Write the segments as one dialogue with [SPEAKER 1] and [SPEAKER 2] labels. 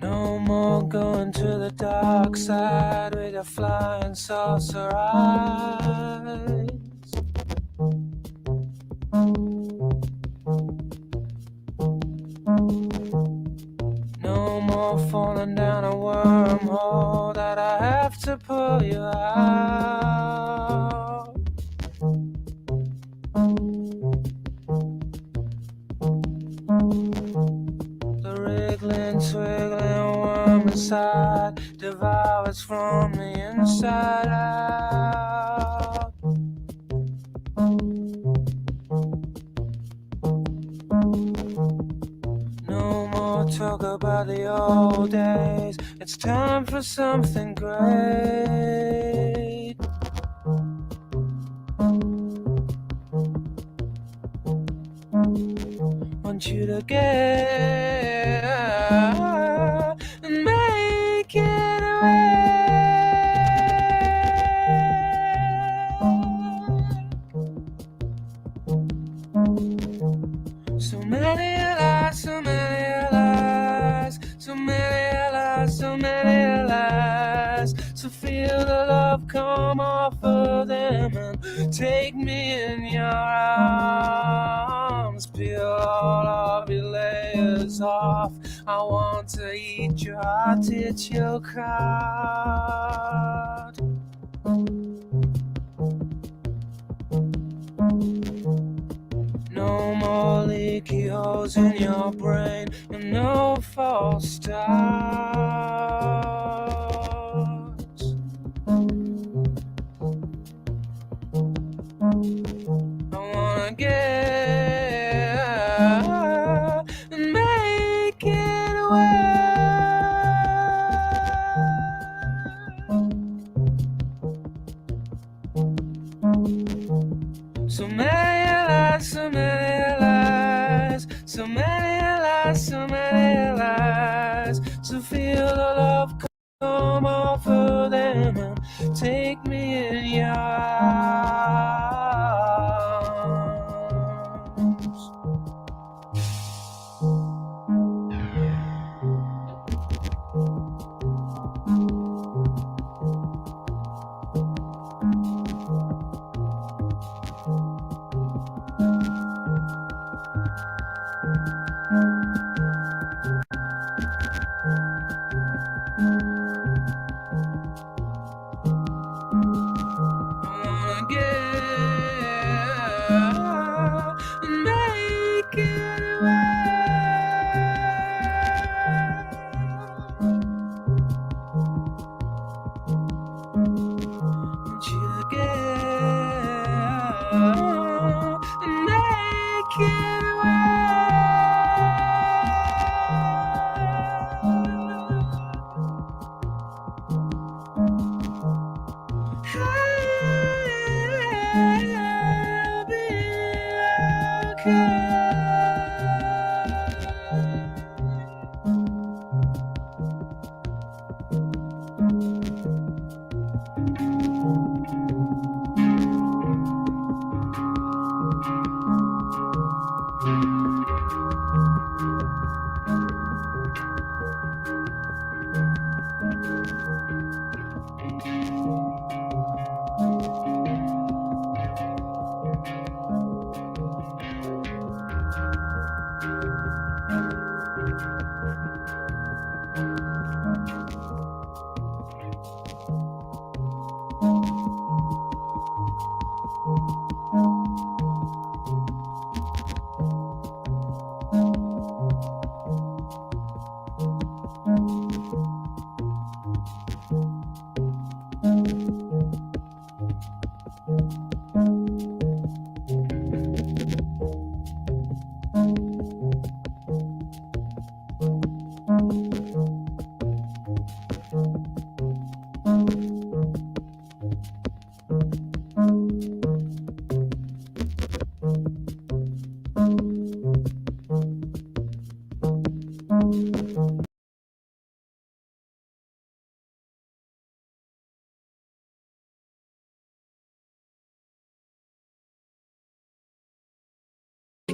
[SPEAKER 1] No more going to the dark side with your flying saucer eyes. No more falling down a wormhole that I have to pull you out. The wriggling, twiggling worm inside devours from the inside out. No more talk about the old days. It's time for something great. Want you to get and make it away. So many lies, so many lies, so many lies, so many lies. So feel the love come off of them and take me in your arms. Peel all of your layers off. I want to eat your heart, it's your card. No more leaky holes in your brain and no false starts. I wanna get and make it away. So many lies, so many lies, so many lies, so many lies. So feel the love come off of them and take me in your arms.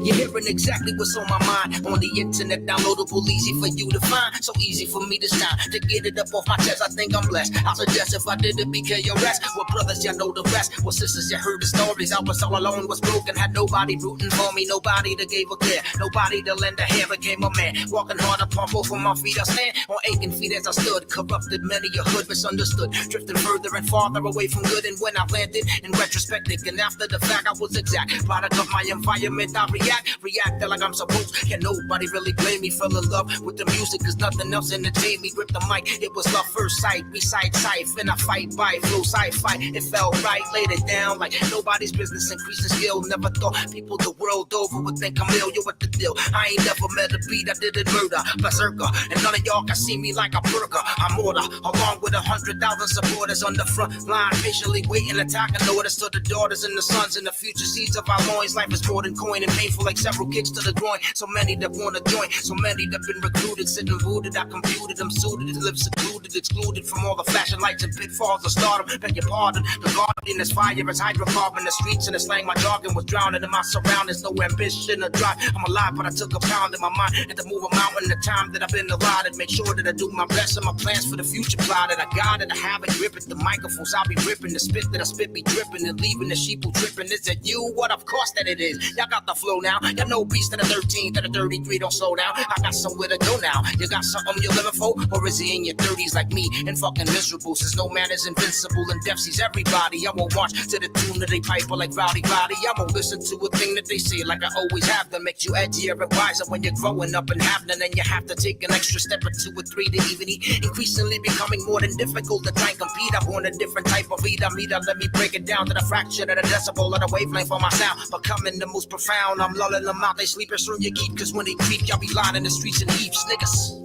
[SPEAKER 2] You're hearing exactly what's on my mind. On the internet, downloadable, easy for you to find. So easy for me to sign. To get it up off my chest, I think I'm blessed. I suggest if I did it, BKRS. Well, brothers, y'all know the rest. Well, sisters, you heard the stories. I was all alone, was broken. Had nobody rooting for me. Nobody that gave a care. Nobody to lend a hand. Became a man. Walking hard upon both of my feet. I stand on aching feet as I stood. Corrupted many a hood, misunderstood. Drifting further and farther away from good. And when I landed, in retrospect, thinking after the fact, I was exact. Product of my environment, I react like I'm supposed. Can nobody really blame me? Fell in love with the music, cause nothing else entertained me. Grip the mic, it was love first sight. Recite sight, and I fight by flow sci-fi. It felt right, laid it down like nobody's business. Increasing skill, never thought people the world over would think I'm ill. You what the deal? I ain't never met a beat, I did it murder, berserker. And none of y'all can see me like a burger. I'm order, along with 100,000 supporters on the front line, patiently waiting, attacking orders to the daughters and the sons and the future seeds of our loins. Life is more than coin and painful, like several kicks to the groin. So many that wanna join, so many that been recruited, sitting booted. I computed, I'm suited, live secluded, excluded from all the flashing lights and pitfalls of stardom. Beg your pardon, the garden is fire, it's hydrocarbon. The streets and the slang, my jargon was drowning in my surroundings. No ambition or drive, I'm alive, but I took a pound in my mind. Had to move a mountain, the time that I've been allotted. Make sure that I do my best and my plans for the future plotted. I got it, I have it, grip it. The microphones I'll be ripping, the spit that I spit be dripping and leaving the sheep who tripping. Is it you? What of course that it is. Y'all got the flow now. Y'all know beats to the 13, to the 33, don't slow down. I got somewhere to go now. You got something you're living for? Or is he in your 30s like me and fucking miserable? Since no man is invincible and death sees everybody. I won't watch to the tune that they pipe like rowdy. I won't listen to a thing that they say like I always have to. Make you edgier and wiser when you're growing up and having. And then you have to take an extra step or two or three to even eat. Increasingly becoming more than difficult to try and compete. I want a different type of beat. Let me break it down to the fraction of the decibel of the wavelength of my sound. Becoming the most profound. I'm lulling them out. They sleep as soon you keep. Cause when they creep, y'all be lying in the streets in heaps, niggas.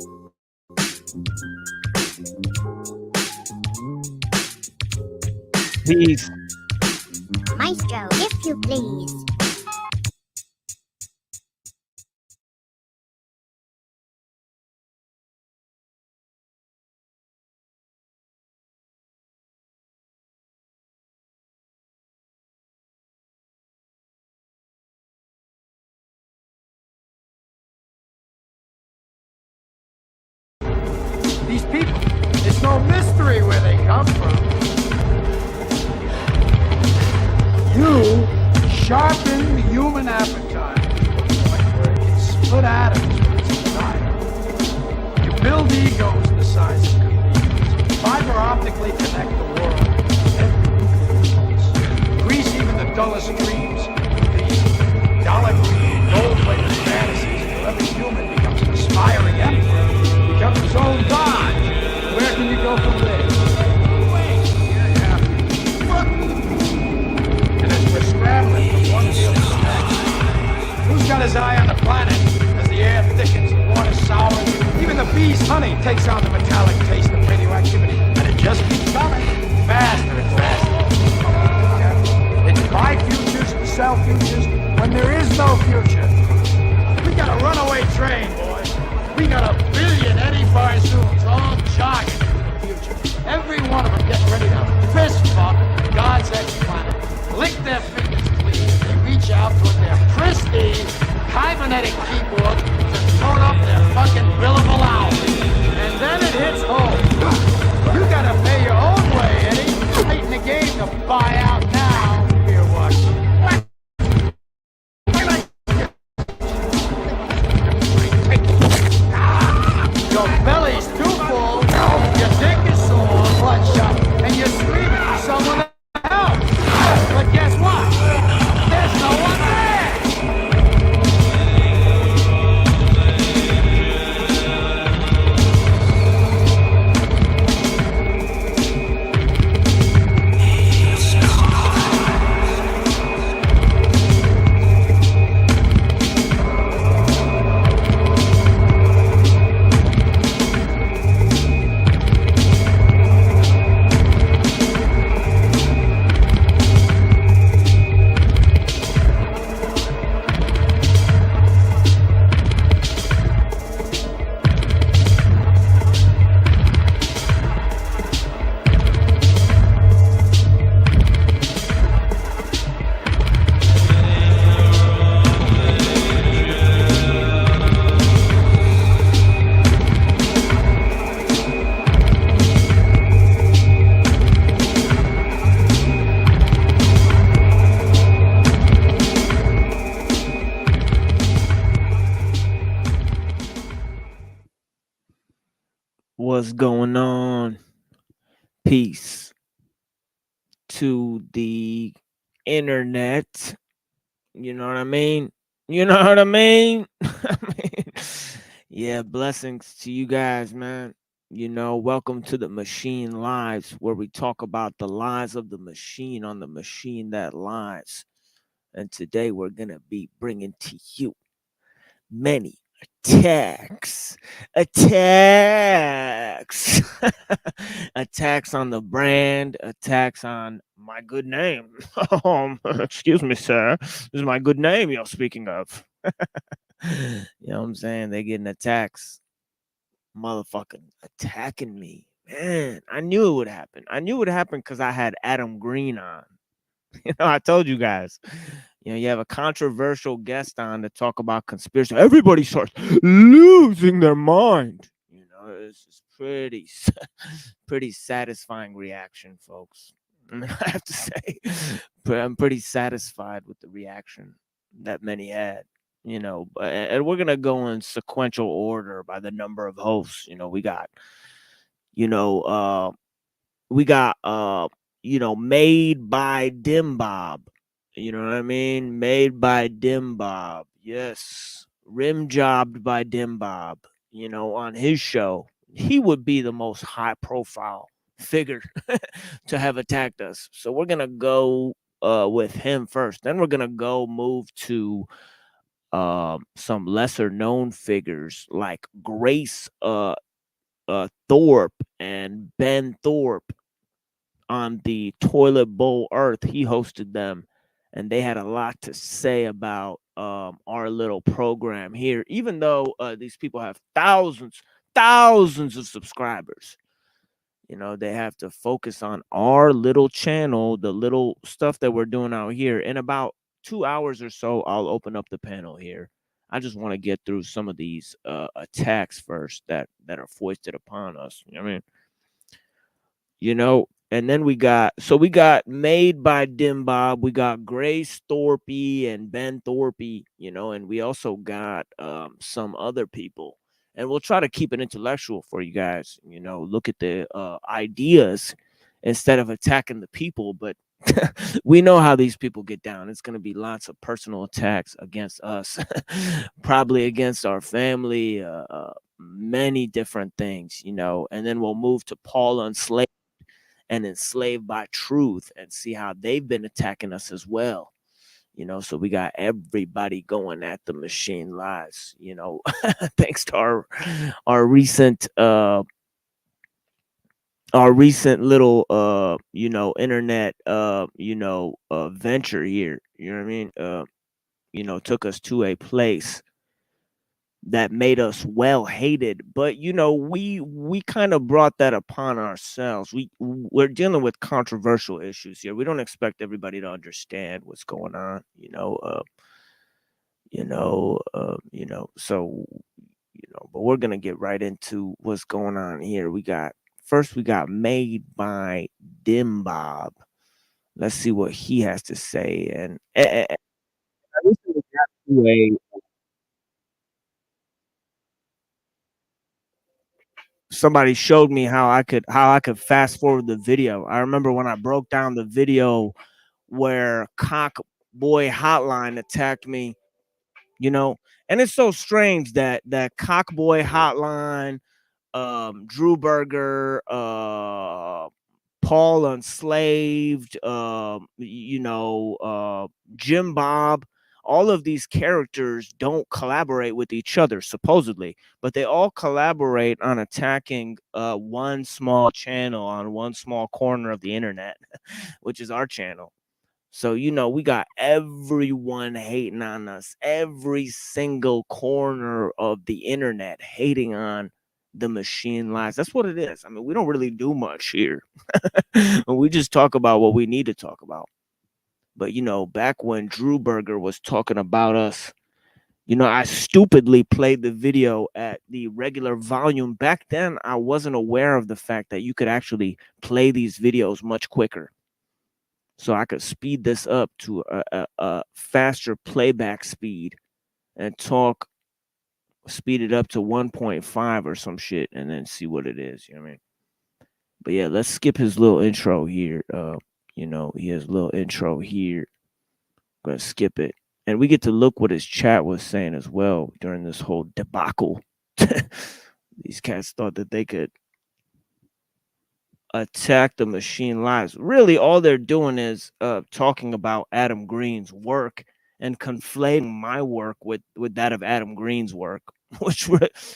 [SPEAKER 3] Please.
[SPEAKER 4] Maestro, if you please.
[SPEAKER 5] These people, it's no mystery where they come from. You sharpen the human appetite where it can split atoms with its desire. You build egos the size of convenience. Fiber optically connect the world. Grease even the dullest dreams. These dollar-green, gold-plated fantasies until every human becomes an aspiring emperor, becomes his own god. Where can you go from there? And as we're scrambling from one field to the next, who's got his eye on the planet as the air thickens, the water sours, even the bee's honey takes on the metallic taste of radioactivity, and it just keeps coming, faster and faster. It's my future's
[SPEAKER 1] What's going on? Peace to the internet. You know what I mean? You know what I mean? Yeah, blessings to you guys, man. Welcome to the Machine Lives, where we talk about the lies of the machine on the machine that lies. And today we're going to be bringing to you many attacks. Attacks on the brand, attacks on my good name. Excuse me, sir. This is my good name you're speaking of. You know what I'm saying? They're getting attacks. Motherfucking attacking me. Man, I knew it would happen. I knew it would happen because I had Adam Green on. I told you guys. You have a controversial guest on to talk about conspiracy. Everybody starts losing their mind. It's pretty satisfying reaction, folks. I have to say, but I'm pretty satisfied with the reaction that many had. And we're gonna go in sequential order by the number of hosts. We got made by Dimbob. You know what I mean? Made by Dimbob. Yes. Rim jobbed by Dimbob. On his show. He would be the most high profile figure to have attacked us. So we're gonna go with him first. Then we're gonna go move to some lesser known figures like Grace Thorpe and Ben Thorpe on the Toilet Bowl Earth. He hosted them, and they had a lot to say about our little program here, even though these people have thousands of subscribers. They have to focus on our little channel, the little stuff that we're doing out here. In about 2 hours or so, I'll open up the panel here. I just want to get through some of these attacks first that are foisted upon us. You know what I mean? And then we got made by Dimbob. We got Grace Thorpe and Ben Thorpe, and we also got some other people. And we'll try to keep it intellectual for you guys. Look at the ideas instead of attacking the people. But we know how these people get down. It's going to be lots of personal attacks against us, probably against our family, many different things, And then we'll move to Paul Enslaved and Enslaved by Truth and see how they've been attacking us as well. So we got everybody going at the Machine Lives, thanks to our recent little internet venture here. You know what I mean? Took us to a place that made us well hated, but we kind of brought that upon ourselves. We're dealing with controversial issues here. We don't expect everybody to understand what's going on, so but we're gonna get right into what's going on here. We got made by Dimbob. Let's see what he has to say. And I recently got to a somebody showed me how I could fast forward the video. I remember when I broke down the video where Cock Boy Hotline attacked me, and it's so strange that Cock Boy Hotline, Drew Berger, Paul Enslaved, Jim Bob, all of these characters don't collaborate with each other, supposedly, but they all collaborate on attacking one small channel on one small corner of the internet, which is our channel. So, we got everyone hating on us, every single corner of the internet hating on the Machine Lives. That's what it is. I mean, we don't really do much here. We just talk about what we need to talk about. But, back when Drew Berger was talking about us, I stupidly played the video at the regular volume. Back then, I wasn't aware of the fact that you could actually play these videos much quicker. So I could speed this up to a faster playback speed and talk speed it up to 1.5 or some shit, and then see what it is. You know what I mean? But yeah, let's skip his little intro here. You know, he has a little intro here. I'm gonna skip it, and we get to look what his chat was saying as well during this whole debacle. These cats thought that they could attack the machine lives. Really, all they're doing is talking about Adam Green's work and conflating my work with that of Adam Green's work, which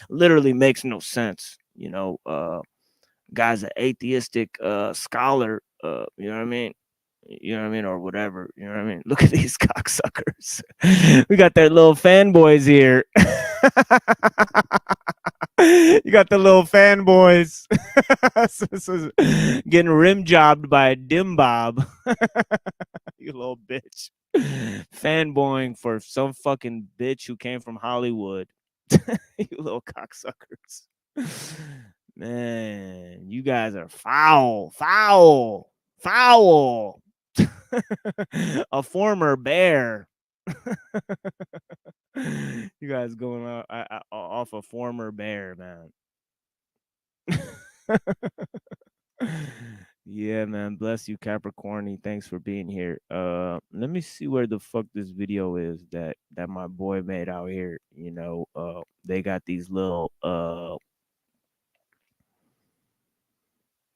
[SPEAKER 1] literally makes no sense. You know, guy's an atheistic scholar. You know what I mean? You know what I mean, or whatever. You know what I mean? Look at these cocksuckers. We got their little fanboys here. You got the little fanboys. So getting rim jobbed by a dim bob. You little bitch. Fanboying for some fucking bitch who came from Hollywood. You little cocksuckers. Man, you guys are foul. A former bear. You guys going off a former bear, man. Yeah, man. Bless you, Capricorny. Thanks for being here. Let me see where the fuck this video is that my boy made out here. You know, they got these little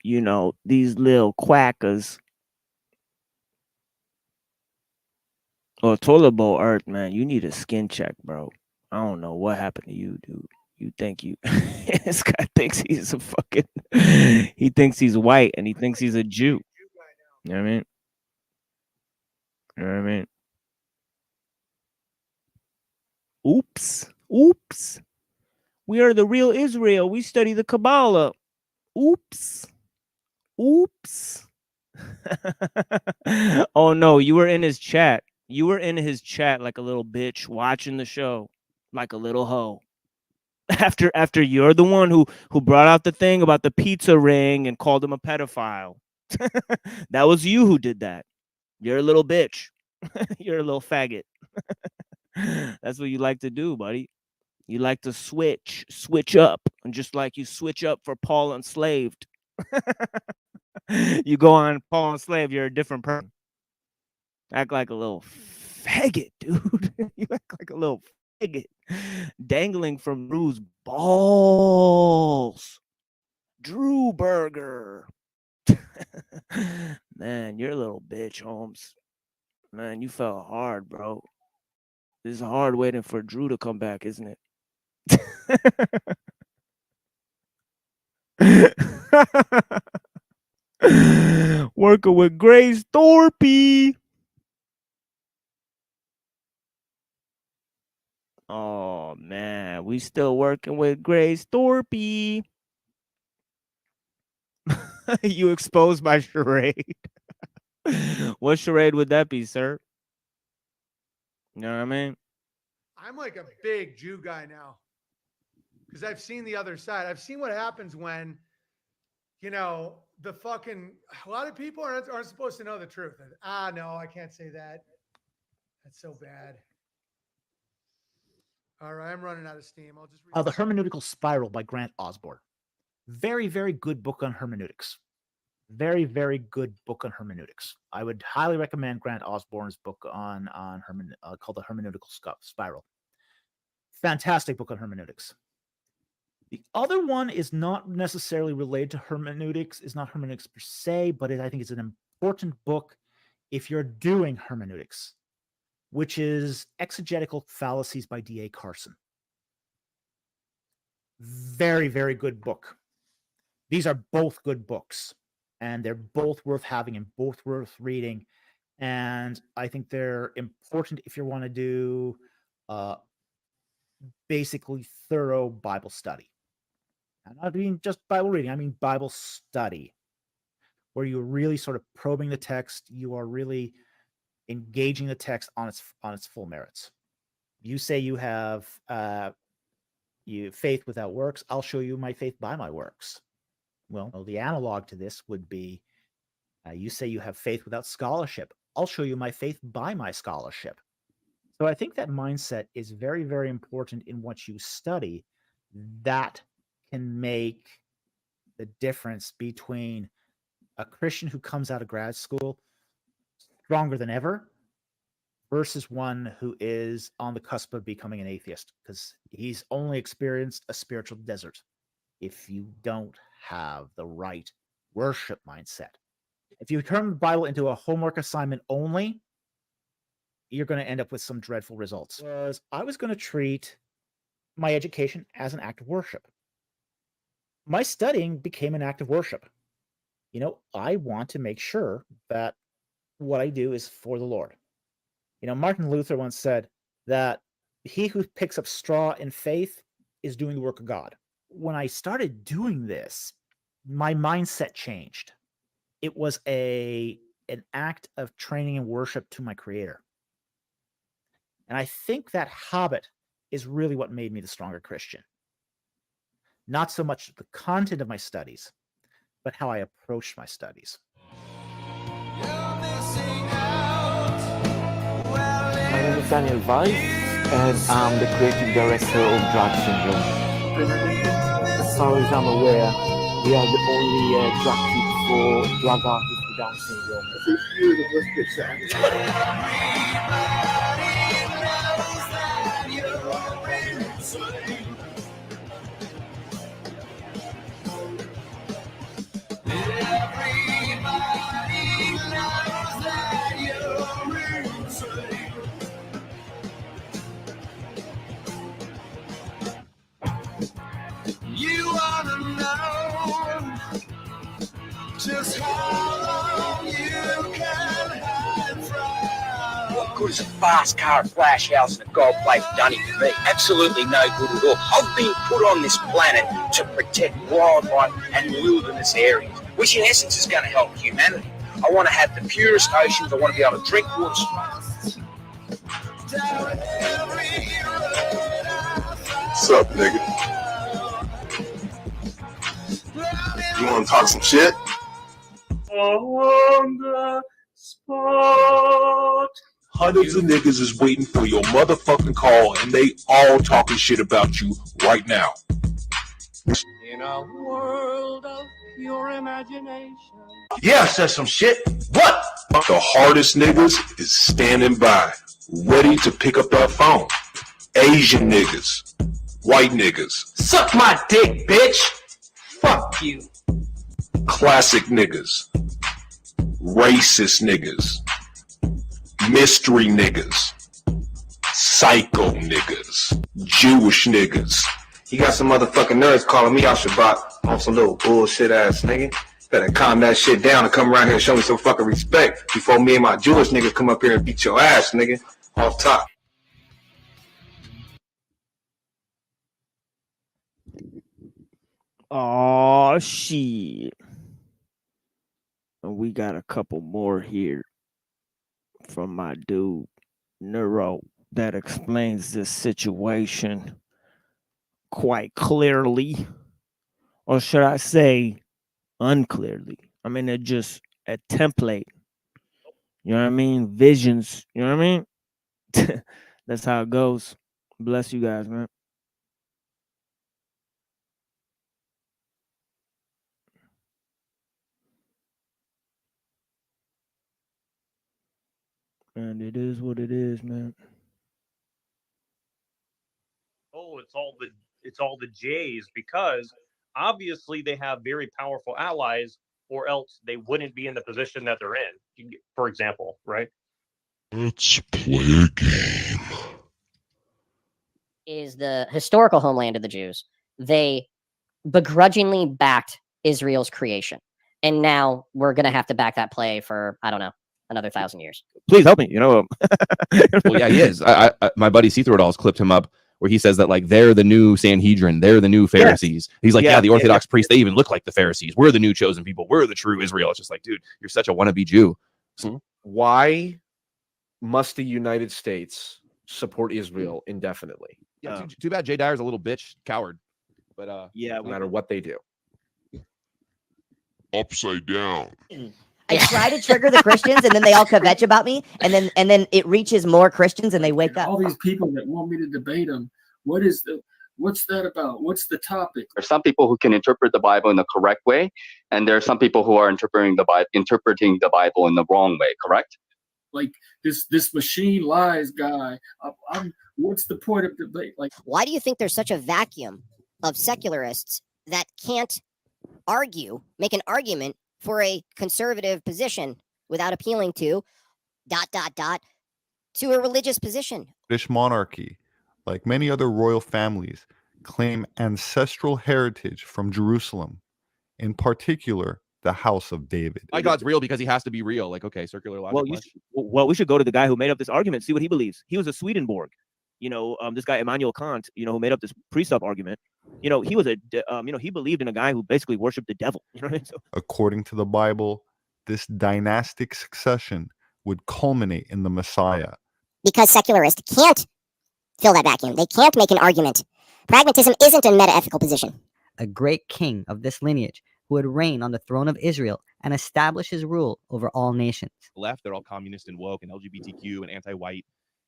[SPEAKER 1] you know, these little quackers. Oh, Toilet Bowl Earth, man, you need a skin check, bro. I don't know what happened to you, dude. You think you this guy thinks he's a fucking he thinks he's white and he thinks he's a Jew. You know what I mean? You know what I mean? Oops. We are the real Israel. We study the Kabbalah. Oops. Oh no, you were in his chat. You were in his chat like a little bitch watching the show like a little hoe. After you're the one who brought out the thing about the pizza ring and called him a pedophile. That was you who did that. You're a little bitch. You're a little faggot. That's what you like to do, buddy. You like to switch up, and just like you switch up for Paul Enslaved. You go on Paul Enslaved, you're a different person. Act like a little faggot, dude. You act like a little faggot. Dangling from Drew's balls. Drew Burger. Man, you're a little bitch, Holmes. Man, you fell hard, bro. This is hard waiting for Drew to come back, isn't it? Working with Grace Thorpe. Oh man, we still working with Grace Thorpe. You exposed my charade. What charade would that be, sir? You know what I mean?
[SPEAKER 5] I'm like a big Jew guy now because I've seen the other side. I've seen what happens when, you know, a lot of people aren't supposed to know the truth. No, I can't say that. That's so bad. All right, I'm running out of steam. I'll just read
[SPEAKER 3] The Hermeneutical Spiral by Grant Osborne. Very, very good book on hermeneutics. Very, very good book on hermeneutics. I would highly recommend Grant Osborne's book on called The Hermeneutical Spiral. Fantastic book on hermeneutics. The other one is not necessarily related to hermeneutics. It's not hermeneutics per se, but I think it's an important book if you're doing hermeneutics, which is Exegetical Fallacies by D.A. Carson. Very, very good book. These are both good books, and they're both worth having and both worth reading. And I think they're important if you want to do basically thorough Bible study. I'm not mean just Bible reading, I mean Bible study, where you're really sort of probing the text. You are really engaging the text on its full merits. You say you have faith without works. I'll show you my faith by my works. Well, the analog to this would be you say you have faith without scholarship. I'll show you my faith by my scholarship. So I think that mindset is very, very important in what you study. That can make the difference between a Christian who comes out of grad school stronger than ever versus one who is on the cusp of becoming an atheist, because he's only experienced a spiritual desert if you don't have the right worship mindset. If you turn the Bible into a homework assignment only, you're going to end up with some dreadful results. I was going to treat my education as an act of worship. My studying became an act of worship. You know, I want to make sure that what I do is for the Lord. You know, Martin Luther once said that he who picks up straw in faith is doing the work of God. When I started doing this, my mindset changed. It was an act of training and worship to my Creator. And I think that habit is really what made me the stronger Christian. Not so much the content of my studies, but how I approached my studies.
[SPEAKER 6] My name is Daniel Weiss, and I'm the creative director of Drag Syndrome. As far as I'm aware, we are the only drag kit for drag artists with Down syndrome.
[SPEAKER 2] You wanna know just how long you can hide from. What good is a fast car, a flash house, and a gold plate dunny to me? Absolutely no good at all. I've been put on this planet to protect wildlife and wilderness areas, which in essence is going to help humanity. I want to have the purest oceans. I want to be able to drink water.
[SPEAKER 7] What's up, nigga? You wanna talk some shit?
[SPEAKER 1] On the spot.
[SPEAKER 7] Hundreds of niggas is waiting for your motherfucking call, and they all talking shit about you right now.
[SPEAKER 1] In a world of pure imagination.
[SPEAKER 7] Yeah, I said some shit. What? The hardest niggas is standing by, ready to pick up that phone. Asian niggas, white niggas,
[SPEAKER 2] Suck my dick, bitch. Fuck you.
[SPEAKER 7] classic niggas, racist niggas, mystery niggas, psycho niggas, Jewish niggas.
[SPEAKER 8] You got some motherfucking nerds calling me out Shabbat on some little bullshit ass nigga. Better calm that shit down and come around here and show me some fucking respect before me and my Jewish niggas come up here and beat your ass, nigga. Off top.
[SPEAKER 6] Oh shit. And we got a couple more here from my dude Neuro that explains this situation quite clearly, or should I say unclearly. I mean, they're just a template. You know what I mean? Visions. You know what I mean? That's how it goes. Bless you guys, man. And it is what it is, man.
[SPEAKER 9] Oh, it's all the J's, because obviously they have very powerful allies, or else they wouldn't be in the position that they're in. For example, right?
[SPEAKER 7] Let's play a game.
[SPEAKER 10] Is the historical homeland of the Jews. They begrudgingly backed Israel's creation. And now we're going to have to back that play for, I don't know, another 1,000 years.
[SPEAKER 6] Please help me. You know,
[SPEAKER 11] Well, yeah, he is. My buddy Seathrodall's clipped him up where he says that, like, they're the new Sanhedrin, they're the new Pharisees. He's like, yeah, the Orthodox priests, they even look like the Pharisees. We're the new chosen people. We're the true Israel. It's just like, dude, you're such a wannabe Jew.
[SPEAKER 12] Why must the United States support Israel indefinitely?
[SPEAKER 11] Yeah, too bad Jay Dyer's a little bitch coward. But
[SPEAKER 12] no matter what they do.
[SPEAKER 7] Upside down.
[SPEAKER 13] I try to trigger the Christians, and then they all kvetch about me, and then it reaches more Christians, and they wake up.
[SPEAKER 14] All these people that want me to debate them. What's that about? What's the topic?
[SPEAKER 15] There are some people who can interpret the Bible in the correct way, and there are some people who are interpreting the Bible in the wrong way. Correct?
[SPEAKER 14] Like this machine lies guy. What's the point of debate? Like,
[SPEAKER 4] why do you think there's such a vacuum of secularists that can't make an argument for a conservative position without appealing to ... to a religious position?
[SPEAKER 16] British monarchy, like many other royal families, claim ancestral heritage from Jerusalem, in particular, the House of David.
[SPEAKER 11] My God's real because he has to be real. Like, okay, circular logic.
[SPEAKER 6] Well, we should go to the guy who made up this argument, see what he believes. He was a Swedenborg. This guy Immanuel Kant, who made up this precept argument. He was he believed in a guy who basically worshipped the devil. You know what I mean? So,
[SPEAKER 16] according to the Bible, this dynastic succession would culminate in the Messiah.
[SPEAKER 4] Because secularists can't fill that vacuum. They can't make an argument. Pragmatism isn't a meta-ethical position.
[SPEAKER 17] A great king of this lineage who would reign on the throne of Israel and establish his rule over all nations.
[SPEAKER 11] Left, they're all communist and woke and LGBTQ and anti-white.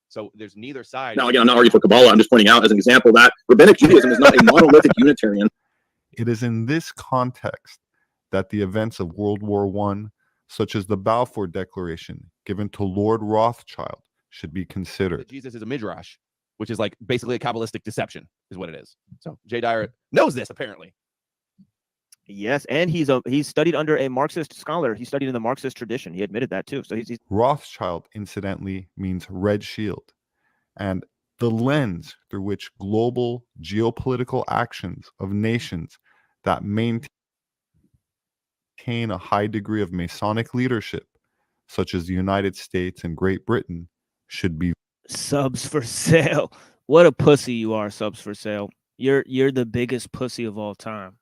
[SPEAKER 11] So there's neither side.
[SPEAKER 18] Now, again, I'm not arguing for Kabbalah. I'm just pointing out as an example that rabbinic Judaism is not a monolithic Unitarian.
[SPEAKER 16] It is in this context that the events of World War I, such as the Balfour Declaration given to Lord Rothschild, should be considered.
[SPEAKER 11] Jesus is a midrash, which is like basically a Kabbalistic deception, is what it is. So Jay Dyer knows this, apparently.
[SPEAKER 6] Yes, and he's studied under a Marxist scholar. He studied in the Marxist tradition. He admitted that too. So he's
[SPEAKER 16] Rothschild, incidentally, means red shield, and the lens through which global geopolitical actions of nations that maintain a high degree of Masonic leadership, such as the United States and Great Britain, should be.
[SPEAKER 6] Subs for sale. What a pussy you are, Subs for sale. You're the biggest pussy of all time.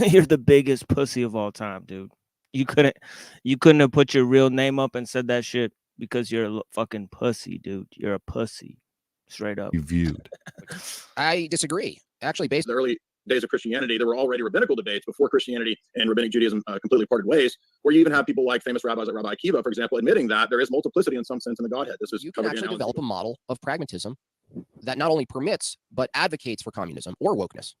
[SPEAKER 6] You're the biggest pussy of all time, dude. You couldn't have put your real name up and said that shit because you're a fucking pussy, dude. You're a pussy. Straight up.
[SPEAKER 16] Viewed.
[SPEAKER 18] I disagree. Actually, based on the early days of Christianity, there were already rabbinical debates before Christianity and rabbinic Judaism completely parted ways, where you even have people like famous rabbis like Rabbi Akiva, for example, admitting that there is multiplicity in some sense in the Godhead. This was
[SPEAKER 19] you can actually develop a model of pragmatism that not only permits but advocates for communism or wokeness.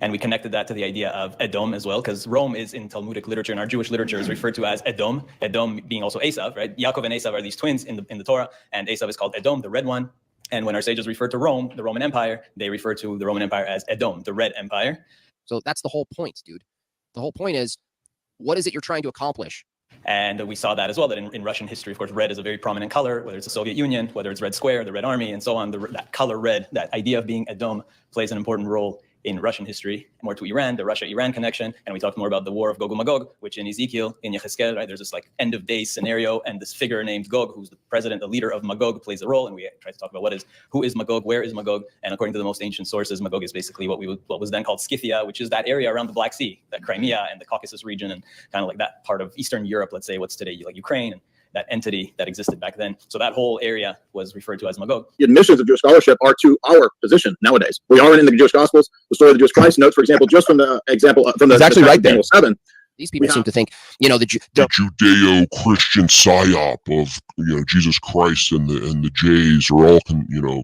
[SPEAKER 20] And we connected that to the idea of Edom as well, because Rome is in Talmudic literature, and our Jewish literature is referred to as Edom. Edom being also Esav, right? Yaakov and Esav are these twins in the Torah, and Esav is called Edom, the red one. And when our sages refer to Rome, the Roman Empire, they refer to the Roman Empire as Edom, the red empire.
[SPEAKER 19] So that's the whole point, dude. The whole point is, what is it you're trying to accomplish?
[SPEAKER 20] And we saw that as well, that in Russian history, of course, red is a very prominent color, whether it's the Soviet Union, whether it's Red Square, the Red Army, and so on. That color red, that idea of being Edom, plays an important role in Russian history, more to Iran, the Russia-Iran connection. And we talked more about the war of Gog and Magog, which in Ezekiel, in Yechezkel, right, there's this like end of days scenario, and this figure named Gog, who's the president, the leader of Magog, plays a role. And we try to talk about who is Magog, where is Magog? And according to the most ancient sources, Magog is basically what was then called Scythia, which is that area around the Black Sea, that Crimea and the Caucasus region, and kind of like that part of Eastern Europe, let's say what's today like Ukraine, and that entity that existed back then. So that whole area was referred to as Magog.
[SPEAKER 18] The admissions of Jewish scholarship are to our position nowadays. We are in the Jewish Gospels, the story of the Jewish Christ notes, for example, just from the example from the.
[SPEAKER 19] It's actually right there.
[SPEAKER 18] 7.
[SPEAKER 19] These people seem to think, the
[SPEAKER 7] Judeo-Christian psyop of Jesus Christ and the Jays are all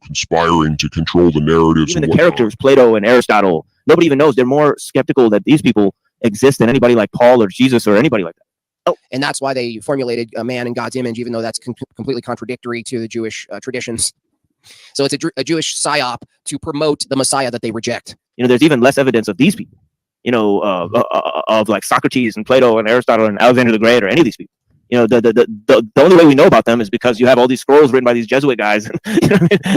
[SPEAKER 7] conspiring to control the narratives.
[SPEAKER 6] Even the characters, Plato and Aristotle, nobody even knows. They're more skeptical that these people exist than anybody like Paul or Jesus or anybody like that.
[SPEAKER 19] Oh, and that's why they formulated a man in God's image, even though that's completely contradictory to the Jewish traditions. So it's a Jewish psyop to promote the Messiah that they reject.
[SPEAKER 6] There's even less evidence of these people, of like Socrates and Plato and Aristotle and Alexander the Great or any of these people. The only way we know about them is because you have all these scrolls written by these Jesuit guys,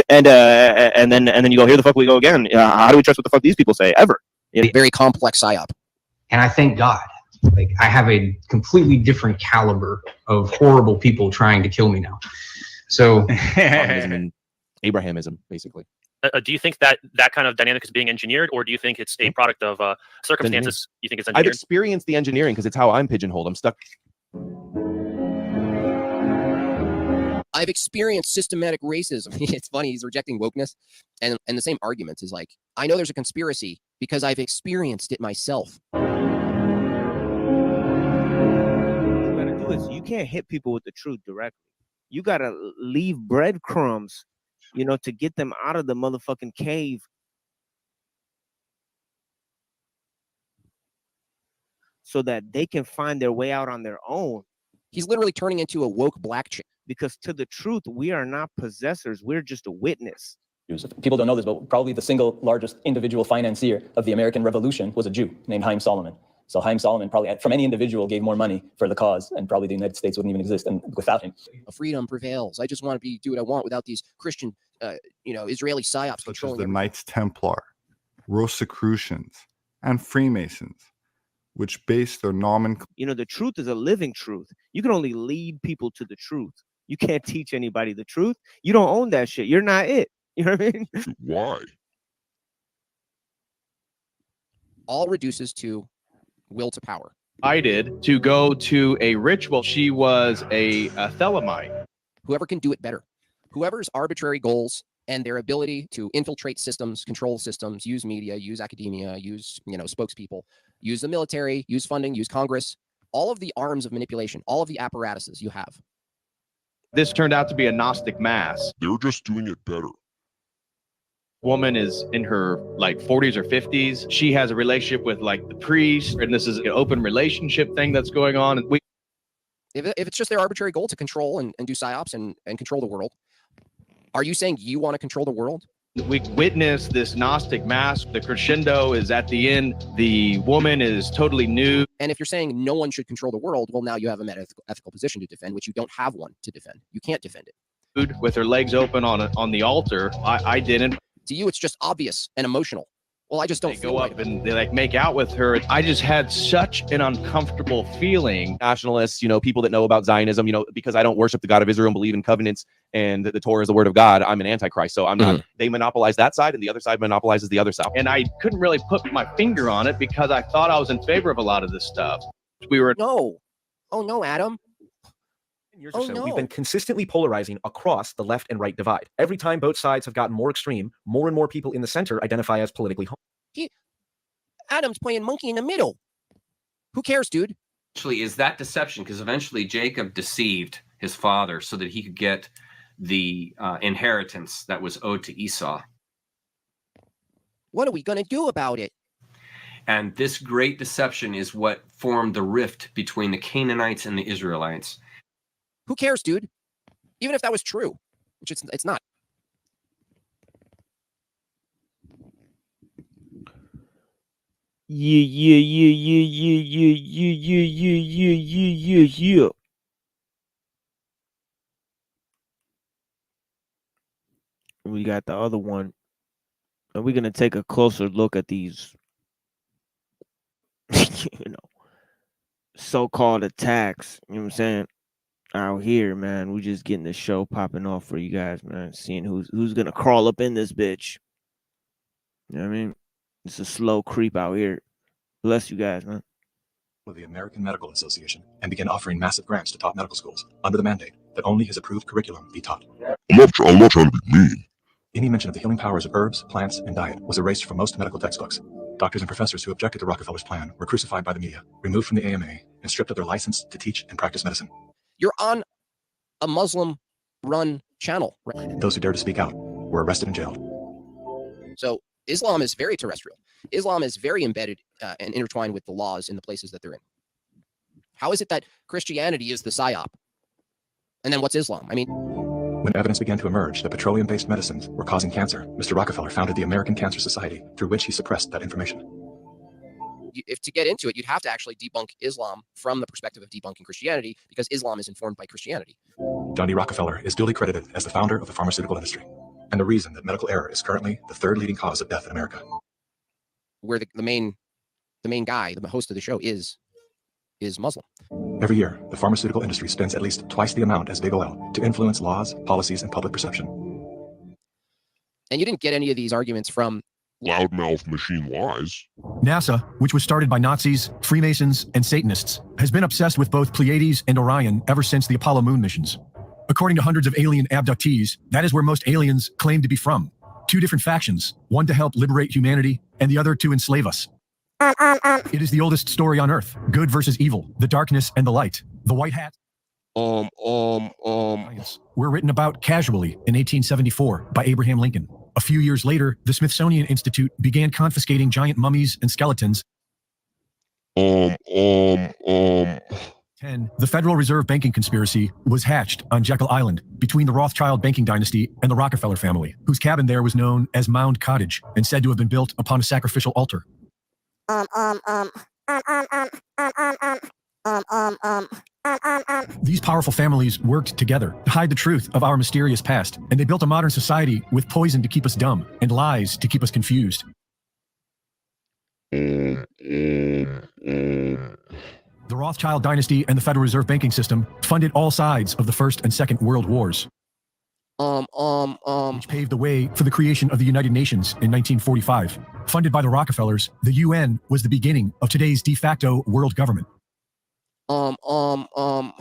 [SPEAKER 6] and then you go, here the fuck we go again. How do we trust what the fuck these people say ever?
[SPEAKER 19] Very complex psyop.
[SPEAKER 21] And I thank God. Like, I have a completely different caliber of horrible people trying to kill me now. So
[SPEAKER 11] Abrahamism, basically.
[SPEAKER 9] Do you think that kind of dynamic is being engineered, or do you think it's a product of circumstances? You think it's engineered?
[SPEAKER 11] I've experienced the engineering because it's how I'm pigeonholed. I'm stuck.
[SPEAKER 19] I've experienced systematic racism. It's funny, he's rejecting wokeness. And the same argument is like, I know there's a conspiracy because I've experienced it myself.
[SPEAKER 6] can't hit people with the truth directly. You gotta leave breadcrumbs, you know, to get them out of the motherfucking cave. So that they can find their way out on their own.
[SPEAKER 19] He's literally turning into a woke black chick.
[SPEAKER 6] Because to the truth, we are not possessors. We're just a witness.
[SPEAKER 20] People don't know this, but probably the single largest individual financier of the American Revolution was a Jew named Haim Solomon. So Haim Solomon probably, from any individual, gave more money for the cause, and probably the United States wouldn't even exist and without him.
[SPEAKER 19] Freedom prevails. I just want to do what I want without these Christian, Israeli psyops
[SPEAKER 16] Such as
[SPEAKER 19] controlling
[SPEAKER 16] the
[SPEAKER 19] everything.
[SPEAKER 16] Knights Templar, Rosicrucians, and Freemasons, which base their nomenclature.
[SPEAKER 6] You know, the truth is a living truth. You can only lead people to the truth. You can't teach anybody the truth. You don't own that shit. You're not it. You know what I mean?
[SPEAKER 7] Why?
[SPEAKER 19] All reduces to will to power.
[SPEAKER 5] I did to go to a ritual. She was a Thelemite.
[SPEAKER 19] Whoever can do it better. Whoever's arbitrary goals and their ability to infiltrate systems, control systems, use media, use academia, use, spokespeople, use the military, use funding, use Congress, all of the arms of manipulation, all of the apparatuses you have.
[SPEAKER 5] This turned out to be a Gnostic mass.
[SPEAKER 7] They're just doing it better.
[SPEAKER 5] Woman is in her 40s or 50s. She has a relationship with the priest, and this is an open relationship thing that's going on. And
[SPEAKER 19] If it's just their arbitrary goal to control and do psyops and control the world, are you saying you want to control the world?
[SPEAKER 5] we witnessed this Gnostic mass. The crescendo is at the end. The woman is totally nude.
[SPEAKER 19] And if you're saying no one should control the world, well, now you have a metaphysical position to defend, which you don't have one to defend. You can't defend it.
[SPEAKER 5] With her legs open on the altar. I didn't.
[SPEAKER 19] To you, it's just obvious and emotional. Well, I just don't
[SPEAKER 5] go up and they make out with her. I just had such an uncomfortable feeling.
[SPEAKER 11] Nationalists, people that know about Zionism, because I don't worship the God of Israel and believe in covenants and the Torah is the word of God, I'm an antichrist. So I'm not, they monopolize that side and the other side monopolizes the other side.
[SPEAKER 5] And I couldn't really put my finger on it because I thought I was in favor of a lot of this stuff. We were.
[SPEAKER 19] No. Oh, no, Adam.
[SPEAKER 22] Years or so, we've been consistently polarizing across the left and right divide. Every time both sides have gotten more extreme, more and more people in the center identify as politically
[SPEAKER 19] Adam's playing monkey in the middle. Who cares, dude?
[SPEAKER 23] Actually, is that deception? Because eventually Jacob deceived his father so that he could get the inheritance that was owed to Esau.
[SPEAKER 19] What are we going to do about it?
[SPEAKER 23] And this great deception is what formed the rift between the Canaanites and the Israelites.
[SPEAKER 19] Who cares, dude? Even if that was true, which it's not.
[SPEAKER 6] Yeah. We got the other one, and we're gonna take a closer look at these, so-called attacks. You know what I'm saying? Out here, man, we just getting the show popping off for you guys, man. Seeing who's gonna crawl up in this bitch. You know what I mean? It's a slow creep out here. Bless you guys, man.
[SPEAKER 24] With the American Medical Association and begin offering massive grants to top medical schools under the mandate that only his approved curriculum be taught.
[SPEAKER 7] I'm not trying to be mean.
[SPEAKER 24] Any mention of the healing powers of herbs, plants, and diet was erased from most medical textbooks. Doctors and professors who objected to Rockefeller's plan were crucified by the media, removed from the AMA, and stripped of their license to teach and practice medicine.
[SPEAKER 19] You're on a Muslim-run channel. Right?
[SPEAKER 24] Those who dared to speak out were arrested and jailed.
[SPEAKER 19] So Islam is very terrestrial. Islam is very embedded and intertwined with the laws in the places that they're in. How is it that Christianity is the psyop? And then what's Islam? I mean,
[SPEAKER 24] when evidence began to emerge that petroleum-based medicines were causing cancer, Mr. Rockefeller founded the American Cancer Society, through which he suppressed that information.
[SPEAKER 19] If to get into it, you'd have to actually debunk Islam from the perspective of debunking Christianity, because Islam is informed by Christianity.
[SPEAKER 24] John D. Rockefeller is duly credited as the founder of the pharmaceutical industry, and the reason that medical error is currently the third leading cause of death in America.
[SPEAKER 19] Where the main guy, the host of the show, is Muslim.
[SPEAKER 24] Every year, the pharmaceutical industry spends at least twice the amount as Big OL to influence laws, policies, and public perception.
[SPEAKER 19] And you didn't get any of these arguments from
[SPEAKER 7] loudmouth machine lies.
[SPEAKER 25] NASA, which was started by Nazis, Freemasons, and Satanists, has been obsessed with both Pleiades and Orion ever since the Apollo moon missions. According to hundreds of alien abductees, that is where most aliens claim to be from. Two different factions, one to help liberate humanity, and the other to enslave us. It is the oldest story on Earth, good versus evil, the darkness and the light, the white hat. were written about casually in 1874 by Abraham Lincoln. A few years later, the Smithsonian Institute began confiscating giant mummies and skeletons. 10. The Federal Reserve banking conspiracy was hatched on Jekyll Island between the Rothschild banking dynasty and the Rockefeller family, whose cabin there was known as Mound Cottage and said to have been built upon a sacrificial altar. These powerful families worked together to hide the truth of our mysterious past, and they built a modern society with poison to keep us dumb and lies to keep us confused. The Rothschild dynasty and the Federal Reserve banking system funded all sides of the First and Second World Wars, which paved the way for the creation of the United Nations in 1945. Funded by the Rockefellers, the UN was the beginning of today's de facto world government. The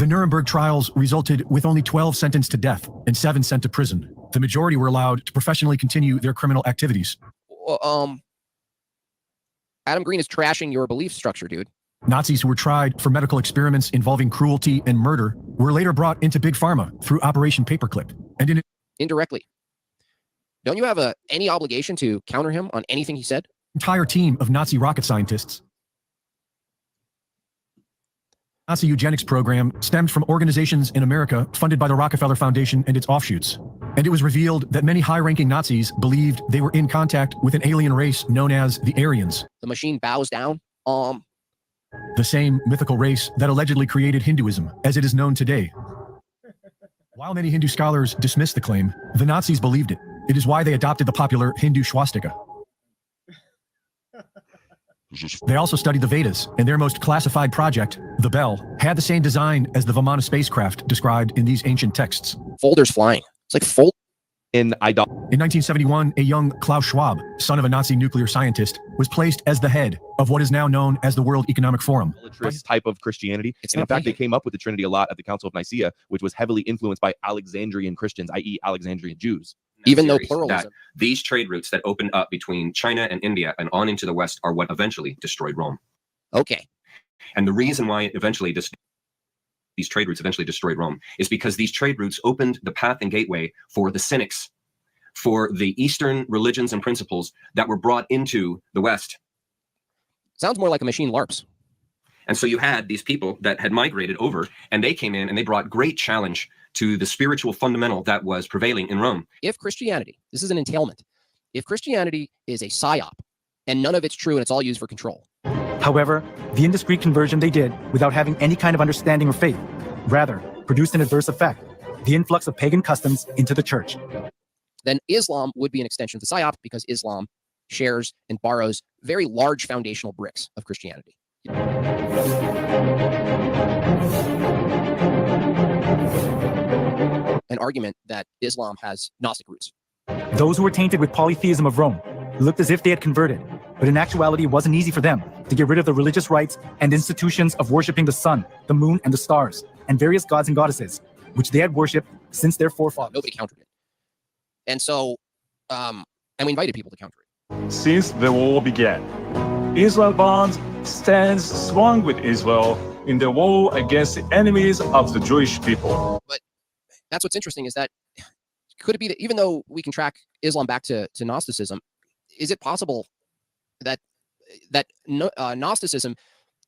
[SPEAKER 25] Nuremberg trials resulted with only 12 sentenced to death and 7 sent to prison. The majority were allowed to professionally continue their criminal activities.
[SPEAKER 19] Adam Green is trashing your belief structure, dude.
[SPEAKER 25] Nazis who were tried for medical experiments involving cruelty and murder were later brought into Big Pharma through Operation Paperclip. And
[SPEAKER 19] indirectly. Don't you have any obligation to counter him on anything he said?
[SPEAKER 25] Entire team of Nazi rocket scientists. Nazi eugenics program stemmed from organizations in America funded by the Rockefeller Foundation and its offshoots. And it was revealed that many high-ranking Nazis believed they were in contact with an alien race known as the Aryans.
[SPEAKER 19] The machine bows down.
[SPEAKER 25] The same mythical race that allegedly created Hinduism as it is known today. While many Hindu scholars dismiss the claim, the Nazis believed it. It is why they adopted the popular Hindu swastika. They also studied the Vedas, and their most classified project, the Bell, had the same design as the Vimana spacecraft described in these ancient texts.
[SPEAKER 19] Folders flying. It's like fold.
[SPEAKER 25] In 1971, a young Klaus Schwab, son of a Nazi nuclear scientist, was placed as the head of what is now known as the World Economic Forum.
[SPEAKER 11] Type of Christianity. And in fact, they came up with the Trinity a lot at the Council of Nicaea, which was heavily influenced by Alexandrian Christians, i.e. Alexandrian Jews.
[SPEAKER 19] Even though
[SPEAKER 23] That
[SPEAKER 19] pluralism.
[SPEAKER 23] these trade routes that opened up between China and India and on into the West are what eventually destroyed Rome.
[SPEAKER 19] Okay.
[SPEAKER 23] And the reason why it eventually these trade routes eventually destroyed Rome is because these trade routes opened the path and gateway for the cynics, for the Eastern religions and principles that were brought into the West.
[SPEAKER 19] Sounds more like a machine LARPs.
[SPEAKER 23] And so you had these people that had migrated over, and they came in and they brought great challenge to the spiritual fundamental that was prevailing in Rome.
[SPEAKER 19] If Christianity, this is an entailment, if Christianity is a psyop and none of it's true and it's all used for control.
[SPEAKER 1] However, the indiscreet conversion they did without having any kind of understanding or faith, rather produced an adverse effect, the influx of pagan customs into the church.
[SPEAKER 19] Then Islam would be an extension of the psyop because Islam shares and borrows very large foundational bricks of Christianity. An argument that Islam has Gnostic roots.
[SPEAKER 1] Those who were tainted with polytheism of Rome looked as if they had converted, but in actuality it wasn't easy for them to get rid of the religious rites and institutions of worshiping the sun, the moon, and the stars, and various gods and goddesses, which they had worshipped since their forefathers.
[SPEAKER 19] Nobody countered it. And so, and we invited people to counter it.
[SPEAKER 2] Since the war began, Israel Bonds stands strong with Israel in the war against the enemies of the Jewish people.
[SPEAKER 19] But that's what's interesting is that could it be that even though we can track Islam back to Gnosticism, is it possible that Gnosticism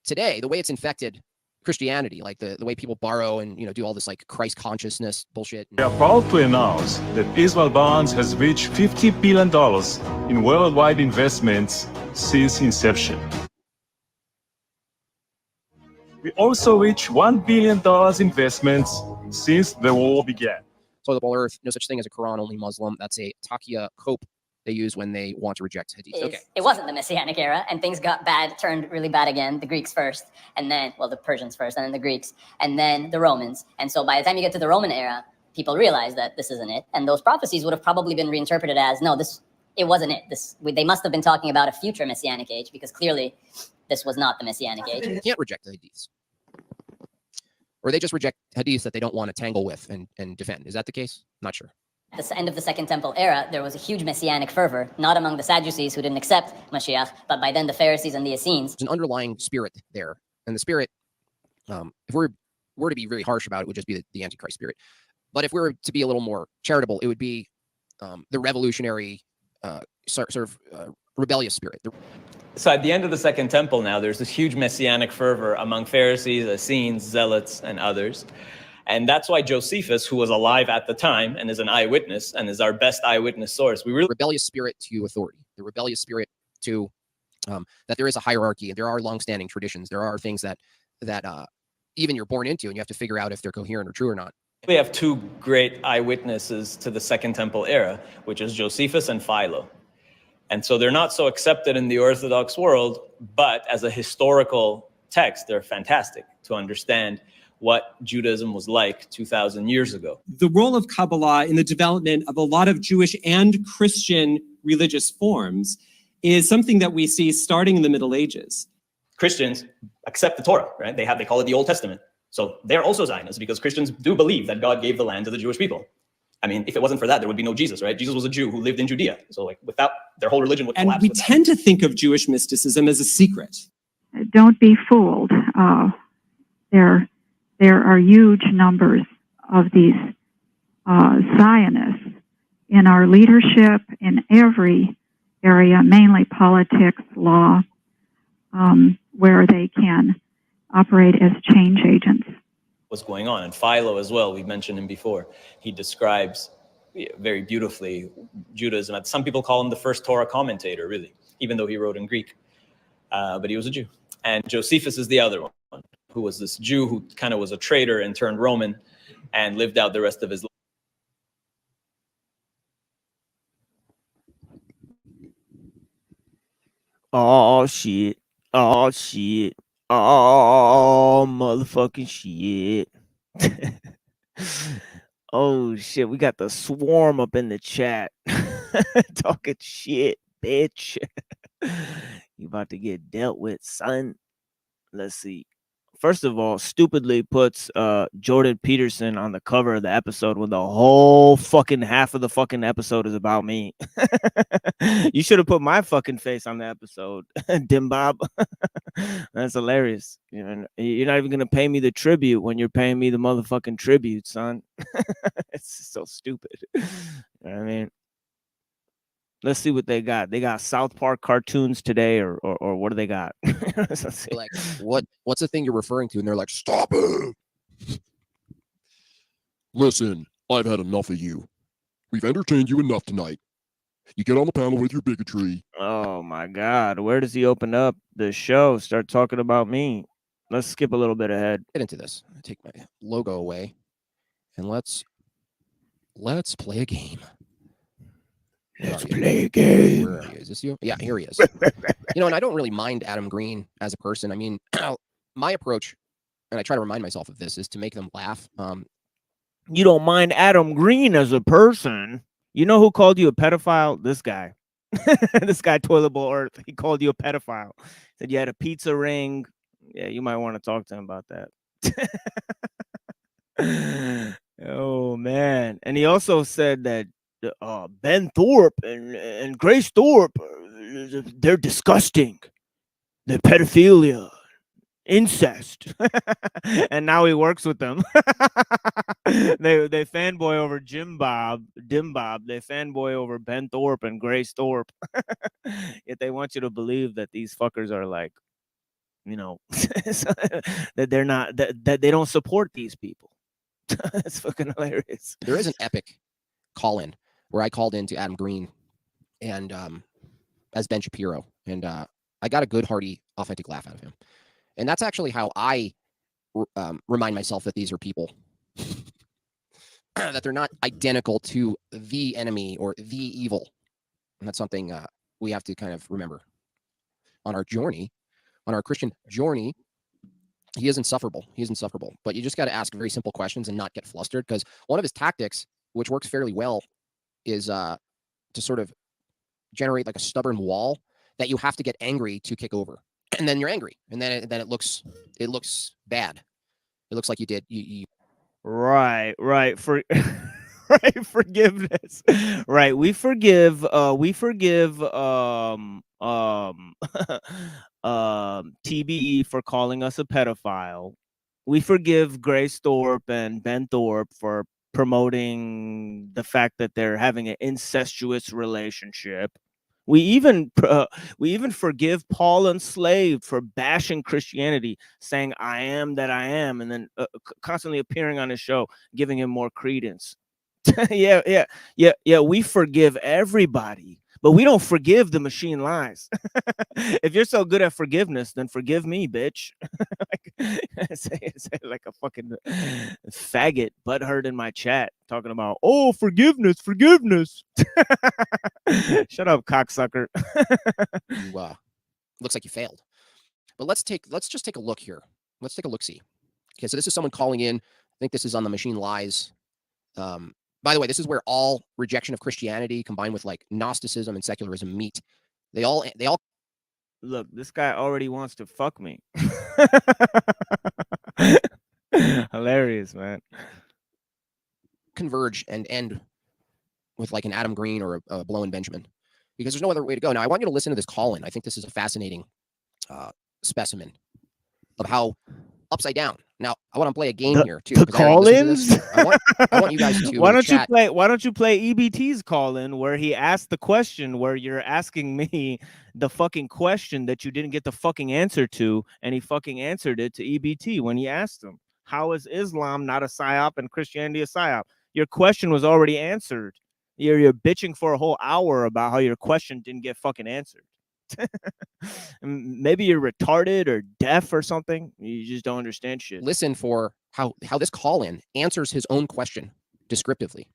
[SPEAKER 19] today, the way it's infected Christianity, like the way people borrow and do all this like Christ consciousness bullshit?
[SPEAKER 2] We are proud to announce that Israel Bonds has reached $50 billion in worldwide investments since inception. We also reached $1 billion investments since the war began.
[SPEAKER 19] Toilet bowl earth, no such thing as a Quran only Muslim. That's a taqiyya cope they use when they want to reject hadith. Okay.
[SPEAKER 3] It wasn't the Messianic era, and things got bad, turned really bad again. The Greeks first, and then, well, the Persians first, and then the Greeks, and then the Romans. And so by the time you get to the Roman era, people realize that this isn't it. And those prophecies would have probably been reinterpreted as, no, it wasn't it. They must have been talking about a future Messianic age, because clearly this was not the Messianic age.
[SPEAKER 19] You can't reject the hadiths. Or they just reject hadiths that they don't want to tangle with and defend. Is that the case? Not sure.
[SPEAKER 3] At the end of the Second Temple era, there was a huge Messianic fervor, not among the Sadducees who didn't accept Mashiach, but by then the Pharisees and the Essenes.
[SPEAKER 19] There's an underlying spirit there. And the spirit, if we're were to be really harsh about it, would just be the Antichrist spirit. But if we were to be a little more charitable, it would be the revolutionary, sort of rebellious spirit.
[SPEAKER 20] So at the end of the Second Temple now, there's this huge messianic fervor among Pharisees, Essenes, Zealots, and others. And that's why Josephus, who was alive at the time and is an eyewitness and is our best eyewitness source, we really
[SPEAKER 19] rebellious spirit to authority, the rebellious spirit to that there is a hierarchy and there are longstanding traditions. There are things that even you're born into and you have to figure out if they're coherent or true or not.
[SPEAKER 20] We have two great eyewitnesses to the Second Temple era, which is Josephus and Philo. And so they're not so accepted in the Orthodox world, but as a historical text, they're fantastic to understand what Judaism was like 2,000 years ago.
[SPEAKER 8] The role of Kabbalah in the development of a lot of Jewish and Christian religious forms is something that we see starting in the Middle Ages.
[SPEAKER 20] Christians accept the Torah, right? They call it the Old Testament. So they're also Zionists because Christians do believe that God gave the land to the Jewish people. I mean, if it wasn't for that, there would be no Jesus, right? Jesus was a Jew who lived in Judea. So like without their whole religion would collapse.
[SPEAKER 8] And we tend to think of Jewish mysticism as a secret.
[SPEAKER 10] Don't be fooled. There are huge numbers of these Zionists in our leadership in every area, mainly politics, law, where they can operate as change agents.
[SPEAKER 20] What's going on. And Philo as well, we've mentioned him before. He describes very beautifully Judaism. Some people call him the first Torah commentator, really, even though he wrote in Greek. But he was a Jew. And Josephus is the other one, who was this Jew who kind of was a traitor and turned Roman and lived out the rest of his life.
[SPEAKER 6] Oh, shit. Oh, shit. Oh, motherfucking shit. Oh, shit. We got the swarm up in the chat. Talking shit, bitch. You about to get dealt with, son. Let's see. First of all, stupidly puts Jordan Peterson on the cover of the episode when the whole fucking half of the fucking episode is about me. You should have put my fucking face on the episode, Dimbob. That's hilarious. You're not even gonna pay me the tribute when you're paying me the motherfucking tribute, son. It's so stupid. You know what I mean? Let's see what they got. They got South Park cartoons today, or what do they got?
[SPEAKER 19] Like, what's the thing you're referring to? And they're like, stop it.
[SPEAKER 12] Listen, I've had enough of you. We've entertained you enough tonight. You get on the panel with your bigotry.
[SPEAKER 6] Oh my God. Where does he open up the show? Start talking about me. Let's skip a little bit ahead.
[SPEAKER 19] Get into this. Take my logo away. And let's play a game.
[SPEAKER 6] Let's play a game.
[SPEAKER 19] Where are you? Is this you? Yeah, here he is. And I don't really mind Adam Green as a person. I mean, my approach, and I try to remind myself of this, is to make them laugh.
[SPEAKER 6] You don't mind Adam Green as a person? You know who called you a pedophile? This guy. This guy, Toilet Bowl Earth. He called you a pedophile. Said you had a pizza ring. Yeah, you might want to talk to him about that. Oh, man. And he also said that Ben Thorpe and Grace Thorpe, they're disgusting. They're pedophilia, incest. And now he works with them. They fanboy over Dimbob. They fanboy over Ben Thorpe and Grace Thorpe. Yet they want you to believe that these fuckers are like, that they're not, that they don't support these people. That's fucking hilarious.
[SPEAKER 19] There is an epic call-in where I called in to Adam Green and as Ben Shapiro, and I got a good, hearty, authentic laugh out of him. And that's actually how I remind myself that these are people, that they're not identical to the enemy or the evil. And that's something we have to kind of remember on our journey, on our Christian journey. He is insufferable. He is insufferable. But you just got to ask very simple questions and not get flustered, because one of his tactics, which works fairly well, is to sort of generate like a stubborn wall that you have to get angry to kick over, and then you're angry, and then it looks bad. It looks like you did you
[SPEAKER 6] right for right, forgiveness, right? We forgive TBE for calling us a pedophile. We forgive Grace Thorpe and Ben Thorpe for promoting the fact that they're having an incestuous relationship. We even forgive Paul Enslaved for bashing Christianity, saying "I am that I am," and then constantly appearing on his show, giving him more credence. Yeah. We forgive everybody, but we don't forgive the machine lies. If you're so good at forgiveness, then forgive me, bitch. say like a fucking faggot butthurt in my chat talking about, oh, forgiveness. Shut up, cocksucker.
[SPEAKER 19] You, looks like you failed. But let's just take a look here. Let's take a look-see. Okay, so this is someone calling in. I think this is on the machine lies. By the way, this is where all rejection of Christianity combined with like Gnosticism and secularism meet. They all
[SPEAKER 6] look. This guy already wants to fuck me. Hilarious, man.
[SPEAKER 19] Converge and end with like an Adam Green or a Blowin' Benjamin, because there's no other way to go. Now, I want you to listen to this call-in. I think this is a fascinating specimen of how upside down. Now, I want to play a game here too.
[SPEAKER 6] The call-ins.
[SPEAKER 19] I want you guys to.
[SPEAKER 6] Why don't you play EBT's call-in where he asked the question where you're asking me the fucking question that you didn't get the fucking answer to, and he fucking answered it to EBT when he asked him, "How is Islam not a psyop and Christianity a psyop?" Your question was already answered. You're bitching for a whole hour about how your question didn't get fucking answered. Maybe you're retarded or deaf or something. You just don't understand shit.
[SPEAKER 19] Listen for how this call-in answers his own question descriptively.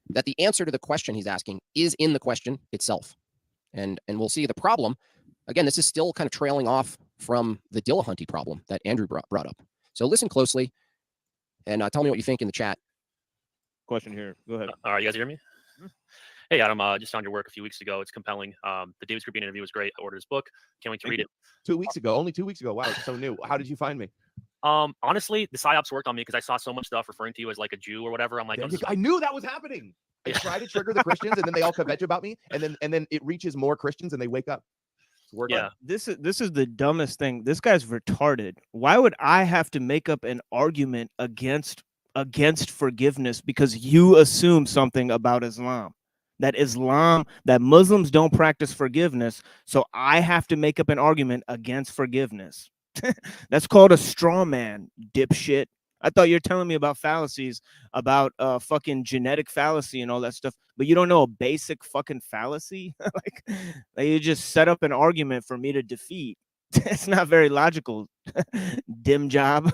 [SPEAKER 19] That the answer to the question he's asking is in the question itself. And we'll see the problem. Again, this is still kind of trailing off from the Dillahunty problem that Andrew brought up. So listen closely and tell me what you think in the chat.
[SPEAKER 6] Question here. Go ahead.
[SPEAKER 4] All right, you guys hear me? Hey, Adam, just found your work a few weeks ago. It's compelling. The David Scorpion interview was great. I ordered his book. Can't wait to read it.
[SPEAKER 11] 2 weeks ago, only 2 weeks ago. Wow, it's so new. How did you find me?
[SPEAKER 4] Honestly, the psyops worked on me because I saw so much stuff referring to you as like a Jew or whatever. I'm like,
[SPEAKER 11] I knew that was happening. I try to trigger the Christians, and then they all kvetch about me, and then it reaches more Christians, and they wake up.
[SPEAKER 4] Yeah,
[SPEAKER 6] this is the dumbest thing. This guy's retarded. Why would I have to make up an argument against forgiveness because you assume something about Islam? That Muslims don't practice forgiveness, so I have to make up an argument against forgiveness. That's called a straw man, dipshit. I thought you were telling me about fallacies, about fucking genetic fallacy and all that stuff, but you don't know a basic fucking fallacy? like you just set up an argument for me to defeat. It's not very logical. Dim job.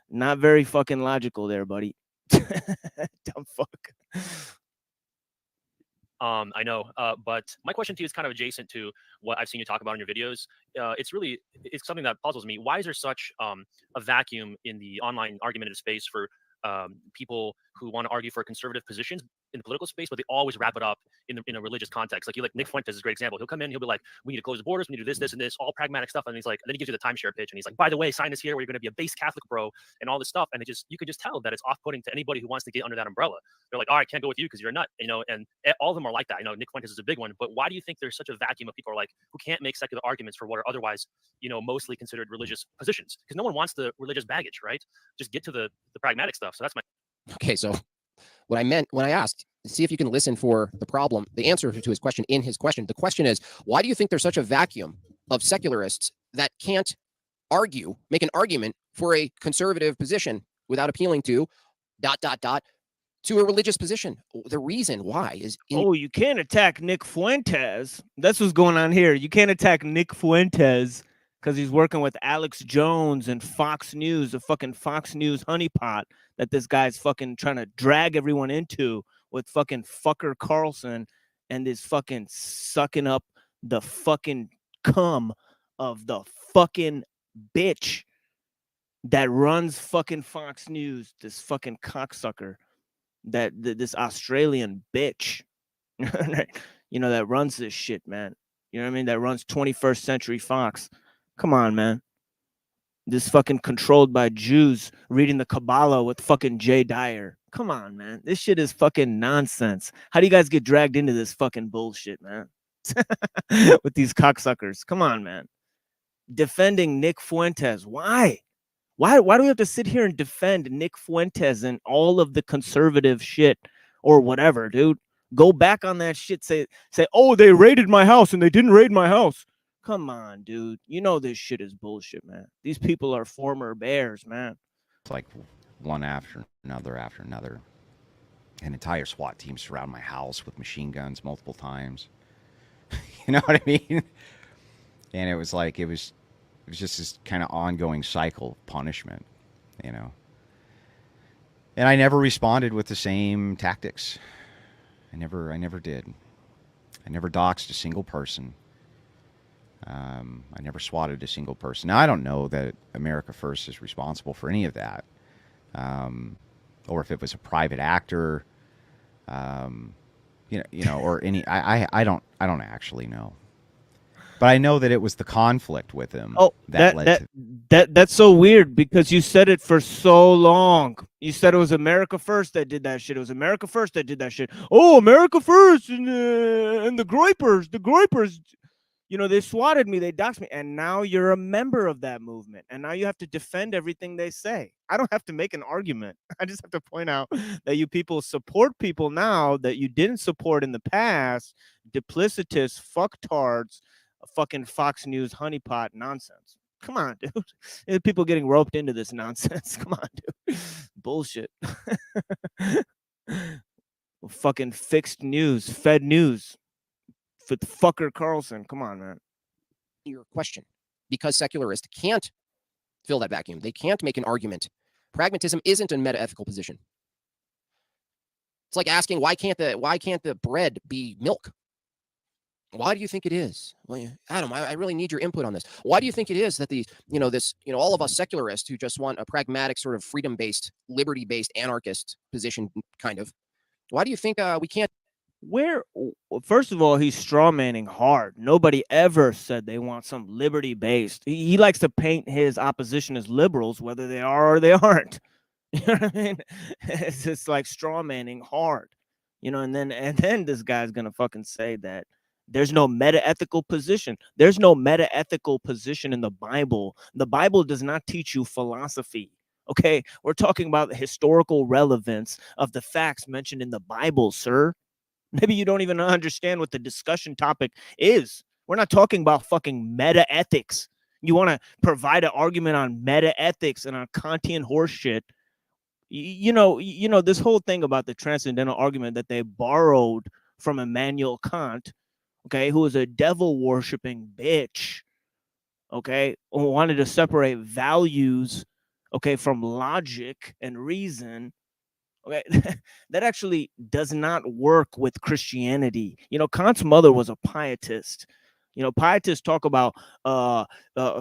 [SPEAKER 6] Not very fucking logical there, buddy. Dumb fuck.
[SPEAKER 4] I know, but my question to you is kind of adjacent to what I've seen you talk about in your videos. It's something that puzzles me. Why is there such a vacuum in the online argumentative space for people who want to argue for conservative positions in the political space, but they always wrap it up in a religious context? Like Nick Fuentes is a great example. He'll come in, he'll be like, we need to close the borders, we need to do this, and this, all pragmatic stuff. And he's like, and then he gives you the timeshare pitch, and he's like, by the way, sign this here where you're going to be a base Catholic bro and all this stuff. And you could just tell that it's off-putting to anybody who wants to get under that umbrella. They're like, all right, can't go with you because you're a nut, and all of them are like that. Nick Fuentes is a big one, but why do you think there's such a vacuum of people who can't make secular arguments for what are otherwise, mostly considered religious positions? Because no one wants the religious baggage, right? Just get to the pragmatic stuff. So that's my.
[SPEAKER 19] Okay, so what I meant when I asked, see if you can listen for the problem, the answer to his question in his question. The question is, why do you think there's such a vacuum of secularists that can't make an argument for a conservative position without appealing to ... to a religious position? The reason why is...
[SPEAKER 6] you can't attack Nick Fuentes. That's what's going on here. You can't attack Nick Fuentes because he's working with Alex Jones and Fox News, the fucking Fox News honeypot that this guy's fucking trying to drag everyone into with fucking fucker Carlson and this fucking sucking up the fucking cum of the fucking bitch that runs fucking Fox News, this fucking cocksucker, this Australian bitch, that runs this shit, man. You know what I mean? That runs 21st Century Fox. Come on, man. This fucking controlled by Jews reading the Kabbalah with fucking Jay Dyer. Come on, man. This shit is fucking nonsense. How do you guys get dragged into this fucking bullshit, man? With these cocksuckers. Come on, man. Defending Nick Fuentes. Why? Why do we have to sit here and defend Nick Fuentes and all of the conservative shit or whatever, dude? Go back on that shit. Say, oh, they raided my house and they didn't raid my house. Come on, dude. You know this shit is bullshit, man. These people are former bears, man.
[SPEAKER 13] It's like one after another. An entire SWAT team surround my house with machine guns multiple times. You know what I mean? And it was like, it was just this kind of ongoing cycle of punishment, you know. And I never responded with the same tactics. I never did. I never doxed a single person. I never swatted a single person. Now, I don't know that America First is responsible for any of that. Or if it was a private actor, you know, or any, I don't actually know. But I know that it was the conflict with him.
[SPEAKER 6] Oh, that's so weird because you said it for so long. You said it was America First that did that shit. It was America First that did that shit. Oh, America First and the groypers, you know, they swatted me, they doxed me, and now you're a member of that movement, and now you have to defend everything they say. I don't have to make an argument. I just have to point out that you people support people now that you didn't support in the past. Duplicitous fucktards. Fucking Fox News honeypot nonsense. Come on, dude. There's people getting roped into this nonsense. Come on, dude. Bullshit. Fucking fixed news, fed news. For the fucker Carlson. Come on, man.
[SPEAKER 19] Your question, because secularists can't fill that vacuum. They can't make an argument. Pragmatism isn't a meta-ethical position. It's like asking why can't the bread be milk? Why do you think it is? Well, Adam, I really need your input on this. Why do you think it is that all of us secularists who just want a pragmatic sort of freedom-based, liberty-based anarchist position, kind of, why do you think we can't?
[SPEAKER 6] First of all, he's strawmanning hard. Nobody ever said they want some liberty-based. He likes to paint his opposition as liberals, whether they are or they aren't. You know what I mean? It's just like strawmanning hard. You know, and then this guy's gonna fucking say that there's no meta-ethical position. There's no meta-ethical position in the Bible. The Bible does not teach you philosophy. Okay, we're talking about the historical relevance of the facts mentioned in the Bible, sir. Maybe you don't even understand what the discussion topic is. We're not talking about fucking meta-ethics. You want to provide an argument on meta-ethics and on Kantian horseshit. You know this whole thing about the transcendental argument that they borrowed from Immanuel Kant, okay, who is a devil-worshipping bitch, okay, who wanted to separate values, okay, from logic and reason. Okay, that actually does not work with Christianity. You know, Kant's mother was a pietist. You know, pietists talk about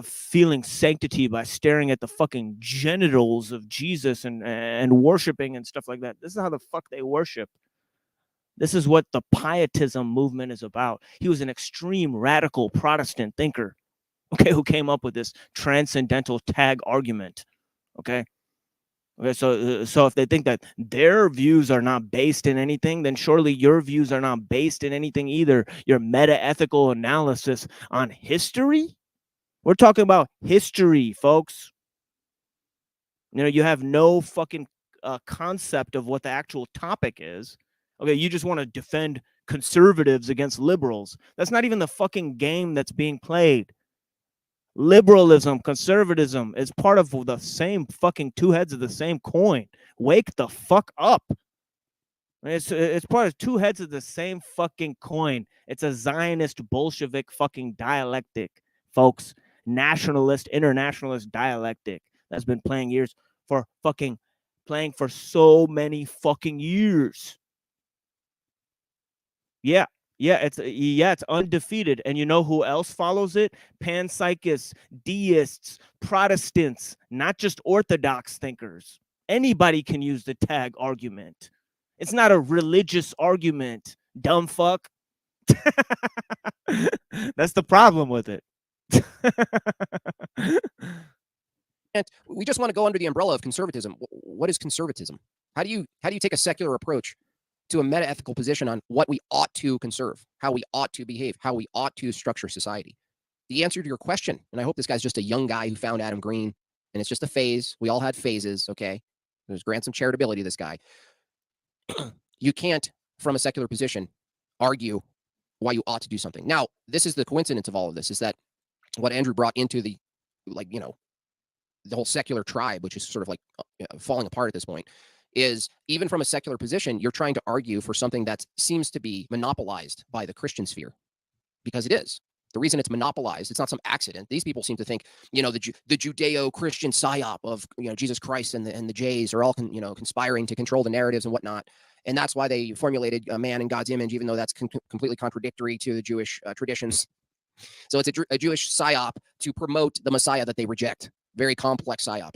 [SPEAKER 6] feeling sanctity by staring at the fucking genitals of Jesus and worshiping and stuff like that. This is how the fuck they worship. This is what the pietism movement is about. He was an extreme radical Protestant thinker, okay, who came up with this transcendental tag argument, okay? Okay, so if they think that their views are not based in anything, then surely your views are not based in anything either. Your meta-ethical analysis on history? We're talking about history, folks. You know, you have no fucking concept of what the actual topic is. Okay, you just want to defend conservatives against liberals. That's not even the fucking game that's being played. Liberalism, conservatism is part of the same fucking two heads of the same coin. Wake the fuck up. It's part of two heads of the same fucking coin. It's a Zionist Bolshevik fucking dialectic, folks. Nationalist, internationalist dialectic that's been playing for so many fucking years. Yeah, it's undefeated. And you know who else follows it? Panpsychists, deists, Protestants, not just Orthodox thinkers. Anybody can use the tag argument. It's not a religious argument, dumb fuck. That's the problem with it.
[SPEAKER 19] And we just want to go under the umbrella of conservatism. What is conservatism? How do you take a secular approach to a meta-ethical position on what we ought to conserve, how we ought to behave, how we ought to structure society? The answer to your question, and I hope this guy's just a young guy who found Adam Green and it's just a phase. We all had phases, okay? There's grant some charitability to this guy. You can't, from a secular position, argue why you ought to do something. Now, this is the coincidence of all of this, is that what Andrew brought into the, like, you know, the whole secular tribe, which is sort of like falling apart at this point, is even from a secular position, you're trying to argue for something that seems to be monopolized by the Christian sphere, because it is. The reason it's monopolized, it's not some accident. These people seem to think, you know, the Judeo-Christian psyop of, you know, Jesus Christ and the Jays are all, you know, conspiring to control the narratives and whatnot. And that's why they formulated a man in God's image, even though that's completely contradictory to the Jewish traditions. So it's a Jewish psyop to promote the Messiah that they reject. Very complex psyop.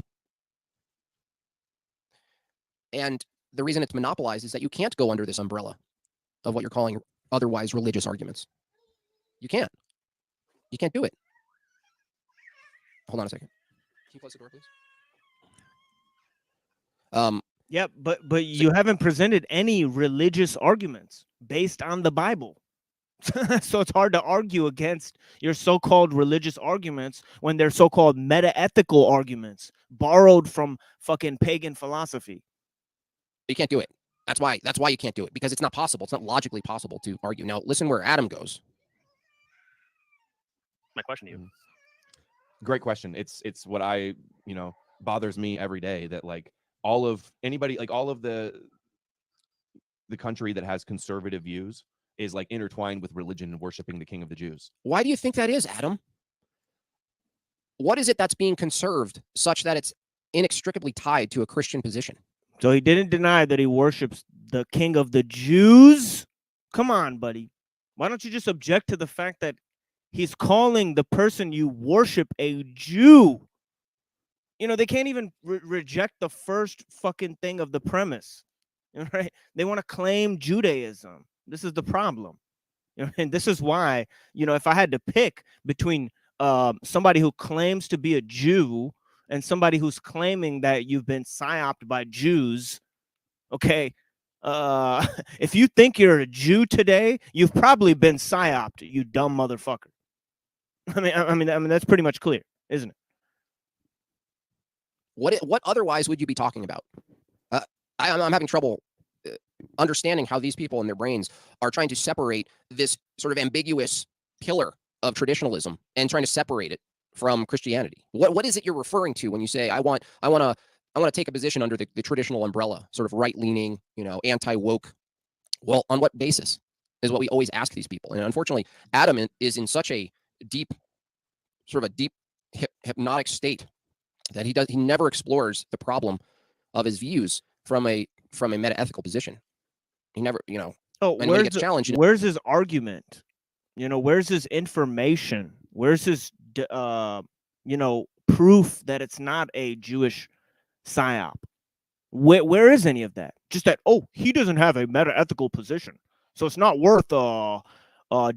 [SPEAKER 19] And the reason it's monopolized is that you can't go under this umbrella of what you're calling otherwise religious arguments. You can't. You can't do it. Hold on a second. Can you close the door, please?
[SPEAKER 6] Yeah, but you haven't presented any religious arguments based on the Bible. So it's hard to argue against your so-called religious arguments when they're so-called meta-ethical arguments borrowed from fucking pagan philosophy.
[SPEAKER 19] You can't do it. That's why you can't do it, because it's not possible. It's not logically possible to argue. Now, listen where Adam goes.
[SPEAKER 4] My question to you.
[SPEAKER 11] Great question. It's what I, you know, bothers me every day, that like all of the country that has conservative views is like intertwined with religion and worshiping the King of the Jews.
[SPEAKER 19] Why do you think that is, Adam? What is it that's being conserved such that it's inextricably tied to a Christian position?
[SPEAKER 6] So he didn't deny that he worships the King of the Jews? Come on, buddy. Why don't you just object to the fact that he's calling the person you worship a Jew? You know, they can't even reject the first fucking thing of the premise, right? They want to claim Judaism. This is the problem. You know, and this is why, you know, if I had to pick between somebody who claims to be a Jew and somebody who's claiming that you've been psyoped by Jews, okay, if you think you're a Jew today, you've probably been psyoped, you dumb motherfucker. I mean, that's pretty much clear, isn't it?
[SPEAKER 19] What otherwise would you be talking about? I'm having trouble understanding how these people in their brains are trying to separate this sort of ambiguous pillar of traditionalism and trying to separate it from Christianity. What is it you're referring to when you say I want to take a position under the traditional umbrella, sort of right-leaning, you know, anti-woke? Well, on what basis is what we always ask these people. And unfortunately, Adam is in such a deep hypnotic state that he never explores the problem of his views from a meta-ethical position. He never, you know.
[SPEAKER 6] Oh,
[SPEAKER 19] and when he gets challenged,
[SPEAKER 6] where's his argument? You know, where's his information? Where's his, you know, proof that it's not a Jewish psyop? Where is any of that? Just that, oh, he doesn't have a meta-ethical position, so it's not worth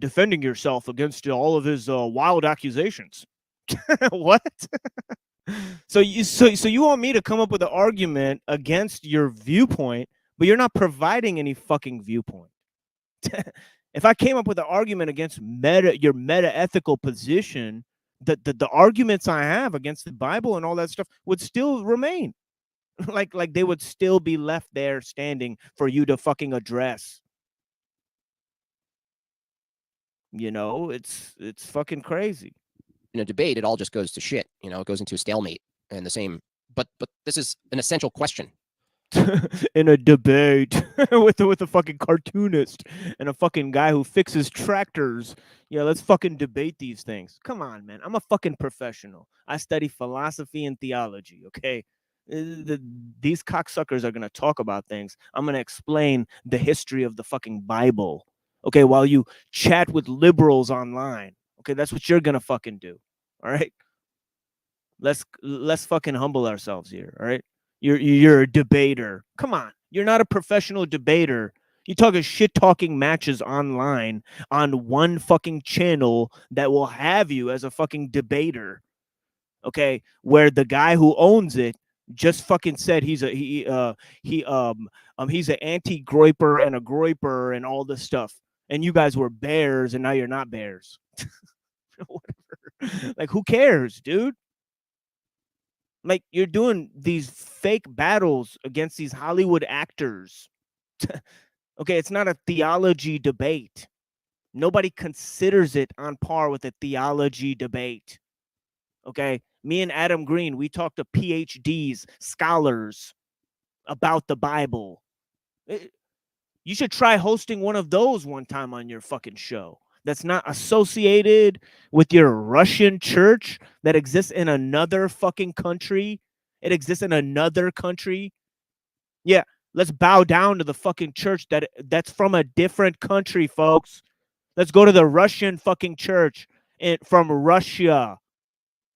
[SPEAKER 6] defending yourself against all of his wild accusations. What? So you want me to come up with an argument against your viewpoint, but you're not providing any fucking viewpoint. If I came up with an argument against your meta-ethical position, the arguments I have against the Bible and all that stuff would still remain. like they would still be left there standing for you to fucking address. You know, it's fucking crazy.
[SPEAKER 19] In a debate, it all just goes to shit. You know, it goes into a stalemate and the same. But this is an essential question.
[SPEAKER 6] In a debate with a fucking cartoonist and a fucking guy who fixes tractors. Yeah, let's fucking debate these things. Come on, man. I'm a fucking professional. I study philosophy and theology, okay? These cocksuckers are going to talk about things. I'm going to explain the history of the fucking Bible, okay, while you chat with liberals online. Okay, that's what you're going to fucking do, all right? Let's fucking humble ourselves here, all right? You're a debater. Come on. You're not a professional debater. You talking shit-talking matches online on one fucking channel that will have you as a fucking debater, okay? Where the guy who owns it just fucking said he's an anti-groiper and a groiper and all this stuff. And you guys were bears and now you're not bears. Whatever. Like, who cares, dude? Like, you're doing these fake battles against these Hollywood actors. Okay, it's not a theology debate. Nobody considers it on par with a theology debate. Okay, me and Adam Green, we talk to PhDs, scholars about the Bible. You should try hosting one of those one time on your fucking show. That's not associated with your Russian church that exists in another fucking country. It exists in another country. Yeah, let's bow down to the fucking church that's from a different country, folks. Let's go to the Russian fucking church from Russia.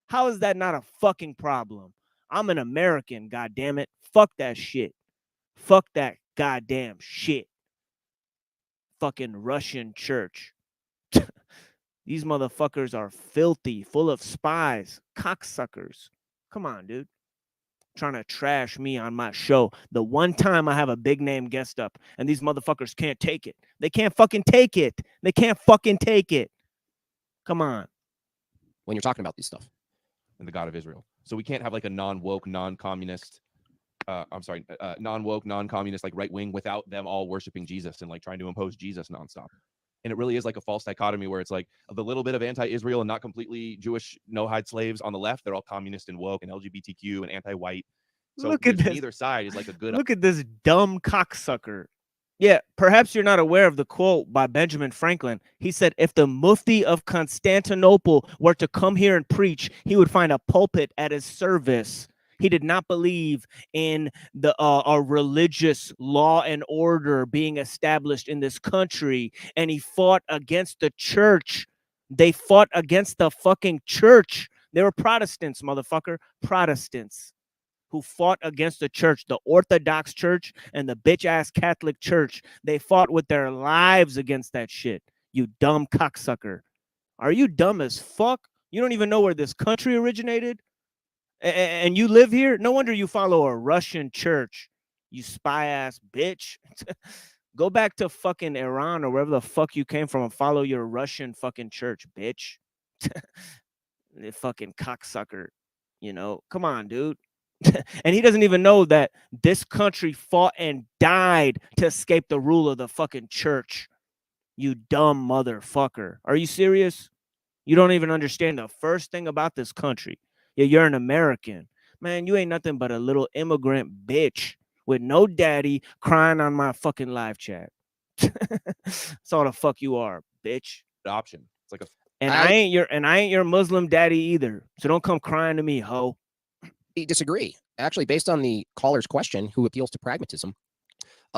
[SPEAKER 6] How is that not a fucking problem? I'm an American, goddammit. Fuck that shit. Fuck that goddamn shit. Fucking Russian church. These motherfuckers are filthy, full of spies, cocksuckers. Come on, dude. Trying to trash me on my show. The one time I have a big name guest up and these motherfuckers can't take it. They can't fucking take it. They can't fucking take it. Come on.
[SPEAKER 19] When you're talking about this stuff.
[SPEAKER 11] And the God of Israel. So we can't have like a non-woke, non-communist, non-woke, non-communist, like right wing without them all worshiping Jesus and like trying to impose Jesus nonstop. And it really is like a false dichotomy where it's like the little bit of anti-Israel and not completely Jewish no-hide slaves on the left. They're all communist and woke and LGBTQ and anti-white. So
[SPEAKER 6] look at this.
[SPEAKER 11] Either side is like a good.
[SPEAKER 6] Look at this dumb cocksucker. Yeah, perhaps you're not aware of the quote by Benjamin Franklin. He said, if the Mufti of Constantinople were to come here and preach, he would find a pulpit at his service. He did not believe in the a religious law and order being established in this country, and he fought against the church. They fought against the fucking church. They were Protestants, motherfucker. Protestants who fought against the church, the Orthodox Church and the bitch-ass Catholic Church. They fought with their lives against that shit. You dumb cocksucker. Are you dumb as fuck? You don't even know where this country originated? And you live here? No wonder you follow a Russian church, you spy-ass bitch. Go back to fucking Iran or wherever the fuck you came from and follow your Russian fucking church, bitch. The fucking cocksucker, you know? Come on, dude. And he doesn't even know that this country fought and died to escape the rule of the fucking church. You dumb motherfucker. Are you serious? You don't even understand the first thing about this country. Yeah, you're an American. Man, you ain't nothing but a little immigrant bitch with no daddy crying on my fucking live chat. That's all the fuck you are, bitch.
[SPEAKER 11] Option. It's like a
[SPEAKER 6] and I ain't your Muslim daddy either. So don't come crying to me, ho.
[SPEAKER 19] I disagree. Actually, based on the caller's question, who appeals to pragmatism,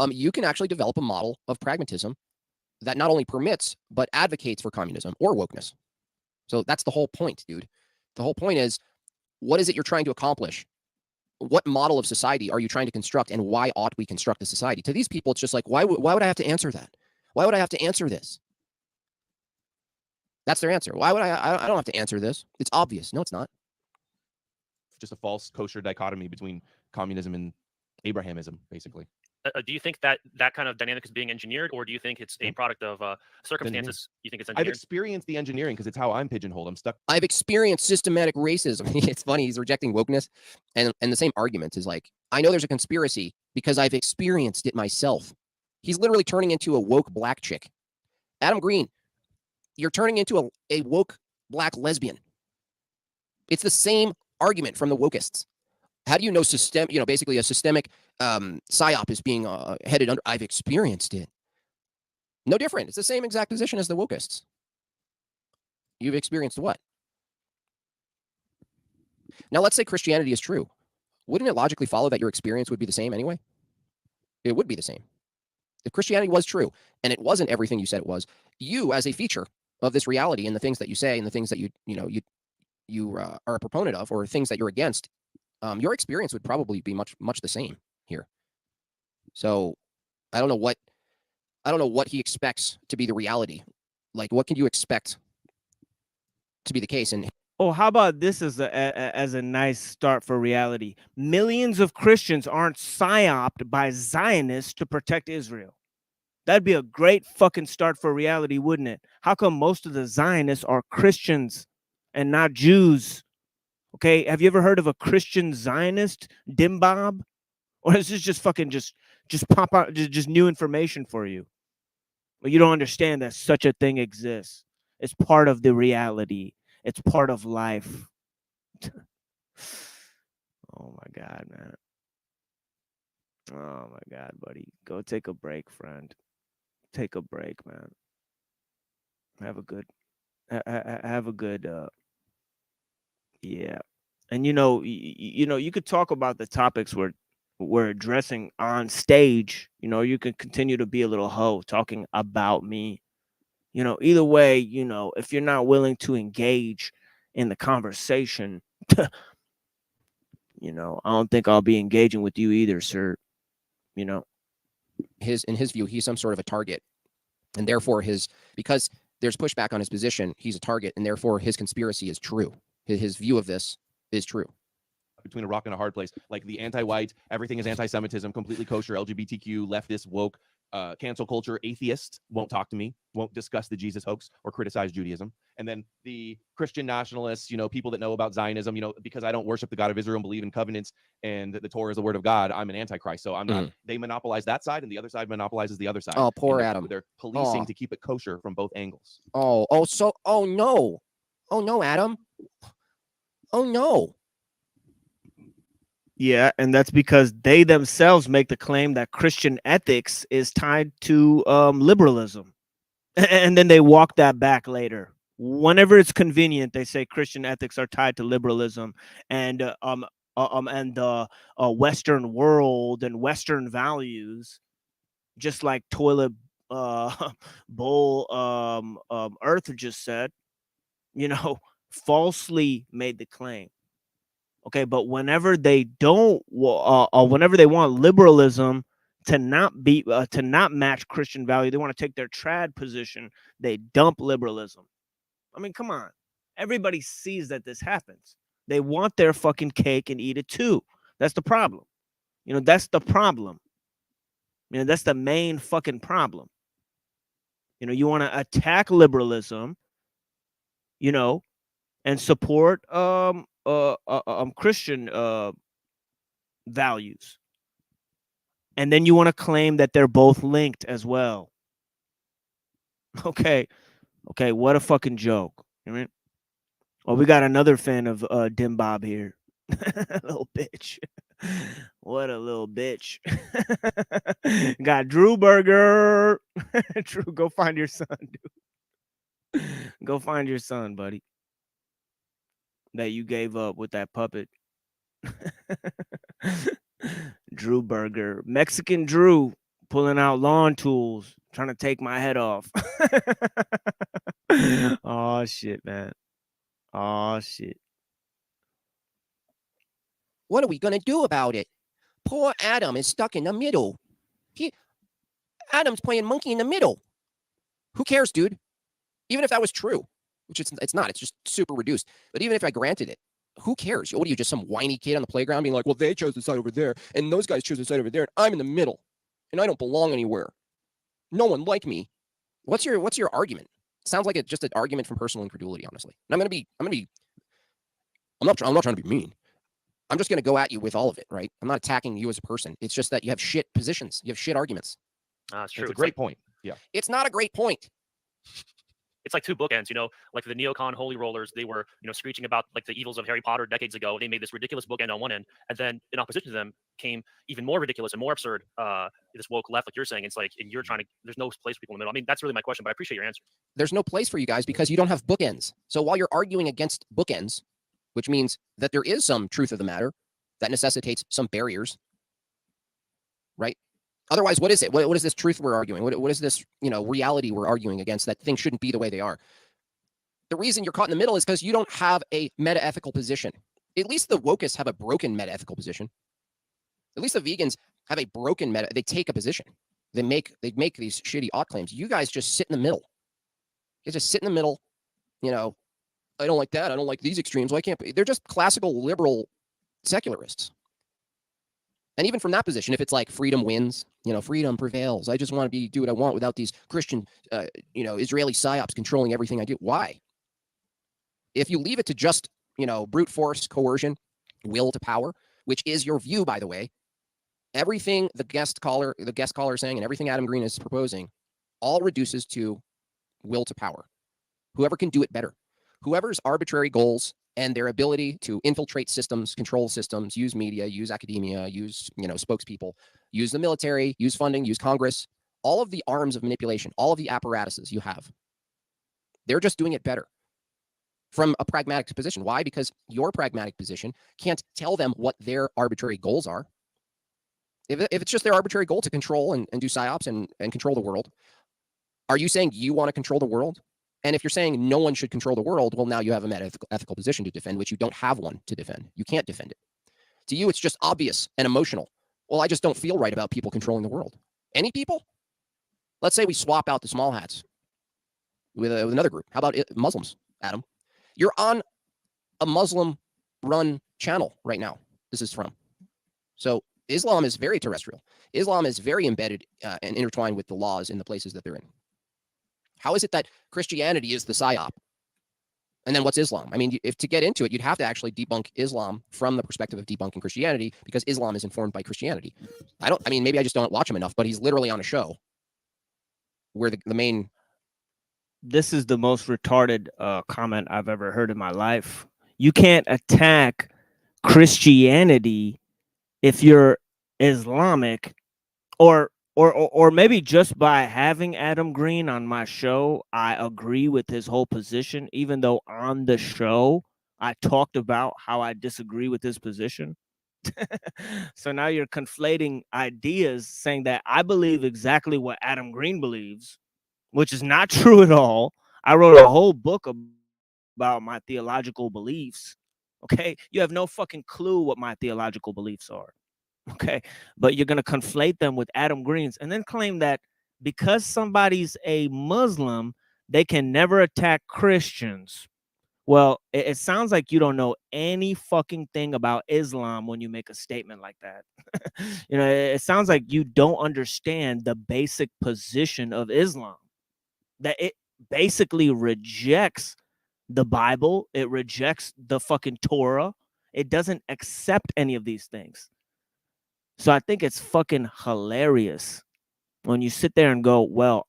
[SPEAKER 19] you can actually develop a model of pragmatism that not only permits, but advocates for communism or wokeness. So that's the whole point, dude. The whole point is, what is it you're trying to accomplish? What model of society are you trying to construct, and why ought we construct a society? To these people, it's just like, why would I have to answer that? Why would I have to answer this? That's their answer. Why would I don't have to answer this. It's obvious. No, it's not.
[SPEAKER 11] Just a false kosher dichotomy between communism and Abrahamism, basically.
[SPEAKER 4] Do you think that that kind of dynamic is being engineered, or do you think it's a product of circumstances? You think it's engineered?
[SPEAKER 11] I've experienced the engineering because it's how I'm pigeonholed. I'm stuck.
[SPEAKER 19] I've experienced systematic racism. It's funny. He's rejecting wokeness. And the same argument is like, I know there's a conspiracy because I've experienced it myself. He's literally turning into a woke black chick. Adam Green, you're turning into a woke black lesbian. It's the same argument from the wokeists. How do you know basically a systemic psyop is being headed under? I've experienced it. No different. It's the same exact position as the wokeists. You've experienced what? Now, let's say Christianity is true. Wouldn't it logically follow that your experience would be the same anyway? It would be the same. If Christianity was true, and it wasn't everything you said it was, you as a feature of this reality and the things that you say and the things that you are a proponent of, or things that you're against, your experience would probably be much the same here. So I don't know what he expects to be the reality. Like, what can you expect to be the case? And
[SPEAKER 6] oh, how about this as a nice start for reality? Millions of Christians aren't psyoped by Zionists to protect Israel. That'd be a great fucking start for reality, wouldn't it? How come most of the Zionists are Christians and not Jews? Okay, have you ever heard of a Christian Zionist, Doodlebob? Or is this just fucking just pop out, just new information for you? Well, you don't understand that such a thing exists. It's part of the reality. It's part of life. Oh my God, man. Oh my God, buddy. Go take a break, friend. Take a break, man. Have a good yeah. And you could talk about the topics we're addressing on stage. You can continue to be a little hoe talking about me. Either way, if you're not willing to engage in the conversation, I don't think I'll be engaging with you either, sir.
[SPEAKER 19] In his view, he's some sort of a target, and therefore because there's pushback on his position, he's a target, and therefore his conspiracy is true. His view of this is true.
[SPEAKER 11] Between a rock and a hard place, like the anti-white, everything is anti-Semitism, completely kosher, LGBTQ, leftist, woke, cancel culture, atheist, won't talk to me, won't discuss the Jesus hoax or criticize Judaism. And then the Christian nationalists, people that know about Zionism, because I don't worship the God of Israel and believe in covenants and the Torah is the word of God, I'm an antichrist. So I'm not, they monopolize that side and the other side monopolizes the other side.
[SPEAKER 19] Oh, poor
[SPEAKER 11] and
[SPEAKER 19] Adam.
[SPEAKER 11] They're policing to keep it kosher from both angles.
[SPEAKER 19] Oh no, Adam. Oh no.
[SPEAKER 6] Yeah, and that's because they themselves make the claim that Christian ethics is tied to liberalism. And then they walk that back later. Whenever it's convenient, they say Christian ethics are tied to liberalism and the Western world and Western values, just like toilet bowl Earth just said, falsely made the claim. Okay, but whenever they don't, whenever they want liberalism to not match Christian value, they want to take their trad position. They dump liberalism. I mean, come on, everybody sees that this happens. They want their fucking cake and eat it too. That's the problem. That's the problem. That's the main fucking problem. You want to attack liberalism, and support Christian values, and then you want to claim that they're both linked as well. Okay, what a fucking joke. Oh, we got another fan of Doodlebob here. Little bitch. What a little bitch. Got Drew Burger. Drew, go find your son, dude. Go find your son, buddy, that you gave up with that puppet. Drew Burger. Mexican Drew pulling out lawn tools, trying to take my head off. Oh, shit, man. Oh, shit.
[SPEAKER 19] What are we going to do about it? Poor Adam is stuck in the middle. Adam's playing monkey in the middle. Who cares, dude? Even if that was true, which it's not. It's just super reduced. But even if I granted it, who cares? What are you, just some whiny kid on the playground being like, well, they chose the side over there, and those guys chose the side over there, and I'm in the middle, and I don't belong anywhere. No one like me. What's your argument? It sounds like it's just an argument from personal incredulity, honestly. And I'm not trying to be mean. I'm just going to go at you with all of it, right? I'm not attacking you as a person. It's just that you have shit positions. You have shit arguments.
[SPEAKER 4] It's true.
[SPEAKER 11] It's a great point. Yeah.
[SPEAKER 19] It's not a great point.
[SPEAKER 4] It's like two bookends, like the neocon holy rollers, they were, screeching about like the evils of Harry Potter decades ago. They made this ridiculous bookend on one end, and then in opposition to them came even more ridiculous and more absurd, this woke left, like you're saying. It's like, and you're trying to, there's no place for people in the middle. I mean, that's really my question, but I appreciate your answer.
[SPEAKER 19] There's no place for you guys because you don't have bookends. So while you're arguing against bookends, which means that there is some truth of the matter that necessitates some barriers, right? Otherwise, what is it? What is this truth we're arguing? What is this, reality we're arguing against, that things shouldn't be the way they are? The reason you're caught in the middle is because you don't have a meta-ethical position. At least the wokists have a broken meta-ethical position. At least the vegans have a broken meta. They take a position. They make these shitty ought claims. You guys just sit in the middle. You just sit in the middle. I don't like that. I don't like these extremes. Why can't be? They're just classical liberal secularists. And even from that position, if it's like freedom wins, freedom prevails. I just want to do what I want without these Christian, Israeli psyops controlling everything I do. Why? If you leave it to just brute force, coercion, will to power, which is your view, by the way. Everything the guest caller is saying and everything Adam Green is proposing all reduces to will to power. Whoever can do it better. Whoever's arbitrary goals and their ability to infiltrate systems, control systems, use media, use academia, use, spokespeople, use the military, use funding, use Congress, all of the arms of manipulation, all of the apparatuses you have. They're just doing it better from a pragmatic position. Why? Because your pragmatic position can't tell them what their arbitrary goals are. If it's just their arbitrary goal to control and do psyops and control the world, are you saying you want to control the world? And if you're saying no one should control the world, well, now you have a metaphysical position to defend, which you don't have one to defend. You can't defend it. To you, it's just obvious and emotional. Well, I just don't feel right about people controlling the world. Any people? Let's say we swap out the small hats with another group. How about Muslims, Adam? You're on a Muslim-run channel right now. This is from. So Islam is very terrestrial. Islam is very embedded and intertwined with the laws in the places that they're in. How is it that Christianity is the psyop? And then what's Islam? I mean, if to get into it, you'd have to actually debunk Islam from the perspective of debunking Christianity, because Islam is informed by Christianity. Maybe I just don't watch him enough, but he's literally on a show where the main...
[SPEAKER 6] This is the most retarded comment I've ever heard in my life. You can't attack Christianity if you're Islamic, or maybe just by having Adam Green on my show, I agree with his whole position, even though on the show I talked about how I disagree with his position. So now you're conflating ideas, saying that I believe exactly what Adam Green believes, which is not true at all. I wrote a whole book about my theological beliefs. Okay, you have no fucking clue what my theological beliefs are. Okay, but you're going to conflate them with Adam Green's and then claim that because somebody's a Muslim, they can never attack Christians. Well, it sounds like you don't know any fucking thing about Islam when you make a statement like that. It sounds like you don't understand the basic position of Islam, that it basically rejects the Bible. It rejects the fucking Torah. It doesn't accept any of these things. So I think it's fucking hilarious when you sit there and go, well,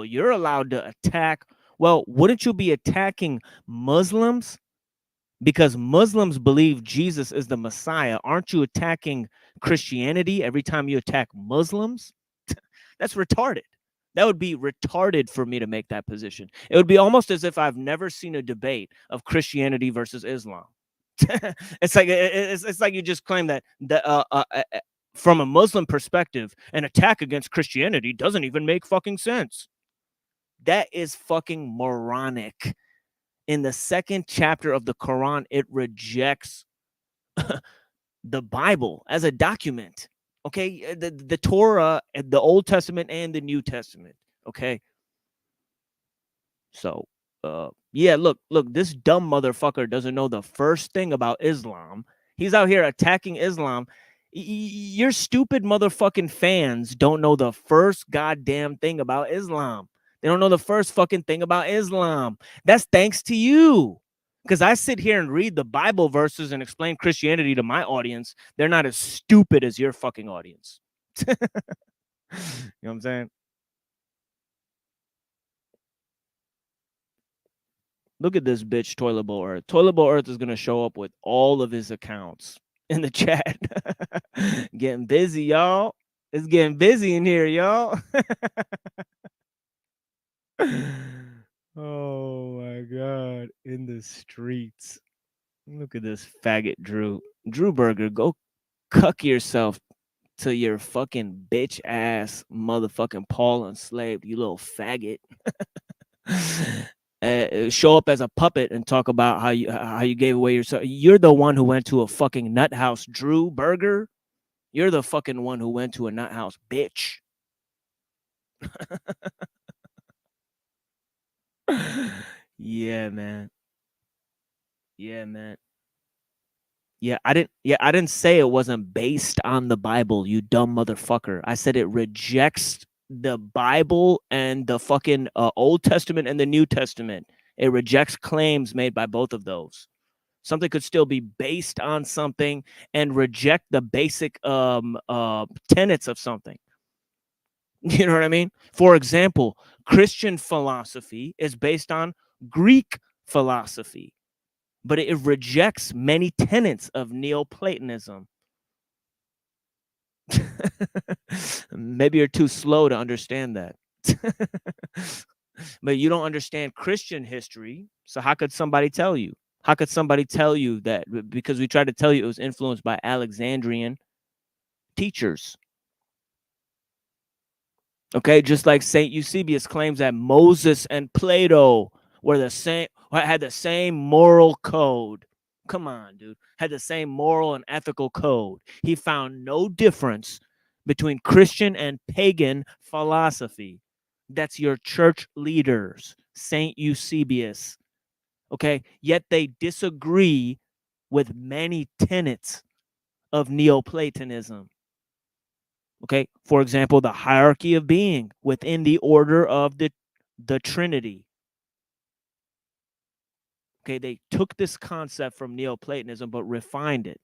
[SPEAKER 6] you're allowed to attack. Well, wouldn't you be attacking Muslims? Because Muslims believe Jesus is the Messiah. Aren't you attacking Christianity every time you attack Muslims? That's retarded. That would be retarded for me to make that position. It would be almost as if I've never seen a debate of Christianity versus Islam. It's like you just claim that from a Muslim perspective, an attack against Christianity doesn't even make fucking sense. That is fucking moronic. In the second chapter of the Quran, it rejects the Bible as a document. Okay, the Torah, the Old Testament and the New Testament. Okay. So, yeah, look, this dumb motherfucker doesn't know the first thing about Islam. He's out here attacking Islam. Your stupid motherfucking fans don't know the first goddamn thing about Islam. They don't know the first fucking thing about Islam. That's thanks to you. Because I sit here and read the Bible verses and explain Christianity to my audience. They're not as stupid as your fucking audience. You know what I'm saying? Look at this bitch, Toilet Bowl Earth. Toilet Bowl Earth is going to show up with all of his accounts in the chat. Getting busy, y'all. It's getting busy in here, y'all. Oh my God, in the streets. Look at this faggot, Drew. Drew Burger, go cuck yourself to your fucking bitch ass motherfucking Paul enslaved, you little faggot. Show up as a puppet and talk about how you gave away yourself. You're the one who went to a fucking nut house, Drew Burger. You're the fucking one who went to a nut house, bitch. Yeah, man. Yeah, man. Yeah, I didn't say it wasn't based on the Bible, you dumb motherfucker. I said it rejects the Bible and the fucking Old Testament and the New Testament. It rejects claims made by both of those. Something could still be based on something and reject the basic tenets of something. You know what I mean? For example, Christian philosophy is based on Greek philosophy, but it rejects many tenets of Neoplatonism. Maybe you're too slow to understand that. But you don't understand Christian history, so how could somebody tell you? How could somebody tell you that? Because we tried to tell you it was influenced by Alexandrian teachers. Okay, just like St. Eusebius claims that Moses and Plato were the same, had the same moral code. Come on, dude. Had the same moral and ethical code. He found no difference between Christian and pagan philosophy. That's your church leaders, St. Eusebius. Okay, yet they disagree with many tenets of Neoplatonism. Okay, for example, the hierarchy of being within the order of the Trinity. Okay, they took this concept from Neoplatonism but refined it.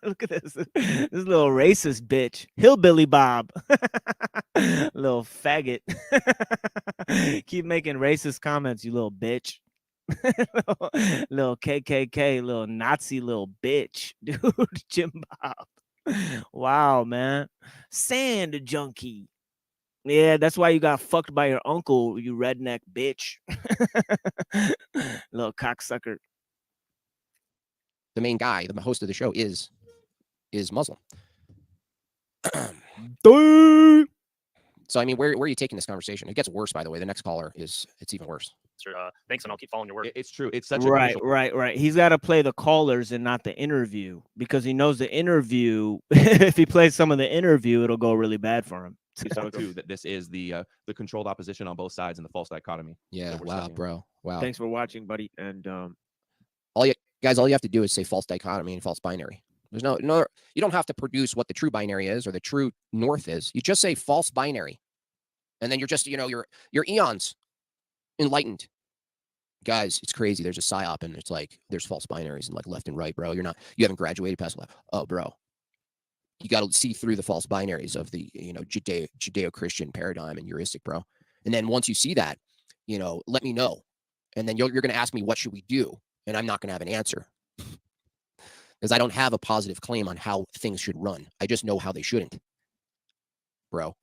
[SPEAKER 6] Look at this little racist bitch, Hillbilly Bob. Little faggot. Keep making racist comments, you little bitch. Little KKK, little Nazi little bitch, dude. Jim Bob. Wow, man. Sand junkie. Yeah, that's why you got fucked by your uncle, you redneck bitch. Little cocksucker.
[SPEAKER 19] The main guy, the host of the show, is Muslim. So I mean, where are you taking this conversation? It gets worse, by the way. The next caller it's even worse.
[SPEAKER 4] Thanks, and I'll keep following your work.
[SPEAKER 11] It's true. It's such
[SPEAKER 6] right. He's got to play the callers and not the interview, because he knows the interview. If he plays some of the interview, it'll go really bad for him.
[SPEAKER 11] So too that this is the controlled opposition on both sides and the false dichotomy.
[SPEAKER 19] Yeah. Wow, studying. Bro. Wow.
[SPEAKER 6] Thanks for watching, buddy. And
[SPEAKER 19] all you have to do is say false dichotomy and false binary. There's no, you don't have to produce what the true binary is or the true north is. You just say false binary, and then you're just, you're eons enlightened. Guys, it's crazy. There's a psyop, and it's like there's false binaries and like left and right, bro. You haven't graduated past left. Oh, bro, you got to see through the false binaries of the Judeo-Christian paradigm and heuristic, bro. And then once you see that, let me know, and then you're going to ask me what should we do, and I'm not going to have an answer. Because I don't have a positive claim on how things should run. I just know how they shouldn't. Bro.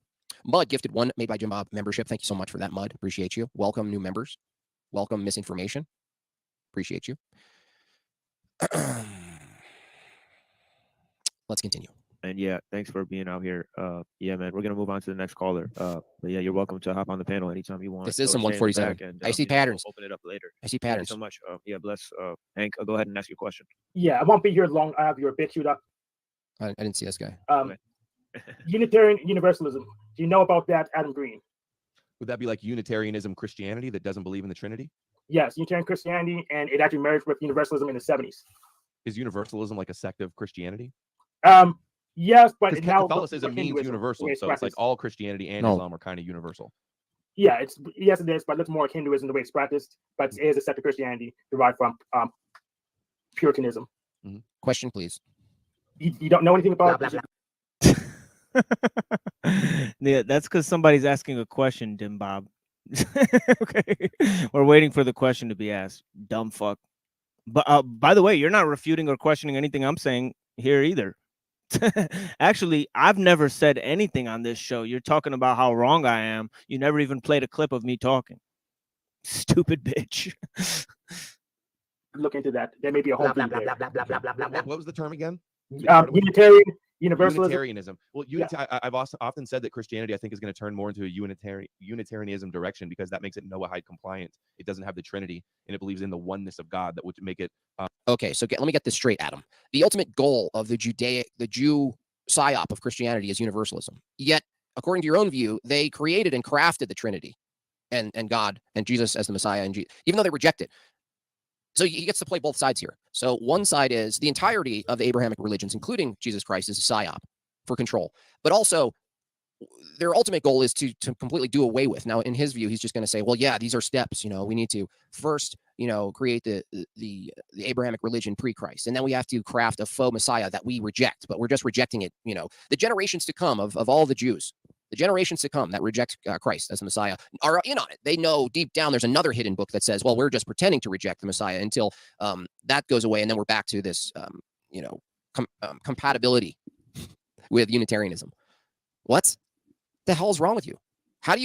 [SPEAKER 19] Mud gifted one made by Jim Bob membership. Thank you so much for that, Mud. Appreciate you. Welcome, new members. Welcome, misinformation. Appreciate you. Let's continue.
[SPEAKER 6] And yeah, thanks for being out here. Yeah, man, we're gonna move on to the next caller. But yeah, you're welcome to hop on the panel anytime you want.
[SPEAKER 19] This is some 147.
[SPEAKER 6] And,
[SPEAKER 19] I see patterns.
[SPEAKER 6] We'll open it up later.
[SPEAKER 19] I see patterns.
[SPEAKER 6] Thank you so much. Yeah, bless. Hank, go ahead and ask your question.
[SPEAKER 14] Yeah, I won't be here long. I have your bit queued up.
[SPEAKER 19] I didn't see this guy.
[SPEAKER 14] Unitarian Universalism. Do you know about that, Adam Green?
[SPEAKER 11] Would that be like Unitarianism Christianity that doesn't believe in the Trinity?
[SPEAKER 14] Yes, Unitarian Christianity, and it actually merged with Universalism in the 70s.
[SPEAKER 11] Is Universalism like a sect of Christianity?
[SPEAKER 14] Yes, but now
[SPEAKER 11] Catholicism means universal, so it's like all Christianity and Islam are kind of universal.
[SPEAKER 14] Yeah, yes it is, but it looks more like Hinduism the way it's practiced, but it is a sect of Christianity derived from Puritanism.
[SPEAKER 19] Mm-hmm. Question, please.
[SPEAKER 14] You don't know anything about it?
[SPEAKER 6] Yeah, that's because somebody's asking a question, Dim Bob. Okay, we're waiting for the question to be asked. Dumb fuck. But by the way, you're not refuting or questioning anything I'm saying here either. Actually, I've never said anything on this show. You're talking about how wrong I am. You never even played a clip of me talking. Stupid bitch.
[SPEAKER 14] Look into that. There may be a whole thing there.
[SPEAKER 11] What was the term again?
[SPEAKER 14] Unitarian Universalism.
[SPEAKER 11] Unitarianism. Well, I've also often said that Christianity, I think, is going to turn more into a Unitarianism direction, because that makes it Noahide compliant. It doesn't have the Trinity, and it believes in the oneness of God that would make it.
[SPEAKER 19] Okay, so let me get this straight, Adam. The ultimate goal of the Jew psyop of Christianity is universalism. Yet, according to your own view, they created and crafted the Trinity, and God and Jesus as the Messiah, and even though they reject it. So he gets to play both sides here. So one side is the entirety of the Abrahamic religions, including Jesus Christ, is a psyop for control. But also, their ultimate goal is to completely do away with. Now, in his view, he's just going to say, well, yeah, these are steps. We need to first, create the Abrahamic religion pre-Christ, and then we have to craft a faux Messiah that we reject, but we're just rejecting it. The generations to come of all the Jews, the generations to come that reject Christ as the Messiah are in on it. They know deep down there's another hidden book that says, well, we're just pretending to reject the Messiah until that goes away, and then we're back to this, compatibility with Unitarianism. What the hell's wrong with you? How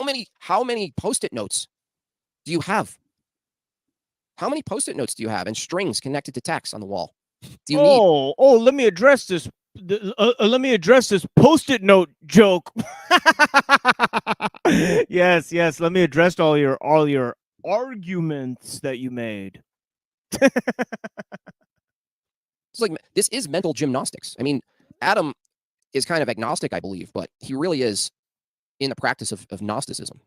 [SPEAKER 19] many Post-it notes do you have? How many Post-it notes do you have and strings connected to text on the wall? Do you need?
[SPEAKER 6] Let me address this. Let me address this Post-it note joke. yes. Let me address all your arguments that you made.
[SPEAKER 19] It's like, this is mental gymnastics. I mean, Adam is kind of agnostic, I believe, but he really is in the practice of Gnosticism.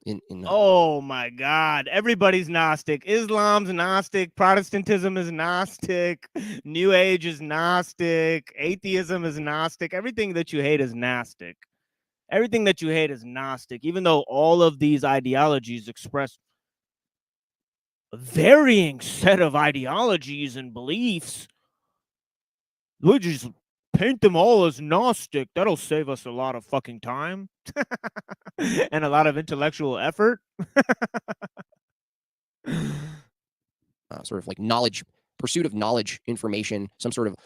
[SPEAKER 6] Oh my God. Everybody's Gnostic. Islam's Gnostic. Protestantism is Gnostic. New Age is Gnostic. Atheism is Gnostic. Everything that you hate is Gnostic. Everything that you hate is Gnostic, even though all of these ideologies express a varying set of ideologies and beliefs. We just paint them all as Gnostic. That'll save us a lot of fucking time and a lot of intellectual effort.
[SPEAKER 19] Sort of like knowledge, pursuit of knowledge, information, some sort of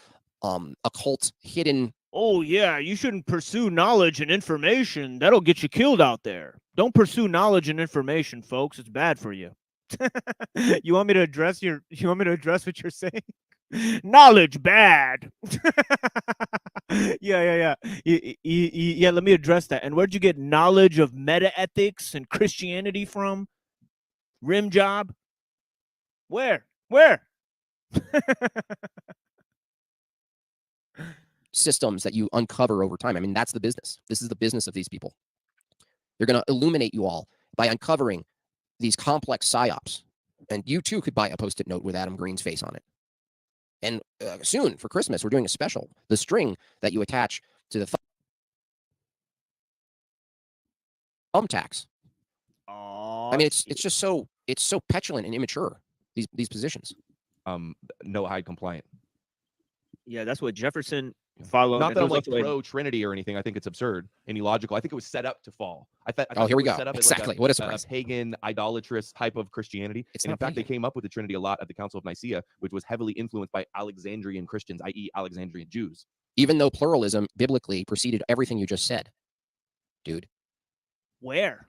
[SPEAKER 19] occult, hidden.
[SPEAKER 6] Oh, yeah, you shouldn't pursue knowledge and information. That'll get you killed out there. Don't pursue knowledge and information, folks. It's bad for you. You want me to address what you're saying? Knowledge bad. Yeah. Let me address that. And where'd you get knowledge of meta ethics and Christianity from? Rim job? Where?
[SPEAKER 19] Systems that you uncover over time. I mean, that's the business. This is the business of these people. They're going to illuminate you all by uncovering these complex psyops. And you too could buy a Post-it note with Adam Green's face on it. And soon for Christmas, we're doing a special. The string that you attach to the thumbtacks. I mean, it's just so petulant and immature. These positions.
[SPEAKER 11] No hide compliant.
[SPEAKER 6] Yeah, that's what Jefferson followed.
[SPEAKER 11] Not that I'm like pro Trinity or anything. I think it's absurd and illogical. I think it was set up to fall. I thought
[SPEAKER 19] here we
[SPEAKER 11] it was
[SPEAKER 19] go.
[SPEAKER 11] set up
[SPEAKER 19] Exactly.
[SPEAKER 11] As
[SPEAKER 19] What a
[SPEAKER 11] like
[SPEAKER 19] surprise.
[SPEAKER 11] a pagan, idolatrous type of Christianity. And in fact, they came up with the Trinity a lot at the Council of Nicaea, which was heavily influenced by Alexandrian Christians, i.e., Alexandrian Jews.
[SPEAKER 19] Even though pluralism biblically preceded everything you just said, dude.
[SPEAKER 6] Where?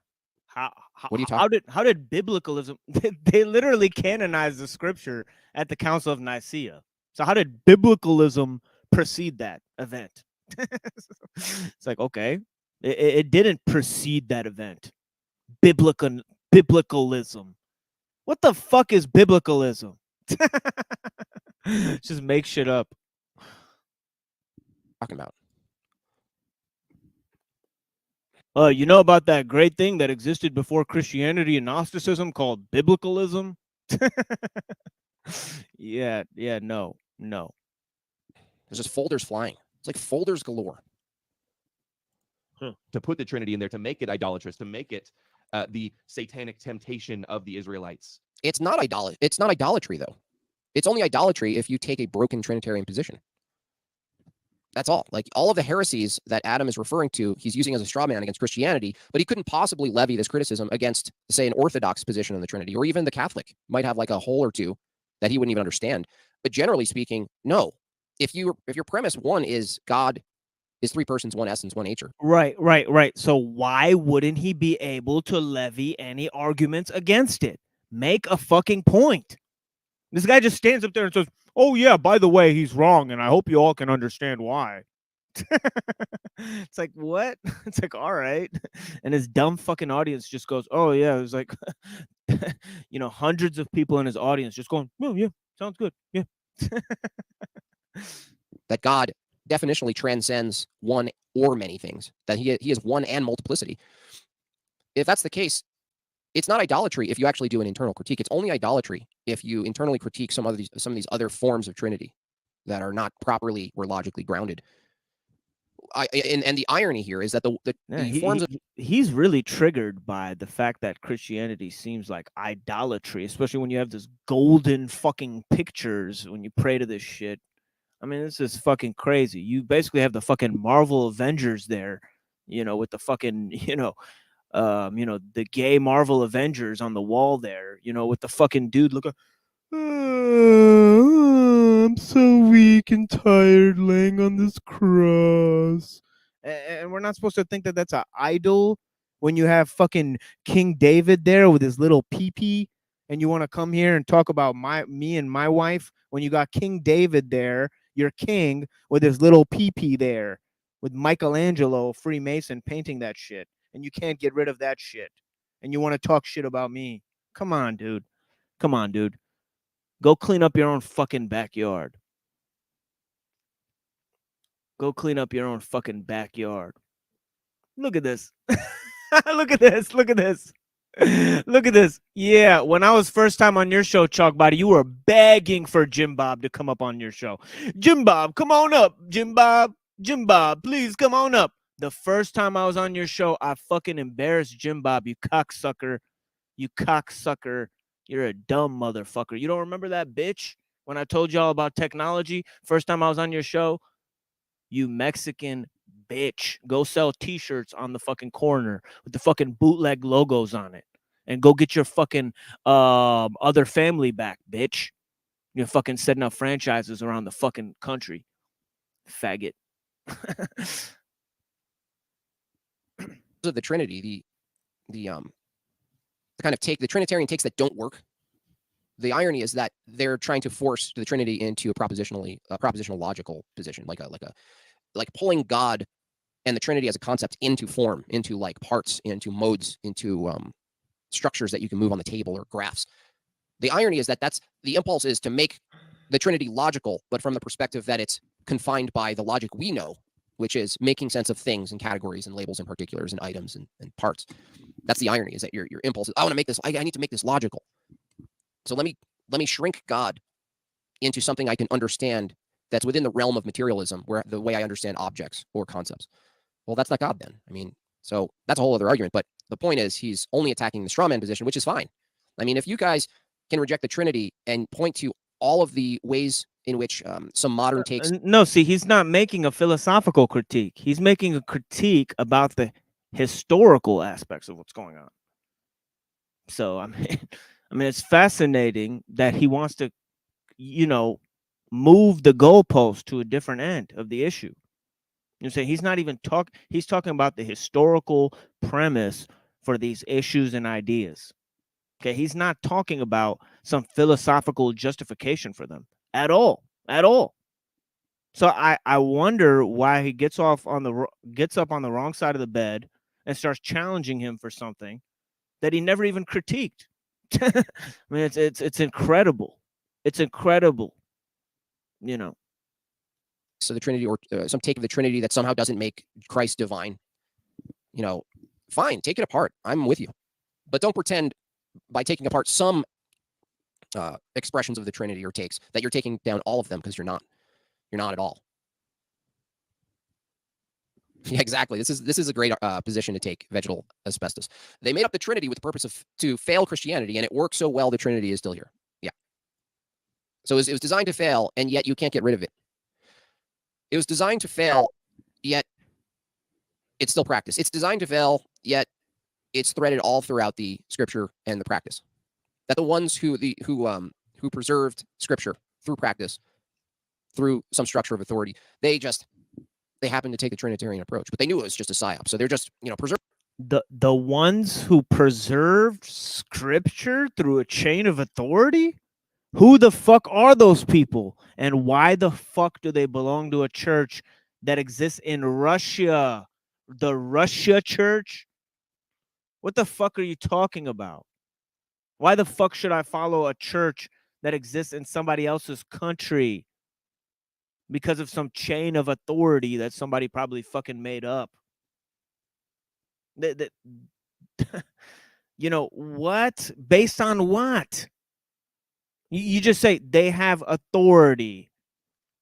[SPEAKER 19] What are you talking?
[SPEAKER 6] How did biblicalism? They literally canonized the scripture at the Council of Nicaea. So how did biblicalism precede that event? It's like, okay, it didn't precede that event. Biblicalism. What the fuck is biblicalism? Just make shit up.
[SPEAKER 19] Talking about.
[SPEAKER 6] You know about that great thing that existed before Christianity and Gnosticism called biblicalism? Yeah, no.
[SPEAKER 19] There's just folders flying. It's like folders galore.
[SPEAKER 11] To put the Trinity in there, to make it idolatrous, to make it the satanic temptation of the Israelites.
[SPEAKER 19] It's not idolatry, though. It's only idolatry if you take a broken Trinitarian position. That's all. Like all of the heresies that Adam is referring to, he's using as a straw man against Christianity, but he couldn't possibly levy this criticism against, say, an Orthodox position on the Trinity, or even the Catholic might have like a hole or two that he wouldn't even understand. But generally speaking, no. If your premise one is God is three persons, one essence, one nature.
[SPEAKER 6] Right. So why wouldn't he be able to levy any arguments against it? Make a fucking point. This guy just stands up there and says, oh yeah, by the way, he's wrong, and I hope you all can understand why. It's like, what? It's like, all right. And his dumb fucking audience just goes, oh yeah. It was like, hundreds of people in his audience just going, oh yeah, sounds good. Yeah.
[SPEAKER 19] That God definitionally transcends one or many things, that he is one and multiplicity. If that's the case, it's not idolatry if you actually do an internal critique. It's only idolatry if you internally critique some of these other forms of Trinity that are not properly or logically grounded. and the irony here is that the forms of
[SPEAKER 6] he's really triggered by the fact that Christianity seems like idolatry, especially when you have this golden fucking pictures when you pray to this shit. I mean, this is fucking crazy. You basically have the fucking Marvel Avengers there, with the fucking, the gay Marvel Avengers on the wall there, with the fucking dude looking, I'm so weak and tired laying on this cross. And we're not supposed to think that that's an idol when you have fucking King David there with his little pee-pee, and you want to come here and talk about me and my wife when you got King David there, your king, with his little pee-pee there, with Michelangelo, Freemason, painting that shit, and you can't get rid of that shit, and you want to talk shit about me. Come on, dude. Come on, dude. Go clean up your own fucking backyard. Go clean up your own fucking backyard. Look at this. Look at this. Look at this. Look at this. Yeah, when I was first time on your show, Chalkbody, you were begging for Jim Bob to come up on your show. Jim Bob, come on up. Jim Bob, please come on up. The first time I was on your show, I fucking embarrassed Jim Bob, you cocksucker. You cocksucker. You're a dumb motherfucker. You don't remember that, bitch? When I told y'all about technology, first time I was on your show? You Mexican bitch. Go sell t-shirts on the fucking corner with the fucking bootleg logos on it. And go get your fucking other family back, bitch. You're fucking setting up franchises around the fucking country. Faggot.
[SPEAKER 19] of the Trinity, the kind of the Trinitarian takes that don't work. The irony is that they're trying to force the Trinity into a propositional logical position, like pulling God and the Trinity as a concept into form, into like parts, into modes, into structures that you can move on the table or graphs. The irony is that the impulse is to make the Trinity logical, but from the perspective that it's confined by the logic we know, which is making sense of things and categories and labels and particulars and items and parts. That's the irony, is that your impulse is, I want to make this, I need to make this logical. So let me shrink God into something I can understand that's within the realm of materialism, where the way I understand objects or concepts. Well, that's not God then. I mean, so that's a whole other argument. But the point is, he's only attacking the straw man position, which is fine. I mean, if you guys can reject the Trinity and point to all of the ways in which some modern takes...
[SPEAKER 6] No, see, he's not making a philosophical critique. He's making a critique about the historical aspects of what's going on. So, I mean, it's fascinating that he wants to, move the goalpost to a different end of the issue. You know, saying he's not even he's talking about the historical premise for these issues and ideas. Okay, he's not talking about some philosophical justification for them at all. So I wonder why he gets up on the wrong side of the bed and starts challenging him for something that he never even critiqued. I mean, it's incredible. It's incredible.
[SPEAKER 19] So the Trinity, or some take of the Trinity that somehow doesn't make Christ divine. Fine, take it apart. I'm with you, but don't pretend by taking apart some expressions of the Trinity or takes that you're taking down all of them, because you're not. You're not at all. Yeah, exactly. This is a great position to take, Vegetal Asbestos. They made up the Trinity with the purpose to fail Christianity, and it worked so well the Trinity is still here. Yeah. So it was designed to fail, and yet you can't get rid of it. It was designed to fail, yet it's still practice. It's designed to fail, yet it's threaded all throughout the scripture and the practice. That the ones who preserved scripture through practice, through some structure of authority, they happened to take the Trinitarian approach, but they knew it was just a psyop. So they're just, preserve.
[SPEAKER 6] The ones who preserved scripture through a chain of authority? Who the fuck are those people? And why the fuck do they belong to a church that exists in Russia? The Russia church? What the fuck are you talking about? Why the fuck should I follow a church that exists in somebody else's country? Because of some chain of authority that somebody probably fucking made up. What? Based on what? You just say they have authority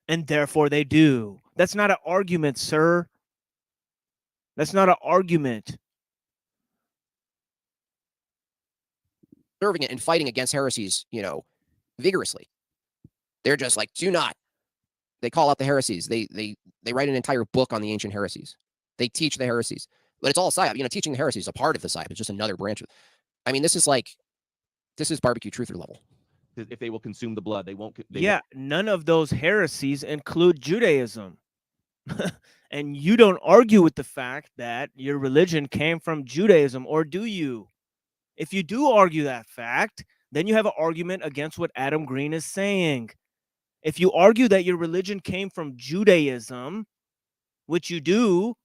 [SPEAKER 6] and therefore they do. That's not an argument, sir. That's not an argument.
[SPEAKER 19] Serving it and fighting against heresies, you know, vigorously. They're just like, do not. They call out the heresies. They write an entire book on the ancient heresies. They teach the heresies. But it's all psyop. You know, teaching the heresies is a part of the psyop. It's just another branch of it. I mean, this is barbecue truther level.
[SPEAKER 11] If they will consume the blood, they won't.
[SPEAKER 6] None of those heresies include Judaism. And you don't argue with the fact that your religion came from Judaism, or do you? If you do argue that fact, then you have an argument against what Adam Green is saying. If you argue that your religion came from Judaism, which you do,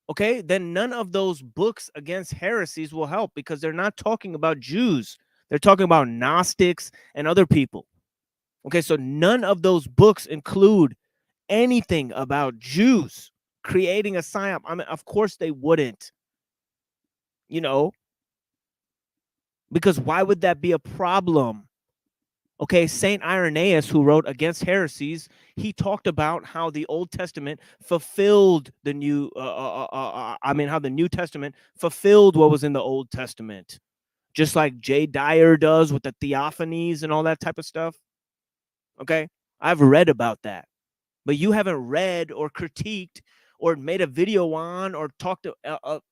[SPEAKER 6] okay, then none of those books against heresies will help, because they're not talking about Jews. They're talking about Gnostics and other people. Okay, so none of those books include anything about Jews creating a psyop. I mean, of course they wouldn't. You know, because why would that be a problem? Okay, Saint Irenaeus, who wrote Against Heresies, he talked about how the Old Testament fulfilled the New. How the New Testament fulfilled what was in the Old Testament, just like Jay Dyer does with the theophanies and all that type of stuff. Okay, I've read about that, but you haven't read or critiqued or made a video on or talked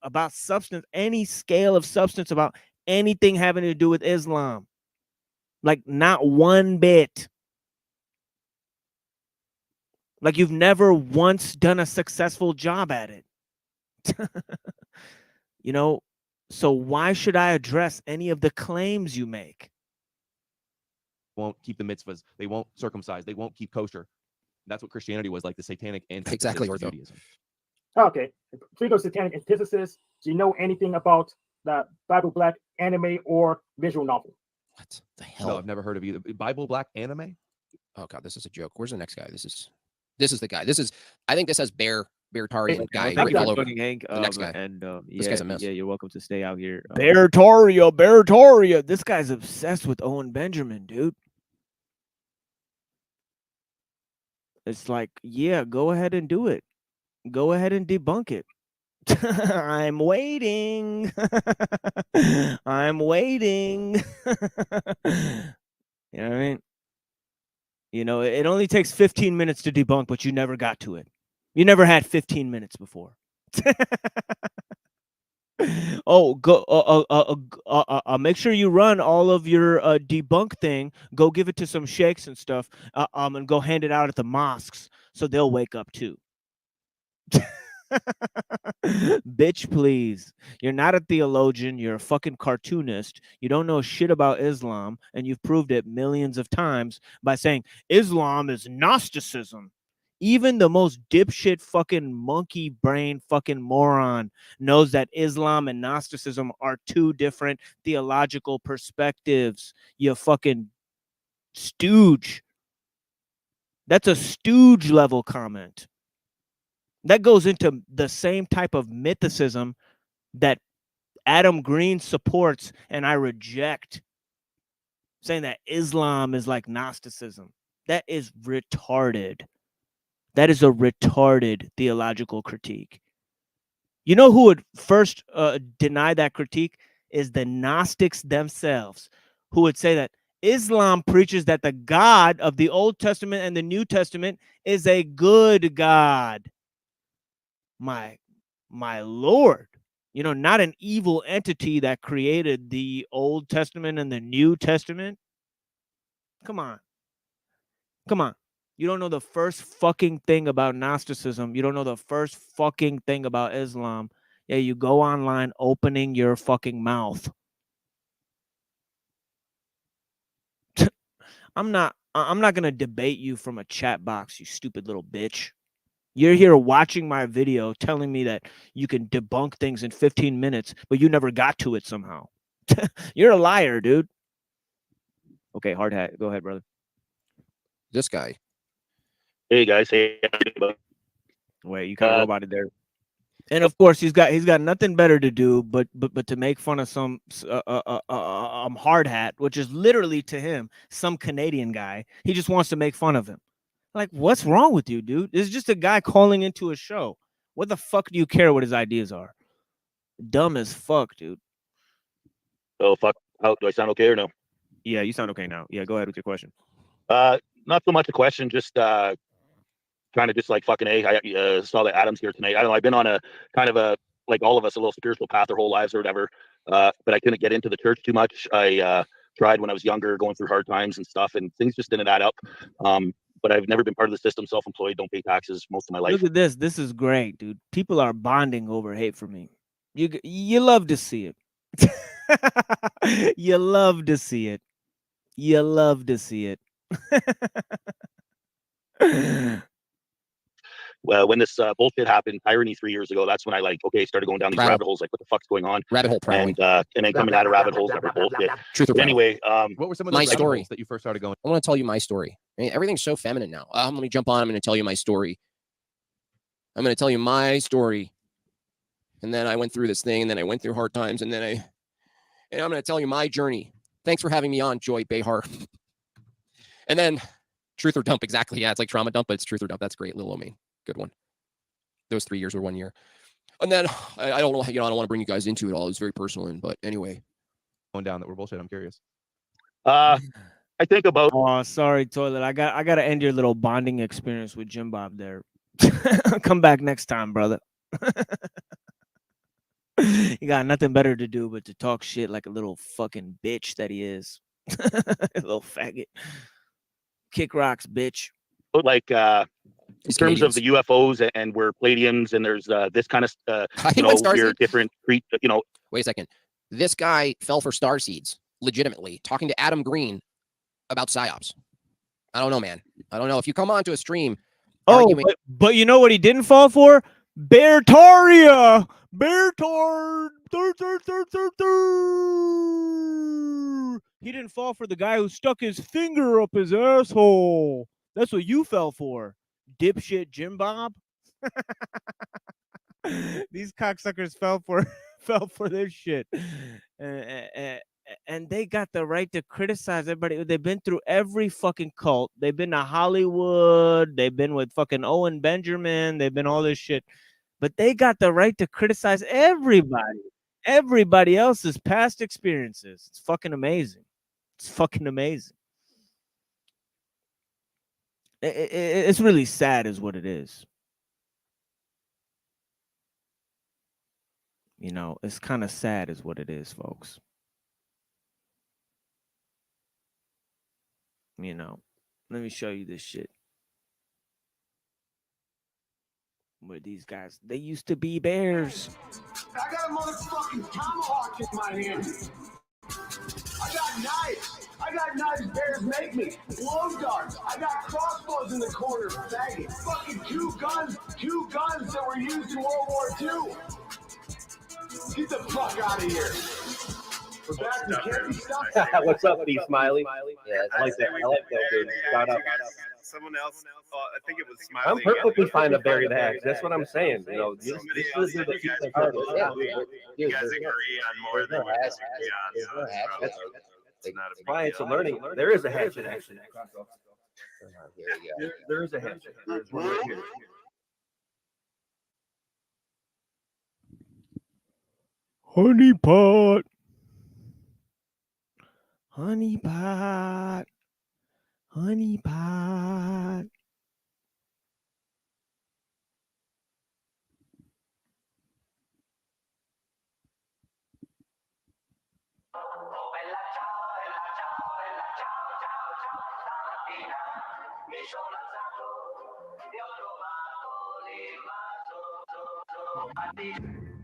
[SPEAKER 6] about substance, any scale of substance about anything having to do with Islam. Like, not one bit. Like, you've never once done a successful job at it. You know, so why should I address any of the claims you make?
[SPEAKER 11] Won't keep the mitzvahs. They won't circumcise. They won't keep kosher. That's what Christianity was, like the satanic antithesis of Judaism.
[SPEAKER 14] Okay. Speaking of satanic antithesis, do you know anything about the Bible Black anime or visual novel?
[SPEAKER 19] What the hell?
[SPEAKER 11] No, I've never heard of either. Bible Black anime?
[SPEAKER 19] Oh god, this is a joke. Where's the next guy? This is the guy. I think this has Beartarian guy written all over.
[SPEAKER 6] Hank,
[SPEAKER 19] the next guy. This guy's a mess.
[SPEAKER 6] Yeah, you're welcome to stay out here. Beartaria. This guy's obsessed with Owen Benjamin, dude. It's like, yeah, go ahead and do it. Go ahead and debunk it. I'm waiting. I'm waiting. You know what I mean? You know, it only takes 15 minutes to debunk, but you never got to it. You never had 15 minutes before. Oh, go. Make sure you run all of your debunk thing. Go give it to some sheikhs and stuff. And go hand it out at the mosques so they'll wake up too. Bitch, please. You're not a theologian. You're a fucking cartoonist. You don't know shit about Islam, and you've proved it millions of times by saying Islam is Gnosticism. Even the most dipshit fucking monkey brain fucking moron knows that Islam and Gnosticism are two different theological perspectives. You fucking stooge. That's a stooge level comment. That goes into the same type of mythicism that Adam Green supports and I reject, saying that Islam is like Gnosticism. That is retarded. That is a retarded theological critique. You know who would first deny that critique is the Gnostics themselves, who would say that Islam preaches that the God of the Old Testament and the New Testament is a good God. My Lord, you know, not an evil entity that created the Old Testament and the New Testament. Come on. You don't know the first fucking thing about Gnosticism. You don't know the first fucking thing about Islam. Yeah, you go online opening your fucking mouth. I'm not going to debate you from a chat box, you stupid little bitch. You're here watching my video telling me that you can debunk things in 15 minutes, but you never got to it somehow. You're a liar, dude. Okay, hard hat. Go ahead, brother.
[SPEAKER 19] This guy.
[SPEAKER 9] Hey guys,
[SPEAKER 6] Wait, you kind of roboted there. And of course, he's got nothing better to do but to make fun of some hard hat, which is literally to him some Canadian guy. He just wants to make fun of him. Like, what's wrong with you, dude? It's just a guy calling into a show. What the fuck do you care what his ideas are? Dumb as fuck, dude.
[SPEAKER 9] Oh, fuck. How do I sound okay or no?
[SPEAKER 6] Yeah, you sound okay now. Yeah, go ahead with your question.
[SPEAKER 9] Not so much a question, just kind of just like fucking A. I saw that Adam's here tonight. I don't know. I've been on a kind of a, like all of us, a little spiritual path our whole lives or whatever. But I couldn't get into the church too much. I tried when I was younger, going through hard times and stuff, and things just didn't add up. But I've never been part of the system, self-employed, don't pay taxes most of my life.
[SPEAKER 6] Look at this. This is great, dude. People are bonding over hate for me. You love to see it. You love to see it. You love to see it.
[SPEAKER 9] Well, when this bullshit happened, Tyranny 3 years ago, that's when I started going down these rabbit holes. Like, what the fuck's going on?
[SPEAKER 19] Rabbit hole prowling.
[SPEAKER 9] And then coming out of rabbit holes that were bullshit.
[SPEAKER 19] Truth or
[SPEAKER 9] But anyway,
[SPEAKER 11] what were some of
[SPEAKER 19] my
[SPEAKER 11] those rabbit
[SPEAKER 19] story
[SPEAKER 11] holes that you first started going?
[SPEAKER 19] I want to tell you my story. I mean, everything's so feminine now. I'm going to jump on. I'm going to tell you my story. I'm going to tell you my story. And then I went through this thing, and then I went through hard times, and I'm going to tell you my journey. Thanks for having me on, Joy Behar. And then truth or dump, exactly. Yeah, it's like trauma dump, but it's truth or dump. That's great, Lil Omain. Good one. Those 3 years were 1 year. And then I don't know, I don't want to bring you guys into it all. It was very personal, but anyway.
[SPEAKER 11] Going down that we're bullshit. I'm curious.
[SPEAKER 9] I think about.
[SPEAKER 6] Oh, sorry, Toilet. I got to end your little bonding experience with Jim Bob there. Come back next time, brother. He got nothing better to do but to talk shit like a little fucking bitch that he is. A little faggot. Kick rocks, bitch.
[SPEAKER 9] Like in terms of the UFOs and we're Palladians and there's this kind of we're different. Wait
[SPEAKER 19] a second. This guy fell for starseeds, legitimately, talking to Adam Green about psyops. I don't know, man. I don't know. If you come onto a stream.
[SPEAKER 6] Oh, but you know what he didn't fall for? Beartaria! Beartard! He didn't fall for the guy who stuck his finger up his asshole. That's what you fell for, dipshit Jim Bob. These cocksuckers fell for this shit. And they got the right to criticize everybody. They've been through every fucking cult. They've been to Hollywood. They've been with fucking Owen Benjamin. They've been all this shit. But they got the right to criticize everybody else's past experiences. It's fucking amazing. It's fucking amazing. It's really sad is what it is. You know, it's kind of sad is what it is, folks. You know, let me show you this shit. Where these guys, they used to be bears.
[SPEAKER 15] I got a motherfucking tomahawk in my hand. I got knives. I got knives bears make me. Blow darts. I got crossbows in the corner, faggot. Fucking two guns that were used in World War II. Get the fuck out of here. We're back. We can't be stopped.
[SPEAKER 16] What's up, D Smiley? Yeah, I like that. I like that, dude. Shout out.
[SPEAKER 17] Someone else, I think it was Smiley.
[SPEAKER 16] I'm perfectly fine to bury the hatch. That's what I'm saying. You know,
[SPEAKER 17] You guys agree on more than what you agree on.
[SPEAKER 16] That's why it's a learning. There is a hatchet, actually. There is a hatchet. There's one right here.
[SPEAKER 6] Honey pot. Honey pot. Honey pot.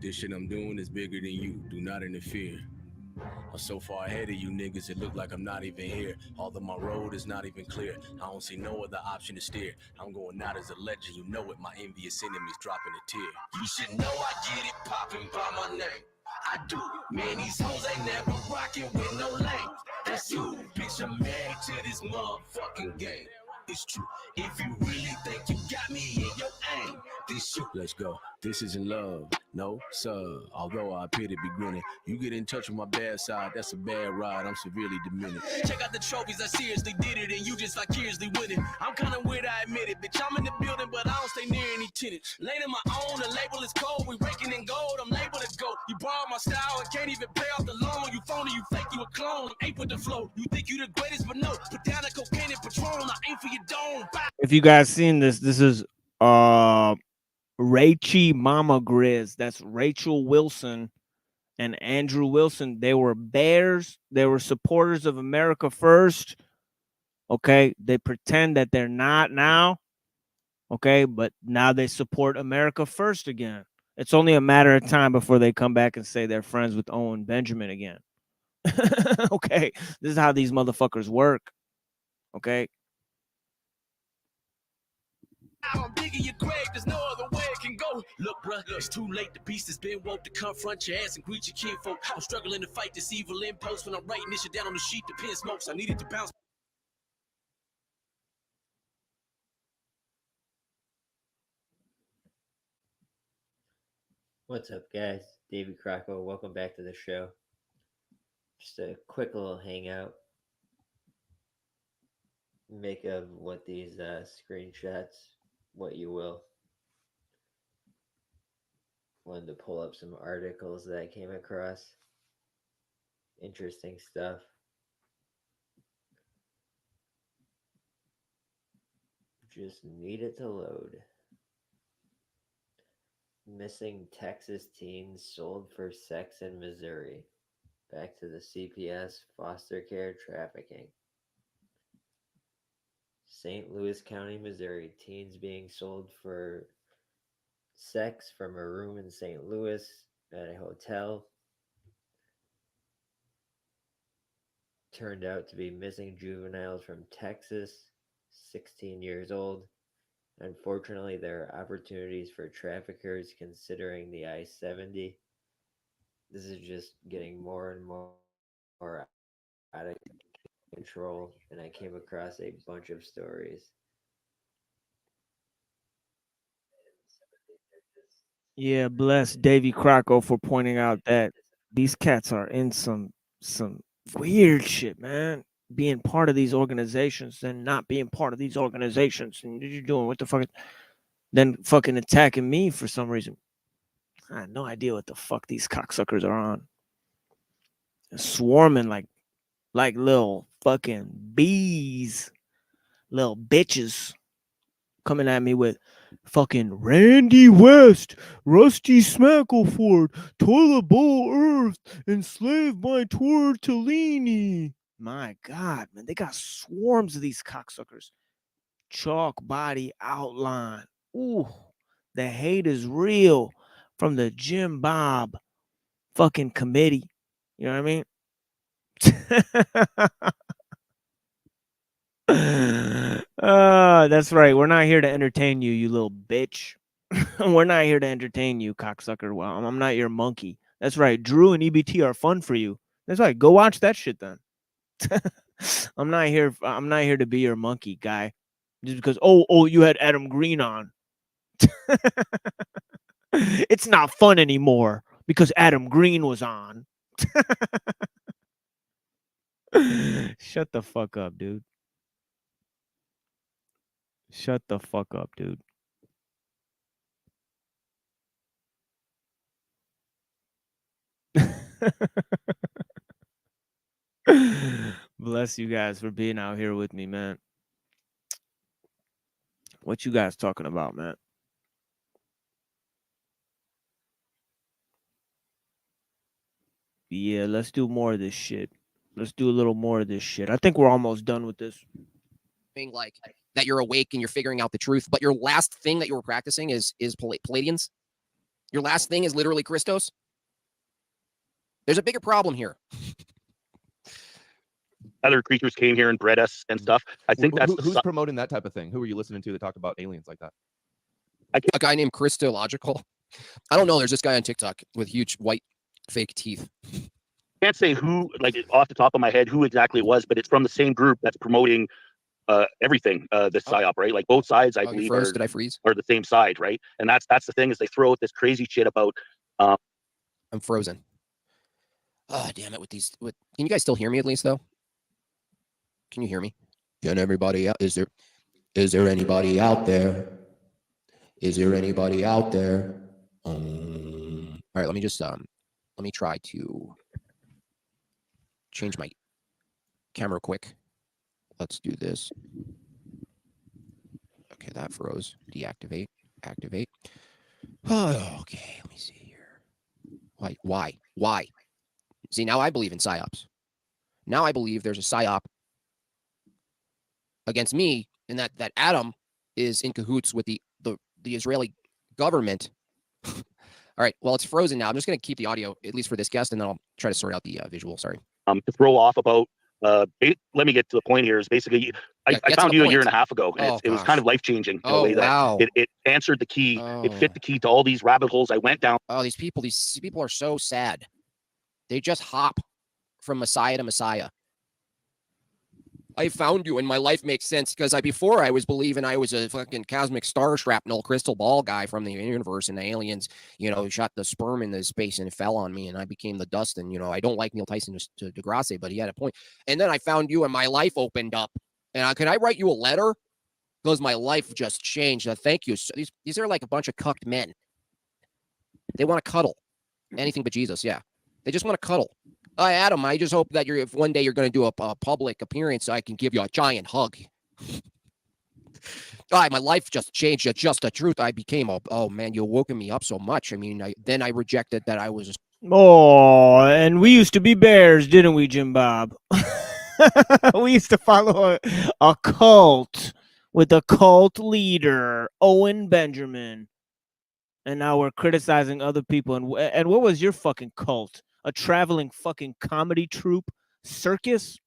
[SPEAKER 18] This shit I'm doing is bigger than you. Do not interfere. I'm so far ahead of you niggas, it look like I'm not even here. Although my road is not even clear, I don't see no other option to steer. I'm going out as a legend, you know it. My envious enemies dropping a tear. You should know I get it popping by my name. I do. Man, these hoes ain't never rocking with no lane. That's you. Bitch, I'm married to this motherfucking game. It's true. If you really think you got me in your aim, then shoot. Let's go. This isn't love. No, sir. Although I appear to be grinning, you get in touch with my bad side, that's a bad ride. I'm severely diminished. Check out the trophies, I seriously did it, and you just vicariously winning. I'm kind of weird, I admit it. Bitch, I'm in the building, but I don't stay near any tenants. Laying my own, the label is cold. We raking in gold, I'm labeled to go. You borrow my style and can't even pay off the loan. You phony, you fake, you a clone. I'm ape with the flow. You think you the greatest, but no. Put down the cocaine and Patron, I aim for your dome.
[SPEAKER 6] If you guys seen this, this is Rachie Mama Grizz. That's Rachel Wilson and Andrew Wilson. They were bears. They were supporters of America First. Okay. They pretend that they're not now. Okay. But now they support America First again. It's only a matter of time before they come back and say they're friends with Owen Benjamin again. Okay. This is how these motherfuckers work. Okay.
[SPEAKER 18] I'm digging your grave, there's no other way it can go. Look, bruh, it's too late. The beast has been woke to confront your ass and greet your kinfolk. I'm struggling to fight this evil impulse when I'm writing this shit down on the sheet. The pen smokes. I needed to bounce.
[SPEAKER 5] What's up, guys? David Crocco. Welcome back to the show. Just a quick little hangout. Make of what these screenshots what you will. Wanted to pull up some articles that I came across. Interesting stuff. Just need it to load. Missing Texas teens sold for sex in Missouri. Back to the CPS foster care trafficking. St. Louis County, Missouri. Teens being sold for sex from a room in St. Louis at a hotel. Turned out to be missing juveniles from Texas, 16 years old. Unfortunately, there are opportunities for traffickers considering the I-70. This is just getting more and more out of control, and I came across a bunch of stories.
[SPEAKER 6] Yeah, bless Davy Crocco for pointing out that these cats are in some weird shit, man. Being part of these organizations and not being part of these organizations. And what you doing? What the fuck? Then fucking attacking me for some reason. I had no idea what the fuck these cocksuckers are on. They're swarming like little fucking bees, little bitches coming at me with fucking Randy West, Rusty Smackleford, Toilet Bowl Earth, enslaved by Tortellini. My God, man, they got swarms of these cocksuckers. Chalk body outline. Ooh, the hate is real from the Jim Bob fucking committee. You know what I mean? That's right. We're not here to entertain you, you little bitch. We're not here to entertain you, cocksucker. Well, I'm not your monkey. That's right. Drew and EBT are fun for you. That's right. Go watch that shit then. I'm not here to be your monkey, guy. Just because you had Adam Green on. It's not fun anymore because Adam Green was on. Shut the fuck up, dude. Shut the fuck up, dude. Bless you guys for being out here with me, man. What you guys talking about, man? Yeah, let's do more of this shit. Let's do a little more of this shit. I think we're almost done with this.
[SPEAKER 19] Being like that you're awake and you're figuring out the truth, but your last thing that you were practicing is Palladians. Your last thing is literally Christos. There's a bigger problem here.
[SPEAKER 9] Other creatures came here and bred us and stuff. I think that's
[SPEAKER 11] who's promoting that type of thing. Who are you listening to that talk about aliens like that?
[SPEAKER 19] A guy named Christological. I don't know. There's this guy on TikTok with huge white fake teeth.
[SPEAKER 9] Can't say who, like off the top of my head, who exactly it was, but it's from the same group that's promoting everything, this psyop, right? Like both sides, I believe,
[SPEAKER 19] did I freeze?
[SPEAKER 9] are the same side, right? And that's the thing is they throw out this crazy shit about
[SPEAKER 19] I'm frozen. Oh, damn it! Can you guys still hear me at least though? Can you hear me? Can everybody out? Is there anybody out there? Is there anybody out there? All right, let me just let me try to change my camera quick. Let's do this. Okay, that froze. Deactivate. Activate. Oh, okay, let me see here. Why? See, now I believe in psyops. Now I believe there's a psyop against me, and that Adam is in cahoots with the Israeli government. All right, well, it's frozen now. I'm just going to keep the audio, at least for this guest, and then I'll try to sort out the visual. Sorry.
[SPEAKER 9] To throw off about, let me get to the point here. Is basically, I found you a year and a half ago, and it was kind of life changing in a way that it answered the key. It fit the key to all these rabbit holes I went down.
[SPEAKER 19] Oh, these people are so sad. They just hop from Messiah to Messiah. I found you and my life makes sense because before I was believing I was a fucking cosmic star shrapnel crystal ball guy from the universe, and the aliens, shot the sperm into space and it fell on me and I became the dust. And, I don't like Neil Tyson to DeGrasse, but he had a point. And then I found you and my life opened up. And can I write you a letter? Because my life just changed. Thank you. These are like a bunch of cucked men. They want to cuddle. Anything but Jesus, yeah. They just want to cuddle. Adam, I just hope that if one day you're going to do a public appearance, I can give you a giant hug. My life just changed. It's just the truth. I became oh man, you woken me up so much. I mean, then I rejected that I was.
[SPEAKER 6] Oh, and we used to be bears, didn't we, Jim Bob? We used to follow a cult with a cult leader, Owen Benjamin. And now we're criticizing other people. And what was your fucking cult? A traveling fucking comedy troupe circus?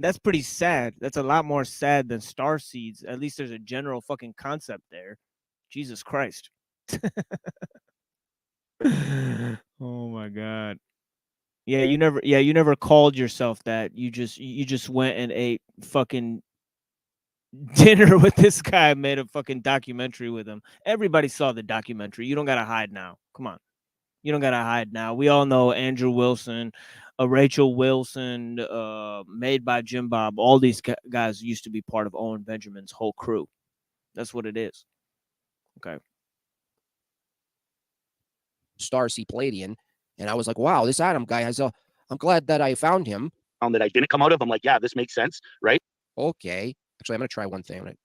[SPEAKER 6] That's pretty sad. That's a lot more sad than Starseeds. At least there's a general fucking concept there. Jesus Christ. Oh my God. Yeah, you never called yourself that. You just went and ate fucking dinner with this guy, made a fucking documentary with him. Everybody saw the documentary. You don't gotta hide now. Come on. You don't gotta hide now. We all know Andrew Wilson, Rachel Wilson, made by Jim Bob. All these guys used to be part of Owen Benjamin's whole crew. That's what it is. Okay.
[SPEAKER 19] Starseed Palladian, and I was like, wow, this Adam guy has I'm glad that I found him.
[SPEAKER 9] That I didn't come out of. I'm like, yeah, this makes sense, right?
[SPEAKER 19] Okay. Actually, I'm gonna try one thing. I'm gonna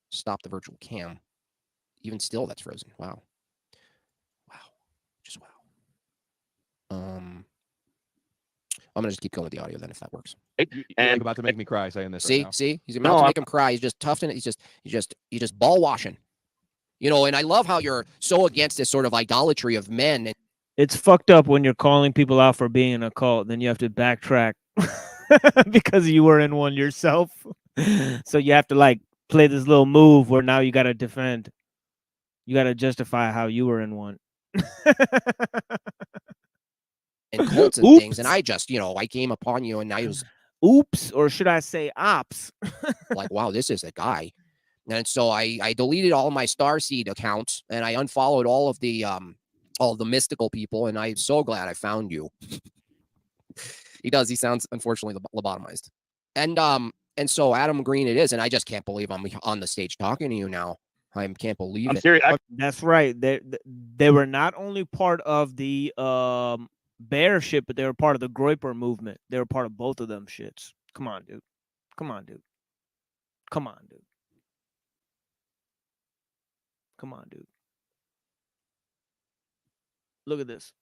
[SPEAKER 19] stop the virtual cam. Even still, that's frozen. Wow. Just wow. I'm gonna just keep going with the audio then, if that works.
[SPEAKER 11] You're about to make me cry saying this.
[SPEAKER 19] See,
[SPEAKER 11] right now.
[SPEAKER 19] see, he's about to make him cry. He's just tough in it. He's just ball washing. And I love how you're so against this sort of idolatry of men.
[SPEAKER 6] It's fucked up when you're calling people out for being in a cult, then you have to backtrack because you were in one yourself. So you have to play this little move where now you got to defend. You got to justify how you were in one.
[SPEAKER 19] And cults and things, and I just, I came upon you, and I was,
[SPEAKER 6] oops, or should I say ops?
[SPEAKER 19] like, wow, this is a guy. And so I deleted all my Starseed accounts, and I unfollowed all of the mystical people, and I'm so glad I found you. He sounds unfortunately lobotomized. And so Adam Green it is, and I just can't believe I'm on the stage talking to you now. I can't believe it.
[SPEAKER 9] Serious.
[SPEAKER 6] That's right. They were not only part of the bear shit, but they were part of the Groyper movement. They were part of both of them shits. Come on, dude. Come on, dude. Come on, dude. Come on, dude. Look at this.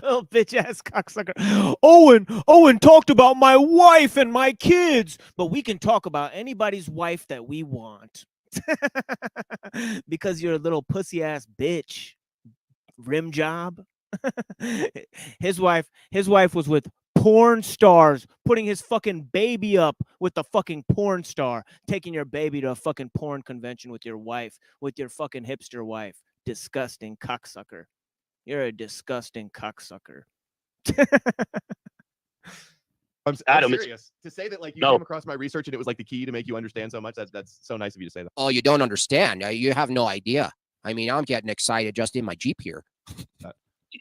[SPEAKER 6] Little bitch ass cocksucker. Owen talked about my wife and my kids, but we can talk about anybody's wife that we want. Because you're a little pussy ass bitch. Rim job. His wife was with porn stars, putting his fucking baby up with the fucking porn star, taking your baby to a fucking porn convention with your wife, with your fucking hipster wife. Disgusting cocksucker. You're a disgusting cocksucker.
[SPEAKER 11] I'm serious. To say that you came across my research and it was the key to make you understand so much, that's so nice of you to say that.
[SPEAKER 19] Oh, you don't understand. You have no idea. I mean, I'm getting excited just in my Jeep here.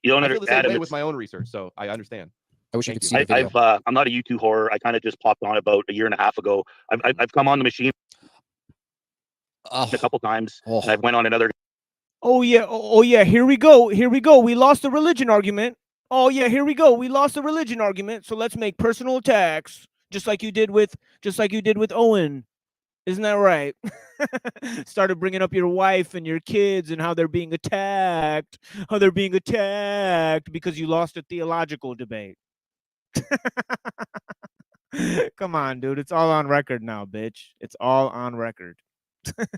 [SPEAKER 9] You don't
[SPEAKER 11] I feel the same
[SPEAKER 9] understand.
[SPEAKER 11] way with my own research, so I understand.
[SPEAKER 19] I wish you
[SPEAKER 11] Thank
[SPEAKER 19] could
[SPEAKER 11] you.
[SPEAKER 19] see the video.
[SPEAKER 9] I'm not a YouTube horror. I kind of just popped on about a year and a half ago. I've come on the machine a couple times, and I've went on another.
[SPEAKER 6] Oh yeah, oh yeah, here we go. Here we go. We lost the religion argument. Oh yeah, here we go. We lost the religion argument. So let's make personal attacks, just like you did with Owen. Isn't that right? Started bringing up your wife and your kids and how they're being attacked. How they're being attacked because you lost a theological debate. Come on, dude. It's all on record now, bitch. It's all on record.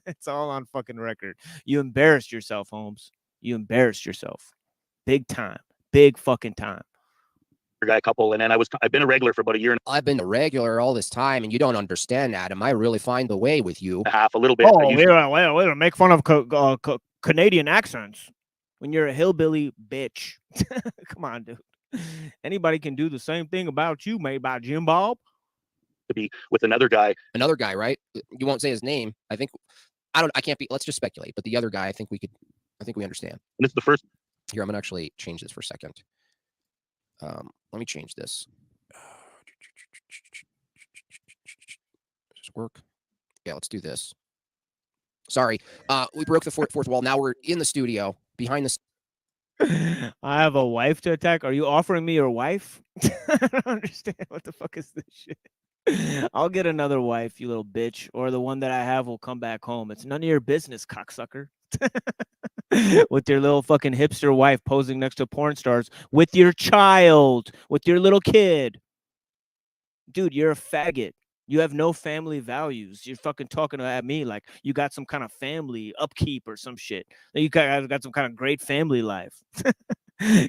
[SPEAKER 6] It's all on fucking record. You embarrassed yourself, Holmes. You embarrassed yourself. Big time. Big fucking time.
[SPEAKER 9] Guy couple, and then I've been a regular for about a year and
[SPEAKER 19] I've been a regular all this time, and you don't understand, Adam. I really find the way with you.
[SPEAKER 9] a half, a little bit.
[SPEAKER 6] Oh, wait, make fun of Canadian accents when you're a hillbilly bitch. Come on, dude. Anybody can do the same thing about you, made by Jim Bob.
[SPEAKER 9] To be with another guy.
[SPEAKER 19] Another guy, right? You won't say his name. I can't be. Let's just speculate. But the other guy, I think we understand.
[SPEAKER 9] And it's the first.
[SPEAKER 19] Here, I'm gonna actually change this for a second. Let me change this. Does this work? Yeah, let's do this. Sorry, we broke the fourth wall. Now we're in the studio behind the.
[SPEAKER 6] I have a wife to attack. Are you offering me your wife? I don't understand. What the fuck is this shit? I'll get another wife, you little bitch, or the one that I have will come back home. It's none of your business, cocksucker. With your little fucking hipster wife posing next to porn stars with your child, with your little kid. Dude, you're a faggot. You have no family values. You're fucking talking at me like you got some kind of family upkeep or some shit. You got some kind of great family life.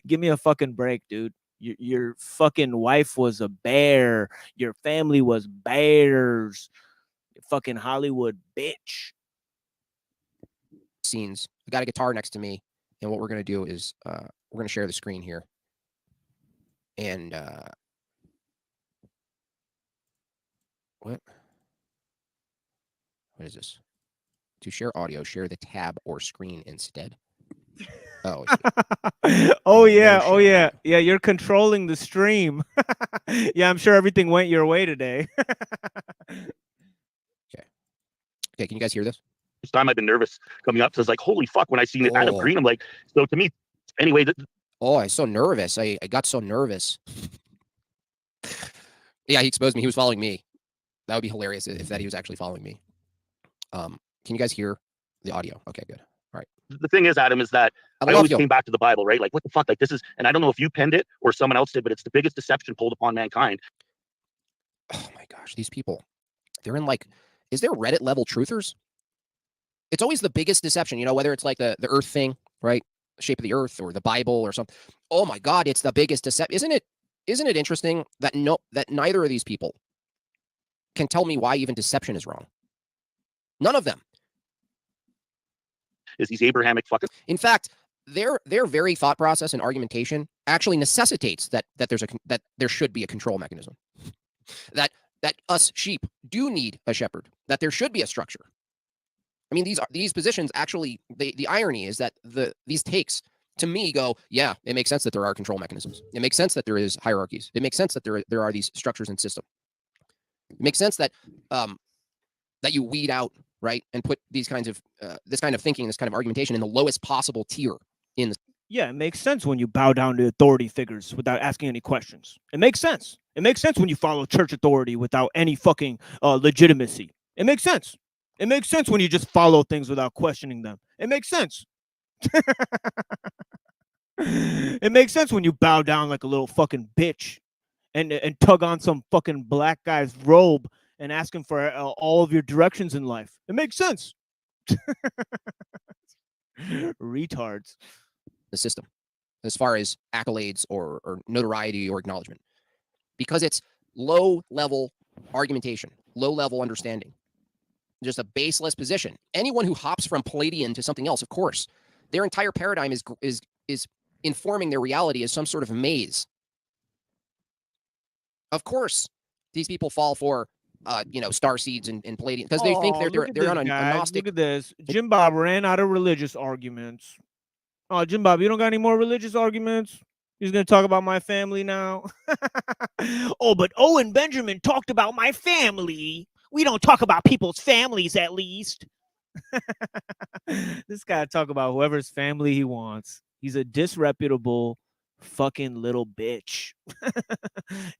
[SPEAKER 6] Give me a fucking break, dude. Your fucking wife was a bear. Your family was bears. You fucking Hollywood bitch.
[SPEAKER 19] Scenes. I got a guitar next to me, and what we're gonna do is we're gonna share the screen here. And what is this? To share audio, share the tab or screen instead. Oh.
[SPEAKER 6] Oh yeah. Yeah, you're controlling the stream. Yeah, I'm sure everything went your way today.
[SPEAKER 19] Okay, can you guys hear this?
[SPEAKER 9] This time I've been nervous coming up. So it's like, holy fuck, when I seen Adam Green, I'm like, so to me, anyway.
[SPEAKER 19] Oh, I'm so nervous. I got so nervous. Yeah, he exposed me. He was following me. That would be hilarious if he was actually following me. Can you guys hear the audio? Okay, good. All right.
[SPEAKER 9] The thing is, Adam, is that I always came back to the Bible, right? Like, what the fuck? Like, this is, and I don't know if you penned it or someone else did, but it's the biggest deception pulled upon mankind.
[SPEAKER 19] Oh my gosh, these people, they're in like, is there Reddit level truthers? It's always the biggest deception, whether it's like the earth thing, right? The shape of the earth or the Bible or something. Oh my God, it's the biggest deception. Isn't it interesting that neither of these people can tell me why even deception is wrong? None of them.
[SPEAKER 9] Is these Abrahamic fucking?
[SPEAKER 19] In fact, their very thought process and argumentation actually necessitates that there should be a control mechanism. That us sheep do need a shepherd. That there should be a structure. I mean, these positions actually, the irony is that these takes to me go, yeah, it makes sense that there are control mechanisms. It makes sense that there is hierarchies. It makes sense that there are these structures and systems. It makes sense that that you weed out, right, and put these kinds of this kind of thinking, this kind of argumentation in the lowest possible tier.
[SPEAKER 6] Yeah, it makes sense when you bow down to authority figures without asking any questions. It makes sense. It makes sense when you follow church authority without any fucking legitimacy. It makes sense. It makes sense when you just follow things without questioning them. It makes sense. It makes sense when you bow down like a little fucking bitch and tug on some fucking black guy's robe and ask him for all of your directions in life. It makes sense. Retards.
[SPEAKER 19] The system, as far as accolades or notoriety or acknowledgement, because it's low-level argumentation, low-level understanding, just a baseless position. Anyone who hops from Palladian to something else, of course, their entire paradigm is informing their reality as some sort of maze. Of course, these people fall for star seeds and palladium because they think they're on a Gnostic.
[SPEAKER 6] Look at this. Jim Bob ran out of religious arguments. Oh, Jim Bob, you don't got any more religious arguments? He's gonna talk about my family now. Oh, but Owen Benjamin talked about my family. We don't talk about people's families, at least. This guy talk about whoever's family he wants. He's a disreputable fucking little bitch.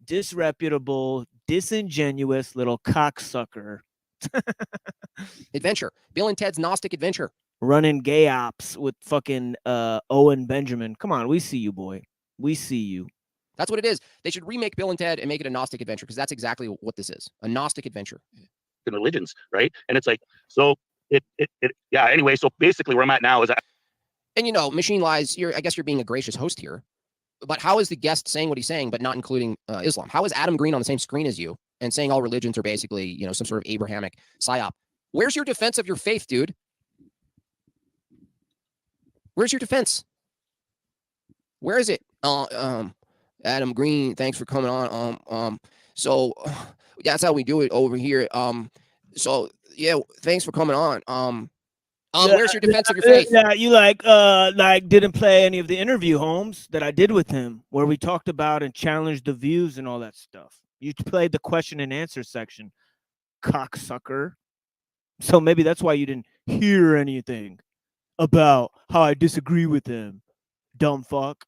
[SPEAKER 6] Disreputable, disingenuous little cocksucker.
[SPEAKER 19] Adventure. Bill and Ted's Gnostic Adventure.
[SPEAKER 6] Running gay ops with fucking Owen Benjamin. Come on, we see you, boy. We see you.
[SPEAKER 19] That's what it is. They should remake Bill and Ted and make it a Gnostic Adventure because that's exactly what this is. A Gnostic Adventure.
[SPEAKER 9] In religions, right? And it's like, so yeah, anyway, so basically where I'm at now is
[SPEAKER 19] and Machine Lies, I guess you're being a gracious host here. But how is the guest saying what he's saying, but not including Islam? How is Adam Green on the same screen as you and saying all religions are basically, some sort of Abrahamic psyop? Where's your defense of your faith, dude? Where's your defense? Where is it? Adam Green, thanks for coming on. So that's how we do it over here. So yeah, thanks for coming on. Where's your defense of your faith?
[SPEAKER 6] Yeah, you didn't play any of the interview, Holmes, that I did with him, where we talked about and challenged the views and all that stuff. You played the question and answer section, cocksucker. So maybe that's why you didn't hear anything about how I disagree with him, dumb fuck.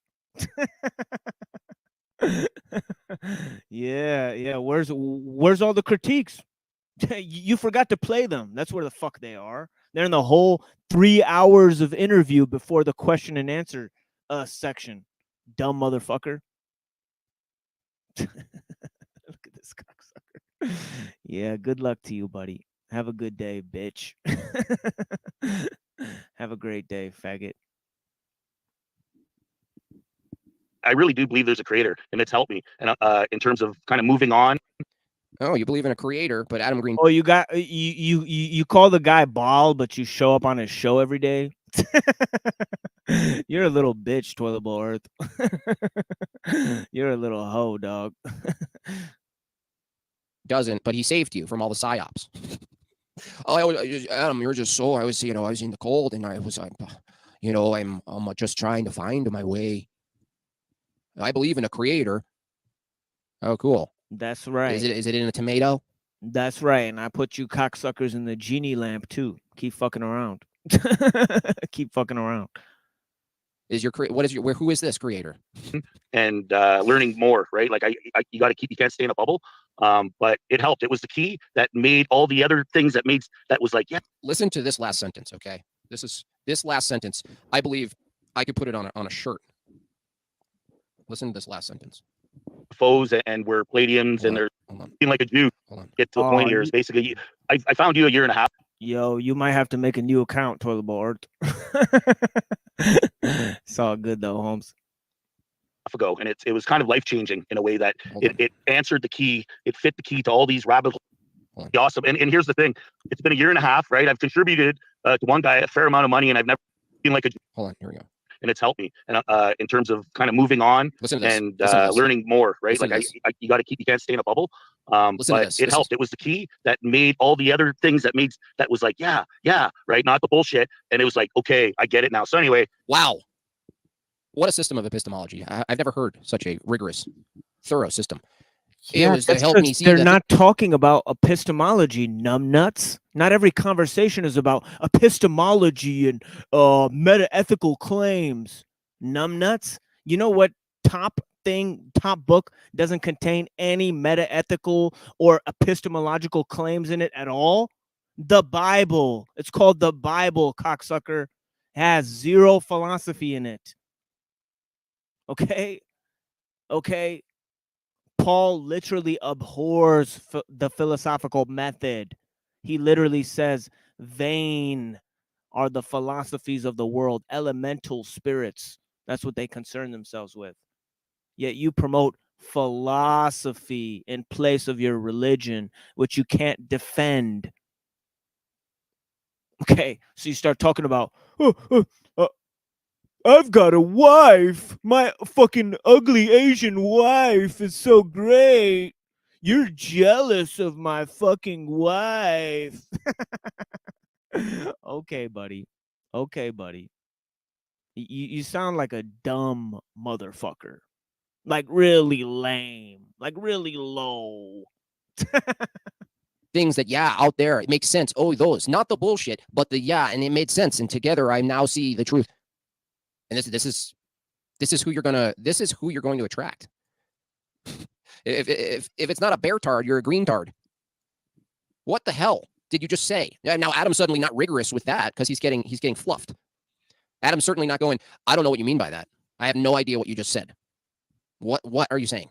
[SPEAKER 6] Yeah. Where's all the critiques? You forgot to play them. That's where the fuck they are. They're in the whole 3 hours of interview before the question and answer section. Dumb motherfucker. Look at this cocksucker. Yeah, good luck to you, buddy. Have a good day, bitch. Have a great day, faggot.
[SPEAKER 9] I really do believe there's a creator, and it's helped me. And in terms of kind of moving on.
[SPEAKER 19] Oh, you believe in a creator, but Adam Green.
[SPEAKER 6] Oh, you call the guy bald, but you show up on his show every day. You're a little bitch, Toilet Bowl Earth. You're a little hoe, dog.
[SPEAKER 19] Doesn't, but he saved you from all the psyops. Adam, you're just so. I was in the cold, and I'm just trying to find my way. I believe in a creator. Oh, cool.
[SPEAKER 6] That's right.
[SPEAKER 19] Is it in a tomato?
[SPEAKER 6] That's right. And I put you cocksuckers in the genie lamp too. Keep fucking around. Keep fucking around.
[SPEAKER 19] Who is this creator?
[SPEAKER 9] And learning more, right? Like you can't stay in a bubble. But it helped. It was the key that made all the other things that was like, yeah.
[SPEAKER 19] Listen to this last sentence, okay? This last sentence. I believe I could put it on a shirt. Listen to this last sentence.
[SPEAKER 9] Foes and we're Palladiums and they're being like a Jew. Get to the point here is basically, I found you a year and a half.
[SPEAKER 6] Yo, you might have to make a new account, Toilet Bowl Earth. It's all good though, Holmes.
[SPEAKER 9] Ago, and it was kind of life changing in a way that it answered the key. It fit the key to all these rabbit holes. Awesome. And here's the thing: it's been a year and a half, right? I've contributed to one guy a fair amount of money, and I've never been like a.
[SPEAKER 19] Hold on, here we go.
[SPEAKER 9] And it's helped me, and in terms of kind of moving on and learning more, right? Like you can't stay in a bubble. But it helped. It was the key that made all the other things that was like, yeah, right, not the bullshit. And it was like, okay, I get it now. So anyway,
[SPEAKER 19] wow, what a system of epistemology! I've never heard such a rigorous, thorough system. It was to help me see.
[SPEAKER 6] They're not talking about epistemology, numbnuts. Not every conversation is about epistemology and meta-ethical claims, numbnuts. You know what top book doesn't contain any meta-ethical or epistemological claims in it at all? The Bible. It's called the Bible, cocksucker. It has zero philosophy in it. Okay? Paul literally abhors the philosophical method. He literally says, vain are the philosophies of the world, elemental spirits. That's what they concern themselves with. Yet you promote philosophy in place of your religion, which you can't defend. Okay, so you start talking about, I've got a wife. My fucking ugly Asian wife is so great. You're jealous of my fucking wife. Okay, buddy. Okay, buddy. You sound like a dumb motherfucker. Like really lame. Like really low.
[SPEAKER 19] Things that, yeah, out there, it makes sense. Oh, those, not the bullshit, but the yeah, and it made sense. And together I now see the truth. And this is who you're going to attract. If it's not a bear tard, you're a green tard. What the hell did you just say? Now Adam's suddenly not rigorous with that because he's getting fluffed. Adam's certainly not going, I don't know what you mean by that. I have no idea what you just said. What are you saying?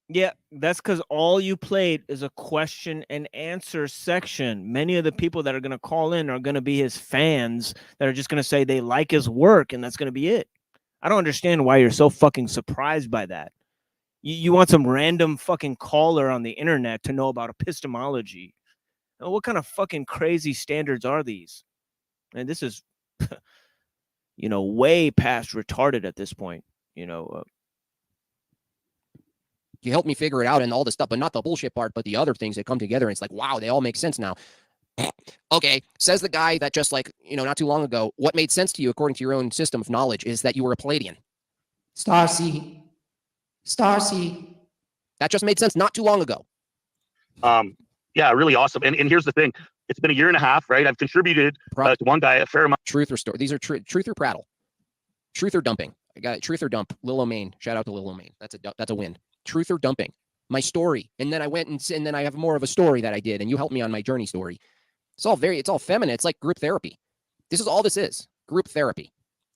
[SPEAKER 6] Yeah, that's because all you played is a question and answer section. Many of the people that are going to call in are going to be his fans that are just going to say they like his work, and that's going to be it. I don't understand why you're so fucking surprised by that. You want some random fucking caller on the internet to know about epistemology. What kind of fucking crazy standards are these? And this is, way past retarded at this point,
[SPEAKER 19] You helped me figure it out and all this stuff, but not the bullshit part, but the other things that come together. And it's like, wow, they all make sense now. Okay, says the guy that just not too long ago, what made sense to you according to your own system of knowledge is that you were a Palladian. Starseed. That just made sense not too long ago.
[SPEAKER 9] Yeah, really awesome. And here's the thing. It's been a year and a half, right? I've contributed to one guy a fair amount.
[SPEAKER 19] Truth or story. These are truth or prattle. Truth or dumping. I got it. Truth or dump. Lil O'Main. Shout out to Lil O'Main. That's a win. Truth or dumping. My story. And then I went and then I have more of a story that I did. And you helped me on my journey story. It's all feminine. It's like group therapy. This is all this is. Group therapy.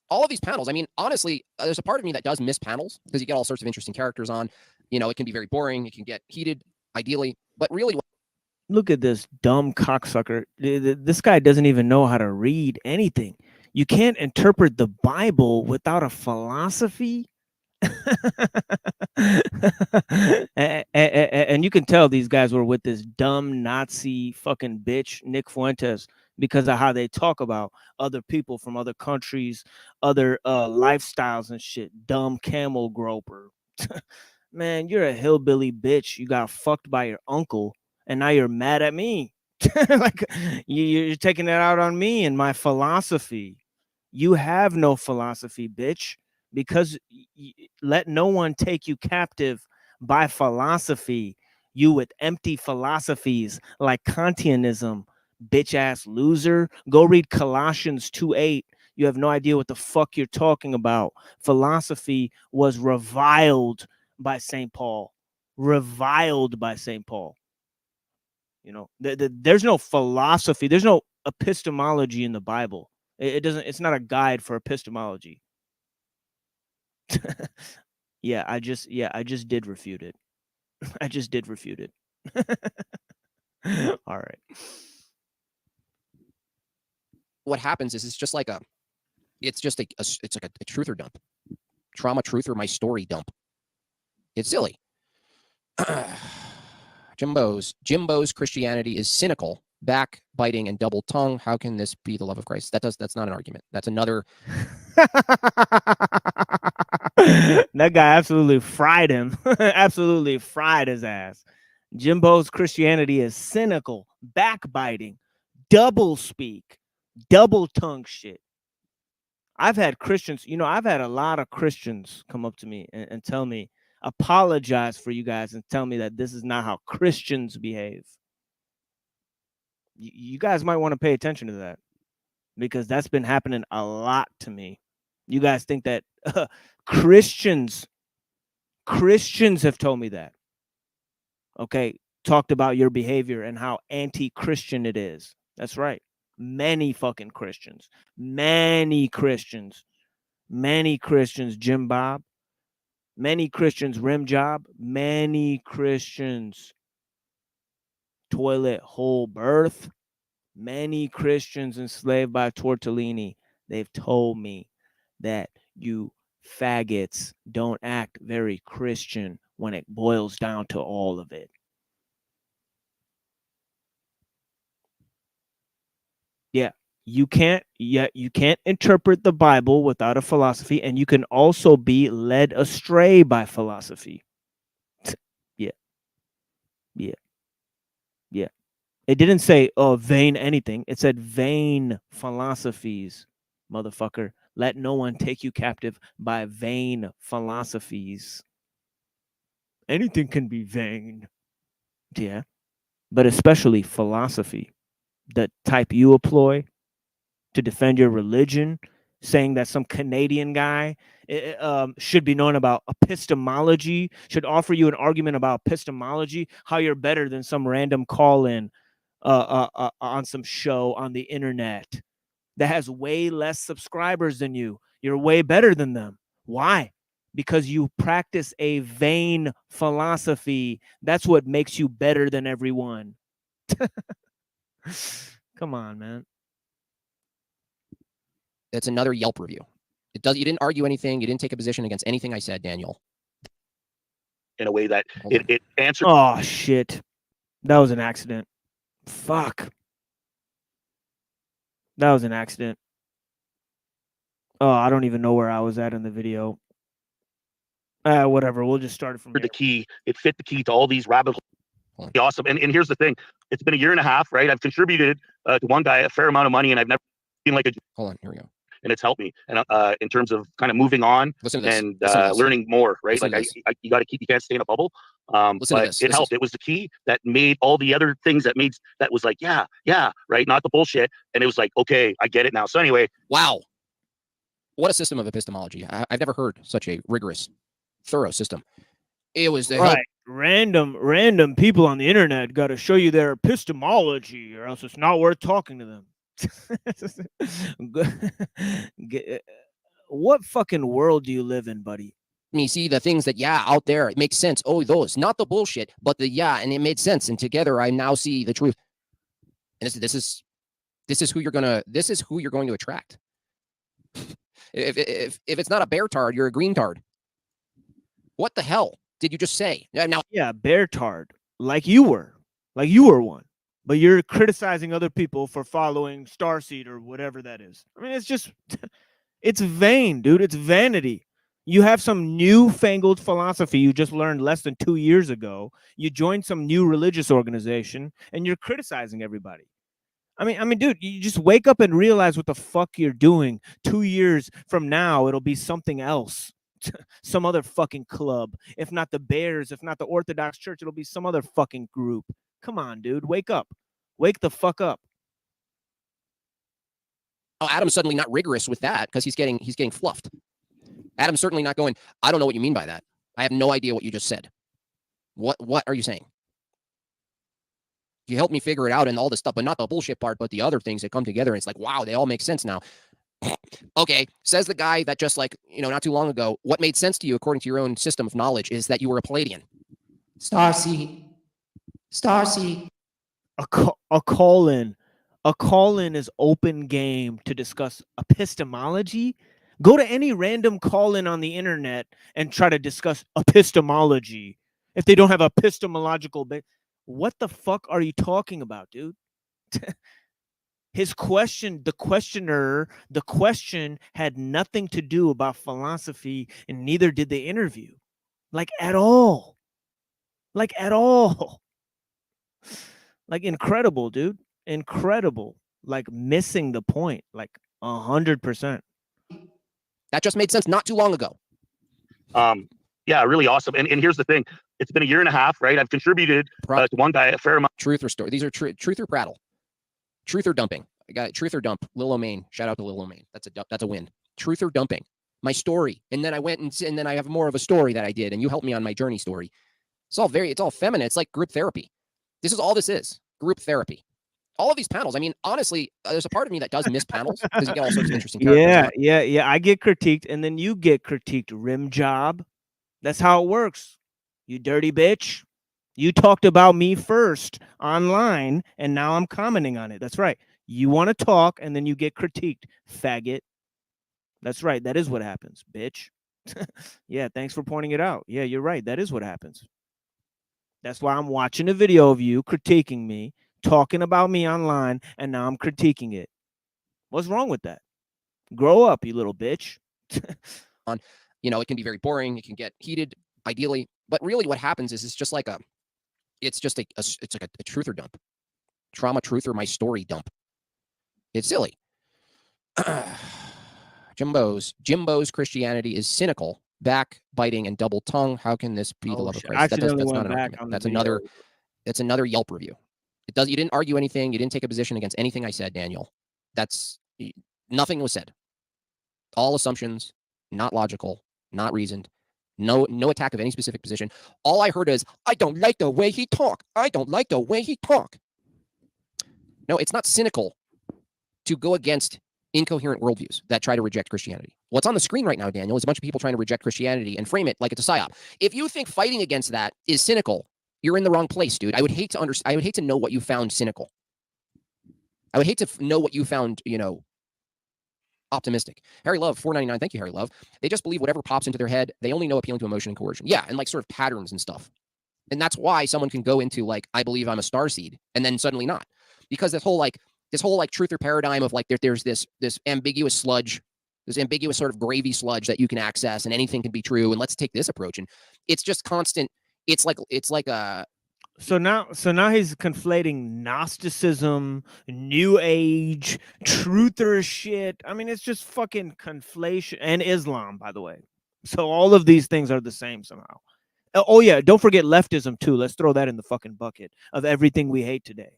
[SPEAKER 19] All of these panels. I mean, honestly, there's a part of me that does miss panels because you get all sorts of interesting characters on. It can be very boring. It can get heated, ideally. But really,
[SPEAKER 6] look at this dumb cocksucker. This guy doesn't even know how to read anything. You can't interpret the Bible without a philosophy. And you can tell these guys were with this dumb Nazi fucking bitch, Nick Fuentes, because of how they talk about other people from other countries, other lifestyles and shit. Dumb camel groper. Man, you're a hillbilly bitch. You got fucked by your uncle, and now you're mad at me. Like you're taking that out on me and my philosophy. You have no philosophy, bitch, because let no one take you captive by philosophy. You with empty philosophies like Kantianism, bitch ass loser. Go read Colossians 2:8. You have no idea what the fuck you're talking about. Philosophy was reviled by St. Paul. Reviled by St. Paul. There's no philosophy. There's no epistemology in the Bible. It's not a guide for epistemology. I just did refute it. I just did refute it. All right.
[SPEAKER 19] What happens is it's like a truth or dump. Trauma truth or my story dump. It's silly. Jimbo's Christianity is cynical, backbiting, and double tongue. How can this be the love of Christ? That's not an argument. That's another.
[SPEAKER 6] That guy absolutely fried him. Absolutely fried his ass. Jimbo's Christianity is cynical, backbiting, double speak, double tongue shit. I've had Christians, I've had a lot of Christians come up to me and tell me, apologize for you guys and tell me that this is not how Christians behave. You guys might want to pay attention to that because that's been happening a lot to me. You guys think that Christians have told me that. Okay, talked about your behavior and how anti-Christian it is. That's right. Many fucking Christians. Many Christians, Jim Bob. Many Christians, Rim Job. Many Christians, Toilet Whole Birth. Many Christians enslaved by Tortellini. They've told me that you faggots don't act very Christian when it boils down to all of it. You can't interpret the Bible without a philosophy, and you can also be led astray by philosophy. Yeah. Yeah. Yeah. It didn't say, oh, vain anything. It said vain philosophies, motherfucker. Let no one take you captive by vain philosophies. Anything can be vain. Yeah. But especially philosophy, the type you employ to defend your religion, saying that some Canadian guy should be known about epistemology, should offer you an argument about epistemology, how you're better than some random call-in on some show on the internet that has way less subscribers than you. You're way better than them. Why? Because you practice a vain philosophy. That's what makes you better than everyone. Come on, man.
[SPEAKER 19] It's another Yelp review. You didn't argue anything. You didn't take a position against anything I said, Daniel.
[SPEAKER 9] In a way that it answered.
[SPEAKER 6] Oh, shit. That was an accident. Fuck. That was an accident. Oh, I don't even know where I was at in the video. Whatever. We'll just start it from
[SPEAKER 9] the key. It fit the key to all these rabbit holes. Awesome. And here's the thing. It's been a year and a half, right? I've contributed to one guy a fair amount of money, and I've never seen like a.
[SPEAKER 19] Hold on. Here we go.
[SPEAKER 9] And it's helped me, and in terms of kind of moving on and learning more, right? Like you got to you can't stay in a bubble. But it helped. It was the key that made all the other things that was like, yeah, right, not the bullshit. And it was like, okay, I get it now. So anyway,
[SPEAKER 19] wow, what a system of epistemology! I've never heard such a rigorous, thorough system. It was
[SPEAKER 6] right. Random people on the internet got to show you their epistemology, or else it's not worth talking to them. What fucking world do you live in, buddy?
[SPEAKER 19] You see the things that out there, it makes sense. Oh, those, not the bullshit, but the and it made sense. And together I now see the truth. And this is who you're going to attract. If it's not a bear tard, you're a green tard. What the hell did you just say? Now,
[SPEAKER 6] yeah, bear tard, like you were one. But you're criticizing other people for following Starseed or whatever that is. I mean, it's just, it's vain, dude. It's vanity. You have some newfangled philosophy you just learned less than 2 years ago. You joined some new religious organization, and you're criticizing everybody. I mean, dude, you just wake up and realize what the fuck you're doing. 2 years from now, it'll be something else. Some other fucking club. If not the Bears, if not the Orthodox Church, it'll be some other fucking group. Come on, dude. Wake up. Wake the fuck up.
[SPEAKER 19] Oh, Adam's suddenly not rigorous with that because he's getting fluffed. Adam's certainly not going, I don't know what you mean by that. I have no idea what you just said. What are you saying? You helped me figure it out and all this stuff, but not the bullshit part, but the other things that come together. And it's like, wow, they all make sense now. Okay, says the guy that just not too long ago, what made sense to you according to your own system of knowledge is that you were a Palladian.
[SPEAKER 7] Starseed.
[SPEAKER 6] A call-in is open game to discuss epistemology. Go to any random call-in on the internet and try to discuss epistemology. If they don't have epistemological base, what the fuck are you talking about, dude? The question had nothing to do about philosophy, and neither did the interview. Like at all. Like incredible, dude. Incredible. Like missing the point. Like 100%.
[SPEAKER 19] That just made sense not too long ago.
[SPEAKER 9] Yeah, really awesome. And here's the thing. It's been a year and a half, right? I've contributed to one guy a fair amount.
[SPEAKER 19] Truth or story. These are truth or prattle. Truth or dumping. I got truth or dump. Lil O'Main. Shout out to Lil O'Main. That's a win. Truth or dumping. My story. And then I went and then I have more of a story that I did, and you helped me on my journey story. It's all feminine. It's like group therapy. This is all this is. Group therapy. All of these panels. I mean, honestly, there's a part of me that does miss panels because you get all sorts of interesting characters.
[SPEAKER 6] Yeah. I get critiqued, and then you get critiqued. Rim job. That's how it works. You dirty bitch. You talked about me first online, and now I'm commenting on it. That's right. You want to talk, and then you get critiqued. Faggot. That's right. That is what happens, bitch. Yeah, thanks for pointing it out. Yeah, you're right. That is what happens. That's why I'm watching a video of you critiquing me, talking about me online, and now I'm critiquing it. What's wrong with that? Grow up, you little bitch.
[SPEAKER 19] It can be very boring. It can get heated, ideally. But really what happens is it's just like It's just it's like a truther dump. Trauma truther my story dump. It's silly. Jimbo's Christianity is cynical, backbiting, and double tongue. How can this be the love of Christ? That's not an argument. That's another Yelp review. You didn't argue anything. You didn't take a position against anything I said, Daniel. Nothing was said. All assumptions, not logical, not reasoned. No attack of any specific position. All I heard is, I don't like the way he talk. I don't like the way he talk. No, it's not cynical to go against incoherent worldviews that try to reject Christianity. What's on the screen right now, Daniel, is a bunch of people trying to reject Christianity and frame it like it's a psyop. If you think fighting against that is cynical, you're in the wrong place, dude. I would hate to know what you found cynical. I would hate to know what you found, optimistic. Harry Love, $4.99. Thank you, Harry Love. They just believe whatever pops into their head. They only know appealing to emotion and coercion. Yeah, and like sort of patterns and stuff. And that's why someone can go into like, I believe I'm a starseed, and then suddenly not. Because this whole truther paradigm of like there's this ambiguous sludge, this ambiguous sort of gravy sludge that you can access, and anything can be true. And let's take this approach. And it's just constant. It's like a.
[SPEAKER 6] So now he's conflating Gnosticism, New Age, truther shit. I mean, it's just fucking conflation, and Islam, by the way. So all of these things are the same somehow. Oh yeah, don't forget leftism too. Let's throw that in the fucking bucket of everything we hate today.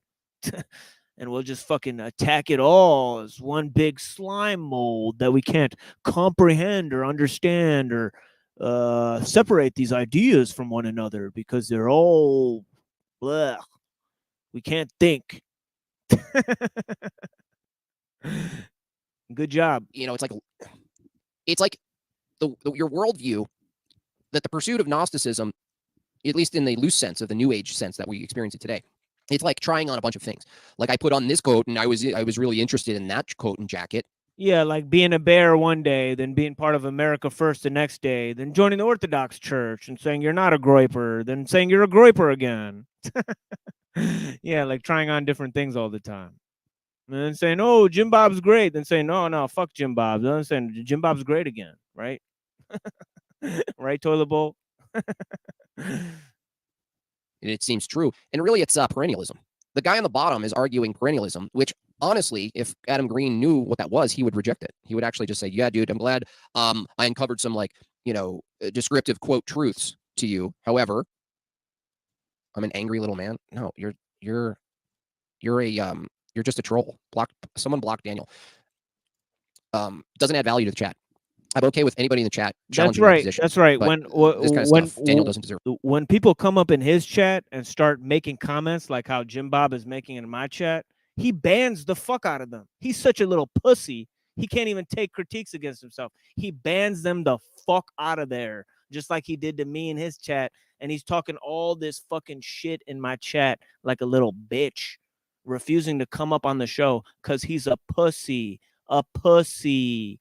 [SPEAKER 6] And we'll just fucking attack it all as one big slime mold that we can't comprehend or understand or separate these ideas from one another because they're all blech. We can't think. Good job.
[SPEAKER 19] It's like your worldview that the pursuit of Gnosticism, at least in the loose sense of the New Age sense that we experience it today, it's like trying on a bunch of things. Like I put on this coat and I was really interested in that coat and jacket.
[SPEAKER 6] Yeah, like being a bear one day, then being part of America First the next day, then joining the Orthodox Church and saying you're not a groiper, then saying you're a groiper again. Yeah, like trying on different things all the time. And then saying, oh, Jim Bob's great. Then saying, no, fuck Jim Bob. Then saying Jim Bob's great again, right? Right, Toilet Bowl?
[SPEAKER 19] It seems true. And really, it's perennialism. The guy on the bottom is arguing perennialism, which honestly, if Adam Green knew what that was, he would reject it. He would actually just say, yeah, dude, I'm glad I uncovered some descriptive quote truths to you. However, I'm an angry little man. No, you're just a troll. Someone blocked Daniel. Doesn't add value to the chat. I'm okay with anybody in the chat challenging my position.
[SPEAKER 6] That's right.
[SPEAKER 19] When this kind of stuff, Daniel doesn't deserve.
[SPEAKER 6] When people come up in his chat and start making comments like how Jim Bob is making in my chat, he bans the fuck out of them. He's such a little pussy. He can't even take critiques against himself. He bans them the fuck out of there, just like he did to me in his chat. And he's talking all this fucking shit in my chat like a little bitch, refusing to come up on the show because he's a pussy. A pussy.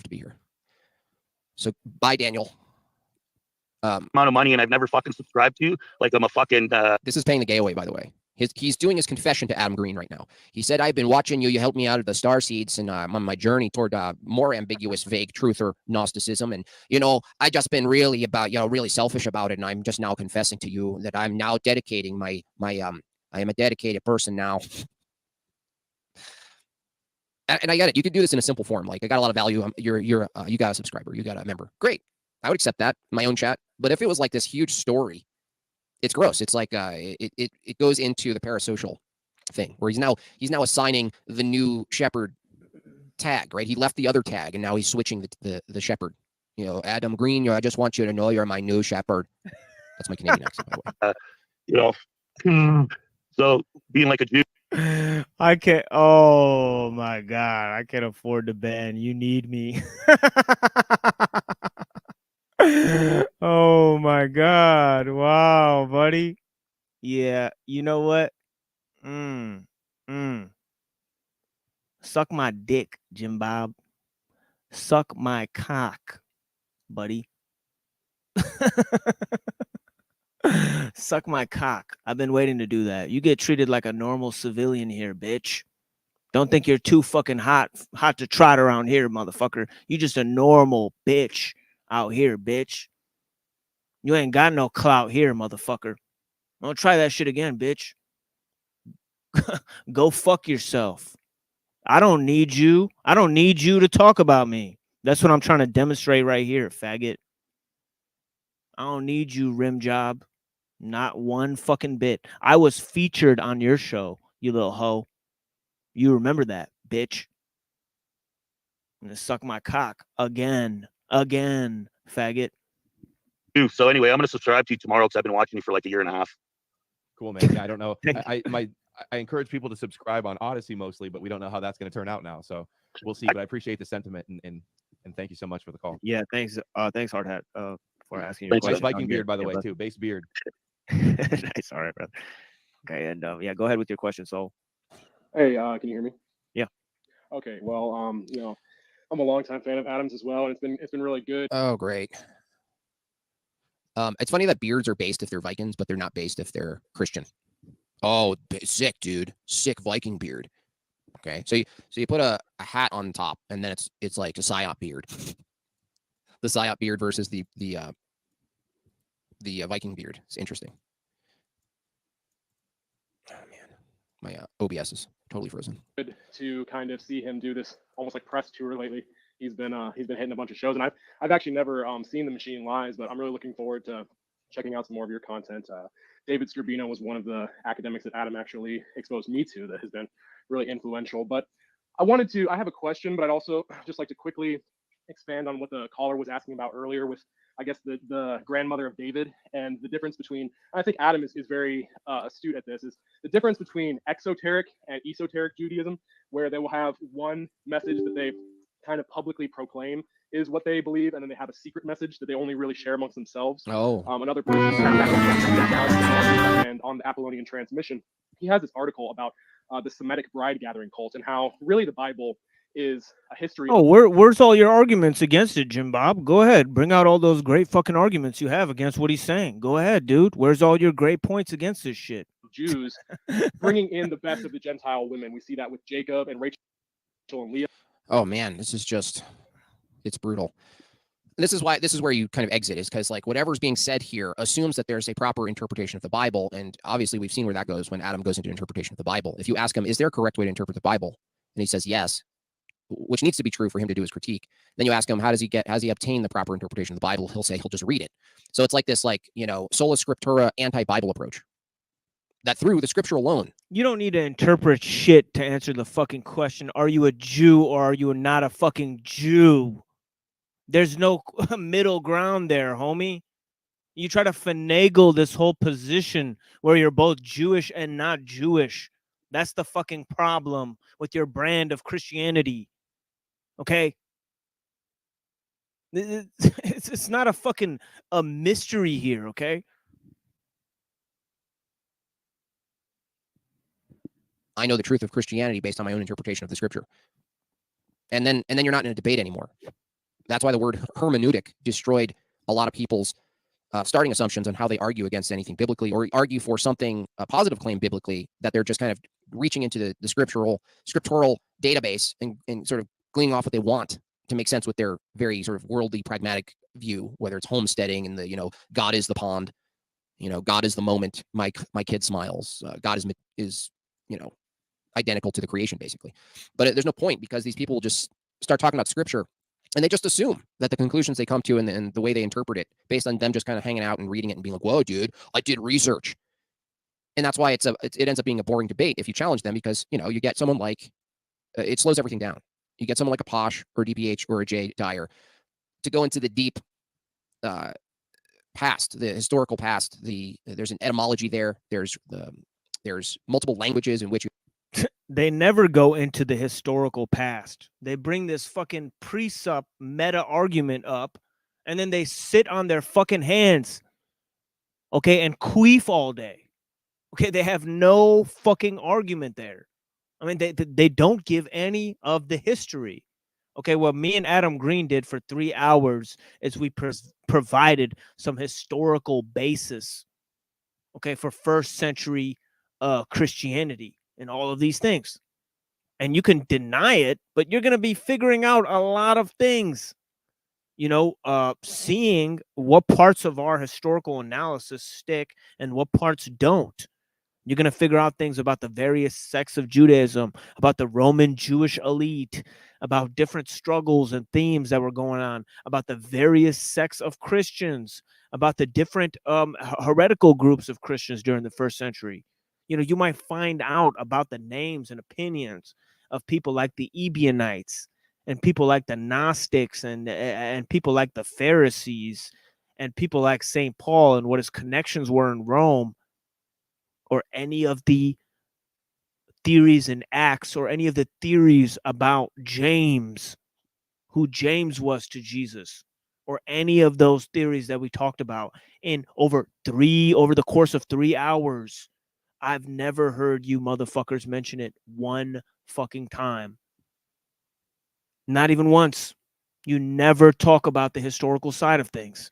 [SPEAKER 19] To be here. So bye, Daniel.
[SPEAKER 9] Amount of money, and I've never fucking subscribed to. Like I'm a fucking.
[SPEAKER 19] This is paying the gay away, by the way. He's doing his confession to Adam Green right now. He said, "I've been watching you. You helped me out of the starseeds, and I'm on my journey toward more ambiguous, vague truth or Gnosticism. And I just been really really selfish about it. And I'm just now confessing to you that I'm now dedicating I am a dedicated person now." And I get it. You could do this in a simple form. Like I got a lot of value. You got a subscriber. You got a member. Great. I would accept that in my own chat. But if it was like this huge story, it's gross. It's like it goes into the parasocial thing where he's now assigning the new shepherd tag. Right. He left the other tag and now he's switching the shepherd. Adam Green. I just want you to know you're my new shepherd. That's my Canadian accent, by the
[SPEAKER 9] way. So being like a Jew.
[SPEAKER 6] I can't. Oh my God. I can't afford to ban. You need me. Oh my God. Wow, buddy. Yeah. You know what? Suck my dick, Jim Bob. Suck my cock, buddy. Suck my cock. I've been waiting to do that. You get treated like a normal civilian here, bitch. Don't think you're too fucking hot to trot around here, motherfucker. You just a normal bitch out here, bitch. You ain't got no clout here, motherfucker. Don't try that shit again, bitch. Go fuck yourself. I don't need you. I don't need you to talk about me. That's what I'm trying to demonstrate right here, faggot. I don't need you, rim job. Not one fucking bit. I was featured on your show, you little hoe. You remember that, bitch. I'm gonna suck my cock again, faggot.
[SPEAKER 9] Dude, so anyway, I'm gonna subscribe to you tomorrow because I've been watching you for like a year and a half.
[SPEAKER 11] Cool, man. Yeah, I don't know. I encourage people to subscribe on Odyssey mostly, but we don't know how that's going to turn out now. So we'll see. But I appreciate the sentiment and thank you so much for the call.
[SPEAKER 6] Yeah, thanks. Thanks, Hard Hat, for asking your question.
[SPEAKER 11] Viking beard, by the way, too. Base beard.
[SPEAKER 6] Nice. All right, brother. Okay, and yeah, go ahead with your question. So,
[SPEAKER 21] hey, can you hear me?
[SPEAKER 6] Yeah.
[SPEAKER 21] Okay. Well, I'm a longtime fan of Adam's as well, and it's been really good.
[SPEAKER 19] Oh, great. It's funny that beards are based if they're Vikings, but they're not based if they're Christian. Oh, sick, dude. Sick Viking beard. Okay, so you put a hat on top, and then it's like a psyop beard. The psyop beard versus the Viking beard. It's interesting. Oh man, my OBS is totally frozen.
[SPEAKER 21] Good to kind of see him do this almost like press tour lately. He's been hitting a bunch of shows, and I've actually never seen The Machine Lies, but I'm really looking forward to checking out some more of your content. David Scribino was one of the academics that Adam actually exposed me to that has been really influential. But I have a question, but I'd also just like to quickly expand on what the caller was asking about earlier with, I guess, the grandmother of David and the difference between, I think Adam is very astute at this, is the difference between exoteric and esoteric Judaism, where they will have one message that they kind of publicly proclaim is what they believe, and then they have a secret message that they only really share amongst themselves.
[SPEAKER 19] Oh.
[SPEAKER 21] Another person, and on the Apollonian transmission, he has this article about the Semitic bride gathering cult and how really the Bible is a history.
[SPEAKER 6] Oh, where's all your arguments against it, Jim Bob? Go ahead, bring out all those great fucking arguments you have against what he's saying. Go ahead, dude. Where's all your great points against this shit?
[SPEAKER 21] Jews bringing in the best of the Gentile women. We see that with Jacob and Rachel and Leah.
[SPEAKER 19] Oh man, this is just, it's brutal. This is where you kind of exit, is because like whatever's being said here assumes that there's a proper interpretation of the Bible. And obviously we've seen where that goes when Adam goes into interpretation of the Bible. If you ask him, is there a correct way to interpret the Bible? And he says, yes, which needs to be true for him to do his critique. Then you ask him, how does he obtain the proper interpretation of the Bible? He'll say, he'll just read it. So it's like this, like, sola scriptura anti-Bible approach. That through the scripture alone.
[SPEAKER 6] You don't need to interpret shit to answer the fucking question. Are you a Jew or are you not a fucking Jew? There's no middle ground there, homie. You try to finagle this whole position where you're both Jewish and not Jewish. That's the fucking problem with your brand of Christianity. Okay? It's not a mystery here, okay?
[SPEAKER 19] I know the truth of Christianity based on my own interpretation of the scripture. And then you're not in a debate anymore. That's why the word hermeneutic destroyed a lot of people's starting assumptions on how they argue against anything biblically, or argue for something, a positive claim biblically, that they're just kind of reaching into the scriptural database and sort of gleaning off what they want to make sense with their very sort of worldly, pragmatic view, whether it's homesteading and the, God is the pond, God is the moment my kid smiles, God is identical to the creation, basically. But there's no point, because these people just start talking about scripture and they just assume that the conclusions they come to and the way they interpret it based on them just kind of hanging out and reading it and being like, whoa, dude, I did research. And that's why it ends up being a boring debate if you challenge them, because, you get someone like, it slows everything down. You get someone like a Posh or a DPH or a Jay Dyer to go into the deep past, the historical past. There's an etymology there. There's multiple languages in which
[SPEAKER 6] they never go into the historical past. They bring this fucking precept meta argument up, and then they sit on their fucking hands, okay, and queef all day. Okay, they have no fucking argument there. I mean, they don't give any of the history. Okay, what me and Adam Green did for 3 hours is we provided some historical basis, okay, for first century Christianity and all of these things. And you can deny it, but you're going to be figuring out a lot of things. seeing what parts of our historical analysis stick and what parts don't. You're going to figure out things about the various sects of Judaism, about the Roman Jewish elite, about different struggles and themes that were going on, about the various sects of Christians, about the different heretical groups of Christians during the first century. You might find out about the names and opinions of people like the Ebionites and people like the Gnostics and people like the Pharisees and people like St. Paul and what his connections were in Rome, or any of the theories in Acts, or any of the theories about James, who James was to Jesus, or any of those theories that we talked about in over the course of 3 hours. I've never heard you motherfuckers mention it one fucking time. Not even once. You never talk about the historical side of things.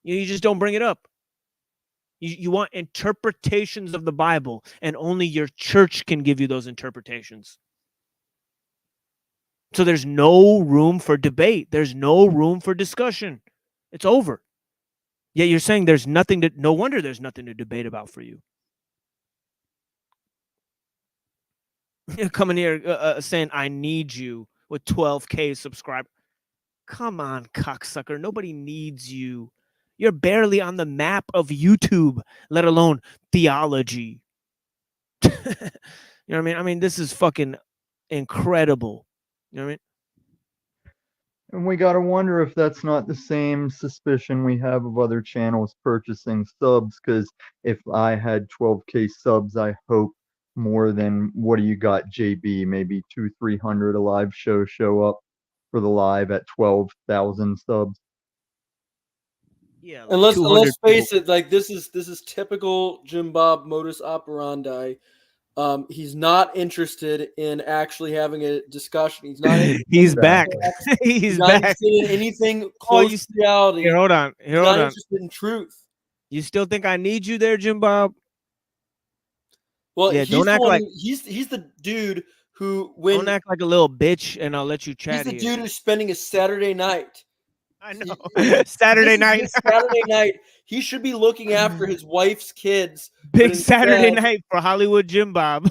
[SPEAKER 6] You just don't bring it up. You want interpretations of the Bible, and only your church can give you those interpretations. So there's no room for debate. There's no room for discussion. It's over. Yet you're saying there's nothing to, no wonder there's nothing to debate about for you. You're coming here saying, I need you with 12K subscribers. Come on, cocksucker. Nobody needs you. You're barely on the map of YouTube, let alone theology. You know what I mean? I mean, this is fucking incredible. You know what I mean?
[SPEAKER 1] And we got to wonder if that's not the same suspicion we have of other channels purchasing subs, because if I had 12K subs, I hope more than, what do you got, JB? Maybe 200-300 a live show up for the live at 12,000 subs.
[SPEAKER 6] Yeah,
[SPEAKER 22] And let's face it, like this is typical Jim Bob modus operandi. He's not interested in actually having a discussion. He's not.
[SPEAKER 6] He's back. He's
[SPEAKER 22] not
[SPEAKER 6] back.
[SPEAKER 22] interested in anything close to reality.
[SPEAKER 6] Here, hold on.
[SPEAKER 22] He's not interested in truth.
[SPEAKER 6] You still think I need you there, Jim Bob?
[SPEAKER 22] Well,
[SPEAKER 6] yeah,
[SPEAKER 22] he's
[SPEAKER 6] don't act like
[SPEAKER 22] he's the dude who
[SPEAKER 6] don't act like a little bitch, and I'll let you chat.
[SPEAKER 22] He's the dude who's spending a Saturday night.
[SPEAKER 6] I know. Saturday night.
[SPEAKER 22] Saturday night. He should be looking after his wife's kids.
[SPEAKER 6] Big Saturday night for Hollywood Jim Bob.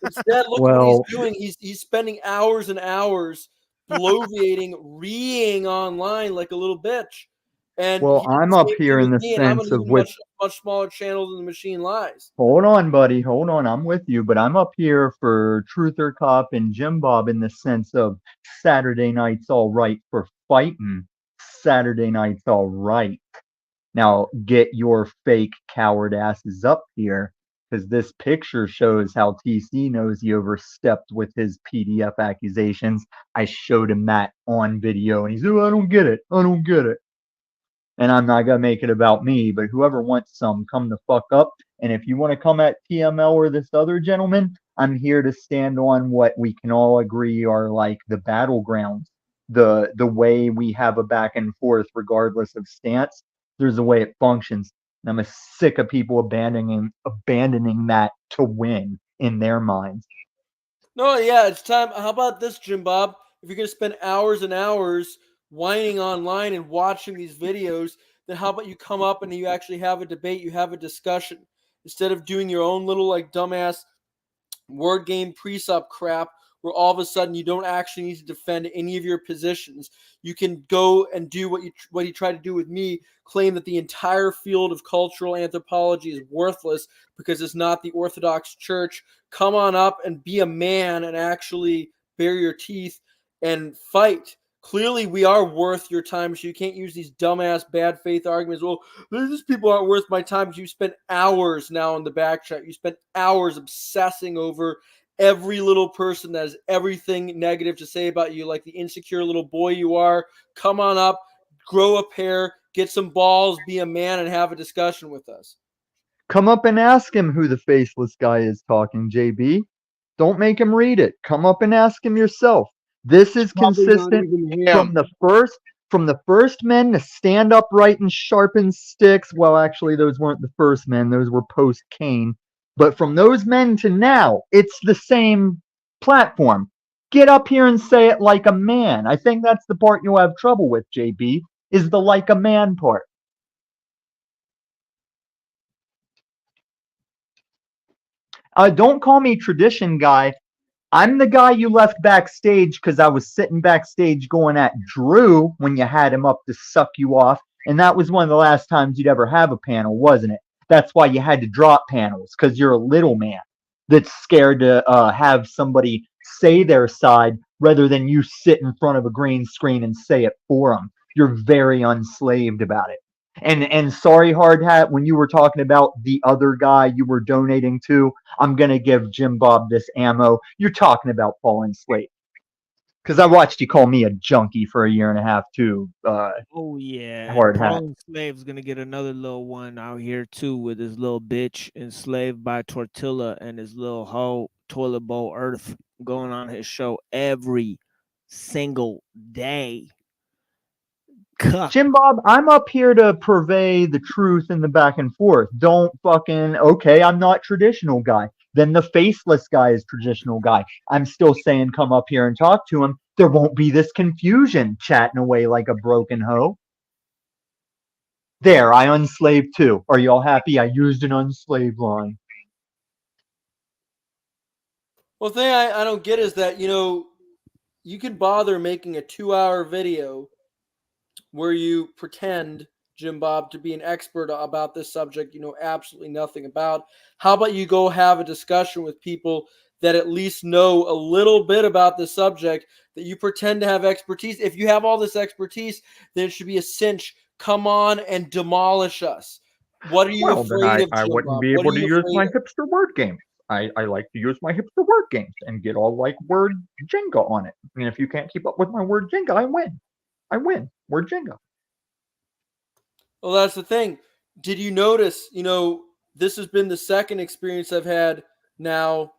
[SPEAKER 22] Instead, look what he's doing. He's spending hours and hours bloviating, reeing online like a little bitch. And
[SPEAKER 1] I'm up here in the sense of with
[SPEAKER 22] much smaller channel than the Machine Lies.
[SPEAKER 1] Hold on, buddy. Hold on. I'm with you, but I'm up here for Truther Cop and Jim Bob in the sense of Saturday night's all right for fighting. Saturday night's all right. Now get your fake coward asses up here, because this picture shows how TC knows he overstepped with his PDF accusations. I showed him that on video, and he's, oh, I don't get it. I don't get it. And I'm not going to make it about me, but whoever wants some, come the fuck up. And if you want to come at TML or this other gentleman, I'm here to stand on what we can all agree are like the battlegrounds. The way we have a back and forth regardless of stance. There's a way it functions. And I'm sick of people abandoning that to win in their minds.
[SPEAKER 22] No, yeah, it's time. How about this, Jim Bob? If you're going to spend hours and hours whining online and watching these videos, then how about you come up and you actually have a debate, you have a discussion, instead of doing your own little like dumbass word game pre-sup crap where all of a sudden you don't actually need to defend any of your positions. You can go and do what you tried to do with me, claim that the entire field of cultural anthropology is worthless because it's not the Orthodox Church. Come on up and be a man and actually bare your teeth and fight. Clearly, we are worth your time, so you can't use these dumbass bad faith arguments. Well, these people aren't worth my time because you spent hours now in the back chat. You spent hours obsessing over every little person that has everything negative to say about you, like the insecure little boy you are. Come on up, grow a pair, get some balls, be a man, and have a discussion with us.
[SPEAKER 1] Come up and ask him who the faceless guy is talking, JB. Don't make him read it. Come up and ask him yourself. This is consistent from the first men to stand upright and sharpen sticks. Well, actually, those weren't the first men. Those were post-Cain. But from those men to now, it's the same platform. Get up here and say it like a man. I think that's the part you'll have trouble with, JB, is the like a man part. Don't call me tradition guy. I'm the guy you left backstage because I was sitting backstage going at Drew when you had him up to suck you off. And that was one of the last times you'd ever have a panel, wasn't it? That's why you had to drop panels, because you're a little man that's scared to have somebody say their side rather than you sit in front of a green screen and say it for them. You're very unslaved about it. And sorry, Hard Hat, when you were talking about the other guy you were donating to, I'm going to give Jim Bob this ammo. You're talking about Paul Enslaved. Because I watched you call me a junkie for a year and a half, too.
[SPEAKER 6] Oh, yeah.
[SPEAKER 1] Hard Hat.
[SPEAKER 6] Paul Enslaved's going to get another little one out here, too, with his little bitch enslaved by Tortilla and his little hoe, Toilet Bowl Earth, going on his show every single day.
[SPEAKER 1] Jim Bob, I'm up here to purvey the truth in the back and forth. Don't fucking, okay, I'm not traditional guy. Then the faceless guy is traditional guy. I'm still saying come up here and talk to him. There won't be this confusion chatting away like a broken hoe. There, I unslaved too. Are y'all happy I used an unslaved line?
[SPEAKER 22] Well, the thing I don't get is that, you can bother making a 2-hour video where you pretend, Jim Bob, to be an expert about this subject you know absolutely nothing about. How about you go have a discussion with people that at least know a little bit about the subject, that you pretend to have expertise? If you have all this expertise, then it should be a cinch. Come on and demolish us. What are you afraid of,
[SPEAKER 1] I
[SPEAKER 22] Jim
[SPEAKER 1] wouldn't
[SPEAKER 22] Bob?
[SPEAKER 1] be
[SPEAKER 22] What
[SPEAKER 1] able
[SPEAKER 22] are
[SPEAKER 1] to
[SPEAKER 22] you
[SPEAKER 1] use
[SPEAKER 22] afraid
[SPEAKER 1] my
[SPEAKER 22] of?
[SPEAKER 1] hipster word games. I like to use my hipster word games and get all like word Jenga on it. And if you can't keep up with my word Jenga, I win. I win. Word Jenga.
[SPEAKER 22] Well, that's the thing. Did you notice, this has been the second experience I've had now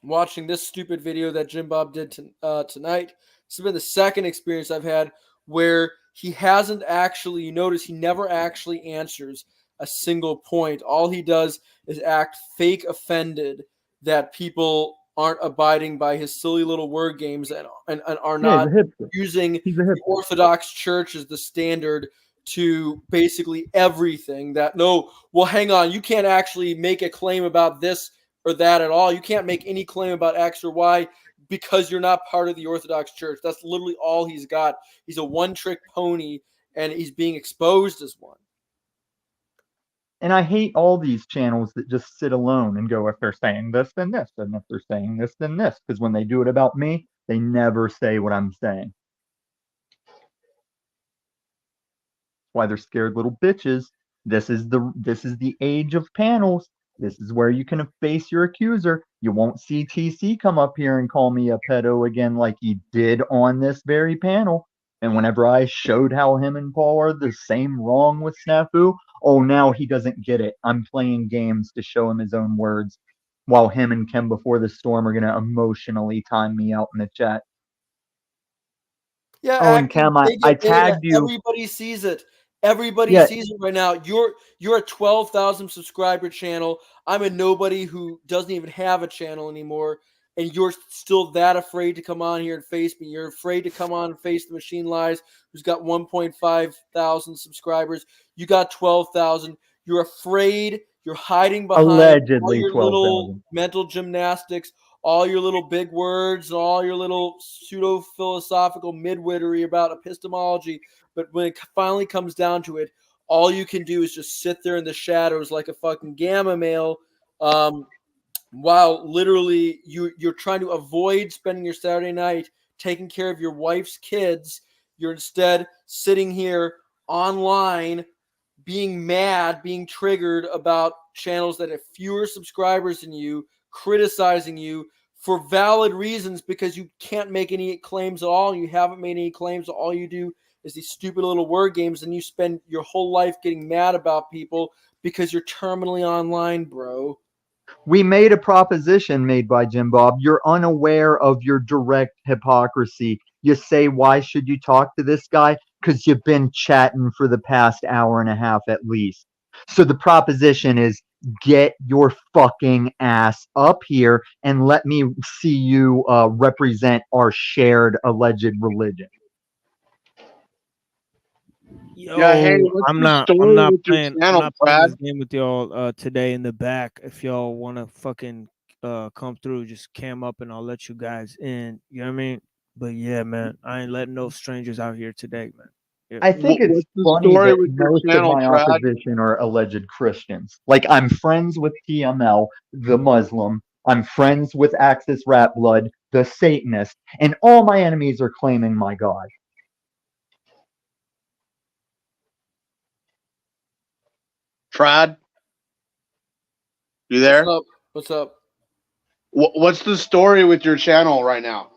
[SPEAKER 22] watching this stupid video that Jim Bob did tonight. This has been the second experience I've had where he hasn't actually, you notice he never actually answers a single point. All he does is act fake offended that people aren't abiding by his silly little word games and are not using the Orthodox Church as the standard to basically everything. That no, well, hang on, you can't actually make a claim about this or that at all. You can't make any claim about X or Y because you're not part of the Orthodox Church. That's literally all he's got. He's a one-trick pony, and he's being exposed as one.
[SPEAKER 1] And I hate all these channels that just sit alone and go, if they're saying this, then this. And if they're saying this, then this. Because when they do it about me, they never say what I'm saying. Why they're scared little bitches. This is the age of panels. This is where you can face your accuser. You won't see TC come up here and call me a pedo again like he did on this very panel. And whenever I showed how him and Paul are the same wrong with Snafu, oh, now he doesn't get it. I'm playing games to show him his own words, while him and Kim Before the Storm are going to emotionally time me out in the chat.
[SPEAKER 22] Yeah,
[SPEAKER 1] oh, and Kim, I tagged you.
[SPEAKER 22] Everybody sees it. Everybody sees it right now. You're a 12,000 subscriber channel. I'm a nobody who doesn't even have a channel anymore, and you're still that afraid to come on here and face me. You're afraid to come on and face the Machine Lies, who's got 1.5 thousand subscribers. You got 12,000. You're afraid. You're hiding behind
[SPEAKER 1] allegedly
[SPEAKER 22] all your
[SPEAKER 1] 12,000
[SPEAKER 22] little mental gymnastics, all your little big words, all your little pseudo-philosophical midwittery about epistemology. But when it finally comes down to it, all you can do is just sit there in the shadows like a fucking gamma male, while literally you're trying to avoid spending your Saturday night taking care of your wife's kids. You're instead sitting here online being mad, being triggered about channels that have fewer subscribers than you, criticizing you for valid reasons because you can't make any claims at all. You haven't made any claims. All you do is these stupid little word games, and you spend your whole life getting mad about people because you're terminally online, bro.
[SPEAKER 1] We made a proposition made by Jim Bob. You're unaware of your direct hypocrisy. You say, why should you talk to this guy? Because you've been chatting for the past hour and a half at least. So the proposition is, get your fucking ass up here and let me see you represent our shared alleged religion.
[SPEAKER 6] Yo,
[SPEAKER 2] Yeah, hey, what's
[SPEAKER 6] I'm
[SPEAKER 2] the
[SPEAKER 6] not
[SPEAKER 2] story with your
[SPEAKER 6] playing
[SPEAKER 2] channel,
[SPEAKER 6] this
[SPEAKER 2] Brad?
[SPEAKER 6] game with y'all today in the back. If y'all want to fucking come through, just cam up and I'll let you guys in. You know what I mean? But yeah, man, I ain't letting no strangers out here today, man. Yeah.
[SPEAKER 1] I think it's
[SPEAKER 2] What's the
[SPEAKER 1] funny
[SPEAKER 2] story
[SPEAKER 1] that
[SPEAKER 2] with your
[SPEAKER 1] most of
[SPEAKER 2] channel,
[SPEAKER 1] my
[SPEAKER 2] Brad?
[SPEAKER 1] opposition are alleged Christians. Like, I'm friends with TML, the Muslim. I'm friends with Axis Rat Blood, the Satanist, and all my enemies are claiming my God.
[SPEAKER 2] Trad, you there?
[SPEAKER 22] What's up?
[SPEAKER 2] What's the story with your channel right now?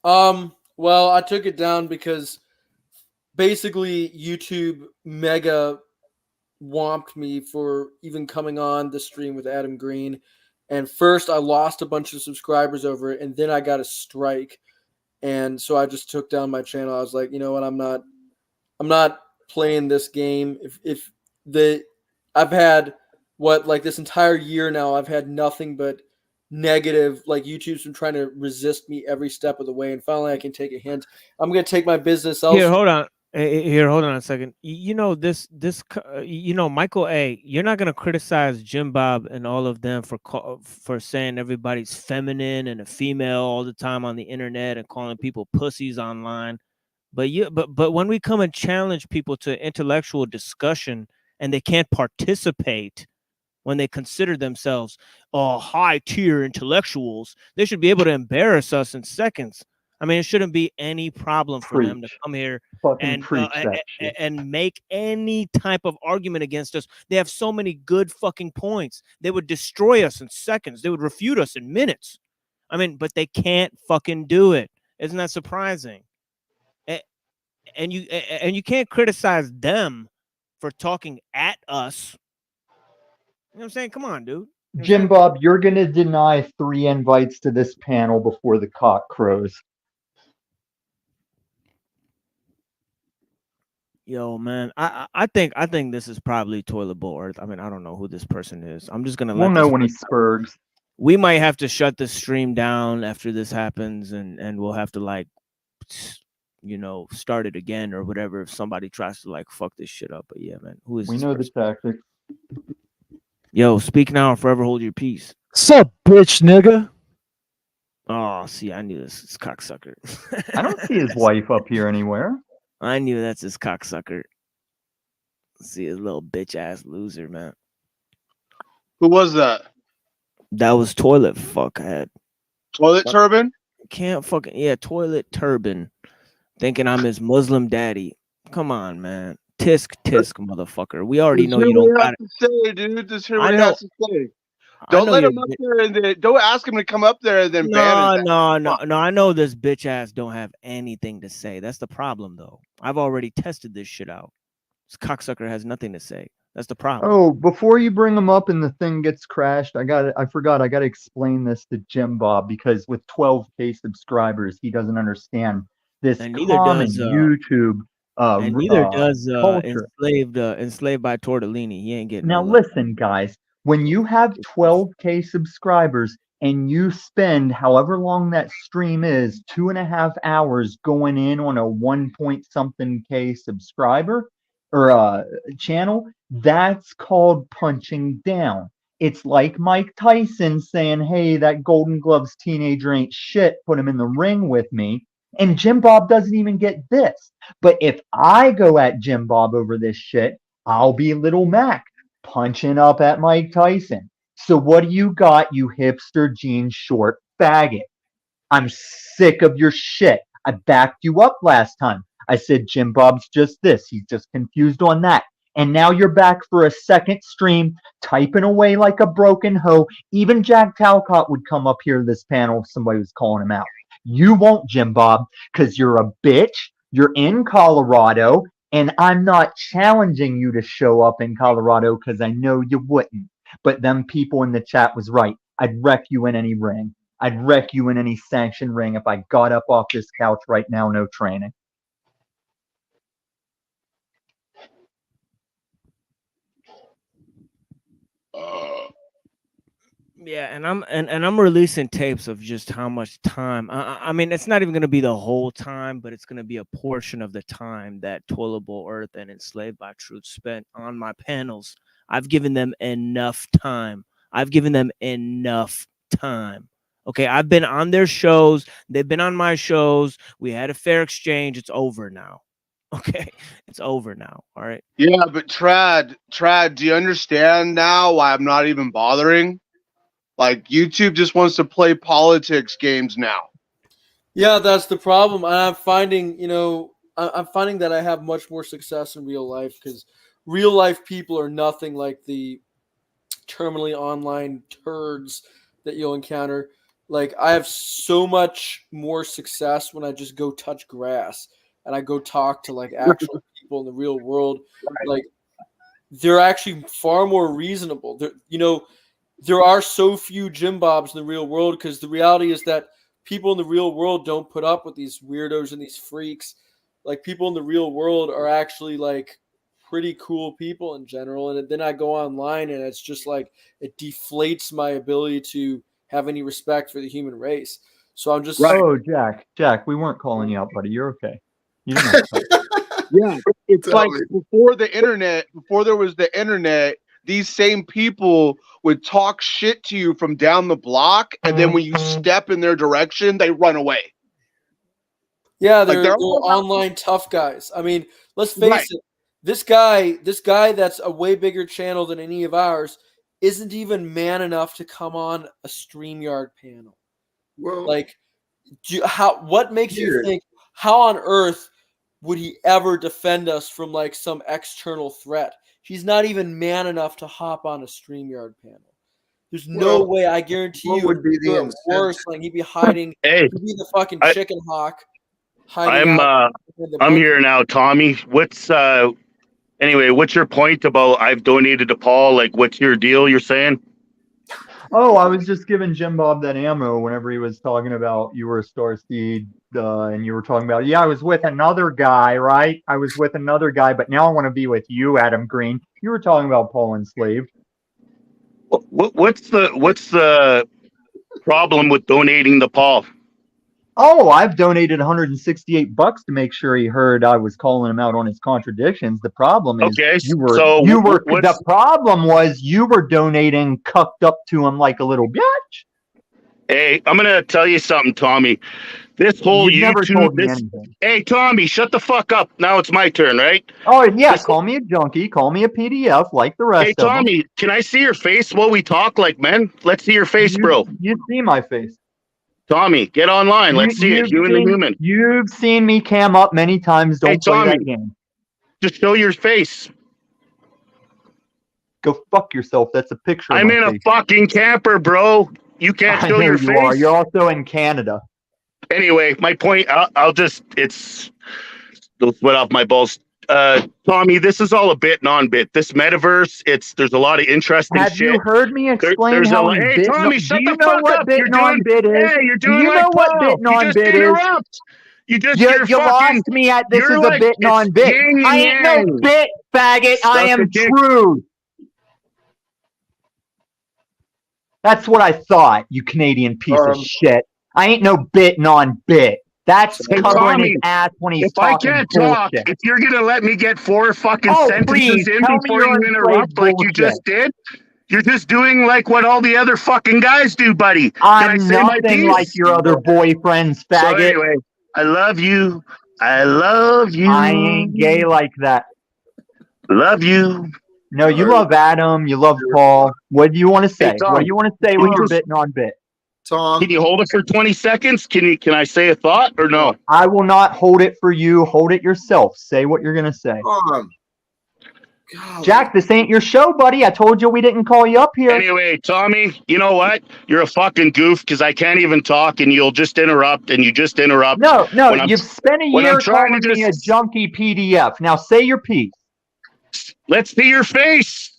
[SPEAKER 22] Well, I took it down because basically YouTube mega whomped me for even coming on the stream with Adam Green. And first I lost a bunch of subscribers over it, and then I got a strike. And so I just took down my channel. I was like, you know what, I'm not playing this game. I've had this entire year now, I've had nothing but negative, like YouTube's been trying to resist me every step of the way, and finally I can take a hint. I'm gonna take my business elsewhere.
[SPEAKER 6] Here, hold on. Here, hold on a second. You know Michael A. You're not gonna criticize Jim Bob and all of them for saying everybody's feminine and a female all the time on the internet and calling people pussies online. But when we come and challenge people to intellectual discussion and they can't participate when they consider themselves high tier intellectuals, they should be able to embarrass us in seconds. I mean, it shouldn't be any problem for them to come here and make any type of argument against us. They have so many good fucking points. They would destroy us in seconds. They would refute us in minutes. I mean, but they can't fucking do it. Isn't that surprising? And you can't criticize them for talking at us. You know what I'm saying? Come on, dude.
[SPEAKER 1] Jim Bob, you're going to deny 3 invites to this panel before the cock crows.
[SPEAKER 6] Yo, man, I think this is probably Toilet Bowl Earth. I mean, I don't know who this person is. I'm just gonna
[SPEAKER 1] We'll know when he spurgs.
[SPEAKER 6] We might have to shut the stream down after this happens, and we'll have to start it again or whatever if somebody tries to fuck this shit up. But yeah, man, who is
[SPEAKER 1] we
[SPEAKER 6] this
[SPEAKER 1] know
[SPEAKER 6] person?
[SPEAKER 1] the tactics.
[SPEAKER 6] Yo, speak now or forever hold your peace.
[SPEAKER 3] Sup, bitch, nigga?
[SPEAKER 6] Oh, see, I knew this cocksucker.
[SPEAKER 1] I don't see his wife up here anywhere.
[SPEAKER 6] I knew that's his cocksucker. See his little bitch ass loser, man.
[SPEAKER 2] Who was that?
[SPEAKER 6] That was Toilet Fuckhead.
[SPEAKER 2] Toilet Turban?
[SPEAKER 6] Can't fucking Toilet Turban. Thinking I'm his Muslim daddy. Come on, man. Tisk motherfucker. We already know you don't got it.
[SPEAKER 2] Say, dude. Just hear what he has to say. Don't let him up there and then don't ask him to come up there and then ban his ass.
[SPEAKER 6] No. I know this bitch ass don't have anything to say. That's the problem, though. I've already tested this shit out. This cocksucker has nothing to say. That's the problem.
[SPEAKER 1] Oh, before you bring him up and the thing gets crashed, I forgot. I got to explain this to Jim Bob because with 12K subscribers, he doesn't understand this common YouTube
[SPEAKER 6] and neither does
[SPEAKER 1] culture.
[SPEAKER 6] enslaved by Tortellini. He ain't getting
[SPEAKER 1] Now
[SPEAKER 6] no love.
[SPEAKER 1] listen, guys. When you have 12K subscribers and you spend however long that stream is, 2.5 hours going in on a 1 point something K subscriber or channel, that's called punching down. It's like Mike Tyson saying, hey, that Golden Gloves teenager ain't shit. Put him in the ring with me. And Jim Bob doesn't even get this. But if I go at Jim Bob over this shit, I'll be Little Mac punching up at Mike Tyson. So what do you got, you hipster jean short faggot? I'm sick of your shit. I backed you up last time. I said Jim Bob's just this. He's just confused on that. And now you're back for a second stream, typing away like a broken hoe. Even Jack Talcott would come up here to this panel if somebody was calling him out. You won't, Jim Bob, because you're a bitch. You're in Colorado. And I'm not challenging you to show up in Colorado because I know you wouldn't. But them people in the chat was right. I'd wreck you in any ring. I'd wreck you in any sanctioned ring if I got up off this couch right now, no training.
[SPEAKER 6] Yeah, and I'm releasing tapes of just how much time. I mean, it's not even going to be the whole time, but it's going to be a portion of the time that Toilable Earth and Enslaved by Truth spent on my panels. I've given them enough time. Okay, I've been on their shows. They've been on my shows. We had a fair exchange. It's over now. Okay, it's over now. All right.
[SPEAKER 2] Yeah, but Trad, do you understand now why I'm not even bothering? Like, YouTube just wants to play politics games now.
[SPEAKER 22] Yeah, that's the problem. I'm finding, I'm finding that I have much more success in real life because real life people are nothing like the terminally online turds that you'll encounter. Like, I have so much more success when I just go touch grass and I go talk to like actual people in the real world. Like, they're actually far more reasonable. There are so few Jim Bobs in the real world because the reality is that people in the real world don't put up with these weirdos and these freaks. Like, people in the real world are actually like pretty cool people in general. And then I go online and it's just like it deflates my ability to have any respect for the human race. So I'm just
[SPEAKER 1] Oh, Jack, we weren't calling you out, buddy. You're okay. You didn't have to.
[SPEAKER 2] Yeah, it's like before there was the internet, these same people would talk shit to you from down the block, and then when you step in their direction, they run away.
[SPEAKER 22] Yeah, they're online tough guys. I mean, let's face it. This guy that's a way bigger channel than any of ours isn't even man enough to come on a StreamYard panel.
[SPEAKER 8] Well,
[SPEAKER 22] like, what makes you think? How on earth would he ever defend us from like some external threat? He's not even man enough to hop on a StreamYard panel. There's no way. I guarantee you,
[SPEAKER 8] would be the
[SPEAKER 22] worse. Like, he'd be hiding.
[SPEAKER 10] Hey,
[SPEAKER 22] he'd be the fucking chicken hawk.
[SPEAKER 10] I'm here now, Tommy. What's your point about I've donated to Paul? Like, what's your deal? You're saying?
[SPEAKER 1] Oh, I was just giving Jim Bob that ammo whenever he was talking about you were a Starseed, and you were talking about, I was with another guy, right? I was with another guy, but now I want to be with you, Adam Green. You were talking about Paul Enslaved.
[SPEAKER 10] What's the problem with donating to Paul?
[SPEAKER 1] Oh, I've donated $168 to make sure he heard I was calling him out on his contradictions. The problem is the problem was you were donating cucked up to him like a little bitch.
[SPEAKER 10] Hey, I'm gonna tell you something, Tommy. This whole Hey, Tommy, shut the fuck up. Now it's my turn, right?
[SPEAKER 1] Oh, yeah, call me a junkie, call me a PDF like the rest of them. Hey,
[SPEAKER 10] Tommy, can I see your face while we talk like men? Let's see your face, bro.
[SPEAKER 1] You see my face.
[SPEAKER 10] Tommy, get online. Let's see it. You and the human.
[SPEAKER 1] You've seen me cam up many times. Don't play that game.
[SPEAKER 10] Just show your face.
[SPEAKER 1] Go fuck yourself. That's a picture.
[SPEAKER 10] I'm in a fucking camper, bro. You can't show your face.
[SPEAKER 1] You're also in Canada.
[SPEAKER 10] Anyway, my point. Don't sweat off my balls. Tommy, this is all a bit non-bit. This metaverse, there's a lot of interesting shit.
[SPEAKER 1] Have you heard me explain how
[SPEAKER 10] Hey, Tommy, shut the fuck up.
[SPEAKER 1] Bit non-bit is?
[SPEAKER 10] Hey, you're doing
[SPEAKER 1] Do you know what bit non-bit is? You lost me at this is a bit non-bit. I ain't no bit, faggot. I am truth. That's what I thought, you Canadian piece of shit. I ain't no bit non-bit. That's covering his ass when he's talking
[SPEAKER 10] I can't
[SPEAKER 1] bullshit.
[SPEAKER 10] talk, if you're gonna let me get 4 fucking sentences in before you interrupt like you just did, you're just doing like what all the other fucking guys do, buddy.
[SPEAKER 1] I'm nothing like your other boyfriends, faggot.
[SPEAKER 10] So anyway, I love you. I love you.
[SPEAKER 1] I ain't gay like that.
[SPEAKER 10] Love you.
[SPEAKER 1] No, you love Adam. You love Paul. What do you want to say? What do you want to say with your bit non-bit?
[SPEAKER 10] Tom, can you hold it for 20 seconds? Can I say a thought or no?
[SPEAKER 1] I will not hold it for you. Hold it yourself. Say what you're gonna say. Jack, this ain't your show, buddy. I told you we didn't call you up here.
[SPEAKER 10] Anyway, Tommy, you know what? You're a fucking goof because I can't even talk and you'll just interrupt and you just interrupt.
[SPEAKER 1] No, you've spent a year calling me a junkie PDF. Now say your piece.
[SPEAKER 10] Let's see your face.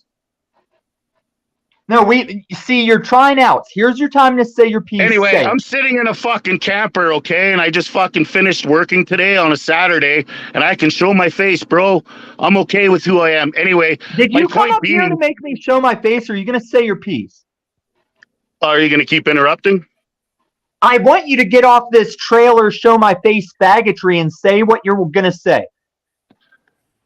[SPEAKER 1] No, see, you're trying out. Here's your time to say your piece.
[SPEAKER 10] Anyway, I'm sitting in a fucking camper, okay? And I just fucking finished working today on a Saturday, and I can show my face, bro. I'm okay with who I am. Anyway,
[SPEAKER 1] did you come up here to make me show my face, or are you going to say your piece?
[SPEAKER 10] Are you going to keep interrupting?
[SPEAKER 1] I want you to get off this trailer, show my face faggotry, and say what you're going to say.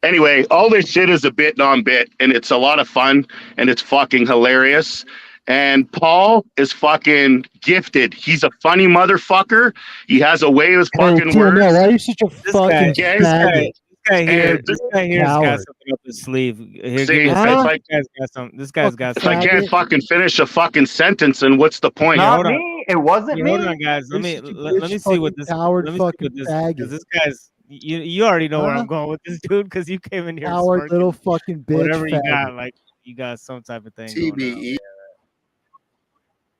[SPEAKER 10] Anyway, all this shit is a bit non-bit, and it's a lot of fun, and it's fucking hilarious. And Paul is fucking gifted. He's a funny motherfucker. He has a way of his fucking words.
[SPEAKER 3] Why are you such a fucking faggot?
[SPEAKER 6] This guy here's got something up his sleeve. Here,
[SPEAKER 10] See,
[SPEAKER 6] this guy's got
[SPEAKER 10] if I
[SPEAKER 6] something.
[SPEAKER 10] can't fucking finish a fucking sentence, then what's the point?
[SPEAKER 1] Not me. It wasn't me.
[SPEAKER 6] Hold on, guys. Let me see what this.
[SPEAKER 3] Coward
[SPEAKER 6] Let me see
[SPEAKER 3] fucking
[SPEAKER 6] what this.
[SPEAKER 3] faggot.
[SPEAKER 6] Because this guy's. You already know where I'm going with this dude because you came in here.
[SPEAKER 3] Coward
[SPEAKER 6] smirking.
[SPEAKER 3] little fucking bitch.
[SPEAKER 6] Whatever you
[SPEAKER 3] faggot.
[SPEAKER 6] got, like you got some type of thing.
[SPEAKER 8] TBE.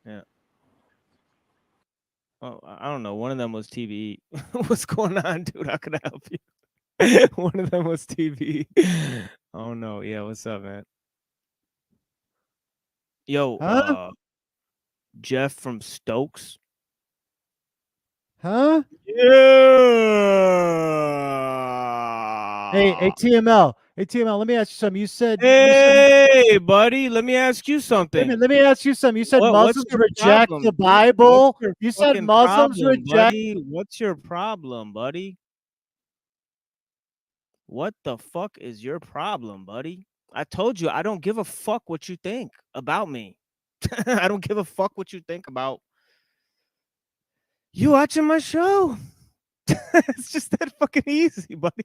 [SPEAKER 6] Yeah. Oh, I don't know. One of them was TBE. What's going on, dude? How can I help you? One of them was TBE. Oh no. Yeah. What's up, man? Yo, Jeff from Stokes.
[SPEAKER 3] Huh?
[SPEAKER 6] Yeah.
[SPEAKER 3] Hey, TML, let me ask you something. You said,
[SPEAKER 6] hey, buddy, let me ask you something.
[SPEAKER 3] Let me ask you something. You said
[SPEAKER 6] What's
[SPEAKER 3] Muslims
[SPEAKER 6] your
[SPEAKER 3] reject
[SPEAKER 6] problem,
[SPEAKER 3] the
[SPEAKER 6] dude?
[SPEAKER 3] Bible.
[SPEAKER 6] What's your
[SPEAKER 3] You said
[SPEAKER 6] fucking
[SPEAKER 3] Muslims
[SPEAKER 6] problem,
[SPEAKER 3] reject.
[SPEAKER 6] buddy? What's your problem, buddy? What the fuck is your problem, buddy? I told you I don't give a fuck what you think about me. I don't give a fuck what you think about you watching my show. It's just that fucking easy, buddy.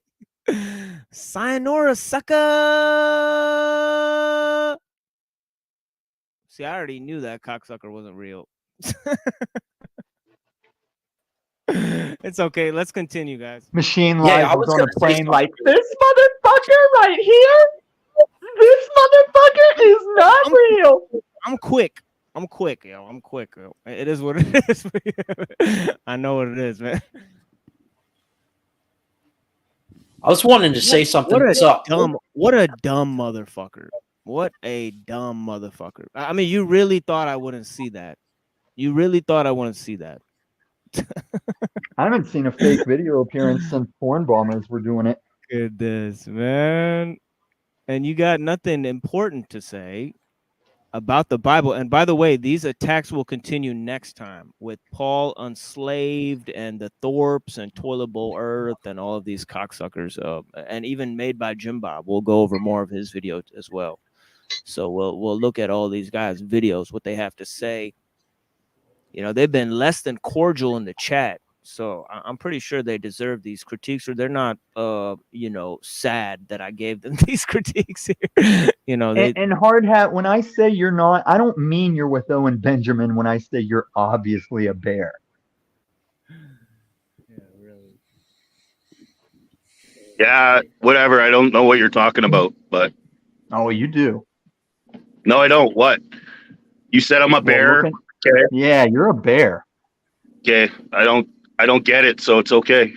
[SPEAKER 6] Sayonara, sucker. See, I already knew that cocksucker wasn't real. It's okay. Let's continue, guys.
[SPEAKER 1] Machine
[SPEAKER 6] Yeah,
[SPEAKER 1] Live
[SPEAKER 6] I
[SPEAKER 1] was
[SPEAKER 6] was
[SPEAKER 1] on a
[SPEAKER 6] gonna say
[SPEAKER 1] plane
[SPEAKER 6] something.
[SPEAKER 1] like, this motherfucker right here? This motherfucker is not real.
[SPEAKER 6] I'm quick, yo. I'm quick, yo. It is what it is. I know what it is, man.
[SPEAKER 20] I was wanting to say something. What's up?
[SPEAKER 6] What a dumb motherfucker. What a dumb motherfucker. I mean, you really thought I wouldn't see that. You really thought I wouldn't see that.
[SPEAKER 1] I haven't seen a fake video appearance since porn bombers were doing it.
[SPEAKER 6] Goodness, man. And you got nothing important to say about the Bible. And by the way, these attacks will continue next time with Paul Unslaved and the Thorpes and Toilet Bowl Earth and all of these cocksuckers, and even made by Jim Bob. We'll go over more of his video as well. So we'll look at all these guys' videos, what they have to say. You know, they've been less than cordial in the chat. So I'm pretty sure they deserve these critiques, or they're not, sad that I gave them these critiques here.
[SPEAKER 1] And Hard Hat, when I say you're not, I don't mean you're with Owen Benjamin when I say you're obviously a bear.
[SPEAKER 10] Yeah, whatever. I don't know what you're talking about, but.
[SPEAKER 1] Oh, you do.
[SPEAKER 10] No, I don't. What? You said I'm a bear. Okay.
[SPEAKER 1] Yeah, you're a bear.
[SPEAKER 10] Okay, I don't get it, so it's okay.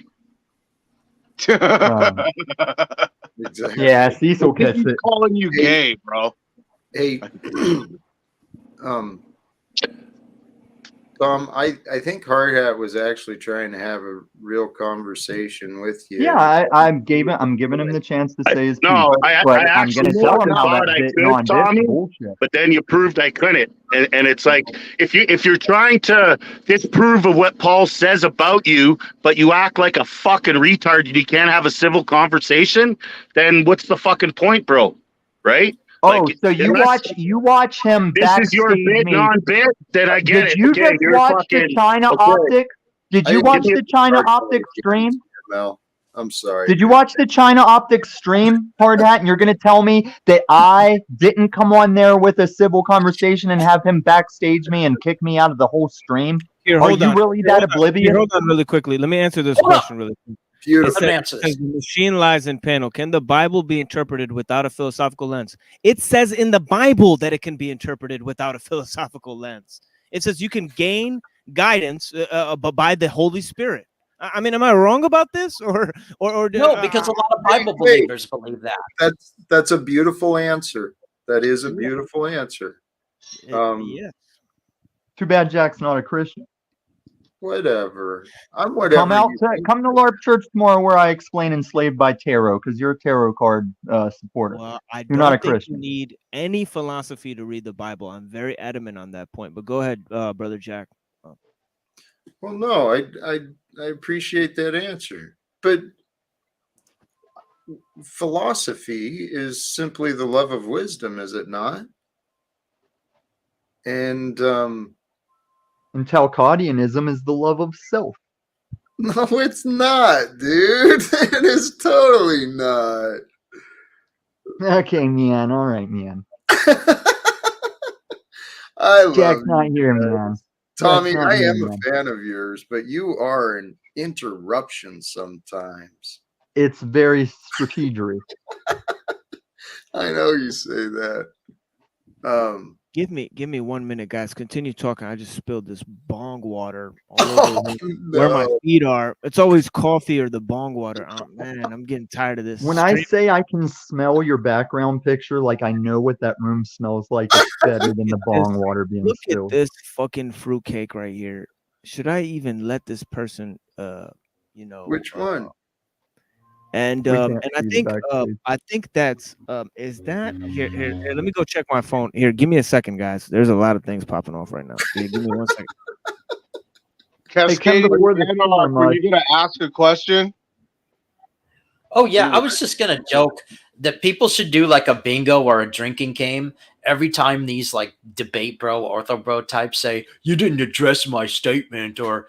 [SPEAKER 8] Exactly.
[SPEAKER 1] Yeah, Cecil gets it.
[SPEAKER 2] Calling you gay, bro.
[SPEAKER 8] Hey, Tom, I think Hard Hat was actually trying to have a real conversation with you.
[SPEAKER 1] Yeah, I'm giving him the chance to say his piece.
[SPEAKER 10] No,
[SPEAKER 1] but
[SPEAKER 10] I
[SPEAKER 1] I'm going
[SPEAKER 10] actually
[SPEAKER 1] to tell him how
[SPEAKER 10] thought
[SPEAKER 1] that
[SPEAKER 10] I
[SPEAKER 1] bit
[SPEAKER 10] could,
[SPEAKER 1] on this
[SPEAKER 10] Tommy,
[SPEAKER 1] bullshit.
[SPEAKER 10] but then you proved I couldn't. And it's like, if you're trying to disprove of what Paul says about you, but you act like a fucking retard and you can't have a civil conversation, then what's the fucking point, bro? Right?
[SPEAKER 1] Oh,
[SPEAKER 10] like,
[SPEAKER 1] so you watch him
[SPEAKER 10] this is your bit,
[SPEAKER 1] me.
[SPEAKER 10] non-bit, that I get
[SPEAKER 1] Did
[SPEAKER 10] it.
[SPEAKER 1] you
[SPEAKER 10] Okay,
[SPEAKER 1] just
[SPEAKER 10] you're
[SPEAKER 1] watch the
[SPEAKER 10] fucking-
[SPEAKER 1] China
[SPEAKER 10] okay.
[SPEAKER 1] Optic? Did you watch the China Optic stream?
[SPEAKER 8] Mel, I'm sorry.
[SPEAKER 1] Did you watch the China Optic stream, Hard Hat? And you're going to tell me that I didn't come on there with a civil conversation and have him backstage me and kick me out of the whole stream?
[SPEAKER 6] Here,
[SPEAKER 1] Are
[SPEAKER 6] hold
[SPEAKER 1] you
[SPEAKER 6] on.
[SPEAKER 1] really that oblivious?
[SPEAKER 6] Here, hold on really quickly. Let me answer this question really quick.
[SPEAKER 8] Beautiful.
[SPEAKER 6] It says the machine lies in panel. Can the Bible be interpreted without a philosophical lens? It says in the Bible that it can be interpreted without a philosophical lens. It says you can gain guidance by the Holy Spirit. I mean, am I wrong about this, or
[SPEAKER 20] No, because a lot of Bible believers believe that.
[SPEAKER 8] That's a beautiful answer. That is a beautiful answer.
[SPEAKER 6] Yeah.
[SPEAKER 1] Too bad Jack's not a Christian.
[SPEAKER 8] Whatever. I'm
[SPEAKER 1] Come
[SPEAKER 8] whatever
[SPEAKER 1] out
[SPEAKER 8] you
[SPEAKER 1] to
[SPEAKER 8] think.
[SPEAKER 1] come to LARP Church tomorrow where I explain Enslaved by Tarot, because you're a tarot card supporter.
[SPEAKER 6] Well, I
[SPEAKER 1] You're not a
[SPEAKER 6] don't think you
[SPEAKER 1] Christian.
[SPEAKER 6] need any philosophy to read the Bible. I'm very adamant on that point. But go ahead, Brother Jack.
[SPEAKER 8] Well, no, I appreciate that answer. But philosophy is simply the love of wisdom, is it not? And
[SPEAKER 1] And Talcodianism is the love of self.
[SPEAKER 8] no, it's not, dude. It is totally not.
[SPEAKER 1] Okay, man. All right, man.
[SPEAKER 8] I love
[SPEAKER 1] Jack's
[SPEAKER 8] you
[SPEAKER 1] not here,
[SPEAKER 8] guys.
[SPEAKER 1] man.
[SPEAKER 8] Tommy,
[SPEAKER 1] Jack's not
[SPEAKER 8] I
[SPEAKER 1] here,
[SPEAKER 8] am
[SPEAKER 1] man.
[SPEAKER 8] a fan of yours, but you are an interruption sometimes.
[SPEAKER 1] It's very strategic.
[SPEAKER 8] I know you say that.
[SPEAKER 6] Give me 1 minute, guys. Continue talking. I just spilled this bong water all over where my
[SPEAKER 8] no.
[SPEAKER 6] feet are. It's always coffee or the bong water. Oh man, I'm getting tired of this.
[SPEAKER 1] When I say I can smell your background picture, like I know what that room smells like, it's better than the bong water being
[SPEAKER 6] Look at
[SPEAKER 1] spilled.
[SPEAKER 6] this fucking fruitcake right here. Should I even let this person you know,
[SPEAKER 8] Which one?
[SPEAKER 6] and
[SPEAKER 1] We can't
[SPEAKER 6] I
[SPEAKER 1] see the
[SPEAKER 6] think
[SPEAKER 1] backstage.
[SPEAKER 6] that's is that here, let me go check my phone. Here, give me a second, guys. There's a lot of things popping off right now. Here, give me 1 second.
[SPEAKER 2] Cascade,
[SPEAKER 1] before the storm,
[SPEAKER 2] were you gonna ask a question?
[SPEAKER 20] Oh yeah, I was just gonna joke that people should do like a bingo or a drinking game every time these like debate bro, ortho bro types say you didn't address my statement or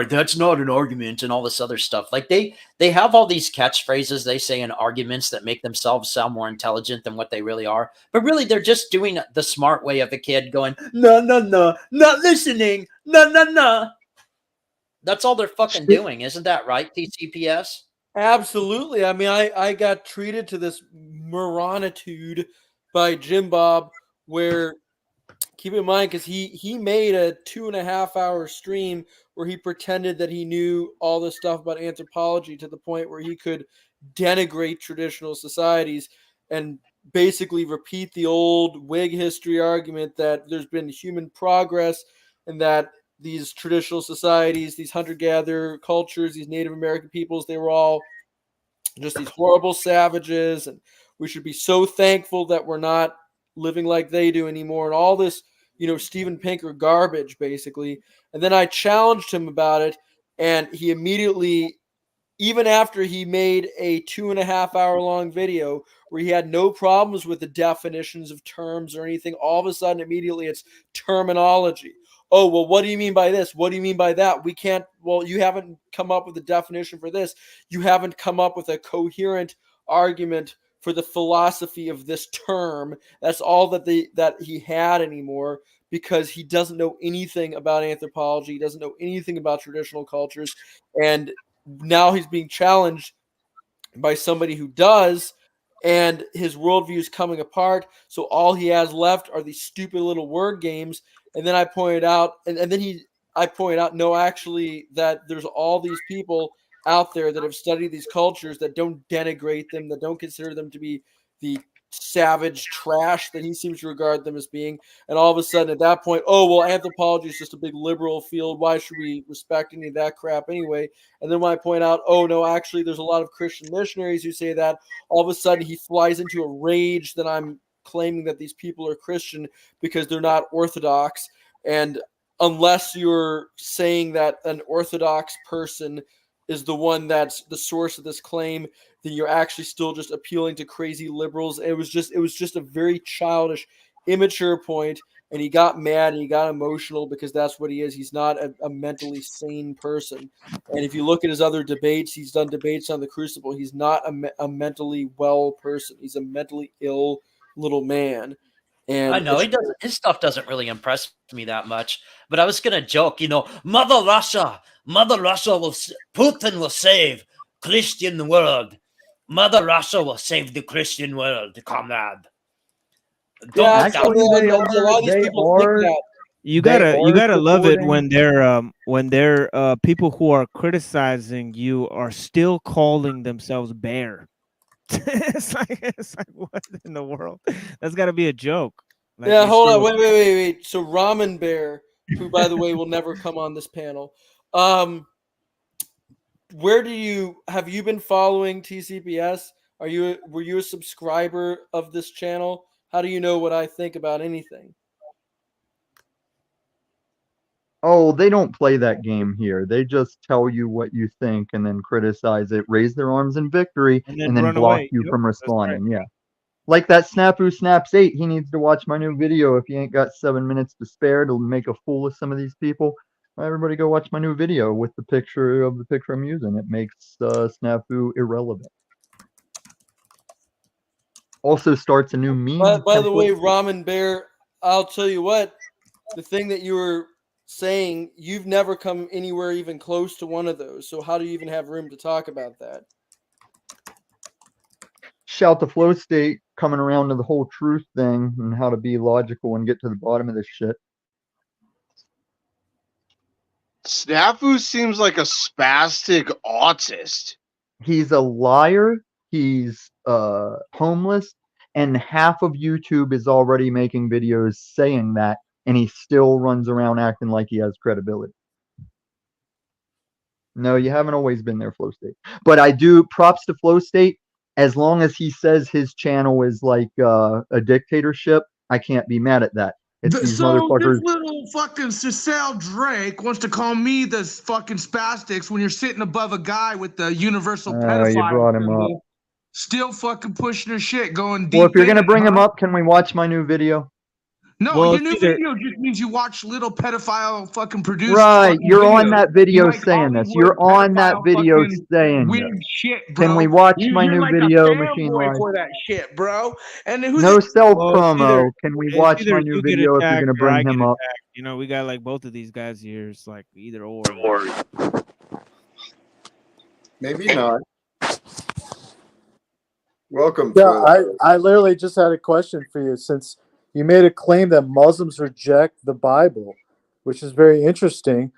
[SPEAKER 20] that's not an argument and all this other stuff. Like they have all these catchphrases they say in arguments that make themselves sound more intelligent than what they really are. But really they're just doing the smart way of a kid going, no, not listening, no. That's all they're fucking doing. Isn't that right, TCPS?
[SPEAKER 22] Absolutely. I mean, I got treated to this moronitude by Jim Bob where, keep in mind, because he made a 2.5 hour stream where he pretended that he knew all this stuff about anthropology to the point where he could denigrate traditional societies and basically repeat the old Whig history argument that there's been human progress and that these traditional societies, these hunter-gatherer cultures, these Native American peoples, they were all just these horrible savages, and we should be so thankful that we're not living like they do anymore, and all this, Steven Pinker garbage, basically. And then I challenged him about it, and he immediately, even after he made a 2.5 hour long video where he had no problems with the definitions of terms or anything, all of a sudden, immediately, it's terminology. Oh, well, what do you mean by this? What do you mean by that? We can't, well, you haven't come up with a definition for this. You haven't come up with a coherent argument for the philosophy of this term. That's all that he had anymore, because he doesn't know anything about anthropology. He doesn't know anything about traditional cultures. And now he's being challenged by somebody who does, and his worldview is coming apart. So all he has left are these stupid little word games. And then I pointed out, I pointed out, no, actually, that there's all these people out there that have studied these cultures that don't denigrate them, that don't consider them to be the savage trash that he seems to regard them as being. And all of a sudden at that point, oh, well, anthropology is just a big liberal field. Why should we respect any of that crap anyway? And then when I point out, oh, no, actually, there's a lot of Christian missionaries who say that, all of a sudden he flies into a rage that I'm claiming that these people are Christian because they're not Orthodox. And unless you're saying that an Orthodox person is the one that's the source of this claim, then you're actually still just appealing to crazy liberals. It was just a very childish, immature point, and he got mad and he got emotional because that's what he is. He's not a mentally sane person. And if you look at his other debates, he's done debates on the Crucible. He's not a mentally well person. He's a mentally ill little man. And
[SPEAKER 20] I know his stuff doesn't really impress me that much. But I was gonna joke, Mother Russia will, Putin will save Christian world. Mother Russia will save the Christian world, comrade.
[SPEAKER 1] Yeah, actually,
[SPEAKER 6] You gotta love it when they're people who are criticizing you are still calling themselves bear. it's like what in the world? That's got to be a joke. Like,
[SPEAKER 22] yeah, hold on, wait. So Ramen Bear who, by the way, will never come on this panel. Where have you been following TCPS? Were you a subscriber of this channel? How do you know what I think about anything?
[SPEAKER 1] Oh, they don't play that game here. They just tell you what you think and then criticize it, raise their arms in victory,
[SPEAKER 6] And
[SPEAKER 1] and
[SPEAKER 6] then
[SPEAKER 1] then
[SPEAKER 6] run
[SPEAKER 1] block
[SPEAKER 6] away.
[SPEAKER 1] you
[SPEAKER 6] Yep,
[SPEAKER 1] from
[SPEAKER 6] that's right.
[SPEAKER 1] responding. Yeah. Like that Snap Who Snaps 8, he needs to watch my new video. If he ain't got 7 minutes to spare to make a fool of some of these people, everybody go watch my new video with the picture I'm using. It makes Snafu irrelevant. Also starts a new meme
[SPEAKER 22] By the way,
[SPEAKER 1] template.
[SPEAKER 22] Ramen Bear, I'll tell you what, the thing that you were saying, you've never come anywhere even close to one of those. So how do you even have room to talk about that?
[SPEAKER 1] Shout to Flow State coming around to the whole truth thing and how to be logical and get to the bottom of this shit.
[SPEAKER 2] Snafu seems like a spastic autist.
[SPEAKER 1] He's a liar. He's homeless, and half of YouTube is already making videos saying that, and he still runs around acting like he has credibility. No, you haven't always been there, Flow State. But I do props to Flow State. As long as he says his channel is like a dictatorship, I can't be mad at that. It's these
[SPEAKER 12] So
[SPEAKER 1] motherfuckers.
[SPEAKER 12] this little fucking Cecile Drake wants to call me the fucking spastics when you're sitting above a guy with the universal
[SPEAKER 1] You
[SPEAKER 12] pedophile
[SPEAKER 1] brought him up.
[SPEAKER 12] symbol, still fucking pushing her shit, going deep.
[SPEAKER 1] Well, if you're gonna
[SPEAKER 12] in it,
[SPEAKER 1] bring him
[SPEAKER 12] huh?
[SPEAKER 1] up, can we watch my new video?
[SPEAKER 12] No,
[SPEAKER 6] Well,
[SPEAKER 12] your new
[SPEAKER 6] it's either-
[SPEAKER 12] video just means you watch little pedophile fucking produced.
[SPEAKER 1] Right,
[SPEAKER 12] fucking
[SPEAKER 1] you're on
[SPEAKER 12] videos.
[SPEAKER 1] that video
[SPEAKER 12] You like
[SPEAKER 1] saying this.
[SPEAKER 12] Hollywood
[SPEAKER 1] You're on that
[SPEAKER 12] pedophile
[SPEAKER 1] video
[SPEAKER 12] fucking
[SPEAKER 1] saying
[SPEAKER 12] weird
[SPEAKER 1] this.
[SPEAKER 12] shit, bro.
[SPEAKER 1] Can we watch my
[SPEAKER 12] You're
[SPEAKER 1] new
[SPEAKER 12] like
[SPEAKER 1] video,
[SPEAKER 12] a
[SPEAKER 1] Machine
[SPEAKER 12] fanboy
[SPEAKER 1] Live?
[SPEAKER 12] for that shit, bro. And who's
[SPEAKER 1] No
[SPEAKER 12] it?
[SPEAKER 1] self
[SPEAKER 6] Well, it's
[SPEAKER 1] promo.
[SPEAKER 6] either-
[SPEAKER 1] Can we
[SPEAKER 6] it's
[SPEAKER 1] watch
[SPEAKER 6] either
[SPEAKER 1] my new
[SPEAKER 6] you get
[SPEAKER 1] video if you're
[SPEAKER 6] attacked
[SPEAKER 1] gonna
[SPEAKER 6] or I
[SPEAKER 1] bring
[SPEAKER 6] get
[SPEAKER 1] him up?
[SPEAKER 6] attacked. You know, we got like both of these guys here. It's like either or.
[SPEAKER 8] Maybe not. Welcome.
[SPEAKER 13] Yeah,
[SPEAKER 8] Phil.
[SPEAKER 13] I literally just had a question for you since you made a claim that Muslims reject the Bible, which is very interesting.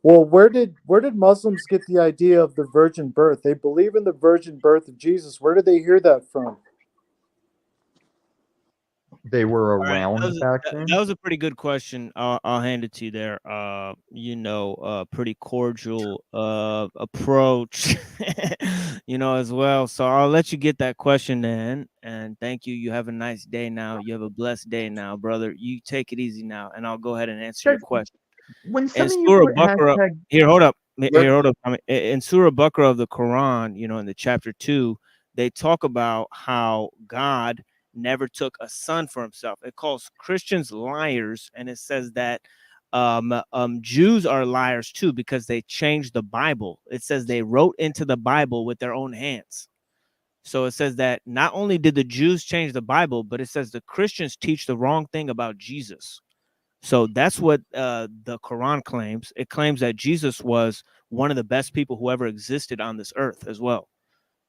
[SPEAKER 13] Well, where did Muslims get the idea of the virgin birth? They believe in the virgin birth of Jesus. Where did they hear that from?
[SPEAKER 1] They were
[SPEAKER 6] All right,
[SPEAKER 1] around back then.
[SPEAKER 6] that was a pretty good question. I'll hand it to you there. Pretty cordial approach, as well. So I'll let you get that question then. And thank you. You have a nice day now. You have a blessed day now, brother. You take it easy now, and I'll go ahead and answer your
[SPEAKER 1] Guys,
[SPEAKER 6] question.
[SPEAKER 1] When some
[SPEAKER 6] In
[SPEAKER 1] of you
[SPEAKER 6] Surah
[SPEAKER 1] put
[SPEAKER 6] Baqarah,
[SPEAKER 1] hashtag
[SPEAKER 6] here, hold up. I mean, in Surah Baqarah of the Quran, in the chapter 2, they talk about how God never took a son for himself. It calls Christians liars, and it says that Jews are liars too because they changed the Bible. It says they wrote into the Bible with their own hands. So it says that not only did the Jews change the Bible, but it says the Christians teach the wrong thing about Jesus. So that's what the Quran claims. It claims that Jesus was one of the best people who ever existed on this earth as well.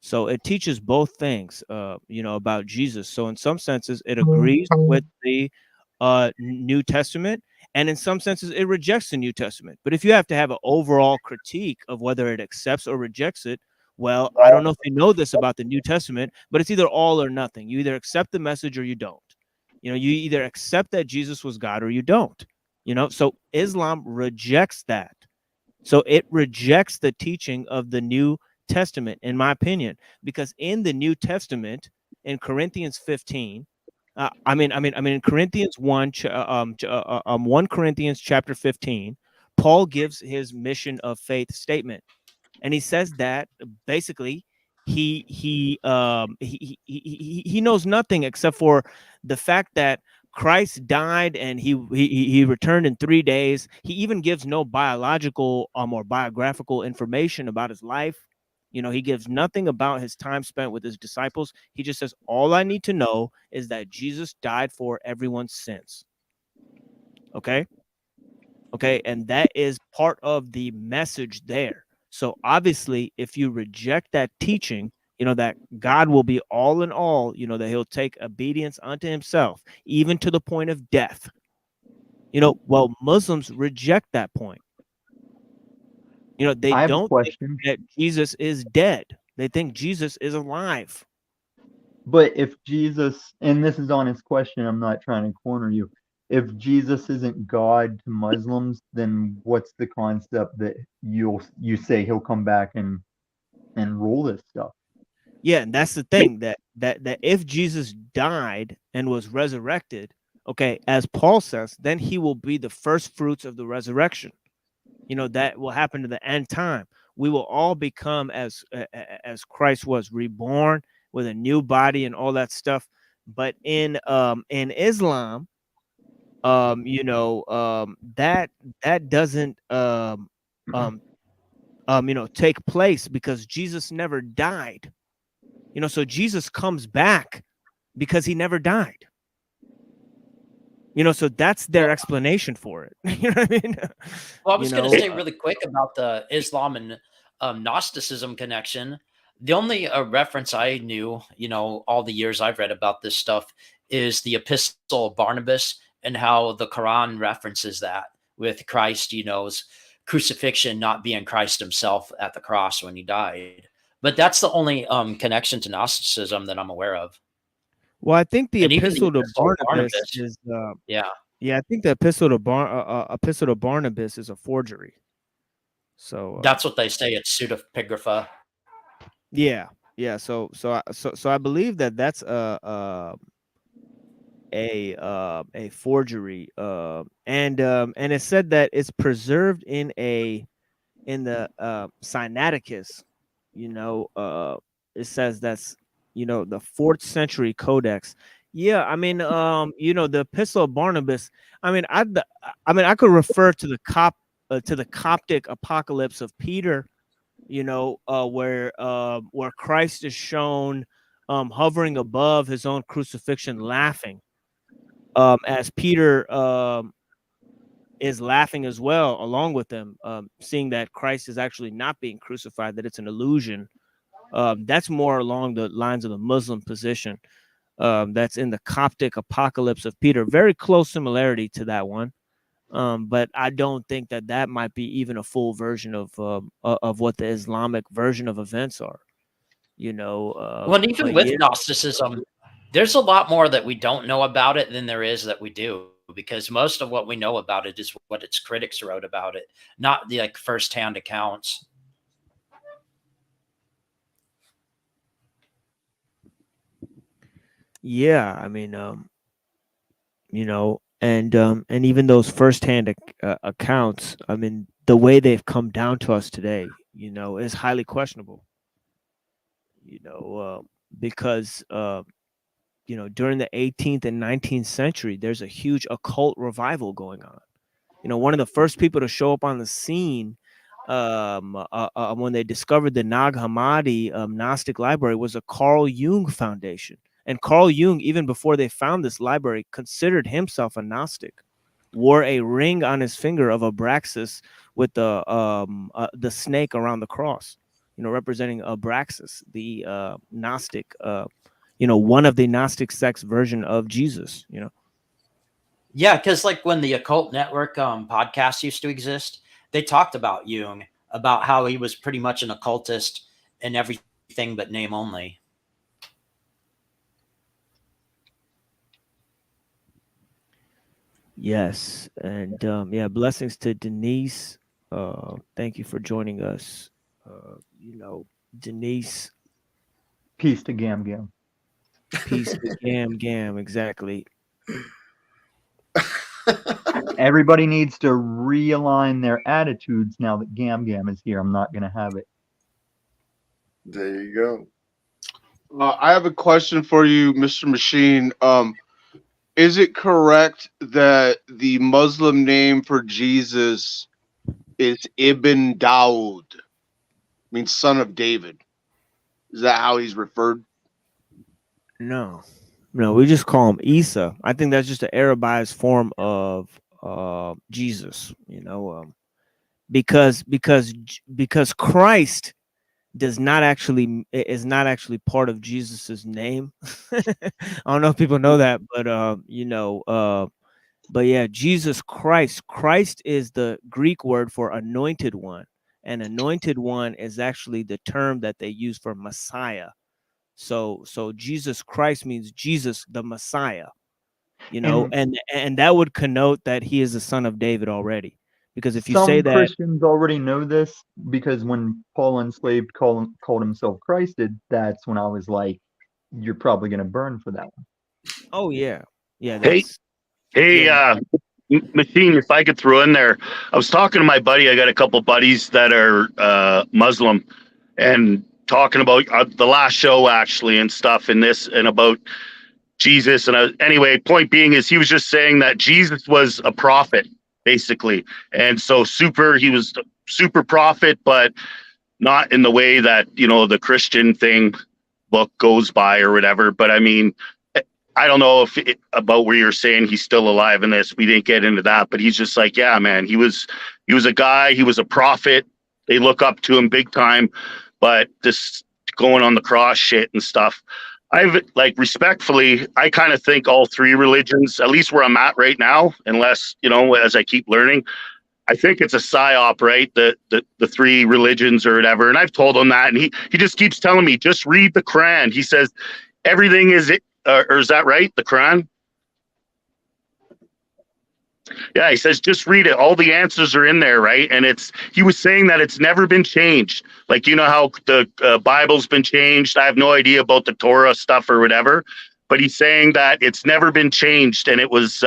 [SPEAKER 6] So it teaches both things, about Jesus. So in some senses, it agrees with the New Testament, and in some senses, it rejects the New Testament. But if you have to have an overall critique of whether it accepts or rejects it, well, I don't know if you know this about the New Testament, but it's either all or nothing. You either accept the message or you don't. You either accept that Jesus was God or you don't. So Islam rejects that. So it rejects the teaching of the New Testament, in my opinion, because in the New Testament, in Corinthians 15, in Corinthians 1 Corinthians chapter 15, Paul gives his mission of faith statement, and he says that basically he knows nothing except for the fact that Christ died and he returned in 3 days. He even gives no biological or biographical information about his life. He gives nothing about his time spent with his disciples. He just says, all I need to know is that Jesus died for everyone's sins. Okay. And that is part of the message there. So obviously, if you reject that teaching, that God will be all in all, that he'll take obedience unto himself, even to the point of death. Well, Muslims reject that point. They don't think that Jesus is dead. They think Jesus is alive.
[SPEAKER 1] But if Jesus, and this is on his question, I'm not trying to corner you. if Jesus isn't God to Muslims, then what's the concept that you say he'll come back and rule this stuff?
[SPEAKER 6] Yeah, and that's the thing, that if Jesus died and was resurrected, okay, as Paul says, then he will be the first fruits of the resurrection. You know, that will happen to the end time. We will all become as Christ was, reborn with a new body and all that stuff. But in Islam, that doesn't take place, because Jesus never died. So Jesus comes back because he never died. So that's their explanation for it. You know what I mean?
[SPEAKER 20] Well, I was going to say really quick about the Islam and Gnosticism connection. The only reference I knew, all the years I've read about this stuff, is the Epistle of Barnabas, and how the Quran references that with Christ, crucifixion not being Christ himself at the cross when he died. But that's the only connection to Gnosticism that I'm aware of.
[SPEAKER 6] Well, I think the
[SPEAKER 20] And even
[SPEAKER 6] Epistle to
[SPEAKER 20] Epistle of
[SPEAKER 6] Barnabas
[SPEAKER 20] Barnabas,
[SPEAKER 6] is
[SPEAKER 20] yeah,
[SPEAKER 6] I think the Epistle to Barnabas is a forgery. So
[SPEAKER 20] that's what they say. It's pseudepigrapha.
[SPEAKER 6] yeah. So I believe that's a forgery. And it said that it's preserved in the Sinaiticus. It says that's the 4th century codex. Yeah, I mean, the Epistle of Barnabas. I mean, I could refer to the Coptic Apocalypse of Peter. Where Christ is shown hovering above his own crucifixion, laughing, as Peter is laughing as well along with them, seeing that Christ is actually not being crucified, that it's an illusion. That's more along the lines of the Muslim position. That's in the Coptic Apocalypse of Peter. Very close similarity to that one. But I don't think that might be even a full version of what the Islamic version of events are.
[SPEAKER 20] Well, even with Gnosticism, there's a lot more that we don't know about it than there is that we do, because most of what we know about it is what its critics wrote about it, not the firsthand accounts.
[SPEAKER 6] Yeah, I mean, and even those firsthand accounts, I mean, the way they've come down to us today, is highly questionable. Because during the 18th and 19th century, there's a huge occult revival going on. One of the first people to show up on the scene when they discovered the Nag Hammadi Gnostic library was a Carl Jung foundation. And Carl Jung, even before they found this library, considered himself a Gnostic, wore a ring on his finger of Abraxas with the snake around the cross, representing Abraxas, the Gnostic, one of the Gnostic sect's version of Jesus,
[SPEAKER 20] Yeah, because when the Occult Network podcast used to exist, they talked about Jung, about how he was pretty much an occultist in everything but name only.
[SPEAKER 6] Yes, and blessings to Denise. Thank you for joining us. Denise.
[SPEAKER 1] Peace to Gam Gam.
[SPEAKER 6] Peace to Gam Gam, exactly.
[SPEAKER 1] Everybody needs to realign their attitudes now that Gam Gam is here. I'm not going to have it.
[SPEAKER 8] There you go.
[SPEAKER 2] I have a question for you, Mr. Machine. Is it correct that the Muslim name for Jesus is Ibn Daud? Means son of David. Is that how he's referred?
[SPEAKER 6] No, we just call him Isa. I think that's just an Arabized form of Jesus. Because Christ is not actually part of Jesus's name. I don't know if people know that, but yeah, Jesus Christ. Christ is the Greek word for anointed one, and anointed one is actually the term that they use for Messiah. So Jesus Christ means Jesus the Messiah. you know, and that would connote that he is the son of David already. Because if you say
[SPEAKER 1] Some
[SPEAKER 6] that,
[SPEAKER 1] Christians already know this because when Paul enslaved called himself Christed, that's when I was like, you're probably going to burn for that one.
[SPEAKER 6] oh yeah, yeah,
[SPEAKER 10] Hey,
[SPEAKER 6] that's
[SPEAKER 10] hey, Machine, if I could throw in there, I was talking to my buddy. I got a couple buddies that are Muslim, and talking about the last show actually and stuff and this and about Jesus. And anyway, point being is he was just saying that Jesus was a prophet basically, and so he was super prophet, but not in the way that, you know, the Christian thing book goes by or whatever. But I mean, I don't know about where you're saying he's still alive in this. We didn't get into that, but he's just like, yeah, man, he was a guy, he was a prophet. They look up to him big time, but this going on the cross shit and stuff. I've like respectfully, I kind of think all three religions, at least where I'm at right now, unless, you know, as I keep learning, I think it's a psyop, right? The three religions or whatever. And I've told him that, and he just keeps telling me, just read the Quran. He says everything is it, or is that right? The Quran? Yeah, he says just read it. All the answers are in there, right? And he was saying that it's never been changed. Like, you know how the Bible's been changed. I have no idea about the Torah stuff or whatever, but he's saying that it's never been changed, and it was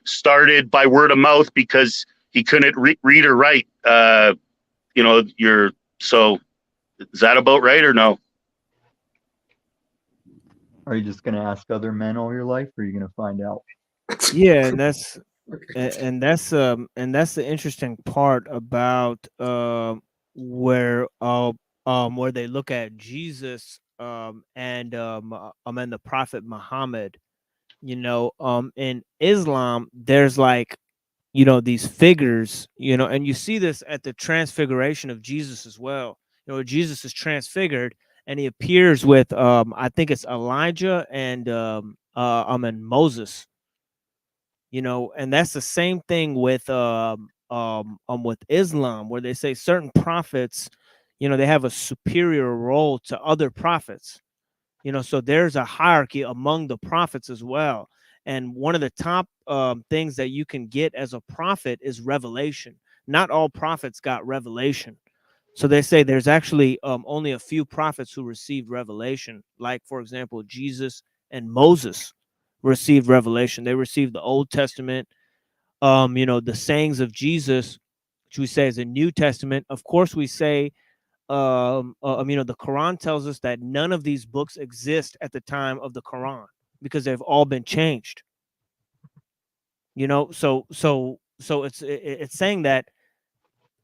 [SPEAKER 10] started by word of mouth because he couldn't read or write. You know, so is that about right or no?
[SPEAKER 1] Are you just going to ask other men all your life, or are you going to find out?
[SPEAKER 6] yeah, and that's the interesting part about where they look at Jesus and the Prophet Muhammad. You know, in Islam, there's like, you know, these figures, you know, and you see this at the transfiguration of Jesus as well. You know, Jesus is transfigured and he appears with I think it's Elijah and Moses. You know, and that's the same thing with Islam, where they say certain prophets, you know, they have a superior role to other prophets. You know, so there's a hierarchy among the prophets as well. And one of the top things that you can get as a prophet is revelation. Not all prophets got revelation. So they say there's actually only a few prophets who received revelation. Like, for example, Jesus and Moses received revelation. They received the Old Testament, you know, the sayings of Jesus, which we say is a New Testament. Of course, we say, you know, the Quran tells us that none of these books exist at the time of the Quran because they've all been changed. You know, so it's saying that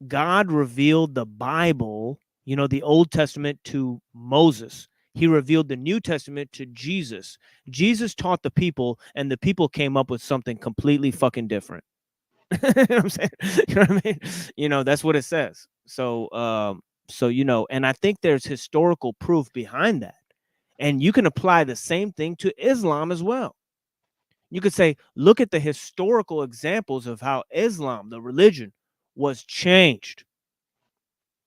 [SPEAKER 6] God revealed the Bible, you know, the Old Testament to Moses. He revealed the New Testament to Jesus. Jesus taught the people, and the people came up with something completely fucking different. You know what I'm saying? You know what I mean? You know, that's what it says. So, you know, and I think there's historical proof behind that. And you can apply the same thing to Islam as well. You could say, look at the historical examples of how Islam, the religion, was changed.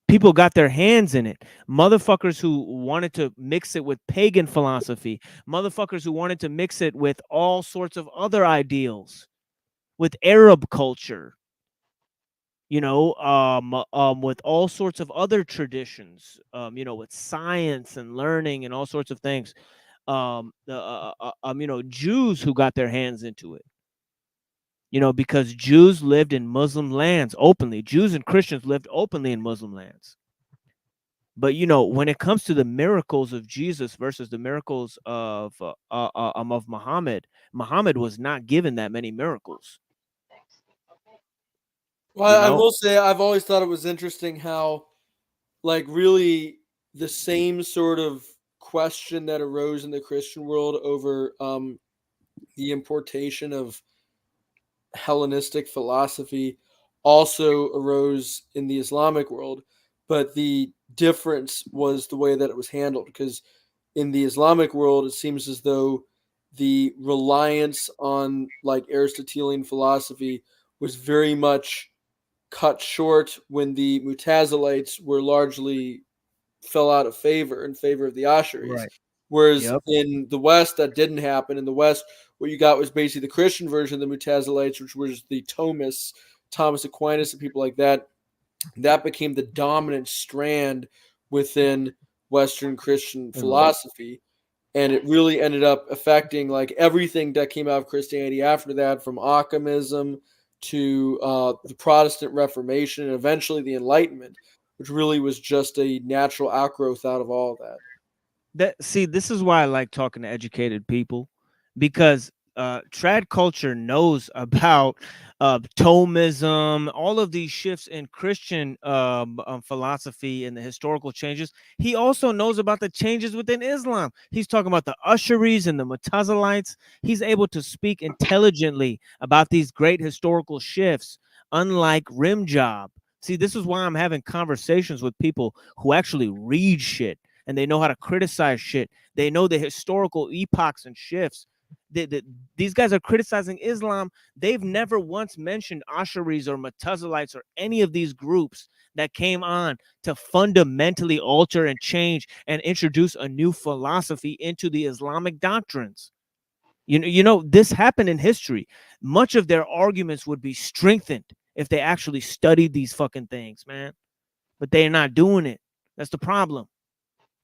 [SPEAKER 6] People got their hands in it. Motherfuckers who wanted to mix it with pagan philosophy. Motherfuckers who wanted to mix it with all sorts of other ideals, with Arab culture, you know, with all sorts of other traditions, you know, with science and learning and all sorts of things. You know, Jews who got their hands into it. You know, because Jews lived in Muslim lands openly. Jews and Christians lived openly in Muslim lands. But, you know, when it comes to the miracles of Jesus versus the miracles of Muhammad, Muhammad was not given that many miracles.
[SPEAKER 22] Well,
[SPEAKER 6] You
[SPEAKER 22] I
[SPEAKER 6] know?
[SPEAKER 22] will say I've always thought it was interesting how, like, really the same sort of question that arose in the Christian world over the importation of Hellenistic philosophy also arose in the Islamic world, but the difference was the way that it was handled, because in the Islamic world it seems as though the reliance on like Aristotelian philosophy was very much cut short when the Mutazilites were largely fell out of favor in favor of the Asharis.
[SPEAKER 6] Right.
[SPEAKER 22] Whereas in the West, that didn't happen. In the West, what you got was basically the Christian version of the Mutazilites, which was the Thomists, Thomas Aquinas, and people like that. That became the dominant strand within Western Christian philosophy. And it really ended up affecting like everything that came out of Christianity after that, from Ockhamism to the Protestant Reformation and eventually the Enlightenment, which really was just a natural outgrowth out of all of that.
[SPEAKER 6] See, this is why I like talking to educated people, because trad culture knows about Thomism, all of these shifts in Christian philosophy and the historical changes. He also knows about the changes within Islam. He's talking about the Usharis and the Mutazilites. He's able to speak intelligently about these great historical shifts, unlike Rimjob. See, this is why I'm having conversations with people who actually read shit and they know how to criticize shit. They know the historical epochs and shifts. These guys are criticizing Islam. They've never once mentioned Asharis or Mutazilites or any of these groups that came on to fundamentally alter and change and introduce a new philosophy into the Islamic doctrines. You know, this happened in history. Much of their arguments would be strengthened if they actually studied these fucking things, man. But they're not doing it. That's the problem.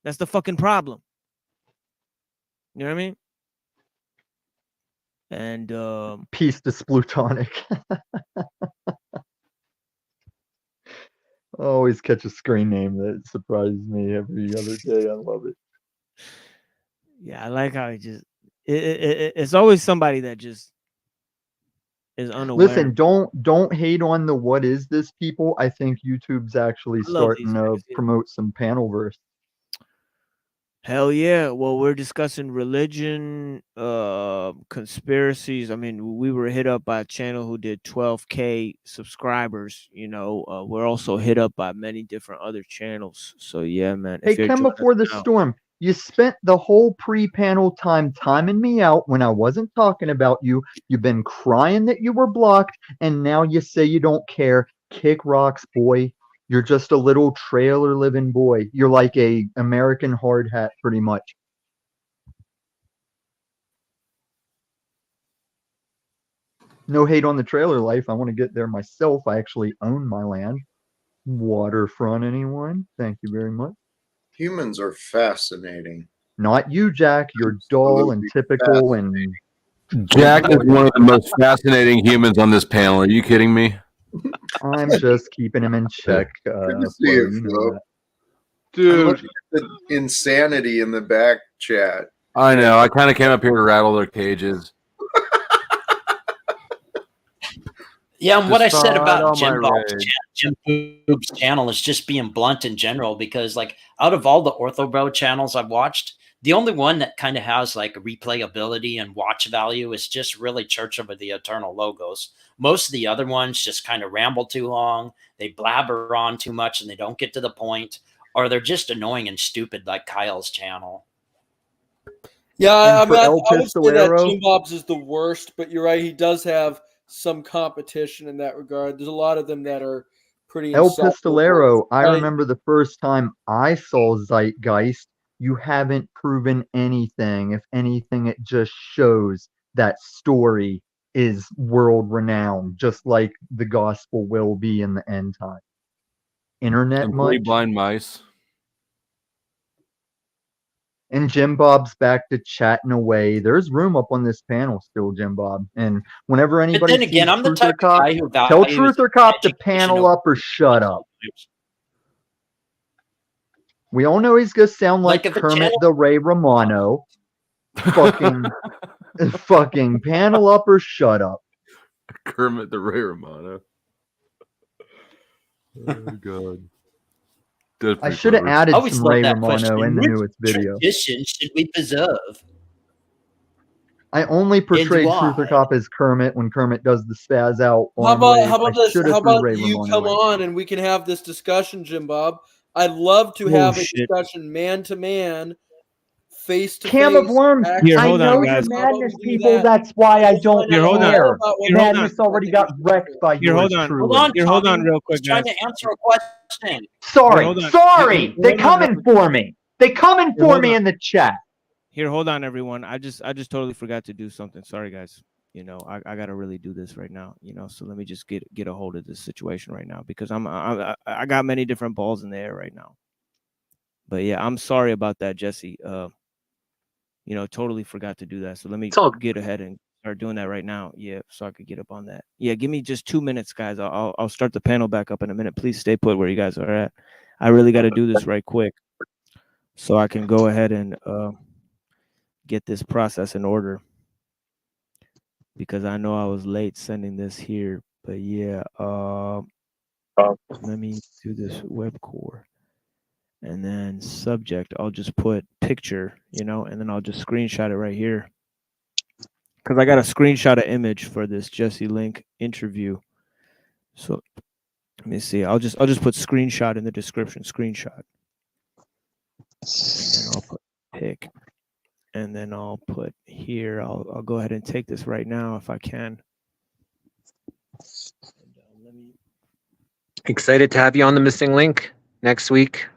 [SPEAKER 6] That's the fucking problem. You know what I mean? And
[SPEAKER 1] Peace to Splutonic. I always catch a screen name that surprises me every other day. I love it.
[SPEAKER 6] Yeah, I like how it's always somebody that just is unaware.
[SPEAKER 1] Listen, don't hate on the what is this people. I think YouTube's actually starting to promote some panel verse.
[SPEAKER 6] Hell yeah. Well, we're discussing religion, conspiracies. I mean, we were hit up by a channel who did 12K subscribers. You know, we're also hit up by many different other channels. So yeah, man.
[SPEAKER 1] Hey, come before the storm. You spent the whole pre-panel time timing me out when I wasn't talking about you. You've been crying that you were blocked, and now you say you don't care. Kick rocks, boy. You're just a little trailer living boy. You're like a American hard hat, pretty much. No hate on the trailer life. I want to get there myself. I actually own my land. Waterfront, anyone? Thank you very much.
[SPEAKER 8] Humans are fascinating.
[SPEAKER 1] Not you, Jack. You're dull and typical. And
[SPEAKER 4] Jack is one of the most fascinating humans on this panel. Are you kidding me?
[SPEAKER 1] I'm just keeping him in check.
[SPEAKER 8] Good to see you, Flo.
[SPEAKER 2] Dude,
[SPEAKER 8] the insanity in the back chat.
[SPEAKER 4] I know. I kind of came up here to rattle their cages.
[SPEAKER 20] Yeah, and what I said about
[SPEAKER 4] Jim
[SPEAKER 20] Boob's channel is just being blunt in general, because like out of all the Orthobro channels I've watched, the only one that kind of has like replayability and watch value is just really Church of the Eternal Logos. Most of the other ones just kind of ramble too long, they blabber on too much and they don't get to the point, or they're just annoying and stupid like Kyle's channel.
[SPEAKER 22] Yeah, I mean, I would say that Jim Bob's is the worst, but you're right, he does have some competition in that regard. There's a lot of them that are pretty
[SPEAKER 1] El
[SPEAKER 22] insufferable.
[SPEAKER 1] Pistolero, I remember the first time I saw Zeitgeist. You haven't proven anything. If anything, it just shows that story is world renowned, just like the gospel will be in the end time. Internet
[SPEAKER 4] Complete
[SPEAKER 1] much?
[SPEAKER 4] blind mice.
[SPEAKER 1] And Jim Bob's back to chatting away. There's room up on this panel still, Jim Bob. And whenever anybody
[SPEAKER 20] then again,
[SPEAKER 1] sees
[SPEAKER 20] I'm the
[SPEAKER 1] Truth or
[SPEAKER 20] type of
[SPEAKER 1] Cop,
[SPEAKER 20] guy who
[SPEAKER 1] tell
[SPEAKER 20] values
[SPEAKER 1] Truth or Cop to panel up or shut up. We all know he's gonna sound like
[SPEAKER 20] if a
[SPEAKER 1] Kermit
[SPEAKER 20] channel-
[SPEAKER 1] the Ray Romano. Fucking panel up or shut up.
[SPEAKER 4] Kermit the Ray Romano. Oh god.
[SPEAKER 1] I should have added some Ray Romano in the newest video.
[SPEAKER 20] Tradition should we preserve?
[SPEAKER 1] I only portray
[SPEAKER 20] do
[SPEAKER 1] Truth or Cop as Kermit when Kermit does the spaz out.
[SPEAKER 22] How about this?
[SPEAKER 1] Should've
[SPEAKER 22] How
[SPEAKER 1] threw
[SPEAKER 22] about
[SPEAKER 1] Ray
[SPEAKER 22] you
[SPEAKER 1] Romano
[SPEAKER 22] come
[SPEAKER 1] in.
[SPEAKER 22] on and we can have this discussion, Jim Bob? I'd love to have a discussion man to man, face to face.
[SPEAKER 1] Cam of Worms, I know you're madness people. That's why I don't care. Madness already got wrecked by yours truly.
[SPEAKER 6] Hold on real quick,
[SPEAKER 20] trying
[SPEAKER 6] guys.
[SPEAKER 20] to answer a question.
[SPEAKER 1] Sorry. They coming for me. They coming for me in the chat.
[SPEAKER 6] Here, hold on, everyone. I just totally forgot to do something. Sorry, guys. I gotta really do this right now. So let me just get a hold of this situation right now because I got many different balls in the air right now. But yeah, I'm sorry about that, Jesse. Totally forgot to do that. So let me get ahead and start doing that right now. Yeah, so I could get up on that. Yeah, give me just 2 minutes, guys. I'll start the panel back up in a minute. Please stay put where you guys are at. I really got to do this right quick so I can go ahead and get this process in order because I know I was late sending this here. But yeah, let me do this web core. And then subject, I'll just put picture, and then I'll just screenshot it right here. Because I got a screenshot of image for this Jesse Link interview. So let me see. I'll just put screenshot in the description. Screenshot. And I'll put pic. And then I'll put here. I'll go ahead and take this right now if I can.
[SPEAKER 16] Excited to have you on the missing link next week.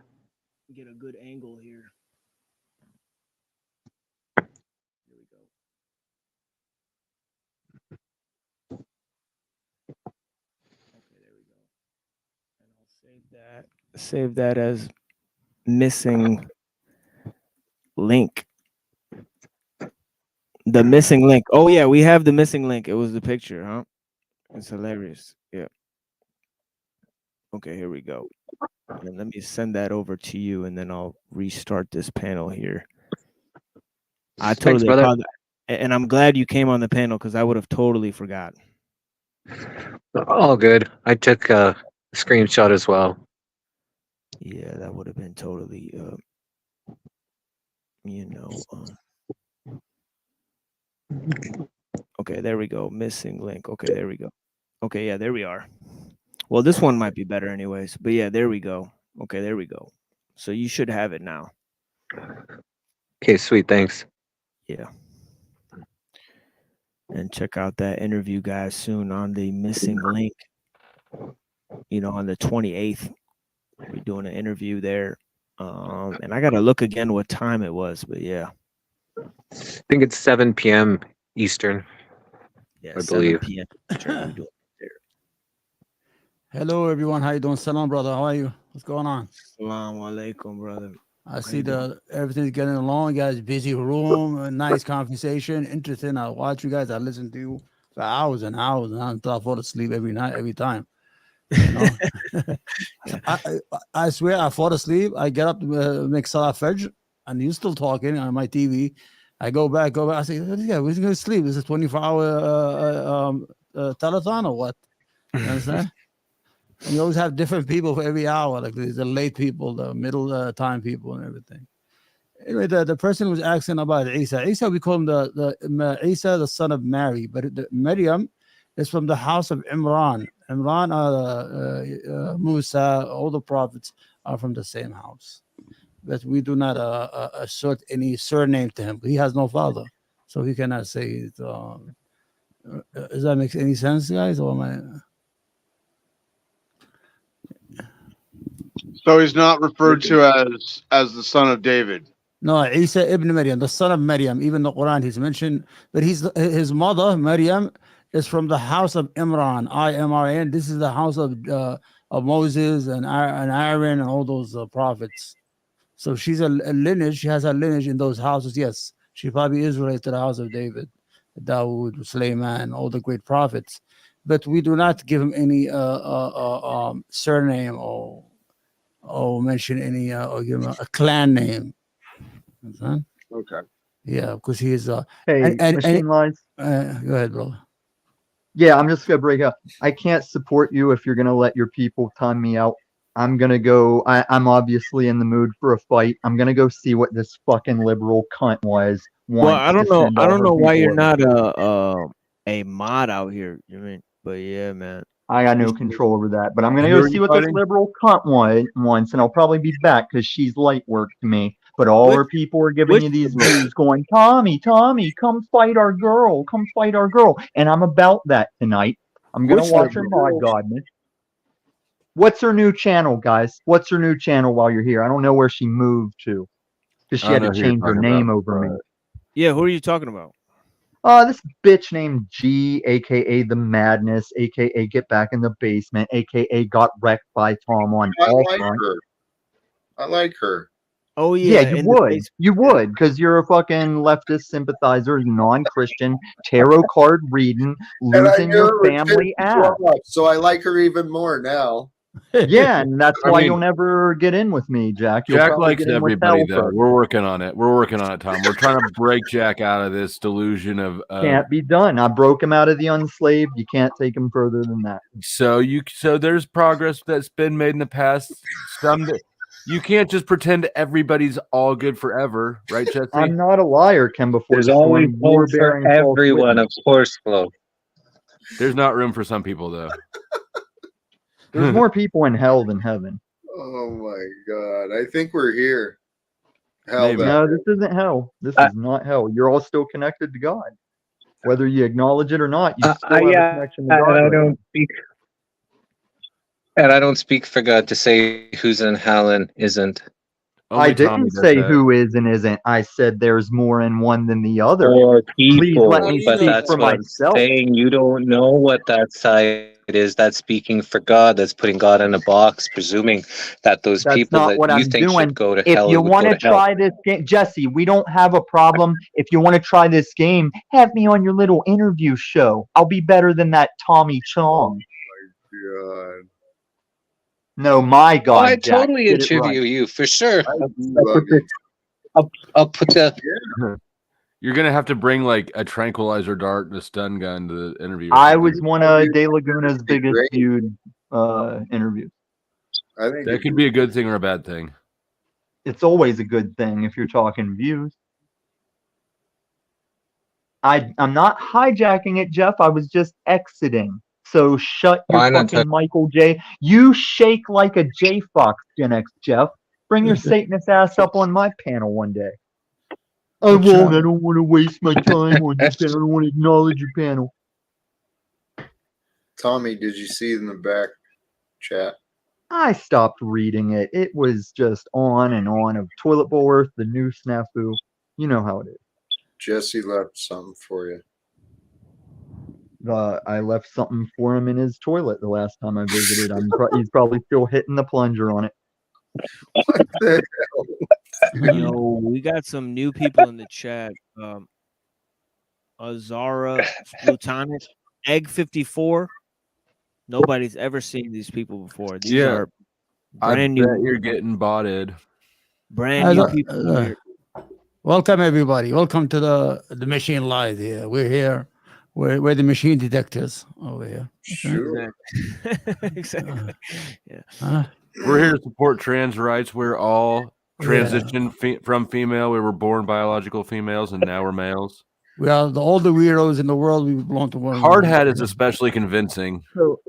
[SPEAKER 6] Get a good angle here. Here we go. Okay, there we go. And I'll save that as missing link. The missing link. Oh yeah, we have the missing link. It was the picture, huh? It's hilarious. Yeah. Okay, here we go. And let me send that over to you, and then I'll restart this panel here. I totally apologize. And I'm glad you came on the panel because I would have totally forgot.
[SPEAKER 16] All good. I took a screenshot as well.
[SPEAKER 6] Yeah, that would have been totally, Okay, there we go. Missing link. Okay, there we go. Okay, yeah, there we are. Well, this one might be better anyways. But yeah, there we go. Okay, there we go. So you should have it now.
[SPEAKER 16] Okay, sweet. Thanks.
[SPEAKER 6] Yeah. And check out that interview, guys, soon on the missing link. On the 28th. We're doing an interview there. And I got to look again what time it was. But yeah.
[SPEAKER 16] I think it's 7 p.m. Eastern.
[SPEAKER 6] Yeah,
[SPEAKER 16] I believe.
[SPEAKER 6] 7 p.m. Eastern.
[SPEAKER 14] Hello, everyone. How you doing? Salam, brother. How are you? What's going on?
[SPEAKER 6] Salam alaikum, brother.
[SPEAKER 14] I see everything's getting along. You guys, busy room, a nice conversation, interesting. I watch you guys. I listen to you for hours and hours and hours until I fall asleep every night, every time. I swear I fall asleep. I get up to make Salah Fajr, and you're still talking on my TV. I go back. I say, yeah, we're going to sleep. Is it 24-hour telethon or what? You understand? And you always have different people for every hour. Like there's the late people, the middle time people, and everything. Anyway, the person was asking about Isa. Isa, we call him the Isa, the son of Mary, but Maryam is from the house of Imran. Imran, Musa, all the prophets are from the same house. But we do not assert any surname to him. He has no father, so he cannot say it. Does that make any sense, guys? Or am I?
[SPEAKER 2] So he's not referred to as the son of David.
[SPEAKER 14] No, Isa ibn Maryam, the son of Maryam. Even the Quran he's mentioned, but his mother Maryam is from the house of Imran, I-M-R-A-N. This is the house of Moses and Aaron and all those prophets. So she's a lineage. She has a lineage in those houses. Yes, she probably is related to the house of David, Dawood, Sulaiman, all the great prophets. But we do not give him any surname or mention any or give him a clan name.
[SPEAKER 2] Okay.
[SPEAKER 14] Yeah, because he is
[SPEAKER 1] Hey, Machine Lines.
[SPEAKER 14] Go ahead, bro.
[SPEAKER 1] Yeah, I'm just gonna break up. I can't support you if you're gonna let your people time me out. I'm gonna go. I'm obviously in the mood for a fight. I'm gonna go see what this fucking liberal cunt was.
[SPEAKER 6] Well, I don't know. I don't know why you're not
[SPEAKER 1] a
[SPEAKER 6] a mod out here. You mean? But yeah, man.
[SPEAKER 1] I got no control over that. But I'm gonna go see what this liberal cunt wants, and I'll probably be back because she's light work to me. But all her people are giving you these views going, Tommy, come fight our girl. Come fight our girl. And I'm about that tonight. I'm going to watch her mod godness. What's her new channel, guys? What's her new channel while you're here? I don't know where she moved to because she had to change her name over me.
[SPEAKER 6] Yeah, who are you talking about?
[SPEAKER 1] This bitch named G, aka the Madness, aka Get Back in the Basement, aka Got Wrecked by Tom on
[SPEAKER 8] I
[SPEAKER 1] all
[SPEAKER 8] like
[SPEAKER 1] fronts.
[SPEAKER 8] her. I like her.
[SPEAKER 6] Oh
[SPEAKER 1] Yeah,
[SPEAKER 6] yeah,
[SPEAKER 1] you
[SPEAKER 6] in the
[SPEAKER 1] would.
[SPEAKER 6] basement.
[SPEAKER 1] You would, because you're a fucking leftist sympathizer, non-Christian, tarot card reading,
[SPEAKER 8] And I
[SPEAKER 1] losing
[SPEAKER 8] knew
[SPEAKER 1] your
[SPEAKER 8] it would
[SPEAKER 1] family
[SPEAKER 8] piss you
[SPEAKER 1] ass.
[SPEAKER 8] off, so I like her even more now.
[SPEAKER 1] Yeah, and that's
[SPEAKER 4] I
[SPEAKER 1] why
[SPEAKER 4] mean-
[SPEAKER 1] you'll never get in with me, Jack. You'll
[SPEAKER 4] Jack
[SPEAKER 1] probably
[SPEAKER 4] likes
[SPEAKER 1] get in with
[SPEAKER 4] everybody
[SPEAKER 1] Hell
[SPEAKER 4] though.
[SPEAKER 1] first.
[SPEAKER 4] We're working on it. We're working on it, Tom. We're trying to break Jack out of this delusion of
[SPEAKER 1] Can't be done. I broke him out of the unslaved. You can't take him further than that.
[SPEAKER 4] so there's progress that's been made in the past. You can't just pretend everybody's all good forever, right, Jesse?
[SPEAKER 1] I'm not a liar, Ken. Before
[SPEAKER 16] There's
[SPEAKER 1] the
[SPEAKER 16] always
[SPEAKER 1] storm, you were
[SPEAKER 16] hope for
[SPEAKER 1] bearing false
[SPEAKER 16] everyone,
[SPEAKER 1] witness.
[SPEAKER 16] of course, Flo.
[SPEAKER 4] There's not room for some people though.
[SPEAKER 1] There's more people in hell than heaven.
[SPEAKER 8] Oh my god. I think we're here. Hell
[SPEAKER 4] Maybe.
[SPEAKER 1] No, this isn't hell. This is not hell. You're all still connected to God. Whether you acknowledge it or not, you still have a connection to God.
[SPEAKER 16] and I
[SPEAKER 1] right now.
[SPEAKER 16] don't speak. And I don't speak for God to say who's in hell and isn't.
[SPEAKER 1] I didn't say who is and isn't. I said there's more in one than the other.
[SPEAKER 16] Or
[SPEAKER 1] Please
[SPEAKER 16] people,
[SPEAKER 1] let me
[SPEAKER 16] but
[SPEAKER 1] speak
[SPEAKER 16] that's
[SPEAKER 1] for
[SPEAKER 16] what
[SPEAKER 1] myself.
[SPEAKER 16] I'm saying. You don't know what that side is. That's speaking for God. That's putting God in a box, presuming that those
[SPEAKER 1] That's
[SPEAKER 16] people
[SPEAKER 1] not
[SPEAKER 16] that
[SPEAKER 1] what
[SPEAKER 16] you
[SPEAKER 1] I'm
[SPEAKER 16] think
[SPEAKER 1] doing.
[SPEAKER 16] should go to
[SPEAKER 1] If
[SPEAKER 16] hell
[SPEAKER 1] you
[SPEAKER 16] would
[SPEAKER 1] want
[SPEAKER 16] go
[SPEAKER 1] to
[SPEAKER 16] to hell.
[SPEAKER 1] try this game, Jesse, we don't have a problem. If you want to try this game, have me on your little interview show. I'll be better than that Tommy Chong.
[SPEAKER 8] God.
[SPEAKER 1] No, my God,
[SPEAKER 16] Oh, I
[SPEAKER 1] Jack,
[SPEAKER 16] totally
[SPEAKER 1] get it
[SPEAKER 16] interview
[SPEAKER 1] right.
[SPEAKER 16] you for sure.
[SPEAKER 8] love
[SPEAKER 16] I'll put the.
[SPEAKER 4] You're gonna have to bring like a tranquilizer dart and a stun gun to the interview.
[SPEAKER 1] I was one of De Laguna's biggest viewed interviews.
[SPEAKER 8] I think
[SPEAKER 4] That could be a good thing or a bad thing.
[SPEAKER 1] It's always a good thing if you're talking views. I'm not hijacking it, Jeff. I was just exiting. So shut your
[SPEAKER 16] Why not
[SPEAKER 1] fucking Michael J. You shake like a J Fox, Gen X, Jeff. Bring your Satanist ass up on my panel one day. I won't. I don't want to waste my time on your panel. I don't want to acknowledge your panel.
[SPEAKER 8] Tommy, did you see in the back chat?
[SPEAKER 1] I stopped reading it. It was just on and on of Toilet Bowl Earth, the new snafu. You know how it is.
[SPEAKER 8] Jesse left something for you.
[SPEAKER 1] I left something for him in his toilet the last time I visited. He's probably still hitting the plunger on it.
[SPEAKER 8] What the hell?
[SPEAKER 6] Yo, we got some new people in the chat. Azara Plutonic, Egg 54. Nobody's ever seen these people before. These are
[SPEAKER 4] I
[SPEAKER 6] brand
[SPEAKER 4] bet
[SPEAKER 6] new.
[SPEAKER 4] you're getting botted.
[SPEAKER 6] Brand new people here.
[SPEAKER 14] Welcome everybody. Welcome to the Machine Live here. We're here. We're the machine detectors over here.
[SPEAKER 8] Sure.
[SPEAKER 6] Exactly. Yeah.
[SPEAKER 4] We're here to support trans rights. We're all transitioned from female. We were born biological females, and now we're males.
[SPEAKER 14] We are all the weirdos in the world. We belong to one.
[SPEAKER 4] Hard hat is especially convincing.
[SPEAKER 1] So,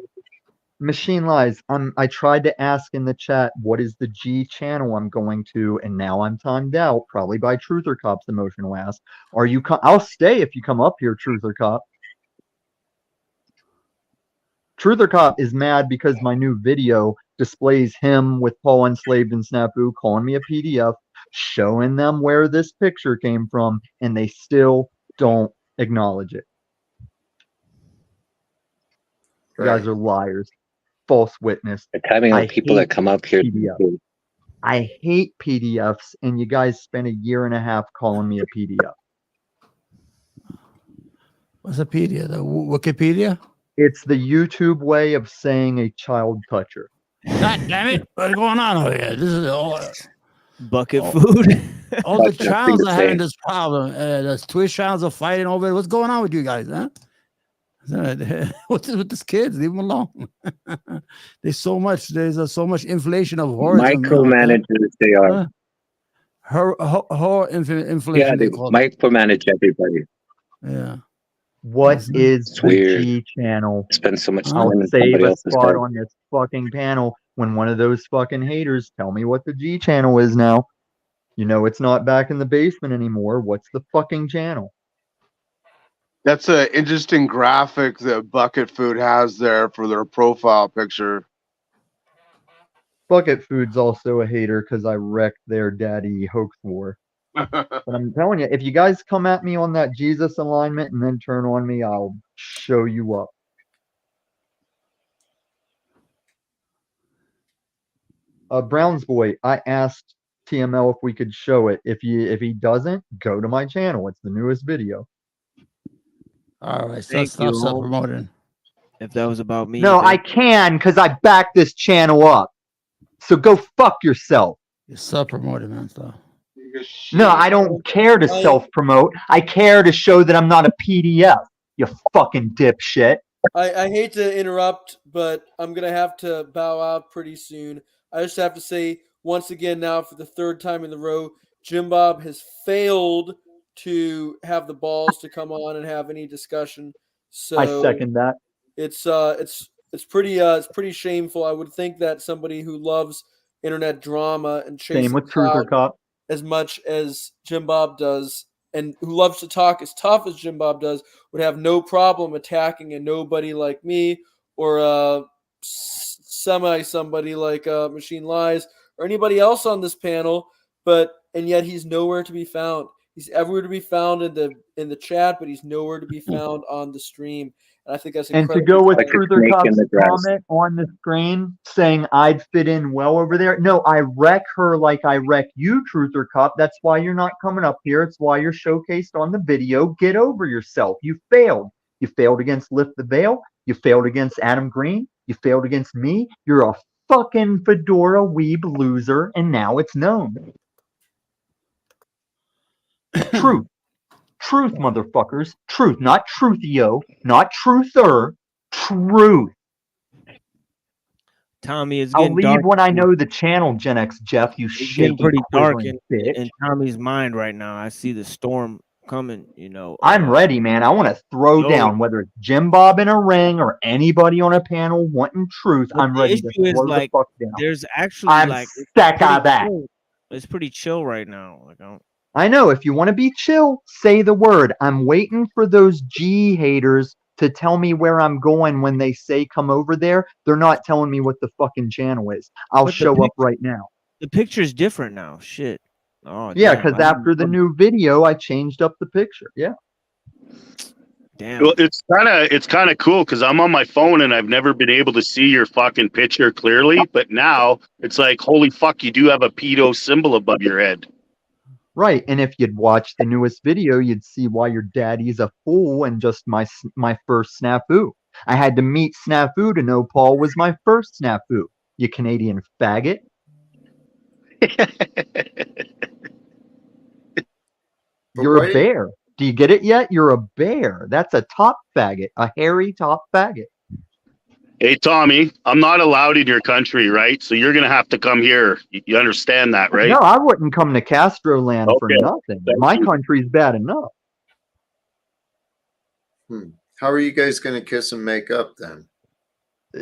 [SPEAKER 1] Machine Lies. I tried to ask in the chat what is the G channel I'm going to, and now I'm timed out, probably by Truther Cop's emotional ass. Are you? I'll stay if you come up here, Truther Cop. Truther Cop is mad because my new video displays him with Paul Enslaved and Snafu calling me a PDF, showing them where this picture came from, and they still don't acknowledge it. You guys are liars. False witness.
[SPEAKER 16] The timing of people that come up here.
[SPEAKER 1] PDF. I hate PDFs, and you guys spent a year and a half calling me a PDF.
[SPEAKER 14] What's a PDF? The Wikipedia?
[SPEAKER 1] It's the YouTube way of saying a child toucher.
[SPEAKER 14] God damn it! What's going on over here? This is all
[SPEAKER 6] bucket food.
[SPEAKER 14] All the channels are having this problem. The Twitch channels are fighting over it. What's going on with you guys, huh? What's with these kids? Leave them alone. There's so much inflation of horror.
[SPEAKER 16] Micromanagers they are.
[SPEAKER 14] Horror inflation.
[SPEAKER 16] Yeah, they micromanage everybody.
[SPEAKER 14] Yeah.
[SPEAKER 1] What is
[SPEAKER 16] It's
[SPEAKER 1] the
[SPEAKER 16] weird.
[SPEAKER 1] G channel?
[SPEAKER 16] Spend so much
[SPEAKER 1] I'll
[SPEAKER 16] time in
[SPEAKER 1] save
[SPEAKER 16] somebody
[SPEAKER 1] a
[SPEAKER 16] else's
[SPEAKER 1] spot
[SPEAKER 16] head.
[SPEAKER 1] on this fucking panel when one of those fucking haters tell me what the G channel is now. You know it's not back in the basement anymore. What's the fucking channel?
[SPEAKER 2] That's an interesting graphic that Bucket Food has there for their profile picture.
[SPEAKER 1] Bucket Food's also a hater because I wrecked their daddy hoax war. But I'm telling you, if you guys come at me on that Jesus alignment and then turn on me, I'll show you up. Browns boy, I asked TML if we could show it. If he doesn't, go to my channel. It's the newest video.
[SPEAKER 14] All right,
[SPEAKER 6] Thank
[SPEAKER 14] stop
[SPEAKER 6] you.
[SPEAKER 14] self-promoting.
[SPEAKER 6] If that was about me,
[SPEAKER 1] No,
[SPEAKER 6] then-
[SPEAKER 1] I can because I backed this channel up. So go fuck yourself.
[SPEAKER 14] You're self-promoting, man. Stop.
[SPEAKER 1] No, I don't care to self-promote. I care to show that I'm not a PDF. You fucking dipshit.
[SPEAKER 22] I hate to interrupt, but I'm gonna have to bow out pretty soon. I just have to say once again now for the third time in the row, Jim Bob has failed to have the balls to come on and have any discussion. So
[SPEAKER 1] I second that.
[SPEAKER 22] It's pretty shameful. I would think that somebody who loves internet drama and chases
[SPEAKER 1] Same with Truther
[SPEAKER 22] clout
[SPEAKER 1] Cop.
[SPEAKER 22] as much as Jim Bob does, and who loves to talk as tough as Jim Bob does, would have no problem attacking a nobody like me or somebody like Machine Lies or anybody else on this panel. And yet he's nowhere to be found. He's everywhere to be found in the chat, but he's nowhere to be found on the stream. And I think that's
[SPEAKER 1] And to
[SPEAKER 22] incredible.
[SPEAKER 1] go with Truther Cop's comment on the screen saying I'd fit in well over there. No, I wreck her like I wreck you, Truther Cop. That's why you're not coming up here. It's why you're showcased on the video. Get over yourself. You failed. You failed against Lift the Veil. You failed against Adam Green. You failed against me. You're a fucking fedora weeb loser, and now it's known. Truth. Truth, motherfuckers. Truth, not truthio, not truther. Truth.
[SPEAKER 6] Tommy, it's
[SPEAKER 1] I'll
[SPEAKER 6] getting
[SPEAKER 1] leave
[SPEAKER 6] dark.
[SPEAKER 1] when I know the channel, Gen X Jeff. You
[SPEAKER 6] It's getting
[SPEAKER 1] shaky
[SPEAKER 6] pretty dark
[SPEAKER 1] quivering
[SPEAKER 6] in,
[SPEAKER 1] bitch.
[SPEAKER 6] in Tommy's mind right now. I see the storm coming. You know,
[SPEAKER 1] I'm ready, man. I want to throw
[SPEAKER 6] Yo.
[SPEAKER 1] down whether it's Jim Bob in a ring or anybody on a panel wanting truth.
[SPEAKER 6] But
[SPEAKER 1] I'm
[SPEAKER 6] the
[SPEAKER 1] ready to
[SPEAKER 6] issue is,
[SPEAKER 1] throw
[SPEAKER 6] like,
[SPEAKER 1] the fuck down.
[SPEAKER 6] there's actually
[SPEAKER 1] I'm
[SPEAKER 6] like
[SPEAKER 1] sick
[SPEAKER 6] pretty
[SPEAKER 1] of that.
[SPEAKER 6] chill. It's pretty chill right now. Like, I don't.
[SPEAKER 1] I know. If you want to be chill, say the word. I'm waiting for those G haters to tell me where I'm going when they say come over there. They're not telling me what the fucking channel is. I'll
[SPEAKER 6] But the
[SPEAKER 1] show up right now.
[SPEAKER 6] The picture's different now. Shit. Oh
[SPEAKER 1] Yeah,
[SPEAKER 6] damn,
[SPEAKER 1] because
[SPEAKER 6] I
[SPEAKER 1] after the new video, I changed up the picture. Yeah.
[SPEAKER 6] Damn.
[SPEAKER 10] Well, it's kind of cool because I'm on my phone and I've never been able to see your fucking picture clearly. But now it's like, holy fuck, you do have a pedo symbol above your head.
[SPEAKER 1] Right. And if you'd watch the newest video, you'd see why your daddy's a fool and just my first snafu. I had to meet Snafu to know Paul was my first snafu. You Canadian faggot. You're
[SPEAKER 8] why-
[SPEAKER 1] a bear. Do you get it yet? You're a bear. That's a top faggot, a hairy top faggot.
[SPEAKER 10] Hey, Tommy, I'm not allowed in your country, right? So you're going to have to come here. You understand that, right?
[SPEAKER 1] No, I wouldn't come to Castro land for
[SPEAKER 10] Okay.
[SPEAKER 1] nothing. My country's bad enough.
[SPEAKER 8] How are you guys going to kiss and make up then?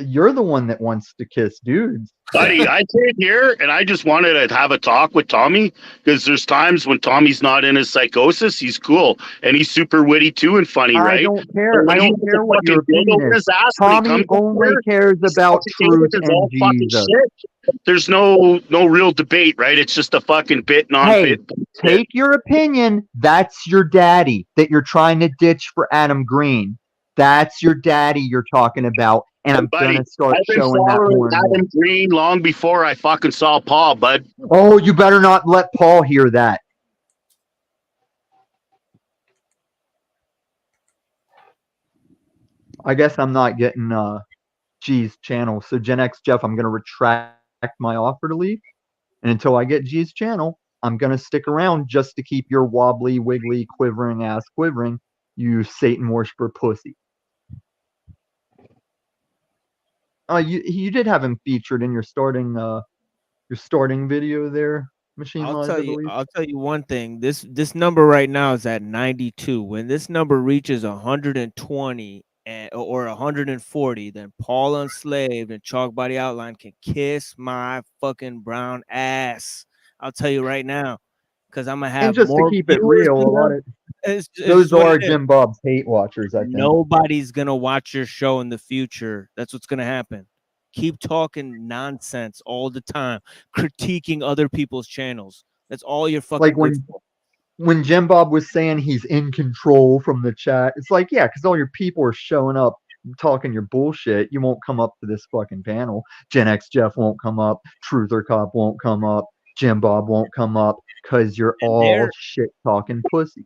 [SPEAKER 1] You're the one that wants to kiss dudes.
[SPEAKER 10] Buddy, I came here and I just wanted to have a talk with Tommy because there's times when Tommy's not in his psychosis, he's cool and he's super witty too and funny,
[SPEAKER 1] I
[SPEAKER 10] right?
[SPEAKER 1] don't care.
[SPEAKER 10] But
[SPEAKER 1] I
[SPEAKER 10] when
[SPEAKER 1] don't
[SPEAKER 10] he
[SPEAKER 1] care what your
[SPEAKER 10] fucking dildo
[SPEAKER 1] opinion
[SPEAKER 10] in
[SPEAKER 1] is.
[SPEAKER 10] his ass when he
[SPEAKER 1] Tommy
[SPEAKER 10] comes
[SPEAKER 1] only
[SPEAKER 10] here,
[SPEAKER 1] cares
[SPEAKER 10] he's
[SPEAKER 1] about
[SPEAKER 10] fucking
[SPEAKER 1] truth
[SPEAKER 10] it's all
[SPEAKER 1] and
[SPEAKER 10] fucking
[SPEAKER 1] Jesus.
[SPEAKER 10] shit. There's no real debate, right? It's just a fucking bit
[SPEAKER 1] Hey,
[SPEAKER 10] non-bit.
[SPEAKER 1] take your opinion. That's your daddy that you're trying to ditch for Adam Green. That's your daddy you're talking about. And I'm
[SPEAKER 10] Buddy,
[SPEAKER 1] going to start
[SPEAKER 10] I've been
[SPEAKER 1] showing that
[SPEAKER 10] following
[SPEAKER 1] more and more.
[SPEAKER 10] Adam Green long before I fucking saw Paul, bud.
[SPEAKER 1] Oh, you better not let Paul hear that. I guess I'm not getting G's channel. So Gen X Jeff, I'm going to retract my offer to leave. And until I get G's channel, I'm going to stick around just to keep your wobbly, wiggly, quivering ass quivering, you Satan worshiper pussy. You did have him featured in your starting video there, Machine Lies, I believe.
[SPEAKER 6] I'll tell you one thing. This number right now is at 92. When this number reaches 120 or 140, then Paul Unslaved and Chalk Body Outline can kiss my fucking brown ass. I'll tell you right now, because I'm gonna have
[SPEAKER 1] And just
[SPEAKER 6] more
[SPEAKER 1] to keep it
[SPEAKER 6] viewers
[SPEAKER 1] real, a
[SPEAKER 6] than
[SPEAKER 1] lot
[SPEAKER 6] them.
[SPEAKER 1] of
[SPEAKER 6] It's
[SPEAKER 1] those
[SPEAKER 6] just what
[SPEAKER 1] are
[SPEAKER 6] it is.
[SPEAKER 1] Jim Bob's hate watchers, I think.
[SPEAKER 6] Nobody's gonna watch your show in the future. That's what's gonna happen. Keep talking nonsense all the time, critiquing other people's channels. That's all you're fucking
[SPEAKER 1] Like
[SPEAKER 6] good
[SPEAKER 1] when
[SPEAKER 6] for.
[SPEAKER 1] when Jim Bob was saying he's in control from the chat, it's like, yeah, because all your people are showing up talking your bullshit. You won't come up to this fucking panel. Gen X Jeff won't come up. Truther Cop won't come up. Jim Bob won't come up because you're all shit talking pussy.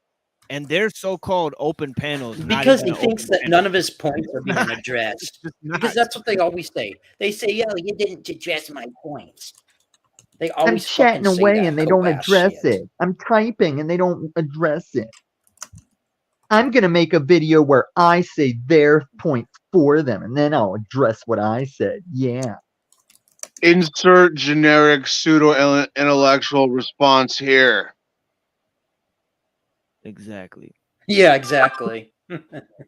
[SPEAKER 6] And their so-called open panels, not
[SPEAKER 20] Because
[SPEAKER 6] even
[SPEAKER 20] he
[SPEAKER 6] an
[SPEAKER 20] thinks
[SPEAKER 6] open
[SPEAKER 20] that
[SPEAKER 6] panel.
[SPEAKER 20] none of his points are being addressed. Because that's what they always say. They say, "Yo, you didn't address my points." They
[SPEAKER 1] I'm
[SPEAKER 20] always
[SPEAKER 1] chatting
[SPEAKER 20] fucking say
[SPEAKER 1] away
[SPEAKER 20] that
[SPEAKER 1] and they don't
[SPEAKER 20] coke-ass
[SPEAKER 1] address
[SPEAKER 20] shit.
[SPEAKER 1] it. I'm typing and they don't address it. I'm going to make a video where I say their points for them and then I'll address what I said. Yeah.
[SPEAKER 2] Insert generic pseudo intellectual response here.
[SPEAKER 6] Exactly.
[SPEAKER 20] Yeah, exactly.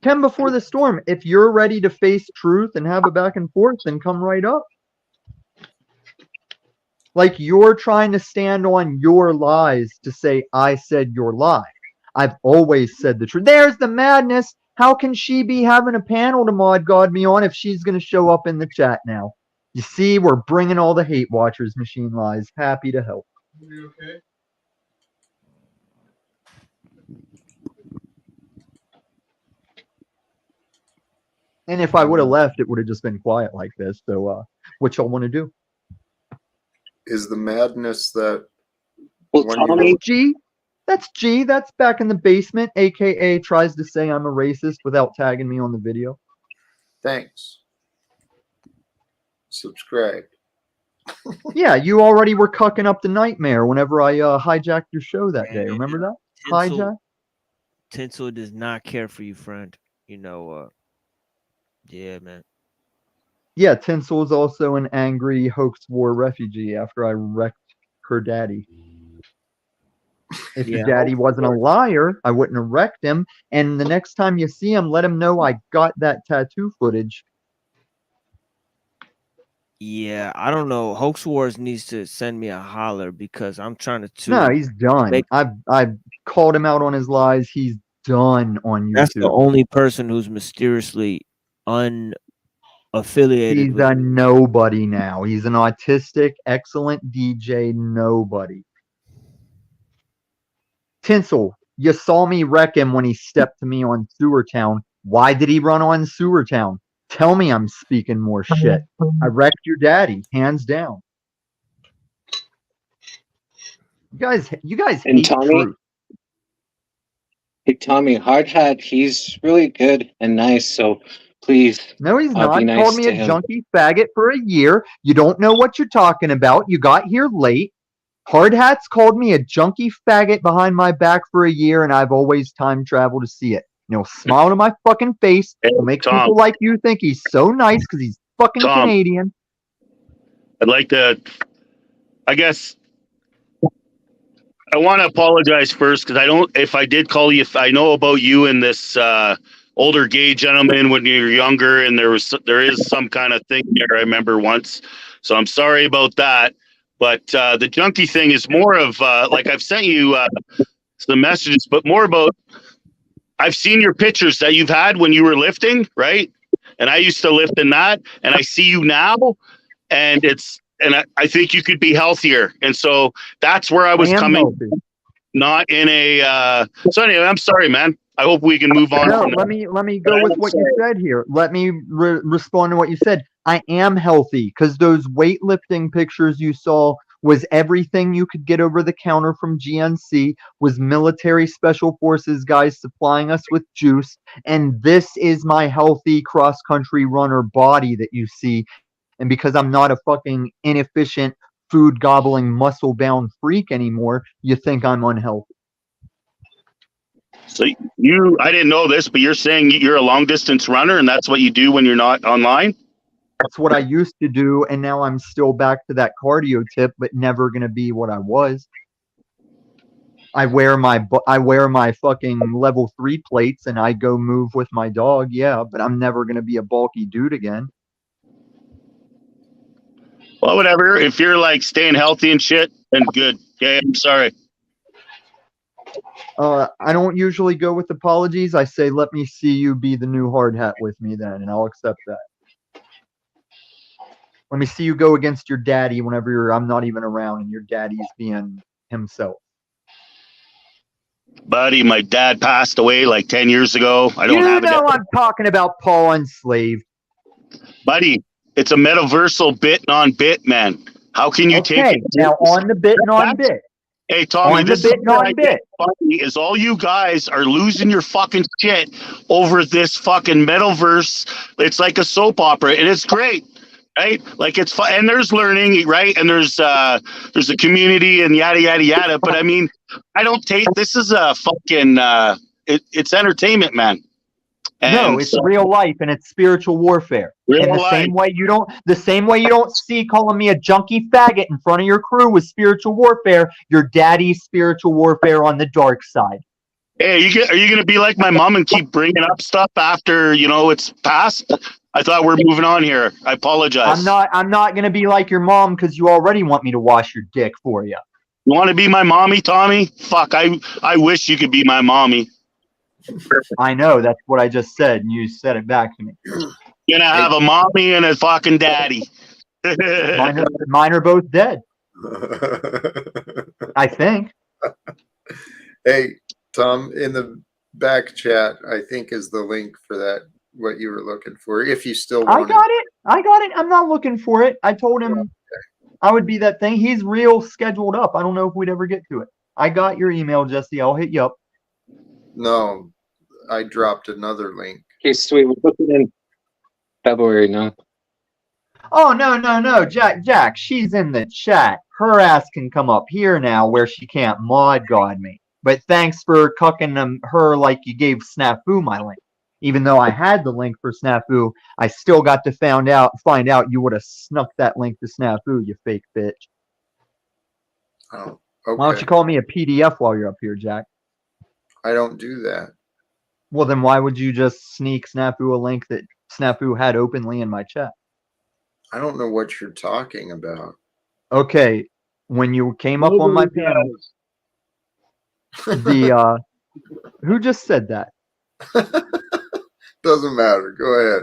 [SPEAKER 1] Come before the storm. If you're ready to face truth and have a back and forth, then come right up. Like you're trying to stand on your lies to say, I said your lie. I've always said the truth. There's the madness. How can she be having a panel to mod God me on if she's going to show up in the chat now? You see, we're bringing all the hate watchers, Machine Lies. Happy to help.
[SPEAKER 2] You okay?
[SPEAKER 1] And if I would have left, it would have just been quiet like this. So what y'all want to do?
[SPEAKER 8] Is the madness that
[SPEAKER 1] That's G. That's G. That's back in the basement, aka tries to say I'm a racist without tagging me on the video.
[SPEAKER 8] Thanks. Subscribe.
[SPEAKER 1] Yeah, you already were cucking up the nightmare whenever I hijacked your show that day. Remember that? Hijack?
[SPEAKER 6] Tinsel does not care for you, friend. You know, yeah, man.
[SPEAKER 1] Yeah, Tinsel is also an angry hoax war refugee after I wrecked her daddy. If your daddy wasn't a liar, I wouldn't have wrecked him. And the next time you see him, let him know I got that tattoo footage.
[SPEAKER 6] Yeah, I don't know. Hoax Wars needs to send me a holler because I'm trying to.
[SPEAKER 1] No, he's done. I've called him out on his lies. He's done on YouTube.
[SPEAKER 6] That's the only person who's mysteriously unaffiliated
[SPEAKER 1] He's
[SPEAKER 6] with.
[SPEAKER 1] a nobody now. He's an autistic, excellent DJ nobody. Tinsel, you saw me wreck him when he stepped to me on Sewer Town. Why did he run on Sewer Town? Tell me I'm speaking more shit. I wrecked your daddy, hands down. You guys
[SPEAKER 16] And
[SPEAKER 1] hate
[SPEAKER 16] Tommy?
[SPEAKER 1] truth.
[SPEAKER 16] Hey, Tommy, Hard Hat, he's really good and nice, so please
[SPEAKER 1] No, he's not.
[SPEAKER 16] be
[SPEAKER 1] He
[SPEAKER 16] nice
[SPEAKER 1] called me
[SPEAKER 16] to
[SPEAKER 1] a
[SPEAKER 16] him.
[SPEAKER 1] junkie faggot for a year. You don't know what you're talking about. You got here late. Hard Hat's called me a junkie faggot behind my back for a year, and I've always time traveled to see it. You know, smile to my fucking face. Will make
[SPEAKER 10] Tom.
[SPEAKER 1] people like you think he's so nice because he's fucking
[SPEAKER 10] Tom.
[SPEAKER 1] Canadian.
[SPEAKER 10] I'd like to, I guess, I want to apologize first because I don't, if I did call you, if I know about you and this older gay gentleman when you were younger, and there is some kind of thing there I remember once. So I'm sorry about that. But the junkie thing is more of like I've sent you some messages, but more about I've seen your pictures that you've had when you were lifting, right? And I used to lift in that, and I see you now, and I think you could be healthier. And so that's where I was coming,
[SPEAKER 1] healthy.
[SPEAKER 10] Not in a so anyway, I'm sorry, man. I hope we can move on.
[SPEAKER 1] No,
[SPEAKER 10] from
[SPEAKER 1] let me go with what you said here. Let me respond to what you said. I am healthy because those weightlifting pictures you saw was everything you could get over the counter from GNC, was military special forces guys supplying us with juice, and this is my healthy cross-country runner body that you see. And because I'm not a fucking inefficient, food-gobbling, muscle-bound freak anymore, you think I'm unhealthy.
[SPEAKER 10] So I didn't know this, but you're saying you're a long distance runner, and that's what you do when you're not online?
[SPEAKER 1] That's what I used to do, and now I'm still back to that cardio tip, but never gonna be what I was. I wear my fucking level 3 plates, and I go move with my dog, yeah, but I'm never gonna be a bulky dude again.
[SPEAKER 10] Well, whatever. If you're like staying healthy and shit, then good. Okay, I'm sorry.
[SPEAKER 1] I don't usually go with apologies. I say, let me see you be the new hard hat with me then, and I'll accept that. Let me see you go against your daddy whenever I'm not even around and your daddy's being himself.
[SPEAKER 10] Buddy, my dad passed away like 10 years ago. I don't
[SPEAKER 1] You
[SPEAKER 10] have it.
[SPEAKER 1] know I'm talking about Paul Enslaved.
[SPEAKER 10] Buddy, it's a metaversal bit on bit, man. How can you take
[SPEAKER 1] Okay,
[SPEAKER 10] it?
[SPEAKER 1] now on the bit and on bit.
[SPEAKER 10] Hey, Tommy,
[SPEAKER 1] On the
[SPEAKER 10] this
[SPEAKER 1] bit
[SPEAKER 10] is
[SPEAKER 1] and
[SPEAKER 10] what
[SPEAKER 1] on
[SPEAKER 10] I
[SPEAKER 1] bit.
[SPEAKER 10] get funny is all you guys are losing your fucking shit over this fucking metaverse. It's like a soap opera, and it's great, right? Like it's fun, and there's learning, right? And there's a community and yada yada yada. But I mean, I don't take this is a fucking it's entertainment, man.
[SPEAKER 1] No,
[SPEAKER 10] And
[SPEAKER 1] it's
[SPEAKER 10] so-
[SPEAKER 1] real life and it's spiritual warfare.
[SPEAKER 10] Real
[SPEAKER 1] And the
[SPEAKER 10] life.
[SPEAKER 1] same way you don't see calling me a junkie faggot in front of your crew with spiritual warfare, your daddy's spiritual warfare on the dark side.
[SPEAKER 10] Hey, are you gonna be like my mom and keep bringing up stuff after it's past? I thought we're moving on here. I apologize.
[SPEAKER 1] I'm not gonna be like your mom because you already want me to wash your dick for you.
[SPEAKER 10] You want to be my mommy, Tommy? Fuck, I wish you could be my mommy.
[SPEAKER 1] I know, that's what I just said, and you said it back to me.
[SPEAKER 10] You're gonna have a mommy and a fucking daddy.
[SPEAKER 1] Mine are both dead. I think.
[SPEAKER 8] Hey, Tom, in the back chat, I think is the link for that, what you were looking for, if you still want
[SPEAKER 1] I got it. I'm not looking for it. I told him I would be that thing. He's real scheduled up. I don't know if we'd ever get to it. I got your email, Jesse. I'll hit you up.
[SPEAKER 8] No, I dropped another link.
[SPEAKER 16] Okay, sweet. We'll put it in February now.
[SPEAKER 1] Oh, no. Jack, she's in the chat. Her ass can come up here now where she can't mod God me. But thanks for cucking her like you gave Snafu my link. Even though I had the link for Snafu, I still got to find out you would have snuck that link to Snafu, you fake bitch.
[SPEAKER 8] Oh,
[SPEAKER 1] Why don't you call me a PDF while you're up here, Jack?
[SPEAKER 8] I don't do that.
[SPEAKER 1] Well, then why would you just sneak Snafu a link that Snafu had openly in my chat?
[SPEAKER 8] I don't know what you're talking about.
[SPEAKER 1] Okay, when you came up on my panel, who just said that?
[SPEAKER 8] Doesn't matter. Go ahead.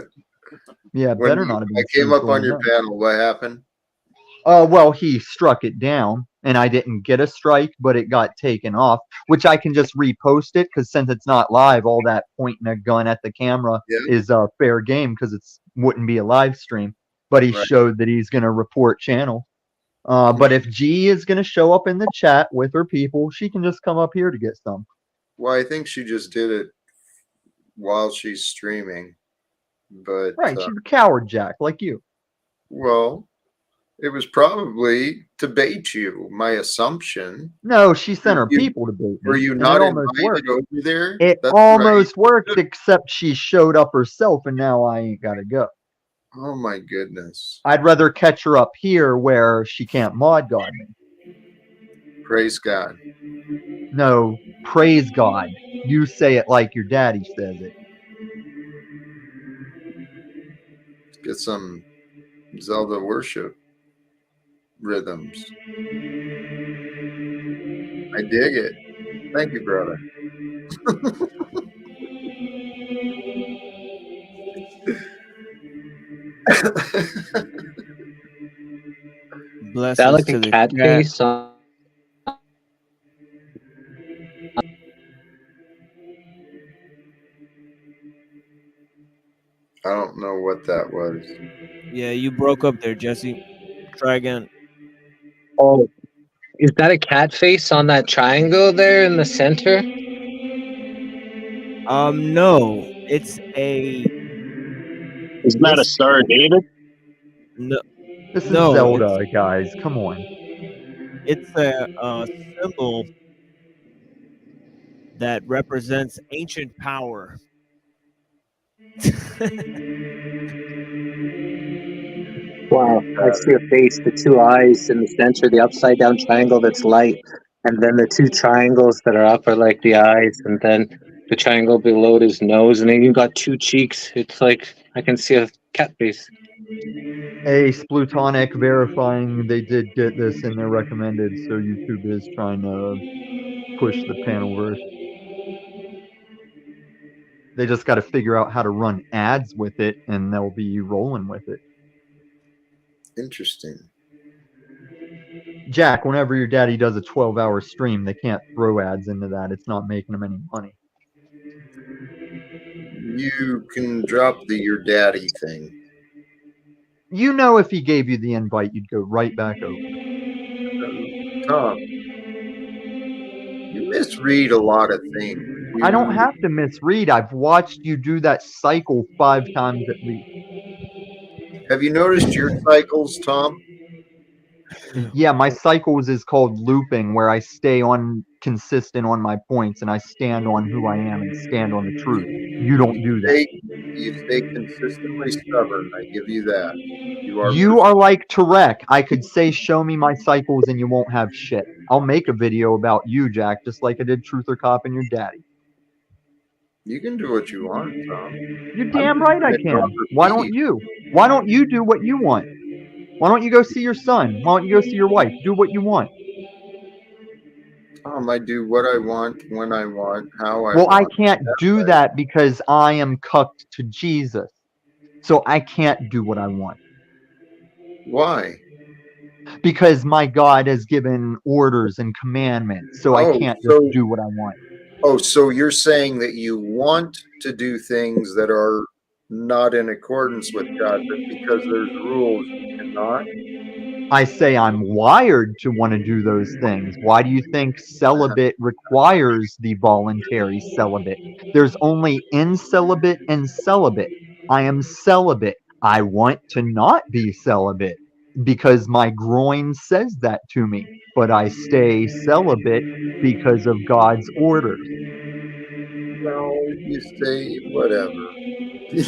[SPEAKER 1] Yeah,
[SPEAKER 8] When
[SPEAKER 1] better not have been.
[SPEAKER 8] I came up
[SPEAKER 1] Snoop
[SPEAKER 8] on
[SPEAKER 1] going
[SPEAKER 8] your
[SPEAKER 1] up.
[SPEAKER 8] panel. What happened?
[SPEAKER 1] Well, he struck it down, and I didn't get a strike, but it got taken off, which I can just repost it because since it's not live, all that pointing a gun at the camera is fair game because it wouldn't be a live stream. But he showed that he's going to report channel. But if G is going to show up in the chat with her people, she can just come up here to get some.
[SPEAKER 8] Well, I think she just did it while she's streaming. But
[SPEAKER 1] Right, she's a coward, Jack, like you.
[SPEAKER 8] well, it was probably to bait you. My assumption.
[SPEAKER 1] No, she sent her people to bait me.
[SPEAKER 8] Were you
[SPEAKER 1] and
[SPEAKER 8] not
[SPEAKER 1] it almost
[SPEAKER 8] invited
[SPEAKER 1] worked.
[SPEAKER 8] over there?
[SPEAKER 1] It
[SPEAKER 8] That's
[SPEAKER 1] almost worked, except she showed up herself, and now I ain't got to go.
[SPEAKER 8] Oh my goodness!
[SPEAKER 1] I'd rather catch her up here where she can't mod God me.
[SPEAKER 8] Praise God.
[SPEAKER 1] No, praise God. You say it like your daddy says it.
[SPEAKER 8] Get some Zelda worship rhythms. I dig it. Thank you, brother.
[SPEAKER 16] Is that like a cat face?
[SPEAKER 8] I don't know what that was.
[SPEAKER 6] Yeah, you broke up there, Jesse. Try again.
[SPEAKER 16] Oh, is that a cat face on that triangle there in the center?
[SPEAKER 6] No, it's a.
[SPEAKER 10] Isn't that a Star of David?
[SPEAKER 6] No,
[SPEAKER 1] This is
[SPEAKER 6] no,
[SPEAKER 1] Zelda, guys. Come on.
[SPEAKER 6] It's a symbol that represents ancient power.
[SPEAKER 16] Wow, I see a face, the two eyes in the center, the upside down triangle that's light, and then the two triangles that are up are like the eyes, and then the triangle below his nose, and then you got two cheeks. It's like I can see a cat face.
[SPEAKER 1] Ace Plutonic verifying they did get this in their recommended, so YouTube is trying to push the panel verse. They just got to figure out how to run ads with it, and they'll be rolling with it.
[SPEAKER 8] Interesting.
[SPEAKER 1] Jack, whenever your daddy does a 12-hour stream, they can't throw ads into that. It's not making them any money.
[SPEAKER 8] You can drop the your daddy thing.
[SPEAKER 1] You know, if he gave you the invite, you'd go right back over.
[SPEAKER 8] Tom, you misread a lot of things.
[SPEAKER 1] I don't have to misread. I've watched you do that cycle 5 times at least.
[SPEAKER 8] Have you noticed your cycles, Tom?
[SPEAKER 1] Yeah, my cycles is called looping, where I stay on consistent on my points and I stand on who I am and stand on the truth. You don't do that.
[SPEAKER 8] You stay consistently stubborn. I give you that.
[SPEAKER 1] You are like Tarek. I could say, show me my cycles and you won't have shit. I'll make a video about you, Jack, just like I did Truth or Cop and your daddy.
[SPEAKER 8] You can do what you want, Tom.
[SPEAKER 1] You're damn right I can. Why don't you? Why don't you do what you want? Why don't you go see your son? Why don't you go see your wife? Do what you want.
[SPEAKER 8] Tom, I do what I want, when I want, how I
[SPEAKER 1] Well,
[SPEAKER 8] want.
[SPEAKER 1] I can't do that because I am cucked to Jesus. So I can't do what I want.
[SPEAKER 8] Why?
[SPEAKER 1] Because my God has given orders and commandments. So I can't just do what I want.
[SPEAKER 8] Oh, so you're saying that you want to do things that are not in accordance with God, but because there's rules, you cannot?
[SPEAKER 1] I say I'm wired to want to do those things. Why do you think celibate requires the voluntary celibate? There's only incelibate and celibate. I am celibate. I want to not be celibate because my groin says that to me, but I stay celibate because of God's orders.
[SPEAKER 8] Well, you say whatever.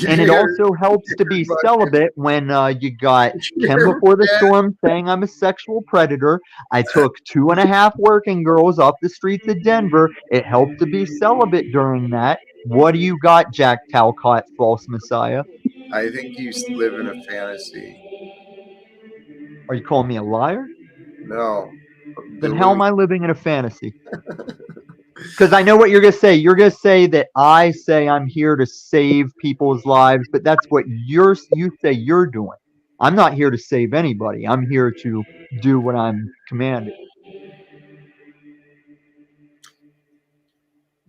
[SPEAKER 1] And it also helps to be celibate when you got Kim Before the Storm saying I'm a sexual predator. I took 2.5 working girls off the streets of Denver. It helped to be celibate during that. What do you got, Jack Talcott, false messiah?
[SPEAKER 8] I think you live in a fantasy.
[SPEAKER 1] Are you calling me a liar?
[SPEAKER 8] No.
[SPEAKER 1] Then how am I living in a fantasy? Because I know what you're going to say. You're going to say that I say I'm here to save people's lives, but that's what you say you're doing. I'm not here to save anybody. I'm here to do what I'm commanded.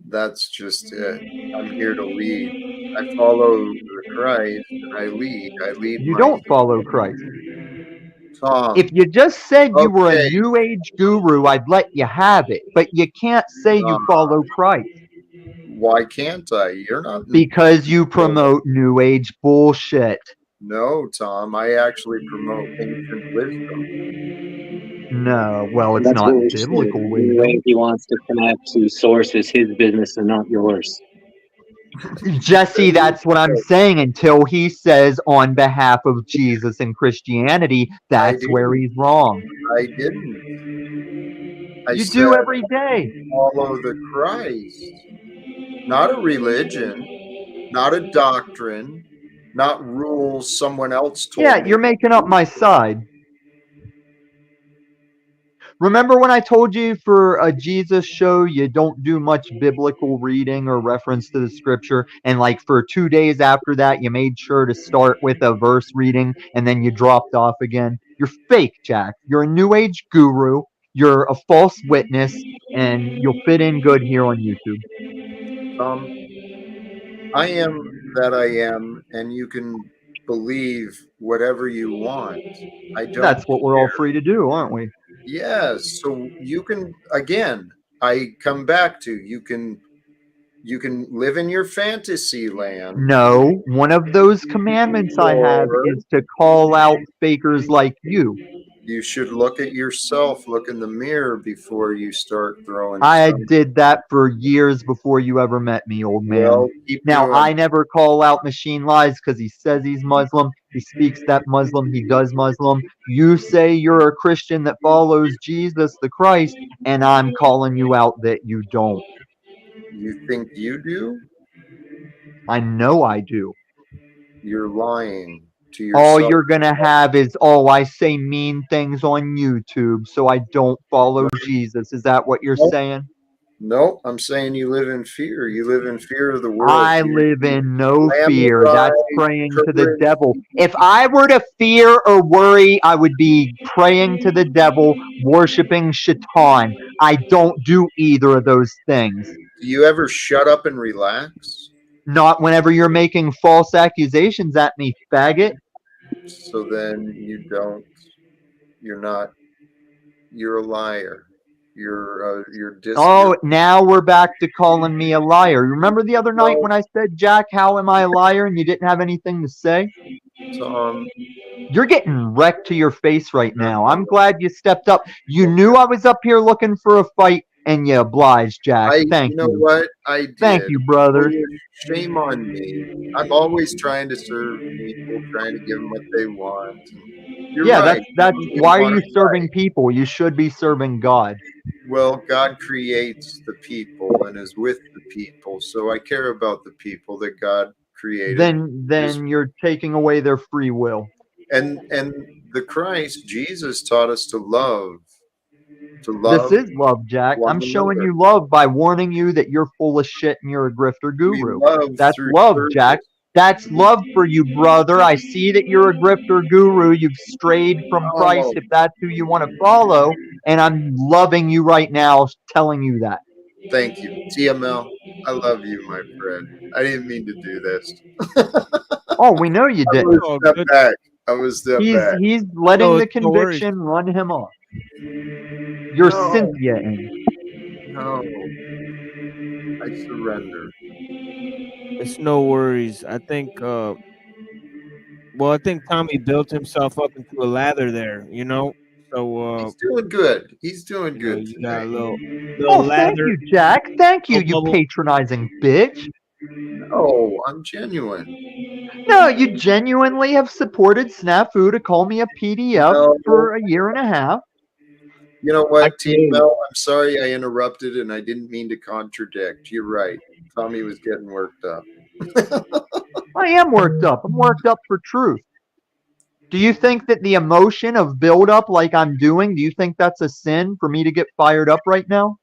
[SPEAKER 8] That's just it. I'm here to lead. I follow the Christ and I lead. I lead.
[SPEAKER 1] You don't follow Christ.
[SPEAKER 8] Tom.
[SPEAKER 1] If you just said you were a New Age guru, I'd let you have it. But you can't say you follow Christ.
[SPEAKER 8] Why can't I? You're not.
[SPEAKER 1] Because you promote New Age bullshit.
[SPEAKER 8] No, Tom. I actually promote ancient wisdom.
[SPEAKER 1] No, well, it's
[SPEAKER 16] That's
[SPEAKER 1] not
[SPEAKER 16] what we
[SPEAKER 1] biblical
[SPEAKER 16] The
[SPEAKER 1] wisdom.
[SPEAKER 16] way he wants to connect to source is his business and not yours.
[SPEAKER 1] Jesse, that's what I'm saying. Until he says on behalf of Jesus and Christianity, that's where he's wrong.
[SPEAKER 8] I didn't.
[SPEAKER 1] You do every day.
[SPEAKER 8] Follow the Christ. Not a religion, not a doctrine, not rules someone else told me.
[SPEAKER 1] Yeah, you're making up my side. Remember when I told you for a Jesus show, you don't do much biblical reading or reference to the scripture, and like for 2 days after that, you made sure to start with a verse reading, and then you dropped off again? You're fake, Jack. You're a New Age guru. You're a false witness, and you'll fit in good here on YouTube.
[SPEAKER 8] I am that I am, and you can believe whatever you want. I don't.
[SPEAKER 1] That's what we're all free to do, aren't we?
[SPEAKER 8] Yes. So you can, again, I come back to you can live in your fantasy land.
[SPEAKER 1] No, one of those commandments I have is to call out fakers like you.
[SPEAKER 8] You should look at yourself, look in the mirror before you start throwing.
[SPEAKER 1] I did that for years before you ever met me, old man.
[SPEAKER 8] Well, keep
[SPEAKER 1] Now,
[SPEAKER 8] doing
[SPEAKER 1] I never call out Machine Lies because he says he's Muslim. He speaks that Muslim. He does Muslim. You say you're a Christian that follows Jesus the Christ, and I'm calling you out that you don't.
[SPEAKER 8] You think you do?
[SPEAKER 1] I know I do.
[SPEAKER 8] You're lying to yourself.
[SPEAKER 1] All you're going to have is, oh, I say mean things on YouTube, so I don't follow Jesus. Is that what you're saying?
[SPEAKER 8] No, I'm saying you live in fear. You live in fear of the world.
[SPEAKER 1] I live in no fear.
[SPEAKER 8] Glamorized,
[SPEAKER 1] That's praying to the
[SPEAKER 8] current-
[SPEAKER 1] devil. If I were to fear or worry, I would be praying to the devil, worshiping Shaitan. I don't do either of those things.
[SPEAKER 8] Do you ever shut up and relax?
[SPEAKER 1] Not whenever you're making false accusations at me, faggot.
[SPEAKER 8] So then you're not, you're a liar. You're
[SPEAKER 1] Oh, now we're back to calling me a liar. Remember the other night when I said, Jack, how am I a liar? And you didn't have anything to say? You're getting wrecked to your face right now. I'm glad you stepped up. You knew I was up here looking for a fight, and you obliged, Jack. Thank you.
[SPEAKER 8] You know what? I did.
[SPEAKER 1] Thank you, brother.
[SPEAKER 8] Shame on me. I'm always trying to serve people, trying to give them what they want. You're
[SPEAKER 1] Yeah,
[SPEAKER 8] right.
[SPEAKER 1] that's
[SPEAKER 8] You
[SPEAKER 1] why are
[SPEAKER 8] wanna
[SPEAKER 1] you serving people? You should be serving God.
[SPEAKER 8] Well, God creates the people and is with the people, so I care about the people that God created.
[SPEAKER 1] Then you're taking away their free will.
[SPEAKER 8] And the Christ, Jesus, taught us to love.
[SPEAKER 1] This is love, Jack.
[SPEAKER 8] one
[SPEAKER 1] I'm showing
[SPEAKER 8] another.
[SPEAKER 1] you love by warning you that you're full of shit and you're a grifter guru.
[SPEAKER 8] love
[SPEAKER 1] That's
[SPEAKER 8] through
[SPEAKER 1] love,
[SPEAKER 8] service.
[SPEAKER 1] Jack. That's love for you, brother. I see that you're a grifter guru. You've strayed from Christ if that's who you want to follow. And I'm loving you right now, telling you that.
[SPEAKER 8] Thank you. TML, I love you, my friend. I didn't mean to do this.
[SPEAKER 1] Oh, we know you
[SPEAKER 8] I
[SPEAKER 1] didn't.
[SPEAKER 8] was step back. I was step back.
[SPEAKER 1] He's letting
[SPEAKER 6] No,
[SPEAKER 1] the
[SPEAKER 6] it's no worries.
[SPEAKER 1] conviction run him off. You're
[SPEAKER 8] No.
[SPEAKER 1] Cynthia-ing.
[SPEAKER 8] No. I surrender.
[SPEAKER 6] It's no worries. I think I think Tommy built himself up into a lather there, you know. So
[SPEAKER 8] He's doing good. He's doing
[SPEAKER 6] you know,
[SPEAKER 8] good
[SPEAKER 6] you got a
[SPEAKER 8] tonight.
[SPEAKER 1] Oh,
[SPEAKER 6] little
[SPEAKER 1] thank
[SPEAKER 6] lather.
[SPEAKER 1] you, Jack. Thank you,
[SPEAKER 6] little
[SPEAKER 1] you
[SPEAKER 6] bubble.
[SPEAKER 1] patronizing bitch.
[SPEAKER 8] No, I'm genuine.
[SPEAKER 1] No, you genuinely have supported Snafu to call me a PDF
[SPEAKER 8] No.
[SPEAKER 1] for a year and a half.
[SPEAKER 8] You know what, TML? I'm sorry I interrupted and I didn't mean to contradict. You're right. Tommy was getting worked up.
[SPEAKER 1] I am worked up. I'm worked up for truth. Do you think that the emotion of buildup like I'm doing, do you think that's a sin for me to get fired up right now?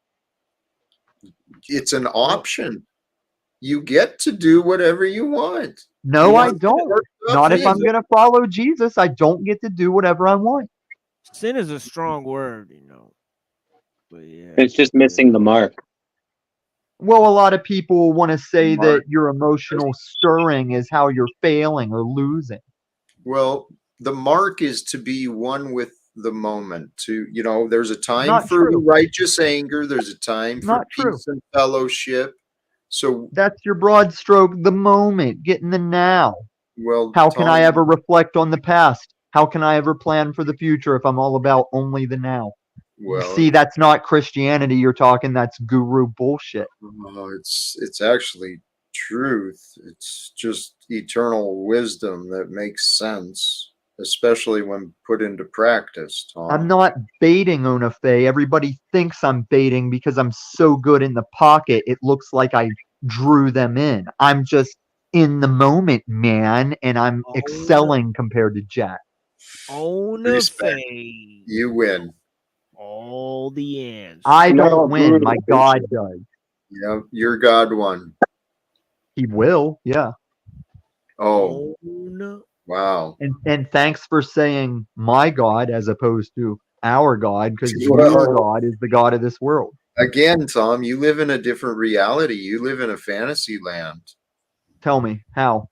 [SPEAKER 8] It's an option. You get to do whatever you want.
[SPEAKER 1] No,
[SPEAKER 8] You
[SPEAKER 1] I
[SPEAKER 8] want to
[SPEAKER 1] don't.
[SPEAKER 8] work up,
[SPEAKER 1] Not if I'm
[SPEAKER 8] Jesus.
[SPEAKER 1] going to follow Jesus. I don't get to do whatever I want.
[SPEAKER 6] Sin is a strong word, you know. But yeah.
[SPEAKER 16] It's just missing the mark.
[SPEAKER 1] Well, a lot of people want to say that your emotional stirring is how you're failing or losing.
[SPEAKER 8] Well, the mark is to be one with the moment. There's a time
[SPEAKER 1] Not
[SPEAKER 8] for
[SPEAKER 1] true.
[SPEAKER 8] righteous anger. There's a time for
[SPEAKER 1] Not true.
[SPEAKER 8] peace and fellowship. So,
[SPEAKER 1] That's your broad stroke, the moment, get in the now.
[SPEAKER 8] well,
[SPEAKER 1] How can I
[SPEAKER 8] Tom,
[SPEAKER 1] ever reflect on the past? How can I ever plan for the future if I'm all about only the now?
[SPEAKER 8] Well,
[SPEAKER 1] See, that's not Christianity you're talking, that's guru bullshit.
[SPEAKER 8] it's actually truth. It's just eternal wisdom that makes sense, especially when put into practice, Tom.
[SPEAKER 1] I'm not baiting Onafe. Everybody thinks I'm baiting because I'm so good in the pocket. It looks like I drew them in. I'm just in the moment, man, and I'm excelling compared to Jack.
[SPEAKER 6] Own a
[SPEAKER 8] Respect.
[SPEAKER 6] fade.
[SPEAKER 8] You win.
[SPEAKER 6] All the answers.
[SPEAKER 1] I
[SPEAKER 8] No,
[SPEAKER 1] don't win.
[SPEAKER 8] brutal
[SPEAKER 1] My God
[SPEAKER 8] bullshit.
[SPEAKER 1] does.
[SPEAKER 8] Yeah, your God won.
[SPEAKER 1] He will, yeah.
[SPEAKER 8] Oh,
[SPEAKER 6] Own
[SPEAKER 8] wow.
[SPEAKER 1] And thanks for saying my God as opposed to our God, because
[SPEAKER 8] Well-
[SPEAKER 1] your God is the God of this world.
[SPEAKER 8] Again, Tom, you live in a different reality. You live in a fantasy land.
[SPEAKER 1] Tell me how.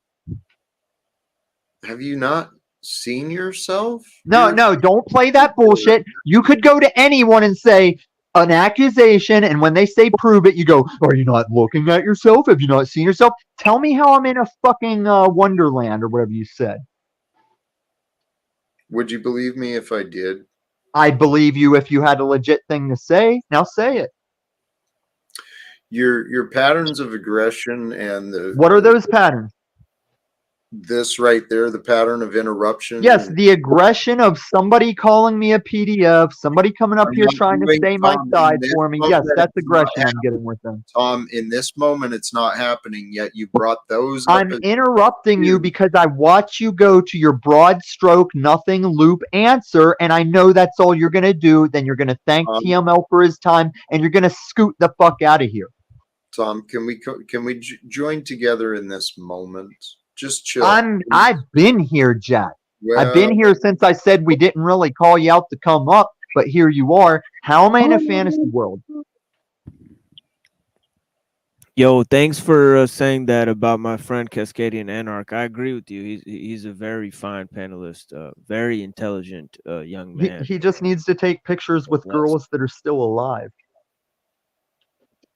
[SPEAKER 8] Have you not seen yourself?
[SPEAKER 1] No, don't play that bullshit. You could go to anyone and say an accusation, and when they say prove it, you go, are you not looking at yourself? Have you not seen yourself? Tell me how I'm in a fucking wonderland or whatever you said.
[SPEAKER 8] Would you believe me if I did?
[SPEAKER 1] I'd believe you if you had a legit thing to say. Now say it.
[SPEAKER 8] Your patterns of aggression and
[SPEAKER 1] What are those patterns?
[SPEAKER 8] this right there, the pattern of interruption?
[SPEAKER 1] Yes, the aggression of somebody calling me a PDF, somebody coming up
[SPEAKER 8] I'm
[SPEAKER 1] here
[SPEAKER 8] not
[SPEAKER 1] trying to
[SPEAKER 8] doing,
[SPEAKER 1] say my
[SPEAKER 8] Tom, in
[SPEAKER 1] side
[SPEAKER 8] this
[SPEAKER 1] for me.
[SPEAKER 8] moment,
[SPEAKER 1] Yes, that's
[SPEAKER 8] it's not
[SPEAKER 1] aggression I'm getting with them.
[SPEAKER 8] Tom, in this moment, it's not happening yet. You brought those
[SPEAKER 1] I'm
[SPEAKER 8] up as
[SPEAKER 1] interrupting you because I watch you go to your broad stroke, nothing loop answer, and I know that's all you're going to do. Then you're going to thank TML for his time, and you're going to scoot the fuck out of here.
[SPEAKER 8] Tom, can we join together in this moment? Just chill.
[SPEAKER 1] I've been here, Jack. I've been
[SPEAKER 8] Well-
[SPEAKER 1] here since I said we didn't really call you out to come up, but here you are. How am I in a fantasy world?
[SPEAKER 6] Yo, thanks for saying that about my friend Cascadian Anarch. I agree with you. He's a very fine panelist, very intelligent young man.
[SPEAKER 1] He just needs to take pictures with girls that are still alive.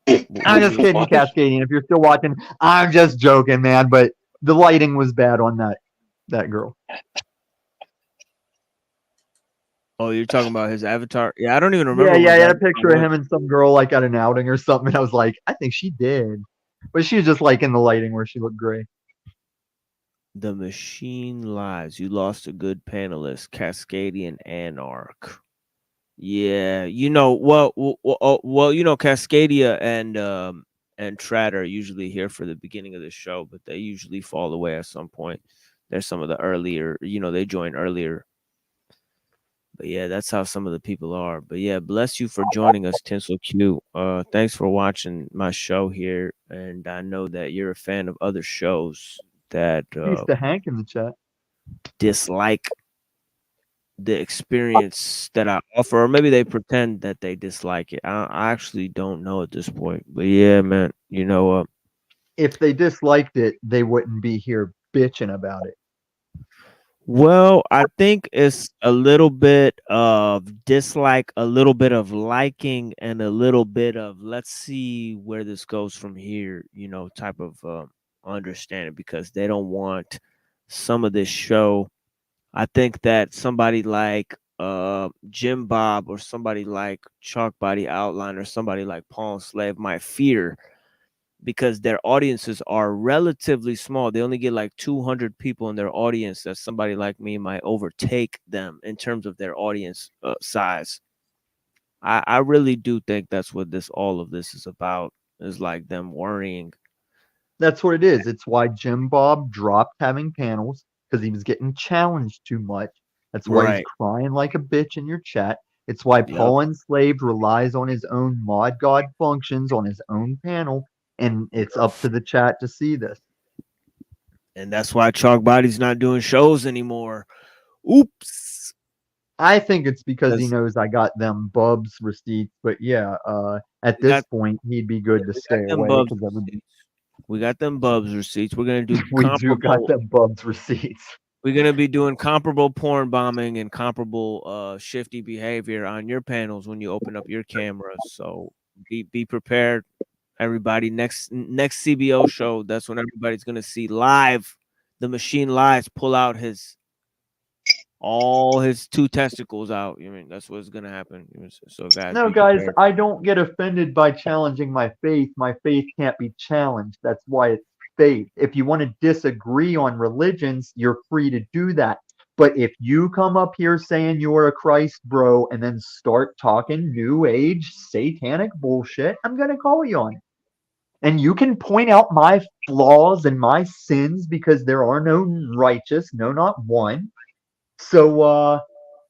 [SPEAKER 1] I'm just kidding, Cascadian. If you're still watching, I'm just joking, man. But the lighting was bad on that girl.
[SPEAKER 6] Oh, you're talking about his avatar? Yeah, I don't even remember.
[SPEAKER 1] Yeah,
[SPEAKER 6] what
[SPEAKER 1] he had a
[SPEAKER 6] avatar
[SPEAKER 1] picture of
[SPEAKER 6] was.
[SPEAKER 1] him and some girl like at an outing or something. And I was like, I think she did, but she was just like in the lighting where she looked gray.
[SPEAKER 6] The machine lies. You lost a good panelist, Cascadian Anarch. Yeah, you know, well, you know, Cascadia and Trad are usually here for the beginning of the show, but they usually fall away at some point. They're some of the earlier, you know, they join earlier. But yeah, that's how some of the people are. But yeah, bless you for joining us, Tinsel Q. Thanks for watching my show here, and I know that you're a fan of other shows that
[SPEAKER 1] Peace to Hank in the chat.
[SPEAKER 6] dislike the experience that I offer, or maybe they pretend that they dislike it. I actually don't know at this point. But yeah, man, you know what?
[SPEAKER 1] If they disliked it, they wouldn't be here bitching about it.
[SPEAKER 6] Well, I think it's a little bit of dislike, a little bit of liking, and a little bit of let's see where this goes from here, you know, type of understanding, because they don't want some of this show. I think that somebody like Jim Bob or somebody like Chalk Body Outline or somebody like Pawn Slave might fear, because their audiences are relatively small. They only get like 200 people in their audience, that somebody like me might overtake them in terms of their audience size. I really do think that's what all of this is about, is like them worrying.
[SPEAKER 1] That's what it is. It's why Jim Bob dropped having panels, because he was getting challenged too much. That's why he's
[SPEAKER 6] Right.
[SPEAKER 1] crying like a bitch in your chat. It's why
[SPEAKER 6] Yep.
[SPEAKER 1] Paul Enslaved relies on his own mod god functions on his own panel, and it's up to the chat to see this.
[SPEAKER 6] And that's why Chalk Body's not doing shows anymore. Oops.
[SPEAKER 1] I think it's because he
[SPEAKER 6] That's-
[SPEAKER 1] knows I got them Bubs receipts, but yeah, at
[SPEAKER 6] We
[SPEAKER 1] this
[SPEAKER 6] got-
[SPEAKER 1] point, he'd be good to stay
[SPEAKER 6] them
[SPEAKER 1] away.
[SPEAKER 6] Bubs
[SPEAKER 1] 'Cause everybody-
[SPEAKER 6] We got them Bubs receipts. We're gonna do
[SPEAKER 1] we do
[SPEAKER 6] comparable.
[SPEAKER 1] got them Bubs receipts.
[SPEAKER 6] We're gonna be doing comparable porn bombing and comparable shifty behavior on your panels when you open up your cameras. So be prepared, everybody. Next CBO show, that's when everybody's gonna see live. The machine lies pull out all his 2 testicles out. I mean, that's what's gonna happen. So guys,
[SPEAKER 1] No,
[SPEAKER 6] be
[SPEAKER 1] guys,
[SPEAKER 6] prepared.
[SPEAKER 1] I don't get offended by challenging my faith. My faith can't be challenged. That's why it's faith. If you want to disagree on religions, you're free to do that. But if you come up here saying you're a Christ bro and then start talking new age satanic bullshit, I'm going to call you on it. And you can point out my flaws and my sins, because there are no righteous, no, not one. So,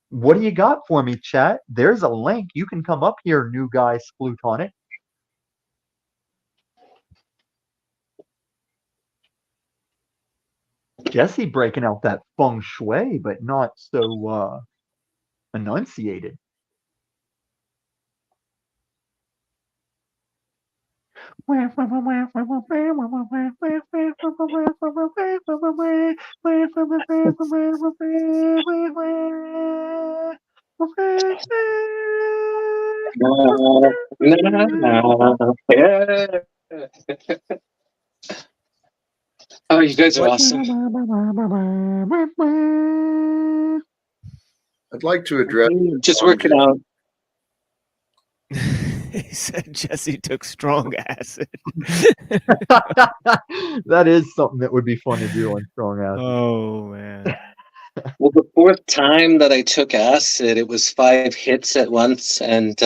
[SPEAKER 1] what do you got for me, chat? There's a link. You can come up here, new guy Splutonic. Jesse breaking out that feng shui, but not so enunciated.
[SPEAKER 16] Oh, you guys are awesome.
[SPEAKER 8] I'd like to address
[SPEAKER 16] Just working out.
[SPEAKER 6] He said Jesse took strong acid.
[SPEAKER 1] That is something that would be fun to do on strong acid.
[SPEAKER 6] Oh man.
[SPEAKER 16] Well, the fourth time that I took acid, it was 5 hits at once, and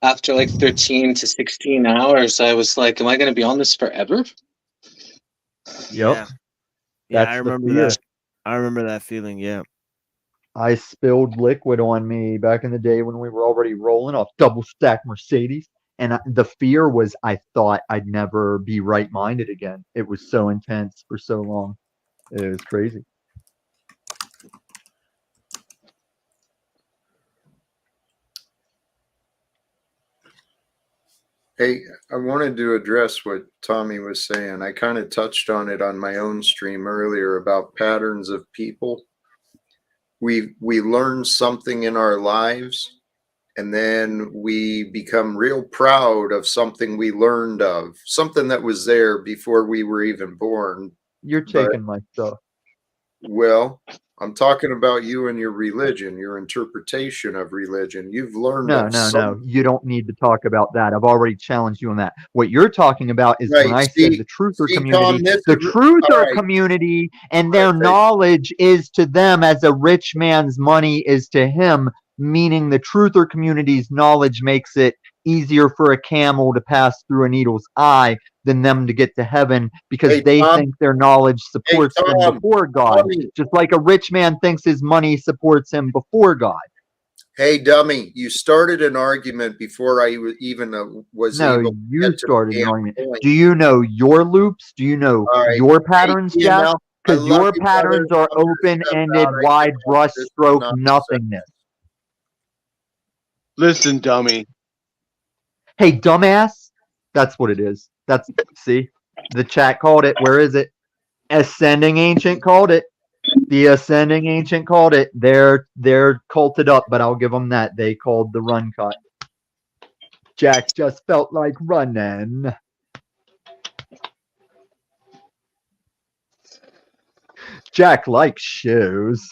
[SPEAKER 16] after like 13 to 16 hours, I was like, "Am I going to be on this forever?"
[SPEAKER 6] Yeah.
[SPEAKER 1] That's
[SPEAKER 6] I
[SPEAKER 1] the
[SPEAKER 6] remember
[SPEAKER 1] fear.
[SPEAKER 6] that. I remember that feeling. Yeah.
[SPEAKER 1] I spilled liquid on me back in the day when we were already rolling off double stack Mercedes. And the fear was I thought I'd never be right-minded again. It was so intense for so long. It was crazy.
[SPEAKER 8] Hey, I wanted to address what Tommy was saying. I kind of touched on it on my own stream earlier about patterns of people. We learn something in our lives, and then we become real proud of something we learned of, something that was there before we were even born.
[SPEAKER 1] You're taking my stuff.
[SPEAKER 8] Well, I'm talking about you and your religion, your interpretation of religion. You've learned
[SPEAKER 1] No,
[SPEAKER 8] of
[SPEAKER 1] no. You don't need to talk about that. I've already challenged you on that. What you're talking about is when I said the truther community, the truther community and their knowledge is to them as a rich man's money is to him, meaning the truther community's knowledge makes it easier for a camel to pass through a needle's eye than them to get to heaven because they think their knowledge supports them before God, just like a rich man thinks his money supports him before God.
[SPEAKER 8] Hey, dummy, you started an argument before I even was
[SPEAKER 1] No,
[SPEAKER 8] able to
[SPEAKER 1] you
[SPEAKER 8] get to
[SPEAKER 1] started
[SPEAKER 8] the
[SPEAKER 1] an
[SPEAKER 8] damn
[SPEAKER 1] argument.
[SPEAKER 8] point.
[SPEAKER 1] Do you know your loops? Do you know your patterns,
[SPEAKER 8] Hey,
[SPEAKER 1] Jack?
[SPEAKER 8] TML, I
[SPEAKER 1] Because
[SPEAKER 8] love
[SPEAKER 1] your
[SPEAKER 8] you,
[SPEAKER 1] patterns
[SPEAKER 8] brother.
[SPEAKER 1] are
[SPEAKER 8] I'm gonna step
[SPEAKER 1] open-ended,
[SPEAKER 8] out. I
[SPEAKER 1] wide
[SPEAKER 8] can't watch this for
[SPEAKER 1] brushstroke
[SPEAKER 8] nonsense.
[SPEAKER 1] nothingness.
[SPEAKER 2] Listen, dummy.
[SPEAKER 1] Hey, dumbass. That's what it is. See? The chat called it. Where is it? Ascending Ancient called it. The Ascending Ancient called it. They're culted up, but I'll give them that. They called the run cut. Jack just felt like running. Jack likes shoes.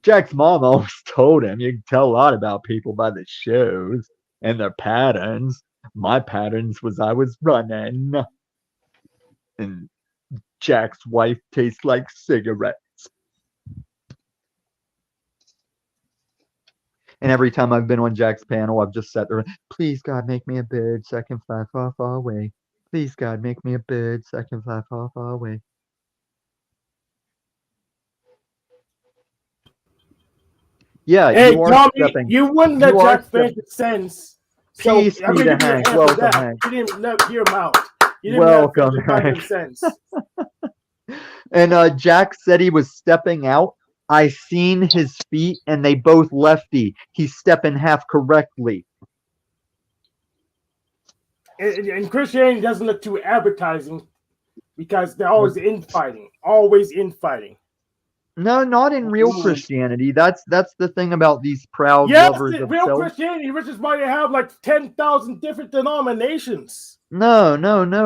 [SPEAKER 1] Jack's mom always told him you can tell a lot about people by the shoes and their patterns. My patterns was I was running. And Jack's wife tastes like cigarettes. And every time I've been on Jack's panel, I've just sat there, please God, make me a bird so I can fly far, far away. Please God, make me a bird so I can fly far, far away. Yeah,
[SPEAKER 15] Hey,
[SPEAKER 1] you are
[SPEAKER 15] Tommy,
[SPEAKER 1] stepping.
[SPEAKER 15] you wouldn't let
[SPEAKER 1] You are
[SPEAKER 15] Jack finish his sentence. So
[SPEAKER 1] Peace
[SPEAKER 15] I'm
[SPEAKER 1] be
[SPEAKER 15] gonna
[SPEAKER 1] to
[SPEAKER 15] give you an
[SPEAKER 1] Hank.
[SPEAKER 15] F for
[SPEAKER 1] Welcome,
[SPEAKER 15] that.
[SPEAKER 1] Hank.
[SPEAKER 15] You didn't let hear him out. You didn't
[SPEAKER 1] Welcome,
[SPEAKER 15] let him finish
[SPEAKER 1] Hank.
[SPEAKER 15] his sentence.
[SPEAKER 1] And Jack said he was stepping out. I seen his feet, and they both lefty. He's stepping half correctly.
[SPEAKER 15] And Christianity doesn't look too advertising because they're always infighting. Always infighting.
[SPEAKER 1] No, not in real Christianity. That's the thing about these proud
[SPEAKER 15] Yes,
[SPEAKER 1] lovers
[SPEAKER 15] in
[SPEAKER 1] of
[SPEAKER 15] real
[SPEAKER 1] self.
[SPEAKER 15] Christianity, which is why they have like 10,000 different denominations.
[SPEAKER 1] No,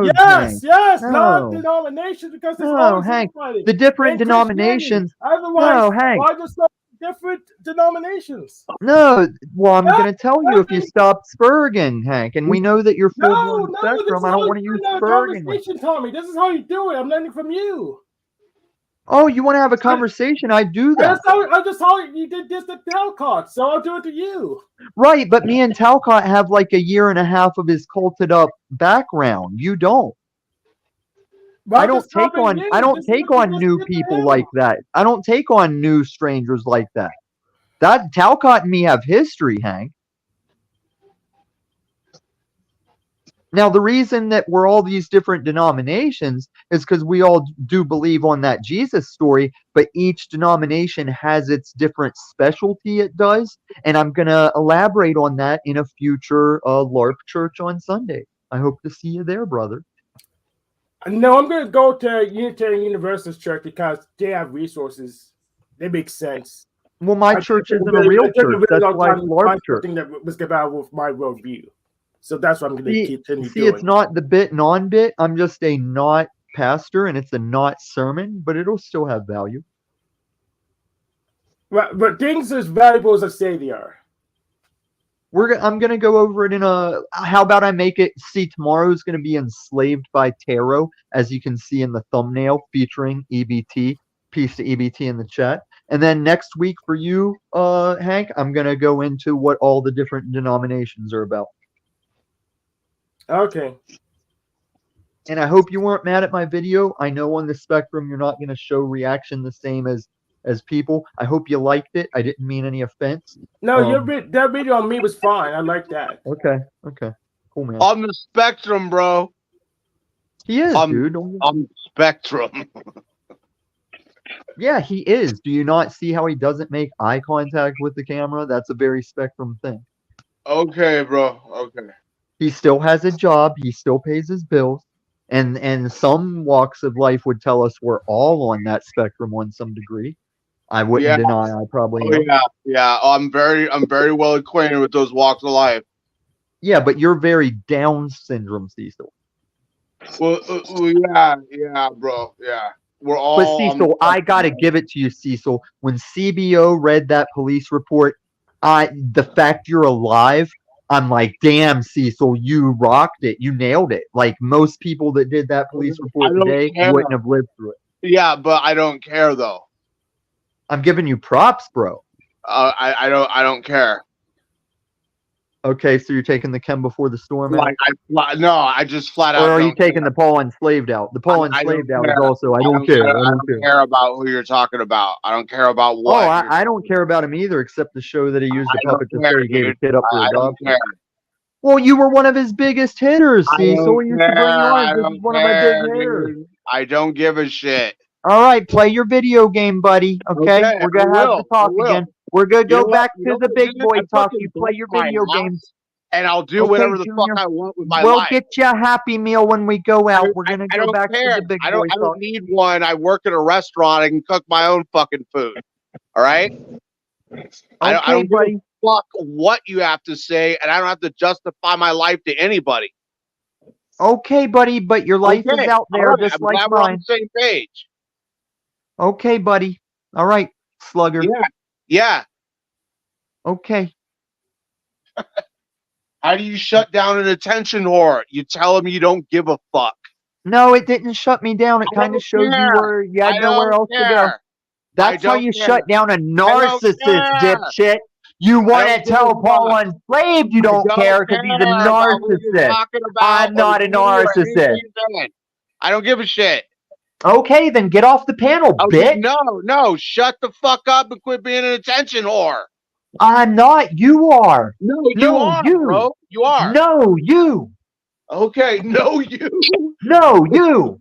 [SPEAKER 15] Yes,
[SPEAKER 1] Hank.
[SPEAKER 15] yes,
[SPEAKER 1] No.
[SPEAKER 15] non-denominations because there's
[SPEAKER 1] No,
[SPEAKER 15] always
[SPEAKER 1] Hank.
[SPEAKER 15] infighting.
[SPEAKER 1] The different
[SPEAKER 15] In Christianity.
[SPEAKER 1] denominations.
[SPEAKER 15] Otherwise,
[SPEAKER 1] No, Hank.
[SPEAKER 15] why just not different denominations?
[SPEAKER 1] No, well, I'm going to tell you if you stop spurging, Hank, and we know that you're full-blown
[SPEAKER 15] No, this
[SPEAKER 1] spectrum.
[SPEAKER 15] is
[SPEAKER 1] I
[SPEAKER 15] how
[SPEAKER 1] don't want to
[SPEAKER 15] you
[SPEAKER 1] use
[SPEAKER 15] do a
[SPEAKER 1] spurging.
[SPEAKER 15] conversation, Tommy. This is how you do it. I'm learning from you.
[SPEAKER 1] Oh, you want to have a conversation? I do that.
[SPEAKER 15] I just how you did this to Talcott, so I'll do it to you.
[SPEAKER 1] Right, but me and Talcott have like a year and a half of his culted up background. You don't.
[SPEAKER 15] Well,
[SPEAKER 1] I don't
[SPEAKER 15] just
[SPEAKER 1] take
[SPEAKER 15] copying
[SPEAKER 1] on
[SPEAKER 15] you.
[SPEAKER 1] I don't
[SPEAKER 15] This is
[SPEAKER 1] take
[SPEAKER 15] what you
[SPEAKER 1] on
[SPEAKER 15] just
[SPEAKER 1] new
[SPEAKER 15] did to
[SPEAKER 1] people
[SPEAKER 15] him.
[SPEAKER 1] like that. I don't take on new strangers like that. That Talcott and me have history, Hank. Now, the reason that we're all these different denominations is because we all do believe on that Jesus story, but each denomination has its different specialty it does. And I'm going to elaborate on that in a future LARP church on Sunday. I hope to see you there, brother.
[SPEAKER 15] No, I'm going to go to Unitarian Universalist Church because they have resources. They make sense.
[SPEAKER 1] Well, my church isn't a real church. That's why it's LARP church.
[SPEAKER 15] Thing that was compatible with my worldview. So that's what I'm going to continue
[SPEAKER 1] See,
[SPEAKER 15] doing.
[SPEAKER 1] it's not the bit non-bit. I'm just a not pastor, and it's a not sermon, but it'll still have value.
[SPEAKER 15] But things as valuable as I say they are.
[SPEAKER 1] I'm gonna go over it in a. How about I make it? See, tomorrow's gonna be Enslaved by Tarot, as you can see in the thumbnail, featuring EBT. Peace to EBT in the chat. And then next week for you, Hank, I'm gonna go into what all the different denominations are about.
[SPEAKER 15] Okay.
[SPEAKER 1] And I hope you weren't mad at my video. I know on the spectrum you're not gonna show reaction the same as people. I hope you liked it. I didn't mean any offense.
[SPEAKER 15] No, that video on me was fine. I like that.
[SPEAKER 1] Okay. Cool, man.
[SPEAKER 2] On the spectrum, bro.
[SPEAKER 1] He is, dude.
[SPEAKER 2] On the spectrum.
[SPEAKER 1] Yeah, he is. Do you not see how he doesn't make eye contact with the camera? That's a very spectrum thing.
[SPEAKER 2] Okay, bro. Okay.
[SPEAKER 1] He still has a job. He still pays his bills. And some walks of life would tell us we're all on that spectrum on some degree. I wouldn't deny I probably am.
[SPEAKER 2] Yeah. I'm very well acquainted with those walks of life.
[SPEAKER 1] Yeah, but you're very Down syndrome, Cecil.
[SPEAKER 2] Well, yeah, bro. Yeah. We're all.
[SPEAKER 1] But Cecil, I gotta give it to you, Cecil. When CBO read that police report, the fact you're alive, I'm like, damn, Cecil, you rocked it. You nailed it. Like most people that did that police report today wouldn't have lived through it.
[SPEAKER 2] Yeah, but I don't care though.
[SPEAKER 1] I'm giving you props, bro.
[SPEAKER 2] I don't care.
[SPEAKER 1] Okay, so you're taking the Chem Before the Storm out?
[SPEAKER 2] I just flat out.
[SPEAKER 1] Or are you taking the Paul Enslaved out? The Paul Enslaved out is also, I don't care.
[SPEAKER 2] I don't care about who you're talking about. I don't care about what.
[SPEAKER 1] Oh, I don't care about him either, except to show that he used a puppet to say he gave a kid up for adoption. Well, you were one of his biggest hitters, Cecil. You used to bring on. This is one of my big hitters.
[SPEAKER 2] I don't give a shit.
[SPEAKER 1] All right, play your video game, buddy. Okay, we're gonna have to talk again. We're gonna go back to the big boy talk. You play your video games,
[SPEAKER 2] and I'll do whatever the fuck I want with my
[SPEAKER 1] life.
[SPEAKER 2] We'll
[SPEAKER 1] get you a Happy Meal when we go out. We're gonna go back to the big boy talk.
[SPEAKER 2] I don't need one. I work at a restaurant. I can cook my own fucking food. All right. I don't give a fuck what you have to say, and I don't have to justify my life to anybody.
[SPEAKER 1] Okay, buddy, but your life is out there,
[SPEAKER 2] right.
[SPEAKER 1] just like
[SPEAKER 2] we're on
[SPEAKER 1] mine.
[SPEAKER 2] the same page.
[SPEAKER 1] Okay, buddy. All right, Slugger.
[SPEAKER 2] Yeah.
[SPEAKER 1] Okay.
[SPEAKER 2] How do you shut down an attention whore? You tell them you don't give a fuck.
[SPEAKER 1] No, it didn't shut me down. It kind of showed you had nowhere else to go. That's how you shut down a narcissist, dipshit. You want to tell Paul Enslaved you don't care because he's a narcissist. I'm not a narcissist.
[SPEAKER 2] I don't give a shit.
[SPEAKER 1] Okay, then get off the panel, bitch.
[SPEAKER 2] No, shut the fuck up and quit being an attention whore.
[SPEAKER 1] I'm not. You are.
[SPEAKER 2] No, you are, bro. You are.
[SPEAKER 1] No, you.
[SPEAKER 2] Okay, no, you.
[SPEAKER 1] No, you.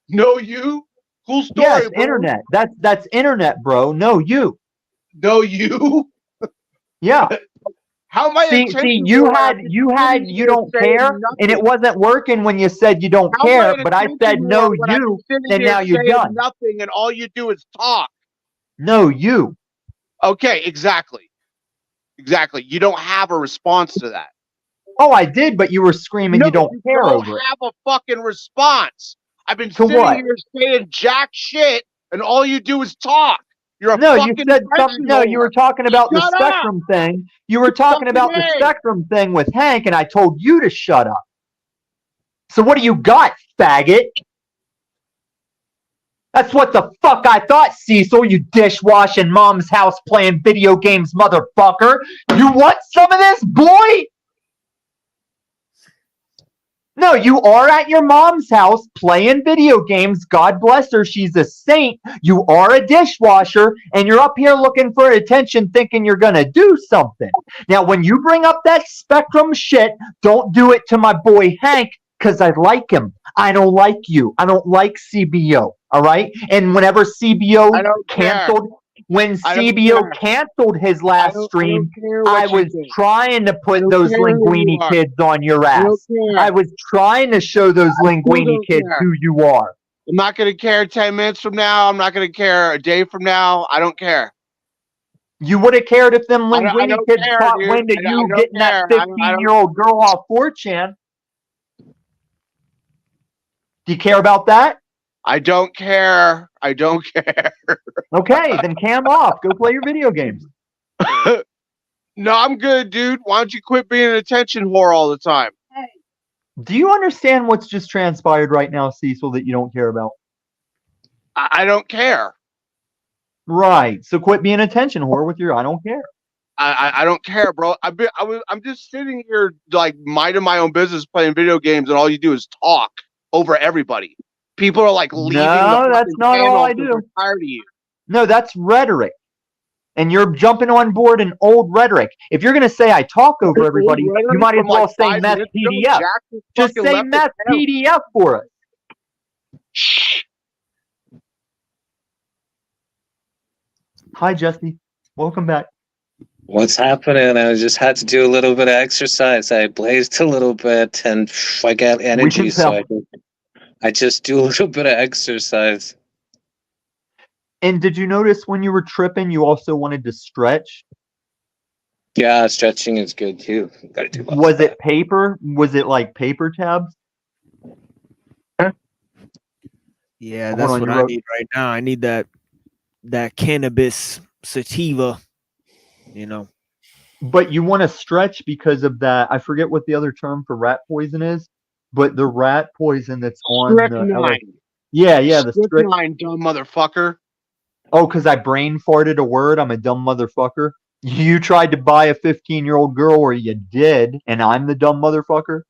[SPEAKER 2] No, you. Cool story,
[SPEAKER 1] yes,
[SPEAKER 2] bro.
[SPEAKER 1] Internet. That's internet, bro. No, you.
[SPEAKER 2] No, you.
[SPEAKER 1] Yeah.
[SPEAKER 2] How am I?
[SPEAKER 1] See, you don't care, and it wasn't working when you said you don't care. But I said no, you, and now you're done.
[SPEAKER 2] Nothing, and all you do is talk.
[SPEAKER 1] No, you.
[SPEAKER 2] Okay, exactly. You don't have a response to that.
[SPEAKER 1] Oh, I did, but you were screaming you don't care over it.
[SPEAKER 2] You don't have a fucking response. I've been
[SPEAKER 1] sitting
[SPEAKER 2] here saying jack shit, and all you do is talk. You're a
[SPEAKER 1] you said something. No, you were talking about the spectrum thing. You were talking about the spectrum thing with Hank, and I told you to shut up. So what do you got, faggot? That's what the fuck I thought, Cecil, you dishwashing mom's house playing video games, motherfucker. You want some of this, boy? No, you are at your mom's house playing video games. God bless her. She's a saint. You are a dishwasher, and you're up here looking for attention thinking you're going to do something. Now, when you bring up that spectrum shit, don't do it to my boy Hank, because I like him. I don't like you. I don't like CBO, all right? And whenever CBO canceled... When CBO canceled his last stream, I was trying to put those Linguini kids on your ass. I was trying to show those Linguini kids who you are.
[SPEAKER 2] I'm not going to care 10 minutes from now. I'm not going to care a day from now. I don't care.
[SPEAKER 1] You would have cared if them Linguini kids caught wind of you getting that 15-year-old girl off 4chan. Do you care about that?
[SPEAKER 2] I don't care. I don't care.
[SPEAKER 1] Okay, then cam off. Go play your video games.
[SPEAKER 2] No, I'm good, dude. Why don't you quit being an attention whore all the time?
[SPEAKER 1] Do you understand what's just transpired right now, Cecil, that you don't care about?
[SPEAKER 2] I don't care.
[SPEAKER 1] Right. So quit being an attention whore with your I don't care.
[SPEAKER 2] I don't care, bro. I'm just sitting here like minding my own business, playing video games, and all you do is talk over everybody. People are like leaving.
[SPEAKER 1] No, that's not all I do.
[SPEAKER 2] Tired of you.
[SPEAKER 1] No, that's rhetoric. And you're jumping on board an old rhetoric. If you're going to say I talk over everybody, you might as well say meth PDF. Just say meth PDF for us. Hi, Jesse. Welcome back.
[SPEAKER 16] What's happening? I just had to do a little bit of exercise. I blazed a little bit and I got energy, so I just do a little bit of exercise.
[SPEAKER 1] And did you notice when you were tripping, you also wanted to stretch?
[SPEAKER 16] Yeah, stretching is good too. Gotta do
[SPEAKER 1] Was it paper? Was it like paper tabs?
[SPEAKER 6] Yeah,
[SPEAKER 1] Hold
[SPEAKER 6] that's
[SPEAKER 1] on,
[SPEAKER 6] what
[SPEAKER 1] you
[SPEAKER 6] I
[SPEAKER 1] wrote-
[SPEAKER 6] need right now. I need that cannabis sativa, you know.
[SPEAKER 1] But you want to stretch because of that. I forget what the other term for rat poison is, but the rat poison that's on the
[SPEAKER 2] Strychnine.
[SPEAKER 1] Yeah, the
[SPEAKER 2] Strychnine, dumb motherfucker.
[SPEAKER 1] Oh, because I brain farted a word. I'm a dumb motherfucker. You tried to buy a 15-year-old girl, or you did, and I'm the dumb motherfucker.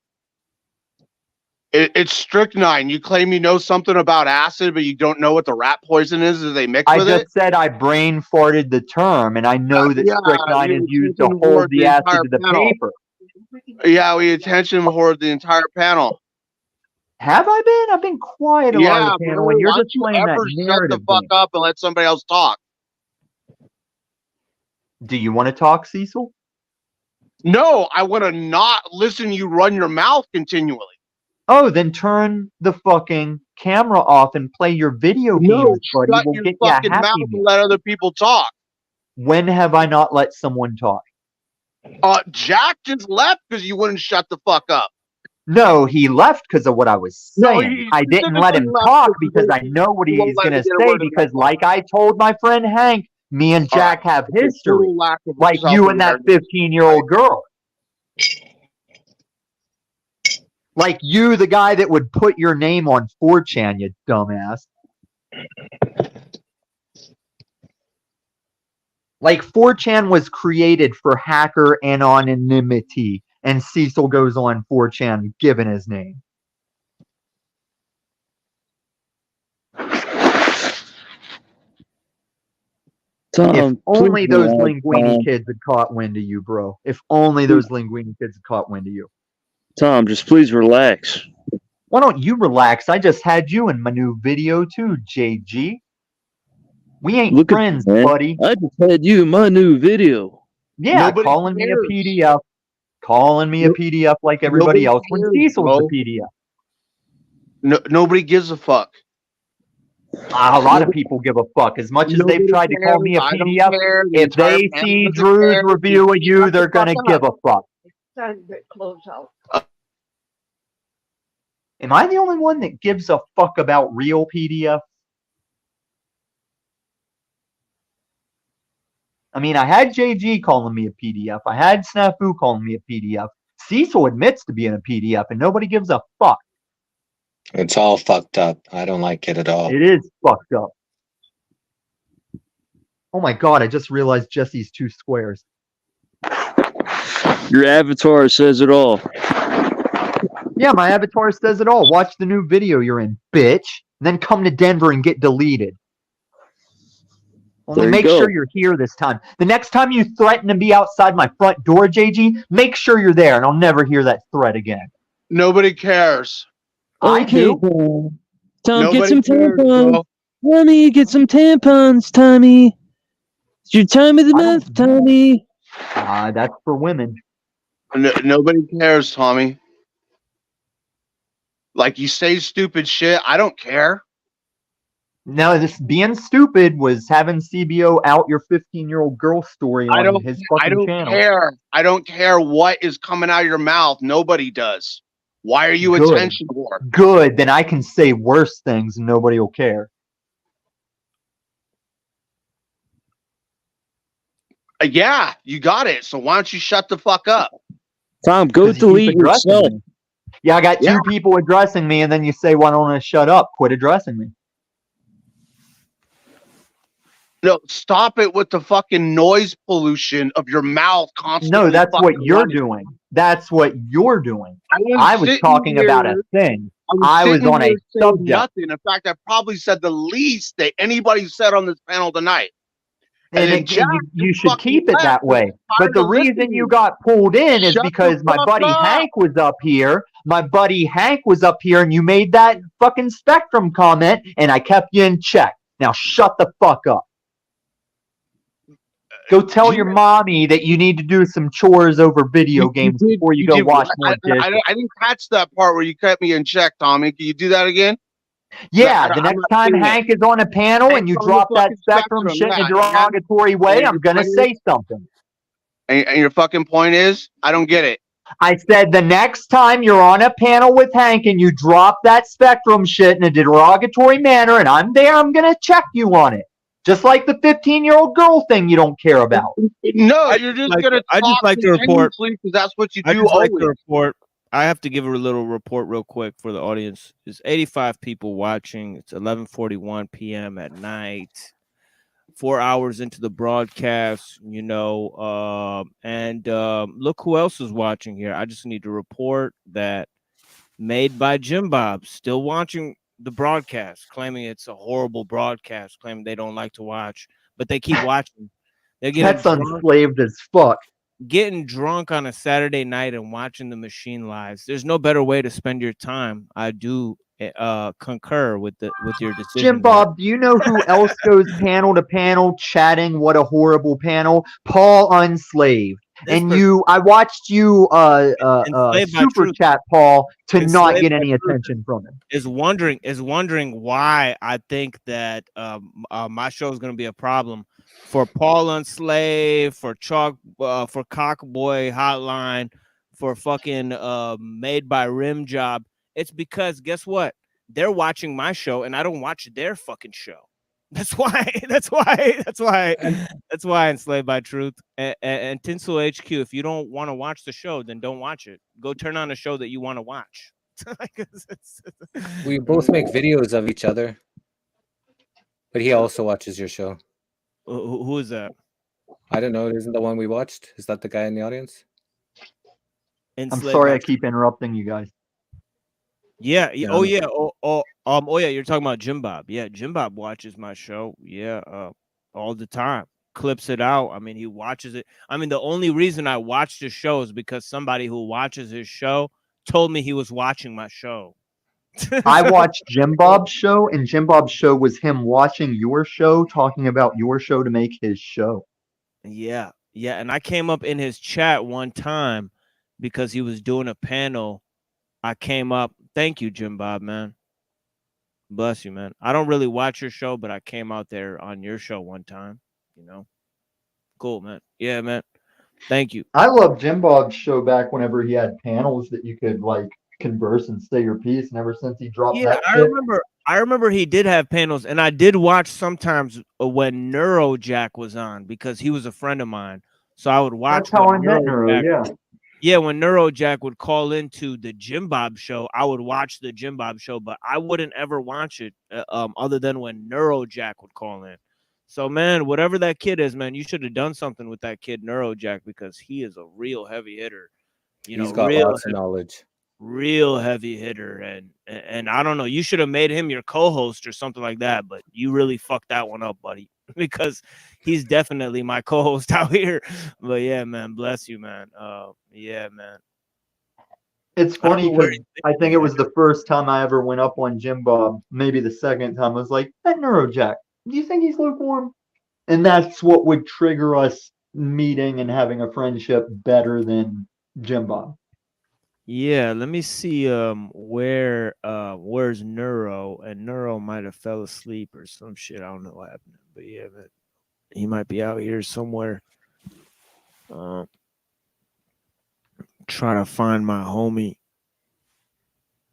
[SPEAKER 2] It's strychnine. You claim you know something about acid, but you don't know what the rat poison is that they mix
[SPEAKER 1] I
[SPEAKER 2] with
[SPEAKER 1] just
[SPEAKER 2] it.
[SPEAKER 1] said I brain farted the term, and I know that
[SPEAKER 2] Yeah,
[SPEAKER 1] strychnine
[SPEAKER 2] you
[SPEAKER 1] is used to
[SPEAKER 2] attention
[SPEAKER 1] hold
[SPEAKER 2] whored
[SPEAKER 1] the
[SPEAKER 2] the
[SPEAKER 1] acid
[SPEAKER 2] entire
[SPEAKER 1] to the
[SPEAKER 2] panel.
[SPEAKER 1] paper.
[SPEAKER 2] Yeah, we attention whored the entire panel.
[SPEAKER 1] Have I been? I've been quiet a lot
[SPEAKER 2] Yeah,
[SPEAKER 1] of the panel,
[SPEAKER 2] bro,
[SPEAKER 1] and you're
[SPEAKER 2] why
[SPEAKER 1] just
[SPEAKER 2] don't you
[SPEAKER 1] playing that
[SPEAKER 2] ever shut the
[SPEAKER 1] narrative
[SPEAKER 2] fuck
[SPEAKER 1] game.
[SPEAKER 2] up and let somebody else talk?
[SPEAKER 1] Do you want to talk, Cecil?
[SPEAKER 2] No, I want to not listen to you run your mouth continually.
[SPEAKER 1] Oh, then turn the fucking camera off and play your video
[SPEAKER 2] No,
[SPEAKER 1] games, buddy.
[SPEAKER 2] shut
[SPEAKER 1] We'll
[SPEAKER 2] your
[SPEAKER 1] get you a
[SPEAKER 2] fucking
[SPEAKER 1] Happy
[SPEAKER 2] mouth
[SPEAKER 1] Meal.
[SPEAKER 2] and let other people talk.
[SPEAKER 1] When have I not let someone talk?
[SPEAKER 2] Jack just left because you wouldn't shut the fuck up.
[SPEAKER 1] No, he left because of what I was
[SPEAKER 2] No,
[SPEAKER 1] saying.
[SPEAKER 2] he
[SPEAKER 1] I didn't let him
[SPEAKER 2] specifically left
[SPEAKER 1] talk
[SPEAKER 2] because
[SPEAKER 1] because I know what
[SPEAKER 2] he won't
[SPEAKER 1] he's
[SPEAKER 2] let
[SPEAKER 1] going
[SPEAKER 2] me
[SPEAKER 1] to
[SPEAKER 2] get a
[SPEAKER 1] say,
[SPEAKER 2] word in
[SPEAKER 1] because like I told my friend Hank, me and Jack have history.
[SPEAKER 2] Total lack of
[SPEAKER 1] Like you and that
[SPEAKER 2] self-awareness.
[SPEAKER 1] 15-year-old girl. Like you, the guy that would put your name on 4chan, you dumbass. Like 4chan was created for hacker anonymity, and Cecil goes on 4chan given his name.
[SPEAKER 17] Tom,
[SPEAKER 1] If only
[SPEAKER 17] please
[SPEAKER 1] those
[SPEAKER 17] relax,
[SPEAKER 1] Linguini
[SPEAKER 17] Tom.
[SPEAKER 1] kids had caught wind of you, bro. If only those Linguini kids had caught wind of you.
[SPEAKER 17] Tom, just please relax.
[SPEAKER 1] Why don't you relax? I just had you in my new video too, JG. We ain't
[SPEAKER 17] Look
[SPEAKER 1] friends,
[SPEAKER 17] at me, man.
[SPEAKER 1] buddy.
[SPEAKER 17] I just had you in my new video.
[SPEAKER 1] Yeah,
[SPEAKER 2] Nobody
[SPEAKER 1] calling
[SPEAKER 2] cares.
[SPEAKER 1] me a PDF. Calling me a PDF like everybody
[SPEAKER 2] Nobody
[SPEAKER 1] else when
[SPEAKER 2] cares,
[SPEAKER 1] Cecil's
[SPEAKER 2] bro.
[SPEAKER 1] a PDF.
[SPEAKER 2] No, nobody gives a fuck.
[SPEAKER 1] A lot of people give a fuck. As much as they've
[SPEAKER 2] Nobody
[SPEAKER 1] tried to call me a
[SPEAKER 2] cares. I don't
[SPEAKER 1] PDF,
[SPEAKER 2] care. The
[SPEAKER 1] if
[SPEAKER 2] entire
[SPEAKER 1] they
[SPEAKER 2] panel
[SPEAKER 1] see
[SPEAKER 2] doesn't
[SPEAKER 1] Drew's
[SPEAKER 2] care.
[SPEAKER 1] review of you,
[SPEAKER 2] Shut the
[SPEAKER 1] they're going to
[SPEAKER 2] fuck
[SPEAKER 1] give
[SPEAKER 2] up.
[SPEAKER 1] a fuck.
[SPEAKER 18] Time to close out.
[SPEAKER 1] Am I the only one that gives a fuck about real PDF? I mean, I had JG calling me a PDF. I had Snafu calling me a PDF. Cecil admits to being a PDF, and nobody gives a fuck.
[SPEAKER 16] It's all fucked up. I don't like it at all.
[SPEAKER 1] It is fucked up. Oh my god, I just realized Jesse's 2 squares.
[SPEAKER 17] Your avatar says it all.
[SPEAKER 1] Yeah, my avatar says it all. Watch the new video you're in, bitch. Then come to Denver and get deleted. Only
[SPEAKER 17] There you
[SPEAKER 1] make
[SPEAKER 17] go.
[SPEAKER 1] sure you're here this time. The next time you threaten to be outside my front door, JG, make sure you're there, and I'll never hear that threat again.
[SPEAKER 2] Nobody cares.
[SPEAKER 1] I
[SPEAKER 17] Okay,
[SPEAKER 1] do.
[SPEAKER 17] Tom. Tom,
[SPEAKER 2] Nobody
[SPEAKER 17] get some
[SPEAKER 2] cares,
[SPEAKER 17] tampons.
[SPEAKER 2] bro.
[SPEAKER 17] Tommy, get some tampons, Tommy. It's your time of the month, Tommy.
[SPEAKER 1] That's for women.
[SPEAKER 2] Nobody cares, Tommy. Like, you say stupid shit. I don't care.
[SPEAKER 1] No, this being stupid was having CBO out your 15-year-old girl story on his fucking
[SPEAKER 2] I don't
[SPEAKER 1] channel.
[SPEAKER 2] care. I don't care what is coming out of your mouth. Nobody does. Why are you
[SPEAKER 1] Good.
[SPEAKER 2] attention whore?
[SPEAKER 1] Good. Then I can say worse things and nobody will care.
[SPEAKER 2] Yeah, you got it. So why don't you shut the fuck up?
[SPEAKER 17] Tom, go
[SPEAKER 1] 'Cause you keep
[SPEAKER 17] delete
[SPEAKER 1] addressing
[SPEAKER 17] yourself.
[SPEAKER 1] me. Yeah, I got two people addressing me, and then you say, "Why don't I shut up? Quit addressing me."
[SPEAKER 2] No, stop it with the fucking noise pollution of your mouth constantly.
[SPEAKER 1] No, that's what
[SPEAKER 2] fucking
[SPEAKER 1] you're
[SPEAKER 2] running.
[SPEAKER 1] doing. That's what you're doing.
[SPEAKER 2] was
[SPEAKER 1] I was
[SPEAKER 2] sitting
[SPEAKER 1] talking about a
[SPEAKER 2] here-
[SPEAKER 1] thing.
[SPEAKER 2] I
[SPEAKER 1] I was
[SPEAKER 2] sitting
[SPEAKER 1] on a
[SPEAKER 2] here saying
[SPEAKER 1] subject.
[SPEAKER 2] nothing. In fact, I probably said the least that anybody said on this panel tonight.
[SPEAKER 1] And
[SPEAKER 2] then Jack
[SPEAKER 1] you
[SPEAKER 2] just
[SPEAKER 1] should
[SPEAKER 2] fucking
[SPEAKER 1] keep it
[SPEAKER 2] left
[SPEAKER 1] that
[SPEAKER 2] and
[SPEAKER 1] way.
[SPEAKER 2] was
[SPEAKER 1] But
[SPEAKER 2] tired
[SPEAKER 1] the
[SPEAKER 2] of
[SPEAKER 1] reason
[SPEAKER 2] listening.
[SPEAKER 1] you got pulled in is
[SPEAKER 2] Shut the
[SPEAKER 1] because my
[SPEAKER 2] fuck
[SPEAKER 1] buddy
[SPEAKER 2] up.
[SPEAKER 1] Hank was up here. My buddy Hank was up here, and you made that fucking Spectrum comment, and I kept you in check. Now shut the fuck up. Go tell your mommy that you need to do some chores over video games before you go wash more dishes.
[SPEAKER 2] I didn't catch that part where you kept me in check, Tommy. Can you do that again?
[SPEAKER 1] Yeah, the next time Hank is on a panel and you drop that Spectrum shit in a derogatory way, I'm gonna say something.
[SPEAKER 2] And your fucking point is? I don't get it.
[SPEAKER 1] I said the next time you're on a panel with Hank and you drop that Spectrum shit in a derogatory manner and I'm there, I'm gonna check you on it. Just like the 15-year-old girl thing you don't care about.
[SPEAKER 2] No, you're just gonna
[SPEAKER 6] I just
[SPEAKER 2] talk
[SPEAKER 6] like to report
[SPEAKER 2] continuously because that's what you
[SPEAKER 6] I
[SPEAKER 2] do
[SPEAKER 6] just like
[SPEAKER 2] always.
[SPEAKER 6] to report. I have to give a little report real quick for the audience. There's 85 people watching. It's 11:41 p.m. at night. 4 hours into the broadcast, you know, and look who else is watching here. I just need to report that Made by Jim Bob still watching the broadcast, claiming it's a horrible broadcast, claiming they don't like to watch, but they keep watching. They're getting
[SPEAKER 1] That's unslaved as fuck.
[SPEAKER 6] getting drunk on a Saturday night and watching the machine lives. There's no better way to spend your time. I do concur with your decision.
[SPEAKER 1] Jim Bob, do you know who else goes panel to panel chatting? What a horrible panel. Paul Unslaved. And I watched you super chat Paul to not get any attention from him.
[SPEAKER 6] Is wondering why I think that my show is going to be a problem for Paul Unslaved, for Chalk, for Cockboy Hotline, for fucking Made by Rim Job. It's because guess what? They're watching my show and I don't watch their fucking show. That's why Enslaved by Truth and Tinsel HQ. If you don't want to watch the show, then don't watch it. Go turn on a show that you want to watch.
[SPEAKER 5] We both make videos of each other, but he also watches your show.
[SPEAKER 6] Who is that?
[SPEAKER 5] I don't know. Isn't the one we watched? Is that the guy in the audience?
[SPEAKER 1] I'm sorry I keep interrupting you guys.
[SPEAKER 6] Yeah. Oh yeah. Oh yeah. You're talking about Jim Bob. Yeah, Jim Bob watches my show. Yeah, all the time. Clips it out. I mean, he watches it. I mean, the only reason I watched his show is because somebody who watches his show told me he was watching my show.
[SPEAKER 1] I watched Jim Bob's show, and Jim Bob's show was him watching your show, talking about your show to make his show.
[SPEAKER 6] Yeah. And I came up in his chat one time because he was doing a panel. I came up. Thank you, Jim Bob, man. Bless you, man. I don't really watch your show, but I came out there on your show one time, you know. Cool, man. Yeah, man. Thank you.
[SPEAKER 1] I loved Jim Bob's show back whenever he had panels that you could like converse and say your piece, and ever since he dropped that shit.
[SPEAKER 6] I remember he did have panels, and I did watch sometimes when Neurojack was on because he was a friend of mine. So I would watch.
[SPEAKER 1] That's how I met Neuro, yeah.
[SPEAKER 6] Yeah, when Neurojack would call into the Jim Bob show, I would watch the Jim Bob show, but I wouldn't ever watch it other than when Neurojack would call in. So, man, whatever that kid is, man, you should have done something with that kid Neurojack because he is a real heavy hitter. You know,
[SPEAKER 5] he's got lots of knowledge.
[SPEAKER 6] Real heavy hitter, and I don't know. You should have made him your co-host or something like that, but you really fucked that one up, buddy, because he's definitely my co-host out here. But yeah, man, bless you, man. Yeah, man.
[SPEAKER 1] It's funny because I think it was the first time I ever went up on Jim Bob. Maybe the second time I was like, that Neurojack, do you think he's lukewarm? And that's what would trigger us meeting and having a friendship better than Jim Bob.
[SPEAKER 6] Yeah, let me see where's Neuro, and Neuro might have fell asleep or some shit. I don't know what happened, but yeah, but he might be out here somewhere. Trying to find my homie.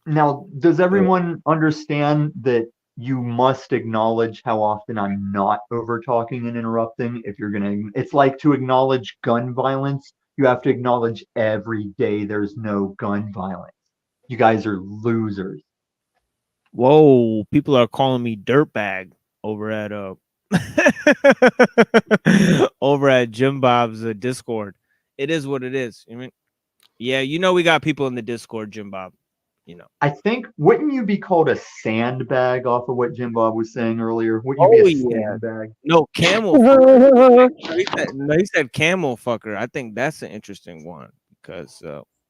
[SPEAKER 1] Now, does everyone understand that you must acknowledge how often I'm not over talking and interrupting? If you're gonna, it's like to acknowledge gun violence, you have to acknowledge every day there's no gun violence. You guys are losers.
[SPEAKER 6] Whoa, people are calling me dirtbag over at over at Jim Bob's Discord. It is what it is. I mean, yeah, you know we got people in the Discord, Jim Bob. You know.
[SPEAKER 1] I think, wouldn't you be called a sandbag off of what Jim Bob was saying earlier? Wouldn't you be a sandbag?
[SPEAKER 6] No, camel. No, he said camel fucker. I think that's an interesting one because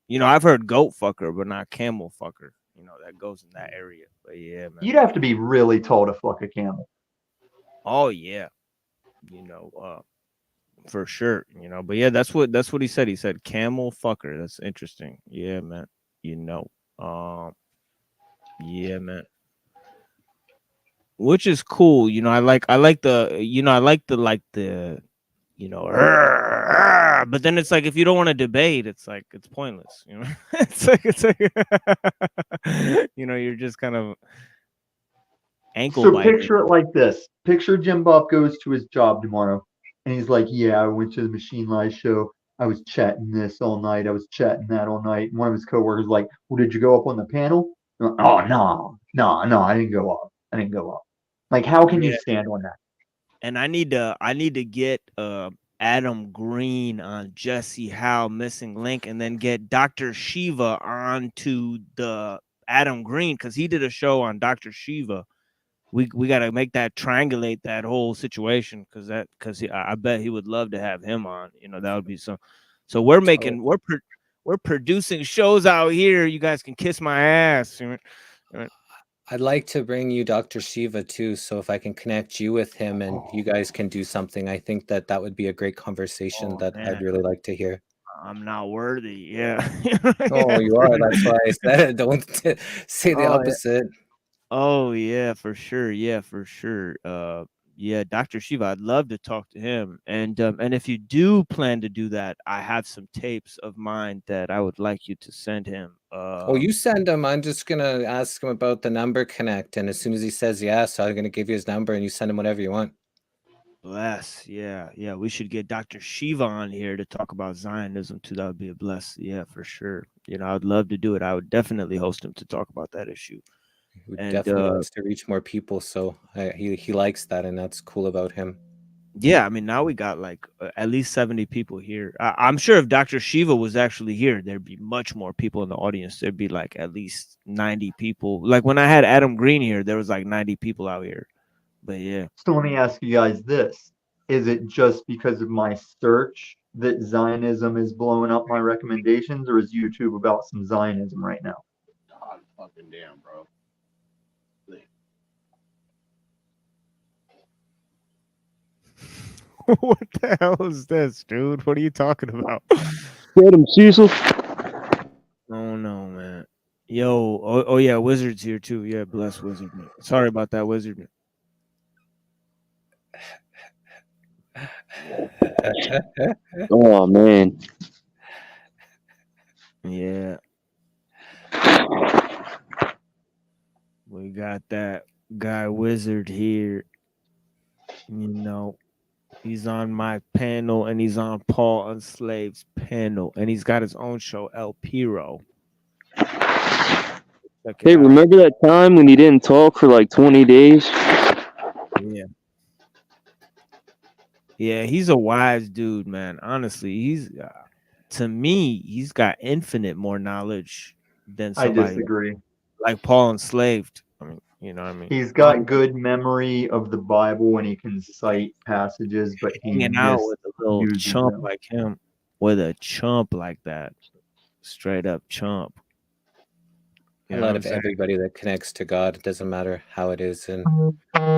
[SPEAKER 6] you know, I've heard goat fucker, but not camel fucker. You know, that goes in that area. But yeah, man.
[SPEAKER 1] You'd have to be really tall to fuck a camel.
[SPEAKER 6] Oh yeah. You know, for sure. You know, but yeah, that's what he said. He said camel fucker. That's interesting. Yeah, man. You know. Yeah, man. Which is cool. You know, I like the you know, but then it's like if you don't want to debate, it's like it's pointless, you know. it's like you know, you're just kind of ankle
[SPEAKER 1] So
[SPEAKER 6] biting.
[SPEAKER 1] picture it like this. Picture Jim Bob goes to his job tomorrow and he's like, yeah, I went to the Machine Live show. I was chatting this all night. I was chatting that all night. And one of his coworkers like, well, did you go up on the panel? Oh, no, I didn't go up. Like, how can you stand on that?
[SPEAKER 6] And I need to get Adam Green on Jesse Howe Missing Link, and then get Dr. Shiva onto the Adam Green because he did a show on Dr. Shiva. We got to make that triangulate that whole situation because I bet he would love to have him on. You know, that would be so. So we're making we're producing shows out here. You guys can kiss my ass.
[SPEAKER 5] I'd like to bring you Dr. Shiva too, so if I can connect you with him and you guys can do something, I think that would be a great conversation that I'd really like to hear.
[SPEAKER 6] I'm not worthy. Yeah.
[SPEAKER 5] Oh, you are. That's why I said it. Don't say the opposite.
[SPEAKER 6] Oh yeah, for sure. Yeah, for sure. Yeah, Dr. Shiva, I'd love to talk to him. And if you do plan to do that, I have some tapes of mine that I would like you to send him.
[SPEAKER 5] Oh, you send him. I'm just gonna ask him about the number connect, and as soon as he says yes, I'm gonna give you his number, and you send him whatever you want.
[SPEAKER 6] Bless. Yeah. We should get Dr. Shiva on here to talk about Zionism too. That would be a bless. Yeah, for sure. You know, I'd love to do it. I would definitely host him to talk about that issue.
[SPEAKER 5] He definitely wants to reach more people, so he likes that, and that's cool about him.
[SPEAKER 6] Yeah, I mean, now we got like at least 70 people here. I'm sure if Dr. Shiva was actually here, there'd be much more people in the audience. There'd be like at least 90 people. Like when I had Adam Green here, there was like 90 people out here. But yeah.
[SPEAKER 1] So let me ask you guys this. Is it just because of my search that Zionism is blowing up my recommendations, or is YouTube about some Zionism right now?
[SPEAKER 2] God fucking damn, bro.
[SPEAKER 6] What the hell is this, dude? What are you talking about?
[SPEAKER 17] Get him, Cecil.
[SPEAKER 6] Oh no, man. Yo, oh yeah, Wizard's here too. Yeah, bless Wizard. Man. Sorry about that, Wizard.
[SPEAKER 17] Oh man.
[SPEAKER 6] Yeah. We got that guy Wizard here. You know, he's on my panel and he's on Paul Unslaved's panel, and he's got his own show, El Piro.
[SPEAKER 17] Hey, remember that time when you didn't talk for like 20 days?
[SPEAKER 6] Yeah. Yeah, he's a wise dude, man. Honestly, he's to me, he's got infinite more knowledge than somebody.
[SPEAKER 1] I disagree.
[SPEAKER 6] Like Paul Enslaved. I mean, you know what I mean?
[SPEAKER 1] He's got good memory of the Bible and he can cite passages, but he
[SPEAKER 6] hanging out with a little chump like him, with a chump like that, straight up chump.
[SPEAKER 5] A lot of everybody that connects to God, it doesn't matter how it is and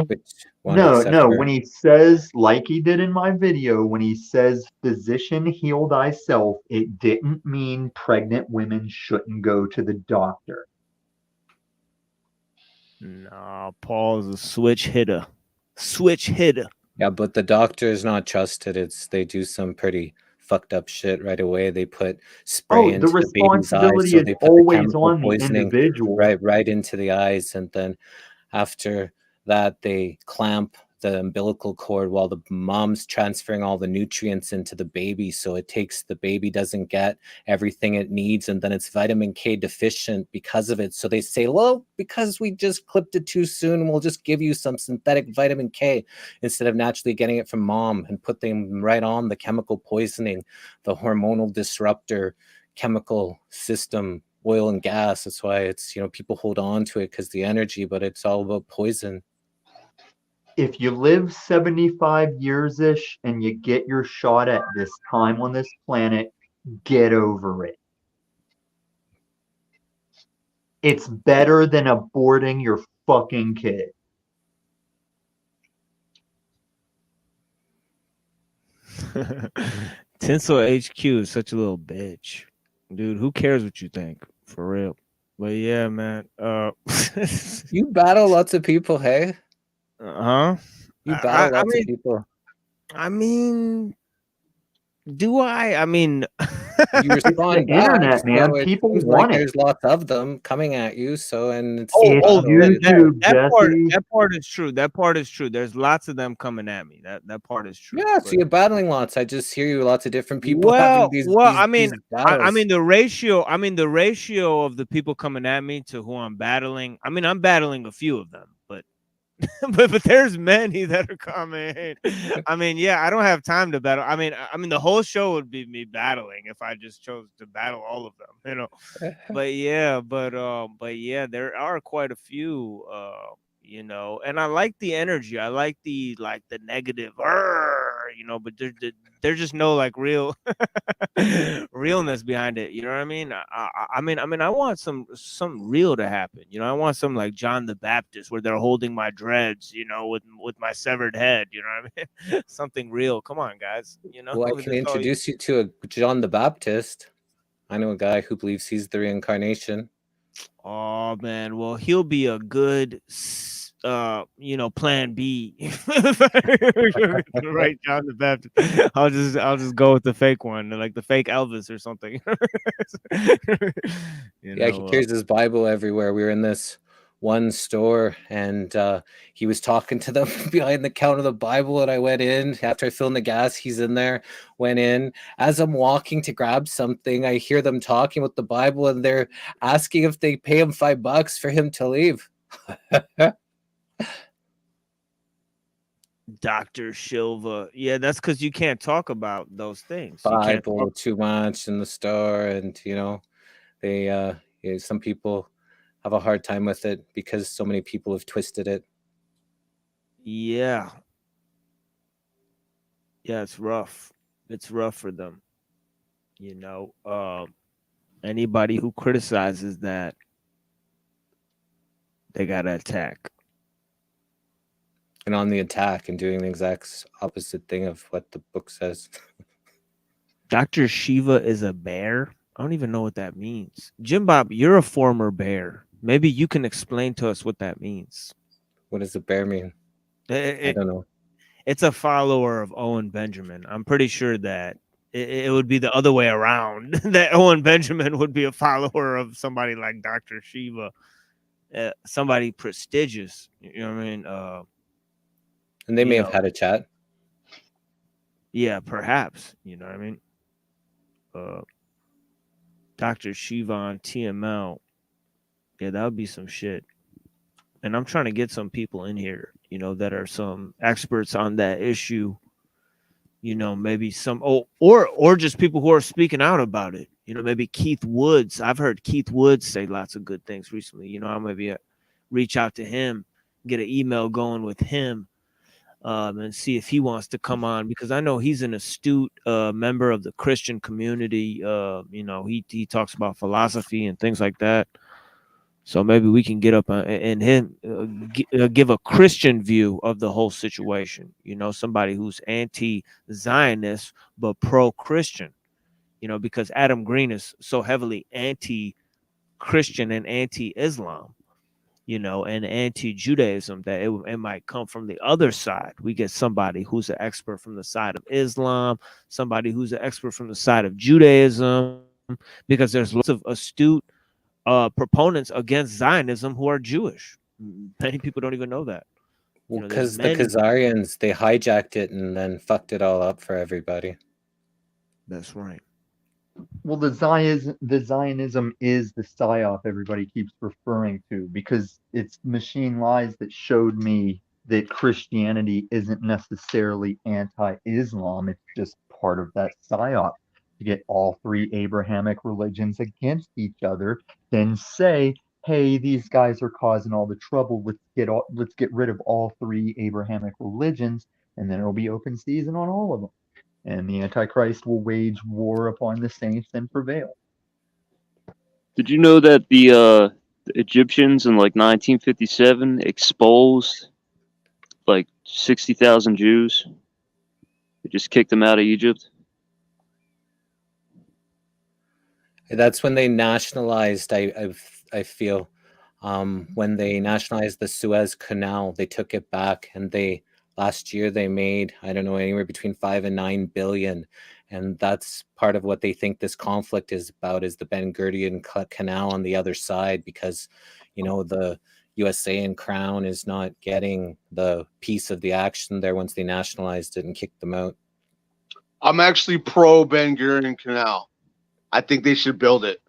[SPEAKER 5] which one.
[SPEAKER 1] No. When he says, like he did in my video, when he says, physician, heal thyself, it didn't mean pregnant women shouldn't go to the doctor.
[SPEAKER 6] No, Paul's a switch hitter. Switch hitter.
[SPEAKER 5] Yeah, but the doctor is not trusted. They do some pretty fucked up shit right away. They put spray
[SPEAKER 1] Oh, the
[SPEAKER 5] into the baby's eyes,
[SPEAKER 1] responsibility
[SPEAKER 5] so
[SPEAKER 1] is
[SPEAKER 5] they put the
[SPEAKER 1] always
[SPEAKER 5] chemical
[SPEAKER 1] on the
[SPEAKER 5] poisoning
[SPEAKER 1] individual.
[SPEAKER 5] right into the eyes, and then after that they clamp the umbilical cord while the mom's transferring all the nutrients into the baby, so the baby doesn't get everything it needs, and then it's vitamin K deficient because of it. So they say, well, because we just clipped it too soon, we'll just give you some synthetic vitamin K instead of naturally getting it from mom, and put them right on the chemical poisoning, the hormonal disruptor chemical system, oil and gas. That's why it's, people hold on to it because the energy, but it's all about poison.
[SPEAKER 1] If you live 75 years-ish and you get your shot at this time on this planet, get over it. It's better than aborting your fucking kid.
[SPEAKER 6] Tinsel HQ is such a little bitch. Dude, who cares what you think? For real. But yeah, man.
[SPEAKER 5] You battle lots of people, hey?
[SPEAKER 6] Huh?
[SPEAKER 5] You battle lots
[SPEAKER 6] of
[SPEAKER 5] people.
[SPEAKER 6] I mean, do I? I mean,
[SPEAKER 5] you respond
[SPEAKER 1] the internet, man.
[SPEAKER 5] So
[SPEAKER 1] People
[SPEAKER 5] seems
[SPEAKER 1] want
[SPEAKER 5] like
[SPEAKER 1] it.
[SPEAKER 5] there's lots of them coming at you. So, and it's
[SPEAKER 1] YouTube,
[SPEAKER 6] that part is true. That part is true. There's lots of them coming at me. That part is true.
[SPEAKER 5] Yeah, so you're battling lots. I just hear you lots of different people having these.
[SPEAKER 6] I mean,
[SPEAKER 5] these battles.
[SPEAKER 6] the ratio of the people coming at me to who I'm battling. I mean, I'm battling a few of them, but but there's many that are coming. I mean, yeah, I don't have time to battle. I mean, the whole show would be me battling if I just chose to battle all of them, But yeah, there are quite a few, and I like the energy. I like the negative, but there's just no like real realness behind it. You know what I mean? I mean, I want some real to happen. I want some like John the Baptist where they're holding my dreads, with my severed head. You know what I mean? Something real. Come on, guys.
[SPEAKER 5] Well, I can introduce you to a John the Baptist. I know a guy who believes he's the reincarnation.
[SPEAKER 6] Oh man, well he'll be a good plan B. Right, John the Baptist. I'll just go with the fake one, like the fake Elvis or something.
[SPEAKER 5] Yeah, he carries his Bible everywhere. We were in this one store and he was talking to them behind the counter of the Bible, and I went in after I filled in the gas. He's in there, went in. As I'm walking to grab something, I hear them talking with the Bible, and they're asking if they pay him $5 for him to leave.
[SPEAKER 6] Dr. Silva. Yeah, that's because you can't talk about those things.
[SPEAKER 5] Bible too much in the store, and they some people have a hard time with it because so many people have twisted it.
[SPEAKER 6] Yeah, it's rough. It's rough for them. Anybody who criticizes that, they gotta attack.
[SPEAKER 5] And on the attack and doing the exact opposite thing of what the book says.
[SPEAKER 6] Dr. Shiva is a bear? I don't even know what that means. Jim Bob, you're a former bear. Maybe you can explain to us what that means.
[SPEAKER 5] What does a bear mean? I don't know.
[SPEAKER 6] It's a follower of Owen Benjamin. I'm pretty sure that it would be the other way around. That Owen Benjamin would be a follower of somebody like Dr. Shiva. Somebody prestigious. You know what I mean?
[SPEAKER 5] And they may have had a chat.
[SPEAKER 6] Yeah, perhaps. You know what I mean? Dr. Shiva on TML. Yeah, that would be some shit. And I'm trying to get some people in here, that are some experts on that issue. Maybe some or just people who are speaking out about it. Maybe Keith Woods. I've heard Keith Woods say lots of good things recently. I'll maybe reach out to him, get an email going with him. And see if he wants to come on, because I know he's an astute member of the Christian community. He talks about philosophy and things like that. So maybe we can get up and him give a Christian view of the whole situation. Somebody who's anti-Zionist but pro-Christian. Because Adam Green is so heavily anti-Christian and anti-Islam. you know, and anti-Judaism, that it might come from the other side. We get somebody who's an expert from the side of Islam, somebody who's an expert from the side of Judaism, because there's lots of astute proponents against Zionism who are Jewish. Many people don't even know that.
[SPEAKER 5] Well,
[SPEAKER 6] You know, there's
[SPEAKER 5] because the Khazarians, they hijacked it and then fucked it all up for everybody.
[SPEAKER 6] That's right.
[SPEAKER 1] Well, the Zionism is the psyop everybody keeps referring to, because it's machine lies that showed me that Christianity isn't necessarily anti-Islam. It's just part of that psyop to get all three Abrahamic religions against each other, then say, hey, these guys are causing all the trouble. Let's get rid of all three Abrahamic religions, and then it'll be open season on all of them. And the Antichrist will wage war upon the saints and prevail.
[SPEAKER 7] Did you know that the Egyptians in like 1957 exposed like 60,000 Jews? They just kicked them out of Egypt.
[SPEAKER 5] That's when they nationalized. I feel when they nationalized the Suez Canal, they took it back, and last year they made, I don't know, anywhere between 5 and 9 billion. And that's part of what they think this conflict is about, is the Ben Gurion Canal on the other side, because, you know, the USA and Crown is not getting the piece of the action there once they nationalized it and kicked them out.
[SPEAKER 2] I'm actually pro Ben Gurion Canal. I think they should build it.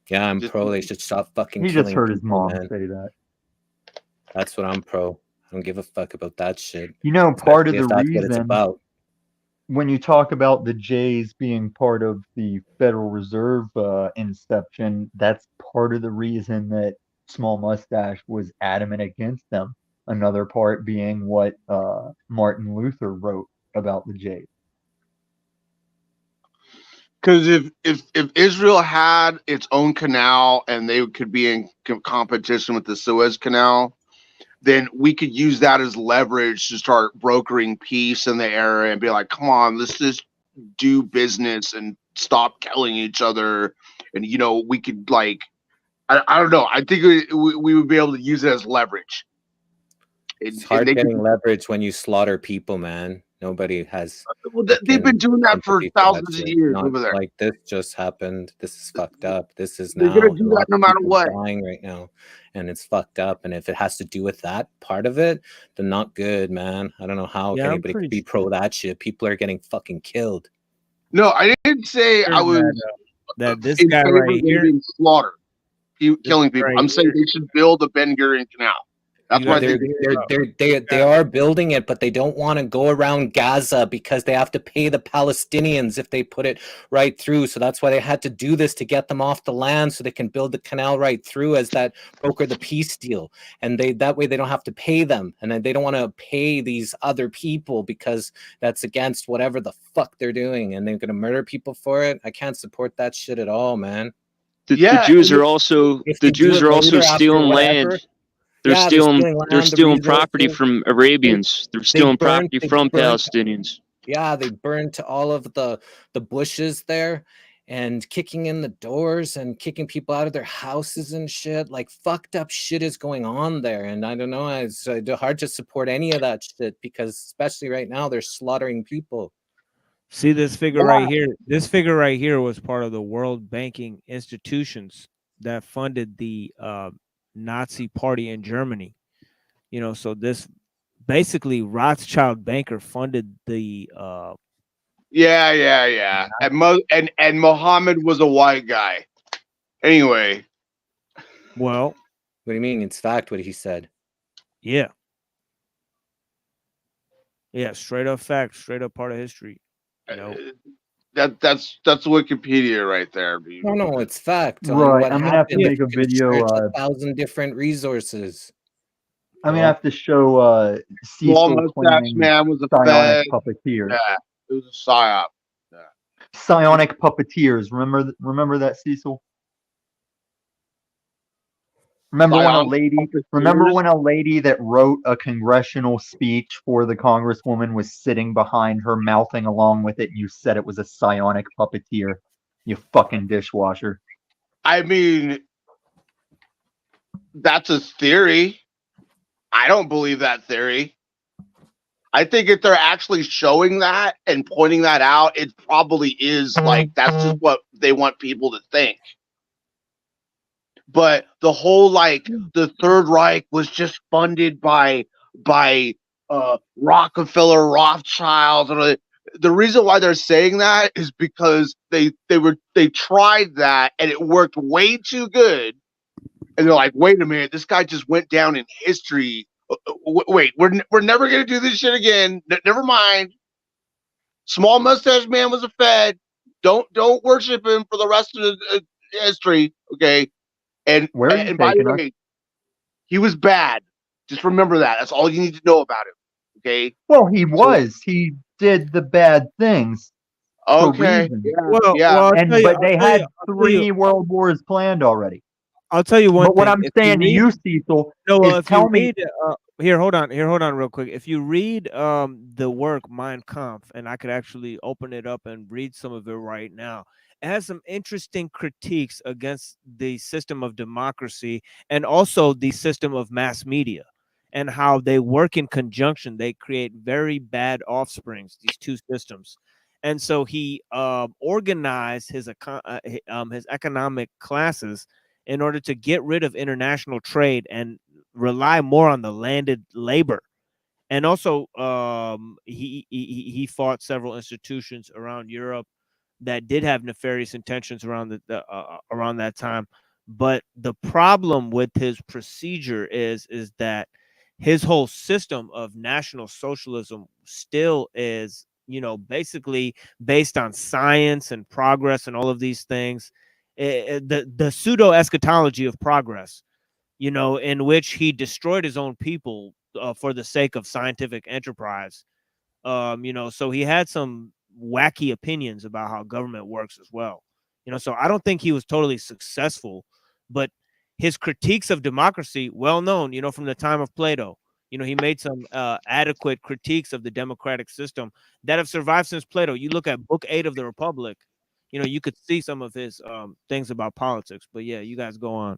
[SPEAKER 5] Yeah, I'm pro. They should stop fucking
[SPEAKER 1] He
[SPEAKER 5] killing
[SPEAKER 1] just heard his
[SPEAKER 5] people,
[SPEAKER 1] mom
[SPEAKER 5] man.
[SPEAKER 1] say that.
[SPEAKER 5] That's what I'm pro. I don't give a fuck about that shit.
[SPEAKER 1] You know, part of
[SPEAKER 5] Especially if
[SPEAKER 1] the
[SPEAKER 5] that's what it's
[SPEAKER 1] reason
[SPEAKER 5] about.
[SPEAKER 1] when you talk about the Jays being part of the Federal Reserve inception, that's part of the reason that Small Mustache was adamant against them. Another part being what Martin Luther wrote about the Jays.
[SPEAKER 2] Because if Israel had its own canal and they could be in competition with the Suez Canal, then we could use that as leverage to start brokering peace in the area and be like, come on, let's just do business and stop killing each other. And, you know, we could, like, I don't know. I think we would be able to use it as leverage.
[SPEAKER 5] It's hard getting leverage when you slaughter people, man. Nobody has.
[SPEAKER 2] Well, they've been doing that for thousands of years over there.
[SPEAKER 5] Like, this just happened. This is fucked up. This is
[SPEAKER 2] They're
[SPEAKER 5] now.
[SPEAKER 2] gonna do that no matter what.
[SPEAKER 5] Dying right now, and it's fucked up. And if it has to do with that part of it, then not good, man. I don't know how anybody could be pro that shit. People are getting fucking killed.
[SPEAKER 2] No, I didn't say I was
[SPEAKER 6] that this
[SPEAKER 2] in
[SPEAKER 6] guy
[SPEAKER 2] favor
[SPEAKER 6] right
[SPEAKER 2] of them
[SPEAKER 6] here,
[SPEAKER 2] being slaughtered, killing people.
[SPEAKER 6] right
[SPEAKER 2] I'm saying they should build the Ben Gurion Canal. That's why
[SPEAKER 5] they are building it, but they don't want to go around Gaza because they have to pay the Palestinians if they put it right through. So that's why they had to do this, to get them off the land so they can build the canal right through as that broker the peace deal. And that way they don't have to pay them. And they don't want to pay these other people because that's against whatever the fuck they're doing. And they're going to murder people for it. I can't support that shit at all, man.
[SPEAKER 7] The Jews are also stealing land. They're stealing property from Arabians. They're stealing property from Palestinians.
[SPEAKER 5] Yeah, they burned all of the bushes there and kicking in the doors and kicking people out of their houses and shit. Like, fucked up shit is going on there. And I don't know, it's hard to support any of that shit because especially right now they're slaughtering people.
[SPEAKER 6] see this figure right here. This figure right here was part of the world banking institutions that funded the Nazi party in Germany. You know, so this basically Rothschild banker funded the
[SPEAKER 2] Yeah. And Muhammad was a white guy. Anyway.
[SPEAKER 6] Well,
[SPEAKER 5] what do you mean? It's fact what he said.
[SPEAKER 6] Yeah. Yeah, straight up fact, straight up part of history. You know.
[SPEAKER 2] That's Wikipedia right there.
[SPEAKER 5] No, it's fact.
[SPEAKER 1] Right, I'm gonna have to make a video.
[SPEAKER 5] 1,000 different resources.
[SPEAKER 1] I'm gonna have to show
[SPEAKER 2] Small
[SPEAKER 1] Cecil
[SPEAKER 2] Mustache
[SPEAKER 1] claiming
[SPEAKER 2] Man was a
[SPEAKER 1] psionic
[SPEAKER 2] fed.
[SPEAKER 1] puppeteer.
[SPEAKER 2] Yeah, it was a psyop.
[SPEAKER 1] Psionic puppeteers. Remember that, Cecil? Remember when a lady that wrote a congressional speech for the congresswoman was sitting behind her, mouthing along with it, and you said it was a psionic puppeteer? You fucking dishwasher.
[SPEAKER 2] I mean, that's a theory. I don't believe that theory. I think if they're actually showing that and pointing that out, it probably is like that's just what they want people to think. But the whole like the Third Reich was just funded by Rockefeller, Rothschild, and the reason why they're saying that is because they tried that and it worked way too good, and they're like, wait a minute, this guy just went down in history. Wait, we're never gonna do this shit again. Never mind. Small Mustache Man was a Fed. Don't worship him for the rest of the history, okay? And
[SPEAKER 1] Where are you
[SPEAKER 2] by the
[SPEAKER 1] taking us?
[SPEAKER 2] way, he was bad. Just remember that. That's all you need to know about him. Okay.
[SPEAKER 1] Well, he was. He did the bad things. For
[SPEAKER 2] Okay.
[SPEAKER 1] reasons.
[SPEAKER 2] Yeah.
[SPEAKER 1] But they had 3 world wars planned already.
[SPEAKER 6] I'll tell you one
[SPEAKER 1] But what
[SPEAKER 6] thing.
[SPEAKER 1] I'm
[SPEAKER 6] If you
[SPEAKER 1] saying to
[SPEAKER 6] read-
[SPEAKER 1] you, Cecil,
[SPEAKER 6] No,
[SPEAKER 1] is
[SPEAKER 6] if
[SPEAKER 1] tell
[SPEAKER 6] you
[SPEAKER 1] me.
[SPEAKER 6] read, here, hold on, real quick. If you read the work Mein Kampf, and I could actually open it up and read some of it right now, it has some interesting critiques against the system of democracy and also the system of mass media and how they work in conjunction. They create very bad offsprings, these two systems. And so he organized his economic classes in order to get rid of international trade and rely more on the landed labor. And also, he fought several institutions around Europe that did have nefarious intentions around around that time. But the problem with his procedure is that his whole system of National Socialism still is, basically based on science and progress and all of these things. The pseudo eschatology of progress, in which he destroyed his own people for the sake of scientific enterprise. So he had some wacky opinions about how government works as well. So I don't think he was totally successful, but his critiques of democracy, well known, from the time of Plato. He made some adequate critiques of the democratic system that have survived since Plato. You look at Book 8 of the Republic, you could see some of his things about politics. But yeah, you guys go on.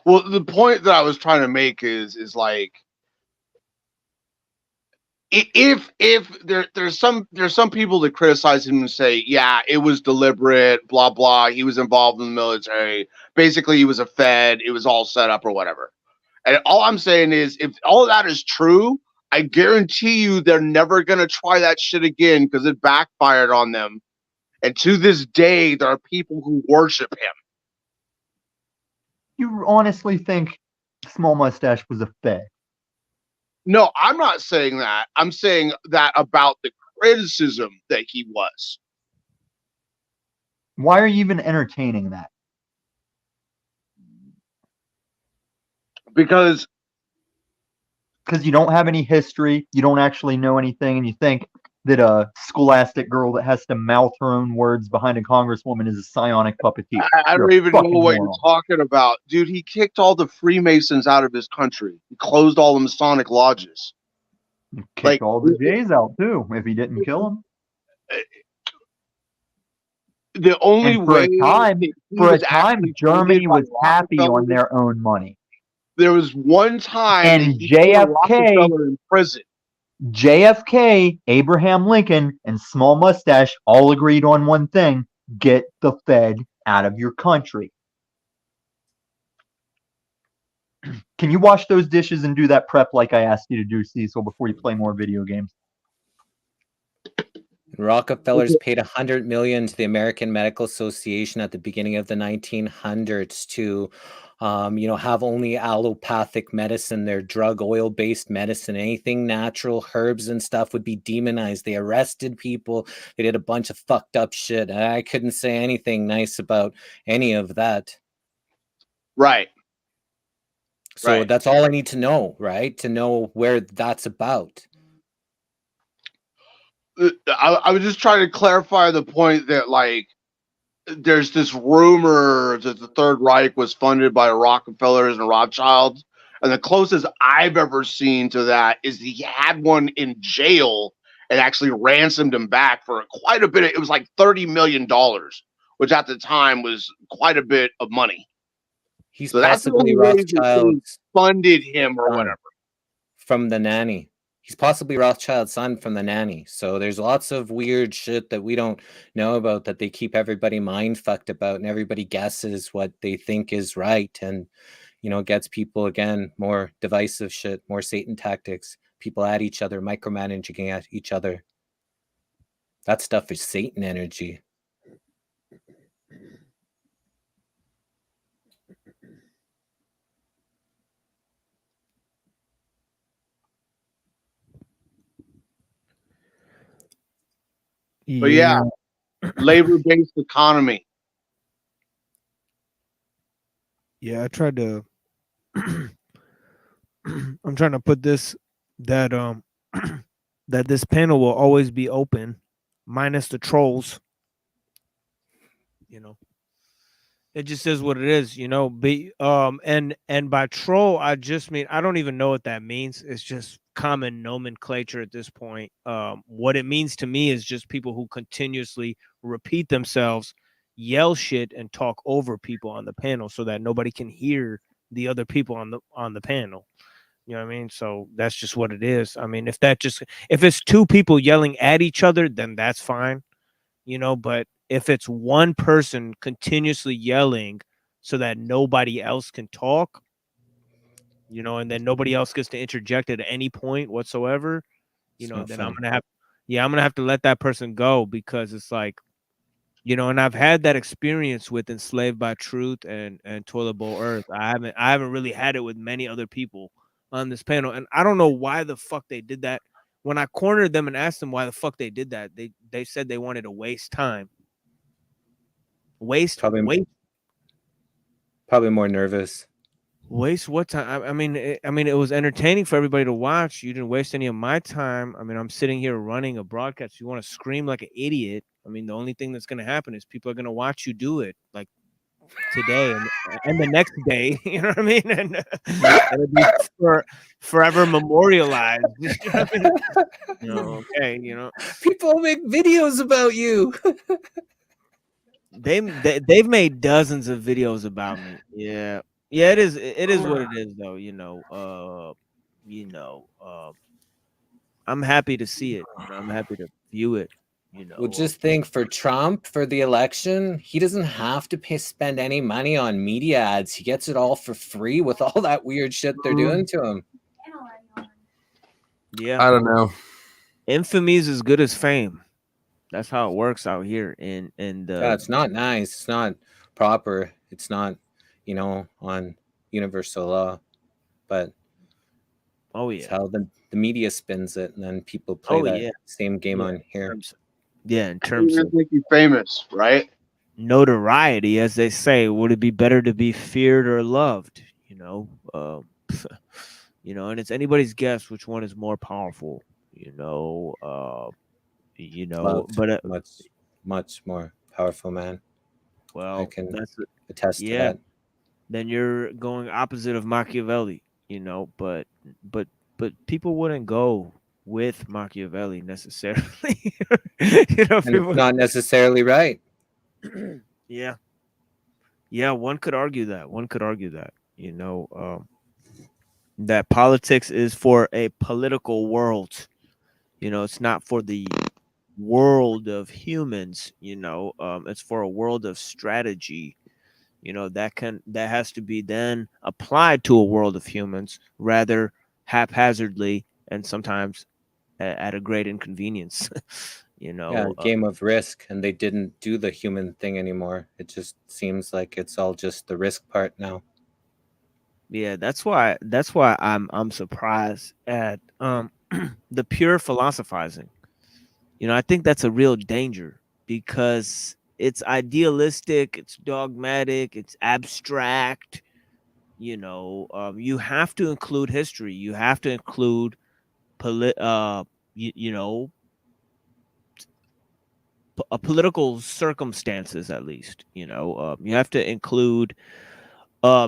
[SPEAKER 2] Well, the point that I was trying to make is like, if there's some people that criticize him and say, yeah, it was deliberate, blah blah, he was involved in the military, basically he was a Fed, it was all set up or whatever. And all I'm saying is, if all of that is true, I guarantee you they're never gonna try that shit again because it backfired on them. And to this day, there are people who worship him.
[SPEAKER 1] You honestly think Small Mustache was a Fed?
[SPEAKER 2] No, I'm not saying that. I'm saying that about the criticism that he was.
[SPEAKER 1] Why are you even entertaining that?
[SPEAKER 2] Because
[SPEAKER 1] you don't have any history, you don't actually know anything, and you think that a scholastic girl that has to mouth her own words behind a congresswoman is a psionic puppeteer.
[SPEAKER 2] I
[SPEAKER 1] You're
[SPEAKER 2] don't
[SPEAKER 1] a
[SPEAKER 2] even know
[SPEAKER 1] fucking
[SPEAKER 2] what
[SPEAKER 1] moron.
[SPEAKER 2] you're talking about. Dude, he kicked all the Freemasons out of his country. He closed all the Masonic lodges.
[SPEAKER 1] Kicked all the Jays out too, if he didn't kill them.
[SPEAKER 2] The only
[SPEAKER 1] And for
[SPEAKER 2] way
[SPEAKER 1] a time,
[SPEAKER 2] that he was actually
[SPEAKER 1] Germany
[SPEAKER 2] funded by
[SPEAKER 1] was happy on
[SPEAKER 2] Rockefeller-
[SPEAKER 1] their own money.
[SPEAKER 2] There was one time
[SPEAKER 1] And
[SPEAKER 2] that he put
[SPEAKER 1] JFK
[SPEAKER 2] Rockefeller in prison.
[SPEAKER 1] JFK, Abraham Lincoln, and Small Mustache all agreed on one thing: get the Fed out of your country. Can you wash those dishes and do that prep like I asked you to do, Cecil, before you play more video games?
[SPEAKER 5] Rockefellers paid $100 million to the American Medical Association at the beginning of the 1900s to, have only allopathic medicine. Their drug oil-based medicine, anything natural, herbs and stuff would be demonized. They arrested people. They did a bunch of fucked up shit. I couldn't say anything nice about any of that.
[SPEAKER 2] Right.
[SPEAKER 5] So that's all I need to know, right? To know where that's about.
[SPEAKER 2] I was just trying to clarify the point that, like, there's this rumor that the Third Reich was funded by Rockefellers and Rothschilds, and the closest I've ever seen to that is he had one in jail, and actually ransomed him back for quite a bit. It was like $30 million, which at the time was quite a bit of money.
[SPEAKER 5] He's
[SPEAKER 2] So that's the
[SPEAKER 5] possibly
[SPEAKER 2] only way that they
[SPEAKER 5] Rothschild's
[SPEAKER 2] funded him or
[SPEAKER 5] son
[SPEAKER 2] whatever.
[SPEAKER 5] from the nanny. He's possibly Rothschild's son from the nanny. So there's lots of weird shit that we don't know about that they keep everybody mind fucked about, and everybody guesses what they think is right, and gets people again more divisive shit, more Satan tactics. People at each other, micromanaging at each other. That stuff is Satan energy.
[SPEAKER 2] But yeah, labor-based economy.
[SPEAKER 6] Yeah, I tried to. I'm trying to put this that that this panel will always be open, minus the trolls. It just is what it is, and by troll I just mean, I don't even know what that means. It's just common nomenclature at this point. What it means to me is just people who continuously repeat themselves, yell shit, and talk over people on the panel so that nobody can hear the other people on the panel. You know what I mean? So that's just what it is. I mean, if it's two people yelling at each other, then that's fine. But if it's one person continuously yelling so that nobody else can talk, and then nobody else gets to interject at any point whatsoever, then I'm gonna have to let that person go, because it's like, and I've had that experience with Enslaved by Truth and Toilet Bowl Earth. I haven't really had it with many other people on this panel, and I don't know why the fuck they did that. When I cornered them and asked them why the fuck they did that, they said they wanted to waste time.
[SPEAKER 5] Probably more nervous.
[SPEAKER 6] Waste what time? I mean, it was entertaining for everybody to watch. You didn't waste any of my time. I mean, I'm sitting here running a broadcast. You want to scream like an idiot? I mean, the only thing that's going to happen is people are going to watch you do it, like today and the next day. You know what I mean? And it'll be forever memorialized. You know what I mean? Okay,
[SPEAKER 5] people make videos about you.
[SPEAKER 6] They've made dozens of videos about me. Yeah, it is what it is, though. I'm happy to see it. I'm happy to view it.
[SPEAKER 5] Well, just think, for Trump, for the election, he doesn't have to spend any money on media ads. He gets it all for free with all that weird shit they're doing to him.
[SPEAKER 6] Yeah,
[SPEAKER 4] I don't know.
[SPEAKER 6] Infamy is as good as fame. That's how it works out here. And
[SPEAKER 5] it's not nice. It's not proper. It's not, on universal law. But it's how the media spins it, and then people play that same game on here.
[SPEAKER 6] In terms of
[SPEAKER 2] make you famous, right?
[SPEAKER 6] Notoriety, as they say, would it be better to be feared or loved? And it's anybody's guess which one is more powerful.
[SPEAKER 5] Loved.
[SPEAKER 6] But
[SPEAKER 5] much more powerful, man.
[SPEAKER 6] Well,
[SPEAKER 5] I can attest to that.
[SPEAKER 6] Then you're going opposite of Machiavelli, but people wouldn't go with Machiavelli necessarily.
[SPEAKER 5] It's not necessarily right.
[SPEAKER 6] Yeah, one could argue that. That politics is for a political world. It's not for the world of humans. It's for a world of strategy. That has to be then applied to a world of humans rather haphazardly, and sometimes at a great inconvenience.
[SPEAKER 5] Game of risk, and they didn't do the human thing anymore. It just seems like it's all just the risk part now.
[SPEAKER 6] Yeah, that's why I'm surprised at the pure philosophizing. I think that's a real danger, because it's idealistic, it's dogmatic, it's abstract. You have to include history. You have to include political circumstances, at least. You have to include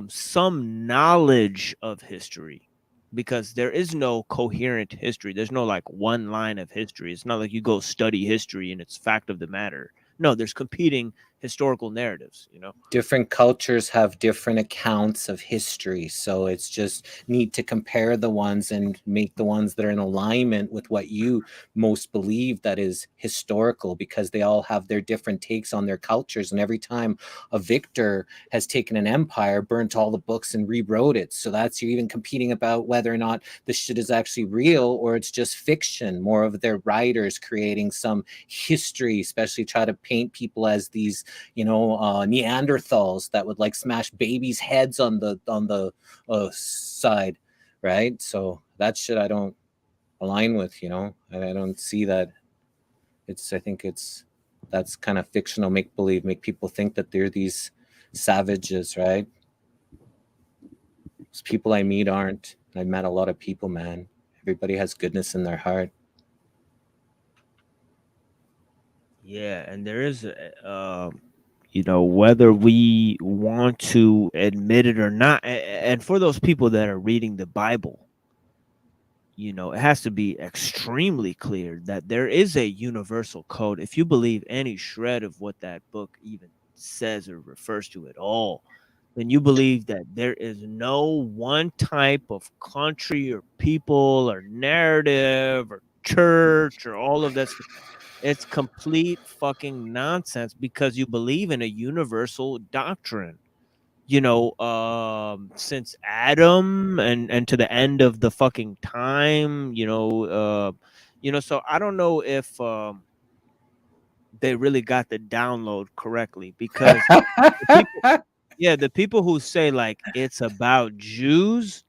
[SPEAKER 6] some knowledge of history, because there is no coherent history. There's no like one line of history. It's not like you go study history and it's fact of the matter. No, there's competing historical narratives, you know.
[SPEAKER 5] Different cultures have different accounts of history, so it's just need to compare the ones and make the ones that are in alignment with what you most believe that is historical, because they all have their different takes on their cultures, and every time a victor has taken an empire, burnt all the books and rewrote it. So that's, you're even competing about whether or not this shit is actually real or it's just fiction, more of their writers creating some history, especially try to paint people as these, you know, Neanderthals that would like smash babies' heads on the side, right? So that shit I don't align with, you know. I don't see that. I think that's kind of fictional make-believe, make people think that they're these savages, right? Those people I meet aren't. I've met a lot of people, man. Everybody has goodness in their heart.
[SPEAKER 6] Yeah, and there is you know, whether we want to admit it or not, and for those people that are reading the Bible, you know, it has to be extremely clear that there is a universal code. If you believe any shred of what that book even says or refers to at all, then you believe that there is no one type of country or people or narrative or church or all of this. It's complete fucking nonsense, because you believe in a universal doctrine. You know, since Adam and to the end of the fucking time, you know, so I don't know if they really got the download correctly, because the people who say like it's about Jews,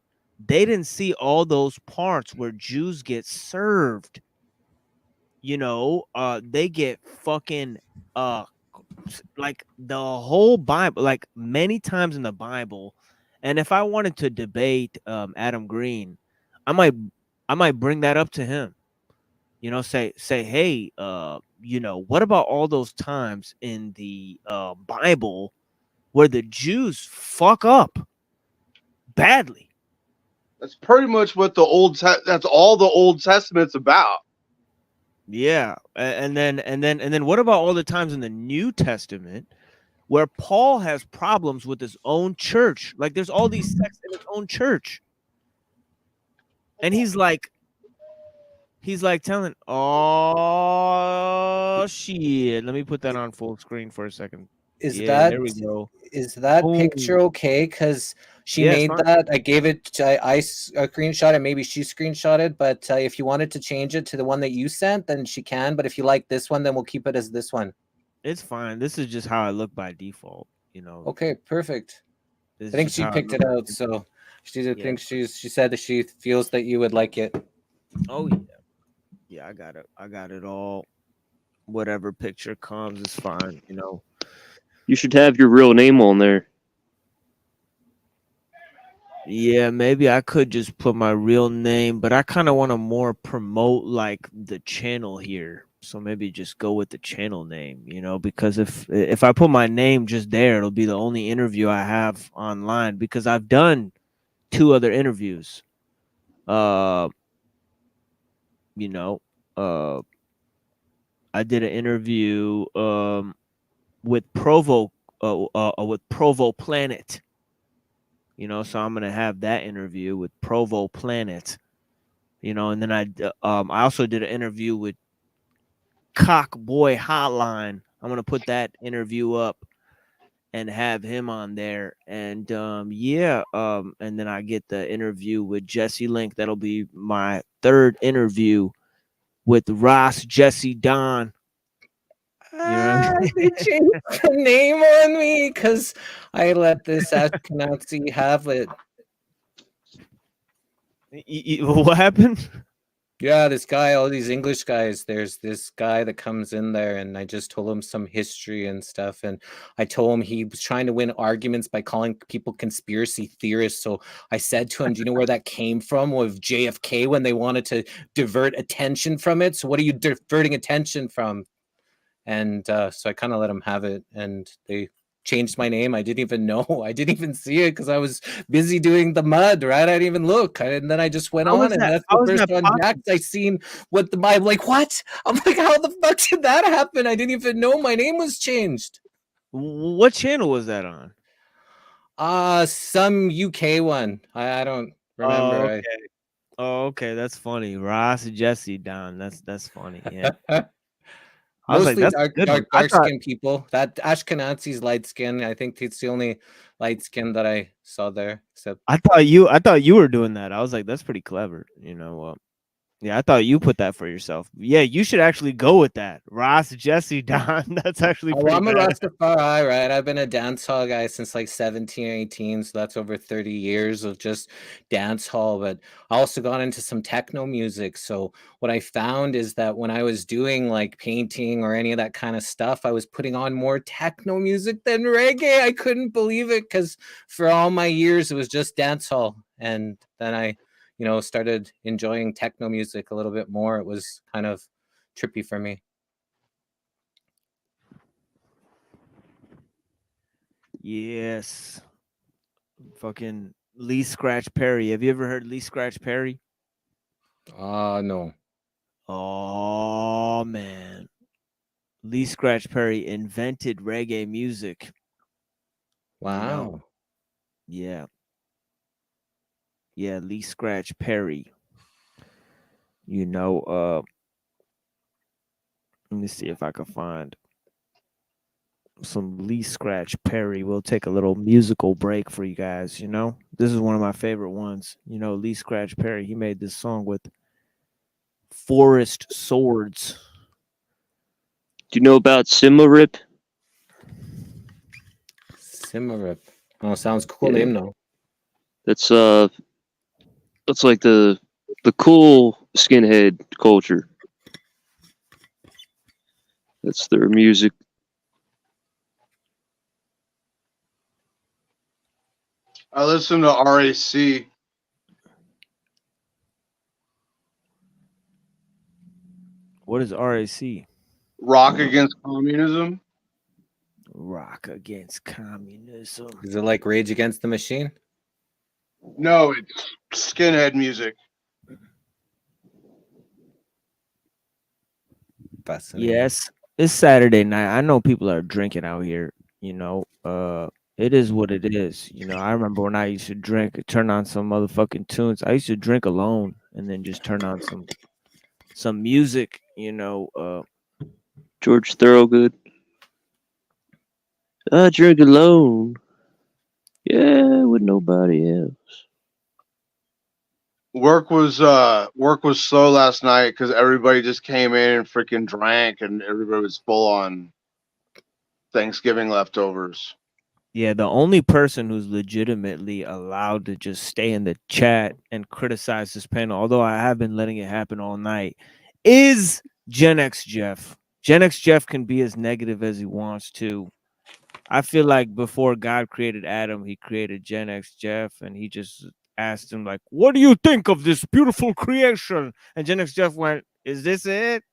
[SPEAKER 6] they didn't see all those parts where Jews get served. You know, they get fucking like the whole Bible, like many times in the Bible. And if I wanted to debate Adam Green, I might bring that up to him. You know, say, hey, you know, what about all those times in the Bible where the Jews fuck up badly?
[SPEAKER 2] That's pretty much what that's all the Old Testament's about.
[SPEAKER 6] Yeah, and then what about all the times in the New Testament where Paul has problems with his own church? Like there's all these sects in his own church, and he's like telling, oh shit, let me put that on full screen for a second. There we go.
[SPEAKER 5] Is that
[SPEAKER 6] Boom.
[SPEAKER 5] picture okay? Because she
[SPEAKER 6] Yeah, it's
[SPEAKER 5] made
[SPEAKER 6] fine.
[SPEAKER 5] that. I gave it. I screenshot it. Maybe she screenshotted. But if you wanted to change it to the one that you sent, then she can. But if you like this one, then we'll keep it as this one.
[SPEAKER 6] It's fine. This is just how I look by default. You know.
[SPEAKER 5] Okay, perfect.
[SPEAKER 6] This
[SPEAKER 5] I think
[SPEAKER 6] is
[SPEAKER 5] she
[SPEAKER 6] how I
[SPEAKER 5] picked
[SPEAKER 6] look
[SPEAKER 5] it
[SPEAKER 6] by
[SPEAKER 5] out.
[SPEAKER 6] default.
[SPEAKER 5] So she said that she feels that you would like it.
[SPEAKER 6] Oh yeah, I got it all. Whatever picture comes is fine. You know.
[SPEAKER 7] You should have your real name on there.
[SPEAKER 6] Yeah, maybe I could just put my real name, but I kind of want to more promote like the channel here. So maybe just go with the channel name, you know, because if I put my name just there, it'll be the only interview I have online, because I've done 2 other interviews. You know, I did an interview with Provo Planet. You know, so I'm gonna have that interview with Provo Planet. You know, and then I also did an interview with Cock Boy Hotline. I'm gonna put that interview up and have him on there. And and then I get the interview with Jesse Link. That'll be my 3rd interview with Ross Jesse Don. You know what I mean?
[SPEAKER 5] They changed the name on me because I let this Ashkenazi have it.
[SPEAKER 6] What happened?
[SPEAKER 5] Yeah, this guy, all these English guys, there's this guy that comes in there, and I just told him some history and stuff. And I told him he was trying to win arguments by calling people conspiracy theorists. So I said to him, do you know where that came from with JFK when they wanted to divert attention from it? So what are you diverting attention from? And so I kind of let him have it, and they changed my name. I didn't even know. I didn't even see it because I was busy doing the mud, right? I didn't even look. And then I just went
[SPEAKER 6] How was
[SPEAKER 5] on, and
[SPEAKER 6] that?
[SPEAKER 5] that's
[SPEAKER 6] How
[SPEAKER 5] the
[SPEAKER 6] was
[SPEAKER 5] first
[SPEAKER 6] that
[SPEAKER 5] on
[SPEAKER 6] possible?
[SPEAKER 5] Jack's I seen what I'm like, what? I'm like, how the fuck did that happen? I didn't even know my name was changed.
[SPEAKER 6] What channel was that on?
[SPEAKER 5] Some UK one. I don't
[SPEAKER 6] Oh,
[SPEAKER 5] remember.
[SPEAKER 6] okay. Oh, okay. That's funny. Ross Jesse Don. That's funny. Yeah. I was like,
[SPEAKER 5] Mostly
[SPEAKER 6] that's a good one. I
[SPEAKER 5] dark
[SPEAKER 6] thought
[SPEAKER 5] skinned people. That Ashkenazi's light skin. I think it's the only light skin that I saw there. Except
[SPEAKER 6] I thought you were doing that. I was like, that's pretty clever. Yeah, I thought you put that for yourself. Yeah, you should actually go with that. Ross Jesse Don. That's actually
[SPEAKER 5] oh,
[SPEAKER 6] pretty
[SPEAKER 5] I'm a
[SPEAKER 6] bad.
[SPEAKER 5] Rastafari, right? I've been a dancehall guy since like 17 or 18, so that's over 30 years of just dancehall. But I also got into some techno music. So what I found is that when I was doing like painting or any of that kind of stuff, I was putting on more techno music than reggae. I couldn't believe it because for all my years it was just dancehall, and then I started enjoying techno music a little bit more. It was kind of trippy for me.
[SPEAKER 6] Yes. Fucking Lee Scratch Perry. Have you ever heard Lee Scratch Perry?
[SPEAKER 5] No.
[SPEAKER 6] Oh man. Lee Scratch Perry invented reggae music.
[SPEAKER 5] Wow.
[SPEAKER 6] Yeah. Yeah, Lee Scratch Perry. Let me see if I can find some Lee Scratch Perry. We'll take a little musical break for you guys. This is one of my favorite ones. Lee Scratch Perry. He made this song with Forest Swords.
[SPEAKER 7] Do you know about Simarip?
[SPEAKER 5] Simarip. Oh, sounds cool name though.
[SPEAKER 7] That's like the cool skinhead culture. That's their music.
[SPEAKER 2] I listen to RAC.
[SPEAKER 6] What is RAC?
[SPEAKER 2] Rock Against Communism.
[SPEAKER 6] Rock Against Communism.
[SPEAKER 5] Is it like Rage Against the Machine?
[SPEAKER 2] No, it's skinhead music.
[SPEAKER 5] Fascinating.
[SPEAKER 6] Yes, it's Saturday night. I know people are drinking out here. It is what it is. I remember when I used to drink, turn on some motherfucking tunes. I used to drink alone and then just turn on some music.
[SPEAKER 7] George Thorogood. I drink alone. Yeah, with nobody else.
[SPEAKER 2] Work was slow last night because everybody just came in and freaking drank, and everybody was full on Thanksgiving leftovers.
[SPEAKER 6] Yeah, the only person who's legitimately allowed to just stay in the chat and criticize this panel, although I have been letting it happen all night, is Gen X Jeff. Gen X Jeff can be as negative as he wants to. I feel like before God created Adam, he created Gen X Jeff, and he just asked him, like, what do you think of this beautiful creation? And Gen X Jeff went, is this it?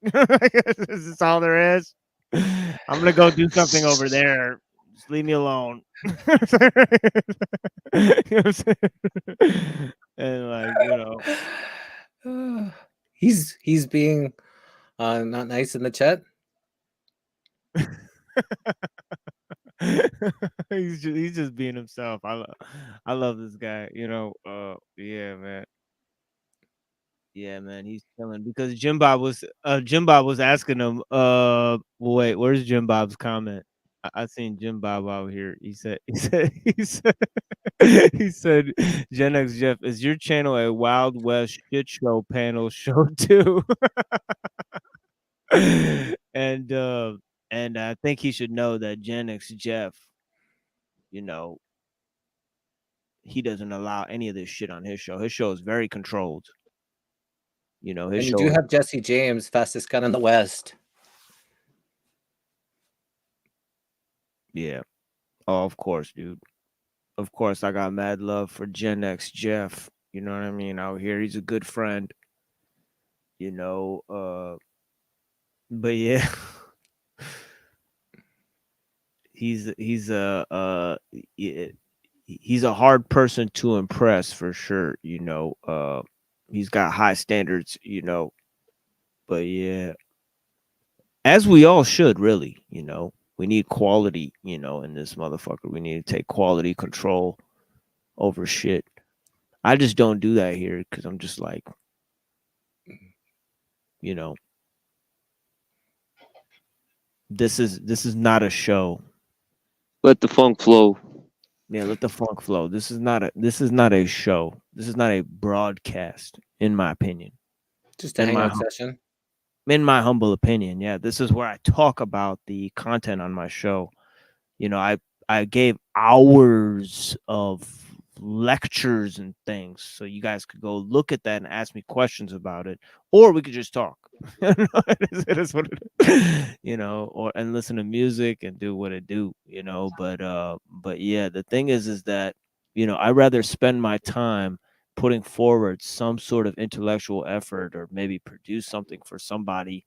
[SPEAKER 6] Is this all there is? I'm going to go do something over there. Just leave me alone. You know what I'm saying? And
[SPEAKER 5] he's being not nice in the chat.
[SPEAKER 6] he's just being himself. I love this guy. Yeah, man. Yeah, man, he's chilling because Jim Bob was asking him. Wait, where's Jim Bob's comment? I seen Jim Bob out here. He said, Gen X Jeff, is your channel a Wild West shit show panel show too? and I think he should know that Gen X Jeff, he doesn't allow any of this shit on his show. His show is very controlled. His
[SPEAKER 5] And you
[SPEAKER 6] show
[SPEAKER 5] do have Jesse James, fastest gun in the West.
[SPEAKER 6] Yeah. Oh, of course, dude. Of course, I got mad love for Gen X Jeff. You know what I mean? Out here, he's a good friend. But yeah. he's a hard person to impress for sure. He's got high standards. But yeah, as we all should really. We need quality. In this motherfucker, we need to take quality control over shit. I just don't do that here because I'm just like, this is not a show.
[SPEAKER 7] Let the funk flow.
[SPEAKER 6] Yeah, let the funk flow. This is not a show. This is not a broadcast, in my opinion.
[SPEAKER 5] Just a hangout session.
[SPEAKER 6] In my humble opinion, yeah. This is where I talk about the content on my show. I gave hours of lectures and things, so you guys could go look at that and ask me questions about it, or we could just talk. It is what it is, and listen to music and do what it do, but yeah, the thing is that I rather spend my time putting forward some sort of intellectual effort, or maybe produce something for somebody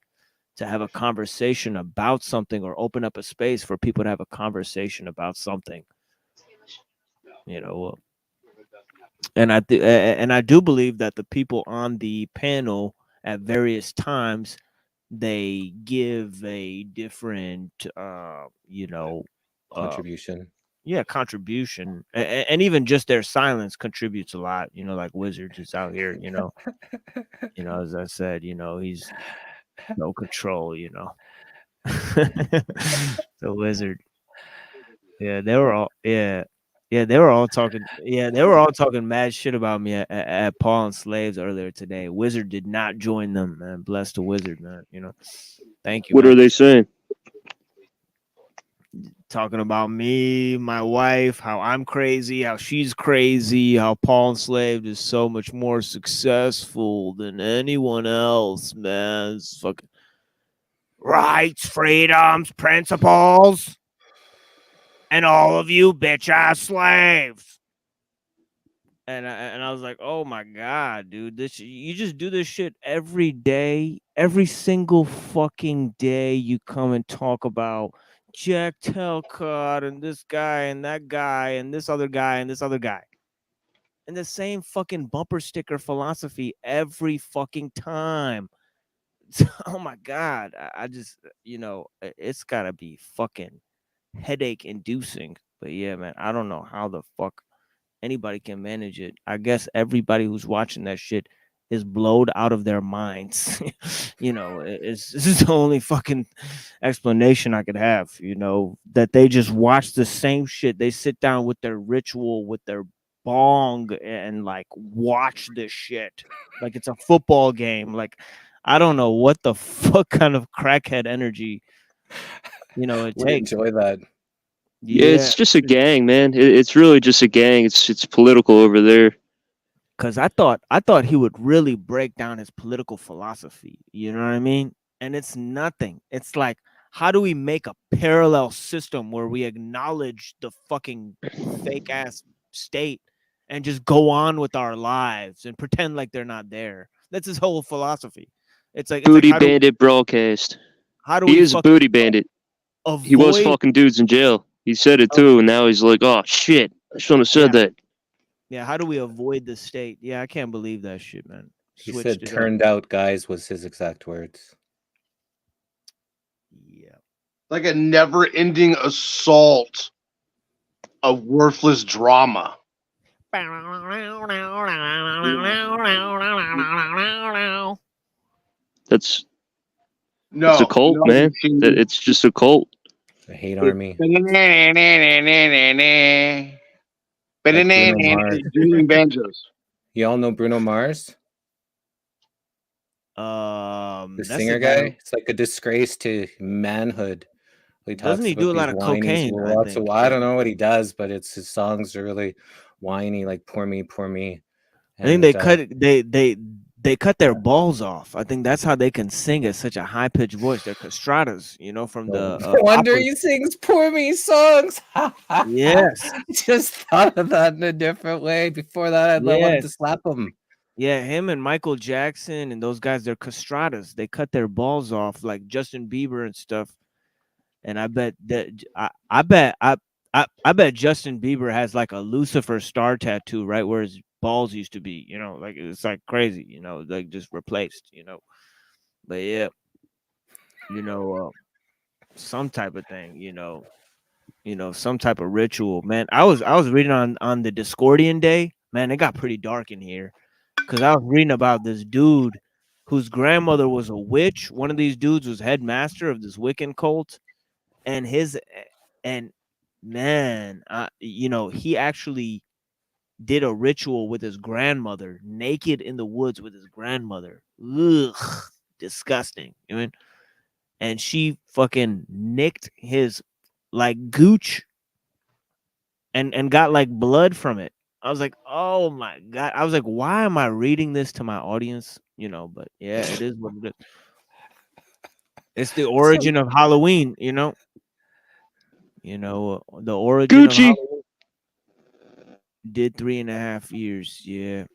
[SPEAKER 6] to have a conversation about something, or open up a space for people to have a conversation about something. And I do believe that the people on the panel at various times, they give a different
[SPEAKER 5] contribution.
[SPEAKER 6] Contribution, and even just their silence contributes a lot. Like Wizard is out here. As I said, he's no control. The Wizard. Yeah, they were all. They were all talking. Yeah, they were all talking mad shit about me at Paul and Slaves earlier today. Wizard did not join them, man. Bless the Wizard, man. Thank you.
[SPEAKER 7] What
[SPEAKER 6] man.
[SPEAKER 7] are they saying?
[SPEAKER 6] Talking about me, my wife, how I'm crazy, how she's crazy, how Paul and Slave is so much more successful than anyone else, man. It's fucking rights, freedoms, principles, and all of you bitch ass slaves. And I was like, oh my god, dude, you just do this shit every day, every single fucking day. You come and talk about Jack Telcott and this guy and that guy and this other guy and this other guy, and the same fucking bumper sticker philosophy every fucking time. Oh my god, I just it's gotta be fucking headache inducing. But yeah, man, I don't know how the fuck anybody can manage it. I guess everybody who's watching that shit is blowed out of their minds. This is the only fucking explanation I could have, that they just watch the same shit. They sit down with their ritual, with their bong, and like watch this shit like it's a football game. Like, I don't know what the fuck kind of crackhead energy it takes.
[SPEAKER 5] Enjoy that.
[SPEAKER 7] Yeah, it's just a gang, man. It's really just a gang. It's political over there.
[SPEAKER 6] Cause I thought he would really break down his political philosophy. You know what I mean? And it's nothing. It's like, how do we make a parallel system where we acknowledge the fucking fake ass state and just go on with our lives and pretend like they're not there? That's his whole philosophy. It's like
[SPEAKER 7] Booty bandit broadcast.
[SPEAKER 6] How do
[SPEAKER 7] he
[SPEAKER 6] we
[SPEAKER 7] is a booty bandit? He was
[SPEAKER 6] avoid-
[SPEAKER 7] fucking dudes in jail. He said it too, and now he's like, oh shit, I shouldn't have said that.
[SPEAKER 6] Yeah, how do we avoid the state? Yeah, I can't believe that shit, man.
[SPEAKER 5] He
[SPEAKER 6] Switched
[SPEAKER 5] said
[SPEAKER 6] it up.
[SPEAKER 5] "turned out guys" was his exact words.
[SPEAKER 2] Like a never-ending assault of worthless drama.
[SPEAKER 7] That's
[SPEAKER 2] No,
[SPEAKER 7] it's a cult,
[SPEAKER 2] no,
[SPEAKER 7] man. It's just a cult.
[SPEAKER 5] The hate army.
[SPEAKER 2] Doing banjos.
[SPEAKER 5] You all know Bruno Mars?
[SPEAKER 6] The
[SPEAKER 5] The singer guy? It's like a disgrace to manhood. He talks
[SPEAKER 6] Doesn't he
[SPEAKER 5] about
[SPEAKER 6] do a
[SPEAKER 5] these
[SPEAKER 6] lot of
[SPEAKER 5] whiny
[SPEAKER 6] cocaine, I
[SPEAKER 5] lots of-
[SPEAKER 6] think?
[SPEAKER 5] I don't know what he does, but his songs are really whiny, like "Poor Me, Poor Me."
[SPEAKER 6] I think they cut their balls off. I think that's how they can sing at such a high pitched voice. They're castratas, from the.
[SPEAKER 5] No wonder
[SPEAKER 6] opera.
[SPEAKER 5] he sings "Poor Me" songs.
[SPEAKER 6] Yes.
[SPEAKER 5] Just thought of that in a different way. Before that, I wanted to
[SPEAKER 6] Yes.
[SPEAKER 5] slap him.
[SPEAKER 6] Yeah, him and Michael Jackson and those guys, they're castratas. They cut their balls off, like Justin Bieber and stuff. And I bet that I bet Justin Bieber has like a Lucifer star tattoo right where his balls used to be. You know, like it's like crazy. You know, like just replaced. You know, but yeah, you know, some type of thing. You know, some type of ritual. Man, I was reading on the Discordian day. Man, it got pretty dark in here because I was reading about this dude whose grandmother was a witch. One of these dudes was headmaster of this Wiccan cult, and man, you know, he actually did a ritual with his grandmother, naked in the woods with his grandmother. Ugh, disgusting. You know? And she fucking nicked his like gooch and got like blood from it. I was like, oh my God. I was like, why am I reading this to my audience? You know, but yeah, it is what it is. It's the origin of Halloween, you know. You know, the origin of
[SPEAKER 7] Gucci.
[SPEAKER 6] Halloween did 3.5 years. Yeah.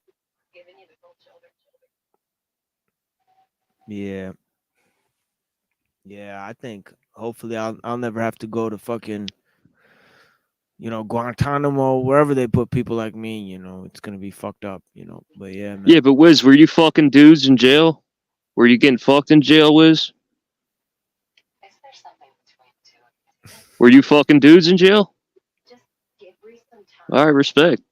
[SPEAKER 6] Yeah. Yeah, I think hopefully I'll never have to go to fucking, you know, Guantanamo, wherever they put people like me. You know, it's gonna be fucked up. You know, but yeah, man.
[SPEAKER 7] Yeah, but Wiz, were you fucking dudes in jail? Were you getting fucked in jail, Wiz? Were you fucking dudes in jail? All right, respect.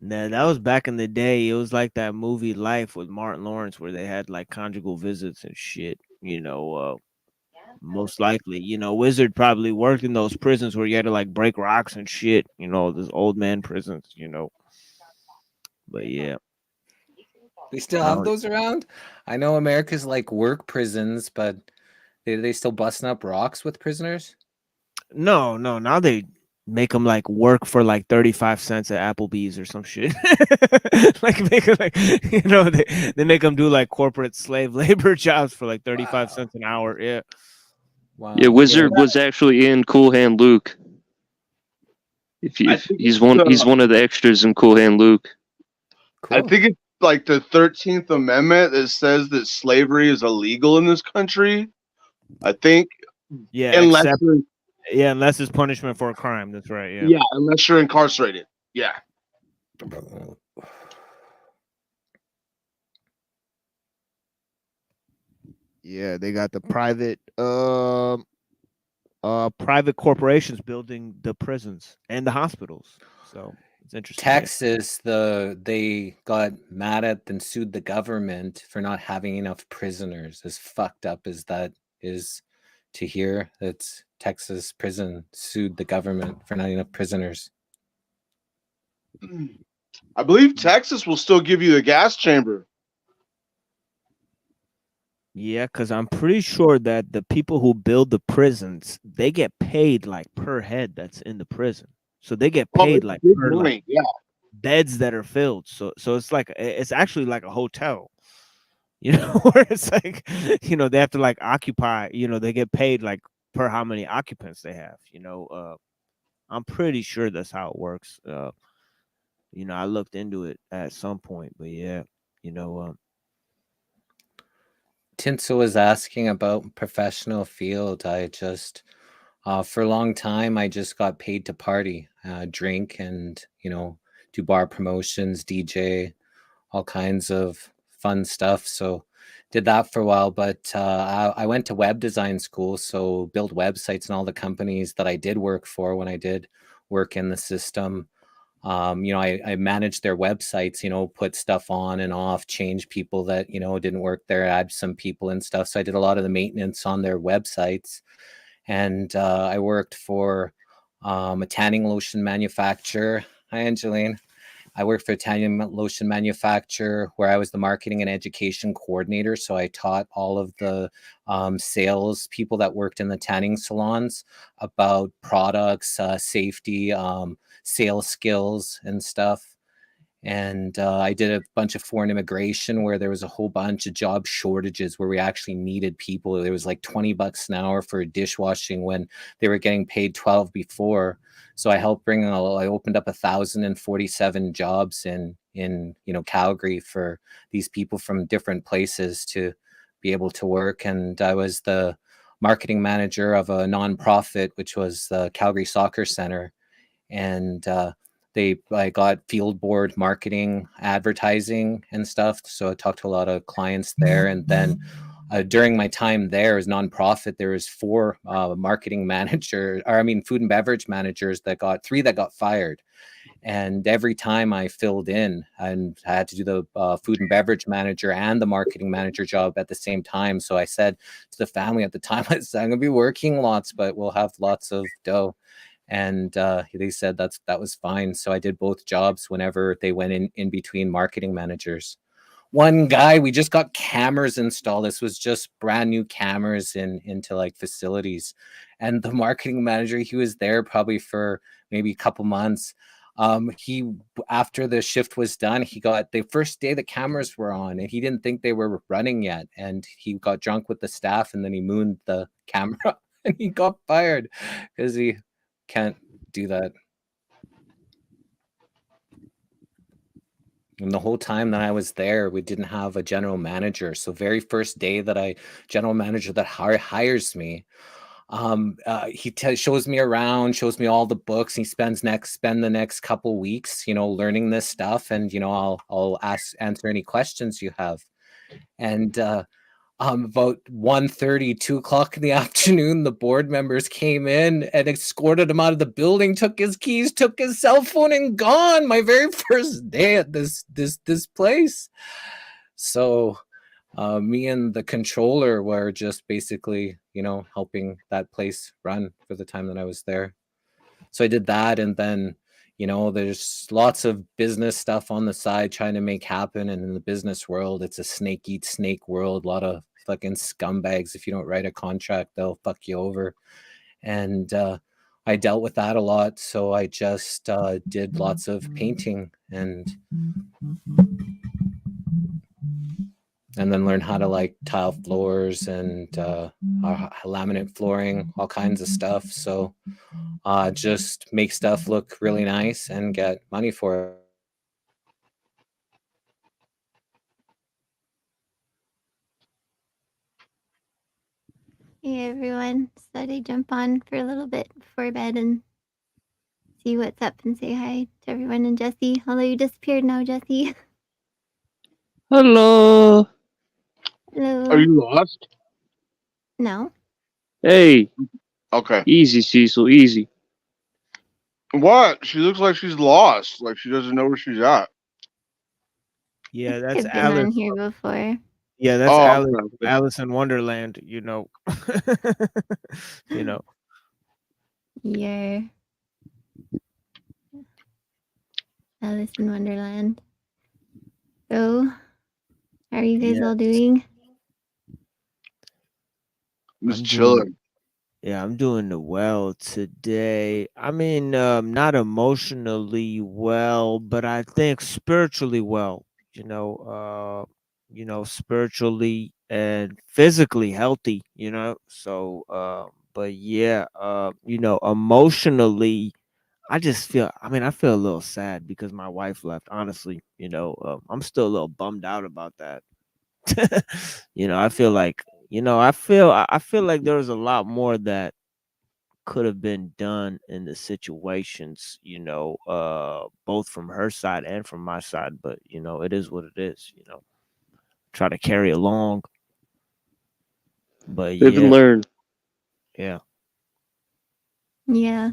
[SPEAKER 6] Nah, that was back in the day. It was like that movie Life with Martin Lawrence where they had like conjugal visits and shit. You know, most likely, you know, Wizard probably worked in those prisons where you had to like break rocks and shit. You know, those old man prisons. You know, but yeah.
[SPEAKER 5] They still have those around? I know America's like work prisons, but they still busting up rocks with prisoners?
[SPEAKER 6] No, now they make them like work for like 35 cents at Applebee's or some shit. Like make it like, you know, they make them do like corporate slave labor jobs for like 35 cents an hour. Yeah.
[SPEAKER 5] Wow.
[SPEAKER 7] Yeah, Wizard was actually in Cool Hand Luke. If he's one of the extras in Cool Hand Luke.
[SPEAKER 2] I think it's like the 13th Amendment that says that slavery is illegal in this country. I think.
[SPEAKER 6] Yeah. Unless it's punishment for a crime. That's right. Yeah.
[SPEAKER 2] Yeah, unless you're incarcerated. Yeah.
[SPEAKER 6] Yeah, they got the private private corporations building the prisons and the hospitals. So it's interesting.
[SPEAKER 5] Texas, they got mad at and sued the government for not having enough prisoners. As fucked up as that is to hear, that Texas prison sued the government for not enough prisoners.
[SPEAKER 2] I believe Texas will still give you the gas chamber.
[SPEAKER 6] Yeah, because I'm pretty sure that the people who build the prisons, they get paid like per head that's in the prison. So they get paid like per like, beds that are filled. So it's actually like a hotel, you know, where it's like, you know, they have to like occupy, you know, they get paid like per how many occupants they have, you know. I'm pretty sure that's how it works. You know, I looked into it at some point, but yeah, you know,
[SPEAKER 5] Tinsel was asking about professional field. I just, for a long time, I just got paid to party, drink, and, you know, do bar promotions, DJ, all kinds of fun stuff. So did that for a while, but I went to web design school, so build websites and all the companies that I did work for when I did work in the system. You know, I managed their websites, you know, put stuff on and off, change people that, you know, didn't work there, add some people and stuff. So I did a lot of the maintenance on their websites. And I worked for a tanning lotion manufacturer. Hi, Angeline. I worked for a tanning lotion manufacturer where I was the marketing and education coordinator. So I taught all of the sales people that worked in the tanning salons about products, safety, sales skills and stuff. And I did a bunch of foreign immigration where there was a whole bunch of job shortages where we actually needed people. There was like $20 an hour for dishwashing when they were getting paid $12 before. So I helped I opened up 1,047 jobs in in Calgary for these people from different places to be able to work. And I was the marketing manager of a nonprofit, which was the Calgary Soccer Center. And I got field board marketing, advertising and stuff. So I talked to a lot of clients there. And then during my time there as nonprofit, there was 4 marketing managers, or I mean, food and beverage managers that 3 that got fired. And every time I filled in, and I had to do the food and beverage manager and the marketing manager job at the same time. So I said to the family at the time, I said, I'm going to be working lots, but we'll have lots of dough. And they said that was fine. So I did both jobs whenever they went in between marketing managers. One guy, we just got cameras installed. This was just brand new cameras into like facilities. And the marketing manager, he was there probably for maybe a couple months. After the shift was done, he got the first day the cameras were on and he didn't think they were running yet. And he got drunk with the staff and then he mooned the camera and he got fired because he can't do that. And the whole time that I was there, we didn't have a general manager. So very first day that general manager that hires me, he shows me around, shows me all the books. He spend the next couple weeks, learning this stuff, and I'll answer any questions you have. And about 1:30, 2 o'clock in the afternoon, the board members came in and escorted him out of the building, took his keys, took his cell phone, and gone. My very first day at this place. So me and the controller were just basically, helping that place run for the time that I was there. So I did that, and then there's lots of business stuff on the side trying to make happen. And in the business world, it's a snake eats snake world. A lot of fucking scumbags. If you don't write a contract, they'll fuck you over. And I dealt with that a lot. So I just did lots of painting and then learned how to like tile floors and laminate flooring, all kinds of stuff. So just make stuff look really nice and get money for it.
[SPEAKER 9] Hey everyone, so I jump on for a little bit before bed and see what's up and say hi to everyone. And Jesse, although you disappeared now, Jesse.
[SPEAKER 7] Hello.
[SPEAKER 9] Hello.
[SPEAKER 2] Are you lost?
[SPEAKER 9] No.
[SPEAKER 7] Hey.
[SPEAKER 2] Okay.
[SPEAKER 7] Easy, Cecil. Easy.
[SPEAKER 2] What? She looks like she's lost. Like she doesn't know where she's at.
[SPEAKER 6] Yeah, that's
[SPEAKER 9] I've been on
[SPEAKER 6] Alice.
[SPEAKER 9] here before.
[SPEAKER 6] Yeah, that's
[SPEAKER 2] Oh,
[SPEAKER 6] Alice.
[SPEAKER 2] okay.
[SPEAKER 6] Alice in Wonderland.
[SPEAKER 9] Yeah. Alice in Wonderland. So, how are you guys all doing?
[SPEAKER 2] Just chilling.
[SPEAKER 6] Yeah, I'm doing well today. I mean, not emotionally well, but I think spiritually well. Spiritually and physically healthy. So, but yeah, emotionally, I feel a little sad because my wife left. Honestly, I'm still a little bummed out about that. I feel like I feel like there was a lot more that could have been done in the situations, both from her side and from my side. But it is what it is. Try to carry along. But
[SPEAKER 7] Live and learn.
[SPEAKER 6] Yeah.
[SPEAKER 9] Yeah.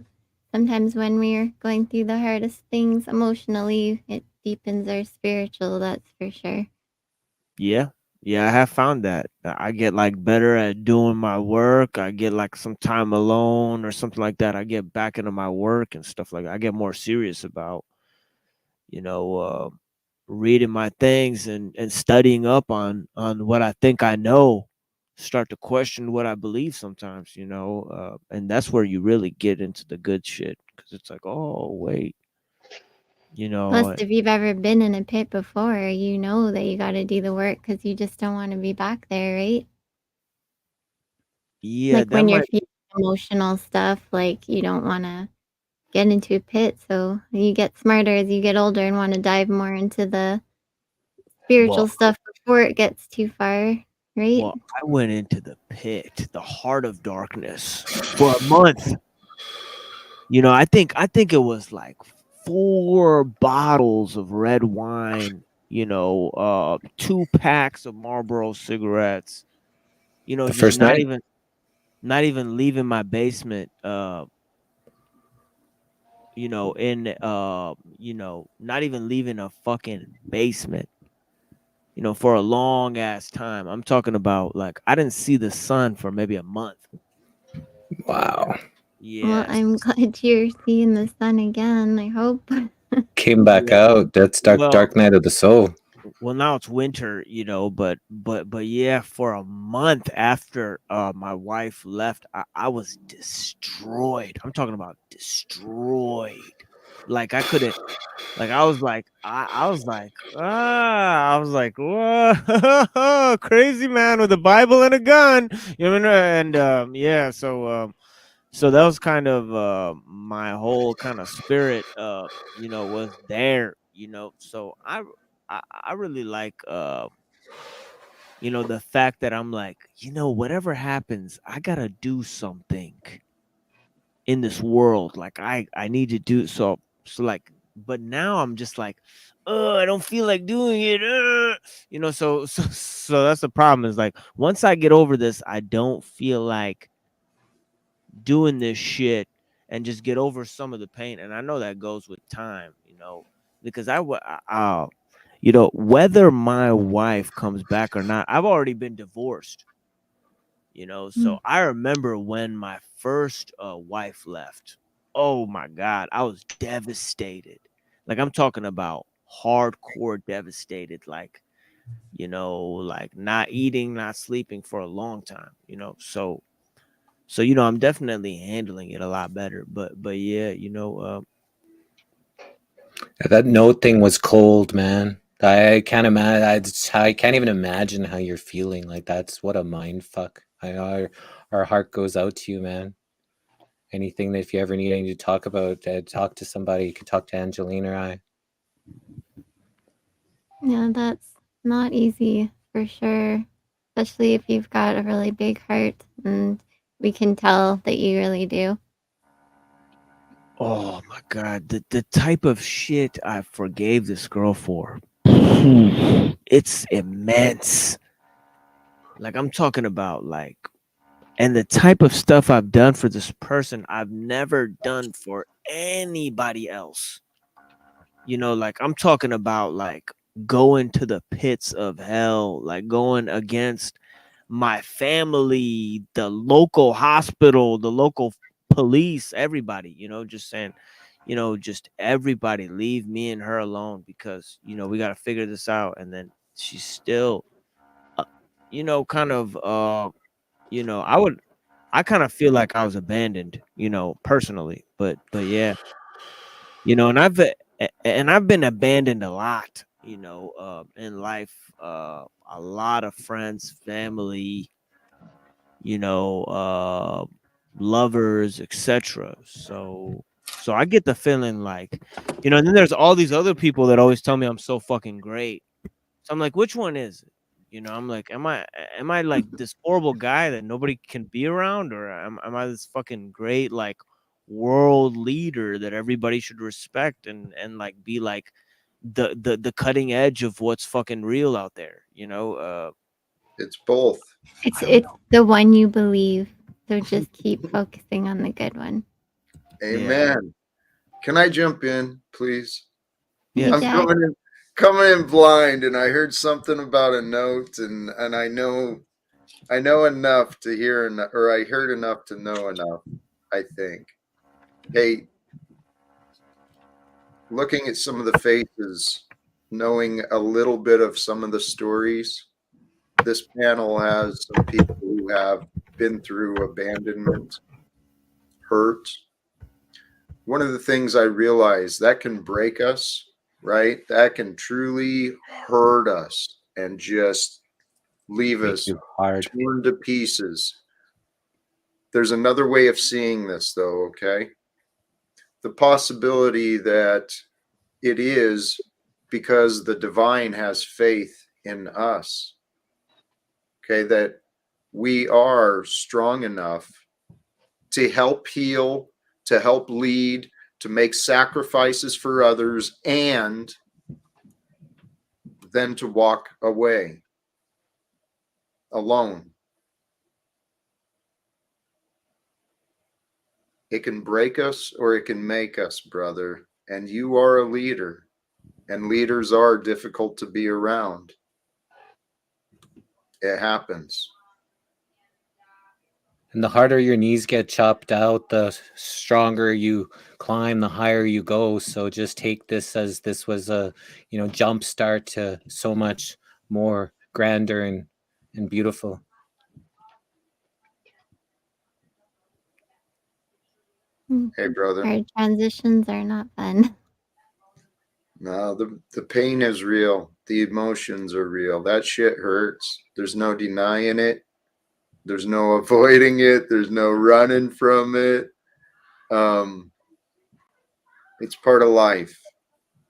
[SPEAKER 9] Sometimes when we're going through the hardest things emotionally, it deepens our spiritual, that's for sure.
[SPEAKER 6] Yeah. Yeah, I have found that. I get like better at doing my work. I get like some time alone or something like that. I get back into my work and stuff like that. I get more serious about, reading my things and studying up on what I think I know. Start to question what I believe sometimes, and that's where you really get into the good shit, because it's like, oh wait,
[SPEAKER 9] Plus, if you've ever been in a pit before, you know that you got to do the work because you just don't want to be back there, right?
[SPEAKER 6] Yeah,
[SPEAKER 9] Like
[SPEAKER 6] that
[SPEAKER 9] when you're
[SPEAKER 6] might
[SPEAKER 9] feeling emotional stuff, like you don't want to get into a pit. So you get smarter as you get older and want to dive more into the spiritual
[SPEAKER 6] Well,
[SPEAKER 9] stuff before it gets too far, right?
[SPEAKER 6] well, I went into the pit, the heart of darkness, for a month. You know, I think it was like 4 bottles of red wine, 2 packs of Marlboro cigarettes,
[SPEAKER 5] The
[SPEAKER 6] just
[SPEAKER 5] first night?
[SPEAKER 6] not even leaving my basement, not even leaving a fucking basement, for a long ass time. I'm talking about like I didn't see the sun for maybe a month.
[SPEAKER 5] Wow.
[SPEAKER 9] Well, I'm glad you're seeing the sun again. I hope.
[SPEAKER 5] Came back out. That's dark night of the soul.
[SPEAKER 6] Well, now it's winter, but yeah, for a month after my wife left, I was destroyed. I'm talking about destroyed. Like I couldn't, like I was like, whoa, crazy man with a Bible and a gun, and yeah, so that was kind of my whole kind of spirit, was there, so I really like the fact that I'm like, whatever happens, I gotta do something in this world. Like I need to do so like, but now I'm just like, oh, I don't feel like doing it. So that's the problem, is like once I get over this, I don't feel like doing this shit and just get over some of the pain. And I know that goes with time, because whether my wife comes back or not, I've already been divorced, so I remember when my first wife left. Oh my God, I was devastated. Like I'm talking about hardcore devastated, like, like not eating, not sleeping for a long time, so I'm definitely handling it a lot better. But yeah,
[SPEAKER 5] That note thing was cold, man. I can't imagine. I can't even imagine how you're feeling. Like that's what a mind fuck. Our heart goes out to you, man. Anything that if you ever need anything to talk about, talk to somebody. You could talk to Angeline or I.
[SPEAKER 9] Yeah, that's not easy for sure, especially if you've got a really big heart, and we can tell that you really do.
[SPEAKER 6] oh my God, the type of shit I forgave this girl for, it's immense. Like I'm talking about like, and the type of stuff I've done for this person, I've never done for anybody else. Like I'm talking about like going to the pits of hell, like going against my family, the local hospital, the local police, everybody, just saying, just everybody leave me and her alone, because, we got to figure this out. And then she's still, kind of, I kind of feel like I was abandoned, personally, but yeah, and I've been abandoned a lot, in life, a lot of friends, family, lovers, etc. So I get the feeling like, and then there's all these other people that always tell me I'm so fucking great. So I'm like, which one is it? I'm like, am I like this horrible guy that nobody can be around, or am I this fucking great like world leader that everybody should respect and like be like the cutting edge of what's fucking real out there,
[SPEAKER 8] It's both.
[SPEAKER 9] It's the one you believe. So just keep focusing on the good one.
[SPEAKER 8] Amen. Can I jump in, please?
[SPEAKER 9] Yeah.
[SPEAKER 8] I'm coming in blind, and I heard something about a note, and I know enough to hear, or I heard enough to know enough, I think. Hey, looking at some of the faces, knowing a little bit of some of the stories, this panel has some people who have been through abandonment, hurt. One of the things I realized that can break us, right? That can truly hurt us and just leave us torn to pieces. There's another way of seeing this, though, okay? the possibility that it is because the divine has faith in us. Okay, that we are strong enough to help heal, to help lead, to make sacrifices for others, and then to walk away alone. It can break us or it can make us, brother. And you are a leader, and leaders are difficult to be around. It happens.
[SPEAKER 5] And the harder your knees get chopped out, the stronger you climb, the higher you go. So just take this as this was a, jump start to so much more grander and beautiful.
[SPEAKER 8] Hey, brother.
[SPEAKER 9] Our transitions are not fun.
[SPEAKER 8] No, the pain is real. The emotions are real. That shit hurts. There's no denying it. There's no avoiding it. There's no running from it. It's part of life.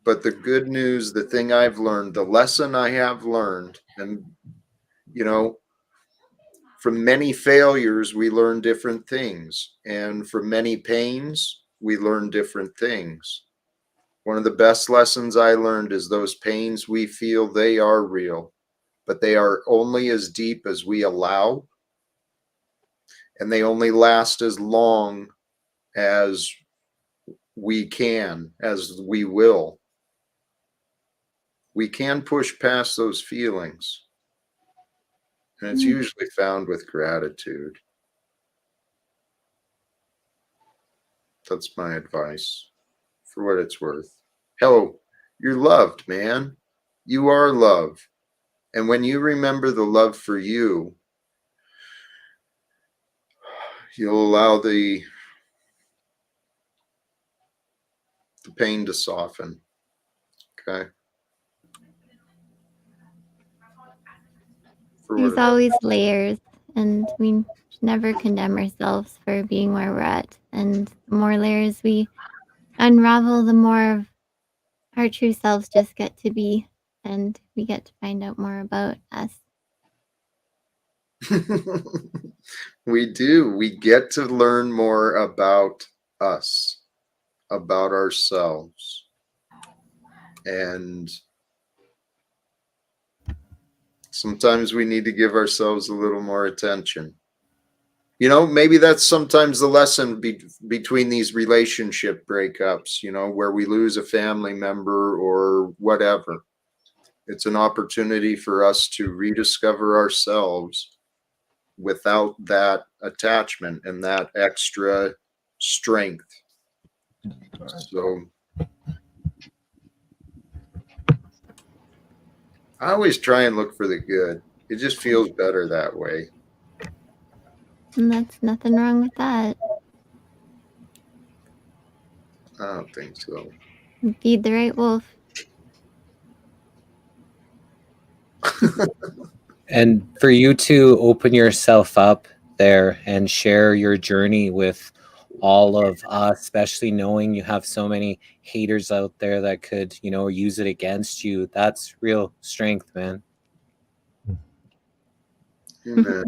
[SPEAKER 8] But the good news, the thing I've learned, the lesson I have learned, and, from many failures, we learn different things. And from many pains, we learn different things. One of the best lessons I learned is those pains we feel, they are real, but they are only as deep as we allow. And they only last as long as we can, as we will. We can push past those feelings. And it's usually found with gratitude. That's my advice, for what it's worth. Hello, you're loved, man. You are love. And when you remember the love for you, you'll allow the pain to soften. Okay?
[SPEAKER 9] There's always layers, and we should never condemn ourselves for being where we're at. And the more layers we unravel, the more of our true selves just get to be, and we get to find out more about us.
[SPEAKER 8] We do. We get to learn more about us, about ourselves. And sometimes we need to give ourselves a little more attention. Maybe that's sometimes the lesson between these relationship breakups, where we lose a family member or whatever. It's an opportunity for us to rediscover ourselves without that attachment and that extra strength. So I always try and look for the good. It just feels better that way.
[SPEAKER 9] And that's nothing wrong with that.
[SPEAKER 8] I don't think so.
[SPEAKER 9] Feed the right wolf.
[SPEAKER 5] And for you to open yourself up there and share your journey with all of us, especially knowing you have so many haters out there that could, use it against you. That's real strength, man.
[SPEAKER 8] Amen.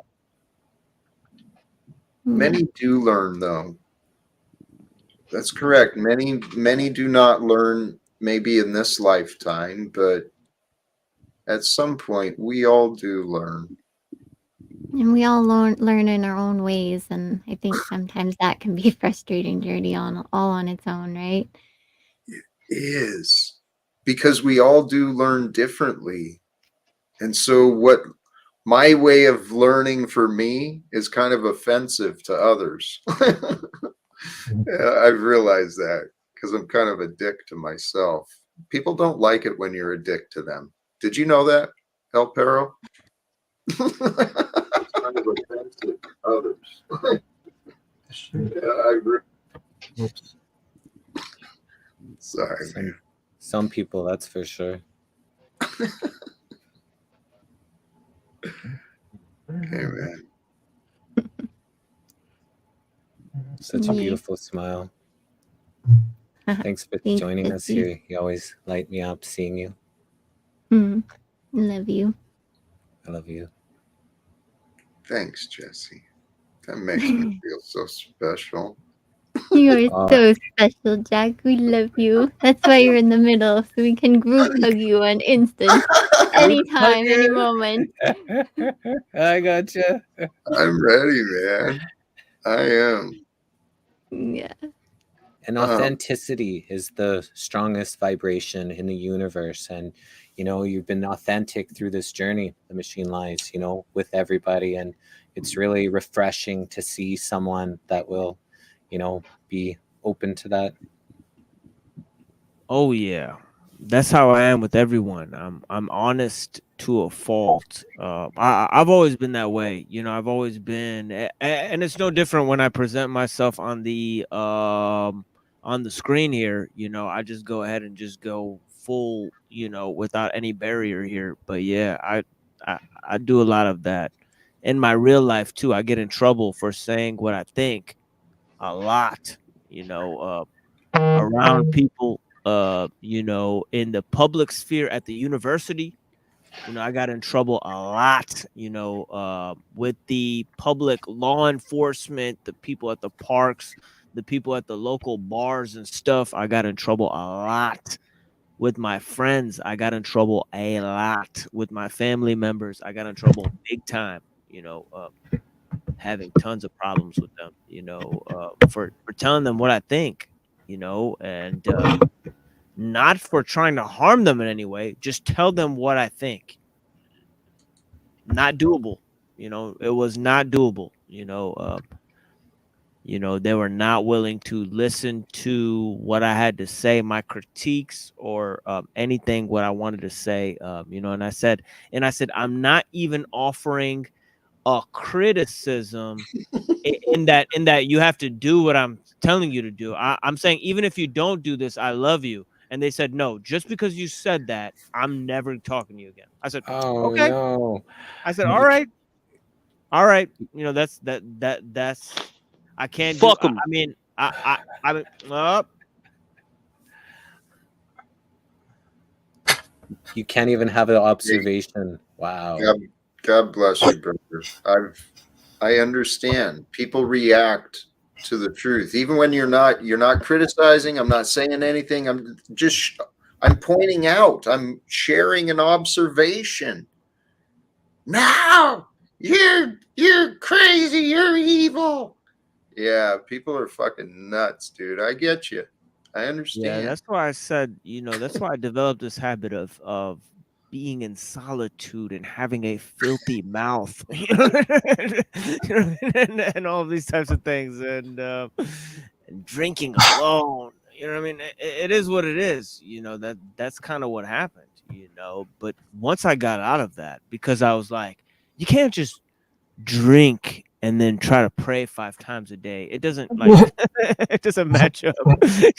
[SPEAKER 8] Many do learn, though. That's correct. Many do not learn maybe in this lifetime, but at some point we all do learn.
[SPEAKER 9] And we all learn in our own ways, and I think sometimes that can be a frustrating journey all on its own, right?
[SPEAKER 8] It is, because we all do learn differently. And so what my way of learning for me is kind of offensive to others. I've realized that because I'm kind of a dick to myself. People don't like it when you're a dick to them. Did you know that, El Perro? It's kind of offensive to others. Yeah, I agree. Sorry, man.
[SPEAKER 5] Some people, that's for sure.
[SPEAKER 8] Hey, man.
[SPEAKER 5] Such a beautiful smile. Thanks for
[SPEAKER 9] Thanks,
[SPEAKER 5] joining us
[SPEAKER 9] Jesse.
[SPEAKER 5] here. You always light me up seeing you.
[SPEAKER 9] Love you.
[SPEAKER 5] I love you.
[SPEAKER 8] Thanks, Jesse. That makes me feel so special.
[SPEAKER 9] You are so special, Jack. We love you. That's why you're in the middle, so we can group hug you on instant. Anytime, any moment.
[SPEAKER 5] I gotcha.
[SPEAKER 8] I'm ready, man. I am.
[SPEAKER 9] Yeah.
[SPEAKER 5] And authenticity is the strongest vibration in the universe. And, you know, you've been authentic through this journey, the Machine Lies, you know, with everybody. And it's really refreshing to see someone that will, you know, be open to that.
[SPEAKER 6] Oh yeah, that's how I am with everyone. I'm honest to a fault. I've always been that way. You know, I've always been, and it's no different when I present myself on the screen here. You know, I just go ahead and just go full, you know, without any barrier here. But yeah, I do a lot of that in my real life too. I get in trouble for saying what I think a lot. You know, around people, you know, in the public sphere at the university. You know, I got in trouble a lot, you know, with the public law enforcement, the people at the parks, the people at the local bars and stuff. I got in trouble a lot with my friends. I got in trouble a lot with my family members. I got in trouble big time, you know, having tons of problems with them, you know, for telling them what I think, you know, and not for trying to harm them in any way. Just tell them what I think. Not doable, you know. It was not doable, you know. You know, they were not willing to listen to what I had to say, my critiques, or anything what I wanted to say. You know, and I said, I'm not even offering a criticism in that you have to do what I'm telling you to do. I'm saying, even if you don't do this, I love you. And they said, no, just because you said that, I'm never talking to you again. I said,
[SPEAKER 5] Oh,
[SPEAKER 6] okay.
[SPEAKER 5] no.
[SPEAKER 6] I said, all right. You know, that's I can't
[SPEAKER 7] Fuck
[SPEAKER 6] do.
[SPEAKER 7] 'em.
[SPEAKER 6] I mean,
[SPEAKER 5] You can't even have an observation. Wow.
[SPEAKER 8] God bless you, brother. I understand. People react to the truth, even when you're not criticizing. I'm not saying anything. I'm pointing out. I'm sharing an observation. No, you're crazy. You're evil. Yeah, people are fucking nuts, dude. I get you. I understand.
[SPEAKER 6] yeah, that's why I said, you know, that's why I developed this habit of being in solitude and having a filthy mouth, you know, and all these types of things, and drinking alone. You know what I mean? It is what it is. You know, that's kind of what happened, you know. But once I got out of that, because I was like, you can't just drink and then try to pray 5 times a day. It doesn't like it doesn't match up.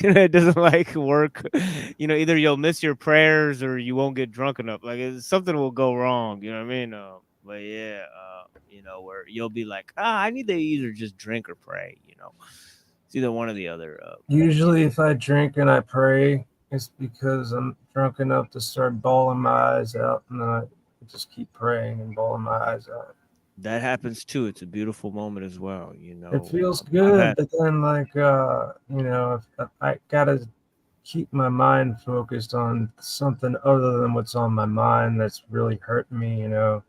[SPEAKER 6] You know, it doesn't like work. You know, either you'll miss your prayers or you won't get drunk enough. Like something will go wrong. You know what I mean? But yeah, you know, where you'll be like, I need to either just drink or pray. You know, it's either one or the other.
[SPEAKER 15] Usually, if I drink and I pray, it's because I'm drunk enough to start bawling my eyes out, and then I just keep praying and bawling my eyes out.
[SPEAKER 6] That happens too. It's a beautiful moment as well. You know,
[SPEAKER 15] It feels good, but then like you know, if I gotta keep my mind focused on something other than what's on my mind that's really hurting me, you know.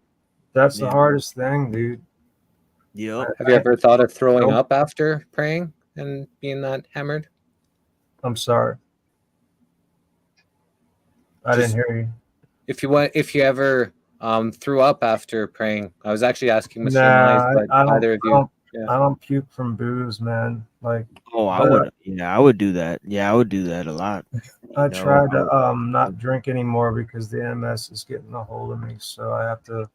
[SPEAKER 15] That's the
[SPEAKER 5] Yeah.
[SPEAKER 15] hardest thing, dude.
[SPEAKER 6] Yeah.
[SPEAKER 5] Have you ever thought of throwing up after praying and being that hammered?
[SPEAKER 15] I'm sorry. I didn't hear you.
[SPEAKER 5] If you ever threw up after praying, I was actually asking Mr.
[SPEAKER 15] Nah,
[SPEAKER 5] Mize, but either of you.
[SPEAKER 15] I don't puke from booze, man. Like,
[SPEAKER 6] oh, I would. Yeah, I would do that. Yeah, I would do that a lot.
[SPEAKER 15] I
[SPEAKER 6] You know,
[SPEAKER 15] tried to not drink anymore because the MS is getting a hold of me, so I have to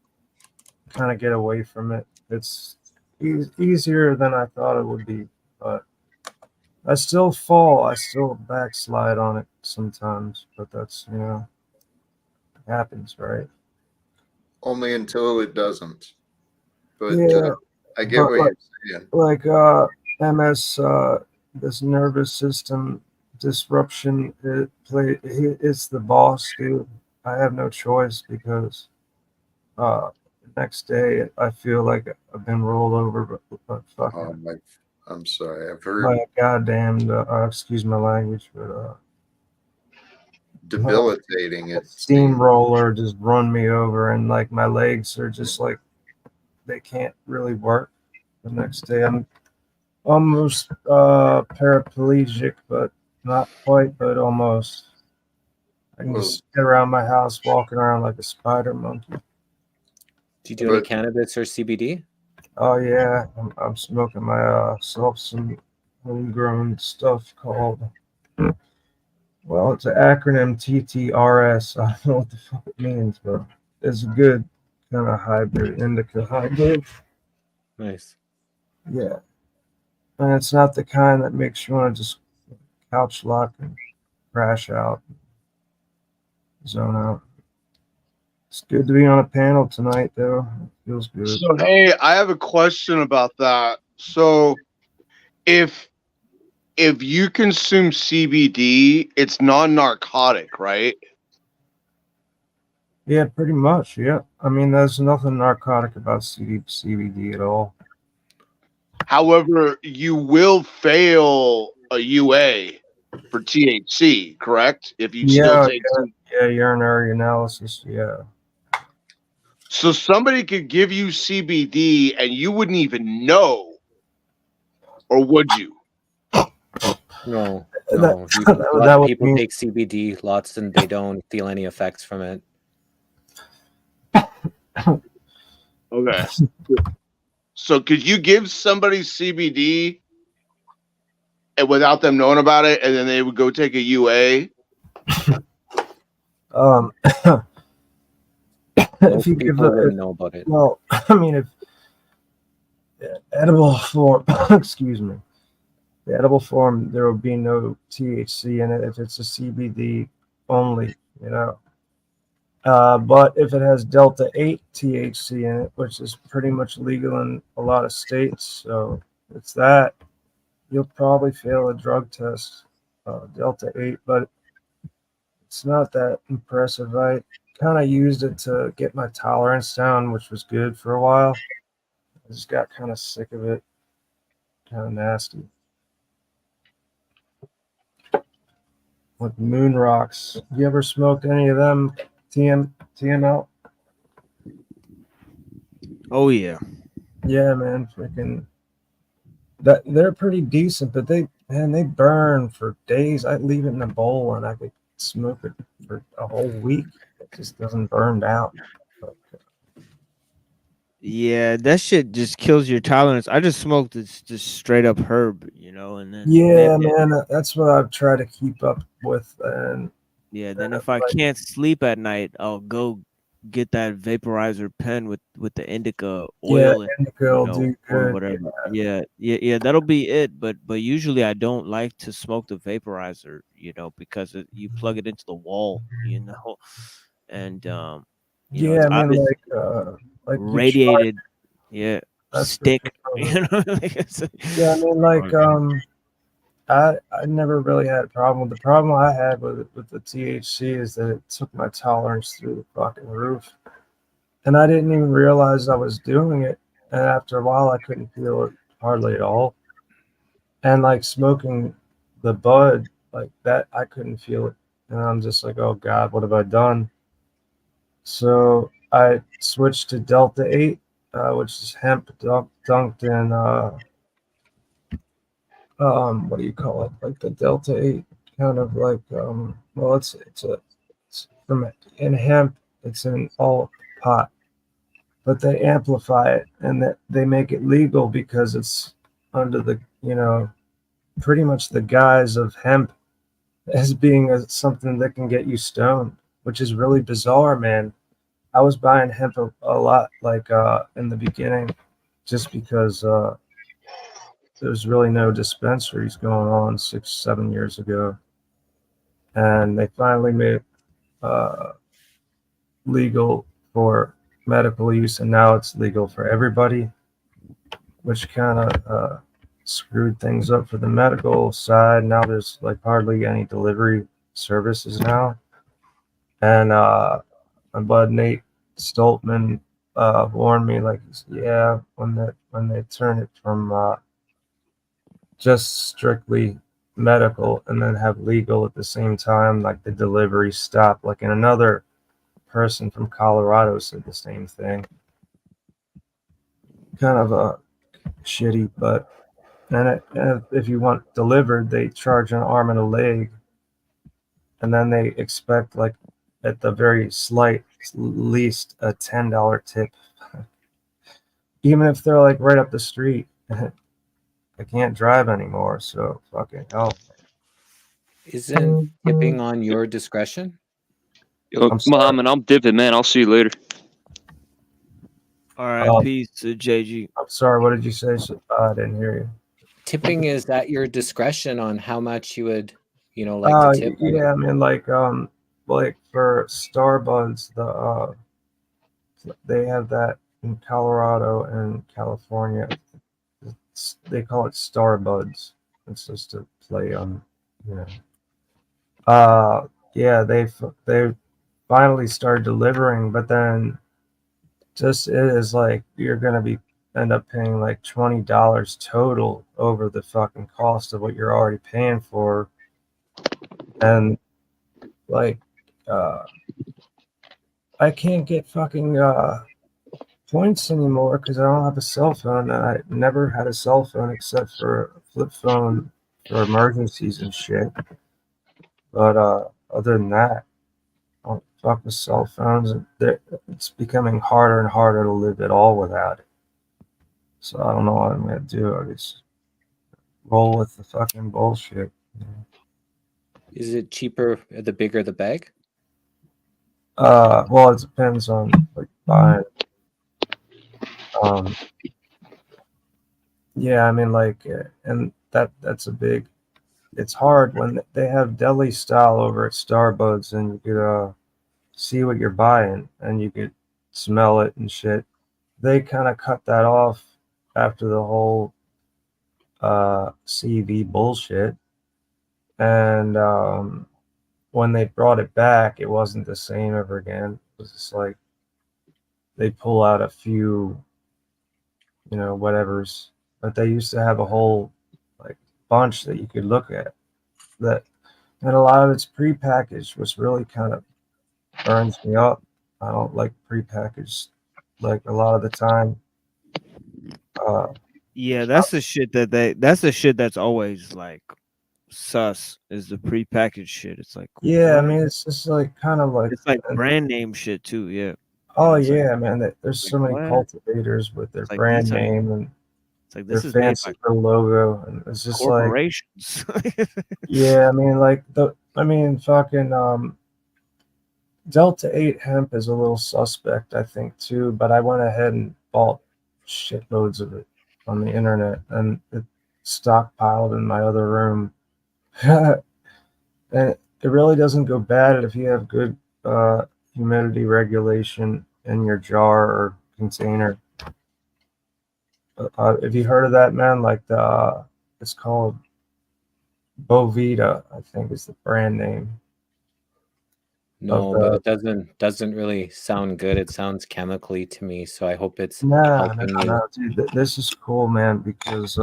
[SPEAKER 15] kind of get away from it. It's easier than I thought it would be, but I still fall. I still backslide on it sometimes, but that's, you know, happens, right?
[SPEAKER 8] Only until it doesn't. But
[SPEAKER 15] Yeah,
[SPEAKER 8] I get
[SPEAKER 15] but
[SPEAKER 8] what you're saying.
[SPEAKER 15] like MS, this nervous system disruption. It's the boss, dude. I have no choice because the next day I feel like I've been rolled over, but fucking.
[SPEAKER 8] I'm sorry. I've heard
[SPEAKER 15] By a goddamn, excuse my language, but
[SPEAKER 8] debilitating. It
[SPEAKER 15] steamroller just run me over, and like my legs are just like they can't really work. The next day I'm almost paraplegic, but not quite, but almost. I can just get around my house walking around like a spider monkey.
[SPEAKER 5] Do you do any cannabis or CBD?
[SPEAKER 15] Oh yeah, I'm smoking myself some homegrown stuff called, well, it's an acronym TTRS. I don't know what the fuck it means, but it's a good kind of hybrid, indica hybrid.
[SPEAKER 5] Nice.
[SPEAKER 15] Yeah. And it's not the kind that makes you want to just couch lock and crash out, zone out. It's good to be on a panel tonight, though. It feels good.
[SPEAKER 2] So, hey, I have a question about that. So, if you consume CBD, it's non-narcotic, right?
[SPEAKER 15] Yeah, pretty much. Yeah. I mean, there's nothing narcotic about CBD at all.
[SPEAKER 2] However, you will fail a UA for THC, correct? If you still take
[SPEAKER 15] urinary analysis. Yeah.
[SPEAKER 2] So somebody could give you CBD and you wouldn't even know, or would you?
[SPEAKER 5] No.
[SPEAKER 15] That
[SPEAKER 5] A lot of people
[SPEAKER 15] mean-
[SPEAKER 5] take CBD lots and they don't feel any effects from it.
[SPEAKER 2] Okay. So could you give somebody CBD and without them knowing about it, and then they would go take a UA?
[SPEAKER 15] If you give
[SPEAKER 5] wouldn't know about it.
[SPEAKER 15] Well, I mean, if edible form, excuse me, the edible form, there will be no THC in it if it's a CBD only, you know. But if it has Delta 8 THC in it, which is pretty much legal in a lot of states, so it's that, you'll probably fail a drug test, Delta 8, but it's not that impressive. I kind of used it to get my tolerance down, which was good for a while. I just got kind of sick of it, kind of nasty. With moon rocks. You ever smoked any of them, TML?
[SPEAKER 6] Oh yeah.
[SPEAKER 15] Yeah, man, freaking. That they're pretty decent, but they burn for days. I leave it in a bowl and I could smoke it for a whole week. It just doesn't burn down.
[SPEAKER 6] Yeah, that shit just kills your tolerance. I just smoked this just straight up herb, you know, and then
[SPEAKER 15] Yeah, man, that's what I've tried to keep up with. And
[SPEAKER 6] yeah, then if I can't sleep at night, I'll go get that vaporizer pen with the indica oil, and,
[SPEAKER 15] indica will do
[SPEAKER 6] or
[SPEAKER 15] good.
[SPEAKER 6] whatever. Yeah, that'll be it. But usually I don't like to smoke the vaporizer, you know, because you plug it into the wall, you know, and you know,
[SPEAKER 15] Yeah,
[SPEAKER 6] it's
[SPEAKER 15] I mean,
[SPEAKER 6] obviously
[SPEAKER 15] like
[SPEAKER 6] radiated, yeah,
[SPEAKER 15] That's for
[SPEAKER 6] stick.
[SPEAKER 15] sure.
[SPEAKER 6] You know, like
[SPEAKER 15] Yeah, I mean, like, I never really had a problem. The problem I had with the THC is that it took my tolerance through the fucking roof, and I didn't even realize I was doing it. And after a while, I couldn't feel it hardly at all. And like smoking the bud like that, I couldn't feel it, and I'm just like, oh God, what have I done? So I switched to Delta 8, which is hemp dunked in what do you call it? Like the Delta 8, kind of like well, it's from in hemp, it's in all pot, but they amplify it and that they make it legal because it's under the, you know, pretty much the guise of hemp as being something that can get you stoned, which is really bizarre, man. I was buying hemp a lot, like in the beginning, just because there's really no dispensaries going on 6-7 years ago, and they finally made it legal for medical use, and now it's legal for everybody, which kind of screwed things up for the medical side. Now there's like hardly any delivery services now. And my bud Nate Stoltman warned me, like, yeah, when they turn it from just strictly medical and then have legal at the same time, like the delivery stop. Like, and another person from Colorado said the same thing. Kind of shitty, but and if you want delivered, they charge an arm and a leg, and then they expect, like, at the very slight least, a $10 tip, even if they're like right up the street. I can't drive anymore, so fucking hell.
[SPEAKER 5] Isn't tipping on your discretion?
[SPEAKER 7] Yo, Muhammad, I'm dipping, man. I'll see you later.
[SPEAKER 6] All right, peace to JG.
[SPEAKER 15] I'm sorry, what did you say? I didn't hear you.
[SPEAKER 5] Tipping is at your discretion on how much you would, like to tip.
[SPEAKER 15] Yeah, I mean, like for Starbuds, they have that in Colorado and California. They call it Starbuds. It's just a play on, yeah, they finally started delivering, but then just it is like you're gonna end up paying like $20 total over the fucking cost of what you're already paying for. And like I can't get fucking points anymore because I don't have a cell phone, and I never had a cell phone except for a flip phone for emergencies and shit. But other than that, I don't fuck with cell phones. It's becoming harder and harder to live at all without it. So I don't know what I'm gonna do. I just roll with the fucking bullshit.
[SPEAKER 5] Is it cheaper the bigger the bag?
[SPEAKER 15] Well, it depends on like buying. Yeah, I mean, like, and that's a big. It's hard when they have deli style over at Starbucks, and you could see what you're buying, and you could smell it and shit. They kind of cut that off after the whole CV bullshit, and when they brought it back, it wasn't the same ever again. It was just like they pull out a few, whatevers, but they used to have a whole like bunch that you could look at. That, and a lot of it's prepackaged, which really kind of burns me up. I don't like prepackaged, like, a lot of the time.
[SPEAKER 6] Yeah, that's the shit that's the shit that's always like sus, is the prepackaged shit. It's like,
[SPEAKER 15] Yeah, I
[SPEAKER 6] what?
[SPEAKER 15] mean, it's just like kind of like
[SPEAKER 6] It's like brand name shit too. Yeah.
[SPEAKER 15] Oh
[SPEAKER 6] it's like-
[SPEAKER 15] yeah, man. There's so many
[SPEAKER 6] what?
[SPEAKER 15] cultivators with their
[SPEAKER 6] It's like
[SPEAKER 15] brand
[SPEAKER 6] these are-
[SPEAKER 15] name, and
[SPEAKER 6] It's like
[SPEAKER 15] their
[SPEAKER 6] this is made
[SPEAKER 15] fancy
[SPEAKER 6] by
[SPEAKER 15] logo, and it's just like,
[SPEAKER 6] corporations.
[SPEAKER 15] yeah, I mean, like fucking Delta 8 hemp is a little suspect, I think, too. But I went ahead and bought shitloads of it on the internet, and it stockpiled in my other room. And it really doesn't go bad if you have good humidity regulation in your jar or container. Have you heard of that, man? Like it's called Bovita, I think is the brand name.
[SPEAKER 5] No, but it doesn't really sound good. It sounds chemically to me, so I hope it's
[SPEAKER 15] No,
[SPEAKER 5] helping you.
[SPEAKER 15] dude, this is cool, man, because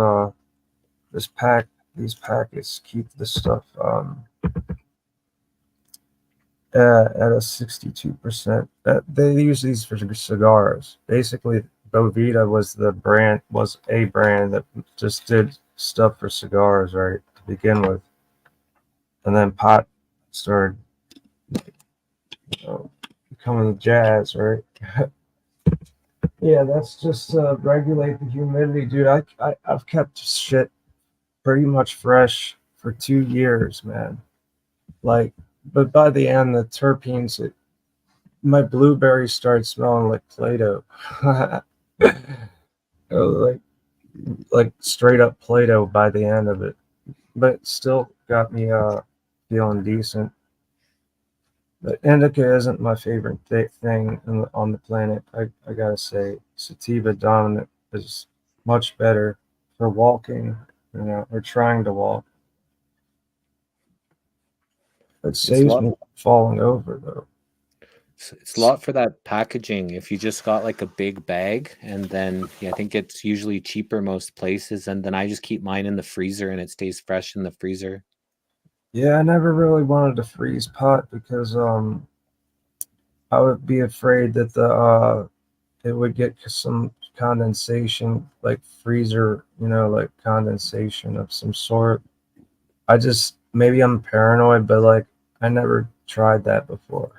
[SPEAKER 15] these packets keep the stuff at a 62%. They use these for cigars. Basically, Bovita was a brand that just did stuff for cigars, right, to begin with, and then pot started becoming the jazz, right? Yeah, that's just regulate the humidity, dude. I've kept shit pretty much fresh for 2 years, man. Like, but by the end, the terpenes, my blueberries started smelling like Play-Doh. like straight up Play-Doh by the end of it, but it still got me feeling decent. But indica isn't my favorite thing on the planet. I gotta say, sativa dominant is much better for walking or trying to walk. It
[SPEAKER 5] a
[SPEAKER 15] saves
[SPEAKER 5] lot.
[SPEAKER 15] me from falling over though.
[SPEAKER 5] It's a lot for that packaging. If you just got like a big bag, and then I think it's usually cheaper most places, and then I just keep mine in the freezer and it stays fresh in the freezer.
[SPEAKER 15] Yeah, I never really wanted to freeze pot because I would be afraid that it would get some condensation, like freezer, like condensation of some sort. Maybe I'm paranoid, but like I never tried that before.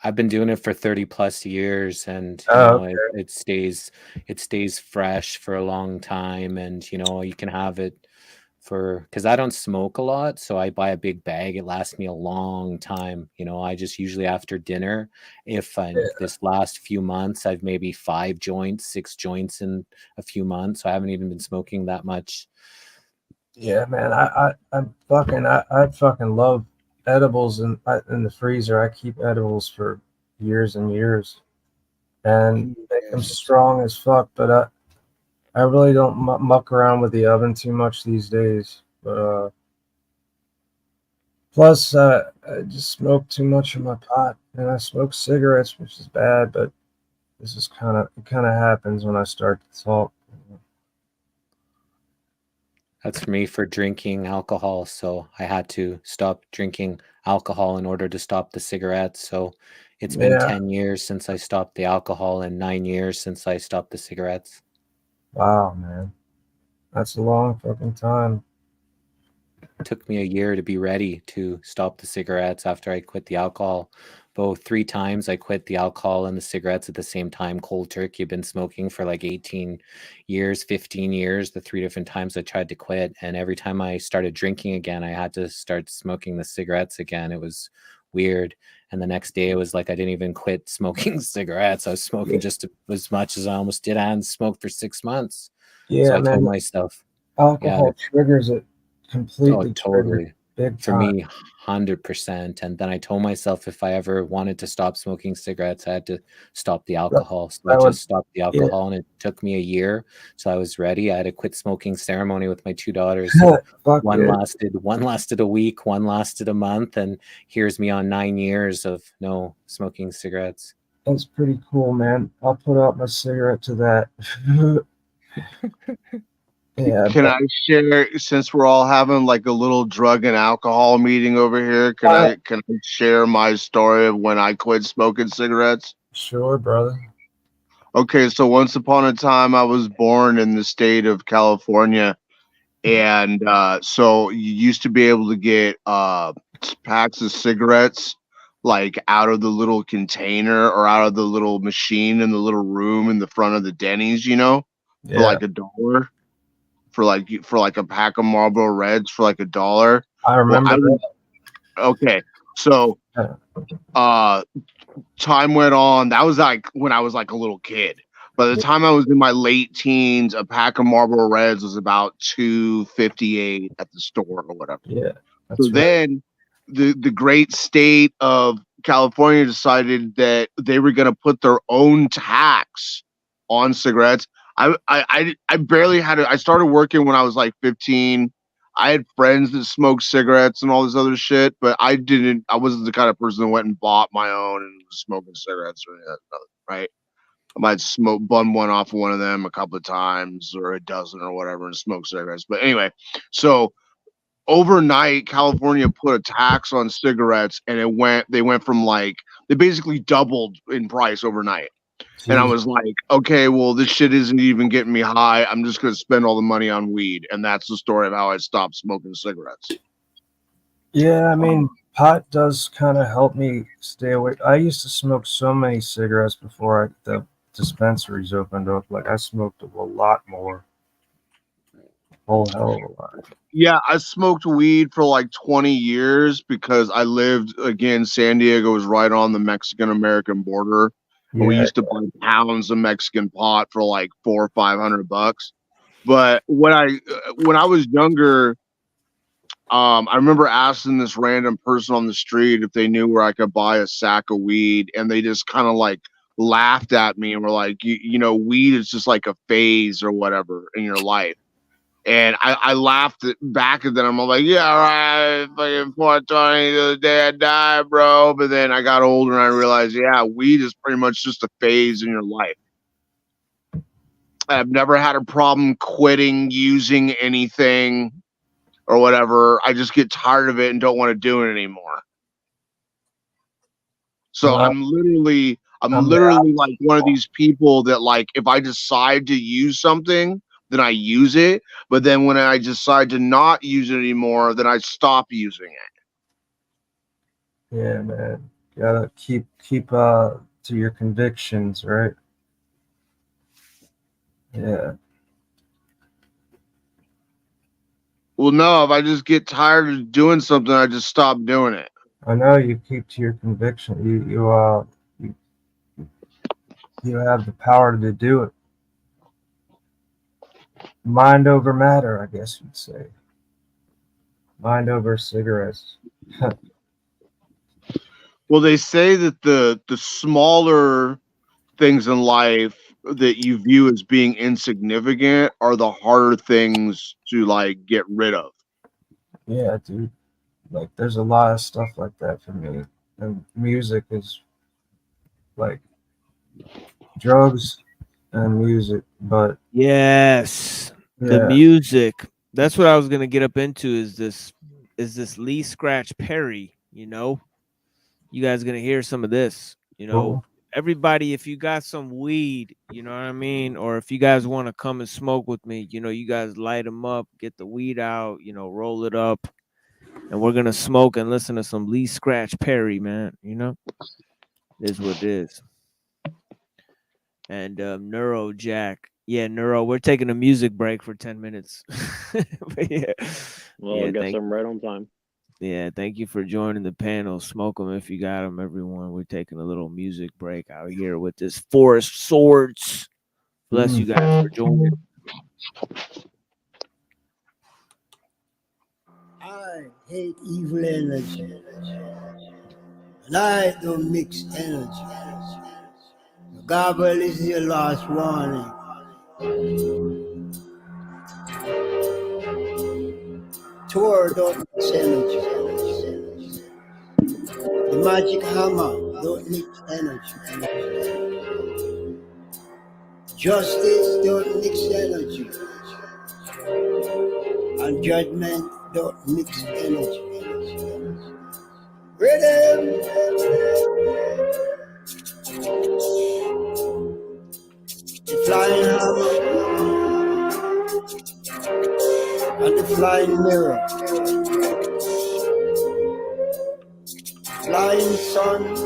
[SPEAKER 5] I've been doing it for 30 plus years, and
[SPEAKER 15] Okay.
[SPEAKER 5] it stays fresh for a long time, and you can have it because I don't smoke a lot, so I buy a big bag. It lasts me a long time. I just usually after dinner, if this last few months I've maybe 5 joints, 6 joints in a few months, so I haven't even been smoking that much.
[SPEAKER 15] Yeah, man, I fucking love edibles in the freezer. I keep edibles for years and years, and make them strong as fuck. But I really don't muck around with the oven too much these days. But plus, I just smoke too much of my pot, and I smoke cigarettes, which is bad. But this is kind of happens when I start to talk.
[SPEAKER 5] That's for me for drinking alcohol. So I had to stop drinking alcohol in order to stop the cigarettes. So it's been 10 years since I stopped the alcohol and 9 years since I stopped the cigarettes.
[SPEAKER 15] Wow, man. That's a long fucking time.
[SPEAKER 5] It took me a year to be ready to stop the cigarettes after I quit the alcohol. Both 3 times I quit the alcohol and the cigarettes at the same time. Cold turkey. I've been smoking for like 18 years, 15 years, the 3 different times I tried to quit. And every time I started drinking again, I had to start smoking the cigarettes again. It was weird. And the next day it was like I didn't even quit smoking cigarettes. I was smoking just as much as I almost did. I hadn't smoked for 6 months.
[SPEAKER 15] Yeah,
[SPEAKER 5] so I
[SPEAKER 15] man.
[SPEAKER 5] told myself,
[SPEAKER 15] Alcohol triggers it completely.
[SPEAKER 5] totally.
[SPEAKER 15] Big
[SPEAKER 5] For
[SPEAKER 15] time.
[SPEAKER 5] me, 100%. And then I told myself if I ever wanted to stop smoking cigarettes, I had to stop the alcohol. So I just stopped the alcohol, and it took me a year. So I was ready. I had a quit smoking ceremony with my 2 daughters. So one lasted a week, one lasted a month, and here's me on 9 years of no smoking cigarettes.
[SPEAKER 15] That's pretty cool, man. I'll put out my cigarette to that. Yeah.
[SPEAKER 2] Can I share, since we're all having like a little drug and alcohol meeting over here? Can I share my story of when I quit smoking cigarettes?
[SPEAKER 15] Sure, brother.
[SPEAKER 2] Okay, so once upon a time, I was born in the state of California, and so you used to be able to get packs of cigarettes like out of the little container or out of the little machine in the little room in the front of the Denny's, for like $1. For like a pack of Marlboro Reds for like $1.
[SPEAKER 15] I remember that.
[SPEAKER 2] Okay, so time went on. That was like when I was like a little kid. By the time I was in my late teens, a pack of Marlboro Reds was about $2.58 at the store or whatever.
[SPEAKER 15] Yeah.
[SPEAKER 2] So then the great state of California decided that they were going to put their own tax on cigarettes. I barely had it. I started working when I was like 15. I had friends that smoked cigarettes and all this other shit, but I wasn't the kind of person that went and bought my own and was smoking cigarettes or anything, right? I might bun one off of one of them a couple of times or a dozen or whatever and smoke cigarettes. But anyway, so overnight, California put a tax on cigarettes, and they went from they basically doubled in price overnight. And I was like, okay, well, this shit isn't even getting me high. I'm just going to spend all the money on weed. And that's the story of how I stopped smoking cigarettes.
[SPEAKER 15] Yeah, I mean, pot does kind of help me stay away. I used to smoke so many cigarettes before the dispensaries opened up. Like, I smoked a lot more. Whole hell of a lot.
[SPEAKER 2] Yeah, I smoked weed for like 20 years because I lived, again, San Diego was right on the Mexican-American border. And we used to buy pounds of Mexican pot for like $400 or $500. But when I was younger, I remember asking this random person on the street if they knew where I could buy a sack of weed, and they just kind of like laughed at me and were like, you know, weed is just like a phase or whatever in your life. And I laughed back at them. I'm like, yeah, all right, fucking 420 the other day I died, bro. But then I got older and I realized, yeah, weed is pretty much just a phase in your life. I've never had a problem quitting using anything or whatever. I just get tired of it and don't want to do it anymore. So I'm literally like one of these people that, like, if I decide to use something, then I use it. But then when I decide to not use it anymore, then I stop using it.
[SPEAKER 15] Yeah, man. Gotta keep to your convictions, right? Yeah.
[SPEAKER 2] Well, no, if I just get tired of doing something, I just stop doing it.
[SPEAKER 15] I know you keep to your conviction. You have the power to do it. Mind over matter, I guess you'd say. Mind over cigarettes.
[SPEAKER 2] Well, they say that the smaller things in life that you view as being insignificant are the harder things to, like, get rid of.
[SPEAKER 15] Yeah, dude. Like, there's a lot of stuff like that for me. And music is like drugs and music, but
[SPEAKER 6] Yes, the
[SPEAKER 15] yeah.
[SPEAKER 6] music. That's what I was gonna get up into. Is this Lee Scratch Perry? You know, you guys gonna hear some of this. You know, everybody, if you got some weed, you know what I mean, or if you guys want to come and smoke with me, you know, you guys light them up, get the weed out, you know, roll it up, and we're gonna smoke and listen to some Lee Scratch Perry, man. You know, it is what it is. And Neuro Jack. Yeah, Neuro, we're taking a music break for 10 minutes. But yeah.
[SPEAKER 11] Well,
[SPEAKER 6] Yeah,
[SPEAKER 11] I guess I'm right on time.
[SPEAKER 6] Yeah, thank you for joining the panel. Smoke them if you got them, everyone. We're taking a little music break out here with this Forest Swords. Bless you guys for joining.
[SPEAKER 21] I hate evil energy. And I don't mix energy. Gobble is your last warning. Tour don't mix energy. The magic hammer don't mix energy. Justice don't mix energy. And judgment don't mix energy. Rhythm. The flying hammer and the flying mirror, flying sun and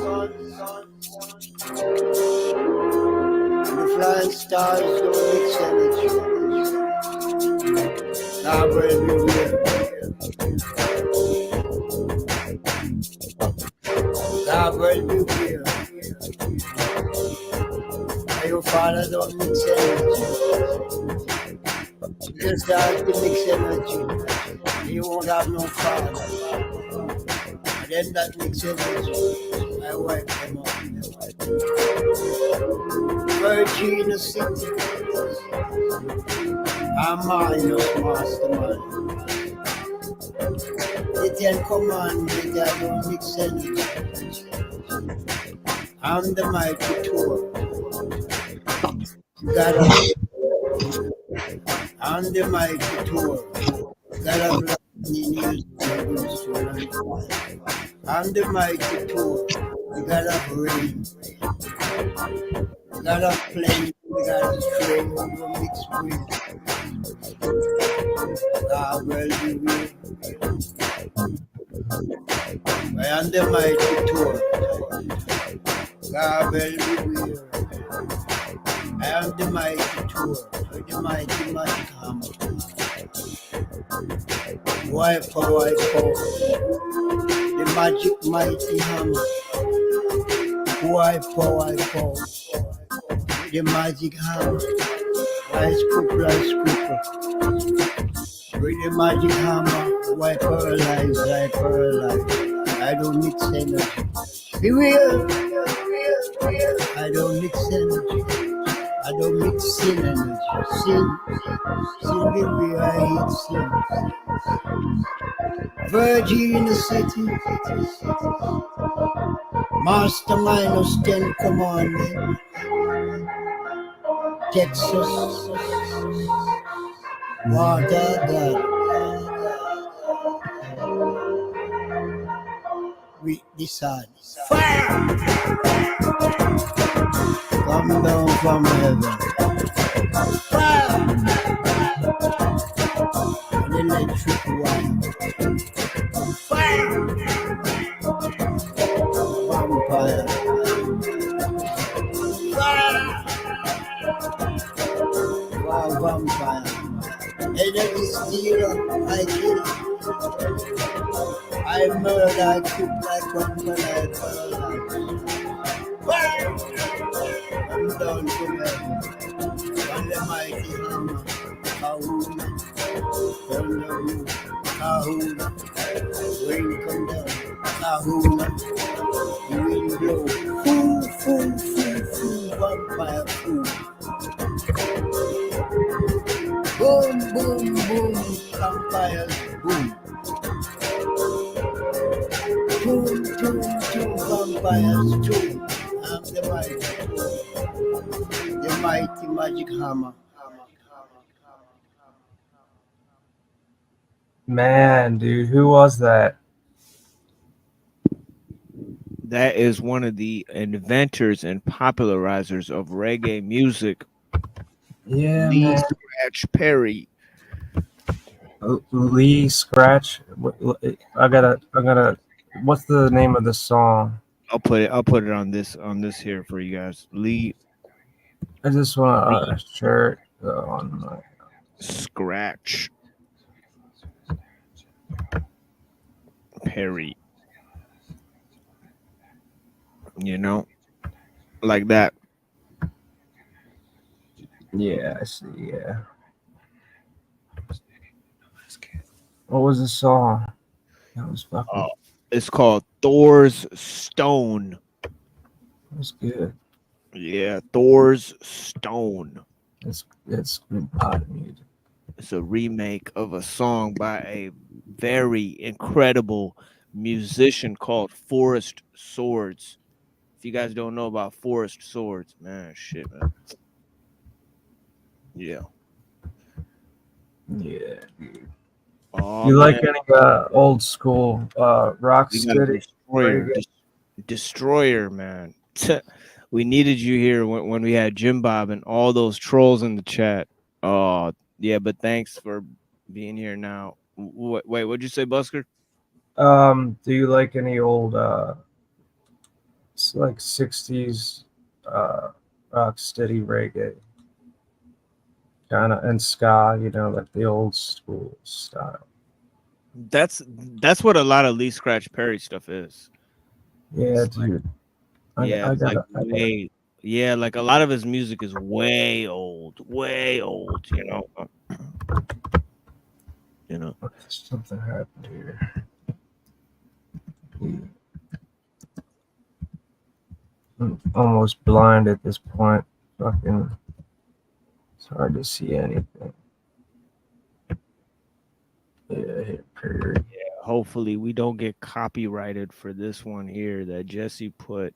[SPEAKER 21] the flying stars don't mix energy. Now will be real. Now will be real. Your father don't mix energy. You start to mix energy. You won't have no father. And then that mix energy, I wipe them up. Virgin City. I'm minus mastermind. The 10 commandments, I don't mix energy. I'm the mighty tour. I'm the mighty tour. I'm the mighty tour. We got a brain. We got a plane. We got a string. We got mixed with. God will be real. I am the mighty tour. God will be real. I am the mighty tour, the mighty magic hammer. Wipe, the magic mighty hammer. Wipe, the magic hammer. I scooper. With the magic hammer, wipe her alive. I don't mix energy. Be real. I don't mix energy. I don't mix sin and it. Sin the way I hate sin. Virgin in the city. Master minus 10 commandment. Texas. Water God. With the sun. Fire! Come down from heaven. Fire! An electric wire. Fire! Vampire. Fire! Wow, vampire. Energy stealer, I kill. I murder, I cook like one planet. I'm down to heaven. On the mighty hammer. Kahuna. Thunder room. Kahuna. Rain come down. Kahuna. The wind blow. Fool. Vampire fool. Boom. Vampires boom. Boom. Vampires boom. I'm the mighty magic hammer.
[SPEAKER 15] Man, dude, who was that?
[SPEAKER 6] That is one of the inventors and popularizers of reggae music.
[SPEAKER 15] Yeah,
[SPEAKER 6] Lee
[SPEAKER 15] man.
[SPEAKER 6] Scratch Perry.
[SPEAKER 15] Lee Scratch. I gotta. What's the name of the song?
[SPEAKER 6] I'll put it on this here for you guys. Lee.
[SPEAKER 15] I just want a shirt on my
[SPEAKER 6] Scratch Perry. You know, like that.
[SPEAKER 15] Yeah, I see. Yeah. What was the song? That was fucking.
[SPEAKER 6] It's called Thor's Stone.
[SPEAKER 15] It was good.
[SPEAKER 6] Yeah, Thor's Stone.
[SPEAKER 15] It's good pot music.
[SPEAKER 6] It's a remake of a song by a very incredible musician called Forest Swords. If you guys don't know about Forest Swords, man, shit, man. Yeah.
[SPEAKER 15] Yeah, dude.
[SPEAKER 6] Oh,
[SPEAKER 15] You like
[SPEAKER 6] man.
[SPEAKER 15] any old school rock
[SPEAKER 6] We got a
[SPEAKER 15] steady?
[SPEAKER 6] Destroyer, man. We needed you here when we had Jim Bob and all those trolls in the chat. Oh, yeah, but thanks for being here now. Wait, what'd you say, Busker?
[SPEAKER 15] Do you like any old it's like 60s rock steady reggae? Kind of and ska, you know, like the old school style.
[SPEAKER 6] That's what a lot of Lee Scratch Perry stuff is.
[SPEAKER 15] Yeah, dude.
[SPEAKER 6] Yeah, like a lot of his music is way old, you know. You know.
[SPEAKER 15] Something happened here. I'm almost blind at this point. Fucking, it's hard to see anything. Yeah, hit period.
[SPEAKER 6] Yeah, hopefully we don't get copyrighted for this one here that Jesse put.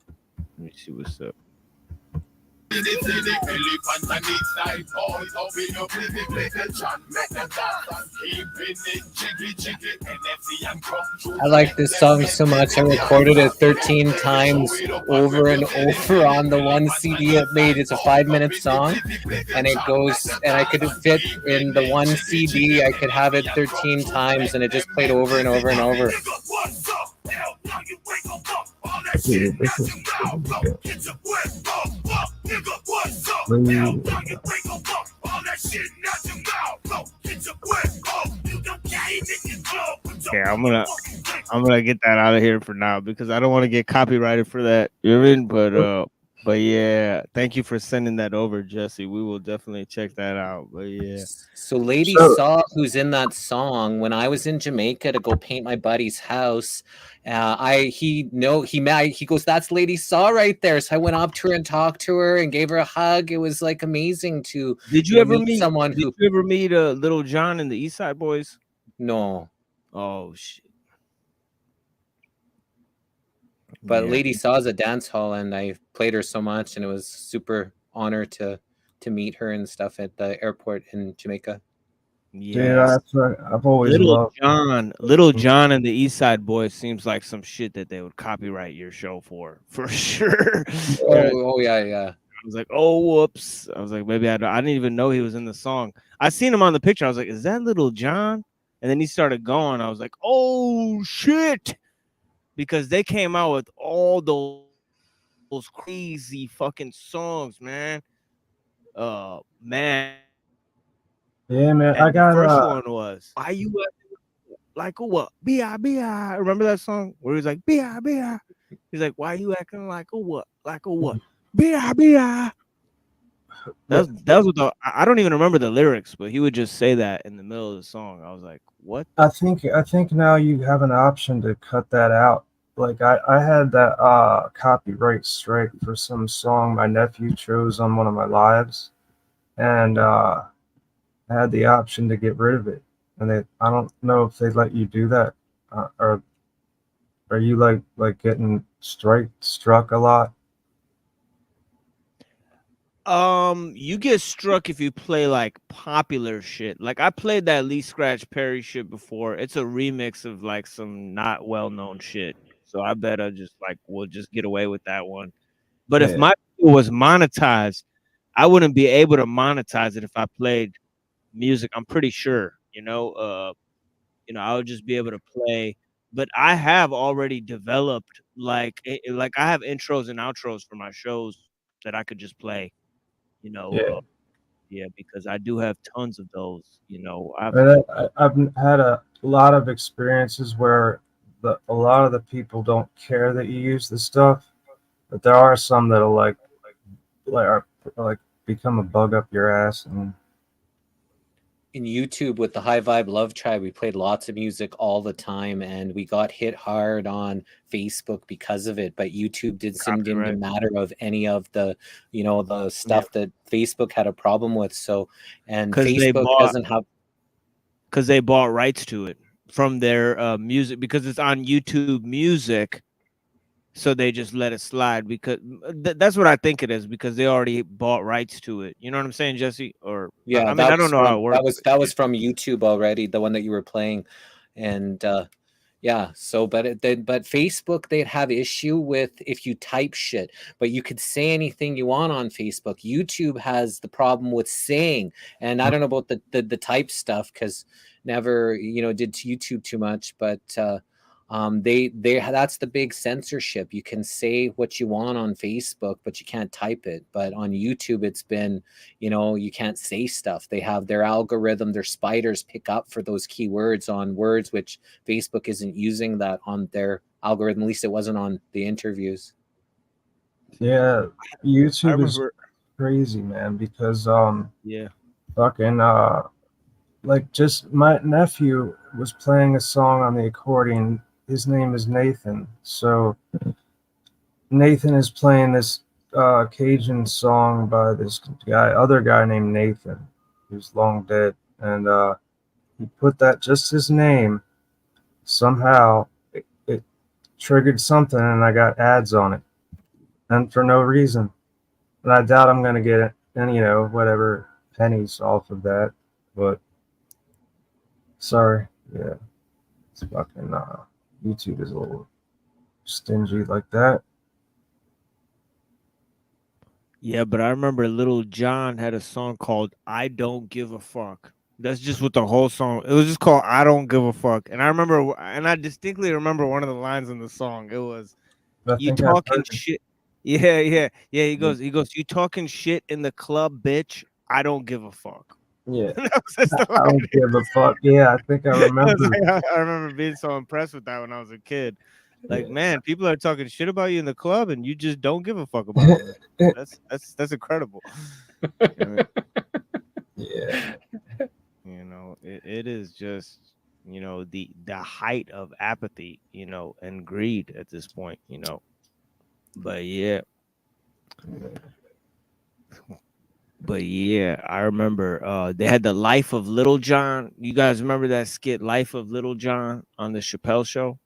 [SPEAKER 6] Let me see what's up.
[SPEAKER 5] I like this song so much. I recorded it 13 times over and over on the one CD it made. It's a 5-minute song, and it goes, and I could fit in the one CD. I could have it 13 times, and it just played over and over and over.
[SPEAKER 15] Dude, this is
[SPEAKER 6] Yeah, I'm gonna get that out of here for now because I don't want to get copyrighted for that. You know what I mean? But But yeah, thank you for sending that over, Jesse. We will definitely check that out. But yeah.
[SPEAKER 5] So Lady
[SPEAKER 6] So-
[SPEAKER 5] Saw, who's in that song, when I was in Jamaica to go paint my buddy's house, he goes, that's Lady Saw right there. So I went up to her and talked to her and gave her a hug. It was like amazing to
[SPEAKER 6] Did you
[SPEAKER 5] know,
[SPEAKER 6] ever meet
[SPEAKER 5] someone
[SPEAKER 6] Did
[SPEAKER 5] who
[SPEAKER 6] you ever meet Little John and the East Side Boys?
[SPEAKER 5] no.
[SPEAKER 6] Oh shit.
[SPEAKER 5] But
[SPEAKER 6] Yeah.
[SPEAKER 5] Lady Saw's a dance hall, and I played her so much, and it was super honor to meet her and stuff at the airport in Jamaica.
[SPEAKER 15] Yeah, that's what I've always
[SPEAKER 6] Little
[SPEAKER 15] loved.
[SPEAKER 6] Little John and the East Side Boys seems like some shit that they would copyright your show for sure.
[SPEAKER 5] Oh yeah.
[SPEAKER 6] I was like, oh whoops. I was like, maybe I didn't even know he was in the song. I seen him on the picture. I was like, is that Little John? And then he started going. I was like, oh shit. Because they came out with all those crazy fucking songs, man. Man.
[SPEAKER 15] Yeah, man.
[SPEAKER 6] And
[SPEAKER 15] I got
[SPEAKER 6] the first one was "Why You Acting Like a What?" B.I.B.I. Remember that song where he's like B.I.B.I. He's like, "Why you acting like a what? Like a what? B.I.B.I." That was what I don't even remember the lyrics, but he would just say that in the middle of the song. I was like, "What?"
[SPEAKER 15] I think now you have an option to cut that out. Like I had that copyright strike for some song my nephew chose on one of my lives, and I had the option to get rid of it. And I don't know if they let you do that, or are you like getting struck a lot?
[SPEAKER 6] You get struck if you play like popular shit. Like I played that Lee Scratch Perry shit before. It's a remix of like some not well-known shit. So I better just we'll just get away with that one. But if my video was monetized, I wouldn't be able to monetize it if I played music. I'm pretty sure, I would just be able to play. But I have already developed like I have intros and outros for my shows that I could just play. Because I do have tons of those.
[SPEAKER 15] I've had a lot of experiences where a lot of the people don't care that you use this stuff, but there are some that'll like become a bug up your ass. And
[SPEAKER 5] in YouTube with the High Vibe Love Tribe, we played lots of music all the time, and we got hit hard on Facebook because of it. But YouTube didn't matter of any of the, the stuff that Facebook had a problem with. So, and Facebook doesn't have,
[SPEAKER 6] because they bought rights to it from their music, because it's on YouTube Music. So they just let it slide because that's what I think it is, because they already bought rights to it. You know what I'm saying, Jesse? Or
[SPEAKER 5] yeah,
[SPEAKER 6] I mean, I don't know how it works.
[SPEAKER 5] That was from YouTube already, the one that you were playing, and yeah. So, but Facebook, they'd have issue with if you type shit, but you could say anything you want on Facebook. YouTube has the problem with saying, and I don't know about the type stuff because never did YouTube too much, but. They that's the big censorship. You can say what you want on Facebook, but you can't type it. But on YouTube, it's been, you can't say stuff. They have their algorithm, their spiders pick up for those keywords on words, which Facebook isn't using that on their algorithm. At least it wasn't on the interviews.
[SPEAKER 15] Yeah, YouTube is crazy, man, because fucking just my nephew was playing a song on the accordion. His name is Nathan. So Nathan is playing this Cajun song by this other guy named Nathan, who's long dead. And he put that, just his name, somehow it triggered something, and I got ads on it. And for no reason. And I doubt I'm going to get any, whatever pennies off of that. But sorry. Yeah. It's fucking YouTube is a little stingy like that.
[SPEAKER 6] Yeah, but I remember Little John had a song called "I Don't Give a Fuck." That's just what the whole song. It was just called "I Don't Give a Fuck," and I distinctly remember one of the lines in the song. It was, "You talking shit." Yeah. He goes, "You talking shit in the club, bitch. I don't give a fuck."
[SPEAKER 15] Yeah, I don't give a fuck. Yeah, I think I remember.
[SPEAKER 6] I remember being so impressed with that when I was a kid. Like, man, people are talking shit about you in the club, and you just don't give a fuck about it. That's incredible.
[SPEAKER 15] Yeah.
[SPEAKER 6] You know, it is just, you know, the height of apathy, you know, and greed at this point, you know. But yeah. But yeah, I remember they had the Life of Little John. You guys remember that skit, Life of Little John, on the Chappelle Show?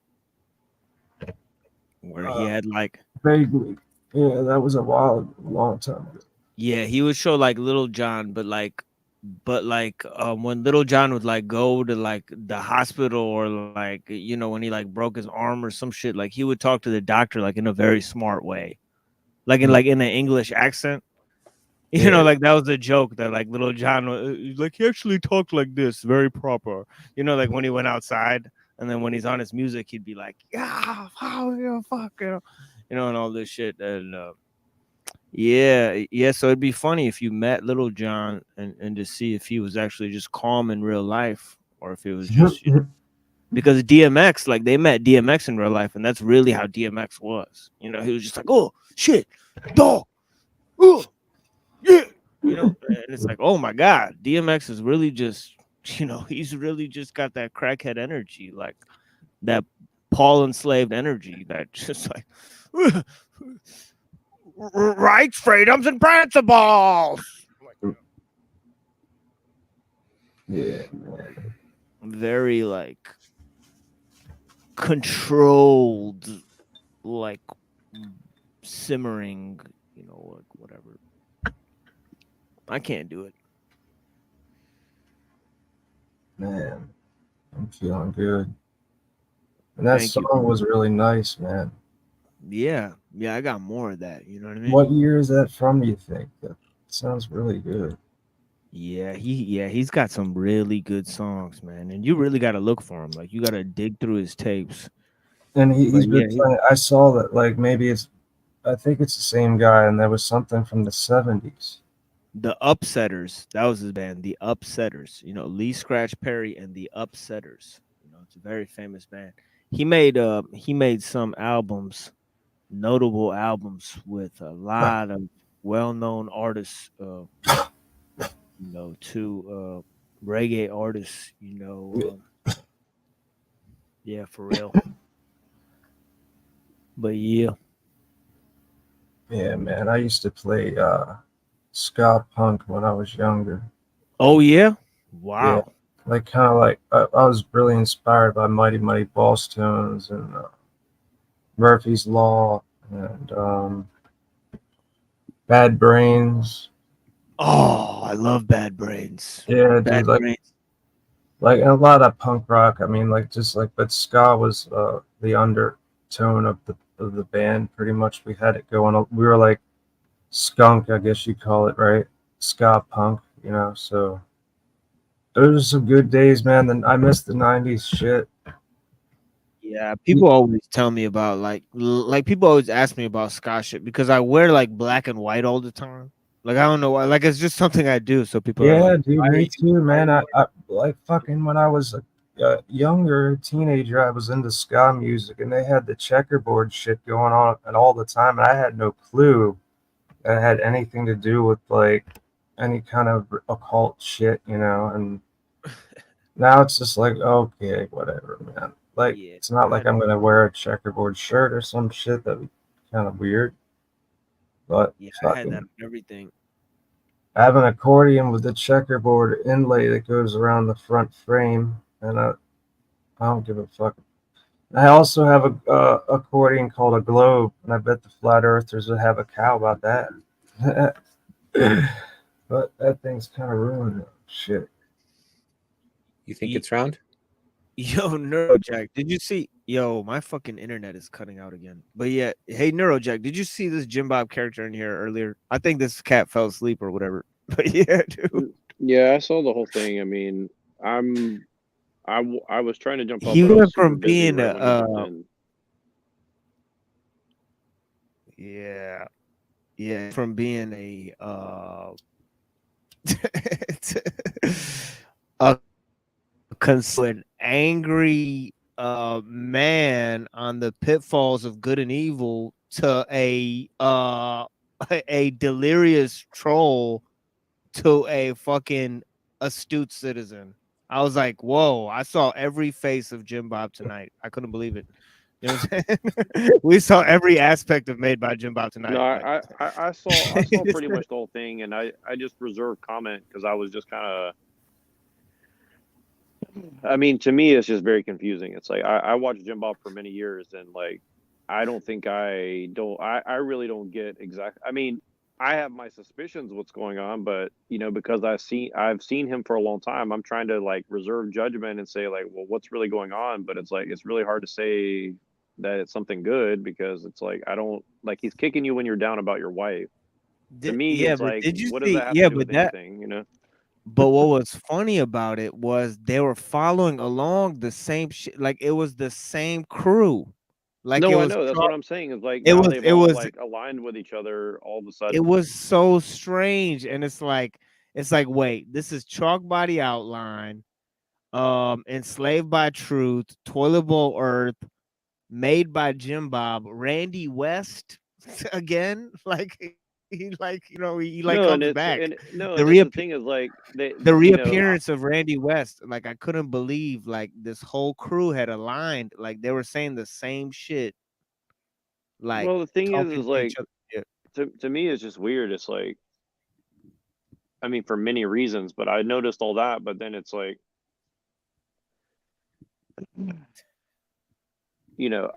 [SPEAKER 6] Where he had like
[SPEAKER 15] Vaguely. Yeah, that was a long time ago.
[SPEAKER 6] yeah, he would show like Little John, but when Little John would like go to like the hospital, or like, you know, when he like broke his arm or some shit, like he would talk to the doctor like in a very smart way, like in an English accent. You know, like that was a joke that like Little John like he actually talked like this, very proper. You know, like when he went outside, and then when he's on his music, he'd be like, yeah, fuck, you know, and all this shit. And yeah. So it'd be funny if you met Little John and to see if he was actually just calm in real life, or if it was just, you know, because DMX, like they met DMX in real life, and that's really how DMX was. You know, he was just like, oh shit, dog, oh yeah, you know, and it's like, oh my god, DMX is really just, you know, he's really just got that crackhead energy, like that Paul enslaved energy, that just like rights, freedoms, and principles.
[SPEAKER 15] Yeah,
[SPEAKER 6] very like controlled, like simmering, you know, like whatever. I can't do it.
[SPEAKER 15] Man, I'm feeling good. And that
[SPEAKER 6] Thank you.
[SPEAKER 15] song was really nice, man.
[SPEAKER 6] Yeah, I got more of that. You know what I mean?
[SPEAKER 15] What year is that from, do you think? That sounds really good.
[SPEAKER 6] Yeah, he's got some really good songs, man. And you really got to look for him. Like you got to dig through his tapes.
[SPEAKER 15] And he's
[SPEAKER 6] But
[SPEAKER 15] been playing, I saw that, like, I think it's the same guy, and there was something from the 70s.
[SPEAKER 6] The Upsetters, that was his band, the Upsetters. You know, Lee Scratch Perry and the Upsetters. You know, it's a very famous band. He made some albums, notable albums with a lot of well-known artists. You know, to reggae artists. You know, yeah, for real. But yeah.
[SPEAKER 15] Yeah, man. I used to play ska punk when I was younger.
[SPEAKER 6] Oh yeah, wow.
[SPEAKER 15] Yeah, like kind of like I was really inspired by Mighty Mighty Boss Tones and Murphy's Law and Bad Brains.
[SPEAKER 6] Oh, I love Bad Brains.
[SPEAKER 15] Yeah,
[SPEAKER 6] Bad
[SPEAKER 15] dude,
[SPEAKER 6] Brains.
[SPEAKER 15] like a lot of punk rock. I mean, like just like, but ska was the undertone of the band. Pretty much, we had it going. We were like skunk, I guess you call it, right? Ska punk, you know. So those are some good days, man. Then I miss the '90s shit.
[SPEAKER 6] Yeah, people always tell me about like people always ask me about ska shit because I wear like black and white all the time. Like I don't know why. Like it's just something I do. So people are
[SPEAKER 15] Yeah,
[SPEAKER 6] like,
[SPEAKER 15] dude, me too, man. I like fucking when I was a younger teenager, I was into ska music, and they had the checkerboard shit going on and all the time, and I had no clue that had anything to do with like any kind of occult shit, you know. And now it's just like, okay, whatever, man. Like it's not like I'm gonna wear a checkerboard shirt or some shit. That'd be kind of weird. But
[SPEAKER 6] yeah, I had that on everything.
[SPEAKER 15] I have an accordion with the checkerboard inlay that goes around the front frame, and I don't give a fuck. I also have a accordion called a globe, and I bet the flat earthers would have a cow about that. But that thing's kind of ruined. Shit.
[SPEAKER 5] You think it's round?
[SPEAKER 6] Yo, Neurojack, did you see? Yo, my fucking internet is cutting out again. But yeah, hey, Neurojack, did you see this Jim Bob character in here earlier? I think this cat fell asleep or whatever. But yeah, dude.
[SPEAKER 11] Yeah, I saw the whole thing. I mean, I was trying to jump up.
[SPEAKER 6] He
[SPEAKER 11] but I was
[SPEAKER 6] went
[SPEAKER 11] super
[SPEAKER 6] from
[SPEAKER 11] busy
[SPEAKER 6] being
[SPEAKER 11] right when he jumped
[SPEAKER 6] in. Yeah, from being a concerned, angry man on the pitfalls of good and evil to a a delirious troll to a fucking astute citizen. I was like, whoa, I saw every face of Jim Bob tonight. I couldn't believe it. You know what I'm saying? We saw every aspect of Made by Jim Bob tonight.
[SPEAKER 11] No,
[SPEAKER 6] Like,
[SPEAKER 11] I saw pretty much the whole thing, and I just reserved comment because I was just kind of. I mean, to me, it's just very confusing. It's like I watched Jim Bob for many years, and like I don't think I really don't get exact. I mean, I have my suspicions what's going on, but you know, because I've seen him for a long time, I'm trying to like reserve judgment and say like, well, what's really going on? But it's like it's really hard to say that it's something good because it's like I don't like he's kicking you when you're down about your wife. To me,
[SPEAKER 6] yeah,
[SPEAKER 11] it's
[SPEAKER 6] but
[SPEAKER 11] like
[SPEAKER 6] did you
[SPEAKER 11] what does
[SPEAKER 6] see?
[SPEAKER 11] that have
[SPEAKER 6] Yeah,
[SPEAKER 11] to do
[SPEAKER 6] but
[SPEAKER 11] with
[SPEAKER 6] that.
[SPEAKER 11] anything? You know.
[SPEAKER 6] But what was funny about it was they were following along the same shit. Like it was the same crew. Like
[SPEAKER 11] No,
[SPEAKER 6] it
[SPEAKER 11] I
[SPEAKER 6] was.
[SPEAKER 11] know. That's what I'm saying. Is like
[SPEAKER 6] It
[SPEAKER 11] now
[SPEAKER 6] was.
[SPEAKER 11] they've
[SPEAKER 6] It
[SPEAKER 11] all
[SPEAKER 6] was.
[SPEAKER 11] like aligned with each other all of a
[SPEAKER 6] It
[SPEAKER 11] sudden.
[SPEAKER 6] was so strange, and it's like wait, this is Chalk Body Outline, Enslaved by Truth, Toilet Bowl Earth, Made by Jim Bob, Randy West again. Like he
[SPEAKER 11] No, and
[SPEAKER 6] comes
[SPEAKER 11] it's
[SPEAKER 6] back.
[SPEAKER 11] and no,
[SPEAKER 6] The
[SPEAKER 11] and that's the
[SPEAKER 6] reap
[SPEAKER 11] thing is like they,
[SPEAKER 6] the
[SPEAKER 11] you know,
[SPEAKER 6] reappearance of Randy West. Like I couldn't believe like this whole crew had aligned. Like they were saying the same shit. Like
[SPEAKER 11] well, the thing
[SPEAKER 6] talking
[SPEAKER 11] is
[SPEAKER 6] to each
[SPEAKER 11] like
[SPEAKER 6] other. Yeah.
[SPEAKER 11] to me it's just weird. It's like I mean for many reasons, but I noticed all that, but then it's like you know,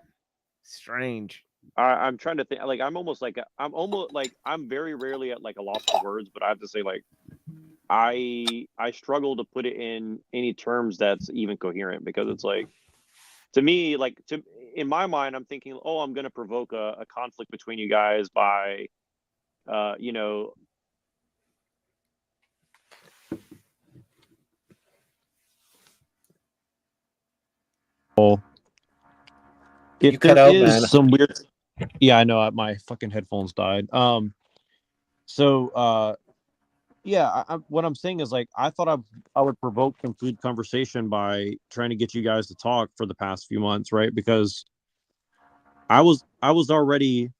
[SPEAKER 6] Strange.
[SPEAKER 11] I'm trying to think like I'm almost like I'm very rarely at like a loss for words, but I have to say like I struggle to put it in any terms that's even coherent because it's like to me like in my mind I'm thinking oh I'm gonna provoke a conflict between you guys by you know
[SPEAKER 5] You
[SPEAKER 3] if
[SPEAKER 5] cut
[SPEAKER 3] there
[SPEAKER 5] out, man.
[SPEAKER 3] is some weird, yeah, I know my fucking headphones died. Yeah, what I'm saying is like I thought I would provoke some food conversation by trying to get you guys to talk for the past few months, right? Because I was already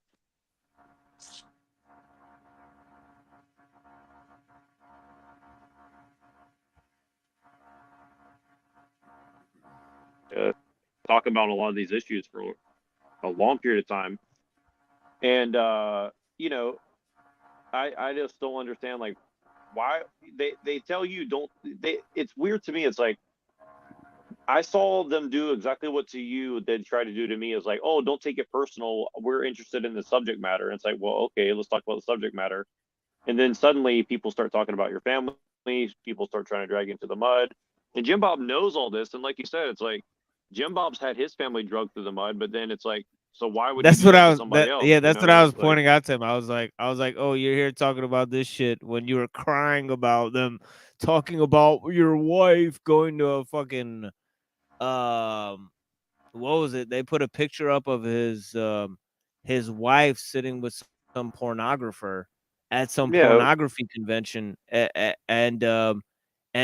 [SPEAKER 11] talk about a lot of these issues for a long period of time, and you know I just don't understand like why they tell you don't they it's weird to me. It's like I saw them do exactly what to you they tried to do to me. Is like, oh, don't take it personal. We're interested in the subject matter. And it's like, well, okay, let's talk about the subject matter. And then suddenly people start talking about your family. People start trying to drag you into the mud. And Jim Bob knows all this. And like you said, it's like Jim Bob's had his family drugged through the mud. But then it's like, so why would
[SPEAKER 6] That's
[SPEAKER 11] you do
[SPEAKER 6] what
[SPEAKER 11] that
[SPEAKER 6] I
[SPEAKER 11] to
[SPEAKER 6] was.
[SPEAKER 11] somebody
[SPEAKER 6] That
[SPEAKER 11] else?
[SPEAKER 6] yeah, that's what I was
[SPEAKER 11] It's like,
[SPEAKER 6] pointing out to him. I was like, oh, you're here talking about this shit when you were crying about them talking about your wife going to a fucking what was it? They put a picture up of his wife sitting with some pornographer at some
[SPEAKER 11] yeah,
[SPEAKER 6] pornography convention, and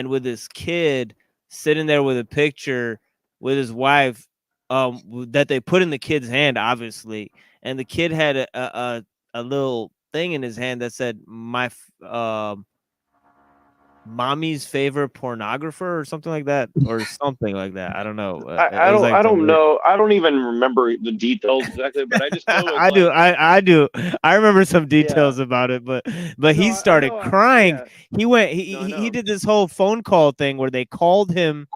[SPEAKER 6] with his kid sitting there with a picture with his wife, that they put in the kid's hand, obviously, and the kid had a little thing in his hand that said mommy's favorite pornographer or something like that, I don't know. It was like
[SPEAKER 11] I
[SPEAKER 6] some
[SPEAKER 11] don't
[SPEAKER 6] weird.
[SPEAKER 11] know. I don't even remember the details exactly, but I just know it's
[SPEAKER 6] I do.
[SPEAKER 11] like,
[SPEAKER 6] I do. I remember some
[SPEAKER 11] yeah.
[SPEAKER 6] details about it, but
[SPEAKER 11] No,
[SPEAKER 6] he
[SPEAKER 11] I
[SPEAKER 6] started
[SPEAKER 11] know.
[SPEAKER 6] crying.
[SPEAKER 11] Yeah.
[SPEAKER 6] He went.
[SPEAKER 11] No, I
[SPEAKER 6] He
[SPEAKER 11] know.
[SPEAKER 6] did this whole phone call thing where they called him.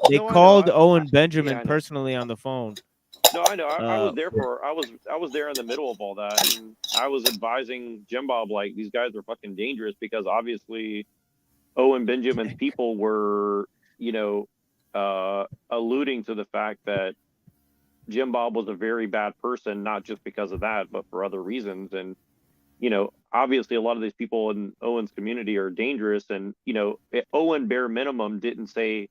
[SPEAKER 6] They
[SPEAKER 11] No, I know.
[SPEAKER 6] called Owen
[SPEAKER 11] Yeah,
[SPEAKER 6] Benjamin
[SPEAKER 11] I know.
[SPEAKER 6] personally on the phone.
[SPEAKER 11] No, I know. I was there for. I was there in the middle of all that, and I was advising Jim Bob like these guys are fucking dangerous because obviously Owen Benjamin's people were, you know, alluding to the fact that Jim Bob was a very bad person, not just because of that, but for other reasons. And you know, obviously a lot of these people in Owen's community are dangerous. And you know, Owen bare minimum didn't say,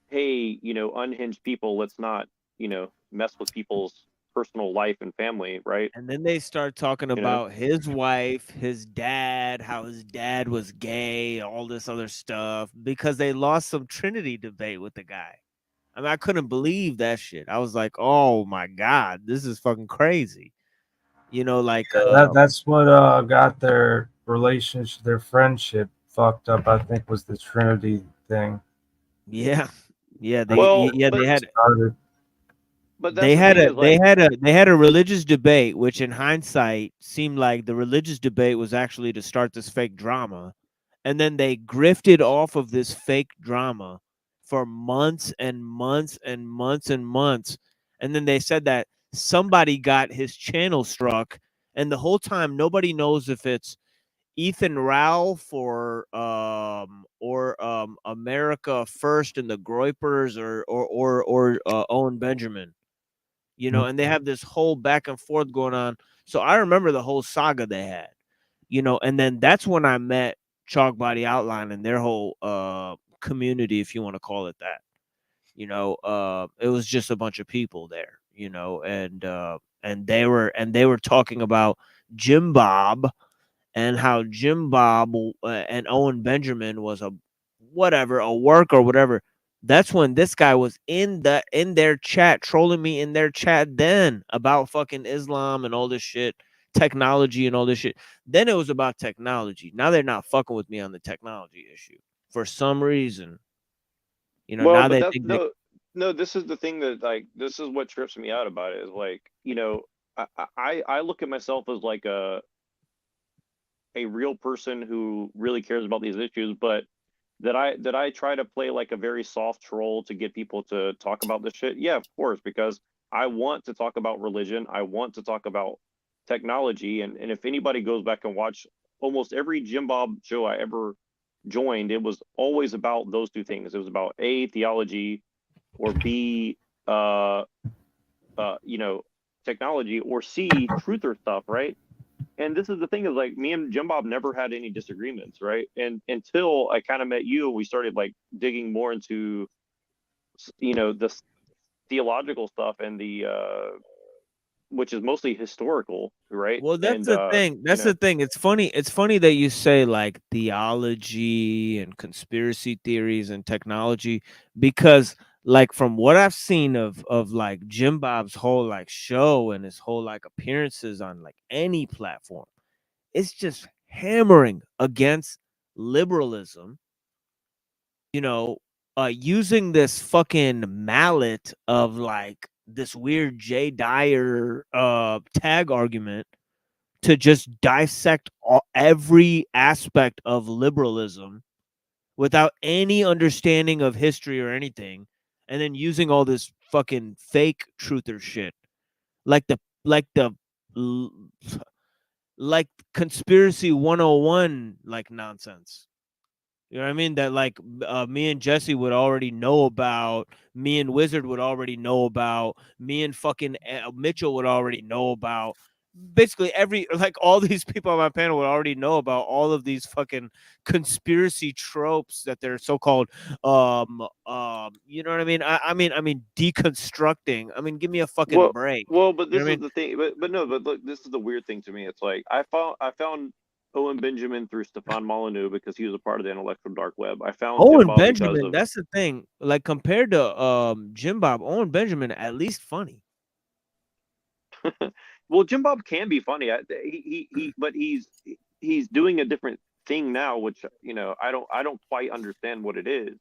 [SPEAKER 11] hey, you know, unhinged people, let's not, you know, mess with people's personal life and family, right?
[SPEAKER 6] And then they start talking
[SPEAKER 11] You know,
[SPEAKER 6] about his wife, his dad, how his dad was gay, all this other stuff, because they lost some Trinity debate with the guy. I mean, I couldn't believe that shit. I was like, oh my God, this is fucking crazy. You know, like
[SPEAKER 15] That's what got their relationship, their friendship fucked up. I think was the Trinity thing.
[SPEAKER 6] yeah, yeah,
[SPEAKER 11] Well,
[SPEAKER 6] they had
[SPEAKER 15] started.
[SPEAKER 11] But that's the thing is like
[SPEAKER 6] they had a religious debate, which in hindsight seemed like the religious debate was actually to start this fake drama, and then they grifted off of this fake drama for months and months and months and months, and then they said that somebody got his channel struck, and the whole time nobody knows if it's Ethan Ralph or America First and the Groypers or Owen Benjamin. You know, and they have this whole back and forth going on. So I remember the whole saga they had, you know, and then that's when I met Chalk Body Outline and their whole community, if you want to call it that. You know, it was just a bunch of people there, you know, and they were talking about Jim Bob and how Jim Bob and Owen Benjamin was a work or whatever. That's when this guy was in their chat, trolling me in their chat then about fucking Islam and all this shit, technology and all this shit. Then it was about technology. Now they're not fucking with me on the technology issue for some reason. You know,
[SPEAKER 11] well,
[SPEAKER 6] now
[SPEAKER 11] but
[SPEAKER 6] they
[SPEAKER 11] that's
[SPEAKER 6] think
[SPEAKER 11] no, this is the thing that like this is what trips me out about it is like, you know, I look at myself as like a real person who really cares about these issues, but that I try to play like a very soft troll to get people to talk about this shit. Yeah, of course, because I want to talk about religion. I want to talk about technology. And if anybody goes back and watch almost every Jim Bob show I ever joined, it was always about those two things. It was about A, theology, or B, you know, technology, or C, truther stuff, right? And this is the thing is like me and Jim Bob never had any disagreements, right? And until I kind of met you, we started like digging more into, you know, the theological stuff and the which is mostly historical, right?
[SPEAKER 6] well, that's
[SPEAKER 11] And
[SPEAKER 6] the thing. That's
[SPEAKER 11] you know,
[SPEAKER 6] the thing. It's funny. It's funny that you say like theology and conspiracy theories and technology because like from what I've seen of like Jim Bob's whole like show and his whole like appearances on like any platform, it's just hammering against liberalism, you know, using this fucking mallet of like this weird Jay Dyer tag argument to just dissect every aspect of liberalism without any understanding of history or anything, and then using all this fucking fake truther shit, like like conspiracy 101 like nonsense. You know what I mean? That like me and Jesse would already know about, me and Wizard would already know about, me and fucking Mitchell would already know about. Basically, like all these people on my panel would already know about all of these fucking conspiracy tropes that they're so-called, you know what I mean? I mean, deconstructing. I mean, give me a fucking break.
[SPEAKER 11] well, but
[SPEAKER 6] You
[SPEAKER 11] this
[SPEAKER 6] know what I
[SPEAKER 11] is
[SPEAKER 6] mean?
[SPEAKER 11] the thing. But no, but look, this is the weird thing to me. It's like I found Owen Benjamin through Stefan Molyneux because he was a part of the intellectual dark web. I found Jim
[SPEAKER 6] Owen
[SPEAKER 11] Bob because
[SPEAKER 6] Benjamin,
[SPEAKER 11] of
[SPEAKER 6] that's the thing. Like compared to Jim Bob, Owen Benjamin at least funny.
[SPEAKER 11] well, Jim Bob can be funny. But he's doing a different thing now, which you know I don't quite understand what it is,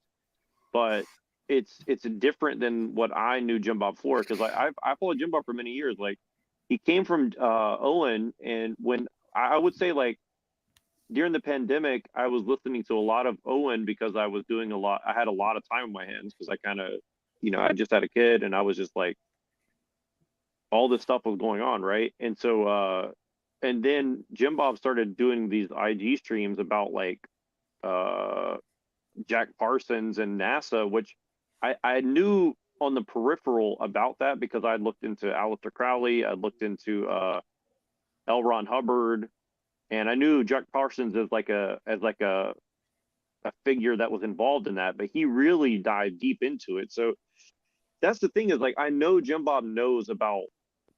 [SPEAKER 11] but it's different than what I knew Jim Bob for because I followed Jim Bob for many years. Like he came from Owen, and when I would say like during the pandemic, I was listening to a lot of Owen because I was doing a lot. I had a lot of time in my hands because I kind of, you know, I just had a kid and I was just like, all this stuff was going on, right? And so, and then Jim Bob started doing these IG streams about like Jack Parsons and NASA, which I knew on the peripheral about that because I looked into Aleister Crowley, I looked into L. Ron Hubbard, and I knew Jack Parsons as like a figure that was involved in that, but he really dived deep into it. So that's the thing is like I know Jim Bob knows about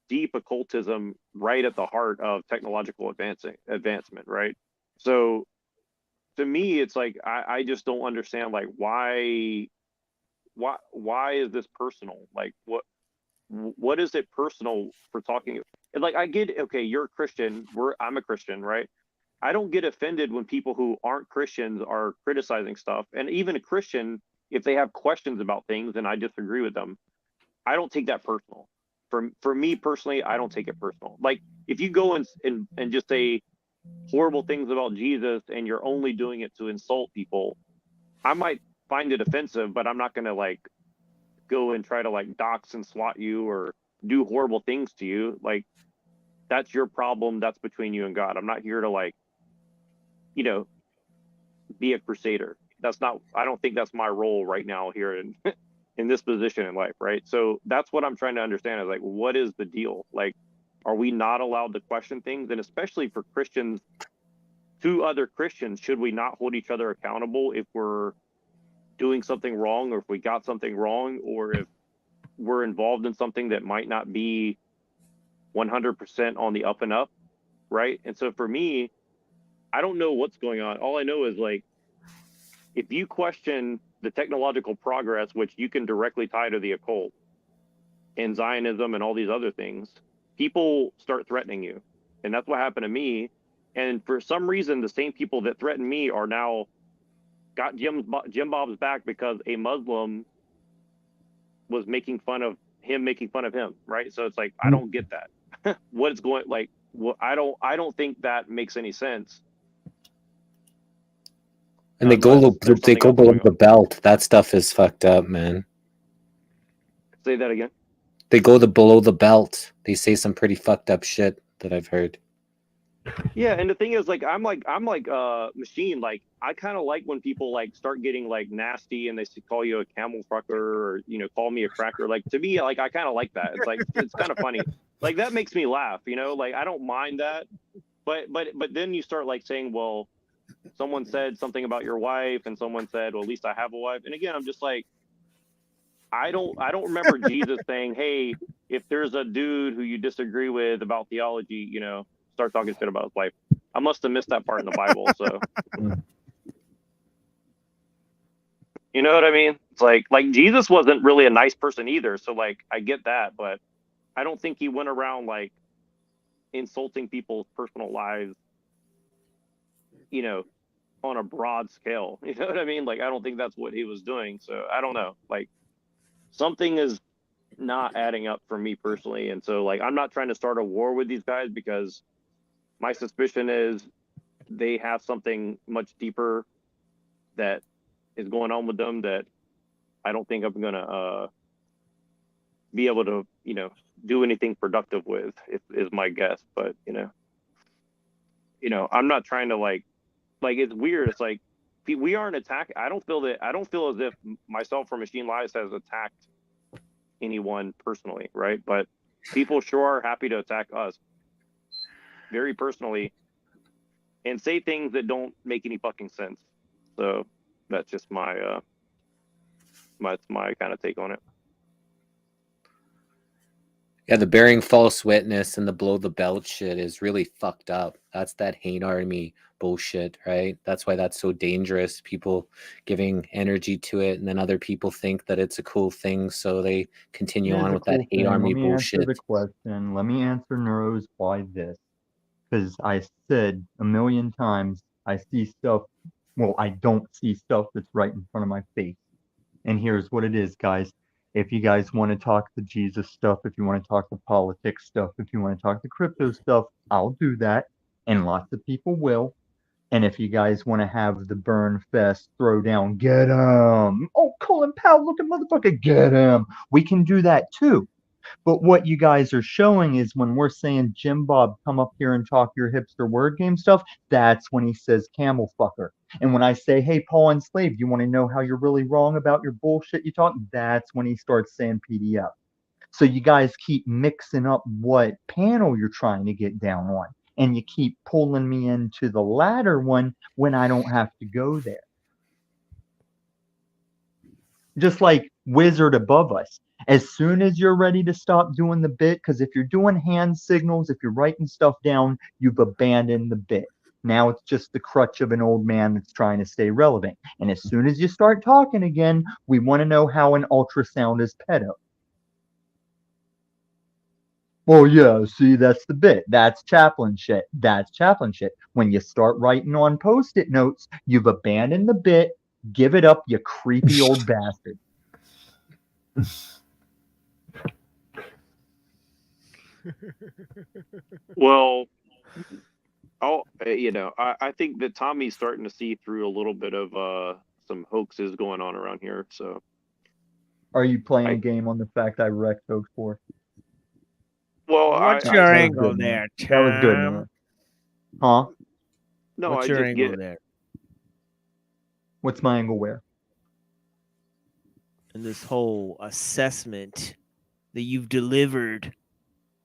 [SPEAKER 11] deep occultism right at the heart of technological advancement, right? So to me, it's like I just don't understand like why why is this personal? Like, what is it personal for talking? And like, I get, okay, you're a Christian, I'm a Christian, right? I don't get offended when people who aren't Christians are criticizing stuff. And even a Christian, if they have questions about things and I disagree with them, I don't take that personal. For me personally, I don't take it personal. Like, if you go and just say horrible things about Jesus and you're only doing it to insult people, I might find it offensive, but I'm not going to like go and try to like dox and swat you or do horrible things to you. Like, that's your problem. That's between you and God. I'm not here to like, you know, be a crusader. That's not, I don't think that's my role right now here in this position in life, right? So that's what I'm trying to understand is like, what is the deal? Like, are we not allowed to question things? And especially for Christians to other Christians, should we not hold each other accountable if we're doing something wrong, or if we got something wrong, or if we're involved in something that might not be 100% on the up and up, right? And so for me, I don't know what's going on. All I know is like, if you question the technological progress, which you can directly tie to the occult and Zionism and all these other things, people start threatening you. And that's what happened to me. And for some reason, the same people that threatened me are now got Jim Bob's back because a Muslim was making fun of him, right? So it's like, I don't get that. What is going, like, well, I don't think that makes any sense.
[SPEAKER 5] And they go below the belt. That stuff is fucked up, man.
[SPEAKER 11] Say that again.
[SPEAKER 5] They go below the belt. They say some pretty fucked up shit that I've heard.
[SPEAKER 11] Yeah, and the thing is, like, I'm like Machine. Like, I kind of like when people like start getting like nasty and they call you a camel fucker, or call me a cracker. Like, to me, like, I kind of like that. It's like, it's kind of funny. Like, that makes me laugh. Like, I don't mind that. But then you start like saying, well, someone said something about your wife, and someone said, well, at least I have a wife. And again, I'm just like, I don't remember Jesus saying, hey, if there's a dude who you disagree with about theology, start talking shit about his wife. I must have missed that part in the Bible. So, you know what I mean? It's like Jesus wasn't really a nice person either. So like, I get that, but I don't think he went around like insulting people's personal lives, on a broad scale. You know what I mean? Like, I don't think that's what he was doing. So I don't know. Like, something is not adding up for me personally. And so like, I'm not trying to start a war with these guys, because my suspicion is they have something much deeper that is going on with them that I don't think I'm gonna be able to, do anything productive with, is my guess. But I'm not trying to like it's weird. It's like, we aren't attacking. I don't feel as if myself or Machine Lies has attacked anyone personally, right? But people sure are happy to attack us very personally and say things that don't make any fucking sense. So that's just my my kind of take on it.
[SPEAKER 5] Yeah, the bearing false witness and the below the belt shit is really fucked up. That's that hate army bullshit, right? That's why that's so dangerous. People giving energy to it, and then other people think that it's a cool thing, so they continue on with that hate army bullshit.
[SPEAKER 1] Let me answer the question. Let me answer Neuro's why this. Because I said a million times, I see stuff. Well, I don't see stuff that's right in front of my face. And here's what it is, guys. If you guys want to talk the Jesus stuff, if you want to talk the politics stuff, if you want to talk the crypto stuff, I'll do that. And lots of people will. And if you guys want to have the burn fest, throw down, get him. Oh, Colin Powell, look at motherfucker, get him. We can do that too. But what you guys are showing is when we're saying, Jim Bob, come up here and talk your hipster word game stuff, that's when he says camel fucker. And when I say, hey, Paul Enslaved, you want to know how you're really wrong about your bullshit you talk? That's when he starts saying PDF. So you guys keep mixing up what panel you're trying to get down on. And you keep pulling me into the latter one when I don't have to go there. Just like Wizard above us. As soon as you're ready to stop doing the bit, because if you're doing hand signals, if you're writing stuff down, you've abandoned the bit. Now it's just the crutch of an old man that's trying to stay relevant. And as soon as you start talking again, we want to know how an ultrasound is pedo. Oh yeah, see, that's the bit. That's Chaplin shit. That's Chaplin shit. When you start writing on post-it notes, you've abandoned the bit. Give it up, you creepy old bastard.
[SPEAKER 11] Well, I think that Tommy's starting to see through a little bit of some hoaxes going on around here. So,
[SPEAKER 1] Are you playing a game on the fact I wrecked Hoax 4?
[SPEAKER 11] well,
[SPEAKER 6] What's
[SPEAKER 11] I
[SPEAKER 6] your
[SPEAKER 1] That was
[SPEAKER 6] angle
[SPEAKER 1] good,
[SPEAKER 6] there,
[SPEAKER 1] man. That was good,
[SPEAKER 6] Tom?
[SPEAKER 1] man. Huh?
[SPEAKER 11] no,
[SPEAKER 6] What's
[SPEAKER 11] I
[SPEAKER 6] your
[SPEAKER 11] just
[SPEAKER 6] angle
[SPEAKER 11] get
[SPEAKER 6] there
[SPEAKER 1] What's my angle where?
[SPEAKER 6] in this whole assessment that you've delivered?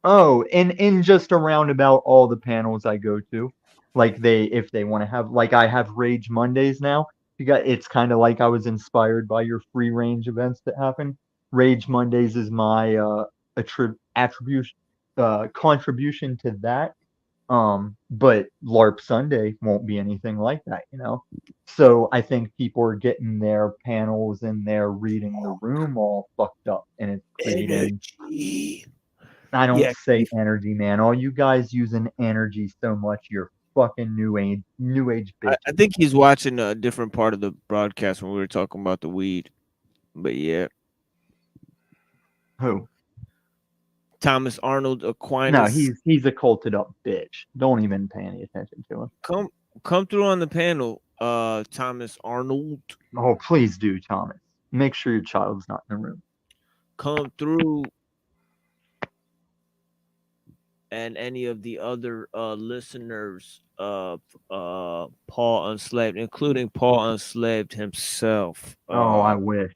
[SPEAKER 1] Oh, in just around about all the panels I go to. Like if they want to have, like I have Rage Mondays now. It's kind of like I was inspired by your free range events that happen. Rage Mondays is my attribution contribution to that. But LARP Sunday won't be anything like that, you know? So I think people are getting their panels and they're reading the room all fucked up, and it's creating.
[SPEAKER 6] Energy.
[SPEAKER 1] I don't
[SPEAKER 6] Yeah,
[SPEAKER 1] say energy, man. All you guys using energy so much, you're fucking new age bitches.
[SPEAKER 6] I think he's watching a different part of the broadcast when we were talking about the weed. But yeah,
[SPEAKER 1] Who?
[SPEAKER 6] Thomas Arnold
[SPEAKER 1] No,
[SPEAKER 6] Aquinas.
[SPEAKER 1] he's a culted up bitch. Don't even pay any attention to him.
[SPEAKER 6] Come through on the panel, Thomas Arnold.
[SPEAKER 1] Oh, please do, Thomas. Make sure your child's not in the room.
[SPEAKER 6] Come through. And any of the other listeners of Paul Unslaved, including Paul Unslaved himself.
[SPEAKER 1] Oh, I wish.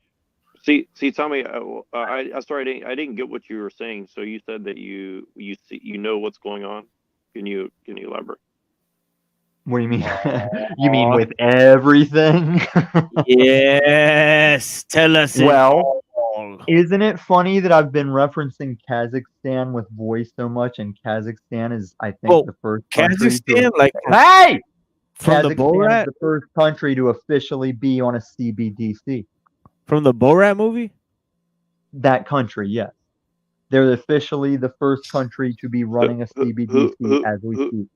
[SPEAKER 11] see, Tommy. I sorry, I didn't get what you were saying. So you said that you know what's going on. Can you elaborate?
[SPEAKER 1] What do you mean? You mean with everything?
[SPEAKER 6] Yes, tell us.
[SPEAKER 1] Well, isn't it funny that I've been referencing Kazakhstan with voice so much, and Kazakhstan is, I think, the first country
[SPEAKER 6] Kazakhstan,
[SPEAKER 1] to,
[SPEAKER 6] like
[SPEAKER 1] hey,
[SPEAKER 6] from the
[SPEAKER 1] Kazakhstan
[SPEAKER 6] Borat,
[SPEAKER 1] is the first country to officially be on a CBDC.
[SPEAKER 6] from the Borat movie.
[SPEAKER 1] That country, yes, they're officially the first country to be running a CBDC as we speak.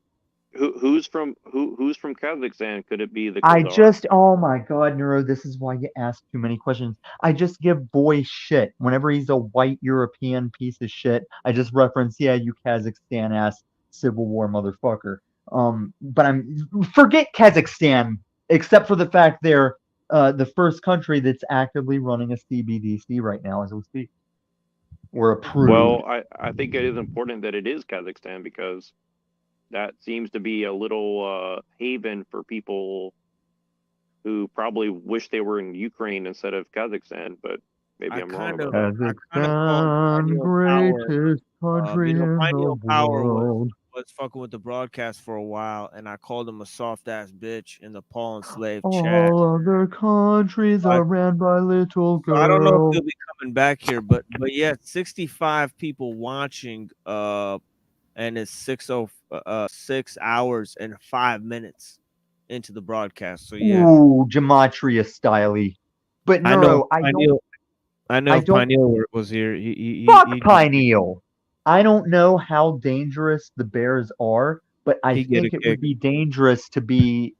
[SPEAKER 11] Who's from Kazakhstan? Could it be the Khazar?
[SPEAKER 1] Oh my God, Neuro, this is why you ask too many questions. I just give boy shit. Whenever he's a white European piece of shit, I just reference, yeah, you Kazakhstan ass Civil War motherfucker. But forget Kazakhstan, except for the fact they're the first country that's actively running a CBDC right now as we speak. We're approved.
[SPEAKER 11] Well, I think it is important that it is Kazakhstan because that seems to be a little haven for people who probably wish they were in Ukraine instead of Kazakhstan, but maybe I'm wrong about that.
[SPEAKER 1] Kazakhstan, greatest country in the world.
[SPEAKER 6] Was fucking with the broadcast for a while, and I called him a soft ass bitch in the Paul Enslaved chat.
[SPEAKER 1] All other countries are ran by little girls.
[SPEAKER 6] I don't know if he'll be coming back here, but yeah, 65 people watching, and it's 6 hours and 5 minutes into the broadcast. So yeah,
[SPEAKER 1] Ooh, gematria styley. But Neuro,
[SPEAKER 6] I know if Pineal was here.
[SPEAKER 1] Fuck Pineal. I don't know how dangerous the Bears are, but I think it would be dangerous to be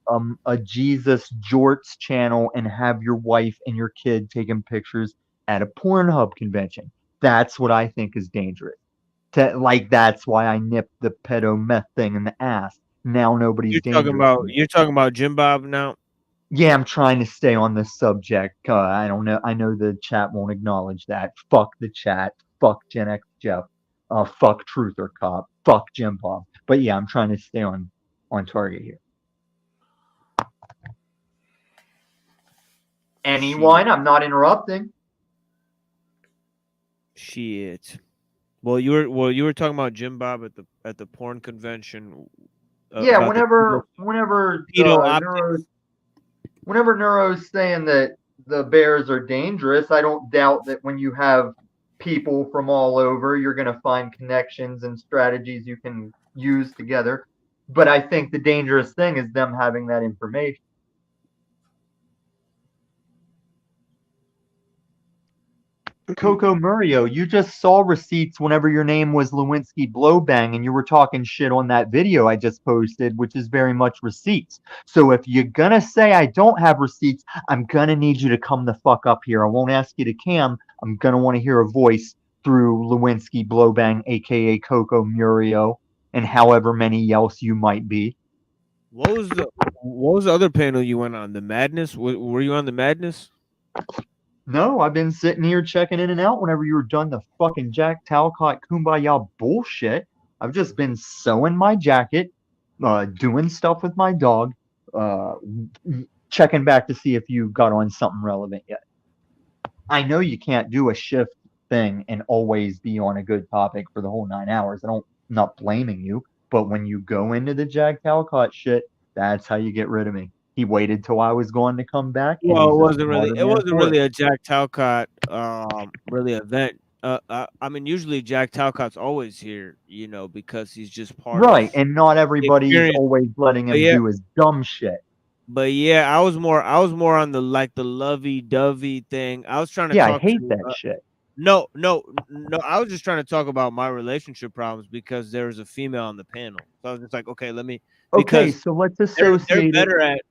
[SPEAKER 1] a Jesus Jorts channel and have your wife and your kid taking pictures at a Pornhub convention. That's what I think is dangerous. That's why I nipped the pedo meth thing in the ass. Now nobody's dangerous.
[SPEAKER 6] You're talking about Jim Bob now?
[SPEAKER 1] Yeah, I'm trying to stay on this subject. I don't know. I know the chat won't acknowledge that. Fuck the chat. Fuck Gen X Jeff. Fuck Truther Cop. Fuck Jim Bob. But yeah, I'm trying to stay on target here. Anyone? I'm not interrupting.
[SPEAKER 6] Shit. Well, you were talking about Jim Bob at the porn convention.
[SPEAKER 1] Yeah, whenever Neuro's saying that the Bears are dangerous, I don't doubt that when you have people from all over, you're going to find connections and strategies you can use together. But I think the dangerous thing is them having that information. Coco Murillo, you just saw receipts whenever your name was Lewinsky Blowbang and you were talking shit on that video I just posted, which is very much receipts. So if you're gonna say I don't have receipts, I'm gonna need you to come the fuck up here. I won't ask you to cam. I'm gonna want to hear a voice through Lewinsky Blowbang, aka Coco Murillo, and however many else you might be.
[SPEAKER 12] What was the other panel you went on? The Madness? Were you on the Madness?
[SPEAKER 1] No, I've been sitting here checking in and out whenever you were done the fucking Jack Talcott Kumbaya bullshit. I've just been sewing my jacket, doing stuff with my dog, checking back to see if you got on something relevant yet. I know you can't do a shift thing and always be on a good topic for the whole 9 hours. I'm not blaming you, but when you go into the Jack Talcott shit, that's how you get rid of me. He waited till I was going to come back.
[SPEAKER 12] Well, it wasn't really a Jack Talcott really event. I mean, usually Jack Talcott's always here, you know, because he's just part
[SPEAKER 1] right,
[SPEAKER 12] of
[SPEAKER 1] and not everybody is always letting him do his dumb shit.
[SPEAKER 12] But yeah, I was more on the lovey-dovey thing. I was trying to
[SPEAKER 1] I
[SPEAKER 12] talk
[SPEAKER 1] hate
[SPEAKER 12] to,
[SPEAKER 1] that shit.
[SPEAKER 12] No. I was just trying to talk about my relationship problems because there was a female on the panel. So I was just like, okay, let me.
[SPEAKER 1] Okay, so let's associate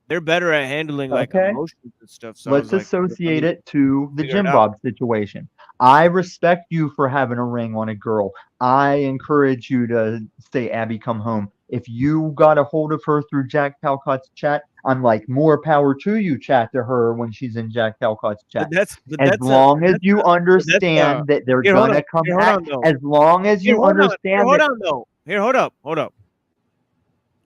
[SPEAKER 12] they're better at handling like emotions and stuff. So
[SPEAKER 1] let's associate it to the Jim Bob situation. I respect you for having a ring on a girl. I encourage you to say, Abby, come home. If you got a hold of her through Jack Talcott's chat, I'm like, more power to you. Chat to her when she's in Jack Talcott's chat. As long as you understand that they're gonna come back. As long as you understand.
[SPEAKER 12] Hold on, though. Here, hold up.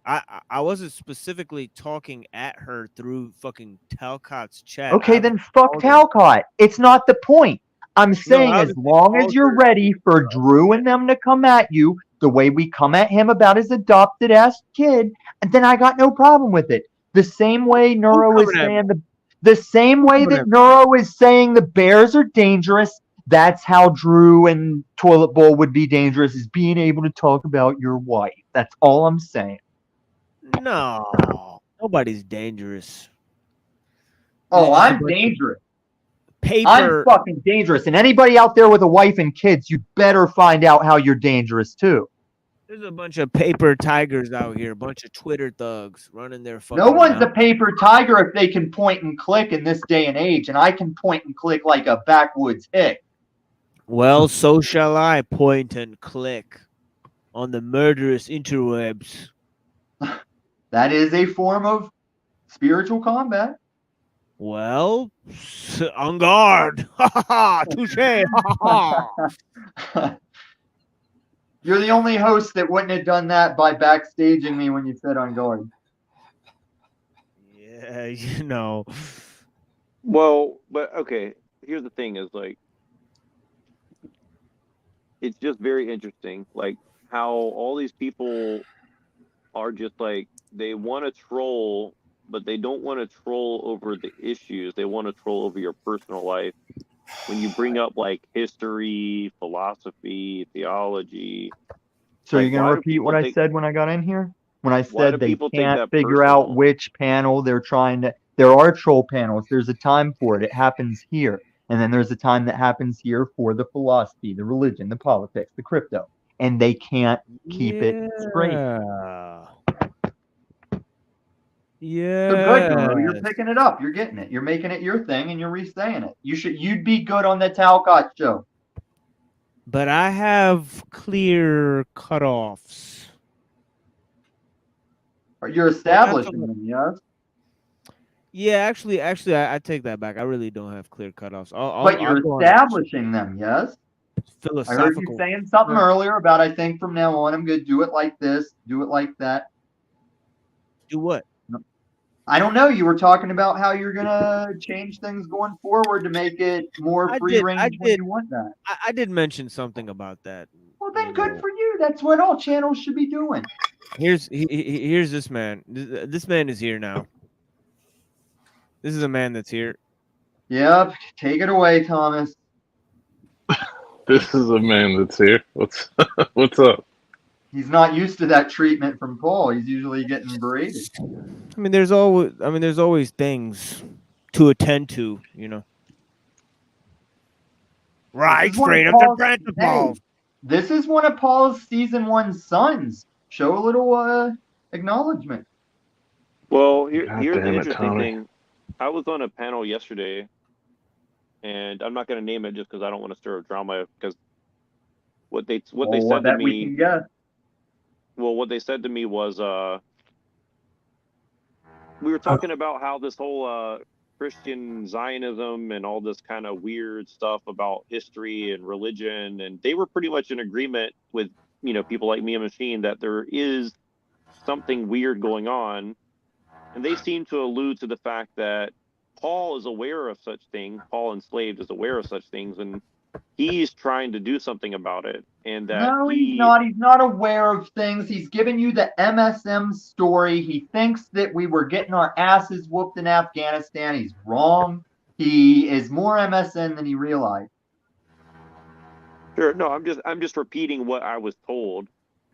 [SPEAKER 12] I wasn't specifically talking at her through fucking Talcott's chat.
[SPEAKER 1] Okay, then fuck Talcott. It's not the point. I'm saying as long as you're ready for Drew and them to come at you the way we come at him about his adopted ass kid, and then I got no problem with it. The same way Neuro is saying the same way that Neuro is saying the bears are dangerous, that's how Drew and Toilet Bowl would be dangerous, is being able to talk about your wife. That's all I'm saying.
[SPEAKER 12] No, nobody's dangerous.
[SPEAKER 1] Oh, I'm dangerous.
[SPEAKER 12] Paper.
[SPEAKER 1] I'm fucking dangerous. And anybody out there with a wife and kids, you better find out how you're dangerous too.
[SPEAKER 12] There's a bunch of paper tigers out here, a bunch of Twitter thugs running their fucking
[SPEAKER 1] No one's
[SPEAKER 12] mouth.
[SPEAKER 1] a paper tiger if they can point and click in this day and age, and I can point and click like a backwoods hick.
[SPEAKER 12] Well, so shall I point and click on the murderous interwebs.
[SPEAKER 1] That is a form of spiritual combat.
[SPEAKER 12] Well, on guard. Ha ha! Touche! Ha ha!
[SPEAKER 1] You're the only host that wouldn't have done that by backstaging me when you said on guard.
[SPEAKER 12] Yeah, you know.
[SPEAKER 11] Well, but okay. Here's the thing: is like, it's just very interesting, like how all these people are just like they want to troll, but they don't want to troll over the issues. They want to troll over your personal life. When you bring up like history, philosophy, theology.
[SPEAKER 1] So
[SPEAKER 11] like,
[SPEAKER 1] you're going
[SPEAKER 11] why
[SPEAKER 1] to
[SPEAKER 11] do
[SPEAKER 1] repeat
[SPEAKER 11] people
[SPEAKER 1] what I
[SPEAKER 11] take-
[SPEAKER 1] said when I got in here? When I
[SPEAKER 11] Why do
[SPEAKER 1] said they
[SPEAKER 11] people take
[SPEAKER 1] can't
[SPEAKER 11] that
[SPEAKER 1] figure out
[SPEAKER 11] personal?
[SPEAKER 1] which panel they're trying to... There are troll panels. There's a time for it. It happens here. And then there's a time that happens here for the philosophy, the religion, the politics, the crypto. And they can't keep it straight.
[SPEAKER 12] Yeah.
[SPEAKER 1] So good, Guru. You're picking it up. You're getting it. You're making it your thing, and you're re-saying it. You'd be good on the Talcott show.
[SPEAKER 12] But I have clear cutoffs.
[SPEAKER 1] You're establishing them, yes?
[SPEAKER 12] Yeah, actually, I take that back. I really don't have clear cutoffs.
[SPEAKER 1] But you're establishing them, yes? I heard you saying something earlier about I think from now on I'm going to do it like this, do it like that.
[SPEAKER 12] Do what?
[SPEAKER 1] I don't know. You were talking about how you're going to change things going forward to make it more free range when you want that.
[SPEAKER 12] I did mention something about that.
[SPEAKER 1] Well, then good for you. That's what all channels should be doing.
[SPEAKER 12] Here's this man. This man is here now. This is a man that's here.
[SPEAKER 1] Yep. Take it away, Thomas.
[SPEAKER 19] This is a man that's here. What's up?
[SPEAKER 1] He's not used to that treatment from Paul. He's usually getting berated.
[SPEAKER 12] I mean, there's always things to attend to, you know. Right,
[SPEAKER 1] This is one of
[SPEAKER 12] straight up to
[SPEAKER 1] Paul's-
[SPEAKER 12] principles.
[SPEAKER 1] Hey, this is one of Paul's season 1 sons. Show a little acknowledgement.
[SPEAKER 11] Well,
[SPEAKER 1] God
[SPEAKER 11] here's the
[SPEAKER 1] damn it,
[SPEAKER 11] interesting
[SPEAKER 1] Tommy.
[SPEAKER 11] thing. I was on a panel yesterday, and I'm not going to name it just because I don't want to stir up drama. Because what they
[SPEAKER 1] I
[SPEAKER 11] said to
[SPEAKER 1] bet we
[SPEAKER 11] me,
[SPEAKER 1] can guess.
[SPEAKER 11] well, what they said to me was, we were talking about how this whole Christian Zionism and all this kind of weird stuff about history and religion, and they were pretty much in agreement with people like me and Machine that there is something weird going on, and they seem to allude to the fact that Paul is aware of such things. Paul enslaved is aware of such things, and he's trying to do something about it. And that
[SPEAKER 1] No, he's not. He's not aware of things. He's giving you the MSM story. He thinks that we were getting our asses whooped in Afghanistan. He's wrong. He is more MSN than he realized.
[SPEAKER 11] Sure, no, I'm just repeating what I was told.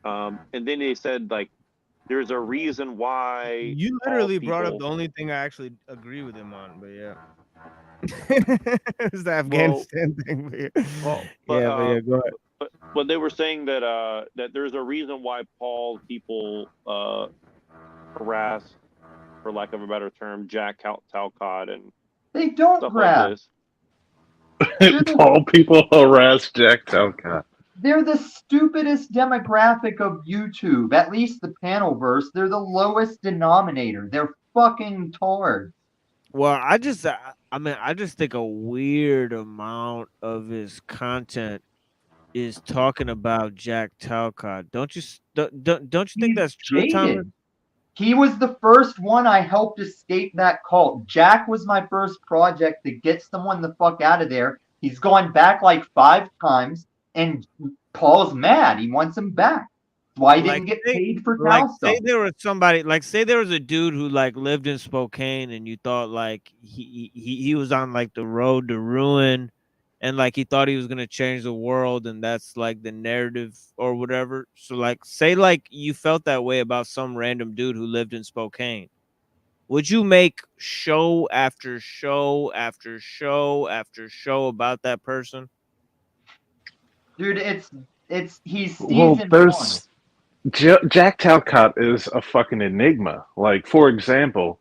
[SPEAKER 11] And then they said like there's a reason why
[SPEAKER 12] You
[SPEAKER 11] all
[SPEAKER 12] literally brought up
[SPEAKER 11] people-
[SPEAKER 12] the only thing I actually agree with him on, but yeah. It's the Afghanistan thing. But yeah.
[SPEAKER 11] Well,
[SPEAKER 12] Go ahead.
[SPEAKER 11] But they were saying that that there's a reason why Paul people harass, for lack of a better term, Jack Talcott and
[SPEAKER 1] They don't
[SPEAKER 11] stuff
[SPEAKER 1] grab.
[SPEAKER 11] like this.
[SPEAKER 13] Paul people harass Jack Talcott.
[SPEAKER 1] They're the stupidest demographic of YouTube. At least the panelverse. They're the lowest denominator. They're fucking tards.
[SPEAKER 12] Well, I just think a weird amount of his content is talking about Jack Talcott. Don't you think that's true, Thomas?
[SPEAKER 1] Jaded. He was the first one I helped escape that cult. Jack was my first project to get someone the fuck out of there. He's gone back like 5 times, and Paul's mad. He wants him back. Why he didn't get paid for cow
[SPEAKER 12] Say
[SPEAKER 1] stuff?
[SPEAKER 12] there was somebody, say there was a dude who lived in Spokane, and you thought he was on the road to ruin, and he thought he was gonna change the world, and that's the narrative or whatever. So say you felt that way about some random dude who lived in Spokane. Would you make show after show after show after show about that person?
[SPEAKER 1] Dude, he's
[SPEAKER 13] Well,
[SPEAKER 1] season 1.
[SPEAKER 13] there's Jack Talcott is a fucking enigma. For example,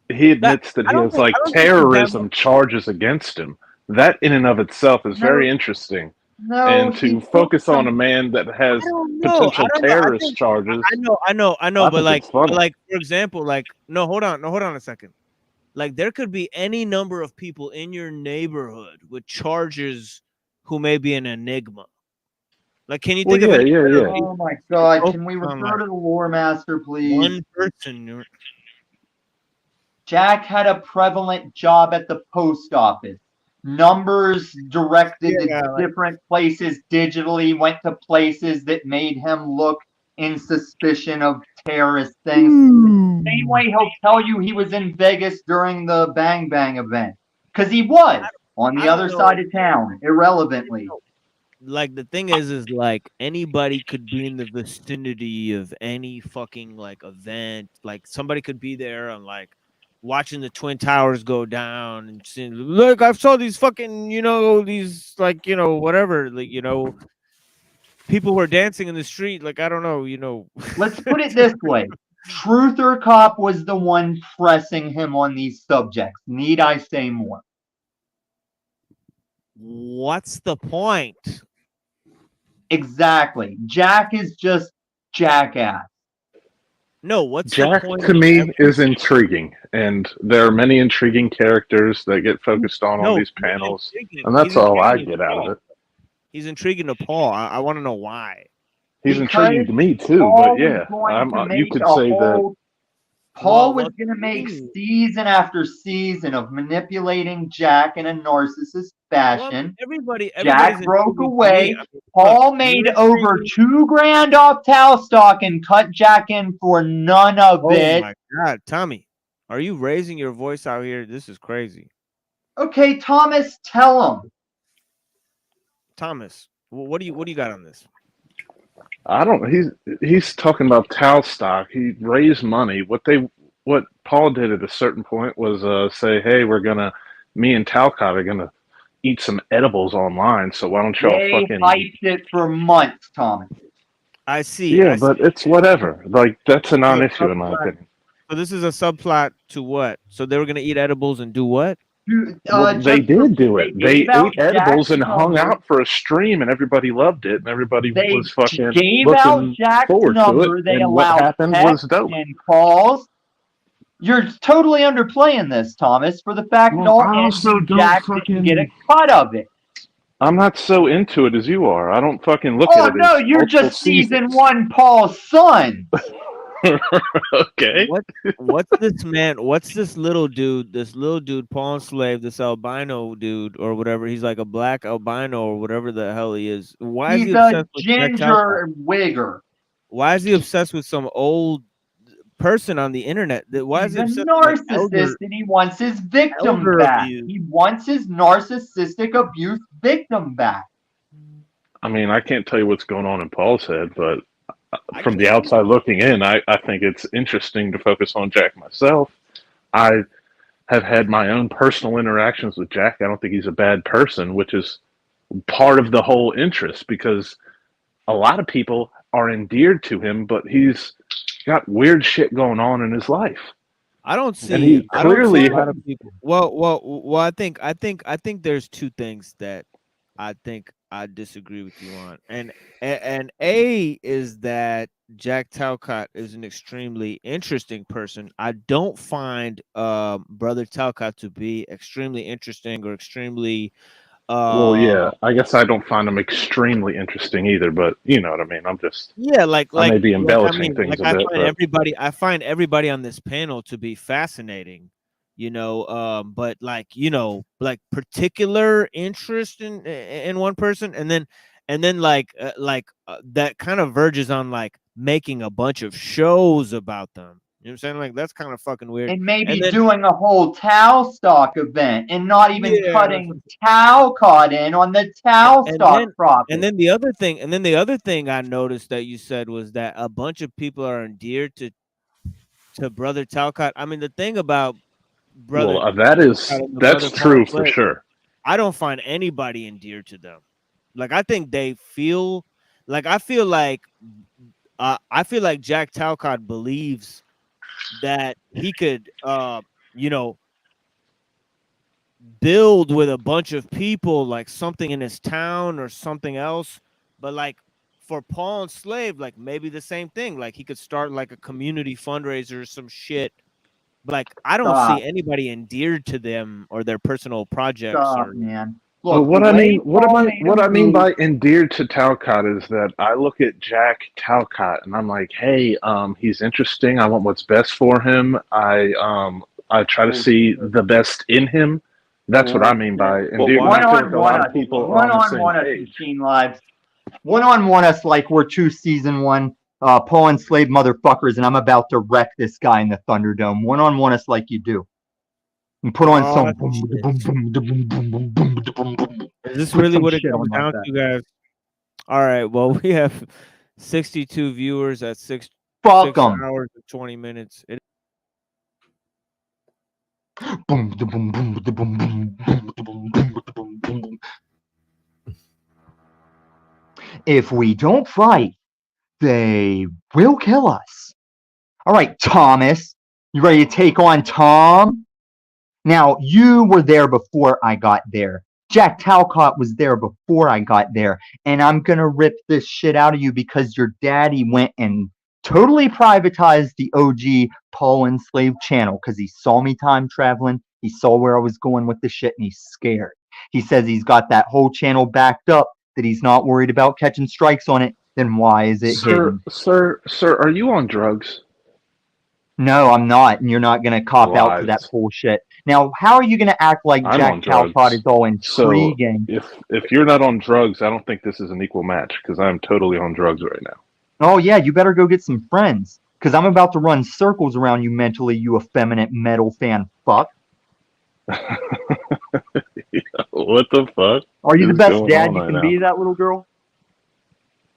[SPEAKER 13] he admits that he has terrorism charges against him. That in and of itself is very interesting.
[SPEAKER 1] No,
[SPEAKER 13] and to focus on a man that has potential terrorist charges.
[SPEAKER 12] I know, but
[SPEAKER 13] it's funny.
[SPEAKER 12] for example, no, hold on a second. There could be any number of people in your neighborhood with charges who may be an enigma. Can you think of any?
[SPEAKER 1] Oh my god, can we refer to the lore master, please?
[SPEAKER 12] One person.
[SPEAKER 1] Jack had a prevalent job at the post office. Numbers directed to different places digitally went to places that made him look in suspicion of terrorist things. Same way he'll tell you he was in Vegas during the Bang Bang event. Because he was on the other side of town, irrelevantly.
[SPEAKER 12] The thing is anybody could be in the vicinity of any fucking event. Somebody could be there and watching the Twin Towers go down and seeing, look, I saw these fucking, these whatever, people were dancing in the street. I don't know,
[SPEAKER 1] Let's put it this way. Truther Cop was the one pressing him on these subjects. Need I say more?
[SPEAKER 12] What's the point?
[SPEAKER 1] Exactly. Jack is just jackass.
[SPEAKER 12] No, what's
[SPEAKER 13] Jack
[SPEAKER 12] the point
[SPEAKER 13] to me is intriguing, and there are many intriguing characters that get focused on these panels, and that's all I get out of it.
[SPEAKER 12] He's intriguing to Paul. I want to know why.
[SPEAKER 13] He's intriguing to me too, but yeah, you could say that.
[SPEAKER 1] Paul was going to make season after season of manipulating Jack in a narcissist fashion. Jack broke away. Paul made over $2,000 off Talstock and cut Jack in for none of it.
[SPEAKER 12] Oh my God, Tommy, are you raising your voice out here? This is crazy.
[SPEAKER 1] Okay, Thomas, tell him.
[SPEAKER 12] Thomas, what do you got on this?
[SPEAKER 13] I don't. He's talking about towel stock. He raised money. What Paul did at a certain point was say, "Hey, me and Talcott are gonna eat some edibles online. So why don't y'all
[SPEAKER 1] They
[SPEAKER 13] fucking?"
[SPEAKER 1] hyped it for months, Thomas.
[SPEAKER 12] I see.
[SPEAKER 13] Yeah, but it's whatever. Like that's a non-issue in my opinion.
[SPEAKER 12] So this is a subplot to what? So they were gonna eat edibles and do what?
[SPEAKER 13] Well, they did do it. They
[SPEAKER 1] gave out
[SPEAKER 13] ate edibles
[SPEAKER 1] Jack's
[SPEAKER 13] and hung
[SPEAKER 1] number.
[SPEAKER 13] out for a stream, and everybody loved it, and everybody
[SPEAKER 1] They
[SPEAKER 13] was fucking
[SPEAKER 1] gave out
[SPEAKER 13] looking
[SPEAKER 1] Jack's
[SPEAKER 13] forward to
[SPEAKER 1] number.
[SPEAKER 13] it.
[SPEAKER 1] They
[SPEAKER 13] And what
[SPEAKER 1] allowed
[SPEAKER 13] happened was
[SPEAKER 1] texts
[SPEAKER 13] dope.
[SPEAKER 1] and calls. You're totally underplaying this, Thomas, for the fact that
[SPEAKER 13] Well,
[SPEAKER 1] all
[SPEAKER 13] I also
[SPEAKER 1] ended
[SPEAKER 13] don't
[SPEAKER 1] Jack
[SPEAKER 13] fucking-
[SPEAKER 1] didn't get a cut of it.
[SPEAKER 13] I'm not so into it as you are. I don't fucking look
[SPEAKER 1] Oh
[SPEAKER 13] at it.
[SPEAKER 1] no,
[SPEAKER 13] as
[SPEAKER 1] you're
[SPEAKER 13] multiple
[SPEAKER 1] just season
[SPEAKER 13] seasons.
[SPEAKER 1] one Paul's son.
[SPEAKER 13] Okay.
[SPEAKER 12] What's this man? What's this little dude? This little dude, Pawn Slave, this albino dude or whatever. He's like a black albino or whatever the hell he is. Why is
[SPEAKER 1] He's
[SPEAKER 12] he
[SPEAKER 1] a
[SPEAKER 12] obsessed with Jack Talcott?
[SPEAKER 1] ginger wigger.
[SPEAKER 12] Why is he obsessed with some old person on the internet? Why is
[SPEAKER 1] He's
[SPEAKER 12] he
[SPEAKER 1] a
[SPEAKER 12] obsessed with like
[SPEAKER 1] narcissist and he wants his victim
[SPEAKER 12] elder
[SPEAKER 1] back.
[SPEAKER 12] abuse?
[SPEAKER 1] He wants his narcissistic abuse victim back.
[SPEAKER 13] I mean, I can't tell you what's going on in Paul's head, but from the outside looking in, I think it's interesting to focus on Jack myself. I have had my own personal interactions with Jack. I don't think he's a bad person, which is part of the whole interest because a lot of people are endeared to him, but he's got weird shit going on in his life.
[SPEAKER 12] I don't
[SPEAKER 13] And he
[SPEAKER 12] see. I don't see
[SPEAKER 13] clearly
[SPEAKER 12] a lot of people. Well. I think there's two things that I think I disagree with you on, and A is that Jack Talcott is an extremely interesting person. I don't find Brother Talcott to be extremely interesting or extremely.
[SPEAKER 13] Well, yeah, I guess I don't find him extremely interesting either, but you know what I mean. I'm just
[SPEAKER 12] Yeah,
[SPEAKER 13] I may be embellishing things a bit.
[SPEAKER 12] I find everybody on this panel to be fascinating, but like particular interest in one person, and then that kind of verges on like making a bunch of shows about them. You know what I'm saying? Like that's kind of fucking weird.
[SPEAKER 1] And maybe
[SPEAKER 12] And then-
[SPEAKER 1] doing a whole Tau stock event and not even
[SPEAKER 12] Yeah.
[SPEAKER 1] cutting Tau caught in on the Tau stock profit.
[SPEAKER 12] And then the other thing I noticed that you said was that a bunch of people are endeared to Brother Talcott. I mean, the thing about Brother
[SPEAKER 13] Well,
[SPEAKER 12] Talcott and the
[SPEAKER 13] that's
[SPEAKER 12] Brother
[SPEAKER 13] true
[SPEAKER 12] Paul
[SPEAKER 13] for
[SPEAKER 12] Slade,
[SPEAKER 13] sure.
[SPEAKER 12] I don't find anybody endeared to them. Like I think they feel like I feel like Jack Talcott believes that he could build with a bunch of people like something in his town or something else, but like for Paul and Slave, like maybe the same thing, like he could start like a community fundraiser or some shit, but like I don't
[SPEAKER 1] Stop.
[SPEAKER 12] see anybody endeared to them or their personal projects.
[SPEAKER 1] Stop,
[SPEAKER 12] Or
[SPEAKER 1] man.
[SPEAKER 13] Well,
[SPEAKER 1] Look,
[SPEAKER 13] what
[SPEAKER 1] the
[SPEAKER 13] I
[SPEAKER 1] way
[SPEAKER 13] mean,
[SPEAKER 1] Paul made
[SPEAKER 13] what
[SPEAKER 1] a
[SPEAKER 13] I mean
[SPEAKER 1] move-
[SPEAKER 13] by endeared to Talcott is that I look at Jack Talcott and I'm like, hey, he's interesting. I want what's best for him. I try to see the best in him. That's what I mean by endeared. I feel like a lot of people are on the same
[SPEAKER 1] one-on-one us,
[SPEAKER 13] page.
[SPEAKER 1] Machine Lives. One-on-one us like we're two season one Paul and Slave motherfuckers, and I'm about to wreck this guy in the Thunderdome. One-on-one us like you do. And put on some boom, boom, boom, boom, boom, boom, boom, boom, boom, boom.
[SPEAKER 12] Is this
[SPEAKER 1] Put
[SPEAKER 12] really
[SPEAKER 1] some
[SPEAKER 12] what it
[SPEAKER 1] shit
[SPEAKER 12] comes
[SPEAKER 1] on like
[SPEAKER 12] down
[SPEAKER 1] that.
[SPEAKER 12] to, guys? All right. Well, we have 62 viewers at 6
[SPEAKER 1] Fuck 'em.
[SPEAKER 12] hours and 20 minutes.
[SPEAKER 1] Boom, da, boom, boom, da, boom, boom, boom, da, boom, boom, da, boom, boom, boom. If we don't fight, they will kill us. All right, Thomas, you ready to take on Tom? Now, you were there before I got there. Jack Talcott was there before I got there. And I'm going to rip this shit out of you because your daddy went and totally privatized the OG Paul and Slave channel because he saw me time traveling. He saw where I was going with the shit and he's scared. He says he's got that whole channel backed up, that he's not worried about catching strikes on it. Then why is it hidden?
[SPEAKER 13] Sir, are you on drugs?
[SPEAKER 1] No, I'm not, and you're not going to cop out to that bullshit. Now, how are you going to act like
[SPEAKER 13] I'm
[SPEAKER 1] Jack
[SPEAKER 13] on drugs.
[SPEAKER 1] Talcott is all
[SPEAKER 13] So
[SPEAKER 1] intriguing?
[SPEAKER 13] if you're not on drugs, I don't think this is an equal match because I'm totally on drugs right now.
[SPEAKER 1] Oh, yeah, you better go get some friends, because I'm about to run circles around you mentally, you effeminate metal fan fuck.
[SPEAKER 13] What the fuck?
[SPEAKER 1] Are you the
[SPEAKER 13] is
[SPEAKER 1] best
[SPEAKER 13] going
[SPEAKER 1] dad
[SPEAKER 13] on
[SPEAKER 1] you
[SPEAKER 13] right
[SPEAKER 1] can
[SPEAKER 13] now?
[SPEAKER 1] be to that little girl?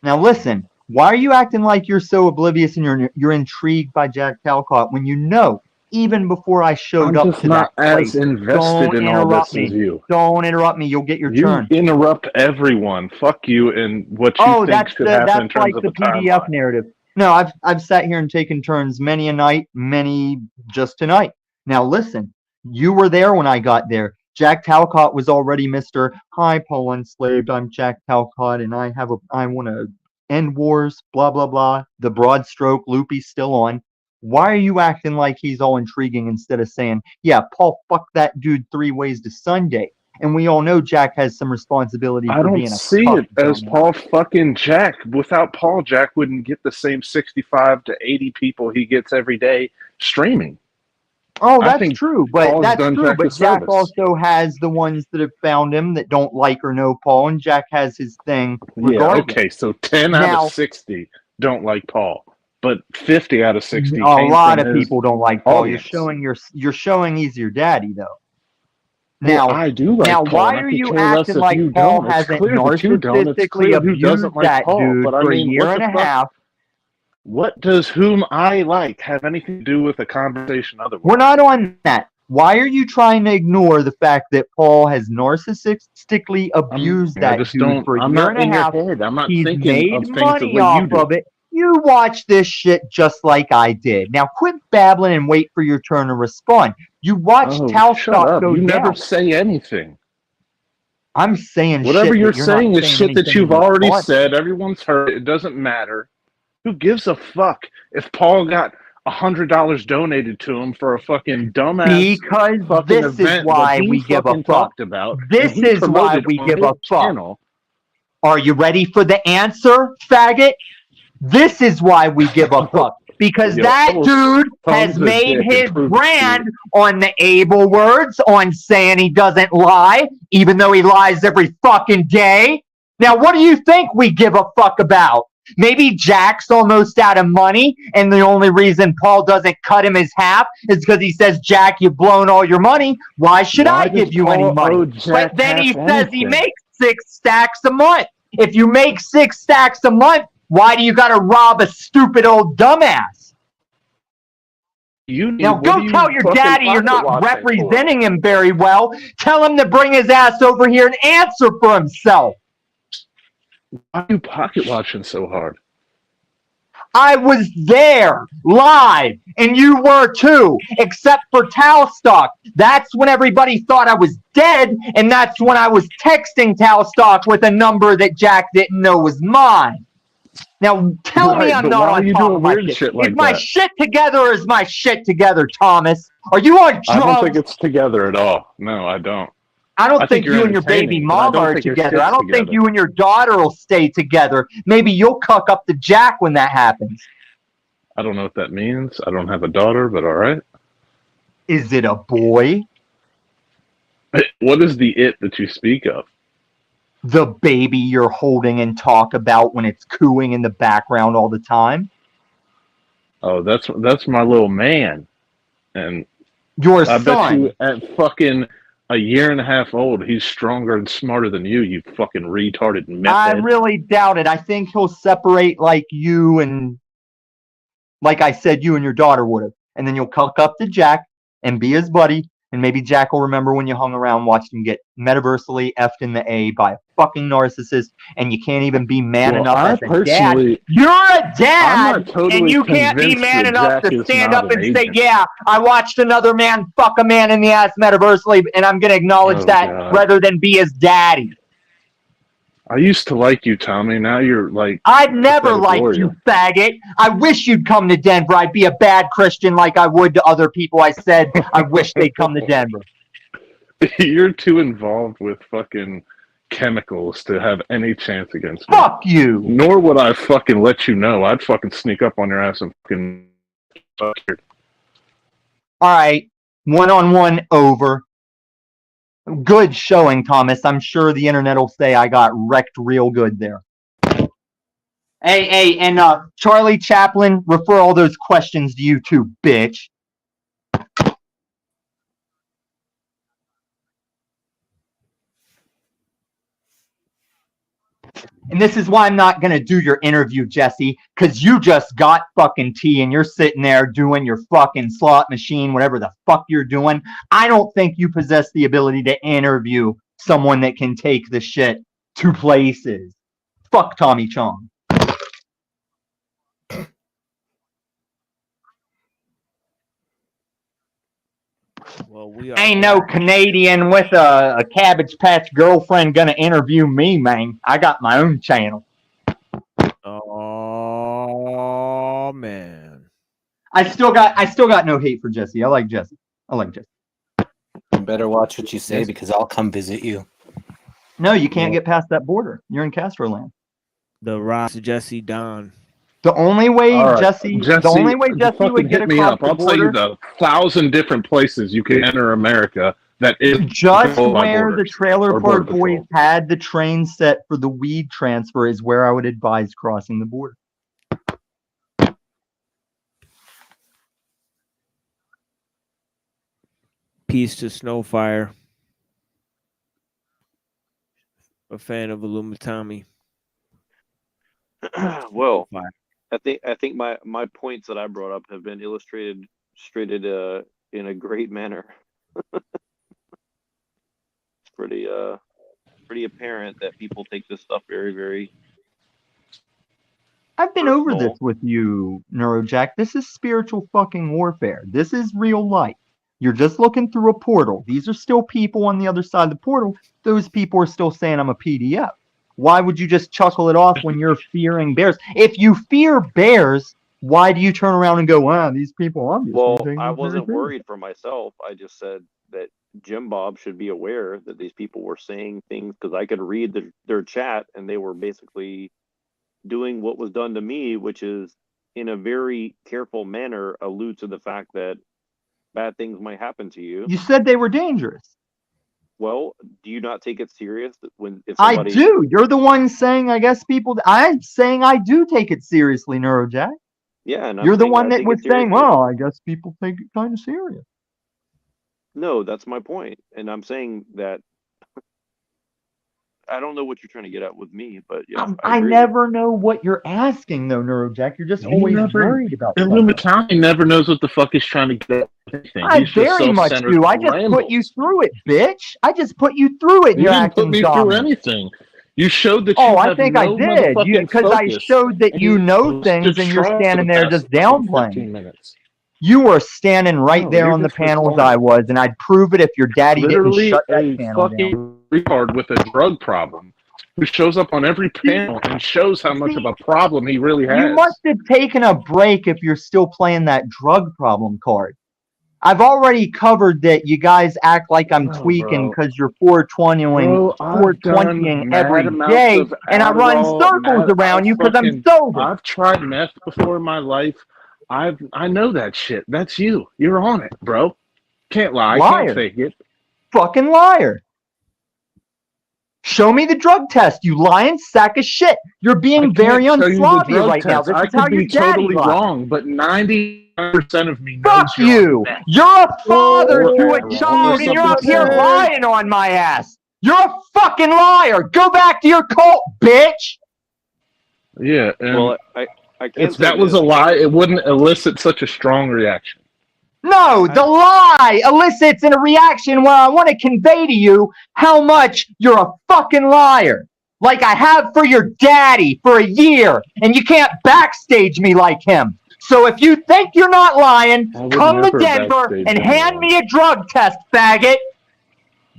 [SPEAKER 1] Now, listen, Why are you acting like you're so oblivious and you're intrigued by Jack Talcott when you know even before I showed
[SPEAKER 13] I'm
[SPEAKER 1] up
[SPEAKER 13] just
[SPEAKER 1] to
[SPEAKER 13] not
[SPEAKER 1] that
[SPEAKER 13] as
[SPEAKER 1] place?
[SPEAKER 13] invested
[SPEAKER 1] Don't
[SPEAKER 13] in all
[SPEAKER 1] interrupt
[SPEAKER 13] this as
[SPEAKER 1] me.
[SPEAKER 13] you.
[SPEAKER 1] Don't interrupt me. You'll get your
[SPEAKER 13] You
[SPEAKER 1] turn.
[SPEAKER 13] interrupt everyone. Fuck you and what you
[SPEAKER 1] Oh,
[SPEAKER 13] think should happen in
[SPEAKER 1] that's like
[SPEAKER 13] terms of
[SPEAKER 1] the
[SPEAKER 13] a
[SPEAKER 1] PDF
[SPEAKER 13] timeline.
[SPEAKER 1] narrative. No, I've sat here and taken turns many a night, many just tonight. Now listen, you were there when I got there. Jack Talcott was already Mr. Hi, Paul Enslaved. I'm Jack Talcott, and I want to end wars. Blah blah blah. The broad stroke loopy's still on. Why are you acting like he's all intriguing instead of saying, "Yeah, Paul, fuck that dude 3 ways to Sunday"? And we all know Jack has some responsibility
[SPEAKER 13] I
[SPEAKER 1] for
[SPEAKER 13] don't
[SPEAKER 1] being a
[SPEAKER 13] see
[SPEAKER 1] cuck
[SPEAKER 13] it as
[SPEAKER 1] dumbass.
[SPEAKER 13] Paul fucking Jack. Without Paul, Jack wouldn't get the same 65 to 80 people he gets every day streaming.
[SPEAKER 1] Oh,
[SPEAKER 13] I
[SPEAKER 1] that's
[SPEAKER 13] think
[SPEAKER 1] true, but
[SPEAKER 13] Paul's
[SPEAKER 1] that's
[SPEAKER 13] done
[SPEAKER 1] true.
[SPEAKER 13] Jack a
[SPEAKER 1] But Jack
[SPEAKER 13] service.
[SPEAKER 1] also has the ones that have found him that don't like or know Paul, and Jack has his thing
[SPEAKER 13] Yeah,
[SPEAKER 1] regardless.
[SPEAKER 13] okay, so 10 out
[SPEAKER 1] Now,
[SPEAKER 13] of 60 don't like Paul, but 50 out of 60
[SPEAKER 1] a
[SPEAKER 13] came
[SPEAKER 1] lot
[SPEAKER 13] from
[SPEAKER 1] of
[SPEAKER 13] his
[SPEAKER 1] people don't like Paul.
[SPEAKER 13] audience.
[SPEAKER 1] You're showing he's your daddy though.
[SPEAKER 13] Well,
[SPEAKER 1] Now,
[SPEAKER 13] I do like
[SPEAKER 1] now,
[SPEAKER 13] Paul,
[SPEAKER 1] why
[SPEAKER 13] and I
[SPEAKER 1] are
[SPEAKER 13] could
[SPEAKER 1] you
[SPEAKER 13] care less
[SPEAKER 1] acting
[SPEAKER 13] if
[SPEAKER 1] like
[SPEAKER 13] you
[SPEAKER 1] Paul
[SPEAKER 13] don't. It's
[SPEAKER 1] hasn't
[SPEAKER 13] clear that you don't. It's
[SPEAKER 1] narcissistically
[SPEAKER 13] clear who
[SPEAKER 1] abused
[SPEAKER 13] doesn't like
[SPEAKER 1] that
[SPEAKER 13] Paul.
[SPEAKER 1] dude
[SPEAKER 13] But I
[SPEAKER 1] for a
[SPEAKER 13] mean,
[SPEAKER 1] year
[SPEAKER 13] what
[SPEAKER 1] and
[SPEAKER 13] the
[SPEAKER 1] a
[SPEAKER 13] fuck?
[SPEAKER 1] half?
[SPEAKER 13] What does whom I like have anything to do with a conversation otherwise?
[SPEAKER 1] We're not on that. Why are you trying to ignore the fact that Paul has narcissistically abused
[SPEAKER 13] I
[SPEAKER 1] that
[SPEAKER 13] just
[SPEAKER 1] dude
[SPEAKER 13] don't.
[SPEAKER 1] for a
[SPEAKER 13] I'm
[SPEAKER 1] year
[SPEAKER 13] not
[SPEAKER 1] and a
[SPEAKER 13] in your
[SPEAKER 1] half?
[SPEAKER 13] head. I'm not
[SPEAKER 1] He's
[SPEAKER 13] thinking
[SPEAKER 1] made
[SPEAKER 13] of things the
[SPEAKER 1] money
[SPEAKER 13] way you
[SPEAKER 1] off
[SPEAKER 13] do.
[SPEAKER 1] of it. You watch this shit just like I did. Now quit babbling and wait for your turn to respond. You watch
[SPEAKER 13] Oh,
[SPEAKER 1] Tal
[SPEAKER 13] shut
[SPEAKER 1] stock
[SPEAKER 13] up!
[SPEAKER 1] go
[SPEAKER 13] You never
[SPEAKER 1] down.
[SPEAKER 13] say anything.
[SPEAKER 1] I'm saying
[SPEAKER 13] Whatever
[SPEAKER 1] shit
[SPEAKER 13] you're
[SPEAKER 1] that you're not
[SPEAKER 13] saying is
[SPEAKER 1] saying
[SPEAKER 13] shit that
[SPEAKER 1] anything
[SPEAKER 13] you've
[SPEAKER 1] in
[SPEAKER 13] already
[SPEAKER 1] response.
[SPEAKER 13] said. Everyone's heard it. It doesn't matter. Who gives a fuck if Paul got $100 donated to him for a fucking dumbass
[SPEAKER 1] Because
[SPEAKER 13] fucking
[SPEAKER 1] this is
[SPEAKER 13] event that
[SPEAKER 1] why
[SPEAKER 13] he
[SPEAKER 1] we give a
[SPEAKER 13] fucking
[SPEAKER 1] fuck.
[SPEAKER 13] talked about and
[SPEAKER 1] This
[SPEAKER 13] he
[SPEAKER 1] is why
[SPEAKER 13] promoted
[SPEAKER 1] we
[SPEAKER 13] on
[SPEAKER 1] give
[SPEAKER 13] his
[SPEAKER 1] a fuck.
[SPEAKER 13] channel?
[SPEAKER 1] Are you ready for the answer, faggot? This is why we give a fuck. Because
[SPEAKER 13] Yo,
[SPEAKER 1] that dude has
[SPEAKER 13] Tom's a
[SPEAKER 1] made
[SPEAKER 13] dick and
[SPEAKER 1] his
[SPEAKER 13] proved it to
[SPEAKER 1] brand on the able words, on saying he doesn't lie, even though he lies every fucking day. Now, what do you think we give a fuck about? Maybe Jack's almost out of money, and the only reason Paul doesn't cut him his half is because he says, Jack, you've blown all your money. Why should
[SPEAKER 13] Why
[SPEAKER 1] I
[SPEAKER 13] does
[SPEAKER 1] give you any
[SPEAKER 13] Paul
[SPEAKER 1] money?
[SPEAKER 13] owe
[SPEAKER 1] But
[SPEAKER 13] Jack
[SPEAKER 1] then he
[SPEAKER 13] half
[SPEAKER 1] says he
[SPEAKER 13] anything?
[SPEAKER 1] makes 6 stacks a month. If you make 6 stacks a month, why do you got to rob a stupid old dumbass? Now
[SPEAKER 13] What
[SPEAKER 1] go
[SPEAKER 13] are you
[SPEAKER 1] tell your
[SPEAKER 13] fucking
[SPEAKER 1] daddy you're
[SPEAKER 13] pocket
[SPEAKER 1] not
[SPEAKER 13] watching for?
[SPEAKER 1] representing him very well. Tell him to bring his ass over here and answer for himself.
[SPEAKER 13] Why are you pocket watching so hard?
[SPEAKER 1] I was there live, and you were too, except for Talstock. That's when everybody thought I was dead, and that's when I was texting Talstock with a number that Jack didn't know was mine. Now tell me
[SPEAKER 13] Right,
[SPEAKER 1] I'm
[SPEAKER 13] but
[SPEAKER 1] not
[SPEAKER 13] why are
[SPEAKER 1] on
[SPEAKER 13] you
[SPEAKER 1] top
[SPEAKER 13] doing
[SPEAKER 1] of my
[SPEAKER 13] weird
[SPEAKER 1] shit.
[SPEAKER 13] shit like
[SPEAKER 1] Is my
[SPEAKER 13] that?
[SPEAKER 1] shit together or is my shit together, Thomas? Are you on
[SPEAKER 13] I don't think
[SPEAKER 1] drugs?
[SPEAKER 13] it's together at all. No, I don't.
[SPEAKER 1] I don't think
[SPEAKER 13] you're
[SPEAKER 1] you and your baby
[SPEAKER 13] entertaining, but I
[SPEAKER 1] mama
[SPEAKER 13] don't
[SPEAKER 1] are
[SPEAKER 13] think your
[SPEAKER 1] together. I
[SPEAKER 13] shit's
[SPEAKER 1] don't think
[SPEAKER 13] together.
[SPEAKER 1] you and your daughter will stay together. Maybe you'll cuck up to Jack when that happens.
[SPEAKER 13] I don't know what that means. I don't have a daughter, but all right.
[SPEAKER 1] Is it a boy?
[SPEAKER 13] What is the it that you speak of?
[SPEAKER 1] The baby you're holding and talk about when it's cooing in the background all the time?
[SPEAKER 13] Oh, that's my little man. And
[SPEAKER 1] Your
[SPEAKER 13] I bet
[SPEAKER 1] son.
[SPEAKER 13] you at fucking a year and a half old, he's stronger and smarter than you fucking retarded meth
[SPEAKER 1] I
[SPEAKER 13] head.
[SPEAKER 1] really doubt it. I think he'll separate like you and, like I said, you and your daughter would have. And then you'll cuck up to Jack and be his buddy. And maybe Jack will remember when you hung around, watched him get metaversally effed in the A by a fucking narcissist, and you can't even be man
[SPEAKER 13] Well,
[SPEAKER 1] enough
[SPEAKER 13] I
[SPEAKER 1] as a dad.
[SPEAKER 13] personally-
[SPEAKER 1] You're a dad,
[SPEAKER 13] I'm not totally
[SPEAKER 1] and you can't be
[SPEAKER 13] convinced
[SPEAKER 1] man
[SPEAKER 13] that
[SPEAKER 1] enough
[SPEAKER 13] Jack
[SPEAKER 1] to
[SPEAKER 13] is
[SPEAKER 1] stand
[SPEAKER 13] not
[SPEAKER 1] up
[SPEAKER 13] an
[SPEAKER 1] and say,
[SPEAKER 13] agent.
[SPEAKER 1] yeah, I watched another man fuck a man in the ass metaversally, and I'm going to acknowledge
[SPEAKER 13] Oh,
[SPEAKER 1] that
[SPEAKER 13] God.
[SPEAKER 1] rather than be his daddy.
[SPEAKER 13] I used to like you, Tommy. Now you're like
[SPEAKER 1] I'd never
[SPEAKER 13] pathetic
[SPEAKER 1] liked
[SPEAKER 13] warrior.
[SPEAKER 1] you, faggot. I wish you'd come to Denver. I'd be a bad Christian like I would to other people I said I wish they'd come to Denver.
[SPEAKER 13] You're too involved with fucking chemicals to have any chance against me.
[SPEAKER 1] Fuck you!
[SPEAKER 13] Nor would I fucking let you know. I'd fucking sneak up on your ass and fucking fuck you.
[SPEAKER 1] All right, 1-on-1 over. Good showing, Thomas. I'm sure the internet will say I got wrecked real good there. Hey, and Charlie Chaplin, refer all those questions to you too, bitch. And this is why I'm not going to do your interview, Jesse, because you just got fucking tea and you're sitting there doing your fucking slot machine, whatever the fuck you're doing. I don't think you possess the ability to interview someone that can take the shit to places. Fuck Tommy Chong.
[SPEAKER 12] Well, we are.
[SPEAKER 1] Ain't no Canadian with a Cabbage Patch girlfriend gonna interview me, man. I got my own channel.
[SPEAKER 12] Oh man.
[SPEAKER 1] I still got no hate for Jesse. I like Jesse.
[SPEAKER 5] You better watch what you say because I'll come visit you.
[SPEAKER 1] No, you can't get past that border. You're in Castro land.
[SPEAKER 12] The Ross Jesse Don.
[SPEAKER 1] The only way
[SPEAKER 13] All right,
[SPEAKER 1] Jesse would get
[SPEAKER 13] hit me
[SPEAKER 1] across
[SPEAKER 13] up.
[SPEAKER 1] the
[SPEAKER 13] I'll tell you
[SPEAKER 1] border.
[SPEAKER 13] the 1,000 different places you can enter America that is
[SPEAKER 1] Just
[SPEAKER 13] controlled by
[SPEAKER 1] where the
[SPEAKER 13] borders
[SPEAKER 1] Trailer
[SPEAKER 13] or
[SPEAKER 1] Park
[SPEAKER 13] border
[SPEAKER 1] Boys
[SPEAKER 13] patrol.
[SPEAKER 1] had the train set for the weed transfer is where I would advise crossing the border.
[SPEAKER 12] Peace to Snowfire. A fan of Illumitami.
[SPEAKER 11] Well, I think my points that I brought up have been illustrated in a great manner. It's pretty apparent that people take this stuff very, very.
[SPEAKER 1] I've been over this with you, Neurojack. This is spiritual fucking warfare. This is real life. You're just looking through a portal. These are still people on the other side of the portal. Those people are still saying I'm a PDF. Why would you just chuckle it off when you're fearing bears? If you fear bears, why do you turn around and go, wow, these people obviously
[SPEAKER 11] Well,
[SPEAKER 1] take
[SPEAKER 11] I
[SPEAKER 1] this very
[SPEAKER 11] wasn't
[SPEAKER 1] seriously."
[SPEAKER 11] worried for myself. I just said that Jim Bob should be aware that these people were saying things because I could read their chat and they were basically doing what was done to me, which is in a very careful manner allude to the fact that bad things might happen to you.
[SPEAKER 1] You said they were dangerous.
[SPEAKER 11] Well, do you not take it serious that if
[SPEAKER 1] I
[SPEAKER 11] somebody?
[SPEAKER 1] do. You're the one saying, I guess people. I'm saying I do take it seriously, Neurojack.
[SPEAKER 11] Yeah, and I'm
[SPEAKER 1] You're the
[SPEAKER 11] saying
[SPEAKER 1] one
[SPEAKER 11] I
[SPEAKER 1] that
[SPEAKER 11] take
[SPEAKER 1] was
[SPEAKER 11] it seriously.
[SPEAKER 1] saying, well, I guess people take it kind of serious.
[SPEAKER 11] No, that's my point, and I'm saying that I don't know what you're trying to get at with me, but yeah,
[SPEAKER 1] I
[SPEAKER 11] agree.
[SPEAKER 1] never know what you're asking, though, Neurojack. You're just always worried about stuff.
[SPEAKER 13] Illuminati never knows what the fuck he's trying to get at anything.
[SPEAKER 1] I
[SPEAKER 13] He's just
[SPEAKER 1] very much
[SPEAKER 13] self-centered
[SPEAKER 1] do. I just put you through it, bitch. I just put you through it, and
[SPEAKER 13] You
[SPEAKER 1] you're
[SPEAKER 13] didn't
[SPEAKER 1] acting
[SPEAKER 13] put me
[SPEAKER 1] dominant.
[SPEAKER 13] through anything. You showed that you
[SPEAKER 1] Oh, I
[SPEAKER 13] have
[SPEAKER 1] think
[SPEAKER 13] no
[SPEAKER 1] I did.
[SPEAKER 13] motherfucking
[SPEAKER 1] Because I
[SPEAKER 13] focus.
[SPEAKER 1] showed that
[SPEAKER 13] And
[SPEAKER 1] you know
[SPEAKER 13] was
[SPEAKER 1] things, and you're
[SPEAKER 13] distraught for
[SPEAKER 1] standing
[SPEAKER 13] the
[SPEAKER 1] there
[SPEAKER 13] past
[SPEAKER 1] just
[SPEAKER 13] fucking
[SPEAKER 1] downplaying.
[SPEAKER 13] 15 minutes.
[SPEAKER 1] You were standing right
[SPEAKER 13] No,
[SPEAKER 1] there
[SPEAKER 13] you're
[SPEAKER 1] on the
[SPEAKER 13] just
[SPEAKER 1] panel as
[SPEAKER 13] retarded.
[SPEAKER 1] I was, and I'd prove it if your daddy didn't
[SPEAKER 13] Literally
[SPEAKER 1] shut that
[SPEAKER 13] a
[SPEAKER 1] channel down.
[SPEAKER 13] fucking retard with a drug problem who shows up on every panel and shows how much of a problem he really has.
[SPEAKER 1] You must have taken a break if you're still playing that drug problem card. I've already covered that you guys act like I'm tweaking because you're 420ing,
[SPEAKER 13] Bro, I've
[SPEAKER 1] 420ing
[SPEAKER 13] done
[SPEAKER 1] every
[SPEAKER 13] mad amounts
[SPEAKER 1] day,
[SPEAKER 13] of
[SPEAKER 1] and I run
[SPEAKER 13] Adderall,
[SPEAKER 1] circles around you because I'm sober.
[SPEAKER 13] I've tried meth before in my life. I know that shit. That's you. You're on it, bro. Can't lie.
[SPEAKER 1] Liar.
[SPEAKER 13] Can't fake it.
[SPEAKER 1] Fucking liar. Show me the drug test, you lying sack of shit. You're being very
[SPEAKER 13] Can't show you the
[SPEAKER 1] unslobby
[SPEAKER 13] drug
[SPEAKER 1] right now.
[SPEAKER 13] test.
[SPEAKER 1] This
[SPEAKER 13] I
[SPEAKER 1] is how
[SPEAKER 13] could
[SPEAKER 1] your
[SPEAKER 13] be
[SPEAKER 1] daddy
[SPEAKER 13] totally
[SPEAKER 1] lies.
[SPEAKER 13] wrong, but 90% of me knows
[SPEAKER 1] Fuck
[SPEAKER 13] you're
[SPEAKER 1] you.
[SPEAKER 13] on meth.
[SPEAKER 1] You're a father
[SPEAKER 13] Or
[SPEAKER 1] to a
[SPEAKER 13] Adderall
[SPEAKER 1] child,
[SPEAKER 13] or
[SPEAKER 1] and you're up
[SPEAKER 13] something
[SPEAKER 1] here
[SPEAKER 13] similar.
[SPEAKER 1] lying on my ass. You're a fucking liar. Go back to your cult, bitch.
[SPEAKER 13] Yeah, and
[SPEAKER 11] Well, I can't
[SPEAKER 13] if
[SPEAKER 11] say
[SPEAKER 13] that was
[SPEAKER 11] this.
[SPEAKER 13] a lie, it wouldn't elicit such a strong reaction.
[SPEAKER 1] No, the lie elicits in a reaction where I want to convey to you how much you're a fucking liar. Like I have for your daddy for a year, and you can't backstage me like him. So if you think you're not lying,
[SPEAKER 13] I would
[SPEAKER 1] come to
[SPEAKER 13] never
[SPEAKER 1] Denver
[SPEAKER 13] backstage
[SPEAKER 1] and
[SPEAKER 13] anyone.
[SPEAKER 1] hand me a drug test, faggot.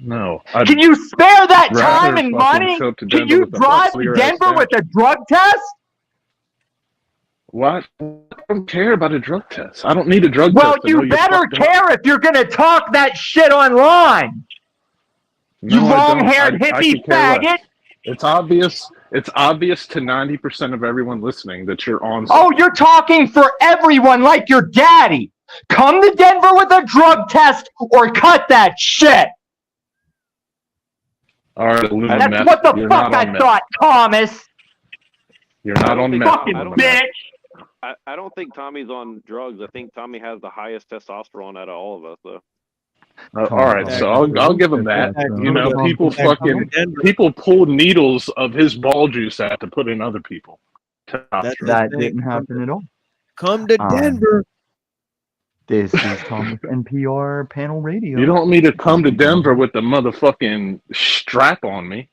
[SPEAKER 13] No.
[SPEAKER 1] Can you spare that
[SPEAKER 13] rather
[SPEAKER 1] time and
[SPEAKER 13] fucking
[SPEAKER 1] money?
[SPEAKER 13] show up to
[SPEAKER 1] Can
[SPEAKER 13] Denver
[SPEAKER 1] you
[SPEAKER 13] with a
[SPEAKER 1] drive
[SPEAKER 13] bus
[SPEAKER 1] to
[SPEAKER 13] your ass
[SPEAKER 1] Denver
[SPEAKER 13] down.
[SPEAKER 1] with a drug test?
[SPEAKER 13] What? I don't care about a drug test. I don't need a drug
[SPEAKER 1] Well,
[SPEAKER 13] test to know
[SPEAKER 1] you
[SPEAKER 13] you're
[SPEAKER 1] better
[SPEAKER 13] fucked up.
[SPEAKER 1] care if you're going to talk that shit online.
[SPEAKER 13] No,
[SPEAKER 1] You
[SPEAKER 13] I don't.
[SPEAKER 1] long-haired
[SPEAKER 13] I
[SPEAKER 1] hippie
[SPEAKER 13] could care less.
[SPEAKER 1] faggot.
[SPEAKER 13] It's obvious. It's obvious to 90% of everyone listening that you're on.
[SPEAKER 1] Oh, you're talking for everyone like your daddy. Come to Denver with a drug test or cut that shit.
[SPEAKER 13] All right,
[SPEAKER 1] That's what the fuck I thought, Thomas.
[SPEAKER 13] You're not on meth.
[SPEAKER 1] Fucking bitch.
[SPEAKER 11] I don't think Tommy's on drugs. I think Tommy has the highest testosterone out of all of us, though.
[SPEAKER 13] All right, so I'll give him that. You know, people pull needles of his ball juice out to put in other people.
[SPEAKER 1] That didn't happen at all.
[SPEAKER 12] Come to Denver.
[SPEAKER 1] This is Thomas NPR Panel Radio.
[SPEAKER 13] You don't want me to come to Denver with the motherfucking strap on me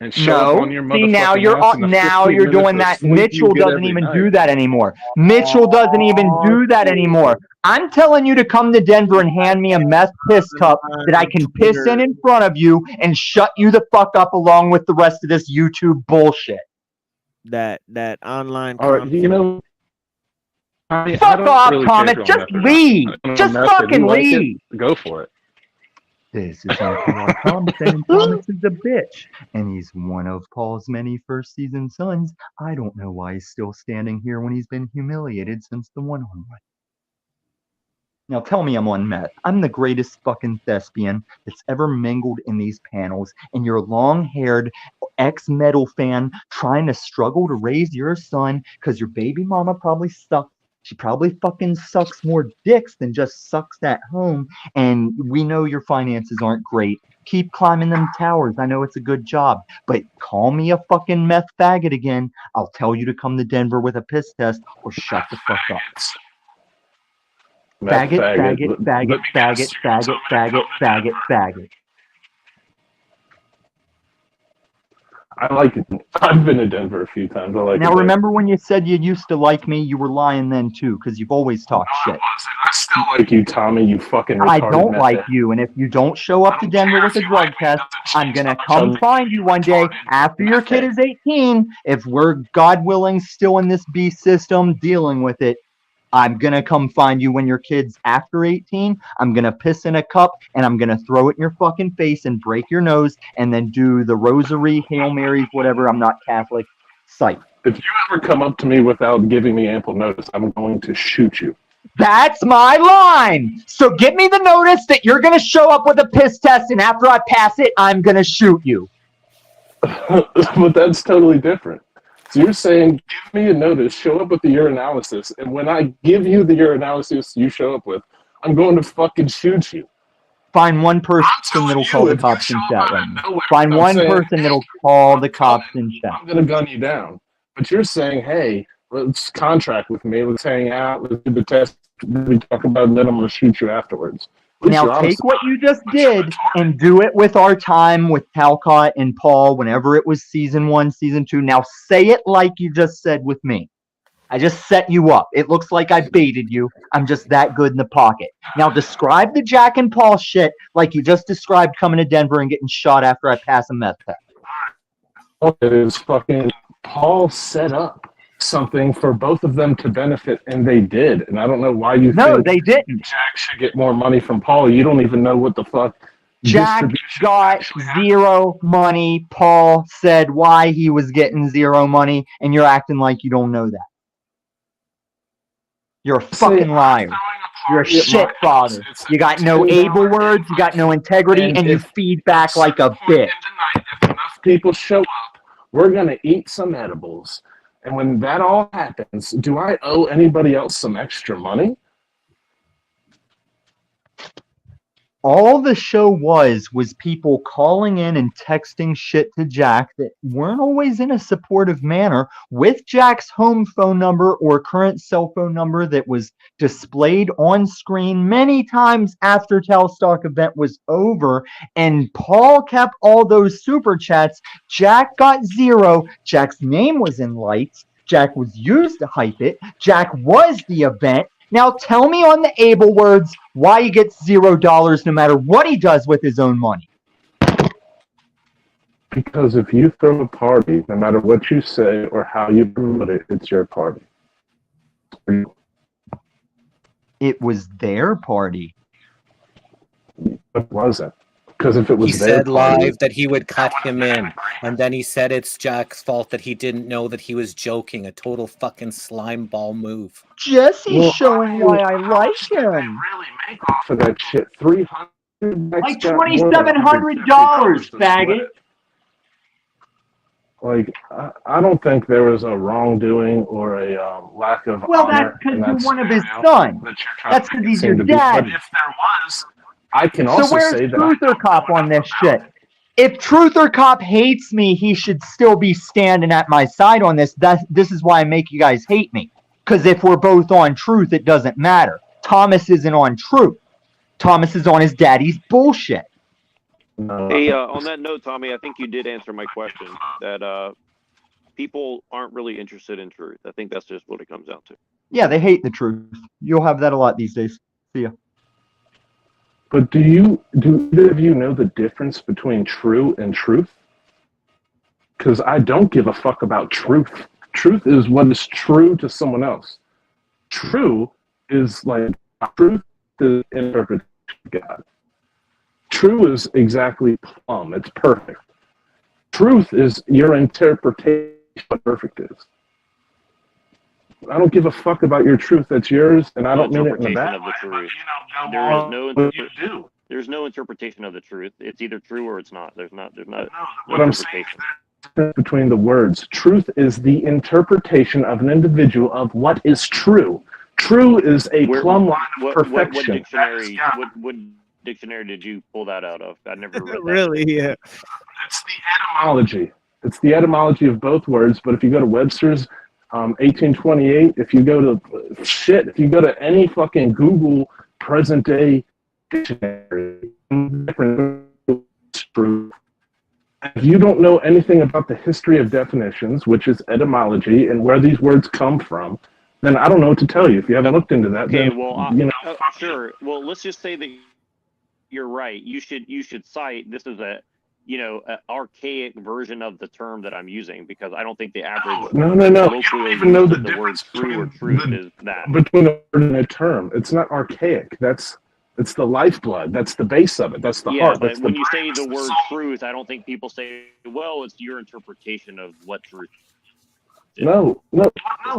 [SPEAKER 13] and show up on your motherfucking
[SPEAKER 1] now you're
[SPEAKER 13] house in the
[SPEAKER 1] now
[SPEAKER 13] 15
[SPEAKER 1] you're doing
[SPEAKER 13] minutes of
[SPEAKER 1] that.
[SPEAKER 13] sleep you
[SPEAKER 1] Mitchell
[SPEAKER 13] get
[SPEAKER 1] doesn't
[SPEAKER 13] every
[SPEAKER 1] even
[SPEAKER 13] night.
[SPEAKER 1] do that anymore. Mitchell doesn't even do that anymore. I'm telling you to come to Denver and hand me a meth piss cup that I can piss in front of you and shut you the fuck up along with the rest of this YouTube bullshit.
[SPEAKER 12] That online.
[SPEAKER 13] All right, you know.
[SPEAKER 1] Fuck off, Thomas. Just leave. Just fucking leave.
[SPEAKER 13] Go for it.
[SPEAKER 1] This is NPR Thomas, and Thomas is a bitch. And he's one of Paul's many first season sons. I don't know why he's still standing here when he's been humiliated since the one-on-one. Now tell me I'm on meth. I'm the greatest fucking thespian that's ever mingled in these panels, and you're a long-haired ex-metal fan trying to struggle to raise your son because your baby mama probably sucks. She probably fucking sucks more dicks than just sucks at home, and we know your finances aren't great. Keep climbing them towers. I know it's a good job, but call me a fucking meth faggot again. I'll tell you to come to Denver with a piss test or shut the fuck up. Faggot, faggot, faggot, faggot, faggot, faggot, faggot, faggot.
[SPEAKER 13] I like it. I've been to Denver a few times. I like
[SPEAKER 1] Now,
[SPEAKER 13] it there.
[SPEAKER 1] remember when you said you used to like me? You were lying then, too, because you've always talked shit.
[SPEAKER 13] I still like you, Tommy, you fucking retarded
[SPEAKER 1] I don't
[SPEAKER 13] meth
[SPEAKER 1] like
[SPEAKER 13] head.
[SPEAKER 1] you, and if you don't show up to Denver with a drug test, I'm going to come find you one day after your kid is 18. If we're, God willing, still in this beast system dealing with it, I'm going to come find you when your kid's after 18. I'm going to piss in a cup, and I'm going to throw it in your fucking face and break your nose, and then do the rosary, Hail Marys, whatever. I'm not Catholic. Sight.
[SPEAKER 13] If you ever come up to me without giving me ample notice, I'm going to shoot you.
[SPEAKER 1] That's my line. So give me the notice that you're going to show up with a piss test, and after I pass it, I'm going to shoot you.
[SPEAKER 13] But that's totally different. So you're saying, give me a notice, show up with the urinalysis, and when I give you the urinalysis you show up with, I'm going to fucking shoot you.
[SPEAKER 1] Find one person that'll call the cops in chat right now. Find one person that'll call the cops in chat.
[SPEAKER 13] I'm going to gun you down. But you're saying, hey, let's contract with me, let's hang out, let's do the test, we talk about it, and then I'm going to shoot you afterwards.
[SPEAKER 1] Now take what you just did and do it with our time with Talcott and Paul whenever it was season 1, season 2. Now say it like you just said with me. I just set you up. It looks like I baited you. I'm just that good in the pocket. Now describe the Jack and Paul shit like you just described coming to Denver and getting shot after I pass a meth test.
[SPEAKER 13] It is fucking Paul set up something for both of them to benefit, and they did. And I don't know why you think
[SPEAKER 1] they didn't.
[SPEAKER 13] Jack should get more money from Paul. You don't even know what the fuck.
[SPEAKER 1] Jack got zero money. Paul said why he was getting zero money, and you're acting like you don't know that. You're a fucking liar. You're a shit father. You got no able words, you got no integrity, and you feed back like a bitch.
[SPEAKER 13] If enough people show up, we're going to eat some edibles. And when that all happens, do I owe anybody else some extra money?
[SPEAKER 1] All the show was people calling in and texting shit to Jack that weren't always in a supportive manner with Jack's home phone number or current cell phone number that was displayed on screen many times after Talstock event was over. And Paul kept all those super chats. Jack got zero. Jack's name was in lights. Jack was used to hype it. Jack was the event. Now tell me on the able words why he gets $0 no matter what he does with his own money.
[SPEAKER 13] Because if you throw a party, no matter what you say or how you promote it, it's your party.
[SPEAKER 1] It was their party.
[SPEAKER 13] It wasn't. Because if it was
[SPEAKER 5] he
[SPEAKER 13] their
[SPEAKER 5] said
[SPEAKER 13] party,
[SPEAKER 5] live that he would cut him in, and then he said it's Jack's fault that he didn't know that he was joking. A total fucking slime ball move.
[SPEAKER 1] Jesse's showing why I like him.
[SPEAKER 13] for that shit, 300.
[SPEAKER 1] Like $2,700, faggot.
[SPEAKER 13] Like, I don't think there was a wrongdoing or a lack of
[SPEAKER 1] Well,
[SPEAKER 13] honor.
[SPEAKER 1] that's because you're one of his sons. That's because he's your
[SPEAKER 13] But
[SPEAKER 1] daddy.
[SPEAKER 13] if there was, I can
[SPEAKER 1] So
[SPEAKER 13] also
[SPEAKER 1] where's
[SPEAKER 13] say that
[SPEAKER 1] Truther Cop on this shit? If Truther Cop hates me, he should still be standing at my side on this. This is why I make you guys hate me. Because if we're both on truth, it doesn't matter. Thomas isn't on truth. Thomas is on his daddy's bullshit.
[SPEAKER 11] Hey, on that note, Tommy, I think you did answer my question that people aren't really interested in truth. I think that's just what it comes down to.
[SPEAKER 1] Yeah, they hate the truth. You'll have that a lot these days. See ya.
[SPEAKER 13] But do either of you know the difference between true and truth? Because I don't give a fuck about truth. Truth is what is true to someone else. True is like truth is interpretation of God. True is exactly plumb. It's perfect. Truth is your interpretation of what perfect is. I don't give a fuck about your truth. That's yours, and I don't mean it in a bad way.
[SPEAKER 11] There's no interpretation of the truth. It's either true or it's not. There's not
[SPEAKER 13] What I'm saying is the difference between the words. Truth is the interpretation of an individual of what is true. True is a plumb line of perfection.
[SPEAKER 11] What dictionary did you pull that out of? I never read that.
[SPEAKER 12] Really? Yeah.
[SPEAKER 13] It's the etymology. It's the etymology of both words. But if you go to Webster's 1828, if you go to any fucking Google present day dictionary, if you don't know anything about the history of definitions, which is etymology and where these words come from, then I don't know what to tell you. If you haven't looked into that,
[SPEAKER 11] Okay,
[SPEAKER 13] then
[SPEAKER 11] well, sure. Well, let's just say that you're right. You should cite this is a an archaic version of the term that I'm using, because I don't think the average
[SPEAKER 13] No. You don't even know the difference
[SPEAKER 11] true or truth is that.
[SPEAKER 13] between a word and a term. It's not archaic. It's the lifeblood. That's the base of it. That's the heart.
[SPEAKER 11] But
[SPEAKER 13] That's
[SPEAKER 11] when
[SPEAKER 13] the
[SPEAKER 11] you say the word truth, I don't think people say, well, it's your interpretation of what truth is.
[SPEAKER 13] No.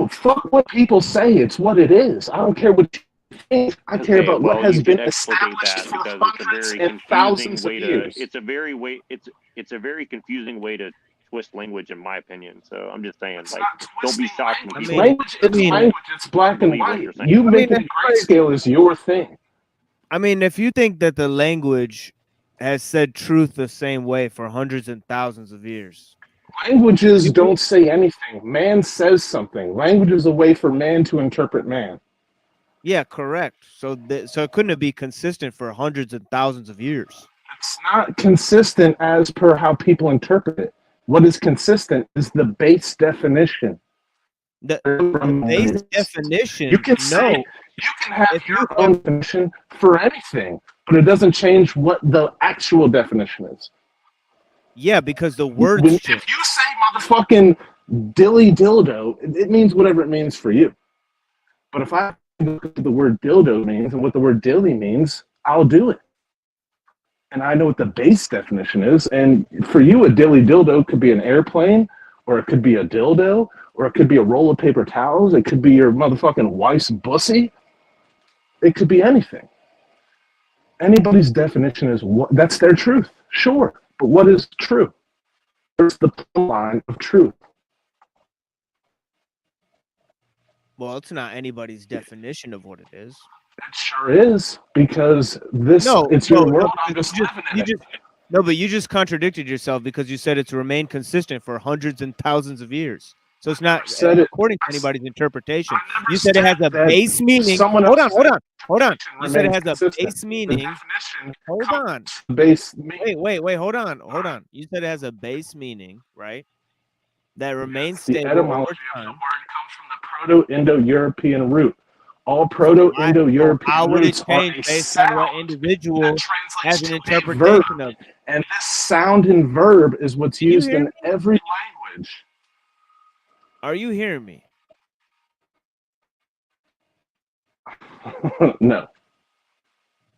[SPEAKER 13] Fuck what people say. It's what it is. I don't care what you think. I care about what has been established for hundreds and thousands of years.
[SPEAKER 11] It's a very confusing way to twist language, in my opinion. So I'm just saying, like, don't be shocked when people.
[SPEAKER 13] Language. It's black and white. You making grayscale is your thing.
[SPEAKER 12] I mean, if you think that the language has said truth the same way for hundreds and thousands of years.
[SPEAKER 13] Languages don't say anything. Man says something. Language is a way for man to interpret man.
[SPEAKER 12] Yeah, correct. So it couldn't be consistent for hundreds and thousands of years.
[SPEAKER 13] It's not consistent as per how people interpret it. What is consistent is the base definition.
[SPEAKER 12] The base definition.
[SPEAKER 13] You can say you can have your own definition for anything, but it doesn't change what the actual definition is.
[SPEAKER 12] Yeah, because the words.
[SPEAKER 13] If you say motherfucking dilly dildo, it means whatever it means for you. But if I look at the word dildo means and what the word dilly means, I'll do it. And I know what the base definition is. And for you, a dilly dildo could be an airplane, or it could be a dildo, or it could be a roll of paper towels. It could be your motherfucking wife's bussy. It could be anything. Anybody's definition is what that's their truth. Sure. But what is true? There's the line of truth.
[SPEAKER 12] Well, it's not anybody's definition of what it is.
[SPEAKER 13] It sure is, because it's your world. I'm just living in it.
[SPEAKER 12] No, but you just contradicted yourself because you said it's remained consistent for hundreds and thousands of years. So it's not according to anybody's interpretation. You said it has a base meaning. Hold on. You said it has a base meaning. Hold on.
[SPEAKER 13] Base.
[SPEAKER 12] Wait. Hold on. You said it has a base meaning, right? That remains
[SPEAKER 13] The
[SPEAKER 12] stable
[SPEAKER 13] etymology
[SPEAKER 12] over
[SPEAKER 13] of the
[SPEAKER 12] time.
[SPEAKER 13] word comes from the Proto-Indo-European root. All Proto-Indo-European
[SPEAKER 12] How would it
[SPEAKER 13] roots are
[SPEAKER 12] change
[SPEAKER 13] a
[SPEAKER 12] based on what
[SPEAKER 13] sound
[SPEAKER 12] individual has an
[SPEAKER 13] verb.
[SPEAKER 12] interpretation of?
[SPEAKER 13] And this sound and verb is what's used in every language.
[SPEAKER 12] Are you hearing me?
[SPEAKER 13] No.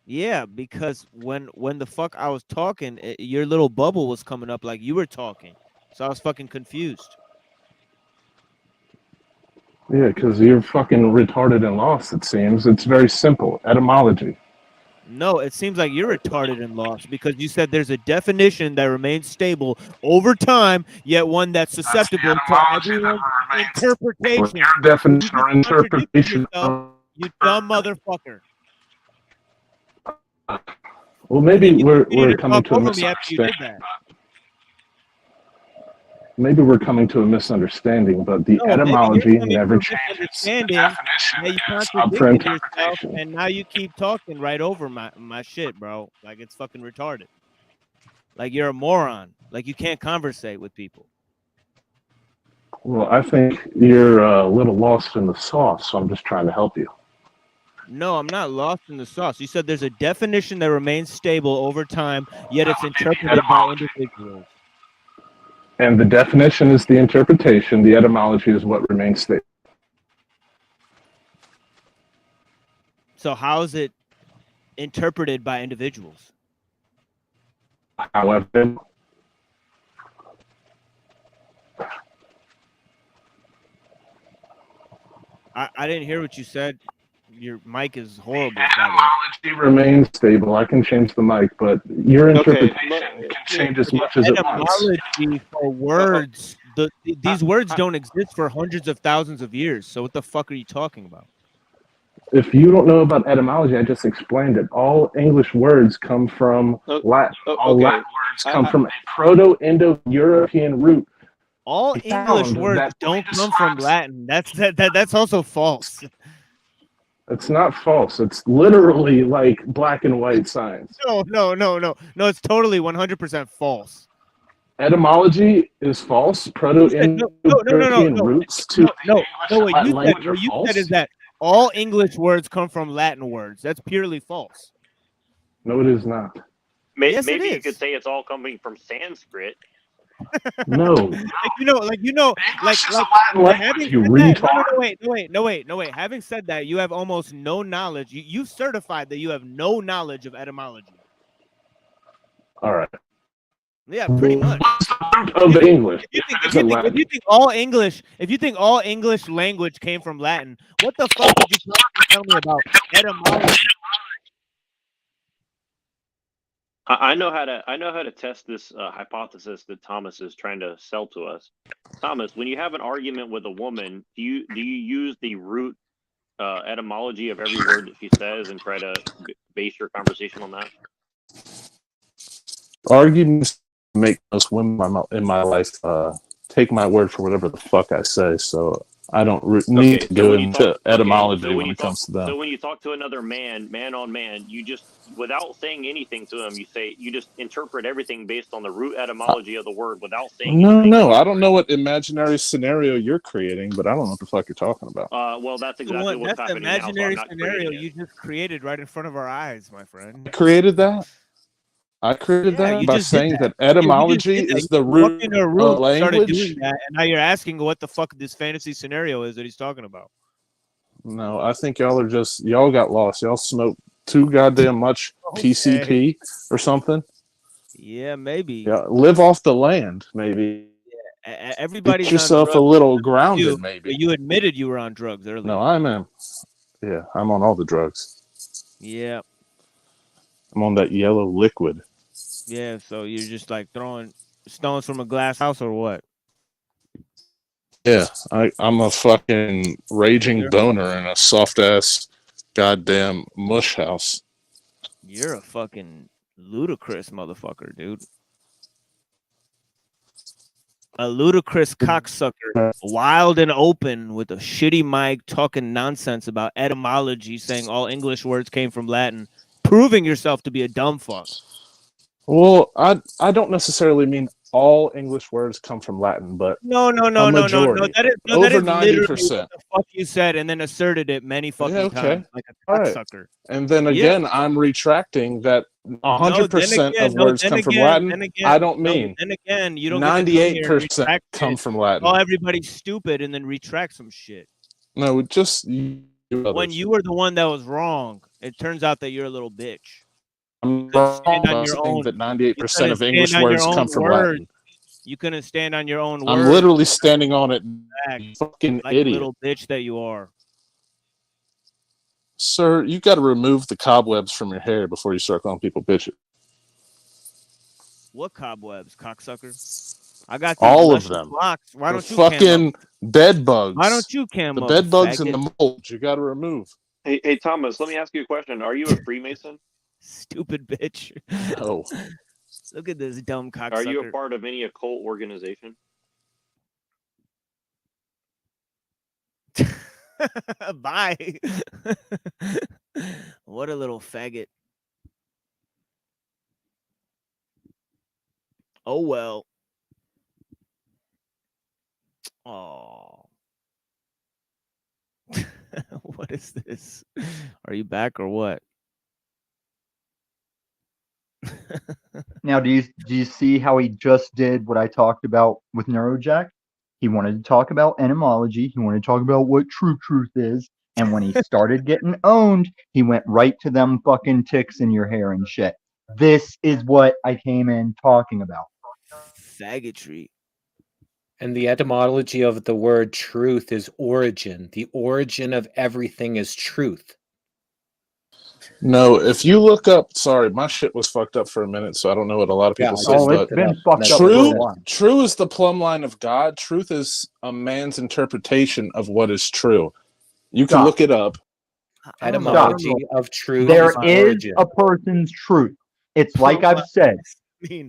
[SPEAKER 12] Yeah, because when the fuck I was talking, your little bubble was coming up like you were talking. So I was fucking confused.
[SPEAKER 13] Yeah, because you're fucking retarded and lost, it seems. It's very simple. Etymology.
[SPEAKER 12] No, it seems like you're retarded and lost because you said there's a definition that remains stable over time, yet one that's susceptible to everyone's interpretation.
[SPEAKER 13] Your definition or interpretation.
[SPEAKER 12] You dumb motherfucker.
[SPEAKER 13] Well, maybe
[SPEAKER 12] And then you
[SPEAKER 13] we're
[SPEAKER 12] proceeded to
[SPEAKER 13] coming
[SPEAKER 12] talk
[SPEAKER 13] to a
[SPEAKER 12] over me after you did
[SPEAKER 13] misunderstanding.
[SPEAKER 12] that.
[SPEAKER 13] Maybe we're coming to a misunderstanding, but the
[SPEAKER 12] No, maybe you're
[SPEAKER 13] etymology
[SPEAKER 12] coming to
[SPEAKER 13] never
[SPEAKER 12] a
[SPEAKER 13] changes. The
[SPEAKER 12] misunderstanding.
[SPEAKER 13] definition
[SPEAKER 12] Now you
[SPEAKER 13] is up for
[SPEAKER 12] contradicted yourself,
[SPEAKER 13] interpretation.
[SPEAKER 12] and now you keep talking right over my shit, bro. Like it's fucking retarded. Like you're a moron. Like you can't conversate with people.
[SPEAKER 13] Well, I think you're a little lost in the sauce, so I'm just trying to help you.
[SPEAKER 12] No, I'm not lost in the sauce. You said there's a definition that remains stable over time, yet it's interpreted by individuals.
[SPEAKER 13] And the definition is the interpretation. The etymology is what remains stable.
[SPEAKER 12] So how is it interpreted by individuals?
[SPEAKER 13] However,
[SPEAKER 12] I didn't hear what you said. Your mic is horrible.
[SPEAKER 13] etymology remains stable. I can change the mic, but your interpretation can change as much as it wants.
[SPEAKER 12] Etymology for words. These words don't exist for hundreds of thousands of years. So what the fuck are you talking about?
[SPEAKER 13] If you don't know about etymology, I just explained it. All English words come from Latin. All
[SPEAKER 11] okay.
[SPEAKER 13] Latin words come from a Proto-Indo-European root.
[SPEAKER 12] All English
[SPEAKER 13] found
[SPEAKER 12] words
[SPEAKER 13] that
[SPEAKER 12] don't come from Latin. That's also false.
[SPEAKER 13] It's not false. It's literally like black and white science.
[SPEAKER 12] No. It's totally 100% false.
[SPEAKER 13] Etymology is false. Proto-Indo-European roots to
[SPEAKER 12] no. What you
[SPEAKER 13] language are
[SPEAKER 12] said
[SPEAKER 13] false.
[SPEAKER 12] is that all English words come from Latin words. That's purely false.
[SPEAKER 13] No, it is not.
[SPEAKER 12] Yes,
[SPEAKER 11] Maybe
[SPEAKER 12] it
[SPEAKER 11] you
[SPEAKER 12] is.
[SPEAKER 11] could say it's all coming from Sanskrit.
[SPEAKER 13] No.
[SPEAKER 12] Having
[SPEAKER 13] you
[SPEAKER 12] said that,
[SPEAKER 13] retard.
[SPEAKER 12] no, wait. Having said that, you have almost no knowledge. You certified that you have no knowledge of etymology.
[SPEAKER 13] All right.
[SPEAKER 12] Yeah, pretty much.
[SPEAKER 13] Of the English.
[SPEAKER 12] If you think all English language came from Latin, what the fuck did you tell me about etymology?
[SPEAKER 11] I know how to test this hypothesis that Thomas is trying to sell to us. Thomas, when you have an argument with a woman, do you use the root etymology of every word that she says and try to base your conversation on that?
[SPEAKER 13] Arguments make most women in my life take my word for whatever the fuck I say, so I don't need to go into etymology when it comes to them.
[SPEAKER 11] So when you talk to another man on man, you just, without saying anything to him, you just interpret everything based on the root etymology of the word without saying anything.
[SPEAKER 13] No, I don't know what imaginary scenario you're creating, but I don't know what the fuck you're talking about.
[SPEAKER 11] Well, that's exactly what's
[SPEAKER 12] That's the
[SPEAKER 11] happening now. So I'm
[SPEAKER 12] imaginary
[SPEAKER 11] not
[SPEAKER 12] scenario
[SPEAKER 11] creating it.
[SPEAKER 12] you just created right in front of our eyes, my friend.
[SPEAKER 13] I created that by saying that etymology is the root of language.
[SPEAKER 12] Started doing that, and now you're asking what the fuck this fantasy scenario is that he's talking about.
[SPEAKER 13] No, I think y'all got lost. Y'all smoked too goddamn much PCP or something.
[SPEAKER 12] Yeah, maybe.
[SPEAKER 13] Yeah, live off the land, maybe.
[SPEAKER 12] Yeah, everybody's
[SPEAKER 13] Get yourself
[SPEAKER 12] on
[SPEAKER 13] a
[SPEAKER 12] drugs.
[SPEAKER 13] little grounded, maybe.
[SPEAKER 12] But you admitted you were on drugs earlier.
[SPEAKER 13] No, I'm on all the drugs.
[SPEAKER 12] Yeah. I'm
[SPEAKER 13] on that yellow liquid.
[SPEAKER 12] Yeah, so you're just like throwing stones from a glass house or what?
[SPEAKER 13] Yeah, I'm a fucking raging boner in a soft ass goddamn mush house.
[SPEAKER 12] You're a fucking ludicrous motherfucker, dude. A ludicrous cocksucker, wild and open with a shitty mic, talking nonsense about etymology, saying all English words came from Latin, proving yourself to be a dumb fuck.
[SPEAKER 13] Well, I don't necessarily mean all English words come from Latin, but
[SPEAKER 12] No. That is
[SPEAKER 13] over
[SPEAKER 12] literally
[SPEAKER 13] 90%.
[SPEAKER 12] what the fuck you said, and then asserted it many fucking times like a
[SPEAKER 13] All right.
[SPEAKER 12] cocksucker.
[SPEAKER 13] And then again, I'm retracting that 100% of words come from Latin. I don't mean.
[SPEAKER 12] Then again, you don't
[SPEAKER 13] 98% come from Latin.
[SPEAKER 12] Oh, everybody's stupid, and then retract some shit.
[SPEAKER 13] No, just
[SPEAKER 12] when you were the one that was wrong, it turns out that you're a little bitch.
[SPEAKER 13] I'm not saying that 98% of English words come from Latin.
[SPEAKER 12] You couldn't stand on your own words.
[SPEAKER 13] I'm literally standing on it, fucking
[SPEAKER 12] like
[SPEAKER 13] idiot.
[SPEAKER 12] A little bitch that you are.
[SPEAKER 13] Sir, you got to remove the cobwebs from your hair before you start calling people bitches.
[SPEAKER 12] What cobwebs, cocksucker? I got
[SPEAKER 13] all of them.
[SPEAKER 12] Blocks. Why don't you
[SPEAKER 13] fucking bed bugs?
[SPEAKER 12] Why don't you cam
[SPEAKER 13] the
[SPEAKER 12] up,
[SPEAKER 13] bed bugs
[SPEAKER 12] faggot?
[SPEAKER 13] and the mold? You got to remove.
[SPEAKER 11] Hey, Thomas, let me ask you a question. Are you a Freemason?
[SPEAKER 6] Stupid bitch.
[SPEAKER 13] Oh.
[SPEAKER 6] Look at this dumb cocksucker.
[SPEAKER 11] Are you a part of any occult organization?
[SPEAKER 6] Bye. What a little faggot. Oh well. Oh. What is this? Are you back or what?
[SPEAKER 1] Now, do you see how he just did what I talked about with Neurojack? He wanted to talk about etymology. He wanted to talk about what true truth is. And when he started getting owned, he went right to them fucking ticks in your hair and shit. This is what I came in talking about.
[SPEAKER 6] Faggotry.
[SPEAKER 5] And the etymology of the word truth is origin. The origin of everything is truth.
[SPEAKER 13] No, if you look up, sorry, my shit was fucked up for a minute, so I don't know what a lot of people say.
[SPEAKER 1] It's
[SPEAKER 13] But
[SPEAKER 1] been fucked up for a while.
[SPEAKER 13] true is the plumb line of God. Truth is a man's interpretation of what is true. You can look it up.
[SPEAKER 5] Etymology of truth.
[SPEAKER 1] There
[SPEAKER 5] is
[SPEAKER 1] is
[SPEAKER 5] origin.
[SPEAKER 1] a person's truth. It's like I've said.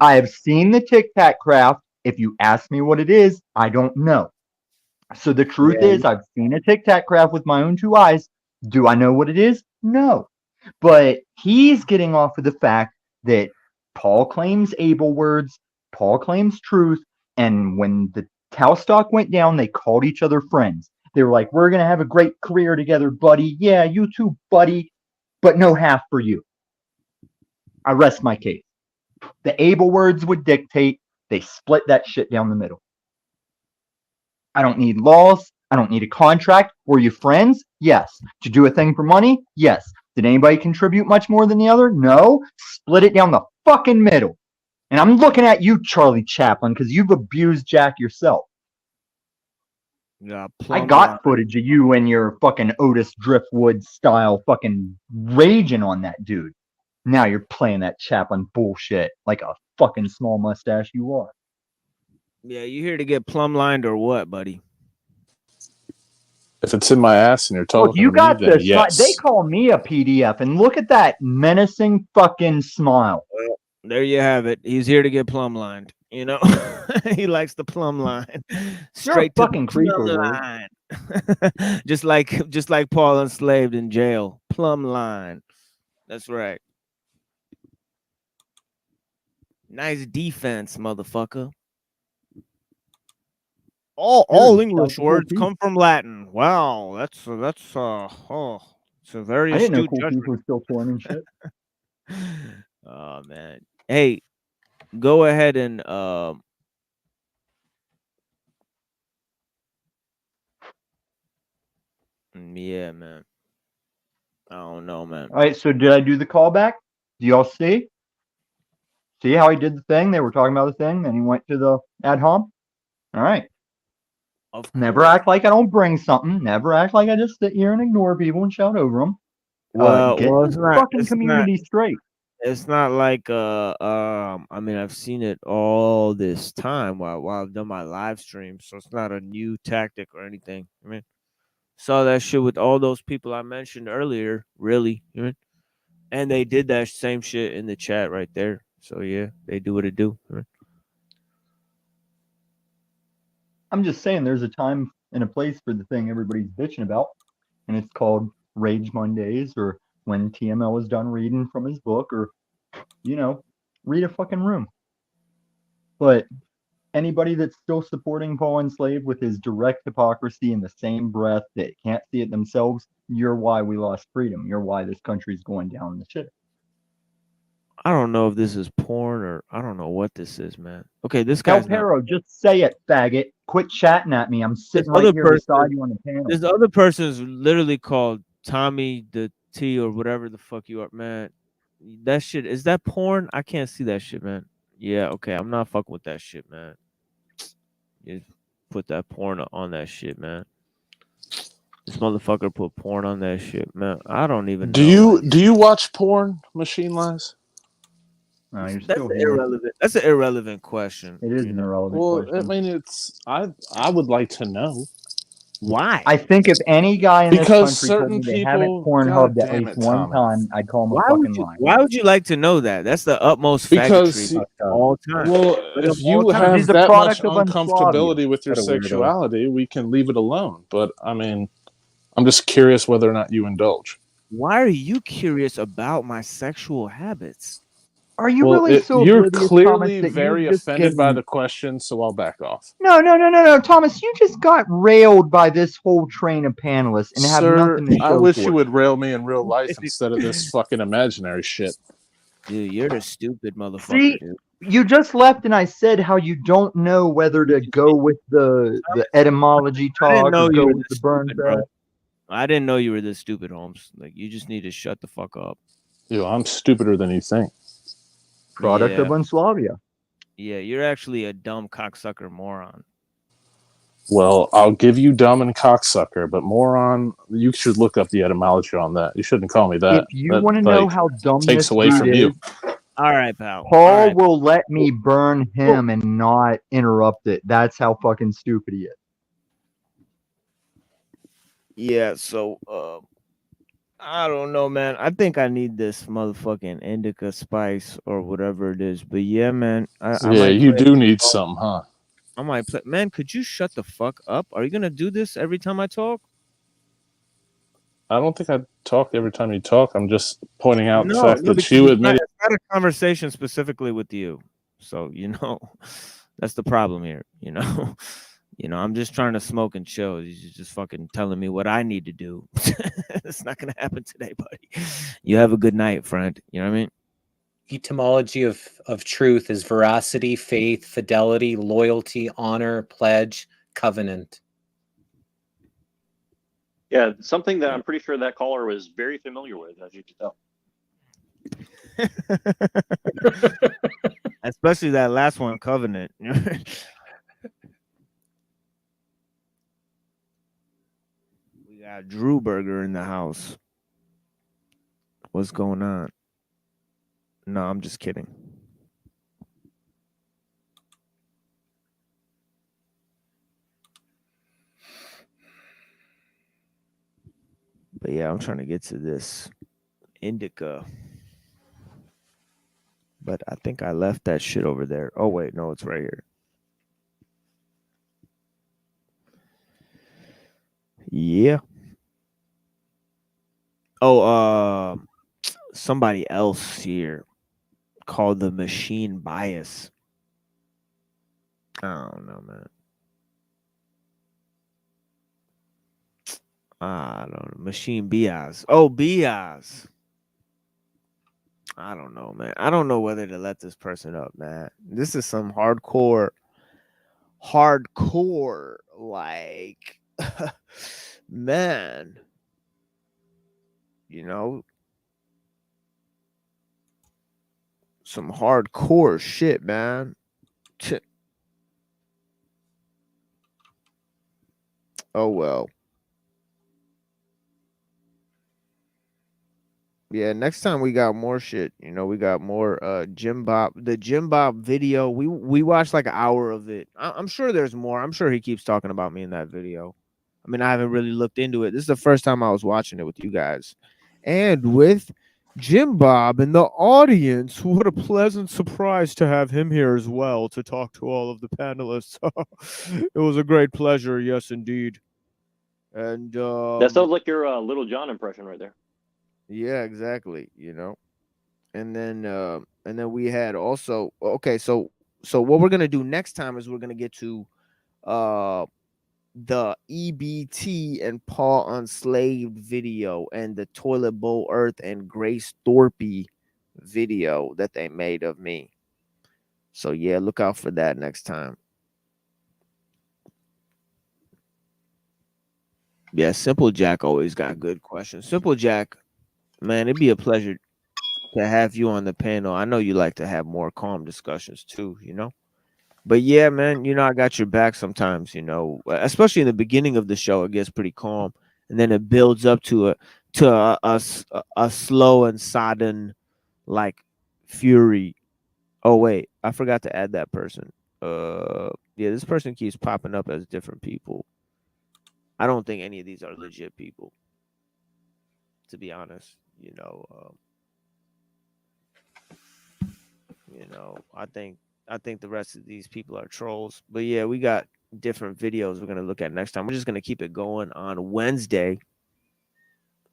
[SPEAKER 1] I have seen the Tic Tac craft. If you ask me what it is, I don't know. So the truth is, I've seen a Tic Tac craft with my own two eyes. Do I know what it is? No. But he's getting off of the fact that Paul claims able words, Paul claims truth, and when the Tau stock went down, they called each other friends. They were like, we're going to have a great career together, buddy. Yeah, you too, buddy. But no half for you. I rest my case. The able words would dictate. They split that shit down the middle. I don't need laws. I don't need a contract. Were you friends? Yes. Did you do a thing for money? Yes. Did anybody contribute much more than the other? No. Split it down the fucking middle. And I'm looking at you, Charlie Chaplin, because you've abused Jack yourself.
[SPEAKER 6] Yeah,
[SPEAKER 1] I got footage of you and your fucking Otis Driftwood style fucking raging on that dude. Now you're playing that Chaplin bullshit like a fucking small mustache you are.
[SPEAKER 6] Yeah, you here to get plumb lined or what, buddy?
[SPEAKER 13] If it's in my ass and you're talking
[SPEAKER 1] Look, you
[SPEAKER 13] to
[SPEAKER 1] got
[SPEAKER 13] me, then
[SPEAKER 1] this.
[SPEAKER 13] yes.
[SPEAKER 1] They call me a PDF, and look at that menacing fucking smile.
[SPEAKER 6] Well, there you have it. He's here to get plumb lined. You know, he likes the plumb line. Straight
[SPEAKER 1] You're a
[SPEAKER 6] to
[SPEAKER 1] fucking
[SPEAKER 6] the
[SPEAKER 1] creeper,
[SPEAKER 6] plumb
[SPEAKER 1] Lord.
[SPEAKER 6] line. just like Paul enslaved in jail. Plumb line. That's right. Nice defense, motherfucker. All English words come from Latin. Wow, that's it's a very
[SPEAKER 1] I didn't know
[SPEAKER 6] astute
[SPEAKER 1] cool
[SPEAKER 6] judgment.
[SPEAKER 1] people were still forming shit.
[SPEAKER 6] Oh man. Hey, go ahead and yeah, man. I don't know, man.
[SPEAKER 1] All right, so did I do the callback? Do y'all see? See how he did the thing? They were talking about the thing, then he went to the ad hom. All right. Never act like I don't bring something. Never act like I just sit here and ignore people and shout over them.
[SPEAKER 6] Well,
[SPEAKER 1] Get
[SPEAKER 6] it's
[SPEAKER 1] the
[SPEAKER 6] not
[SPEAKER 1] fucking
[SPEAKER 6] it's
[SPEAKER 1] community
[SPEAKER 6] not
[SPEAKER 1] straight.
[SPEAKER 6] it's not like I mean I've seen it all this time while I've done my live stream, so it's not a new tactic or anything. I mean, saw that shit with all those people I mentioned earlier, really. I mean, and they did that same shit in the chat right there. So yeah, they do what it do. I mean,
[SPEAKER 1] I'm just saying there's a time and a place for the thing everybody's bitching about, and it's called Rage Mondays, or when TML is done reading from his book, or, you know, read a fucking room. But anybody that's still supporting Paul Enslaved with his direct hypocrisy in the same breath that can't see it themselves, you're why we lost freedom. You're why this country's going down the shit.
[SPEAKER 6] I don't know if this is porn or I don't know what this is, man. Okay, this
[SPEAKER 1] Tell
[SPEAKER 6] guy's not.
[SPEAKER 1] Pero, just say it, faggot. Quit chatting at me. I'm sitting
[SPEAKER 6] This
[SPEAKER 1] right
[SPEAKER 6] other
[SPEAKER 1] here
[SPEAKER 6] person,
[SPEAKER 1] beside you on the panel.
[SPEAKER 6] this other person is literally called Tommy the T or whatever the fuck you are, man. That shit, is that porn? I can't see that shit, man. Yeah, okay, I'm not fucking with that shit, man. You put that porn on that shit, man. This motherfucker put porn on that shit, man. I don't even know.
[SPEAKER 13] Do you watch porn, Machine Lies?
[SPEAKER 1] No, you're
[SPEAKER 6] That's
[SPEAKER 1] still
[SPEAKER 6] an
[SPEAKER 1] here.
[SPEAKER 6] irrelevant. That's an irrelevant question.
[SPEAKER 1] It is an irrelevant
[SPEAKER 13] Well,
[SPEAKER 1] question.
[SPEAKER 13] I mean, I would like to know.
[SPEAKER 6] Why?
[SPEAKER 1] I think if any guy in this
[SPEAKER 13] Because
[SPEAKER 1] country told
[SPEAKER 13] certain
[SPEAKER 1] me they haven't
[SPEAKER 13] people,
[SPEAKER 1] Pornhubbed
[SPEAKER 13] God
[SPEAKER 1] at
[SPEAKER 13] damn
[SPEAKER 1] least
[SPEAKER 13] it,
[SPEAKER 1] one
[SPEAKER 13] Tommy.
[SPEAKER 1] time, I'd call him a fucking liar.
[SPEAKER 6] Why would you like to know that? That's the utmost
[SPEAKER 13] Because,
[SPEAKER 6] faggotry of all time.
[SPEAKER 13] well,
[SPEAKER 6] Like,
[SPEAKER 13] if
[SPEAKER 6] of all
[SPEAKER 13] you
[SPEAKER 6] time.
[SPEAKER 13] have
[SPEAKER 1] He's a
[SPEAKER 13] that much
[SPEAKER 1] product of unslavia.
[SPEAKER 13] uncomfortability with your
[SPEAKER 1] What a weirdo.
[SPEAKER 13] sexuality, we can leave it alone. But I mean, I'm just curious whether or not you indulge.
[SPEAKER 6] Why are you curious about my sexual habits?
[SPEAKER 1] Are you
[SPEAKER 13] Well,
[SPEAKER 1] really so
[SPEAKER 13] you're
[SPEAKER 1] oblivious,
[SPEAKER 13] clearly
[SPEAKER 1] Thomas, that
[SPEAKER 13] very
[SPEAKER 1] you've just
[SPEAKER 13] offended by
[SPEAKER 1] given...
[SPEAKER 13] the question, so I'll back off.
[SPEAKER 1] No, Thomas, you just got railed by this whole train of panelists and have
[SPEAKER 13] Sir,
[SPEAKER 1] nothing to
[SPEAKER 13] I
[SPEAKER 1] show
[SPEAKER 13] wish
[SPEAKER 1] for
[SPEAKER 13] you
[SPEAKER 1] it.
[SPEAKER 13] would rail me in real life instead of this fucking imaginary shit.
[SPEAKER 6] Dude, you're a stupid motherfucker,
[SPEAKER 1] See,
[SPEAKER 6] dude.
[SPEAKER 1] you just left and I said how you don't know whether to go with the etymology
[SPEAKER 6] I didn't
[SPEAKER 1] talk
[SPEAKER 6] know
[SPEAKER 1] or
[SPEAKER 6] you
[SPEAKER 1] go
[SPEAKER 6] were
[SPEAKER 1] with
[SPEAKER 6] this
[SPEAKER 1] the burn
[SPEAKER 6] stupid, bro.
[SPEAKER 1] track.
[SPEAKER 6] I didn't know you were this stupid, Holmes. Like, you just need to shut the fuck up.
[SPEAKER 13] Yo, I'm stupider than you think.
[SPEAKER 1] Product of
[SPEAKER 6] Yeah.
[SPEAKER 1] unslavia.
[SPEAKER 6] Yeah, you're actually a dumb cocksucker moron.
[SPEAKER 13] Well, I'll give you dumb and cocksucker, but moron, you should look up the etymology on that. You shouldn't call me that.
[SPEAKER 1] If you
[SPEAKER 13] That,
[SPEAKER 1] want to know
[SPEAKER 13] like,
[SPEAKER 1] how dumb
[SPEAKER 13] takes
[SPEAKER 1] this
[SPEAKER 13] away
[SPEAKER 1] dude
[SPEAKER 13] from
[SPEAKER 1] is,
[SPEAKER 13] you.
[SPEAKER 6] All right, pal.
[SPEAKER 1] Paul
[SPEAKER 6] All right.
[SPEAKER 1] will let me burn him and not interrupt it. That's how fucking stupid he is.
[SPEAKER 6] Yeah, so I don't know, man. I think I need this motherfucking indica spice or whatever it is. But yeah, man, I
[SPEAKER 13] Yeah,
[SPEAKER 6] might
[SPEAKER 13] you
[SPEAKER 6] play.
[SPEAKER 13] do need something, huh?
[SPEAKER 6] I might play. Man, could you shut the fuck up? Are you gonna do this every time I talk?
[SPEAKER 13] I don't think I talk every time you talk. I'm just pointing out the
[SPEAKER 6] No,
[SPEAKER 13] fact that
[SPEAKER 6] because
[SPEAKER 13] you
[SPEAKER 6] it's
[SPEAKER 13] admitted.
[SPEAKER 6] not a conversation specifically with you. So that's the problem here. I'm just trying to smoke and chill. You're just fucking telling me what I need to do. It's not gonna happen today, buddy. You have a good night, friend. You know what I mean?
[SPEAKER 5] Etymology of truth is veracity, faith, fidelity, loyalty, honor, pledge, covenant.
[SPEAKER 11] Yeah, something that I'm pretty sure that caller was very familiar with, as you can tell.
[SPEAKER 6] Especially that last one, covenant. We got Drew Burger in the house. What's going on? No, I'm just kidding. But yeah, I'm trying to get to this indica. But I think I left that shit over there. Oh, wait, no, it's right here. Yeah. Oh, somebody else here called the machine bias. I don't know, man. I don't know. Machine bias. Oh, bias. I don't know, man. I don't know whether to let this person up, man. This is some hardcore, like, man. Some hardcore shit, man. Oh, well. Yeah, next time we got more shit. We got more Jim Bob. The Jim Bob video. We watched like an hour of it. I'm sure there's more. I'm sure he keeps talking about me in that video. I mean, I haven't really looked into it. This is the first time I was watching it with you guys. And with Jim Bob in the audience. What a pleasant surprise to have him here as well to talk to all of the panelists. It was a great pleasure. Yes, indeed. And
[SPEAKER 11] That sounds like your Little John impression right there.
[SPEAKER 6] yeah, exactly. And then we had also, okay, so what we're gonna do next time is we're gonna get to the EBT and Paul Unslaved video and the Toilet Bowl Earth and Grace Thorpe video that they made of me. So yeah, look out for that next time. Yeah, Simple Jack always got good questions. Simple Jack, man, it'd be a pleasure to have you on the panel. I know you like to have more calm discussions too, But yeah, man, I got your back sometimes, especially in the beginning of the show, it gets pretty calm, and then it builds up to a slow and sodden like fury. Oh wait, I forgot to add that person. Yeah, this person keeps popping up as different people.
[SPEAKER 12] I don't think any of these are legit people, to be honest. I think the rest of these people are trolls. But yeah, we got different videos we're gonna look at next time. We're just gonna keep it going on Wednesday.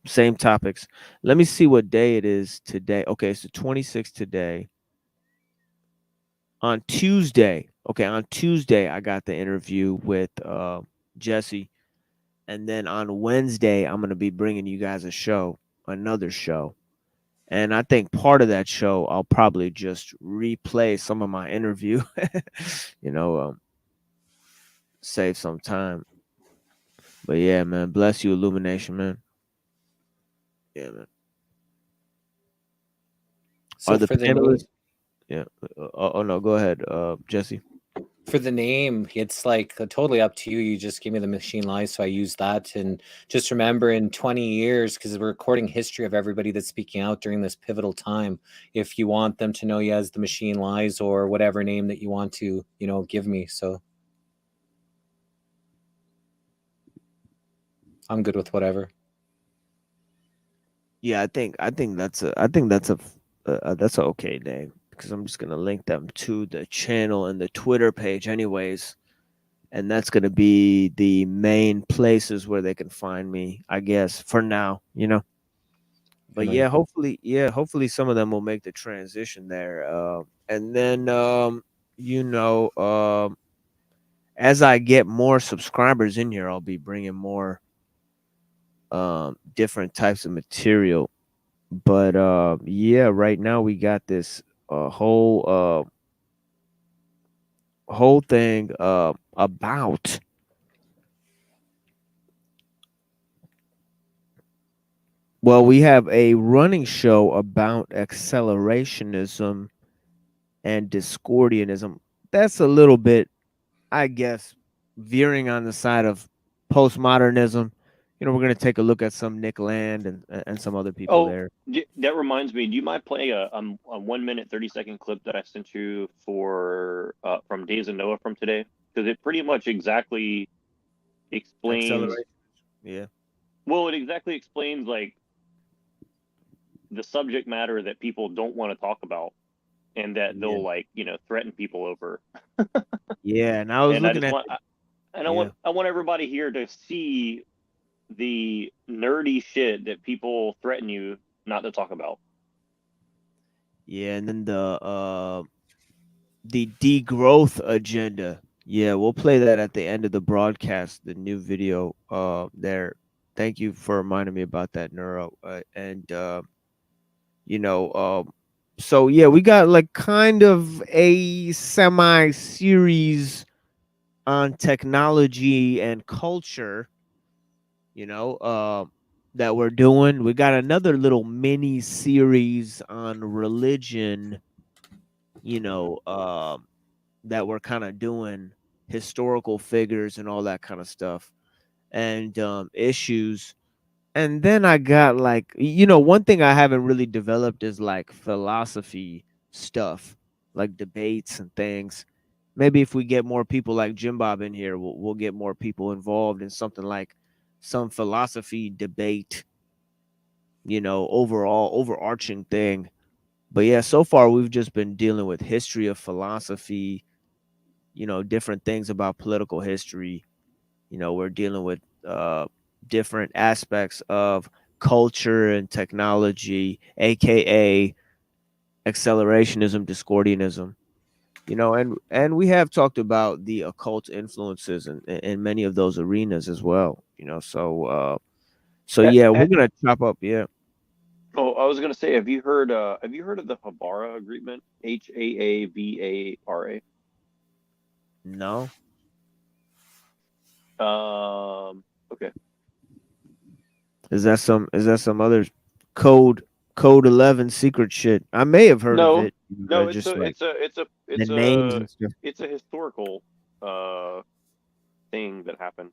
[SPEAKER 12] Same topics. Let me see what day it is today. Okay, it's the 26th today. On Tuesday, I got the interview with Jesse. And then on Wednesday, I'm going to be bringing you guys another show. And I think part of that show, I'll probably just replay some of my interview, save some time. But yeah, man, bless you, Illumination, man. Yeah, man.
[SPEAKER 5] So
[SPEAKER 12] Are the
[SPEAKER 5] for the
[SPEAKER 12] panelists?
[SPEAKER 5] name,
[SPEAKER 12] Yeah. Oh no, go ahead, Jesse.
[SPEAKER 5] for the name, it's like totally up to you. You just give me the machine lies, so I use that. And just remember, in 20 years, because we're recording history of everybody that's speaking out during this pivotal time, if you want them to know you as the machine lies or whatever name that you want to, give me. So I'm good with whatever.
[SPEAKER 12] Yeah, I think that's a that's an okay name, because I'm just gonna link them to the channel and the Twitter page anyways, and that's gonna be the main places where they can find me, I guess, for now. But
[SPEAKER 5] Right.
[SPEAKER 12] yeah, hopefully some of them will make the transition there, and then as I get more subscribers in here, I'll be bringing more different types of material. But yeah, right now we got this whole thing about we have a running show about accelerationism and Discordianism. That's a little bit, I guess, veering on the side of postmodernism. We're going to take a look at some Nick Land and some other people there.
[SPEAKER 11] That reminds me. Do you mind playing a 1 minute 30-second clip that I sent you for from Days of Noah from today? Because it pretty much exactly explains.
[SPEAKER 12] Accelerate. Yeah.
[SPEAKER 11] Well, it exactly explains like the subject matter that people don't want to talk about, and that they'll threaten people over.
[SPEAKER 12] Yeah, and I was looking at.
[SPEAKER 11] I want everybody here to see the nerdy shit that people threaten you not to talk about.
[SPEAKER 12] Yeah, and then the degrowth agenda. Yeah, we'll play that at the end of the broadcast, the new video there. Thank you for reminding me about that, Neuro. So yeah, we got like kind of a semi-series on technology and culture, that we're doing. We got another little mini series on religion, that we're kind of doing, historical figures and all that kind of stuff, and issues. And then I got like, one thing I haven't really developed is like philosophy stuff, like debates and things. Maybe if we get more people like Jim Bob in here, we'll get more people involved in something like some philosophy debate, overall overarching thing. But yeah, so far we've just been dealing with history of philosophy, different things about political history. We're dealing with different aspects of culture and technology, aka accelerationism, Discordianism. And we have talked about the occult influences in many of those arenas as well. So yeah, we're gonna chop up. Yeah.
[SPEAKER 11] Oh, I was gonna say, have you heard of the Havara Agreement? Haavara.
[SPEAKER 12] No.
[SPEAKER 11] Okay.
[SPEAKER 12] Is that some other code 11 secret shit? I may have heard of it.
[SPEAKER 11] No, it's
[SPEAKER 12] It's
[SPEAKER 11] a historical thing that happened.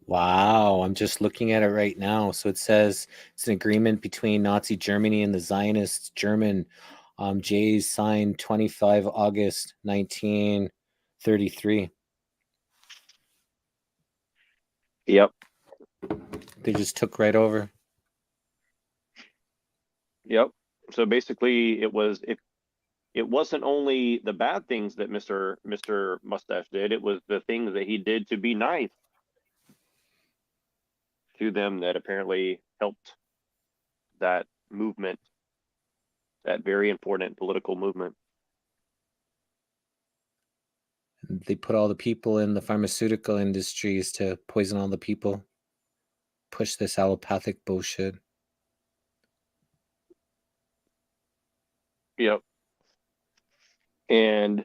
[SPEAKER 5] Wow, I'm just looking at it right now. So it says it's an agreement between Nazi Germany and the Zionist German Jays, signed 25 August 1933.
[SPEAKER 11] Yep.
[SPEAKER 5] They just took right over.
[SPEAKER 11] Yep. So basically, it wasn't only the bad things that Mr. Mustache did, it was the things that he did to be nice to them that apparently helped that movement, that very important political movement.
[SPEAKER 5] They put all the people in the pharmaceutical industries to poison all the people, push this allopathic bullshit.
[SPEAKER 11] Yep. And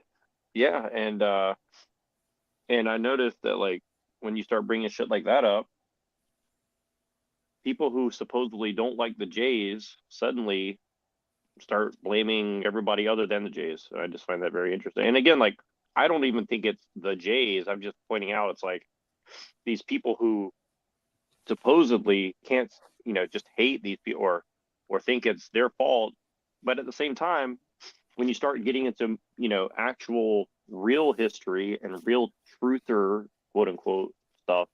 [SPEAKER 11] yeah, and I noticed that, like, when you start bringing shit like that up, people who supposedly don't like the Jays suddenly start blaming everybody other than the Jays. I just find that very interesting. And again, like, I don't even think it's the Jays. I'm just pointing out it's like these people who supposedly can't, just hate these people or think it's their fault. But at the same time, when you start getting into, actual real history and real truther, quote unquote, stuff,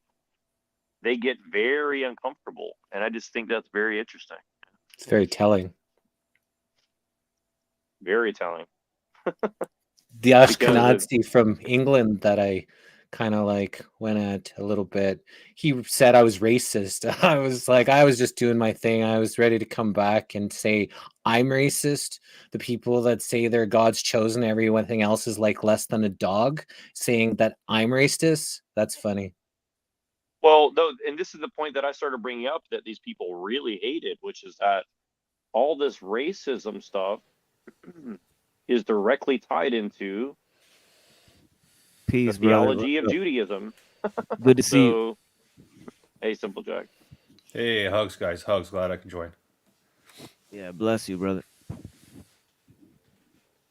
[SPEAKER 11] they get very uncomfortable. And I just think that's very interesting.
[SPEAKER 5] It's very telling.
[SPEAKER 11] Very telling.
[SPEAKER 5] The Ashkenazi from England that I kind of like went at a little bit, he said I was racist. I was just doing my thing. I was ready to come back and say I'm racist. The people that say they're God's chosen, everything else is like less than a dog, saying that I'm racist. That's funny.
[SPEAKER 11] Well, though, and this is the point that I started bringing up that these people really hated, which is that all this racism stuff is directly tied into
[SPEAKER 12] Peace,
[SPEAKER 11] the theology of Judaism.
[SPEAKER 12] Good to see you.
[SPEAKER 11] Hey, Simple Jack.
[SPEAKER 14] Hey, hugs, guys. Hugs. Glad I can join.
[SPEAKER 12] Yeah, bless you, brother.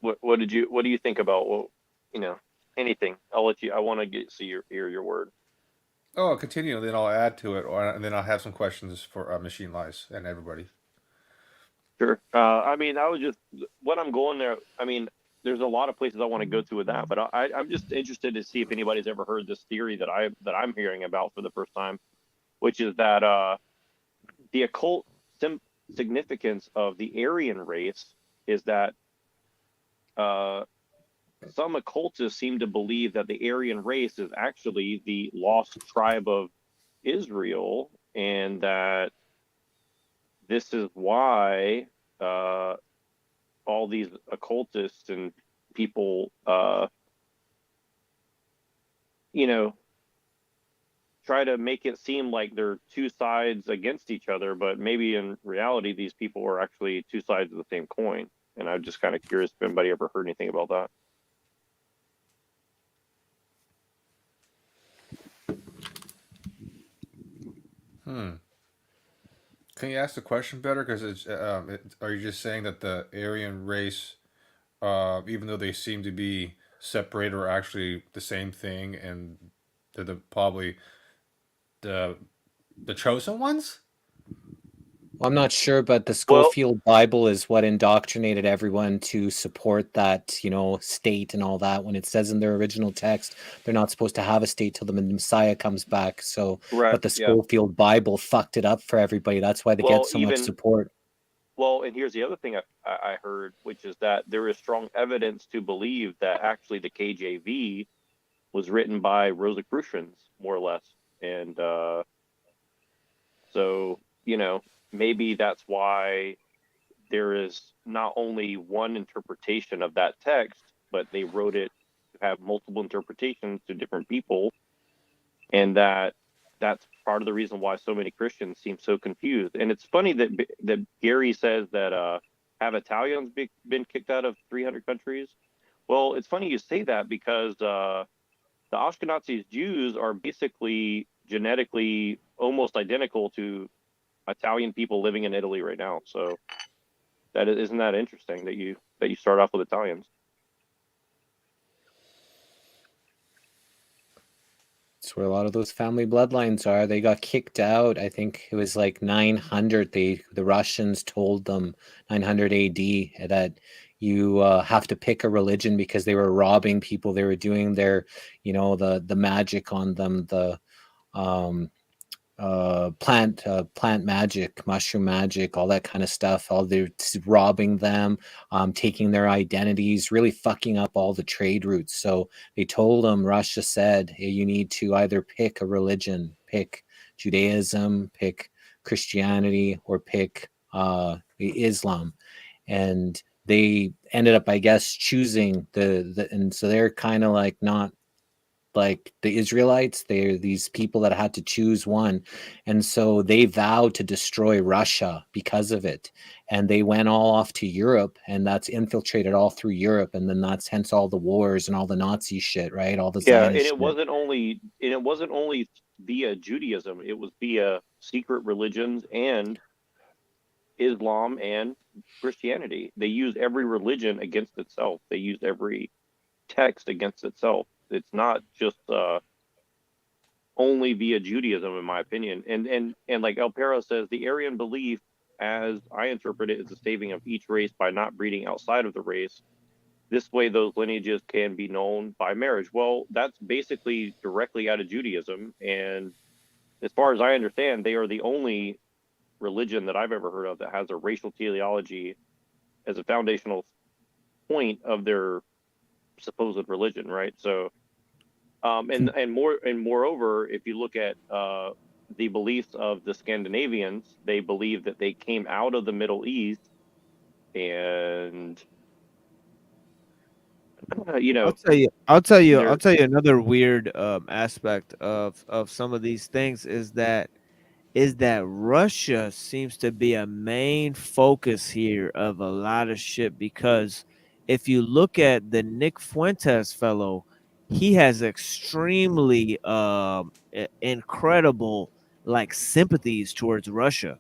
[SPEAKER 11] What do you think about, anything? I want to hear your word.
[SPEAKER 14] Oh, I'll continue, then I'll add to it, and then I'll have some questions for Machine Lies and everybody.
[SPEAKER 11] Sure. When I'm going there, there's a lot of places I want to go to with that, but I'm just interested to see if anybody's ever heard this theory that I'm hearing about for the first time, which is that the occult significance of the Aryan race is that some occultists seem to believe that the Aryan race is actually the lost tribe of Israel, and that this is why all these occultists and people, try to make it seem like they're two sides against each other, but maybe in reality, these people are actually two sides of the same coin. And I'm just kind of curious if anybody ever heard anything about that.
[SPEAKER 14] Can you ask the question better? Because it's are you just saying that the Aryan race, even though they seem to be separated, are actually the same thing, and they're probably the chosen ones?
[SPEAKER 5] Well, I'm not sure, but the Schofield Bible is what indoctrinated everyone to support that, state and all that. When it says in their original text, they're not supposed to have a state till the Messiah comes back. So, but the Schofield Bible fucked it up for everybody. That's why they get so much support.
[SPEAKER 11] Well, and here's the other thing I heard, which is that there is strong evidence to believe that actually the KJV was written by Rosicrucians, more or less. And so, maybe that's why there is not only one interpretation of that text, but they wrote it to have multiple interpretations to different people. And that's part of the reason why so many Christians seem so confused. And it's funny that Gary says that have Italians been kicked out of 300 countries? Well, it's funny you say that because the Ashkenazi Jews are basically genetically almost identical to Italian people living in Italy right now. So isn't that interesting that you start off with Italians?
[SPEAKER 5] That's where a lot of those family bloodlines are. They got kicked out. I think it was like 900. The Russians told them 900 AD that you have to pick a religion because they were robbing people. They were doing their, the magic on them, the plant magic, mushroom magic, all that kind of stuff. All they're robbing them, taking their identities, really fucking up all the trade routes. So they told them, Russia said, hey, you need to either pick a religion, pick Judaism, pick Christianity, or pick Islam. And they ended up, I guess, choosing and so they're kind of like not like the Israelites. They're these people that had to choose one. And so they vowed to destroy Russia because of it. And they went all off to Europe, and that's infiltrated all through Europe. And then that's hence all the wars and all the Nazi shit, right? All the
[SPEAKER 11] Yeah, and
[SPEAKER 5] Zionist
[SPEAKER 11] it
[SPEAKER 5] shit.
[SPEAKER 11] wasn't only via Judaism, it was via secret religions and Islam and Christianity. They used every religion against itself. They used every text against itself. It's not just only via Judaism, in my opinion. And like El Pera says, the Aryan belief, as I interpret it, is the saving of each race by not breeding outside of the race. This way, those lineages can be known by marriage. Well, that's basically directly out of Judaism. And as far as I understand, they are the only religion that I've ever heard of that has a racial teleology as a foundational point of their supposed religion, right? So and moreover, if you look at the beliefs of the Scandinavians, they believe that they came out of the Middle East, and you know,
[SPEAKER 12] I'll tell you
[SPEAKER 11] they're
[SPEAKER 12] another weird aspect of some of these things is that Russia seems to be a main focus here of a lot of shit, because if you look at the Nick Fuentes fellow, he has extremely incredible like sympathies towards Russia.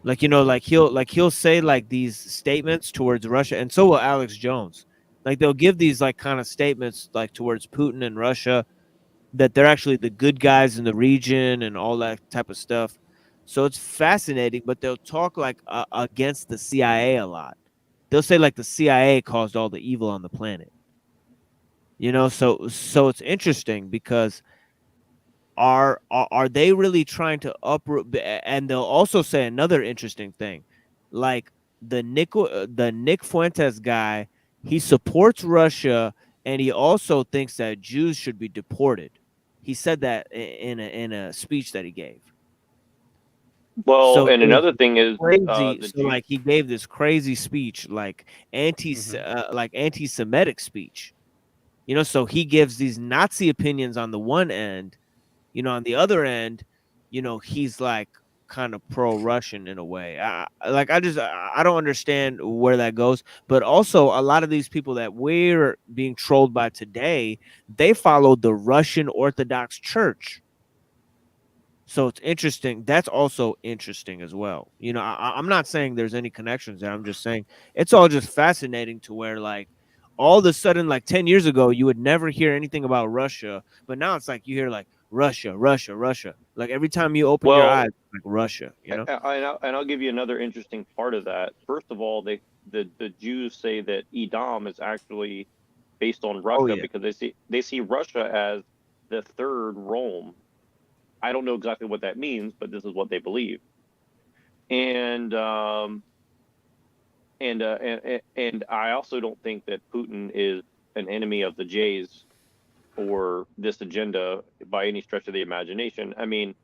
[SPEAKER 12] Like, you know, like he'll say like these statements towards Russia, and so will Alex Jones. Like they'll give these like kind of statements like towards Putin and Russia, that they're actually the good guys in the region and all that type of stuff. So it's fascinating, but they'll talk like against the CIA a lot. They'll say like the CIA caused all the evil on the planet. You know, so it's interesting because are they really trying to uproot? And they'll also say another interesting thing, like the Nick Fuentes guy, he supports Russia, and he also thinks that Jews should be deported. He said that in a speech that he gave.
[SPEAKER 11] well,
[SPEAKER 12] So
[SPEAKER 11] and
[SPEAKER 12] it was
[SPEAKER 11] another thing is
[SPEAKER 12] crazy.
[SPEAKER 11] the
[SPEAKER 12] So like he gave this crazy speech, like anti-Semitic speech. You know, so he gives these Nazi opinions on the one end. You know, on the other end, you know, he's like kind of pro-Russian in a way. I don't understand where that goes. But also, a lot of these people that we're being trolled by today, they follow the Russian Orthodox Church. So it's interesting. That's also interesting as well. You know, I'm not saying there's any connections there. I'm just saying it's all just fascinating to where like all of a sudden, like 10 years ago, you would never hear anything about Russia, but now it's like you hear like Russia. Like every time you open your eyes, like Russia, you know?
[SPEAKER 11] and I'll give you another interesting part of that. First of all, the Jews say that Edom is actually based on Russia because they see Russia as the third Rome. I don't know exactly what that means, but this is what they believe. And I also don't think that Putin is an enemy of the Jays or this agenda by any stretch of the imagination. I mean,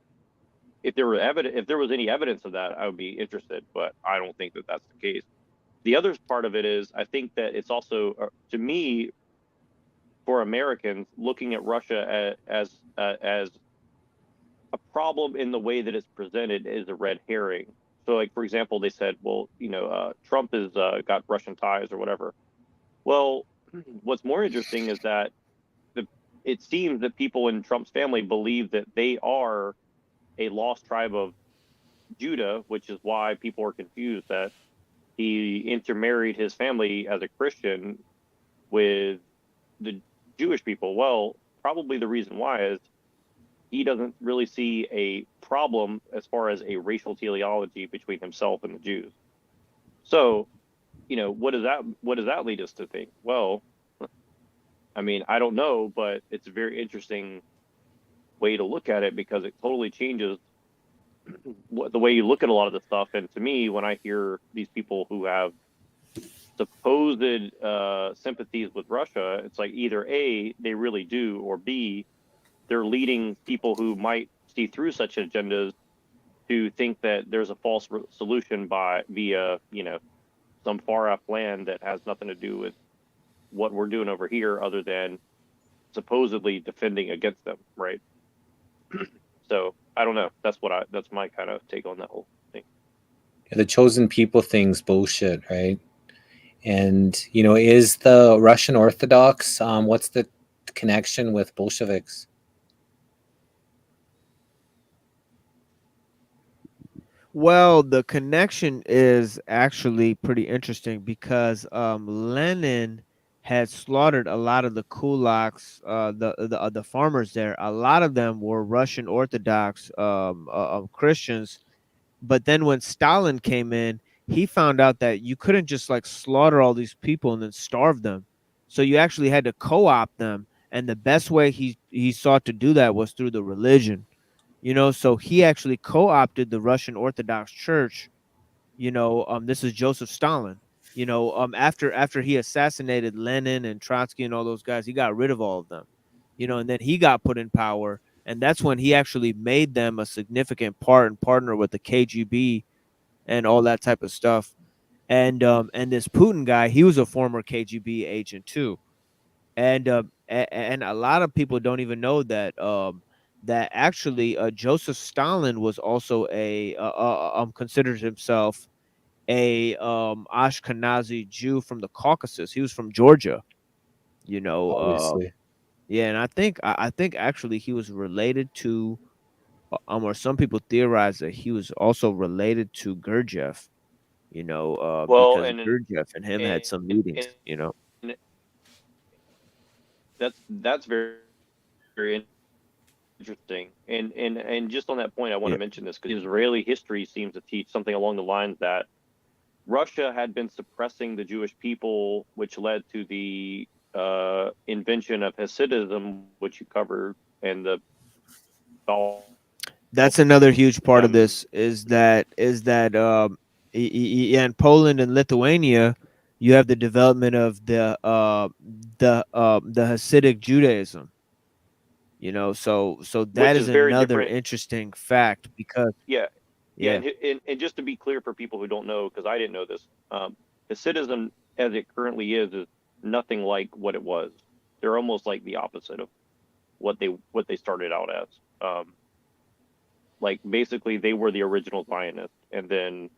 [SPEAKER 11] if there was any evidence of that, I would be interested, but I don't think that that's the case. The other part of it is, I think that it's also, to me, for Americans, looking at Russia as a problem in the way that it's presented is a red herring. So, like, for example, they said, well, you know, Trump has got Russian ties or whatever. Well, what's more interesting is that it seems that people in Trump's family believe that they are a lost tribe of Judah, which is why people are confused that he intermarried his family as a Christian with the Jewish people. Well, probably the reason why is he doesn't really see a problem as far as a racial teleology between himself and the Jews. So, you know, what does that lead us to think? Well, I mean, I don't know, but it's a very interesting way to look at it because it totally changes the way you look at a lot of this stuff. And to me, when I hear these people who have supposed sympathies with Russia, it's like either A, they really do, or B, they're leading people who might see through such agendas to think that there's a false solution via some far off land that has nothing to do with what we're doing over here, other than supposedly defending against them, right? So I don't know. That's my kind of take on that whole thing.
[SPEAKER 5] Yeah, the chosen people thing's bullshit, right? And is the Russian Orthodox? What's the connection with Bolsheviks?
[SPEAKER 12] Well, the connection is actually pretty interesting because Lenin had slaughtered a lot of the kulaks, the farmers there. A lot of them were Russian Orthodox Christians. But then when Stalin came in, he found out that you couldn't just like slaughter all these people and then starve them. So you actually had to co-opt them. And the best way he sought to do that was through the religion. So he actually co-opted the Russian Orthodox Church. This is Joseph Stalin. After he assassinated Lenin and Trotsky and all those guys, he got rid of all of them. And then he got put in power, and that's when he actually made them a significant part and partner with the KGB and all that type of stuff. And this Putin guy, he was a former KGB agent too. And a lot of people don't even know that that actually Joseph Stalin was also considered himself a Ashkenazi Jew from the Caucasus. He was from Georgia,
[SPEAKER 5] Obviously.
[SPEAKER 12] yeah, and I think actually he was related to or some people theorize that he was also related to Gurdjieff,
[SPEAKER 11] Well,
[SPEAKER 12] because
[SPEAKER 11] and
[SPEAKER 12] Gurdjieff and him had some meetings,
[SPEAKER 11] and that's very, very interesting. And just on that point, I want to mention this because Israeli history seems to teach something along the lines that Russia had been suppressing the Jewish people, which led to the invention of Hasidism, which you covered, and the
[SPEAKER 12] that's another huge part of this is that in Poland and Lithuania, you have the development of the Hasidic Judaism. So that
[SPEAKER 11] which
[SPEAKER 12] is
[SPEAKER 11] is very
[SPEAKER 12] another
[SPEAKER 11] different.
[SPEAKER 12] interesting fact because
[SPEAKER 11] Yeah.
[SPEAKER 12] yeah.
[SPEAKER 11] And just to be clear for people who don't know, because I didn't know this, Hasidism as it currently is nothing like what it was. They're almost like the opposite of what they started out as. Like basically they were the original Zionists, and then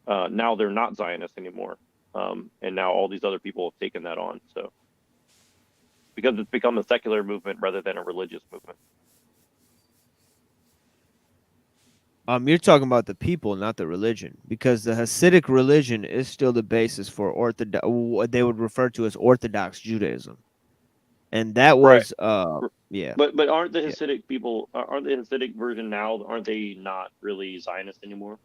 [SPEAKER 11] now they're not Zionists anymore. And now all these other people have taken that on. So because it's become a secular movement rather than a religious movement.
[SPEAKER 12] You're talking about the people, not the religion, because the Hasidic religion is still the basis for what they would refer to as Orthodox Judaism, and that was yeah.
[SPEAKER 11] But aren't the Hasidic people, aren't the Hasidic version now, aren't they not really Zionist anymore?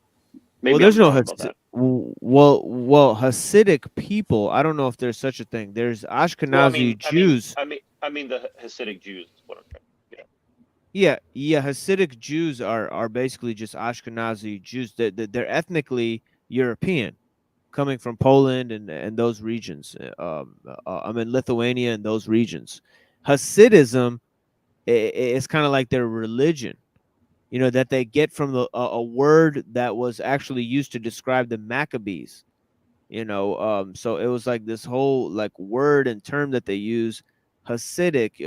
[SPEAKER 11] Maybe
[SPEAKER 12] Well, there's
[SPEAKER 11] I'm
[SPEAKER 12] no
[SPEAKER 11] wrong about that.
[SPEAKER 12] well Hasidic people. I don't know if there's such a thing. There's Ashkenazi
[SPEAKER 11] Well, I mean,
[SPEAKER 12] Jews.
[SPEAKER 11] I mean the Hasidic Jews is what I'm trying.
[SPEAKER 12] Yeah. Hasidic Jews are basically just Ashkenazi Jews. They're ethnically European, coming from Poland and those regions. I mean Lithuania and those regions. Hasidism is kind of like their religion, that they get from a word that was actually used to describe the Maccabees. So it was like this whole like word and term that they use. Hasidic,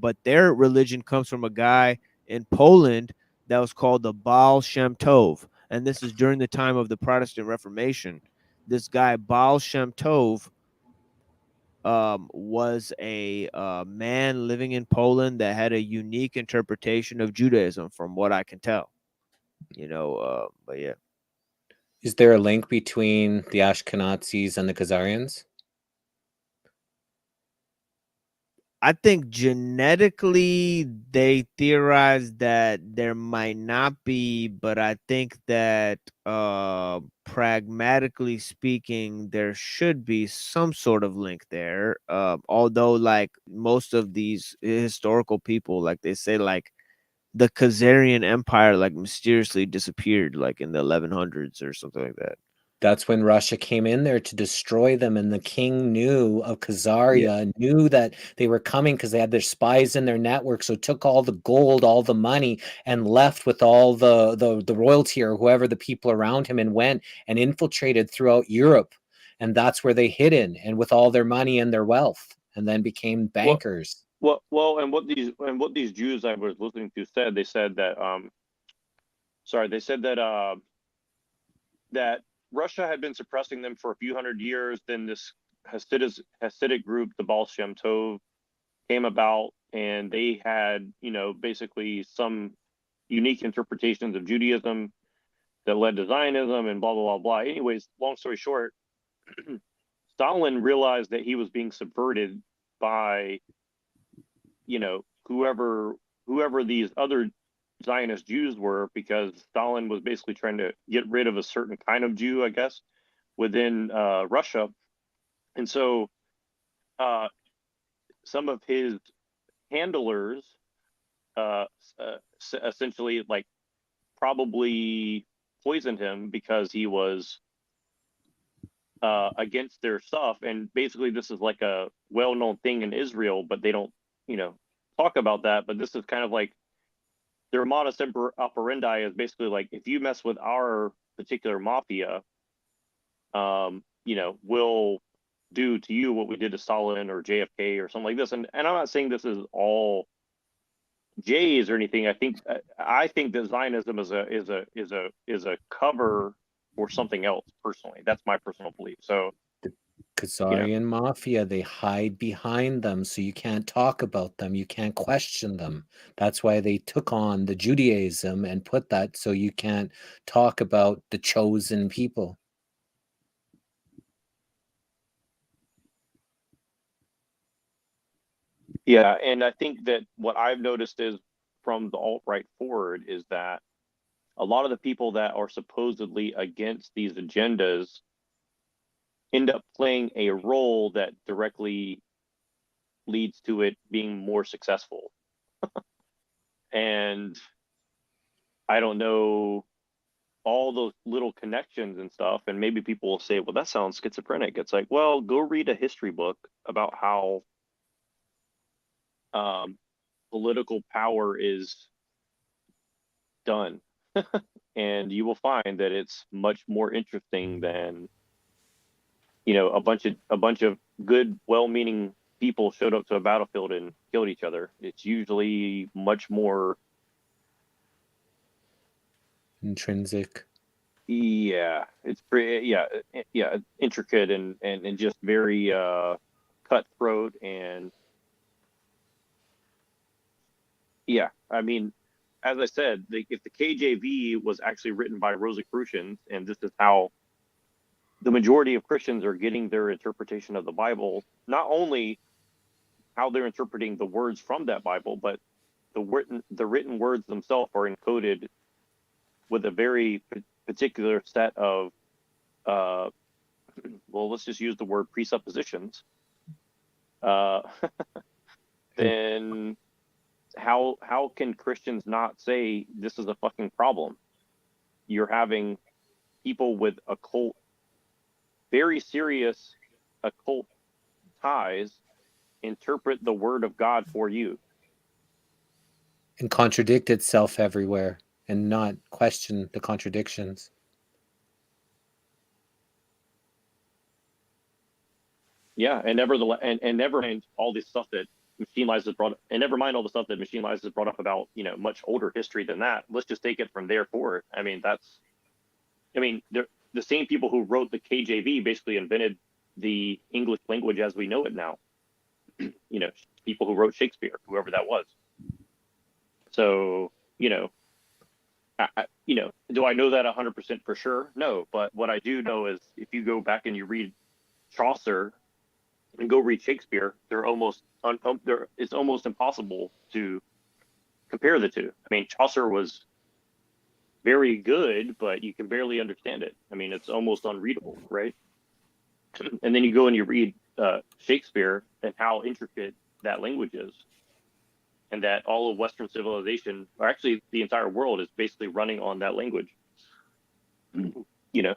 [SPEAKER 12] but their religion comes from a guy in Poland that was called the Baal Shem Tov, and this is during the time of the Protestant Reformation. This guy Baal Shem Tov was a man living in Poland that had a unique interpretation of Judaism, from what I can tell. But yeah.
[SPEAKER 5] Is there a link between the Ashkenazis and the Khazarians?
[SPEAKER 12] I think genetically they theorize that there might not be, but I think that pragmatically speaking, there should be some sort of link there. Although like most of these historical people, like they say, like the Khazarian Empire like mysteriously disappeared, like in the 1100s or something like that.
[SPEAKER 5] That's when Russia came in there to destroy them, and the king knew of Khazaria, knew that they were coming because they had their spies in their network, so took all the gold, all the money, and left with all the royalty or whoever the people around him, and went and infiltrated throughout Europe, and that's where they hid in, and with all their money and their wealth, and then became bankers.
[SPEAKER 11] Well, and what these Jews I was listening to said, they said that that Russia had been suppressing them for a few hundred years. Then this Hasidic group, the Baal Shem Tov, came about, and they had, basically some unique interpretations of Judaism that led to Zionism and blah, blah, blah, blah. Anyways, long story short, Stalin realized that he was being subverted by, whoever these other Zionist Jews were, because Stalin was basically trying to get rid of a certain kind of Jew, I guess, within Russia. And so some of his handlers essentially like probably poisoned him because he was against their stuff. And basically this is like a well-known thing in Israel, but they don't, talk about that. But this is kind of like their modus operandi is basically like, if you mess with our particular mafia, we'll do to you what we did to Stalin or JFK or something like this. And I'm not saying this is all J's or anything. I think that Zionism is a cover for something else. Personally, that's my personal belief. So
[SPEAKER 5] Khazarian mafia, they hide behind them, so you can't talk about them, you can't question them. That's why they took on the Judaism and put that so you can't talk about the chosen people.
[SPEAKER 11] Yeah, and I think that what I've noticed is from the alt-right forward is that a lot of the people that are supposedly against these agendas end up playing a role that directly leads to it being more successful. And I don't know all those little connections and stuff. And maybe people will say, well, that sounds schizophrenic. It's like, well, go read a history book about how political power is done. And you will find that it's much more interesting than, a bunch of good, well-meaning people showed up to a battlefield and killed each other. It's usually much more
[SPEAKER 5] intrinsic.
[SPEAKER 11] Yeah, it's pretty intricate and just very cutthroat. And yeah, I mean, as I said, if the KJV was actually written by Rosicrucians, and this is how the majority of Christians are getting their interpretation of the Bible, not only how they're interpreting the words from that Bible, but the written words themselves are encoded with a very particular set of, well, let's just use the word presuppositions. Then how can Christians not say this is a fucking problem? You're having people with occult, very serious occult ties interpret the word of God for you.
[SPEAKER 5] And contradict itself everywhere and not question the contradictions.
[SPEAKER 11] Yeah, and nevertheless, and never mind all this stuff that Machine Lies has brought, and never mind all the stuff that Machine Lies has brought up about, much older history than that. Let's just take it from there forward. I mean, the same people who wrote the KJV basically invented the English language as we know it now. People who wrote Shakespeare, whoever that was. So, do I know that 100% for sure? No, but what I do know is if you go back and you read Chaucer and go read Shakespeare, it's almost impossible to compare the two. I mean, Chaucer was very good, but you can barely understand it. I mean, it's almost unreadable, right? And then you go and you read Shakespeare and how intricate that language is. and that all of Western civilization, or actually the entire world, is basically running on that language. You know.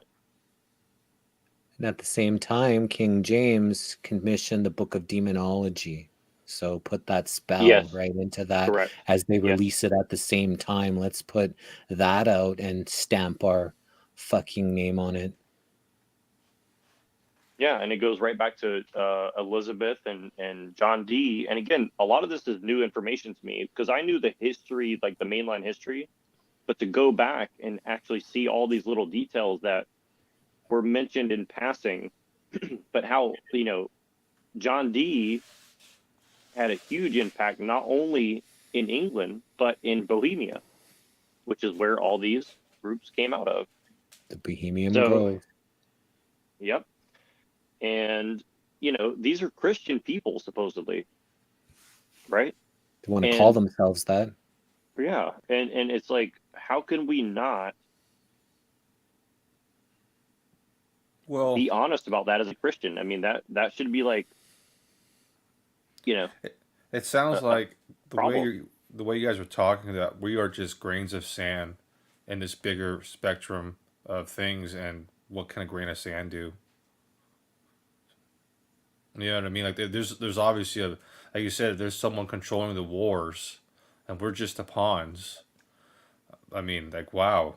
[SPEAKER 5] And at the same time, King James commissioned the Book of Demonology. So put that spell
[SPEAKER 11] Yes.
[SPEAKER 5] right into that
[SPEAKER 11] Correct.
[SPEAKER 5] as they
[SPEAKER 11] Yes.
[SPEAKER 5] release it at the same time. Let's put that out and stamp our fucking name on it.
[SPEAKER 11] Yeah, and it goes right back to Elizabeth and John Dee. And again, a lot of this is new information to me because I knew the history, like the mainline history, but to go back and actually see all these little details that were mentioned in passing, but how, you know, John Dee had a huge impact not only in England but in Bohemia, which is where all these groups came out of.
[SPEAKER 5] The Bohemian
[SPEAKER 11] So,
[SPEAKER 5] Grove.
[SPEAKER 11] Yep. And, you know, these are Christian people, supposedly. Right?
[SPEAKER 5] They want to call
[SPEAKER 11] And
[SPEAKER 5] themselves that.
[SPEAKER 11] yeah, and it's like, how can we not
[SPEAKER 14] Well,
[SPEAKER 11] be honest about that as a Christian? I mean, that should be like, you know,
[SPEAKER 14] it sounds like
[SPEAKER 11] problem.
[SPEAKER 14] the way you guys are talking, that we are just grains of sand in this bigger spectrum of things, and what can a grain of sand do? You know what I mean? Like there's obviously like you said, there's someone controlling the wars, and we're just the pawns. I mean, like, wow.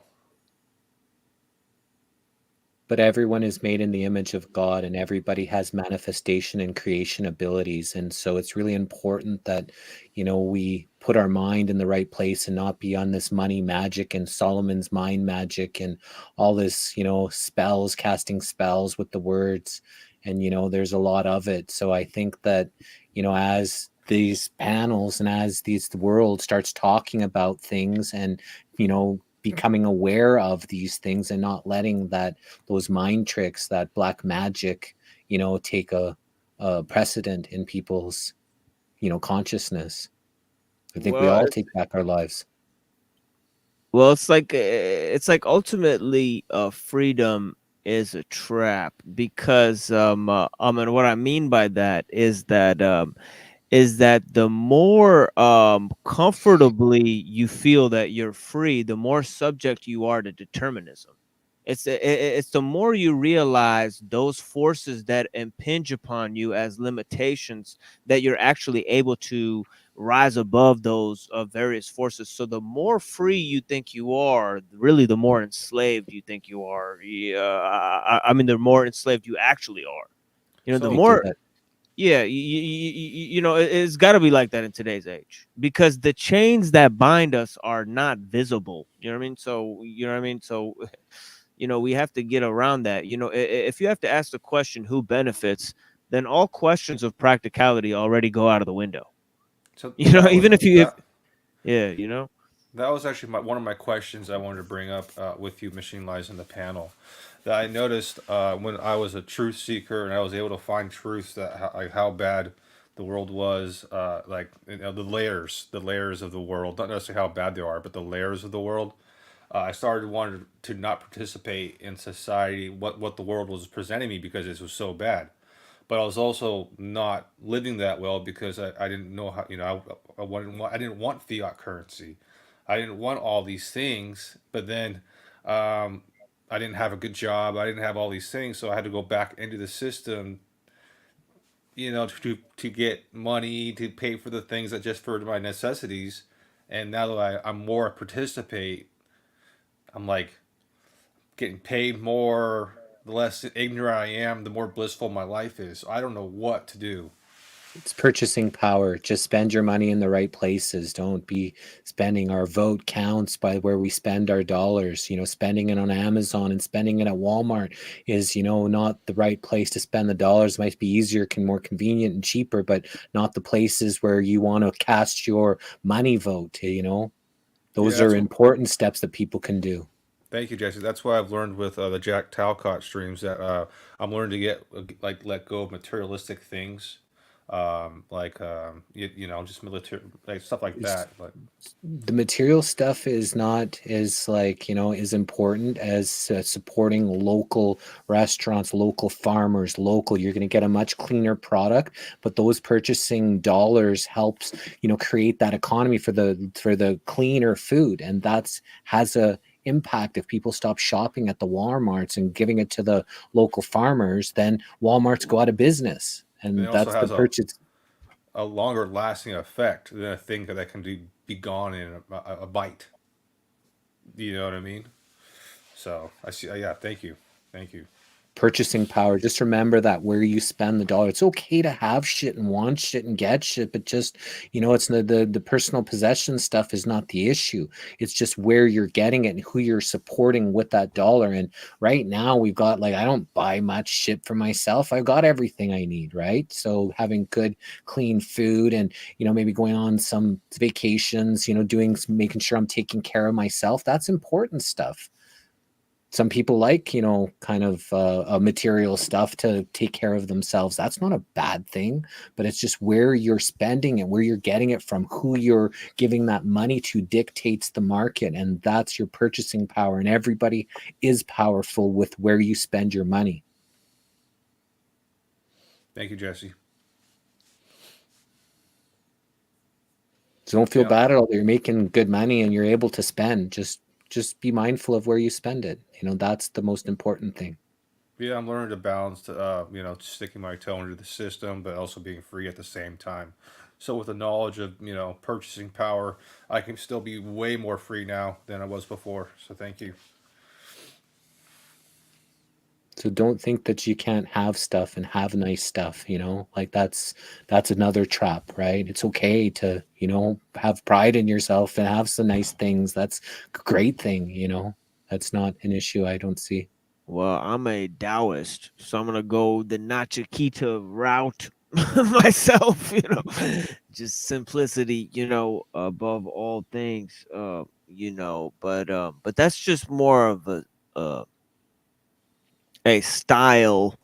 [SPEAKER 5] But everyone is made in the image of God, and everybody has manifestation and creation abilities. And so it's really important that, you know, we put our mind in the right place and not be on this money magic and Solomon's mind magic and all this, you know, spells, casting spells with the words. And, you know, there's a lot of it. So I think that, you know, as these panels and as the world starts talking about things and, you know, becoming aware of these things and not letting those mind tricks, that black magic, you know, take a precedent in people's, you know, consciousness. I think we
[SPEAKER 12] Well,
[SPEAKER 5] all take back our lives.
[SPEAKER 12] Well, it's like ultimately, freedom is a trap because and what I mean by that is that the more comfortably you feel that you're free, the more subject you are to determinism. It's the more you realize those forces that impinge upon you as limitations, that you're actually able to rise above those various forces. So the more free you think you are, really the more enslaved you think you are. I mean, the more enslaved you actually are. You know, the
[SPEAKER 14] So
[SPEAKER 12] more. Yeah, you know, it's got to be like that in today's age because the chains that bind us are not visible. You know what I mean? So, you know what I mean? So, you know, we have to get around that. You know, if you have to ask the question who benefits, then all questions of practicality already go out of the window.
[SPEAKER 14] So
[SPEAKER 12] You know,
[SPEAKER 14] that
[SPEAKER 12] even
[SPEAKER 14] was
[SPEAKER 12] if you,
[SPEAKER 14] that.
[SPEAKER 12] yeah, you know.
[SPEAKER 14] That was actually one of my questions I wanted to bring up with you, Machine Lies, in the panel. That I noticed when I was a truth seeker and I was able to find truth that like how bad the world was, like, you know, the layers of the world, not necessarily how bad they are, but the layers of the world. I started wanting to not participate in society, what the world was presenting me, because it was so bad. But I was also not living that well because I didn't know how, you know, I didn't want fiat currency. I didn't want all these things, but then I didn't have a good job. I didn't have all these things, so I had to go back into the system, you know, to get money to pay for the things that just for my necessities. And now that I'm more participate, I'm like getting paid more. The less ignorant I am, the more blissful my life is. So I don't know what to do.
[SPEAKER 5] It's purchasing power. Just spend your money in the right places. Don't be spending. Our vote counts by where we spend our dollars. You know, spending it on Amazon and spending it at Walmart is, you know, not the right place to spend the dollars. Might be easier, more convenient and cheaper, but not the places where you want to cast your money vote. You know, those
[SPEAKER 14] Yeah,
[SPEAKER 5] are
[SPEAKER 14] that's
[SPEAKER 5] important steps that people can do.
[SPEAKER 14] Thank you, Jesse. That's why I've learned with the Jack Talcott streams that I'm learning to get like let go of materialistic things, you know, just military, like stuff like that. But
[SPEAKER 5] The material stuff is not as like, you know, is important as supporting local restaurants, local farmers, local. You're going to get a much cleaner product, but those purchasing dollars helps, you know, create that economy for the cleaner food, and that's has a impact. If people stop shopping at the Walmarts and giving it to the local farmers, then Walmarts go out of business,
[SPEAKER 14] it
[SPEAKER 5] and
[SPEAKER 14] also
[SPEAKER 5] that's the
[SPEAKER 14] has
[SPEAKER 5] purchase.
[SPEAKER 14] a longer lasting effect than a thing that can be gone in a bite. You know what I mean? So I see. Yeah, thank you, thank you.
[SPEAKER 5] Purchasing power. Just remember that where you spend the dollar. It's okay to have shit and want shit and get shit, but just, you know, it's the personal possession stuff is not the issue. It's just where you're getting it and who you're supporting with that dollar. And right now we've got, like, I don't buy much shit for myself. I've got everything I need, right? So having good, clean food and, you know, maybe going on some vacations, you know, making sure I'm taking care of myself. That's important stuff. Some people like, you know, kind of material stuff to take care of themselves. That's not a bad thing, but it's just where you're spending it, where you're getting it from, who you're giving that money to dictates the market, and that's your purchasing power. And everybody is powerful with where you spend your money.
[SPEAKER 14] Thank you, Jesse.
[SPEAKER 5] So don't feel
[SPEAKER 14] Yeah.
[SPEAKER 5] bad at all that you're making good money and you're able to spend. Just be mindful of where you spend it. You know, that's the most important thing.
[SPEAKER 14] Yeah, I'm learning to balance, you know, sticking my toe into the system, but also being free at the same time. So with the knowledge of, you know, purchasing power, I can still be way more free now than I was before. So thank you.
[SPEAKER 5] So don't think that you can't have stuff and have nice stuff, you know, like that's another trap, right? It's okay to, you know, have pride in yourself and have some nice things. That's a great thing, you know. That's not an issue I don't see.
[SPEAKER 12] Well, I'm a Taoist, so I'm gonna go the Nachikita route myself. You know, just simplicity. You know, above all things. You know, but that's just more of a style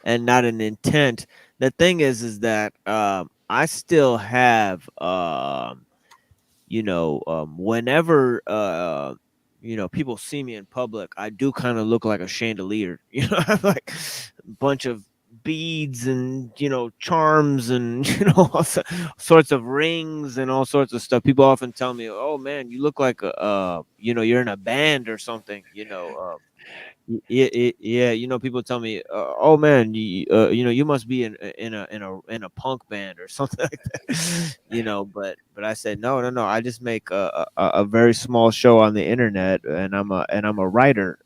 [SPEAKER 12] and not an intent. The thing is that I still have you know, whenever you know, people see me in public, I do kind of look like a chandelier. You know, I have like a bunch of beads and, you know, charms and, you know, all sorts of rings and all sorts of stuff. People often tell me, "Oh man, you look like you know, you're in a band or something." You know, yeah, you know, people tell me, "Oh man, you know, you must be in a punk band or something like that." You know, but I said, no, I just make a very small show on the internet, and I'm a writer.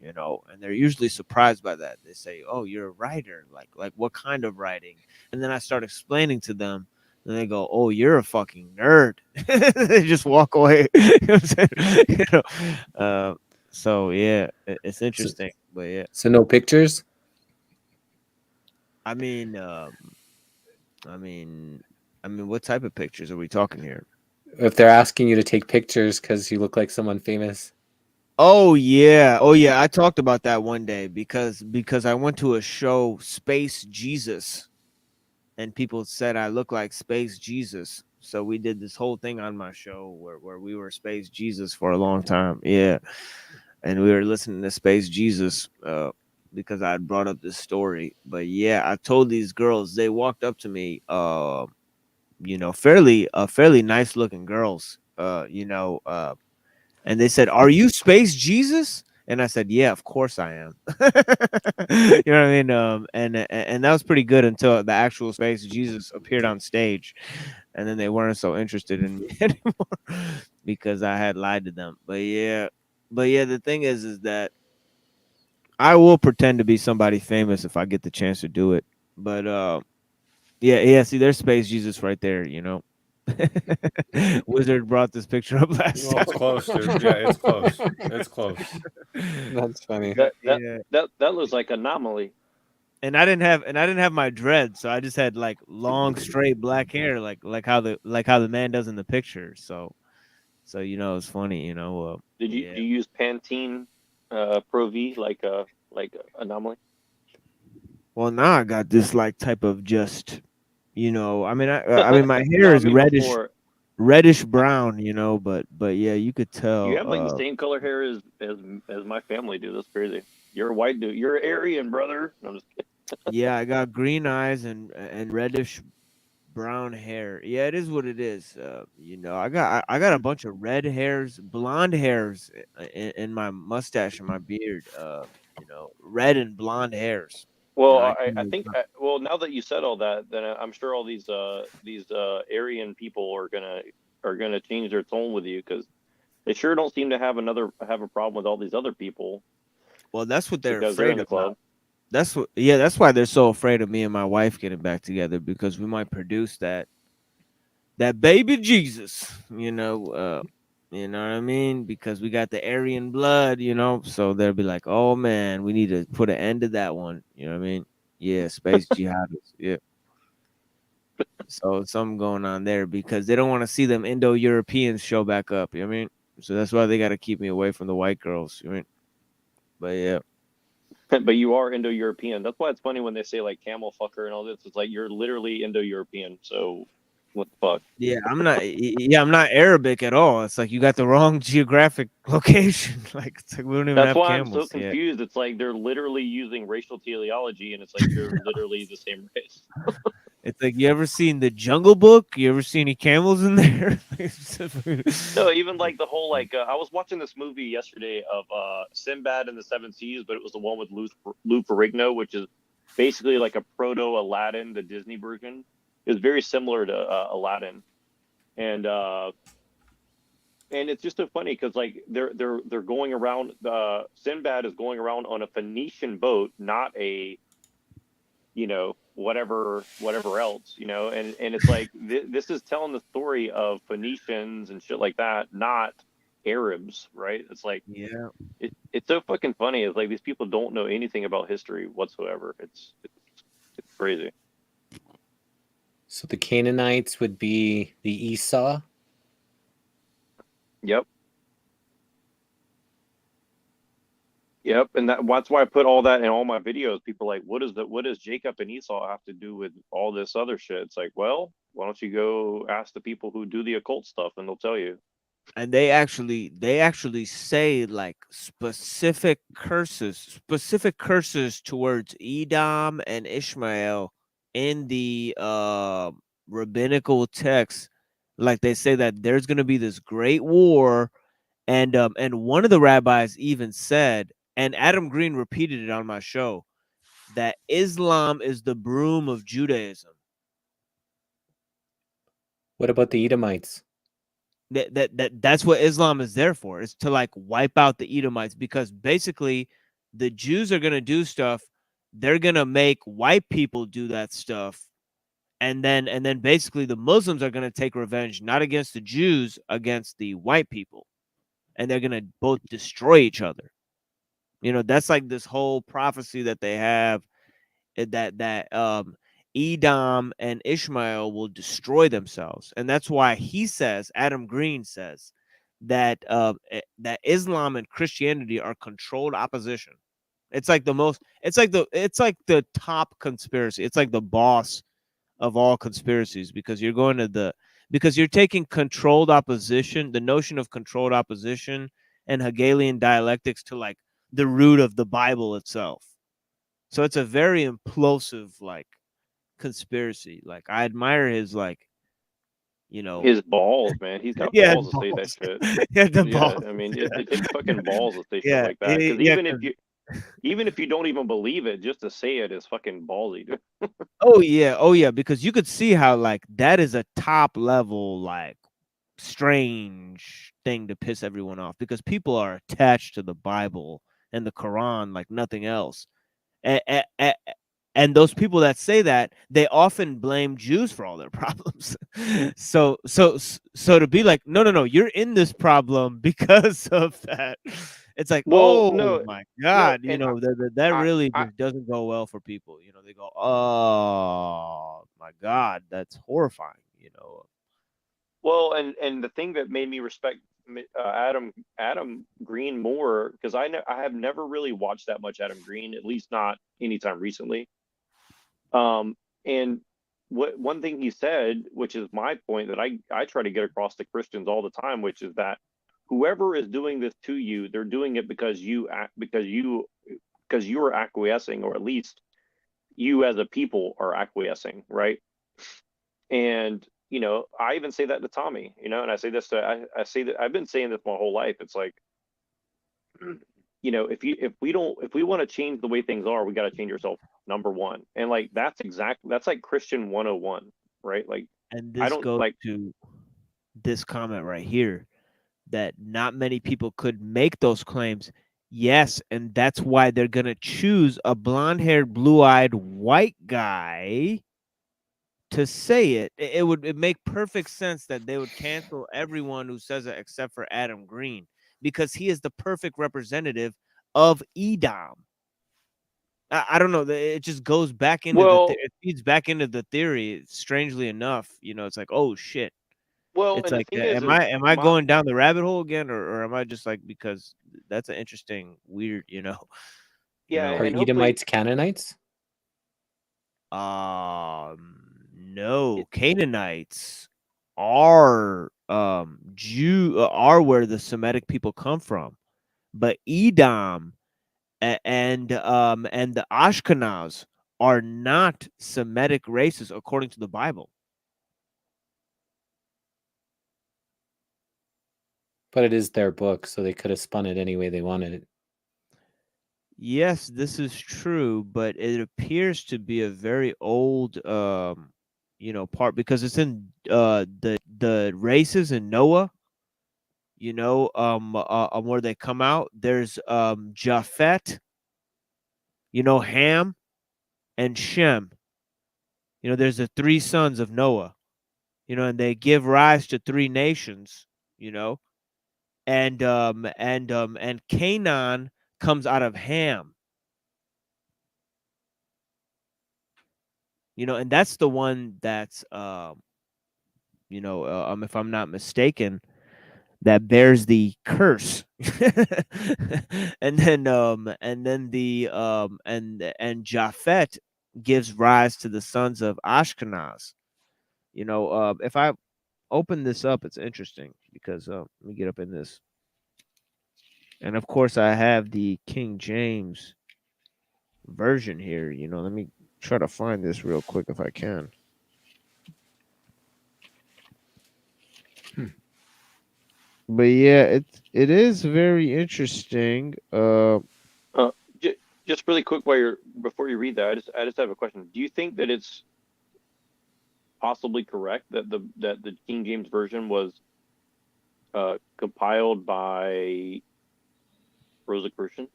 [SPEAKER 12] You know, and they're usually surprised by that. They say, "Oh, you're a writer? Like what kind of writing?" And then I start explaining to them, and they go, "Oh, you're a fucking nerd." They just walk away. You know what I'm saying? You know, so yeah, it's interesting, but yeah.
[SPEAKER 5] So no pictures?
[SPEAKER 12] I mean, what type of pictures are we talking here?
[SPEAKER 5] If they're asking you to take pictures because you look like someone famous.
[SPEAKER 12] Oh yeah, I talked about that one day because I went to a show, Space Jesus, and people said I look like Space Jesus. So we did this whole thing on my show where we were Space Jesus for a long time. Yeah. And we were listening to Space Jesus because I had brought up this story. But yeah, I told these girls, they walked up to me, you know, fairly nice looking girls, you know, and they said, "Are you Space Jesus?" And I said, "Yeah, of course I am." You know what I mean? And that was pretty good until the actual Space Jesus appeared on stage, and then they weren't so interested in me anymore because I had lied to them. But yeah, the thing is that I will pretend to be somebody famous if I get the chance to do it. But yeah. See, there's Space Jesus right there. You know, Wizard brought this picture up last
[SPEAKER 14] Well, it's
[SPEAKER 12] time.
[SPEAKER 14] close, dude. Yeah, it's close. It's close.
[SPEAKER 5] That's funny.
[SPEAKER 11] That looks like anomaly.
[SPEAKER 12] And I didn't have my dreads, so I just had like long straight black hair, like how the man does in the picture. So you know, it's funny, you know.
[SPEAKER 11] Do you use Pantene Pro V like anomaly?
[SPEAKER 12] Well, now I got this like type of just You know, I mean, my hair
[SPEAKER 11] No, I
[SPEAKER 12] is
[SPEAKER 11] mean before.
[SPEAKER 12] reddish brown. You know, but yeah, you could
[SPEAKER 11] You
[SPEAKER 12] tell.
[SPEAKER 11] have like the same color hair as my family do. That's crazy. You're a white dude. You're Aryan, brother. No, I'm just kidding.
[SPEAKER 12] Yeah, I got green eyes and reddish brown hair. Yeah, it is what it is. You know, I got a bunch of red hairs, blonde hairs in my mustache and my beard. You know, red and blonde hairs.
[SPEAKER 11] Well,
[SPEAKER 12] You know,
[SPEAKER 11] I think well now that you said all that, then I'm sure all these Aryan people are gonna change their tone with you because they sure don't seem to have a problem with all these other people
[SPEAKER 12] well, that's what they're
[SPEAKER 11] because they're in
[SPEAKER 12] afraid
[SPEAKER 11] the
[SPEAKER 12] of.
[SPEAKER 11] club.
[SPEAKER 12] That's why they're so afraid of me and my wife getting back together because we might produce that baby Jesus, you know what I mean? Because we got the Aryan blood, you know, so they'll be like, "Oh man, we need to put an end to that one." You know what I mean? Yeah, space jihadists. Yeah. So something going on there because they don't want to see them Indo-Europeans show back up. You know what I mean? So that's why they got to keep me away from the white girls. You know what I mean? But yeah.
[SPEAKER 11] But you are Indo-European. That's why it's funny when they say like camel fucker and all this. It's like you're literally Indo-European. So what the fuck?
[SPEAKER 12] Yeah, I'm not Arabic at all. It's like you got the wrong geographic location. Like it's like we don't even
[SPEAKER 11] That's
[SPEAKER 12] have
[SPEAKER 11] why I'm so
[SPEAKER 12] camels yet.
[SPEAKER 11] confused. It's like they're literally using racial teleology, and it's like you're literally the same race.
[SPEAKER 12] It's like you ever seen the Jungle Book? You ever see any camels in there?
[SPEAKER 11] No, even like the whole like I was watching this movie yesterday of Sinbad and the Seven Seas, but it was the one with Lou Ferrigno, which is basically like a proto Aladdin, the Disney version. It was very similar to Aladdin, and it's just so funny because like they're going around. Sinbad is going around on a Phoenician boat, not a whatever else, and it's like this is telling the story of Phoenicians and shit like that, not Arabs, right? It's like
[SPEAKER 12] yeah,
[SPEAKER 11] it's so fucking funny. It's like these people don't know anything about history whatsoever. It's crazy.
[SPEAKER 5] So the Canaanites would be the Esau.
[SPEAKER 11] Yep, and that's why I put all that in all my videos. People are like, what does Jacob and Esau have to do with all this other shit? It's like, well, why don't you go ask the people who do the occult stuff and they'll tell you.
[SPEAKER 12] And they actually say like specific curses towards Edom and Ishmael in the rabbinical text. Like they say that there's going to be this great war, and one of the rabbis even said, and Adam Green repeated it on my show, that Islam is the broom of Judaism.
[SPEAKER 5] What about the Edomites?
[SPEAKER 12] That's what Islam is there for, is to like wipe out the Edomites, because basically the Jews are going to do stuff. They're going to make white people do that stuff. And then basically the Muslims are going to take revenge, not against the Jews, against the white people. And they're going to both destroy each other. You know, that's like this whole prophecy that they have, that Edom and Ishmael will destroy themselves. And that's why he says, Adam Green says, that that Islam and Christianity are controlled opposition. It's like the top conspiracy. It's like the boss of all conspiracies, because you're taking controlled opposition, the notion of controlled opposition and Hegelian dialectics, to like the root of the Bible itself. So it's a very implosive like conspiracy. Like I admire his
[SPEAKER 11] his balls, man. He's got balls to say that shit.
[SPEAKER 12] Yeah, the balls.
[SPEAKER 11] I mean, it takes fucking balls to say shit
[SPEAKER 12] Yeah,
[SPEAKER 11] like that. Because
[SPEAKER 12] yeah,
[SPEAKER 11] even if you don't even believe it, just to say it is fucking ballsy, dude.
[SPEAKER 12] Oh yeah, because you could see how like that is a top level like strange thing to piss everyone off, because people are attached to the Bible and the Quran like nothing else. And those people that say that, they often blame Jews for all their problems. So to be like, no, you're in this problem because of that. It's like,
[SPEAKER 11] Well,
[SPEAKER 12] oh
[SPEAKER 11] no,
[SPEAKER 12] my God,
[SPEAKER 11] no, and
[SPEAKER 12] that really
[SPEAKER 11] I
[SPEAKER 12] just doesn't go well for people. You know, they go, oh my God, that's horrifying. You know.
[SPEAKER 11] well, and the thing that made me respect Adam Green more, because I have never really watched that much Adam Green, at least not anytime recently. And what one thing he said, which is my point that I try to get across to Christians all the time, which is that whoever is doing this to you, they're doing it because you are acquiescing, or at least you as a people are acquiescing, right? And I even say that to Tommy, and I say this to I say that I've been saying this my whole life. It's like, if we want to change the way things are, we got to change ourselves, number one. And like that's like Christian 101, right? Like,
[SPEAKER 12] And
[SPEAKER 11] I
[SPEAKER 12] this
[SPEAKER 11] don't
[SPEAKER 12] goes
[SPEAKER 11] like
[SPEAKER 12] to this comment right here, that not many people could make those claims. Yes, and that's why they're gonna choose a blonde-haired, blue-eyed white guy to say it. It would make perfect sense that they would cancel everyone who says it except for Adam Green, because he is the perfect representative of Edom. I don't know. It just goes back into it feeds back into the theory. Strangely enough, it's like, oh shit.
[SPEAKER 11] well,
[SPEAKER 12] It's
[SPEAKER 11] and the
[SPEAKER 12] like,
[SPEAKER 11] thing is
[SPEAKER 12] am I going down the rabbit hole again, or am I just like, because that's an interesting, weird,
[SPEAKER 11] yeah,
[SPEAKER 5] Are
[SPEAKER 11] and hopefully
[SPEAKER 5] Edomites Canaanites?
[SPEAKER 12] No, Canaanites are are where the Semitic people come from, but Edom and the Ashkenaz are not Semitic races according to the Bible.
[SPEAKER 5] But it is their book, so they could have spun it any way they wanted it.
[SPEAKER 12] Yes, this is true, but it appears to be a very old part, because it's in the races in Noah, where they come out. There's Japhet, Ham and Shem. There's the three sons of Noah, and they give rise to three nations, and Canaan comes out of Ham. And that's the one that's if I'm not mistaken, that bears the curse. and then Japhet gives rise to the sons of Ashkenaz. If I open this up, it's interesting, because let me get up in this. And of course I have the King James version here. Let me try to find this real quick if I can. But yeah, it is very interesting.
[SPEAKER 11] Just really quick, before you read that, I just have a question. Do you think that it's possibly correct that the King James version was compiled by Rosicrucians?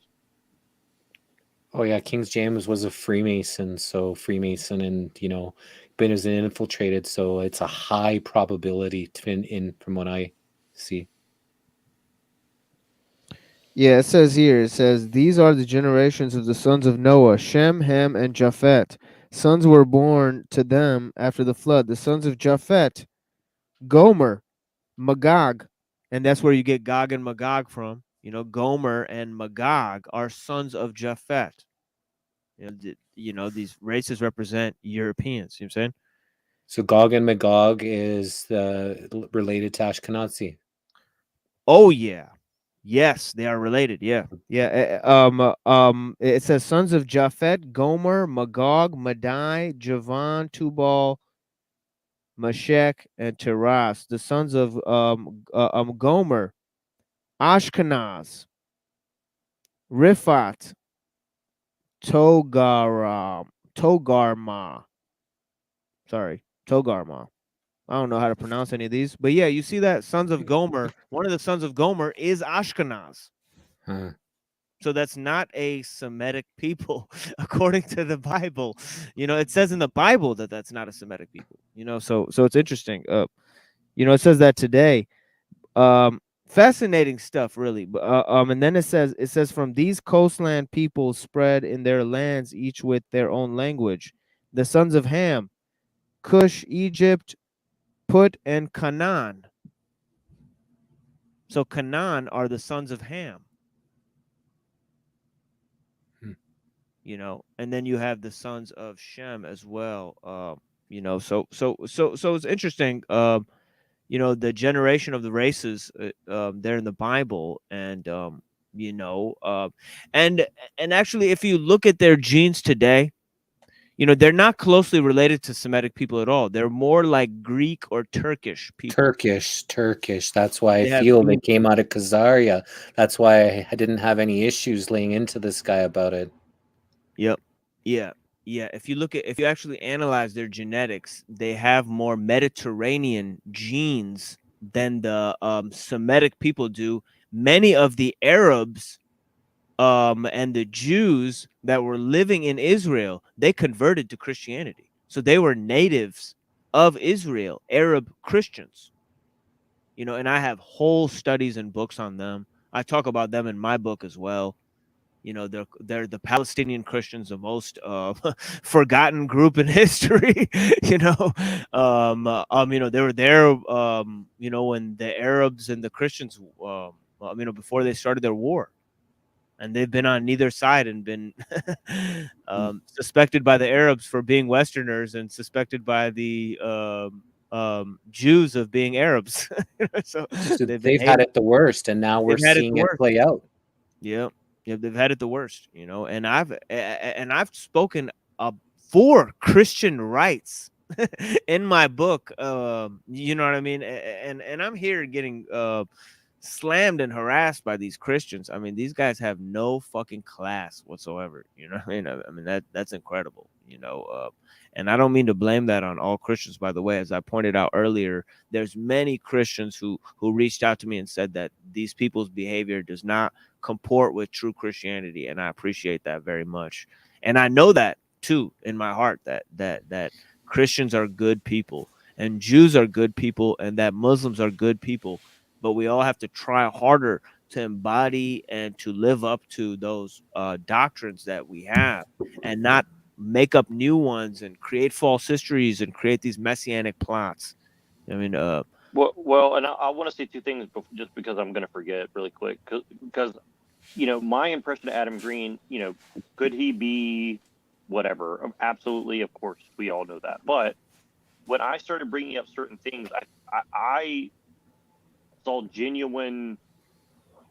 [SPEAKER 5] Oh yeah, King James was a Freemason, so Freemason, and been as infiltrated, so it's a high probability in from what I see.
[SPEAKER 12] Yeah, it says here, these are the generations of the sons of Noah, Shem, Ham, and Japhet. Sons were born to them after the flood. The sons of Japhet, Gomer, Magog, and that's where you get Gog and Magog from. Gomer and Magog are sons of Japhet. These races represent Europeans. You know what I'm saying?
[SPEAKER 5] So Gog and Magog is related to Ashkenazi.
[SPEAKER 12] Oh yeah. Yes, they are related. Yeah. It says sons of Japhet, Gomer, Magog, Madai, Javan, Tubal, Meshech, and Teras. The sons of Gomer, Ashkenaz, Riphat, Togarma. Sorry, Togarma. I don't know how to pronounce any of these, but yeah, you see that sons of Gomer. One of the sons of Gomer is Ashkenaz.
[SPEAKER 5] Huh.
[SPEAKER 12] So that's not a Semitic people, according to the Bible. It says in the Bible that that's not a Semitic people. So it's interesting. It says that today. Fascinating stuff, really. And then it says from these coastland peoples spread in their lands, each with their own language. The sons of Ham, Cush, Egypt, Put, and Canaan. So Canaan are the sons of Ham. And then you have the sons of Shem as well. You know, so it's interesting. You know, the generation of the races there in the Bible, and you know, and actually, if you look at their genes today, you know, they're not closely related to Semitic people at all. They're more like Greek or Turkish people.
[SPEAKER 5] Turkish. That's why I
[SPEAKER 12] They have
[SPEAKER 5] feel they
[SPEAKER 12] genes-
[SPEAKER 5] came out of Khazaria. That's why I didn't have any issues laying into this guy about it.
[SPEAKER 12] Yep. Yeah. Yeah. If you actually analyze their genetics, they have more Mediterranean genes than the Semitic people do. Many of the Arabs and the Jews that were living in Israel, they converted to Christianity. So they were natives of Israel, Arab Christians. You know, and I have whole studies and books on them. I talk about them in my book as well. You know, they're the Palestinian Christians, the most forgotten group in history. You know, you know, they were there, you know, when the Arabs and the Christians, you know, before they started their war, and they've been on neither side and been suspected by the Arabs for being Westerners and suspected by the Jews of being Arabs. So
[SPEAKER 5] they've had it the worst, and now we're seeing it play out.
[SPEAKER 12] Yeah. Yeah, they've had it the worst, you know, and I've spoken for Christian rights in my book. You know what I mean? And I'm here getting slammed and harassed by these Christians. I mean, these guys have no fucking class whatsoever. You know what I mean? I mean, that's incredible, you know. And I don't mean to blame that on all Christians, by the way. As I pointed out earlier, there's many Christians who reached out to me and said that these people's behavior does not comport with true Christianity, and I appreciate that very much. And I know that too in my heart, that Christians are good people and Jews are good people and that Muslims are good people, but we all have to try harder to embody and to live up to those doctrines that we have, and not make up new ones and create false histories and create these messianic plots. I mean,
[SPEAKER 11] Well, and I want to say two things just because I'm going to forget really quick. Because, you know, my impression of Adam Green, you know, could he be whatever? Absolutely, of course, we all know that. But when I started bringing up certain things, I saw genuine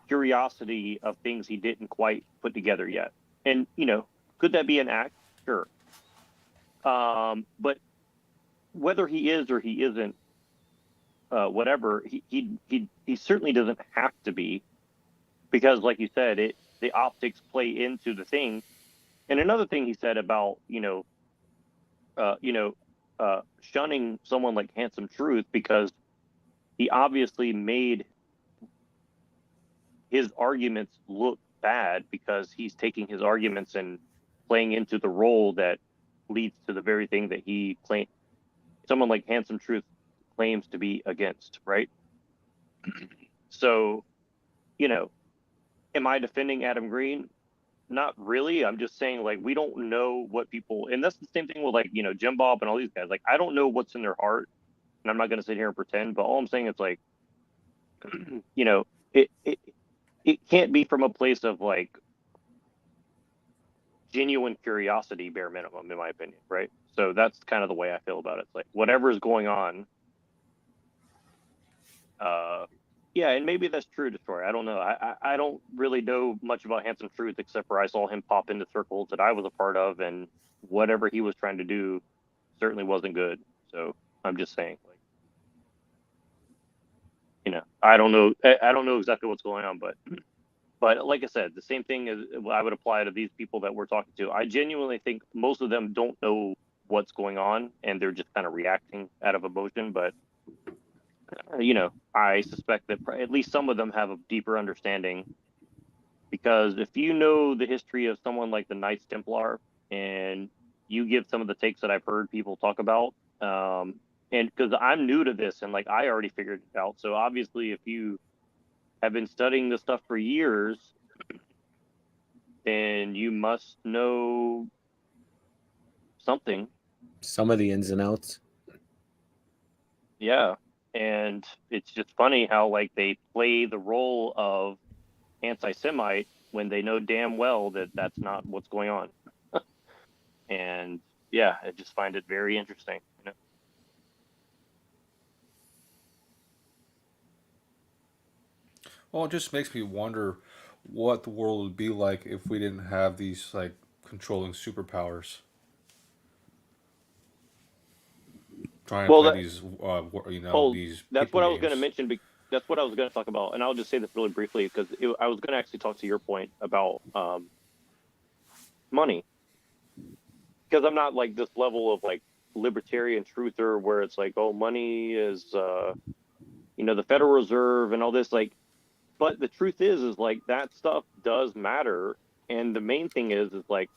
[SPEAKER 11] curiosity of things he didn't quite put together yet. And, you know, could that be an act? Sure. But whether he is or he isn't, whatever, he certainly doesn't have to be, because like you said, the optics play into the thing. And another thing he said about, shunning someone like Handsome Truth, because he obviously made his arguments look bad because he's taking his arguments and playing into the role that leads to the very thing that he claimed someone like Handsome Truth claims to be against, right? So, you know, am I defending Adam Green? Not really. I'm just saying, like, we don't know what people, and that's the same thing with, like, you know, Jim Bob and all these guys. Like, I don't know what's in their heart, and I'm not going to sit here and pretend, but all I'm saying is, like, you know, it can't be from a place of, like, genuine curiosity, bare minimum, in my opinion, right? So that's kind of the way I feel about it. It's like, whatever is going on, yeah, and maybe that's true, Destroyer. I don't know. I don't really know much about Handsome Truth, except for I saw him pop into circles that I was a part of, and whatever he was trying to do certainly wasn't good. So I'm just saying, like, you know, I don't know exactly what's going on, but like I said, the same thing is I would apply to these people that we're talking to. I genuinely think most of them don't know what's going on, and they're just kind of reacting out of emotion. But you know, I suspect that at least some of them have a deeper understanding, because if you know the history of someone like the Knights Templar, and you give some of the takes that I've heard people talk about, and because I'm new to this, and like I already figured it out. So obviously, if you have been studying this stuff for years, then you must know something.
[SPEAKER 5] Some of the ins and outs.
[SPEAKER 11] Yeah. And it's just funny how, like, they play the role of anti-Semite when they know damn well that that's not what's going on. And yeah, I just find it very interesting. You know?
[SPEAKER 14] Well, it just makes me wonder what the world would be like if we didn't have these like controlling superpowers. Trying to
[SPEAKER 11] Well,
[SPEAKER 14] play
[SPEAKER 11] that,
[SPEAKER 14] these,
[SPEAKER 11] oh,
[SPEAKER 14] these
[SPEAKER 11] that's
[SPEAKER 14] people
[SPEAKER 11] what I was going to
[SPEAKER 14] games.
[SPEAKER 11] mention. That's what I was going to talk about, and I'll just say this really briefly because I was going to actually talk to your point about money, because I'm not like this level of like libertarian truther where it's like, oh, money is the Federal Reserve and all this, like, but the truth is like that stuff does matter, and the main thing is like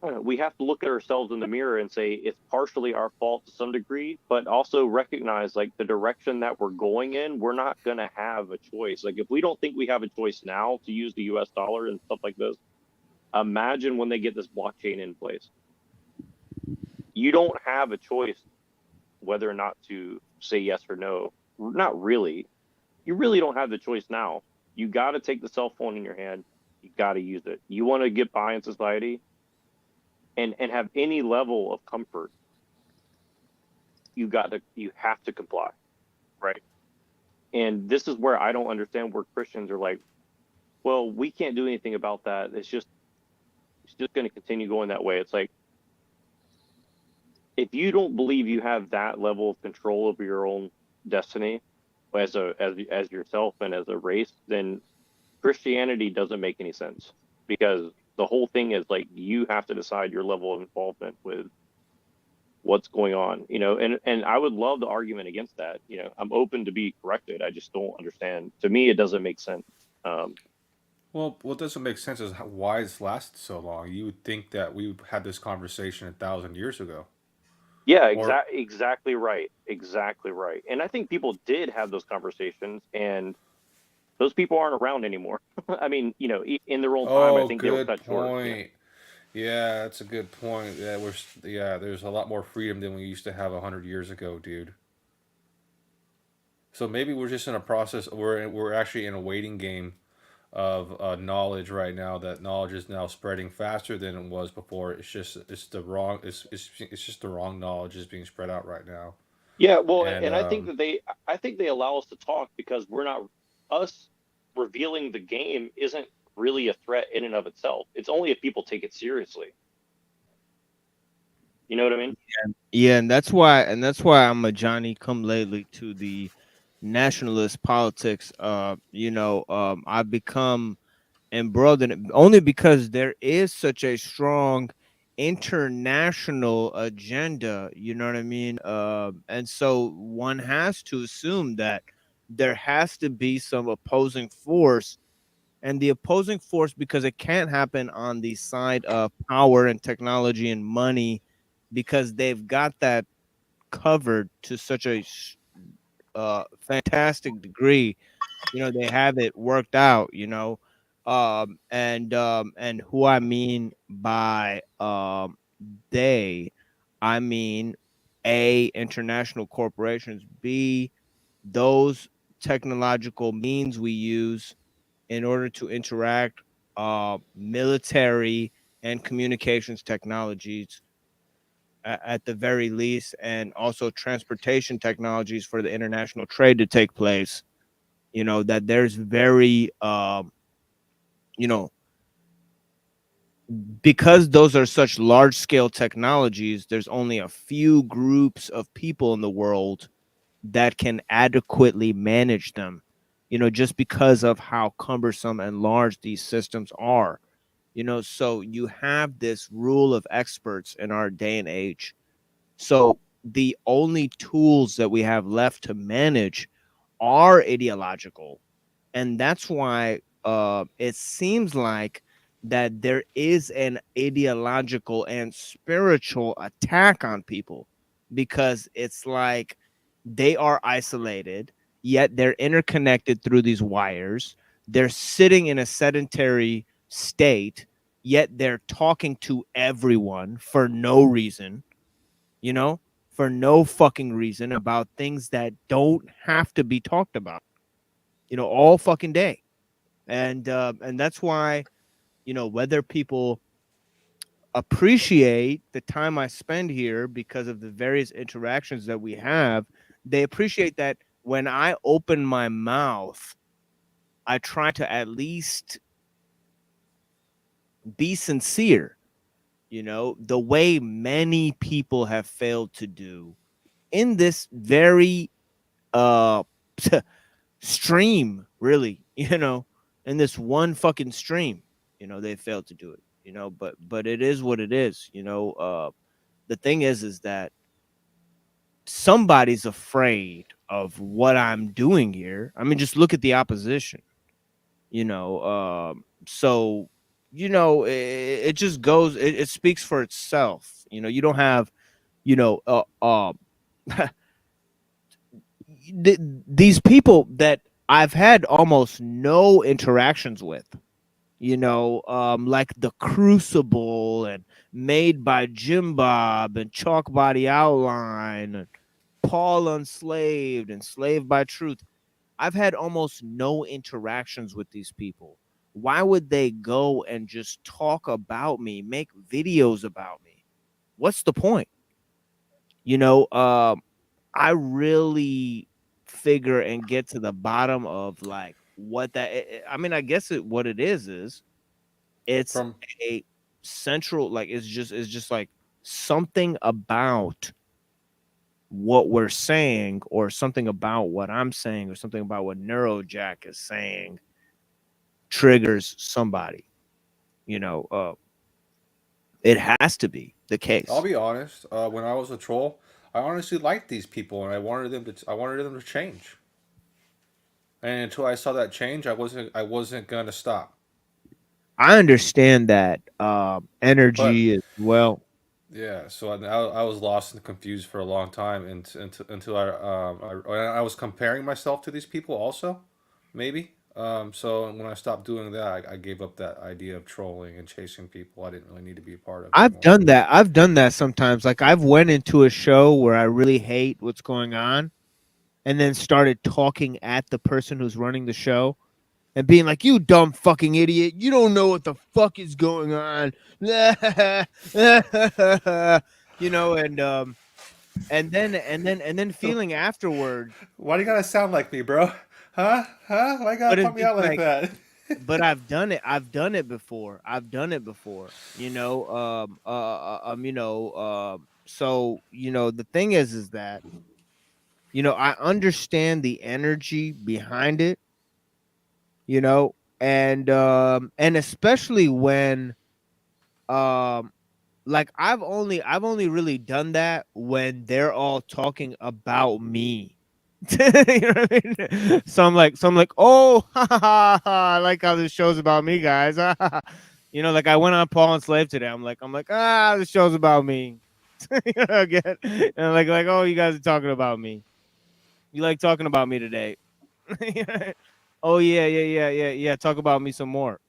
[SPEAKER 11] we have to look at ourselves in the mirror and say it's partially our fault to some degree, but also recognize like the direction that we're going in, we're not going to have a choice. Like if we don't think we have a choice now to use the US dollar and stuff like this, imagine when they get this blockchain in place. You don't have a choice whether or not to say yes or no. Not really. You really don't have the choice now. You got to take the cell phone in your hand. You got to use it. You want to get by in society and have any level of comfort, you have to comply, right? And this is where I don't understand where Christians are like, well, we can't do anything about that. It's just going to continue going that way. It's like, if you don't believe you have that level of control over your own destiny as yourself and as a race, then Christianity doesn't make any sense, because the whole thing is like you have to decide your level of involvement with what's going on, and I would love the argument against that. I'm open to be corrected. I just don't understand. To me, it doesn't make sense.
[SPEAKER 14] Well, what doesn't make sense is why it's lasted so long. You would think that we would had this conversation 1,000 years ago.
[SPEAKER 11] Yeah,
[SPEAKER 14] Or
[SPEAKER 11] exactly right. Exactly right. And I think people did have those conversations, and those people aren't around anymore. I mean, in their own time, I
[SPEAKER 14] oh,
[SPEAKER 11] think they were
[SPEAKER 14] good
[SPEAKER 11] cut short.
[SPEAKER 14] point. Yeah, that's a good point. There's a lot more freedom than we used to have 100 years ago, dude. So maybe we're just in a process. We're actually in a waiting game of knowledge right now. That knowledge is now spreading faster than it was before. It's just the wrong knowledge is being spread out right now.
[SPEAKER 11] Yeah, well,
[SPEAKER 14] And
[SPEAKER 11] and I think they allow us to talk because we're not us revealing the game isn't really a threat in and of itself. It's only if people take it seriously. You know what I mean?
[SPEAKER 12] Yeah, and that's why I'm a Johnny come lately to the nationalist politics. I've become embroiled in it only because there is such a strong international agenda, you know what I mean? And so one has to assume that there has to be some opposing force, and the opposing force, because it can't happen on the side of power and technology and money, because they've got that covered to such a fantastic degree. They have it worked out. And who I mean by they, I mean A, international corporations, B, those technological means we use in order to interact, military and communications technologies at the very least, and also transportation technologies for the international trade to take place. That there's very because those are such large scale technologies, there's only a few groups of people in the world that can adequately manage them, just because of how cumbersome and large these systems are. So you have this rule of experts in our day and age. So the only tools that we have left to manage are ideological. And that's why it seems like that there is an ideological and spiritual attack on people, because it's like they are isolated, yet they're interconnected through these wires. They're sitting in a sedentary state, yet they're talking to everyone for no reason, for no fucking reason, about things that don't have to be talked about, all fucking day. And that's why, whether people appreciate the time I spend here because of the various interactions that we have. They appreciate that when I open my mouth, I try to at least be sincere, you know, the way many people have failed to do in this very stream, really, you know, in this one fucking stream, you know, they failed to do it, you know, but it is what it is, you know. The thing is that somebody's afraid of what I'm doing here. I mean, just look at the opposition, you know. So, you know, it just goes, it speaks for itself. You know, you don't have, you know, these people that I've had almost no interactions with, you know, like the Crucible and Made by Jim Bob and Chalk Body Outline and Paul Unslaved and Slave by Truth. I've had almost no interactions with these people. Why would they go and just talk about me, make videos about me? What's the point? You know, I really figure and get to the bottom of like what that, I mean, I guess what it is it's a central, like it's just like something about what we're saying or something about what I'm saying or something about what Neurojack is saying triggers somebody, you know. It has to be the case.
[SPEAKER 14] I'll be honest. When I was a troll, I honestly liked these people, and I wanted them to change. And until I saw that change, I wasn't gonna stop.
[SPEAKER 12] I understand that energy as well.
[SPEAKER 14] Yeah, so I was lost and confused for a long time until I was comparing myself to these people also, maybe. So when I stopped doing that, I gave up that idea of trolling and chasing people I didn't really need to be a part of
[SPEAKER 12] I've
[SPEAKER 14] anymore.
[SPEAKER 12] done that. I've done that sometimes. Like I've went into a show where I really hate what's going on and then started talking at the person who's running the show and being like, "You dumb fucking idiot. You don't know what the fuck is going on." You know, and then feeling afterward.
[SPEAKER 14] Why do you gotta sound like me, bro? Huh? Why you gotta
[SPEAKER 12] But
[SPEAKER 14] put me
[SPEAKER 12] it's
[SPEAKER 14] out like that?
[SPEAKER 12] but I've done it. I've done it before. You know, you know, so, you know, the thing is that, you know, I understand the energy behind it, you know, and especially when, like I've only really done that when they're all talking about me. You know what I mean? So I'm like, oh, I like how this show's about me, guys. You know, like I went on Paul and Slave today. I'm like, this show's about me. You know, again, and like, oh, you guys are talking about me. You like talking about me today? Oh yeah. Talk about me some more.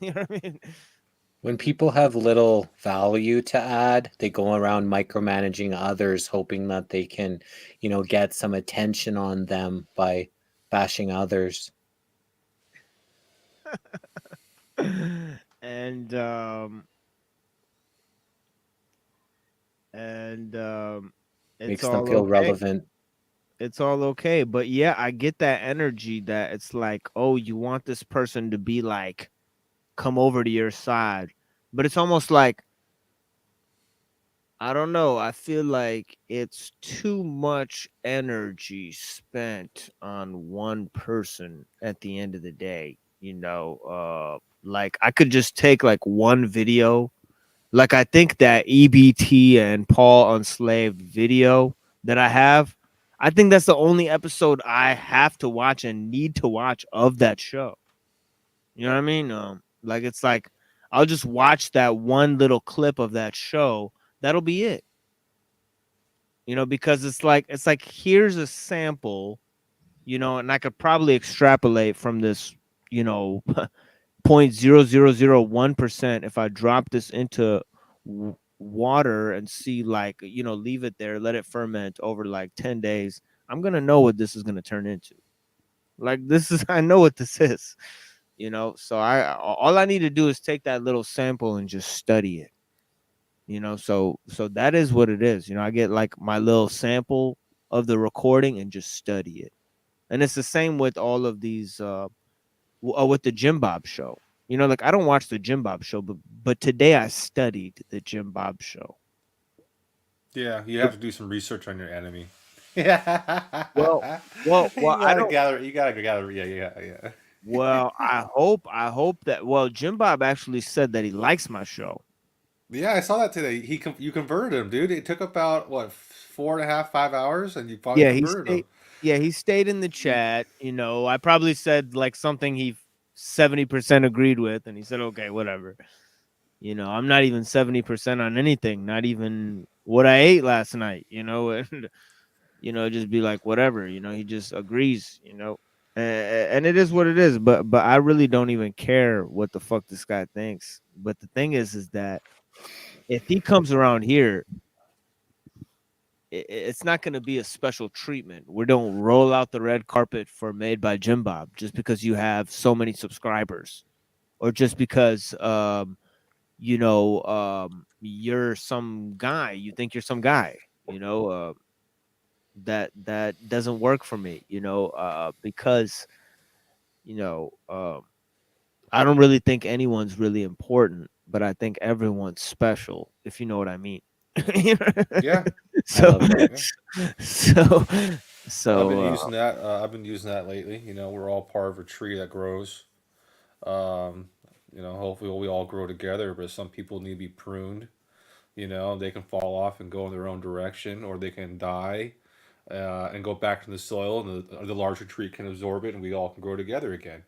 [SPEAKER 12] You know what I mean?
[SPEAKER 5] When people have little value to add, they go around micromanaging others, hoping that they can, you know, get some attention on them by bashing others.
[SPEAKER 12] And it's
[SPEAKER 5] Makes them
[SPEAKER 12] all
[SPEAKER 5] feel
[SPEAKER 12] okay.
[SPEAKER 5] relevant.
[SPEAKER 12] It's all okay. But yeah, I get that energy that it's like, oh, you want this person to be like, come over to your side. But it's almost like, I don't know. I feel like it's too much energy spent on one person at the end of the day. You know, like I could just take like one video. Like I think that EBT and Paul Unslaved video that I have, I think that's the only episode I have to watch and need to watch of that show. You know what I mean? Like it's like I'll just watch that one little clip of that show. That'll be it. You know, because it's like here's a sample, you know, and I could probably extrapolate from this, you know, 0.0001% if I drop this into water and see, like, you know, leave it there, let it ferment over like 10 days, I'm gonna know what this is gonna turn into. Like this is, I know what this is. You know, so all I need to do is take that little sample and just study it. You know, so that is what it is. You know, I get like my little sample of the recording and just study it. And it's the same with all of these with the Jim Bob show. You know, like I don't watch the Jim Bob show, but today I studied the Jim Bob show.
[SPEAKER 14] Yeah, you have to do some research on your enemy.
[SPEAKER 12] Well,
[SPEAKER 14] You
[SPEAKER 12] I don't.
[SPEAKER 14] You gotta gather. Yeah.
[SPEAKER 12] Well, I hope that. Well, Jim Bob actually said that he likes my show.
[SPEAKER 14] Yeah, I saw that today. You converted him, dude. It took about what 4.5, 5 hours, and you finally
[SPEAKER 12] Yeah,
[SPEAKER 14] converted him.
[SPEAKER 12] he stayed in the chat. You know, I probably said like something he 70% agreed with, and he said, okay, whatever. You know, I'm not even 70% on anything, not even what I ate last night, you know, and you know, just be like, whatever, you know, he just agrees, you know, and it is what it is. But I really don't even care what the fuck this guy thinks. But the thing is that if he comes around here, it's not going to be a special treatment. We don't roll out the red carpet for Made by Jim Bob just because you have so many subscribers, or just because you know, you're some guy, you think you're some guy, you know, that doesn't work for me, you know, because, you know, I don't really think anyone's really important, but I think everyone's special, if you know what I mean.
[SPEAKER 14] Yeah.
[SPEAKER 12] So,
[SPEAKER 14] Yeah.
[SPEAKER 12] so
[SPEAKER 14] I've been using that. I've been using that lately. You know, we're all part of a tree that grows. You know, hopefully we all grow together, but some people need to be pruned. You know, they can fall off and go in their own direction, or they can die and go back to the soil, and the larger tree can absorb it, and we all can grow together again.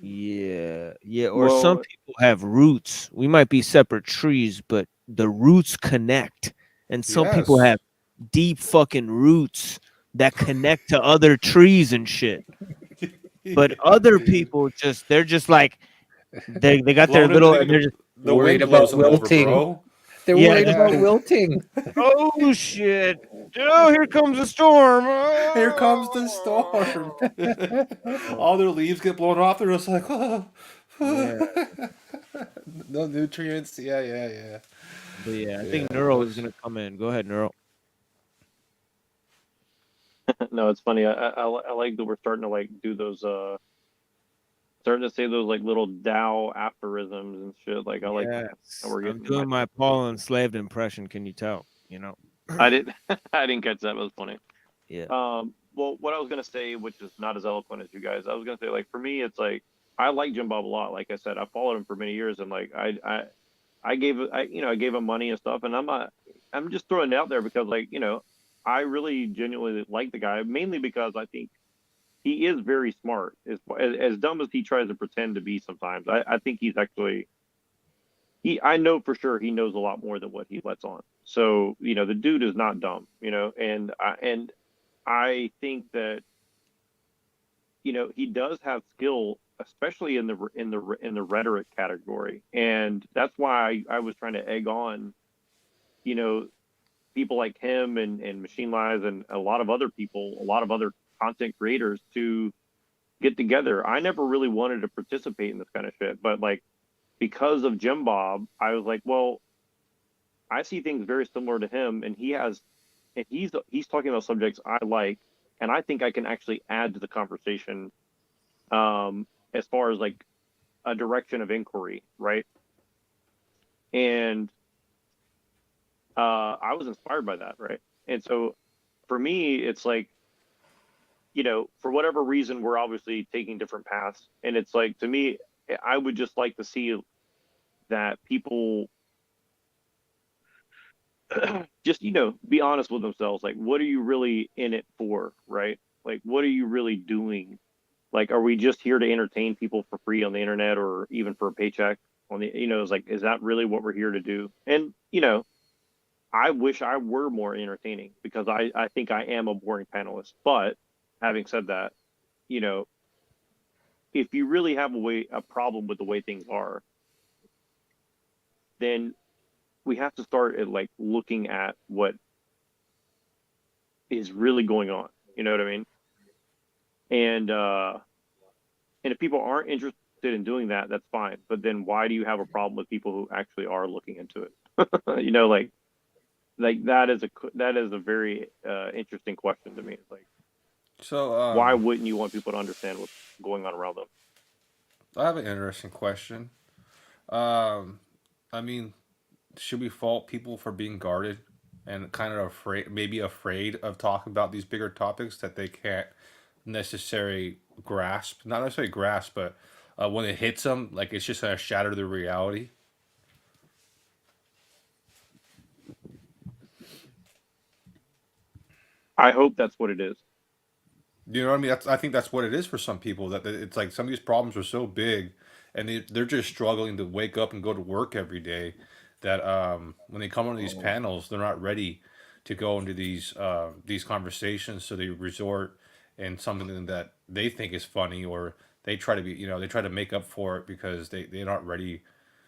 [SPEAKER 12] yeah, or some people have roots. We might be separate trees, but the roots connect, and some people
[SPEAKER 14] Yes.
[SPEAKER 12] have deep fucking roots that connect to other trees and shit. But other people they're just like they got their little, and they're just
[SPEAKER 14] The wind blows them over, bro.
[SPEAKER 16] They're worried about wilting.
[SPEAKER 12] Oh shit! Oh, here comes a storm. Oh.
[SPEAKER 14] Here comes the storm. All their leaves get blown off. They're just like, oh. No nutrients. Yeah.
[SPEAKER 12] But yeah, I think Neuro is gonna come in. Go ahead, Neuro.
[SPEAKER 11] No, it's funny. I like that we're starting to like do those starting to say those like little Tao aphorisms and shit. Like I like that. And we're
[SPEAKER 12] I'm
[SPEAKER 11] getting
[SPEAKER 12] doing my Paul enslaved impression. Can you tell? You know.
[SPEAKER 11] I didn't catch that. It was funny.
[SPEAKER 12] Yeah.
[SPEAKER 11] Well, what I was gonna say, which is not as eloquent as you guys, I was gonna say, like, for me, it's like I like Jim Bob a lot. Like I said, I followed him for many years, and like I gave him money and stuff, and I'm just throwing it out there because, like, you know, I really genuinely like the guy, mainly because I think he is very smart. As dumb as he tries to pretend to be sometimes, I think he's actually I know for sure he knows a lot more than what he lets on. So, you know, the dude is not dumb, you know, and I think that, you know, he does have skill, especially in the rhetoric category, and that's why I was trying to egg on, you know, people like him and Machine Lies and a lot of other people, a lot of other content creators to get together. I never really wanted to participate in this kind of shit, but like because of Jim Bob, I was like, well, I see things very similar to him, and he's talking about subjects I like, and I think I can actually add to the conversation as far as like a direction of inquiry, right? And I was inspired by that, right? And so for me, it's like, you know, for whatever reason, we're obviously taking different paths, and it's like, to me, I would just like to see that people just, you know, be honest with themselves. Like, what are you really in it for, right? Like, what are you really doing? Like, are we just here to entertain people for free on the internet, or even for a paycheck on the, you know, it's like, is that really what we're here to do? And, you know, I wish I were more entertaining, because I think I am a boring panelist. But having said that, you know, if you really have a problem with the way things are, then we have to start at like looking at what is really going on. You know what I mean? And And if people aren't interested in doing that, that's fine. But then why do you have a problem with people who actually are looking into it? You know, like that is a very interesting question to me. It's like,
[SPEAKER 14] So,
[SPEAKER 11] why wouldn't you want people to understand what's going on around them?
[SPEAKER 14] I have an interesting question. Um, I mean, should we fault people for being guarded and kind of afraid, maybe afraid of talking about these bigger topics that they can't necessarily grasp? Not necessarily grasp, but when it hits them, like it's just gonna shatter their reality.
[SPEAKER 11] I hope that's what it is.
[SPEAKER 14] You know what I mean? I think that's what it is for some people. That it's like some of these problems are so big, and they're just struggling to wake up and go to work every day. That when they come on these panels, they're not ready to go into these conversations. So they resort in something that they think is funny, or they try to be, they try to make up for it because they're not ready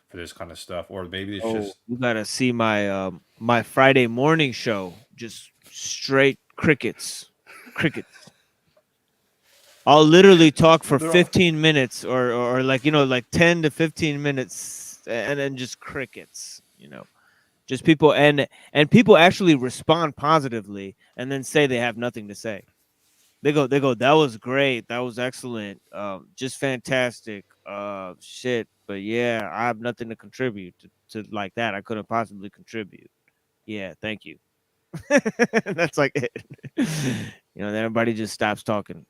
[SPEAKER 14] for this kind of stuff, or maybe it's
[SPEAKER 12] Oh,
[SPEAKER 14] just
[SPEAKER 12] you gotta see my my Friday morning show. Just straight crickets. I'll literally talk for
[SPEAKER 14] They're all-
[SPEAKER 12] 15 minutes or like, like 10 to 15 minutes and then just crickets, just people and people actually respond positively and then say they have nothing to say. They go, that was great. That was excellent. Just fantastic. Shit. But yeah, I have nothing to contribute to like that. I couldn't possibly contribute. Yeah. Thank you. That's like it. Then everybody just stops talking.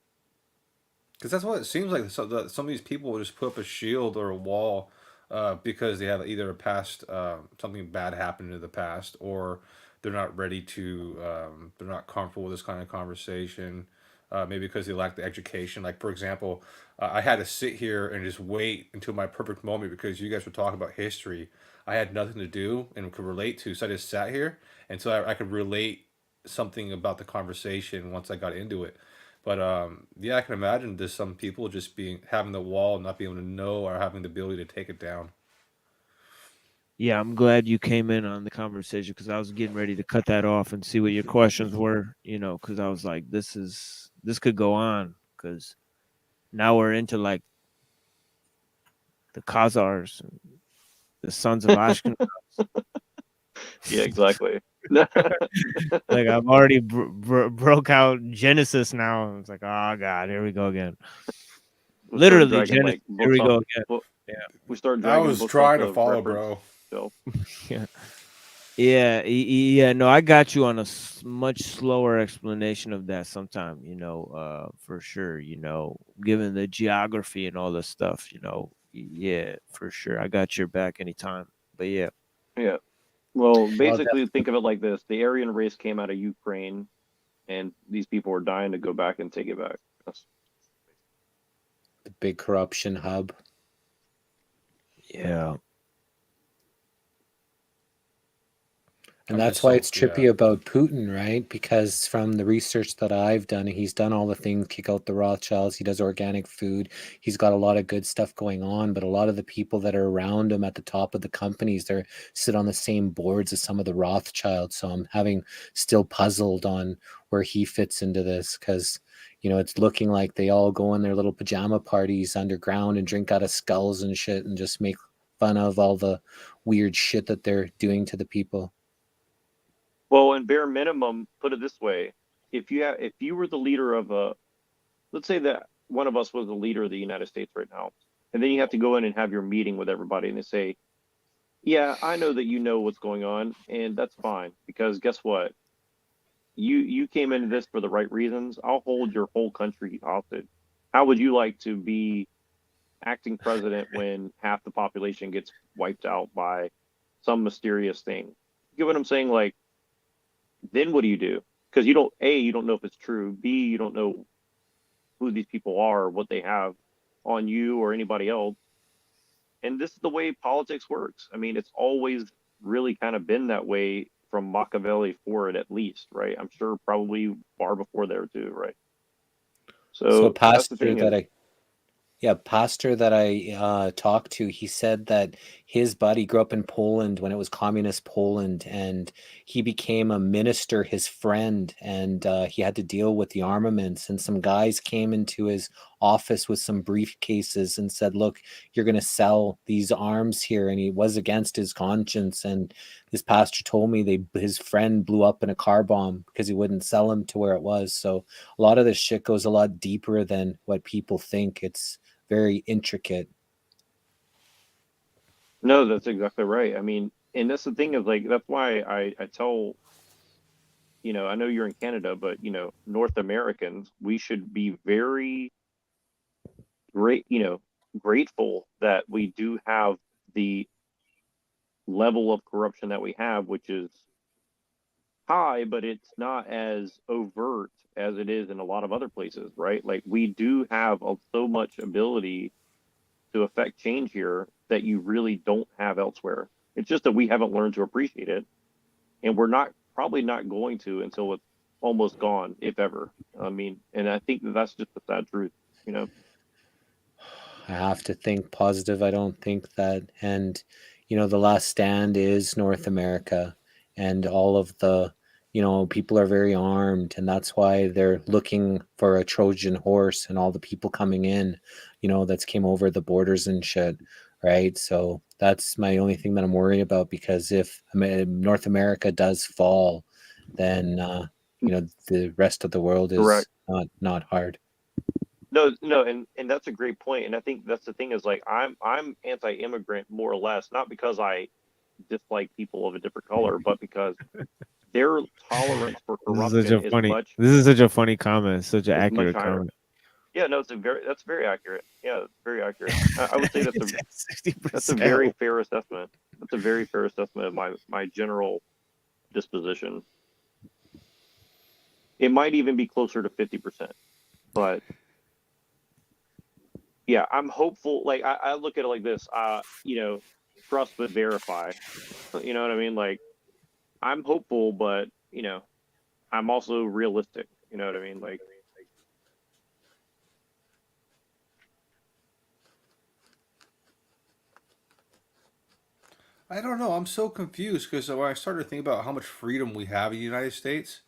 [SPEAKER 14] Because that's what it seems like. So some of these people will just put up a shield or a wall because they have either a past something bad happened in the past, or they're not ready to, they're not comfortable with this kind of conversation. Maybe because they lack the education. Like for example, I had to sit here and just wait until my perfect moment because you guys were talking about history. I had nothing to do and could relate to, so I just sat here, and so I could relate something about the conversation once I got into it. But yeah, I can imagine there's some people just having the wall, not being able to know, or having the ability to take it down.
[SPEAKER 12] Yeah, I'm glad you came in on the conversation because I was getting ready to cut that off and see what your questions were, because I was like, this could go on because now we're into like the Khazars and the sons of Ashkenaz.
[SPEAKER 11] Yeah, exactly.
[SPEAKER 12] Like I've already broke out Genesis now. It's like, oh God, here we go again.
[SPEAKER 11] We
[SPEAKER 12] Literally
[SPEAKER 11] start dragging,
[SPEAKER 12] Genesis.
[SPEAKER 11] like,
[SPEAKER 12] Here we
[SPEAKER 11] books
[SPEAKER 12] go
[SPEAKER 11] off-
[SPEAKER 12] again.
[SPEAKER 11] well,
[SPEAKER 12] Yeah.
[SPEAKER 11] We start
[SPEAKER 14] I
[SPEAKER 11] dragging
[SPEAKER 14] was
[SPEAKER 11] books
[SPEAKER 14] trying
[SPEAKER 11] off
[SPEAKER 14] to
[SPEAKER 11] the
[SPEAKER 14] follow,
[SPEAKER 11] reference
[SPEAKER 14] bro.
[SPEAKER 11] shelf.
[SPEAKER 12] Yeah. No, I got you on a much slower explanation of that sometime, for sure, given the geography and all this stuff, yeah, for sure. I got your back anytime. But yeah.
[SPEAKER 11] Yeah. Well,
[SPEAKER 5] Well,
[SPEAKER 11] basically, think of it like this: the Aryan race came out of Ukraine, and these people are dying to go back and take it back.
[SPEAKER 5] the big corruption hub.
[SPEAKER 12] Yeah.
[SPEAKER 5] And
[SPEAKER 14] I'm
[SPEAKER 5] that's
[SPEAKER 14] just
[SPEAKER 5] why
[SPEAKER 14] so
[SPEAKER 5] it's trippy
[SPEAKER 14] yeah.
[SPEAKER 5] about Putin, right? Because from the research that I've done, he's done all the things, kick out the Rothschilds, he does organic food, he's got a lot of good stuff going on, but a lot of the people that are around him at the top of the companies, they sit on the same boards as some of the Rothschilds. So I'm still puzzled on where he fits into this because, it's looking like they all go in their little pajama parties underground and drink out of skulls and shit and just make fun of all the weird shit that they're doing to the people.
[SPEAKER 11] Well, in bare minimum, put it this way: if you were the leader of let's say that one of us was the leader of the United States right now, and then you have to go in and have your meeting with everybody, and they say, "Yeah, I know that you know what's going on, and that's fine because guess what? You came into this for the right reasons. I'll hold your whole country hostage. How would you like to be acting president when half the population gets wiped out by some mysterious thing?" You get what I'm saying? Like, then what do you do? Because you don't know if it's true. B, you don't know who these people are, or what they have on you or anybody else. And this is the way politics works. I mean, it's always really kind of been that way from Machiavelli forward, at least, right? I'm sure probably far before there too, right?
[SPEAKER 5] So
[SPEAKER 11] So that's the thing.
[SPEAKER 5] pastor that I talked to, he said that his buddy grew up in Poland when it was communist Poland, and he became a minister, his friend, and he had to deal with the armaments. And some guys came into his office with some briefcases and said, look, you're going to sell these arms here. And he was against his conscience. And his pastor told me his friend blew up in a car bomb because he wouldn't sell them to where it was. So a lot of this shit goes a lot deeper than what people think. It's very intricate.
[SPEAKER 11] No, that's exactly right. I mean, and that's the thing is like, that's why I tell, you know, I know you're in Canada, but, you know, North Americans, we should be very grateful that we do have the level of corruption that we have, which is high, but it's not as overt as it is in a lot of other places, right? Like we do have so much ability to affect change here that you really don't have elsewhere. It's just that we haven't learned to appreciate it, and we're probably not going to until it's almost gone, if ever. I mean, and I think that's just the sad truth, you know.
[SPEAKER 5] I have to think positive. I don't think that, and you know, the last stand is North America, and all of the, you know, people are very armed, and that's why they're looking for a Trojan horse, and all the people coming in, you know, that's came over the borders and shit, right? So that's my only thing that I'm worried about, because if North America does fall, then you know, the rest of the world is
[SPEAKER 11] Correct.
[SPEAKER 5] not hard.
[SPEAKER 11] No, and that's a great point. And I think that's the thing is like I'm anti-immigrant more or less, not because I dislike people of a different color, but because their tolerance for corruption
[SPEAKER 12] This is such a funny comment, such an
[SPEAKER 11] is much
[SPEAKER 12] accurate
[SPEAKER 11] higher.
[SPEAKER 12] comment.
[SPEAKER 11] Yeah, no, that's very accurate. Yeah, it's very accurate. I would say that's a
[SPEAKER 12] 60%.
[SPEAKER 11] very fair assessment. That's a very fair assessment of my general disposition. It might even be closer to 50%, but yeah, I'm hopeful. Like I look at it like this, you know, trust but verify. You know what I mean? Like I'm hopeful, but you know, I'm also realistic. You know what I mean? Like
[SPEAKER 14] I don't know. I'm so confused because when I started thinking about how much freedom we have in the United States,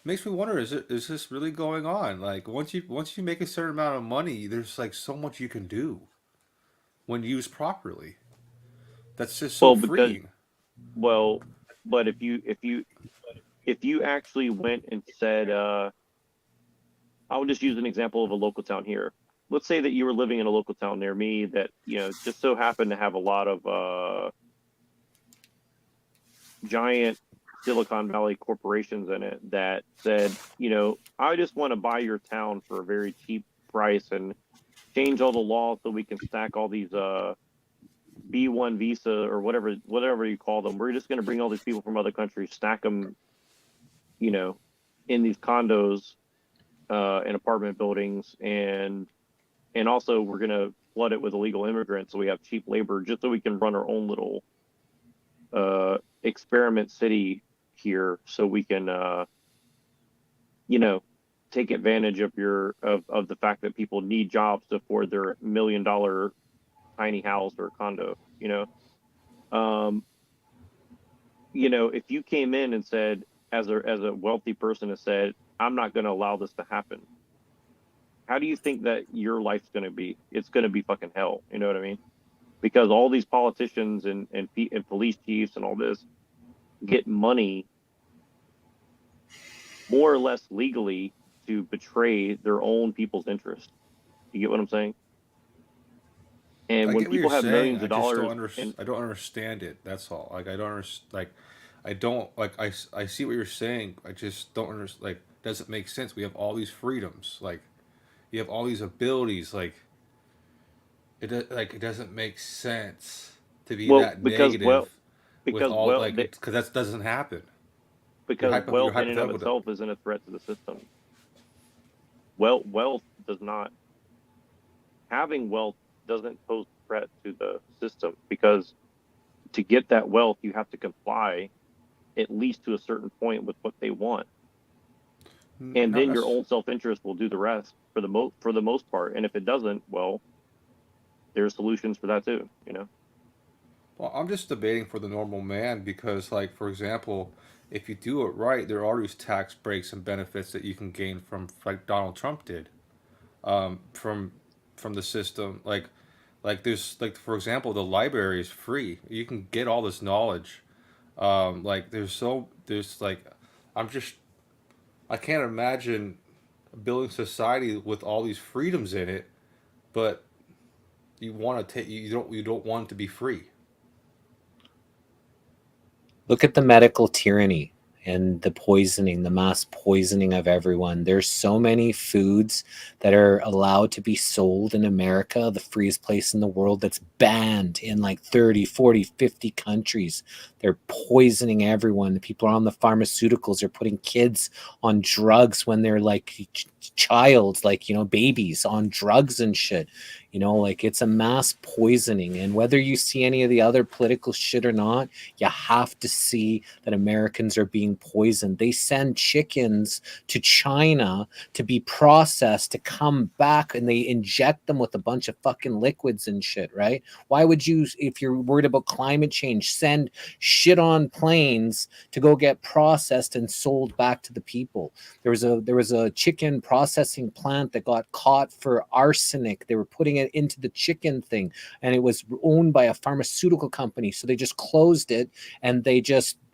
[SPEAKER 14] it makes me wonder: is this really going on? Like once you make a certain amount of money, there's like so much you can do when used properly. That's just so freeing.
[SPEAKER 11] But if you actually went and said, I'll just use an example of a local town here. Let's say that you were living in a local town near me that, you know, just so happened to have a lot of giant Silicon Valley corporations in it that said, you know, I just want to buy your town for a very cheap price and change all the laws so we can stack all these B1 visa or whatever you call them. We're just going to bring all these people from other countries, stack them, you know, in these condos and apartment buildings, and also we're going to flood it with illegal immigrants so we have cheap labor just so we can run our own little experiment city here, so we can you know, take advantage of of the fact that people need jobs to afford their $1 million tiny house or condo, you know. You know, if you came in and said, as a wealthy person has said, I'm not going to allow this to happen, how do you think that your life's going to be? It's going to be fucking hell. You know what I mean? Because all these politicians and police chiefs and all this get money more or less legally to betray their own people's interests. You get what I'm saying? And
[SPEAKER 14] I
[SPEAKER 11] when
[SPEAKER 14] get what
[SPEAKER 11] people
[SPEAKER 14] you're
[SPEAKER 11] have
[SPEAKER 14] saying.
[SPEAKER 11] millions
[SPEAKER 14] I
[SPEAKER 11] of
[SPEAKER 14] just
[SPEAKER 11] dollars,
[SPEAKER 14] I don't understand it. That's all. Like I don't understand. Like I don't like. I see what you're saying. I just don't understand. Like doesn't make sense. We have all these freedoms. Like you have all these abilities. Like it doesn't make sense to be that negative with all like because that doesn't happen.
[SPEAKER 11] Because wealth in and of
[SPEAKER 14] hypothetical.
[SPEAKER 11] itself isn't a threat to the system. Wealth does not. Having wealth doesn't pose a threat to the system, because to get that wealth, you have to comply at least to a certain point with what they want, and then your own self-interest will do the rest for the most part. And if it doesn't, well, there's solutions for that too, you know.
[SPEAKER 14] Well, I'm just debating for the normal man because, like, for example, if you do it right, there are these tax breaks and benefits that you can gain from, like Donald Trump did, from the system. Like there's like for example, the library is free. You can get all this knowledge. Like there's like, I'm just I can't imagine building society with all these freedoms in it, but you want to take you don't want it to be free.
[SPEAKER 5] Look at the medical tyranny and the poisoning, the mass poisoning of everyone. There's so many foods that are allowed to be sold in America, the freest place in the world, that's banned in like 30, 40, 50 countries. They're poisoning everyone. The people are on the pharmaceuticals. They're putting kids on drugs when they're like childs, like, you know, babies on drugs and shit. You know, like it's a mass poisoning. And whether you see any of the other political shit or not, you have to see that Americans are being poisoned. They send chickens to China to be processed to come back, and they inject them with a bunch of fucking liquids and shit, right? Why would you, if you're worried about climate change, send shit on planes to go get processed and sold back to the people? There was a chicken processing plant that got caught for arsenic. They were putting it into the chicken thing, and it was owned by a pharmaceutical company, so they just closed it, and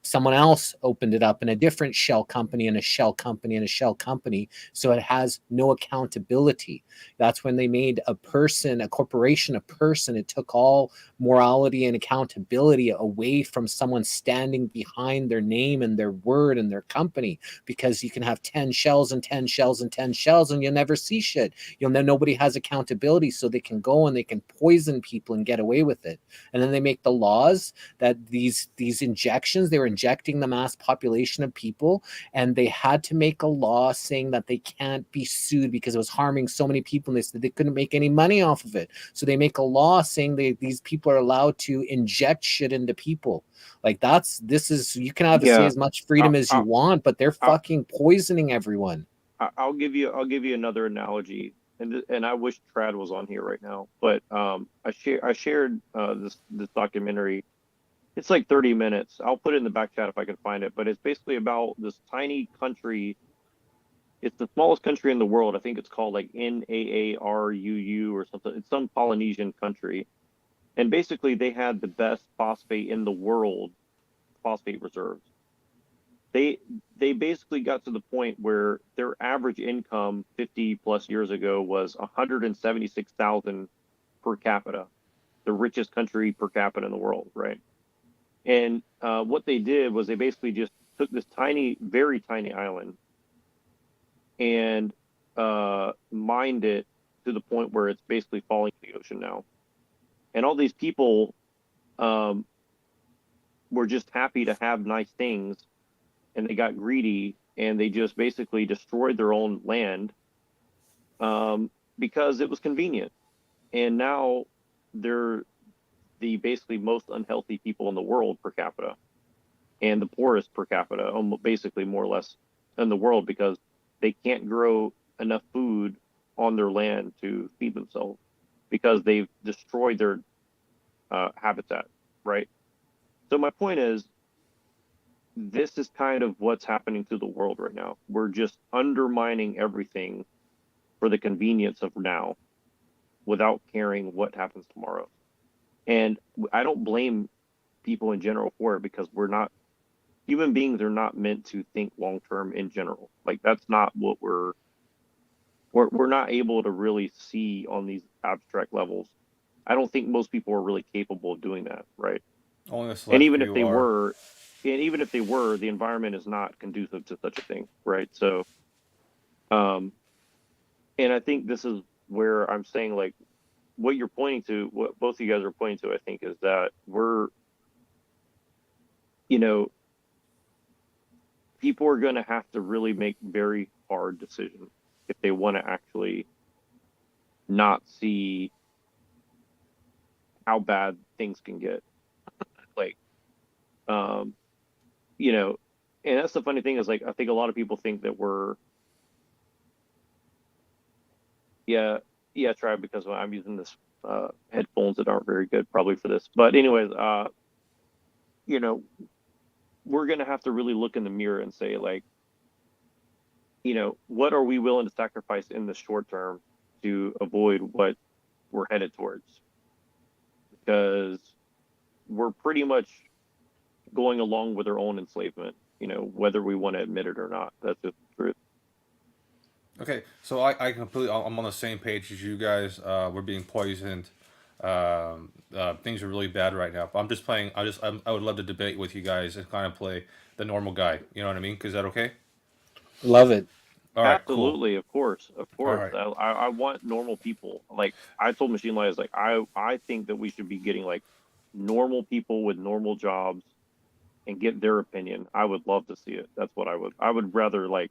[SPEAKER 5] someone else opened it up, in a different shell company and a shell company and a shell company. So it has no accountability. That's when they made a corporation, a person. It took all morality and accountability away from someone standing behind their name and their word and their company, because you can have 10 shells and 10 shells and 10 shells and you'll never see shit. Nobody has accountability, so they can go and they can poison people and get away with it. And then they make the laws that these injections, they were injecting the mass population of people, and they had to make a law saying that they can't be sued because it was harming so many people, and they said they couldn't make any money off of it. So they make a law saying these people are allowed to inject shit into people. Like you can have say as much freedom as you want, but they're fucking poisoning everyone.
[SPEAKER 11] I'll give you another analogy, and I wish Trad was on here right now, but I shared this documentary. It's like 30 minutes. I'll put it in the back chat if I can find it, but it's basically about this tiny country. It's the smallest country in the world. I think it's called like Naaruu or something. It's some Polynesian country, and basically they had the best phosphate in the world, phosphate reserves. They basically got to the point where their average income 50 plus years ago was 176,000 per capita, the richest country per capita in the world, right? And what they did was they basically just took this tiny, very tiny island and mined it to the point where it's basically falling in the ocean now. And all these people were just happy to have nice things, and they got greedy, and they just basically destroyed their own land because it was convenient. And now they're the basically most unhealthy people in the world per capita, and the poorest per capita, basically more or less in the world, because they can't grow enough food on their land to feed themselves because they've destroyed their habitat, right? So my point is, this is kind of what's happening to the world right now. We're just undermining everything for the convenience of now without caring what happens tomorrow. And I don't blame people in general for it, because human beings are not meant to think long term in general. Like, that's not what we're not able to really see on these abstract levels. I don't think most people are really capable of doing that, right? And even if they were, the environment is not conducive to such a thing, right? So, and I think this is where I'm saying, like, what you're pointing to, what both of you guys are pointing to, I think, is that people are going to have to really make very hard decisions if they want to actually not see how bad things can get. Like, and that's the funny thing is, like, I think a lot of people think that we're, Tribe, because I'm using this headphones that aren't very good probably for this. But anyways, you know, we're gonna have to really look in the mirror and say, like, you know, what are we willing to sacrifice in the short term to avoid what we're headed towards? Because we're pretty much going along with our own enslavement, you know, whether we want to admit it or not. That's just the truth.
[SPEAKER 14] Okay, so I completely, I'm on the same page as you guys. We're being poisoned. Things are really bad right now. But I'm just playing. I would love to debate with you guys and kind of play the normal guy. You know what I mean? Is that okay?
[SPEAKER 5] Love it.
[SPEAKER 14] All right,
[SPEAKER 11] Absolutely, of course, of
[SPEAKER 14] All
[SPEAKER 11] course.
[SPEAKER 14] right.
[SPEAKER 11] I want normal people. Like I told Machine Lions, like I think that we should be getting like normal people with normal jobs and get their opinion. I would love to see it. That's what I would rather like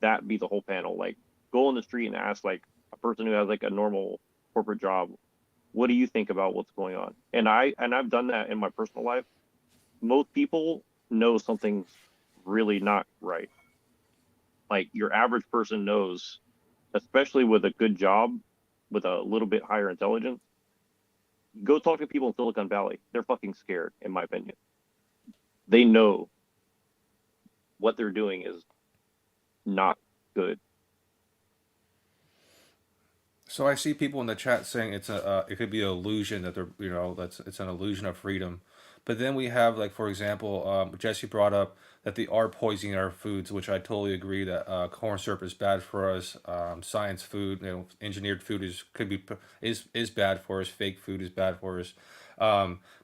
[SPEAKER 11] that be the whole panel. Like go on the street and ask like a person who has like a normal corporate job, what do you think about what's going on? And I've done that in my personal life. Most people know something's really not right. Like your average person knows, especially with a good job, with a little bit higher intelligence. Go talk to people in Silicon Valley. They're fucking scared, in my opinion. They know what they're doing is not good.
[SPEAKER 14] So I see people in the chat saying it could be an illusion that they're, you know, it's an illusion of freedom. But then we have, like, for example, Jesse brought up that they are poisoning our foods, which I totally agree that corn syrup is bad for us. Science food, you know, engineered food is bad for us. Fake food is bad for us.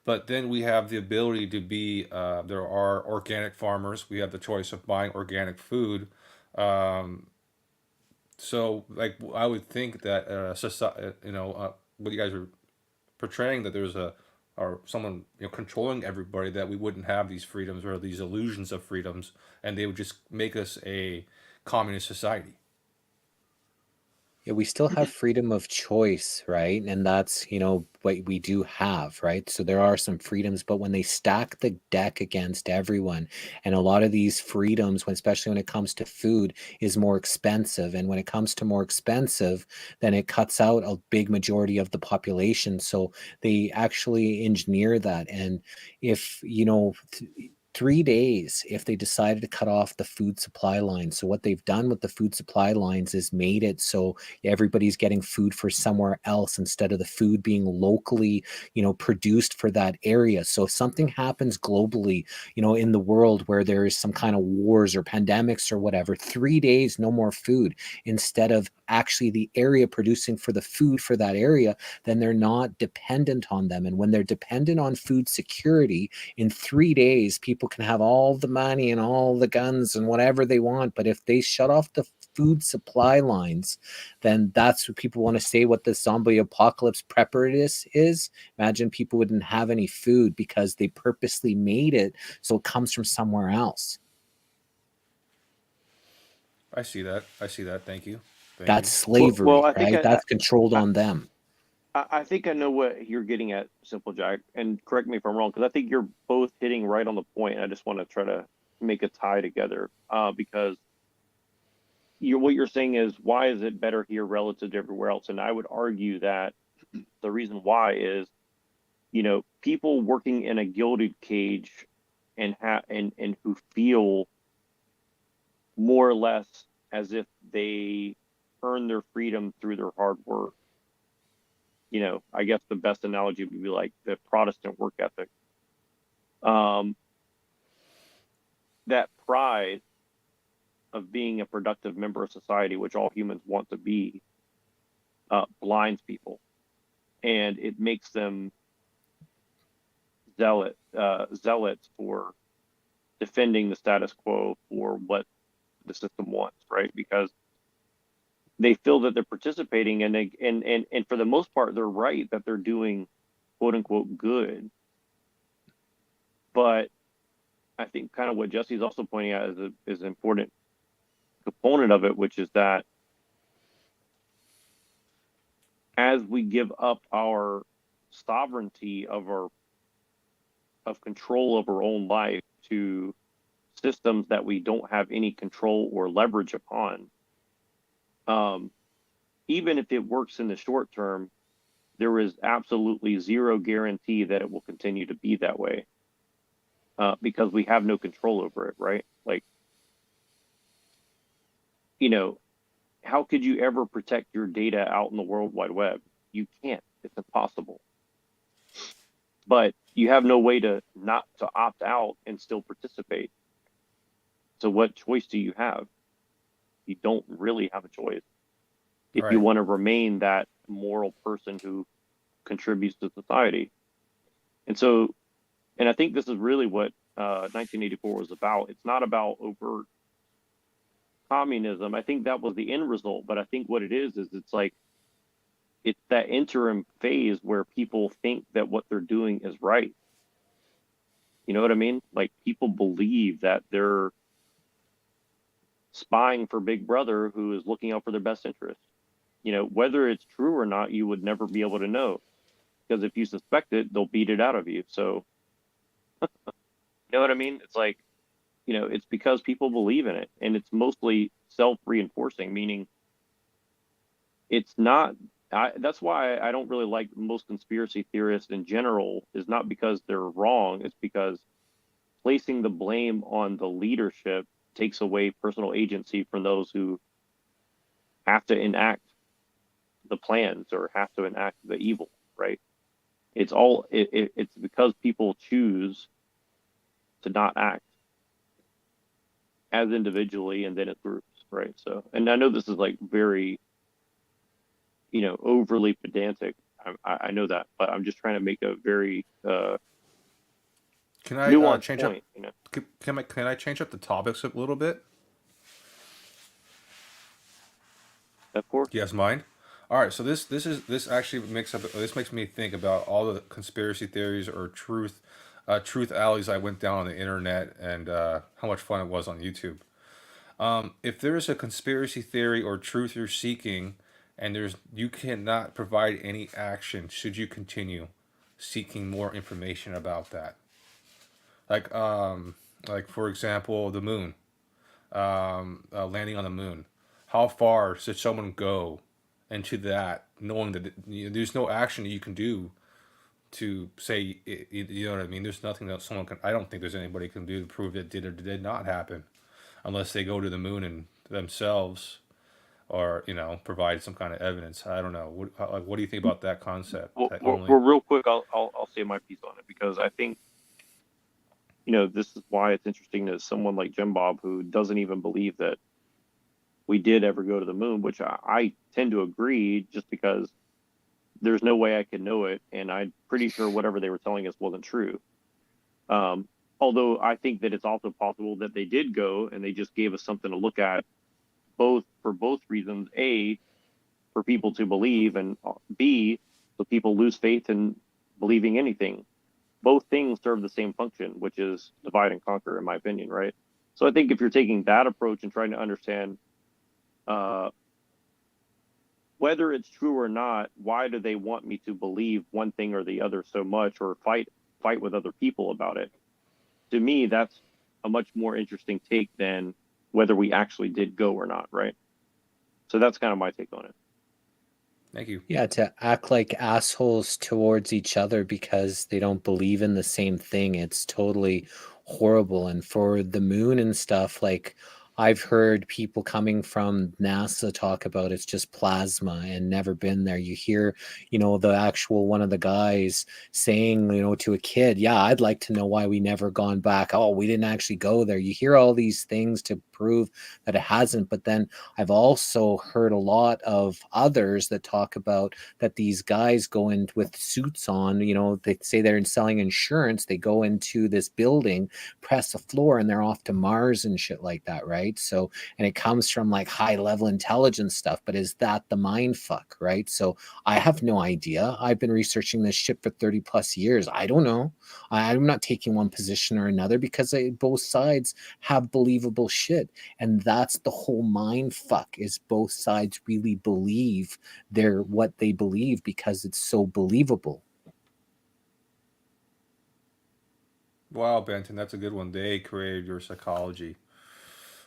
[SPEAKER 14] But then we have the ability to be, there are organic farmers. We have the choice of buying organic food. So, like, I would think that society, you know, what you guys are portraying, that there's or someone, you know, controlling everybody, that we wouldn't have these freedoms or these illusions of freedoms, and they would just make us a communist society.
[SPEAKER 5] Yeah, we still have freedom of choice, right? And that's, you know, what we do have, right? So there are some freedoms, but when they stack the deck against everyone, and a lot of these freedoms, especially when it comes to food, is more expensive. And when it comes to more expensive, then it cuts out a big majority of the population. So they actually engineer that. And if, you know, 3 days, if they decided to cut off the food supply lines. So what they've done with the food supply lines is made it so everybody's getting food for somewhere else instead of the food being locally, you know, produced for that area. So if something happens globally, you know, in the world where there is some kind of wars or pandemics or whatever, 3 days, no more food, instead of actually the area producing for the food for that area, then they're not dependent on them. And when they're dependent on food security, in 3 days, people can have all the money and all the guns and whatever they want. But if they shut off the food supply lines, then that's what people want to say what the zombie apocalypse preparedness is. Imagine people wouldn't have any food because they purposely made it so it comes from somewhere else.
[SPEAKER 14] I see that. Thank you.
[SPEAKER 5] That's slavery,
[SPEAKER 11] Well, I think
[SPEAKER 5] right? That's controlled on them.
[SPEAKER 11] I think I know what you're getting at, Simple Jack, and correct me if I'm wrong, because I think you're both hitting right on the point, and I just want to try to make a tie together, because what you're saying is, why is it better here relative to everywhere else? And I would argue that the reason why is, you know, people working in a gilded cage and who feel more or less as if they earn their freedom through their hard work. You know, I guess the best analogy would be like the Protestant work ethic. That pride of being a productive member of society, which all humans want to be, blinds people, and it makes them zealots for defending the status quo for what the system wants, right? Because they feel that they're participating, and for the most part, they're right that they're doing quote unquote good. But I think kind of what Jesse's also pointing out is an important component of it, which is that as we give up our sovereignty of control of our own life to systems that we don't have any control or leverage upon, even if it works in the short term, there is absolutely zero guarantee that it will continue to be that way, because we have no control over it, right? Like, how could you ever protect your data out in the World Wide Web? You can't. It's impossible. But you have no way to not to opt out and still participate. So what choice do you have? You don't really have a choice if you want to remain that moral person who contributes to society. And so, and I think this is really what 1984 was about. It's not about overt communism. I think that was the end result, but I think what it is it's like, it's that interim phase where people think that what they're doing is right. You know what I mean? Like, people believe that they're spying for Big Brother, who is looking out for their best interest. Whether it's true or not, you would never be able to know, because if you suspect it, they'll beat it out of you. So, you know what I mean? It's like, it's because people believe in it, and it's mostly self-reinforcing, meaning it's not. That's why I don't really like most conspiracy theorists in general, is not because they're wrong. It's because placing the blame on the leadership takes away personal agency from those who have to enact the plans or have to enact the evil, right? It's all, it's because people choose to not act as individually and then as groups, right? So, and I know this is like very, overly pedantic. I know that, but I'm just trying to make a very
[SPEAKER 14] Can I
[SPEAKER 11] nuanced
[SPEAKER 14] change
[SPEAKER 11] point.
[SPEAKER 14] up? Can I change up the topics a little bit?
[SPEAKER 11] Of course.
[SPEAKER 14] Do you guys mind? All right. So this actually makes me think about all the conspiracy theories or truth alleys I went down on the internet, and how much fun it was on YouTube. If there is a conspiracy theory or truth you're seeking, and you cannot provide any action, should you continue seeking more information about that? Like for example, the moon, landing on the moon. How far should someone go into that, knowing that there's no action that you can do to say, you know what I mean? There's nothing that someone can. I don't think there's anybody can do to prove it did or did not happen, unless they go to the moon and themselves, or provide some kind of evidence. I don't know. What do you think about that concept?
[SPEAKER 11] Well, real quick, I'll say my piece on it, because I think this is why it's interesting to someone like Jim Bob, who doesn't even believe that we did ever go to the moon, which I tend to agree, just because there's no way I could know it, and I'm pretty sure whatever they were telling us wasn't true. Although I think that it's also possible that they did go and they just gave us something to look at, for both reasons: A, for people to believe, and B, so people lose faith in believing anything. Both things serve the same function, which is divide and conquer, in my opinion, right? So I think if you're taking that approach and trying to understand whether it's true or not, why do they want me to believe one thing or the other so much, or fight with other people about it? To me, that's a much more interesting take than whether we actually did go or not, right? So that's kind of my take on it.
[SPEAKER 14] Thank you.
[SPEAKER 5] Yeah, to act like assholes towards each other because they don't believe in the same thing, it's totally horrible. And for the moon and stuff, like, I've heard people coming from NASA talk about it's just plasma and never been there. You hear, the actual one of the guys saying, to a kid, yeah, I'd like to know why we never gone back. Oh, we didn't actually go there. You hear all these things to prove that it hasn't. But then I've also heard a lot of others that talk about that these guys go in with suits on, they say they're selling insurance. They go into this building, press a floor, and they're off to Mars and shit like that, right? So, and it comes from like high level intelligence stuff, but is that the mind fuck, right? So I have no idea. I've been researching this shit for 30 plus years. I don't know. I'm not taking one position or another, because both sides have believable shit. And that's the whole mind fuck, is both sides really believe they're what they believe because it's so believable.
[SPEAKER 14] Wow, Benton, that's a good one. They created your psychology.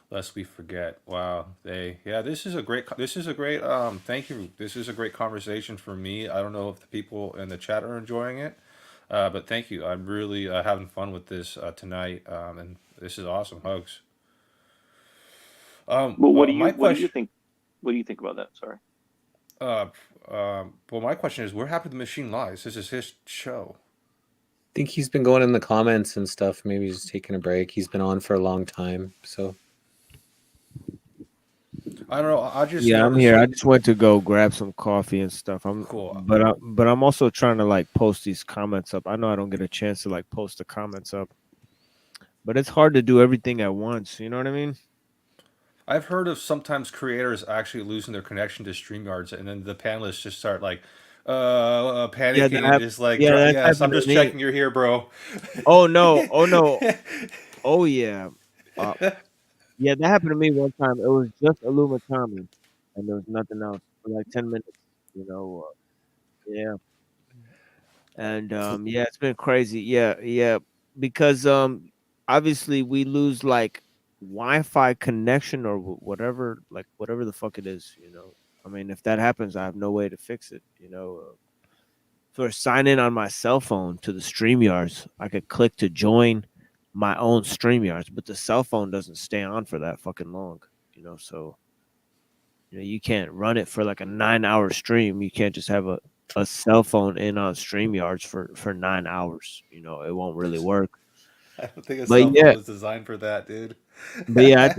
[SPEAKER 14] lest we forget. Wow, this is a great. Thank you. This is a great conversation for me. I don't know if the people in the chat are enjoying it, but thank you. I'm really having fun with this tonight, and this is awesome. Hugs.
[SPEAKER 11] Well, what do you
[SPEAKER 14] My
[SPEAKER 11] what do you
[SPEAKER 14] question.
[SPEAKER 11] think? What do you think about that? Sorry.
[SPEAKER 14] Well, my question is, where happened the machine lies? This is his show.
[SPEAKER 5] I think he's been going in the comments and stuff. Maybe he's taking a break. He's been on for a long time, so.
[SPEAKER 14] I don't know. I just
[SPEAKER 12] Yeah, I'm
[SPEAKER 14] noticed.
[SPEAKER 12] here. I just went to go grab some coffee and stuff.
[SPEAKER 14] Cool.
[SPEAKER 12] But I'm also trying to like post these comments up. I know I don't get a chance to like post the comments up, but it's hard to do everything at once. You know what I mean?
[SPEAKER 14] I've heard of sometimes creators actually losing their connection to StreamYards, and then the panelists just start like panicking and just like,
[SPEAKER 12] that's
[SPEAKER 14] yes, I'm
[SPEAKER 12] happened to
[SPEAKER 14] just
[SPEAKER 12] me.
[SPEAKER 14] checking you're here, bro.
[SPEAKER 12] Oh no! Oh no! Oh yeah! Yeah, that happened to me one time. It was just Illumitami, and there was nothing else for like 10 minutes. You know, yeah. And yeah, it's been crazy. Yeah, because obviously we lose like Wi-Fi connection or whatever, like whatever the fuck it is. You know, I mean, if that happens, I have no way to fix it. You know, so I sign in on my cell phone to the Streamyards. I could click to join my own StreamYards, but the cell phone doesn't stay on for that fucking long. You know, so you know you can't run it for like a 9-hour stream. You can't just have a cell phone in on StreamYards for 9 hours. You know, it won't really work.
[SPEAKER 14] I don't think a
[SPEAKER 12] But
[SPEAKER 14] cell phone
[SPEAKER 12] yeah,
[SPEAKER 14] was designed for that, dude.
[SPEAKER 12] but yeah,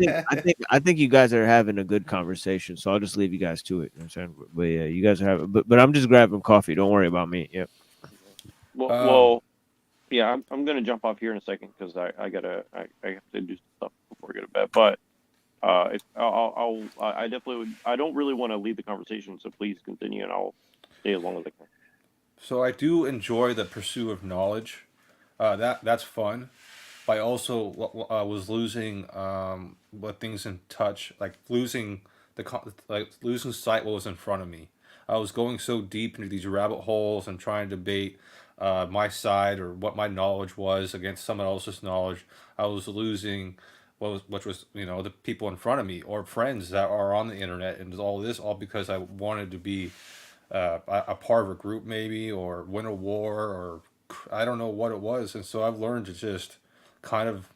[SPEAKER 12] I think you guys are having a good conversation, so I'll just leave you guys to it. You know what I'm saying? But yeah, you guys are having. But I'm just grabbing coffee. Don't worry about me. Yep.
[SPEAKER 11] Well, yeah, I'm gonna jump off here in a second because I have to do some stuff before I go to bed. But I definitely would. I don't really want to lead the conversation, so please continue, and I'll stay as long as I can.
[SPEAKER 14] So I do enjoy the pursuit of knowledge. That's fun. But I also was losing what things in touch, like losing losing sight what was in front of me. I was going so deep into these rabbit holes and trying to debate my side or what my knowledge was against someone else's knowledge. I was losing which was the people in front of me or friends that are on the internet, and all this all because I wanted to be a part of a group maybe or win a war or I don't know what it was, and so I've learned to just kind of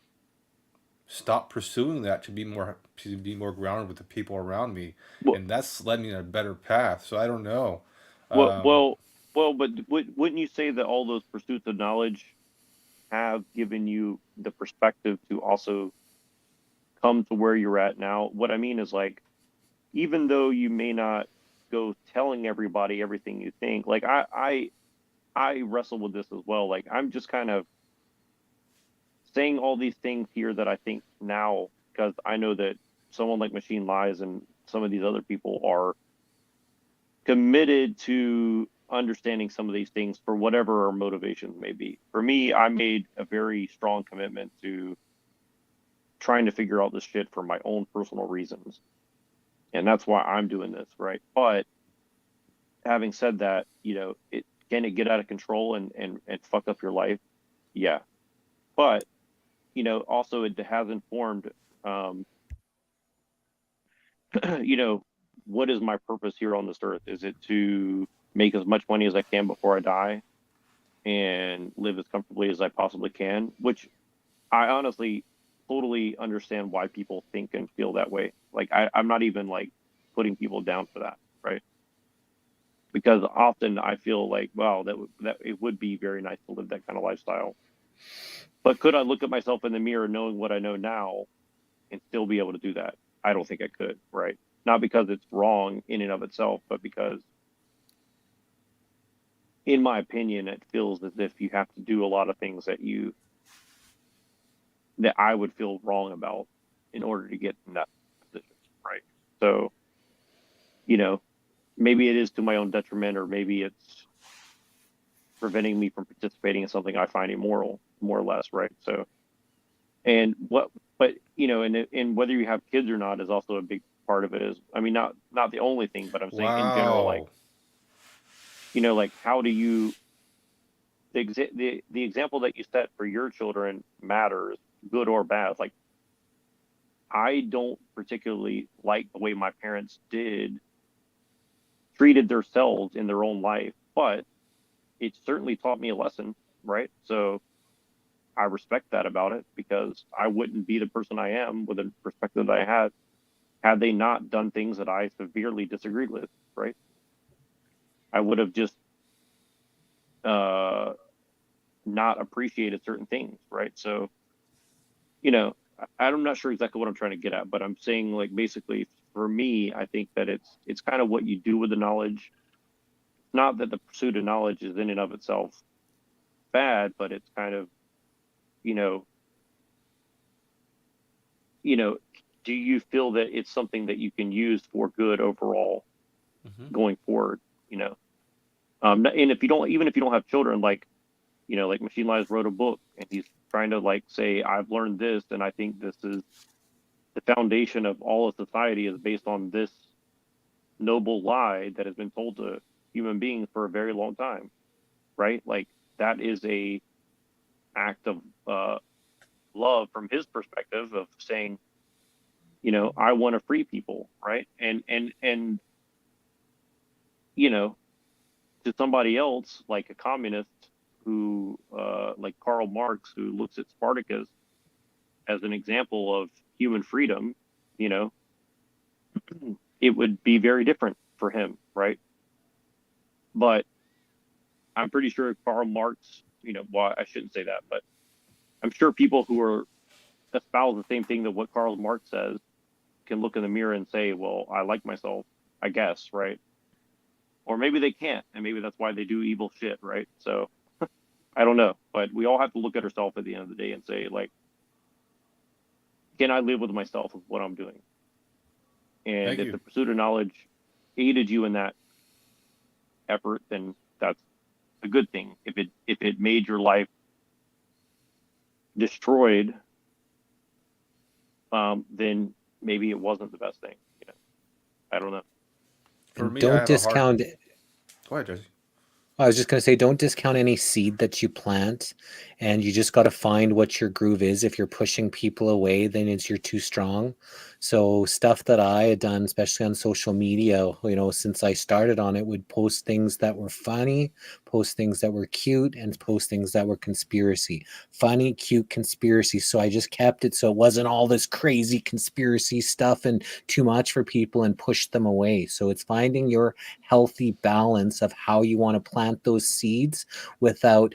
[SPEAKER 14] stop pursuing that to be more grounded with the people around me, and that's led me in a better path. So I don't know.
[SPEAKER 11] Well, but wouldn't you say that all those pursuits of knowledge have given you the perspective to also come to where you're at now? What I mean is, like, even though you may not go telling everybody everything you think, like I wrestle with this as well. Like, I'm just kind of saying all these things here that I think now because I know that someone like Machine Lies and some of these other people are committed to understanding some of these things for whatever our motivations may be. For me, I made a very strong commitment to trying to figure out this shit for my own personal reasons. And that's why I'm doing this, right? But having said that, can it get out of control and fuck up your life? Yeah. But, also it has informed, what is my purpose here on this earth? Is it to make as much money as I can before I die and live as comfortably as I possibly can? Which I honestly totally understand why people think and feel that way. Like, I'm not even like putting people down for that, right? Because often I feel like, wow, that it would be very nice to live that kind of lifestyle. But could I look at myself in the mirror knowing what I know now and still be able to do that? I don't think I could, right? Not because it's wrong in and of itself, but because, in my opinion, it feels as if you have to do a lot of things that I would feel wrong about in order to get in that position, right? So, maybe it is to my own detriment, or maybe it's preventing me from participating in something I find immoral, more or less, right? So, and whether you have kids or not is also a big part of it. Is, I mean, not the only thing, but I'm saying in general, like, like, how do you, the example that you set for your children matters, good or bad. Like, I don't particularly like the way my parents treated themselves in their own life, but it certainly taught me a lesson, right? So I respect that about it, because I wouldn't be the person I am with the perspective that I had they not done things that I severely disagreed with, right? I would have just not appreciated certain things, right? So, I'm not sure exactly what I'm trying to get at, but I'm saying, like, basically for me, I think that it's kind of what you do with the knowledge. Not that the pursuit of knowledge is in and of itself bad, but it's kind of, you know, do you feel that it's something that you can use for good overall going forward? And if you don't, even if you don't have children, like, like Machine Lies wrote a book, and he's trying to, like, say, I've learned this, and I think this is the foundation of all of society is based on this noble lie that has been told to human beings for a very long time, right? Like, that is a act of love from his perspective of saying, I want to free people, right? And to somebody else, like a communist who, like Karl Marx, who looks at Spartacus as an example of human freedom, it would be very different for him, right? But I'm pretty sure Karl Marx, well, I shouldn't say that, but I'm sure people who are espouse the same thing that what Karl Marx says can look in the mirror and say, well, I like myself, I guess, right? Or maybe they can't, and maybe that's why they do evil shit, right? So I don't know, but we all have to look at ourselves at the end of the day and say, like, can I live with myself with what I'm doing? And
[SPEAKER 14] Thank
[SPEAKER 11] if
[SPEAKER 14] you.
[SPEAKER 11] the pursuit of knowledge aided you in that effort, then that's a good thing. If it made your life destroyed, then maybe it wasn't the best thing. I don't know.
[SPEAKER 14] For me, I
[SPEAKER 5] Don't
[SPEAKER 14] have a hard.
[SPEAKER 5] discount.
[SPEAKER 14] Go ahead, Jesse.
[SPEAKER 5] I was just going to say, don't discount any seed that you plant, and you just got to find what your groove is. If you're pushing people away, then you're too strong. So stuff that I had done, especially on social media, since I started on it, would post things that were funny, post things that were cute, and post things that were conspiracy. Funny, cute, conspiracy. So I just kept it so it wasn't all this crazy conspiracy stuff and too much for people and pushed them away. So it's finding your healthy balance of how you want to plant those seeds without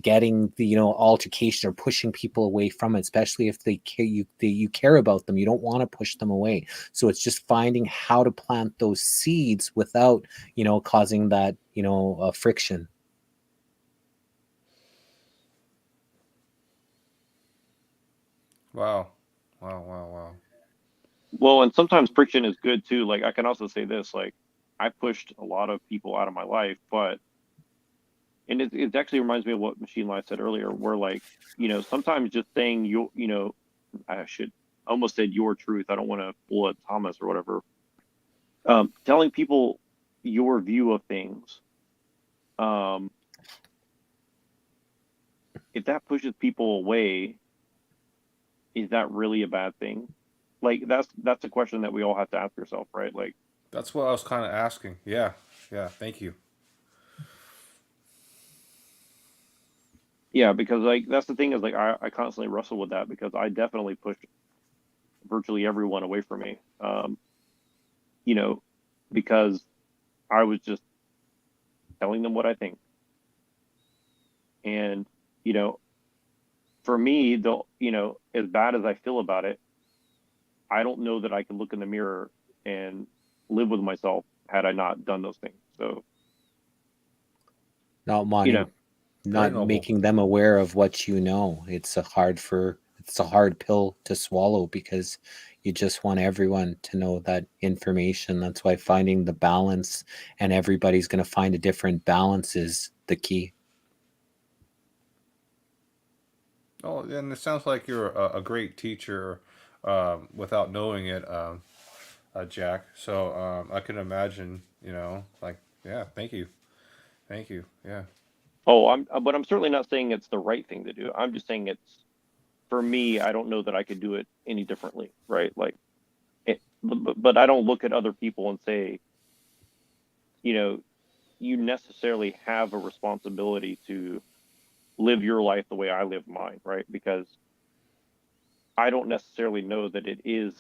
[SPEAKER 5] getting the altercation or pushing people away from it, especially if you care about them. You don't want to push them away. So it's just finding how to plant those seeds without causing that friction.
[SPEAKER 14] Wow. Wow.
[SPEAKER 11] Well, and sometimes friction is good too. Like, I can also say this, like, I pushed a lot of people out of my life, and it actually reminds me of what Machine Life said earlier, where, like, sometimes just saying I should almost said your truth. I don't want to pull a Thomas or whatever. Telling people your view of things, if that pushes people away, is that really a bad thing? Like, that's a question that we all have to ask ourselves, right? Like,
[SPEAKER 14] That's what I was kind of asking. Yeah. Thank you.
[SPEAKER 11] yeah, because, like, that's the thing is, like, I constantly wrestle with that, because I definitely pushed virtually everyone away from me, because I was just telling them what I think. And, for me, though, as bad as I feel about it, I don't know that I can look in the mirror and live with myself had I not done those things. So,
[SPEAKER 5] Not wanting, not making them aware of what it's a hard pill to swallow, because you just want everyone to know that information. That's why finding the balance, and everybody's going to find a different balance, is the key.
[SPEAKER 14] Oh, and it sounds like you're a great teacher without knowing it, Jack. So I can imagine, yeah, thank you. Yeah.
[SPEAKER 11] but I'm certainly not saying it's the right thing to do. I'm just saying it's for me, I don't know that I could do it any differently, right? Like, but I don't look at other people and say, you know, you necessarily have a responsibility to live your life the way I live mine, right? Because I don't necessarily know that it is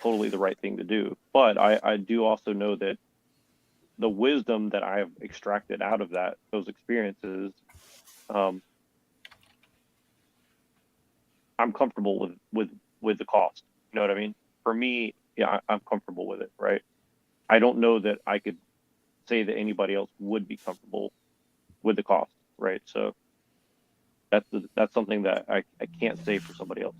[SPEAKER 11] totally the right thing to do, but I do also know that the wisdom that I have extracted out of those experiences, I'm comfortable with the cost. You know what I mean? For me, yeah, I'm comfortable with it, right? I don't know that I could say that anybody else would be comfortable with the cost, right? So that's something that I can't say for somebody else.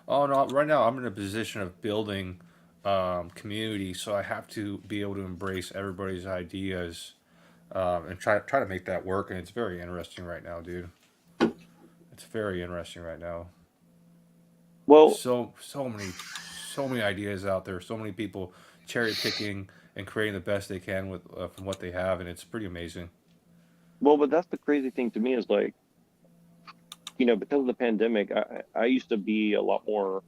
[SPEAKER 14] Oh no! Right now, I'm in a position of building community, so I have to be able to embrace everybody's ideas and try to make that work. And it's very interesting right now, dude. It's very interesting right now.
[SPEAKER 11] Well,
[SPEAKER 14] so many ideas out there. So many people cherry picking and creating the best they can with from what they have, and it's pretty amazing.
[SPEAKER 11] Well, but that's the crazy thing to me is like, you know, because of the pandemic, I used to be a lot more.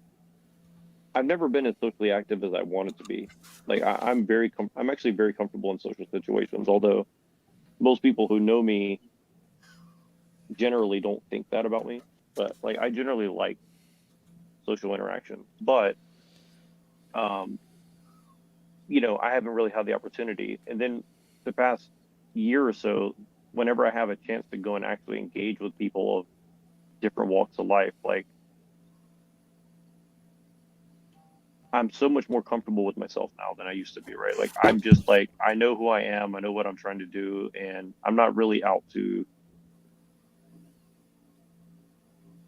[SPEAKER 11] I've never been as socially active as I wanted to be. Like I'm actually very comfortable in social situations, although most people who know me generally don't think that about me. But like I generally like social interaction. But you know, I haven't really had the opportunity. And then the past year or so, whenever I have a chance to go and actually engage with people of different walks of life, like I'm so much more comfortable with myself now than I used to be, right? Like I'm just like, I know who I am, I know what I'm trying to do, and I'm not really out to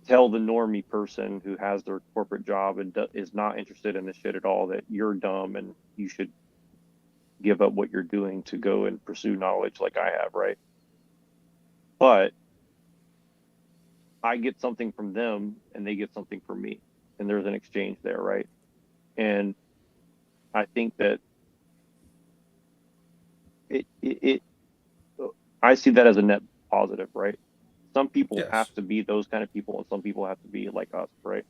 [SPEAKER 11] tell the normie person who has their corporate job and is not interested in this shit at all that you're dumb and you should give up what you're doing to go and pursue knowledge like I have, right? But I get something from them and they get something from me, and there's an exchange there, right? And I think that I see that as a net positive, right? Some people have to be those kind of people, and some people have to be like us, right?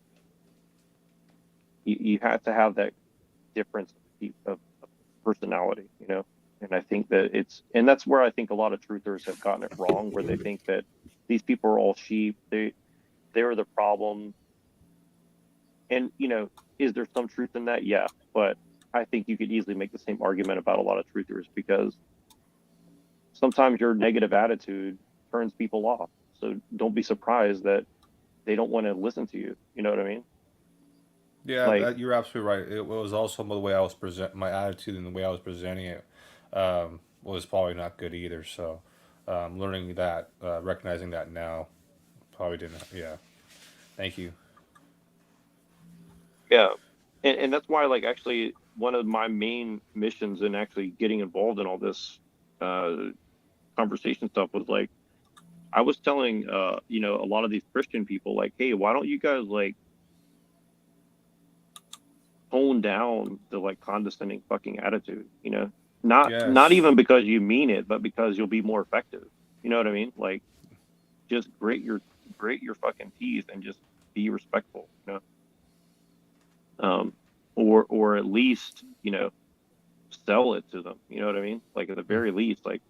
[SPEAKER 11] You have to have that difference of personality, you know? And I think that that's where I think a lot of truthers have gotten it wrong, where they think that these people are all sheep, they're the problem. And, you know, is there some truth in that? Yeah, but I think you could easily make the same argument about a lot of truthers, because sometimes your negative attitude turns people off. So don't be surprised that they don't want to listen to you. You know what I mean?
[SPEAKER 14] Yeah,
[SPEAKER 11] Like,
[SPEAKER 14] you're absolutely right. It was also the way I was my attitude and the way I was presenting it was probably not good either. So learning that, recognizing that now, probably didn't. Yeah, thank you.
[SPEAKER 11] yeah. And that's why, like, actually one of my main missions in actually getting involved in all this conversation stuff was like, I was telling, you know, a lot of these Christian people, like, hey, why don't you guys like tone down the like condescending fucking attitude, you know? Not even because you mean it, but because you'll be more effective. You know what I mean? Like, just grate your fucking teeth and just be respectful, you know? Or at least, you know, sell it to them. You know what I mean? Like at the very least, like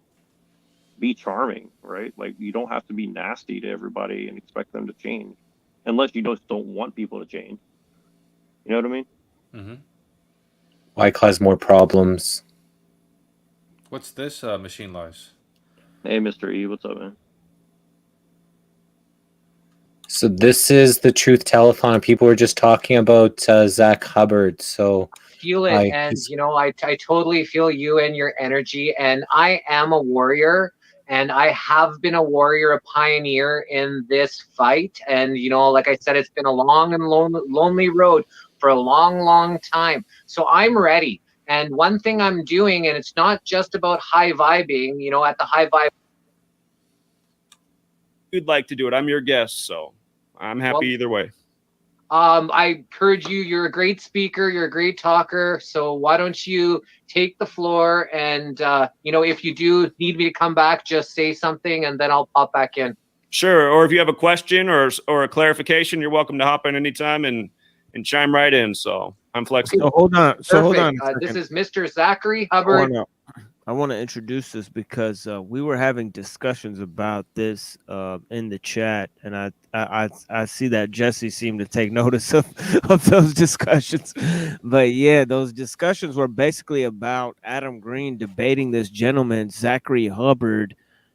[SPEAKER 11] be charming, right? Like you don't have to be nasty to everybody and expect them to change, unless you just don't want people to change. You know what I mean?
[SPEAKER 14] Mm-hmm.
[SPEAKER 5] Why cause more problems?
[SPEAKER 14] What's this machine lies?
[SPEAKER 11] Hey, Mr. E, what's up, man?
[SPEAKER 5] So this is the Truth Telethon. People were just talking about Zach Hubbard. So
[SPEAKER 19] feel it, and you know, I totally feel you and your energy. And I am a warrior, and I have been a warrior, a pioneer in this fight. And you know, like I said, it's been a long and lonely road for a long time. So I'm ready. And one thing I'm doing, and it's not just about high vibing, you know, at the high vibe.
[SPEAKER 22] You'd like to do it. I'm your guest, so I'm happy either way.
[SPEAKER 19] I heard you. You're a great speaker. You're a great talker. So why don't you take the floor? And if you do need me to come back, just say something, and then I'll pop back in.
[SPEAKER 20] Sure. Or if you have a question or a clarification, you're welcome to hop in anytime and chime right in. So I'm flexible.
[SPEAKER 12] So hold on. So hold on.
[SPEAKER 19] Perfect. This is Mr. Zachary Hubbard.
[SPEAKER 12] I want to introduce this because we were having discussions about this in the chat, and I see that Jesse seemed to take notice of those discussions. But yeah, those discussions were basically about Adam Green debating this gentleman, Zachary Hubbard,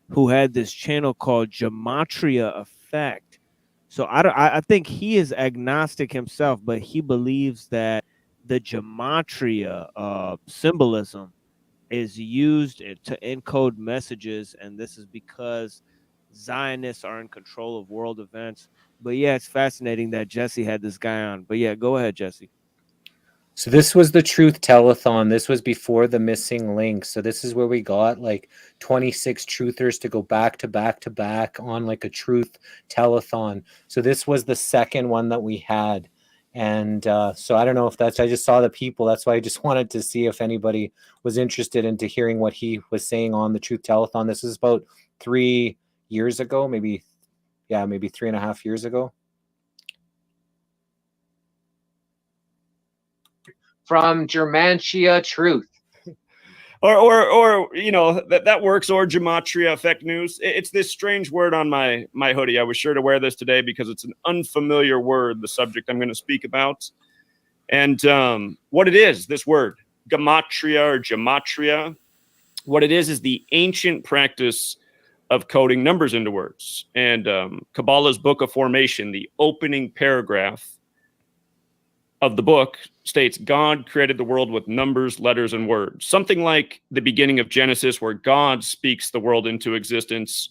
[SPEAKER 12] who had this channel called Gematria Effect. So I think he is agnostic himself, but he believes that the gematria symbolism is used to encode messages, and this is because Zionists are in control of world events. But yeah, it's fascinating that Jesse had this guy on. But yeah, go ahead, Jesse.
[SPEAKER 5] So this was the Truth Telethon. This was before the missing link. So this is where we got like 26 truthers to go back to back to back on like a Truth Telethon. So this was the second one that we had. And so I don't know if I just saw the people. That's why I just wanted to see if anybody was interested into hearing what he was saying on the Truth Telethon. This is about 3 years ago, maybe 3.5 years ago.
[SPEAKER 19] From Germantia Truth.
[SPEAKER 20] Or that works. Or gematria effect news. It's this strange word on my hoodie. I was sure to wear this today because it's an unfamiliar word, the subject I'm going to speak about. And what it is, this word, gematria or gematria, what it is the ancient practice of coding numbers into words. And Kabbalah's Book of Formation, the opening paragraph of the book states God created the world with numbers, letters, and words. Something like the beginning of Genesis, where God speaks the world into existence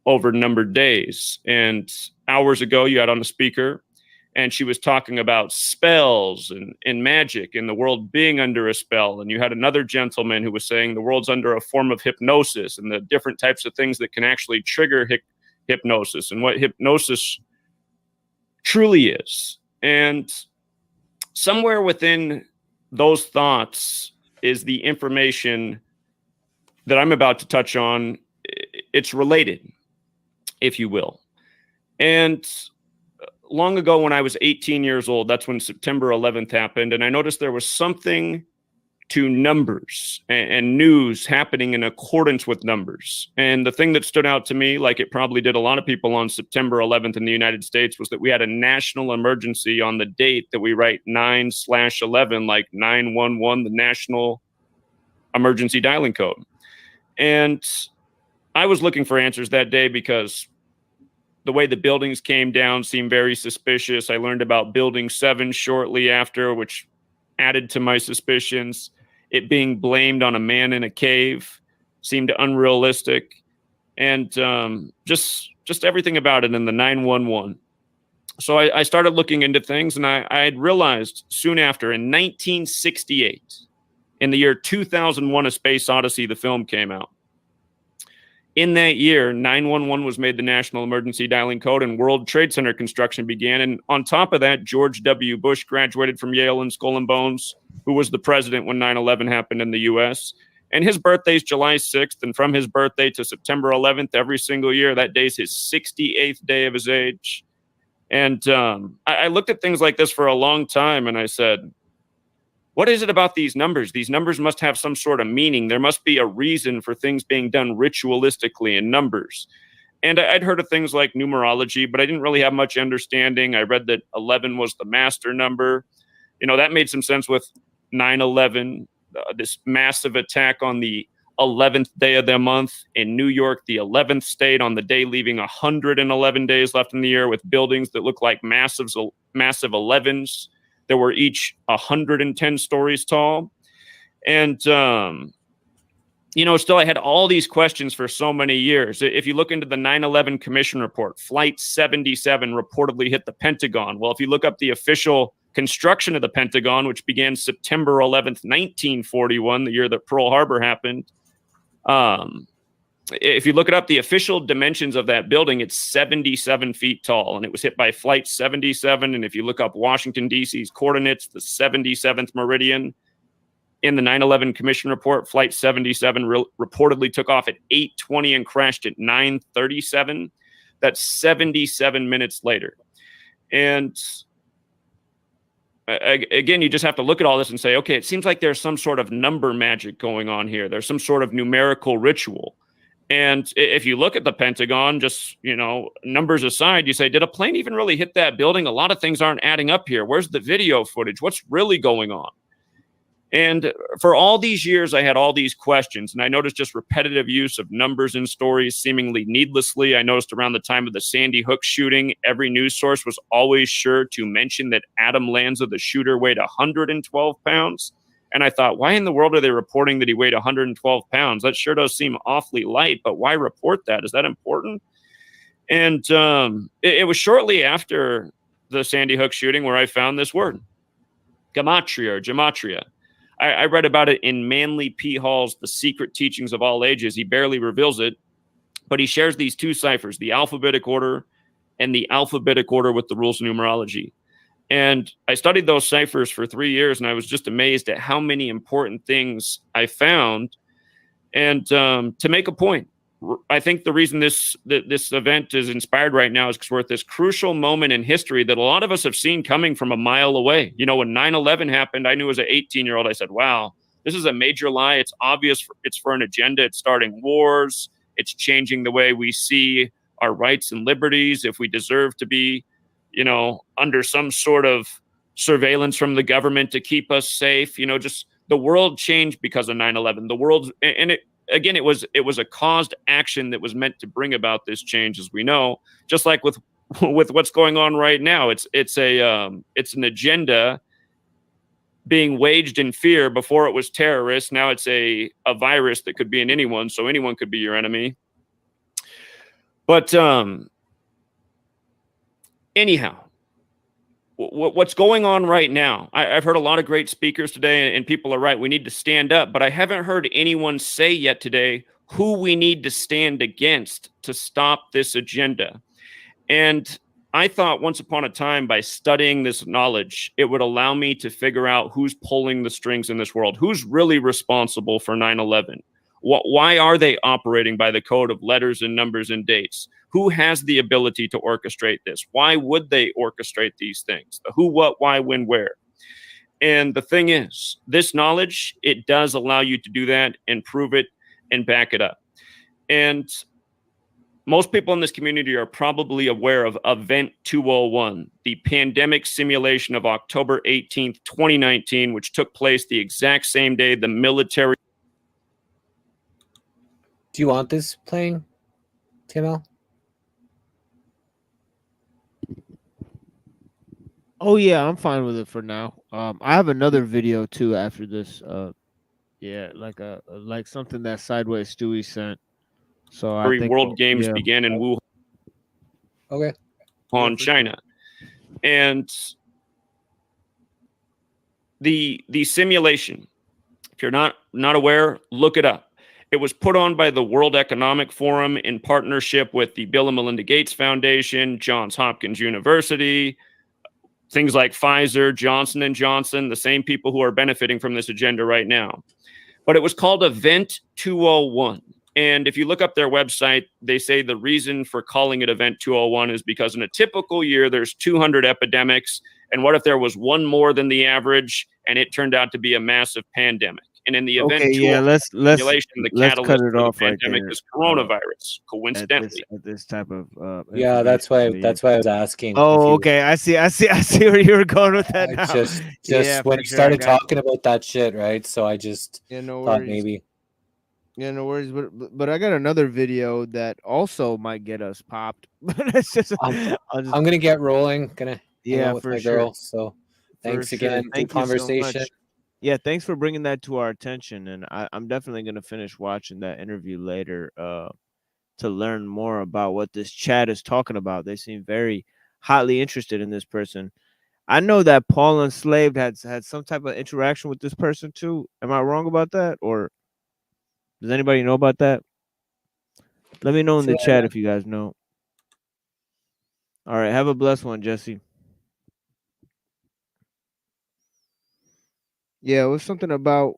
[SPEAKER 20] over numbered days. And hours ago, you had on the speaker, and she was talking about spells and magic and the world being under a spell. And you had another gentleman who was saying the world's under a form of hypnosis and the different types of things that can actually trigger hypnosis and what hypnosis truly is. And somewhere within those thoughts is the information that I'm about to touch on. It's related, if you will. And long ago, when I was 18 years old, that's when September 11th happened. And I noticed there was something to numbers and news happening in accordance with numbers. And the thing that stood out to me, like it probably did a lot of people on September 11th in the United States, was that we had a national emergency on the date that we write 9/11, like 911, the national emergency dialing code. And I was looking for answers that day because the way the buildings came down seemed very suspicious. I learned about Building 7 shortly after, which added to my suspicions. It being blamed on a man in a cave seemed unrealistic. And just everything about it in the 911. So I started looking into things, and I had realized soon after, in 1968, in the year 2001, A Space Odyssey, the film came out. In that year, 911 was made the national emergency dialing code, and World Trade Center construction began. And on top of that, George W. Bush graduated from Yale and Skull and Bones, who was the president when 9/11 happened in the U.S. And his birthday is July 6th. And from his birthday to September 11th, every single year, that day is his 68th day of his age. And I looked at things like this for a long time, and I said, what is it about these numbers? These numbers must have some sort of meaning. There must be a reason for things being done ritualistically in numbers. And I'd heard of things like numerology, but I didn't really have much understanding. I read that 11 was the master number. That made some sense with 9/11, this massive attack on the 11th day of the month in New York, the 11th state, on the day leaving 111 days left in the year, with buildings that look like massive 11s. That were each 110 stories tall. And, still I had all these questions for so many years. If you look into the 9/11 Commission report, Flight 77 reportedly hit the Pentagon. Well, if you look up the official construction of the Pentagon, which began September 11th, 1941, the year that Pearl Harbor happened, if you look it up, the official dimensions of that building, it's 77 feet tall, and it was hit by Flight 77. And if you look up Washington, D.C.'s coordinates, the 77th meridian, in the 9/11 Commission report, Flight 77 reportedly took off at 8:20 and crashed at 9:37. That's 77 minutes later. And again, you just have to look at all this and say, okay, it seems like there's some sort of number magic going on here. There's some sort of numerical ritual. And if you look at the Pentagon, just, numbers aside, you say, did a plane even really hit that building? A lot of things aren't adding up here. Where's the video footage? What's really going on? And for all these years, I had all these questions, and I noticed just repetitive use of numbers and stories seemingly needlessly. I noticed around the time of the Sandy Hook shooting, every news source was always sure to mention that Adam Lanza, the shooter, weighed 112 pounds. And I thought, why in the world are they reporting that he weighed 112 pounds? That sure does seem awfully light, but why report that? Is that important? And it was shortly after the Sandy Hook shooting where I found this word, gematria or gematria. I read about it in Manly P. Hall's The Secret Teachings of All Ages. He barely reveals it, but he shares these two ciphers, the alphabetic order and the alphabetic order with the rules of numerology. And I studied those ciphers for 3 years, and I was just amazed at how many important things I found. And to make a point, I think the reason this event is inspired right now is because we're at this crucial moment in history that a lot of us have seen coming from a mile away. When 9/11 happened, I knew as an 18-year-old, I said, wow, this is a major lie. It's obvious it's for an agenda. It's starting wars. It's changing the way we see our rights and liberties. If we deserve to be, under some sort of surveillance from the government to keep us safe, just the world changed because of 9/11. The world, and it was a caused action that was meant to bring about this change, as we know. Just like with what's going on right now, it's an agenda being waged in fear. Before it was terrorists, now it's a virus that could be in anyone, so anyone could be your enemy. But anyhow, what's going on right now? I've heard a lot of great speakers today, and people are right. We need to stand up, but I haven't heard anyone say yet today who we need to stand against to stop this agenda. And I thought once upon a time, by studying this knowledge, it would allow me to figure out who's pulling the strings in this world, who's really responsible for 9/11. Why are they operating by the code of letters and numbers and dates? Who has the ability to orchestrate this? Why would they orchestrate these things? The who, what, why, when, where? And the thing is, this knowledge, it does allow you to do that and prove it and back it up. And most people in this community are probably aware of Event 201, the pandemic simulation of October 18th, 2019, which took place the exact same day the military.
[SPEAKER 5] Do you want this playing, TML?
[SPEAKER 12] Oh yeah, I'm fine with it for now. I have another video too after this. Yeah, like something that Sideways Stewie sent. So I think
[SPEAKER 20] World Games began in Wuhan, China, and the simulation. If you're not aware, look it up. It was put on by the World Economic Forum in partnership with the Bill and Melinda Gates Foundation, Johns Hopkins University, things like Pfizer, Johnson & Johnson, the same people who are benefiting from this agenda right now. But it was called Event 201. And if you look up their website, they say the reason for calling it Event 201 is because in a typical year, there's 200 epidemics. And what if there was one more than the average and it turned out to be a massive pandemic? And in the event,
[SPEAKER 12] let's
[SPEAKER 20] catalyst
[SPEAKER 12] cut it
[SPEAKER 20] for
[SPEAKER 12] off
[SPEAKER 20] the
[SPEAKER 12] right
[SPEAKER 20] pandemic
[SPEAKER 12] there.
[SPEAKER 20] is coronavirus. Coincidentally,
[SPEAKER 12] At this type of
[SPEAKER 5] yeah, that's why I was asking.
[SPEAKER 12] Oh, okay. I see where you were going with that now.
[SPEAKER 5] Just
[SPEAKER 12] Yeah,
[SPEAKER 5] when
[SPEAKER 12] for
[SPEAKER 5] you
[SPEAKER 12] sure,
[SPEAKER 5] started
[SPEAKER 12] I got
[SPEAKER 5] talking about that shit, right? So I just
[SPEAKER 12] no
[SPEAKER 5] thought
[SPEAKER 12] worries.
[SPEAKER 5] maybe.
[SPEAKER 12] Yeah, no worries. But I got another video that also might get us popped. But it's just
[SPEAKER 5] I'm gonna get rolling. Gonna hang
[SPEAKER 12] Yeah,
[SPEAKER 5] out with
[SPEAKER 12] for
[SPEAKER 5] my
[SPEAKER 12] sure.
[SPEAKER 5] girl. So thanks again.
[SPEAKER 12] Thank
[SPEAKER 5] Good
[SPEAKER 12] you so
[SPEAKER 5] conversation.
[SPEAKER 12] much. Yeah, thanks for bringing that to our attention. And I'm definitely going to finish watching that interview later to learn more about what this chat is talking about. They seem very hotly interested in this person. I know that Paul Enslaved had some type of interaction with this person too. Am I wrong about that? Or does anybody know about that? Let me know in
[SPEAKER 16] See
[SPEAKER 12] the
[SPEAKER 16] ya,
[SPEAKER 12] chat
[SPEAKER 16] man.
[SPEAKER 12] if you guys know. All right, have a blessed one, Jesse. Yeah, it was something about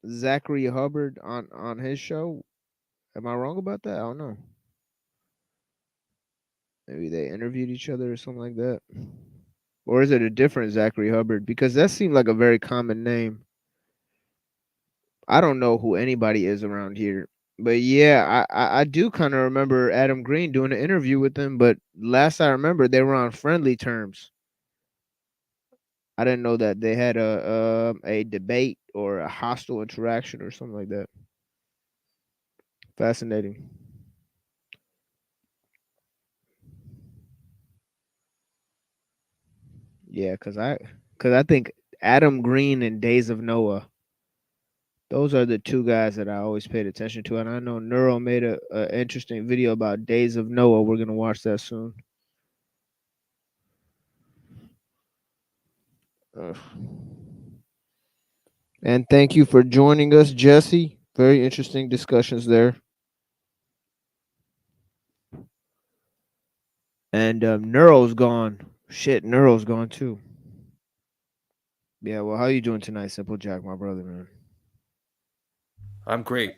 [SPEAKER 12] Zachary Hubbard on his show. Am I wrong about that? I don't know. Maybe they interviewed each other or something like that. Or is it a different Zachary Hubbard? Because that seemed like a very common name. I don't know who anybody is around here. But yeah, I do kind of remember Adam Green doing an interview with them, but last I remember they were on friendly terms. I didn't know that they had a debate or a hostile interaction or something like that. Fascinating. Yeah, cause I think Adam Green and Days of Noah, those are the two guys that I always paid attention to. And I know Neuro made a interesting video about Days of Noah. We're gonna watch that soon. Ugh. And thank you for joining us, Jesse. Very interesting discussions there. And Neuro's gone. Shit, Neuro's gone too. Yeah, well, how you doing tonight, Simple Jack, my brother, man?
[SPEAKER 14] I'm great.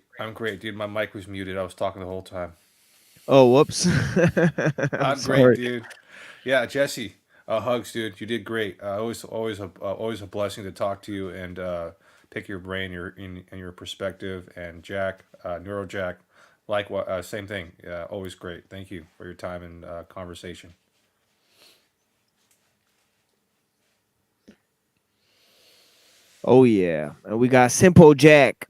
[SPEAKER 14] Dude. My mic was muted. I was talking the whole time.
[SPEAKER 12] Oh, whoops.
[SPEAKER 14] I'm great,
[SPEAKER 12] sorry.
[SPEAKER 14] dude. Yeah, Jesse. Hugs, dude. You did great. Always a blessing to talk to you and pick your brain, and your perspective. And Jack, Neurojack, same thing. Always great. Thank you for your time and conversation.
[SPEAKER 12] Oh yeah, and we got Simple Jack.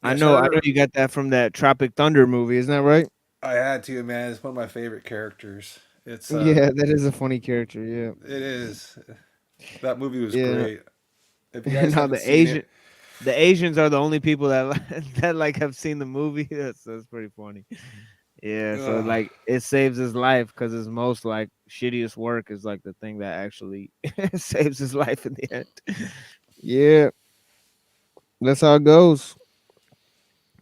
[SPEAKER 12] I
[SPEAKER 14] Yes,
[SPEAKER 12] know
[SPEAKER 14] sir.
[SPEAKER 12] you got that from that Tropic Thunder movie, isn't that right?
[SPEAKER 14] I had to, man. It's one of my favorite characters. It's
[SPEAKER 12] Yeah, that is a funny character. Yeah,
[SPEAKER 14] it is. That movie was
[SPEAKER 12] yeah.
[SPEAKER 14] great. If you guys
[SPEAKER 12] Now
[SPEAKER 14] haven't seen it,
[SPEAKER 12] the Asians are the only people that that like have seen the movie. That's pretty funny. Yeah, so
[SPEAKER 14] ugh.
[SPEAKER 12] like it saves his life because his most like shittiest work is like the thing that actually saves his life in the end. Yeah, that's how it goes.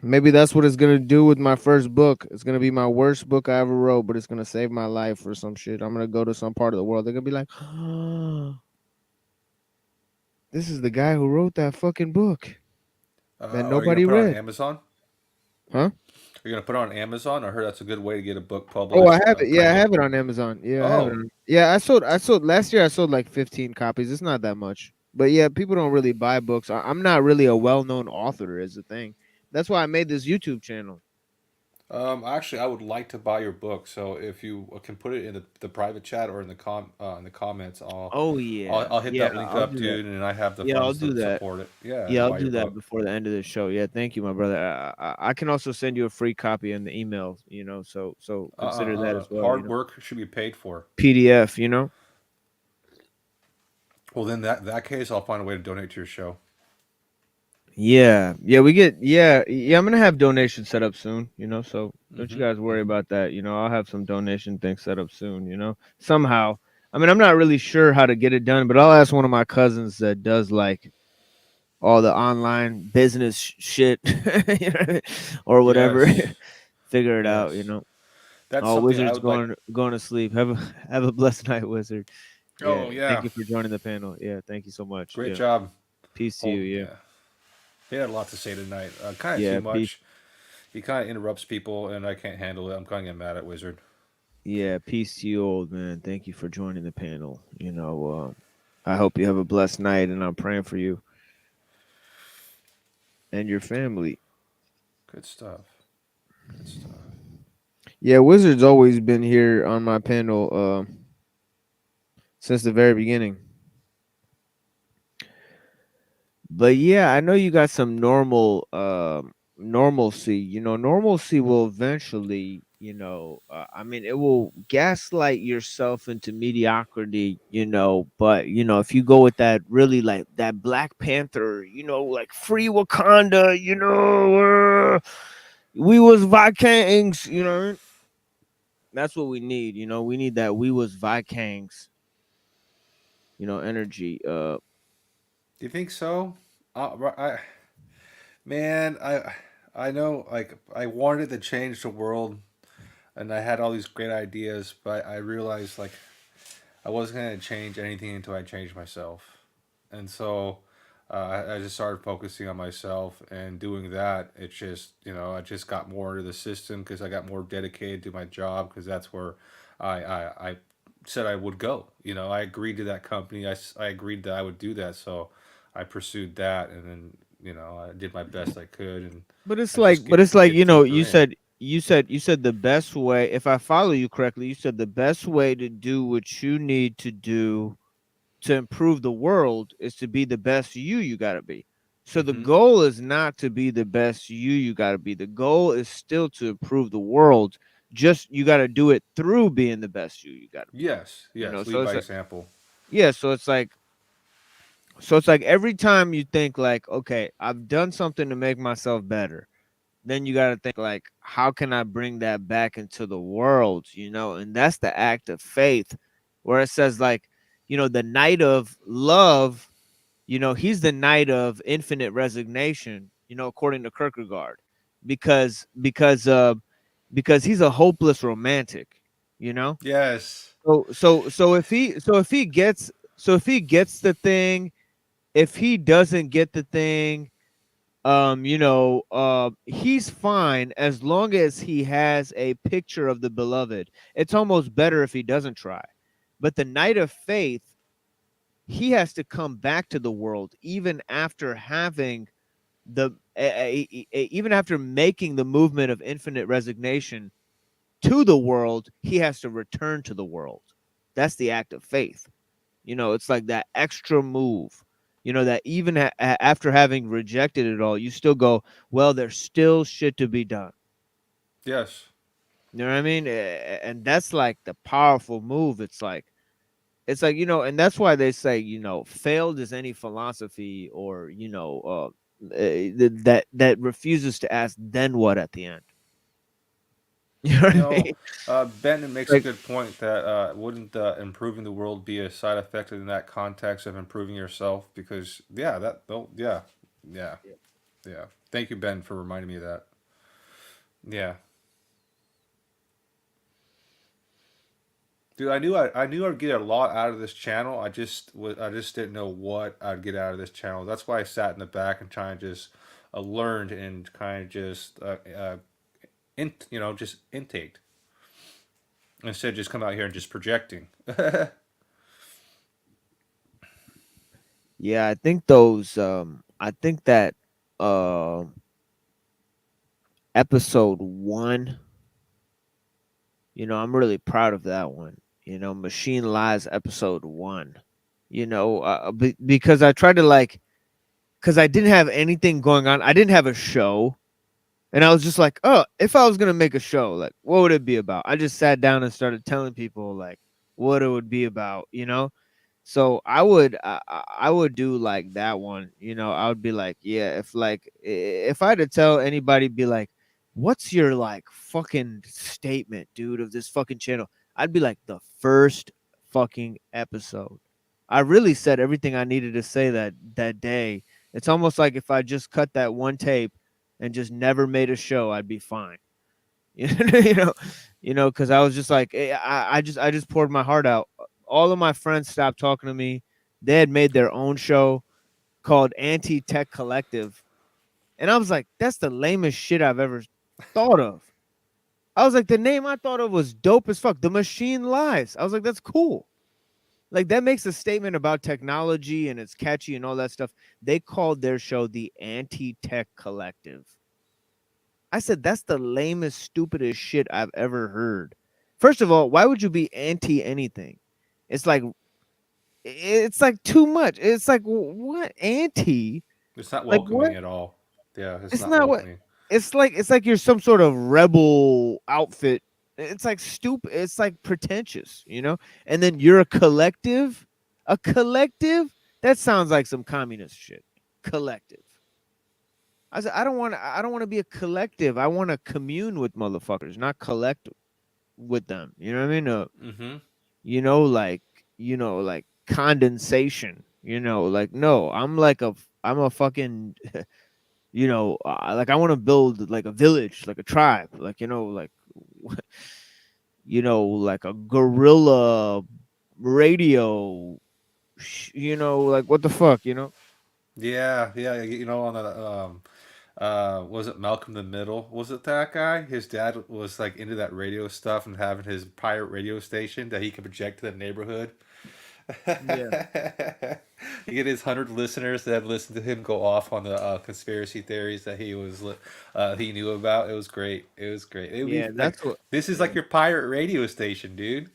[SPEAKER 12] Maybe that's what it's gonna do with my first book. It's gonna be my worst book I ever wrote, but it's gonna save my life or some shit. I'm gonna go to some part of the world. They're gonna be like, this is the guy who wrote that fucking book that
[SPEAKER 14] are you gonna
[SPEAKER 12] nobody
[SPEAKER 14] put it on
[SPEAKER 12] read.
[SPEAKER 14] Amazon?
[SPEAKER 12] Huh?
[SPEAKER 14] Are you gonna put it on Amazon? I heard that's a good way to get a book
[SPEAKER 12] Oh, I
[SPEAKER 14] published.
[SPEAKER 12] have it. Yeah, I
[SPEAKER 14] Printed.
[SPEAKER 12] have it on Amazon. Yeah, I have it.
[SPEAKER 14] Oh,
[SPEAKER 12] Yeah, I sold last year. I sold like 15 copies. It's not that much, but yeah, people don't really buy books. I'm not really a well-known author, is the thing. That's why I made this YouTube channel.
[SPEAKER 14] actually, I would like to buy your book. So if you can put it in the private chat or in the comments,
[SPEAKER 12] Oh yeah,
[SPEAKER 14] I'll hit
[SPEAKER 12] yeah,
[SPEAKER 14] that link
[SPEAKER 12] I'll
[SPEAKER 14] up,
[SPEAKER 12] do that.
[SPEAKER 14] dude, and I have the
[SPEAKER 12] Yeah, I'll
[SPEAKER 14] funds
[SPEAKER 12] do
[SPEAKER 14] to
[SPEAKER 12] that.
[SPEAKER 14] support it. Yeah,
[SPEAKER 12] Yeah,
[SPEAKER 14] to
[SPEAKER 12] I'll
[SPEAKER 14] buy your
[SPEAKER 12] do that
[SPEAKER 14] book.
[SPEAKER 12] before the end of the show. Yeah, thank you, my brother. I can also send you a free copy in the email. So consider that as well.
[SPEAKER 14] Hard work should be paid for.
[SPEAKER 12] PDF.
[SPEAKER 14] Well, then that case, I'll find a way to donate to your show.
[SPEAKER 12] Yeah, we get I'm gonna have donations set up soon, so don't you guys worry about that. I'll have some donation things set up soon, somehow. I mean, I'm not really sure how to get it done, but I'll ask one of my cousins that does like all the online business shit or whatever.
[SPEAKER 14] Yes.
[SPEAKER 12] Figure it out,
[SPEAKER 14] That's
[SPEAKER 12] Oh,
[SPEAKER 14] something I
[SPEAKER 12] Wizard's
[SPEAKER 14] would like.
[SPEAKER 12] going to sleep. Have a blessed night, Wizard.
[SPEAKER 14] Oh
[SPEAKER 12] Yeah, thank
[SPEAKER 14] yeah,
[SPEAKER 12] you for joining the panel. Yeah, thank you so much.
[SPEAKER 14] great
[SPEAKER 12] Yeah,
[SPEAKER 14] job.
[SPEAKER 12] peace to you. Yeah.
[SPEAKER 14] He had a lot to say tonight. Kind of
[SPEAKER 12] Yeah,
[SPEAKER 14] too much. He kind of interrupts people, and I can't handle it. I'm kind of getting mad at Wizard.
[SPEAKER 12] Yeah, peace to you, old man. Thank you for joining the panel. I hope you have a blessed night, and I'm praying for you and your family.
[SPEAKER 14] Good stuff. Good stuff.
[SPEAKER 12] Yeah, Wizard's always been here on my panel since the very beginning. But yeah, I know you got some normalcy. Normalcy will eventually, I mean, it will gaslight yourself into mediocrity, but if you go with that really like that Black Panther, like free Wakanda, we was Vikings, that's what we need. We need that we was Vikings, energy.
[SPEAKER 14] Do you think so? Man, I know, like, I wanted to change the world, and I had all these great ideas, but I realized, like, I wasn't going to change anything until I changed myself. And so I just started focusing on myself and doing that. It's just, I just got more into the system because I got more dedicated to my job because that's where I said I would go. I agreed to that company. I agreed that I would do that. So I pursued that, and then, I did my best I could. And
[SPEAKER 12] But it's
[SPEAKER 14] I
[SPEAKER 12] like,
[SPEAKER 14] just get deeper
[SPEAKER 12] you
[SPEAKER 14] in.
[SPEAKER 12] said the best way, if I follow you correctly, you said the best way to do what you need to do to improve the world is to be the best you got to be. So the goal is not to be the best you got to be. The goal is still to improve the world. Just you got to do it through being the best you got to be.
[SPEAKER 14] Yes,
[SPEAKER 12] So
[SPEAKER 14] lead
[SPEAKER 12] it's
[SPEAKER 14] by
[SPEAKER 12] like,
[SPEAKER 14] example.
[SPEAKER 12] yeah, so it's like every time you think like, okay, I've done something to make myself better, then you got to think like, how can I bring that back into the world? And that's the act of faith, where it says like, the knight of love, he's the knight of infinite resignation, according to Kierkegaard, because he's a hopeless romantic.
[SPEAKER 14] Yes.
[SPEAKER 12] So if he gets the thing, if he doesn't get the thing, he's fine as long as he has a picture of the beloved. It's almost better if he doesn't try. But the knight of faith, he has to come back to the world even after having even after making the movement of infinite resignation to the world. He has to return to the world. That's the act of faith. It's like that extra move, that even after having rejected it all, you still go, well, there's still shit to be done.
[SPEAKER 14] Yes.
[SPEAKER 12] You know what I mean? And that's like the powerful move. It's like, and that's why they say, failed is any philosophy, or, that refuses to ask, then what at the end? You know what I mean?
[SPEAKER 14] Ben makes a good point that wouldn't improving the world be a side effect in that context of improving yourself? Because yeah. Thank you, Ben, for reminding me of that. Yeah, dude, I knew I'd get a lot out of this channel. I just didn't know what I'd get out of this channel. That's why I sat in the back and kind of just learned and kind of just just intaked instead of just come out here and just projecting.
[SPEAKER 12] Yeah, I think that episode 1, I'm really proud of that one. Machine Lies episode 1. Because I tried to because I didn't have anything going on. I didn't have a show. And I was just like, oh, if I was going to make a show, like, what would it be about? I just sat down and started telling people like what it would be about, So I would do like that one, I would be like, yeah, if I had to tell anybody, be like, what's your like fucking statement, dude, of this fucking channel? I'd be like, the first fucking episode. I really said everything I needed to say that day. It's almost like if I just cut that one tape and just never made a show, I'd be fine. Because I was just like, I just poured my heart out. All of my friends stopped talking to me. They had made their own show called Anti-Tech Collective. And I was like, that's the lamest shit I've ever thought of. I was like, the name I thought of was dope as fuck. The Machine Lies. I was like, that's cool. Like, that makes a statement about technology and it's catchy and all that stuff. They called their show the Anti-Tech Collective. I said, that's the lamest, stupidest shit I've ever heard. First of all, why would you be anti anything? It's like too much. It's like, what anti?
[SPEAKER 14] It's not
[SPEAKER 12] Like,
[SPEAKER 14] welcoming
[SPEAKER 12] what?
[SPEAKER 14] at all. Yeah,
[SPEAKER 12] It's not what.
[SPEAKER 14] welcoming.
[SPEAKER 12] It's like you're some sort of rebel outfit. It's like stupid. It's like pretentious, And then you're a collective. A collective? That sounds like some communist shit. Collective. I said, I don't want to be a collective. I want to commune with motherfuckers, not collect with them. You know what I mean? Like condensation. Like, no, I'm a fucking Like I want to build like a village, like a tribe, like like like a guerrilla radio, like what the fuck,
[SPEAKER 14] Yeah, yeah. On the was it Malcolm in the Middle? Was it that guy? His dad was like into that radio stuff and having his pirate radio station that he could project to the neighborhood.
[SPEAKER 12] Yeah.
[SPEAKER 14] He get his 100 listeners that listened to him go off on the conspiracy theories that he knew about. It was great. It was great. It would be
[SPEAKER 12] Yeah,
[SPEAKER 14] like
[SPEAKER 12] that's what.
[SPEAKER 14] this is like your pirate radio station, dude.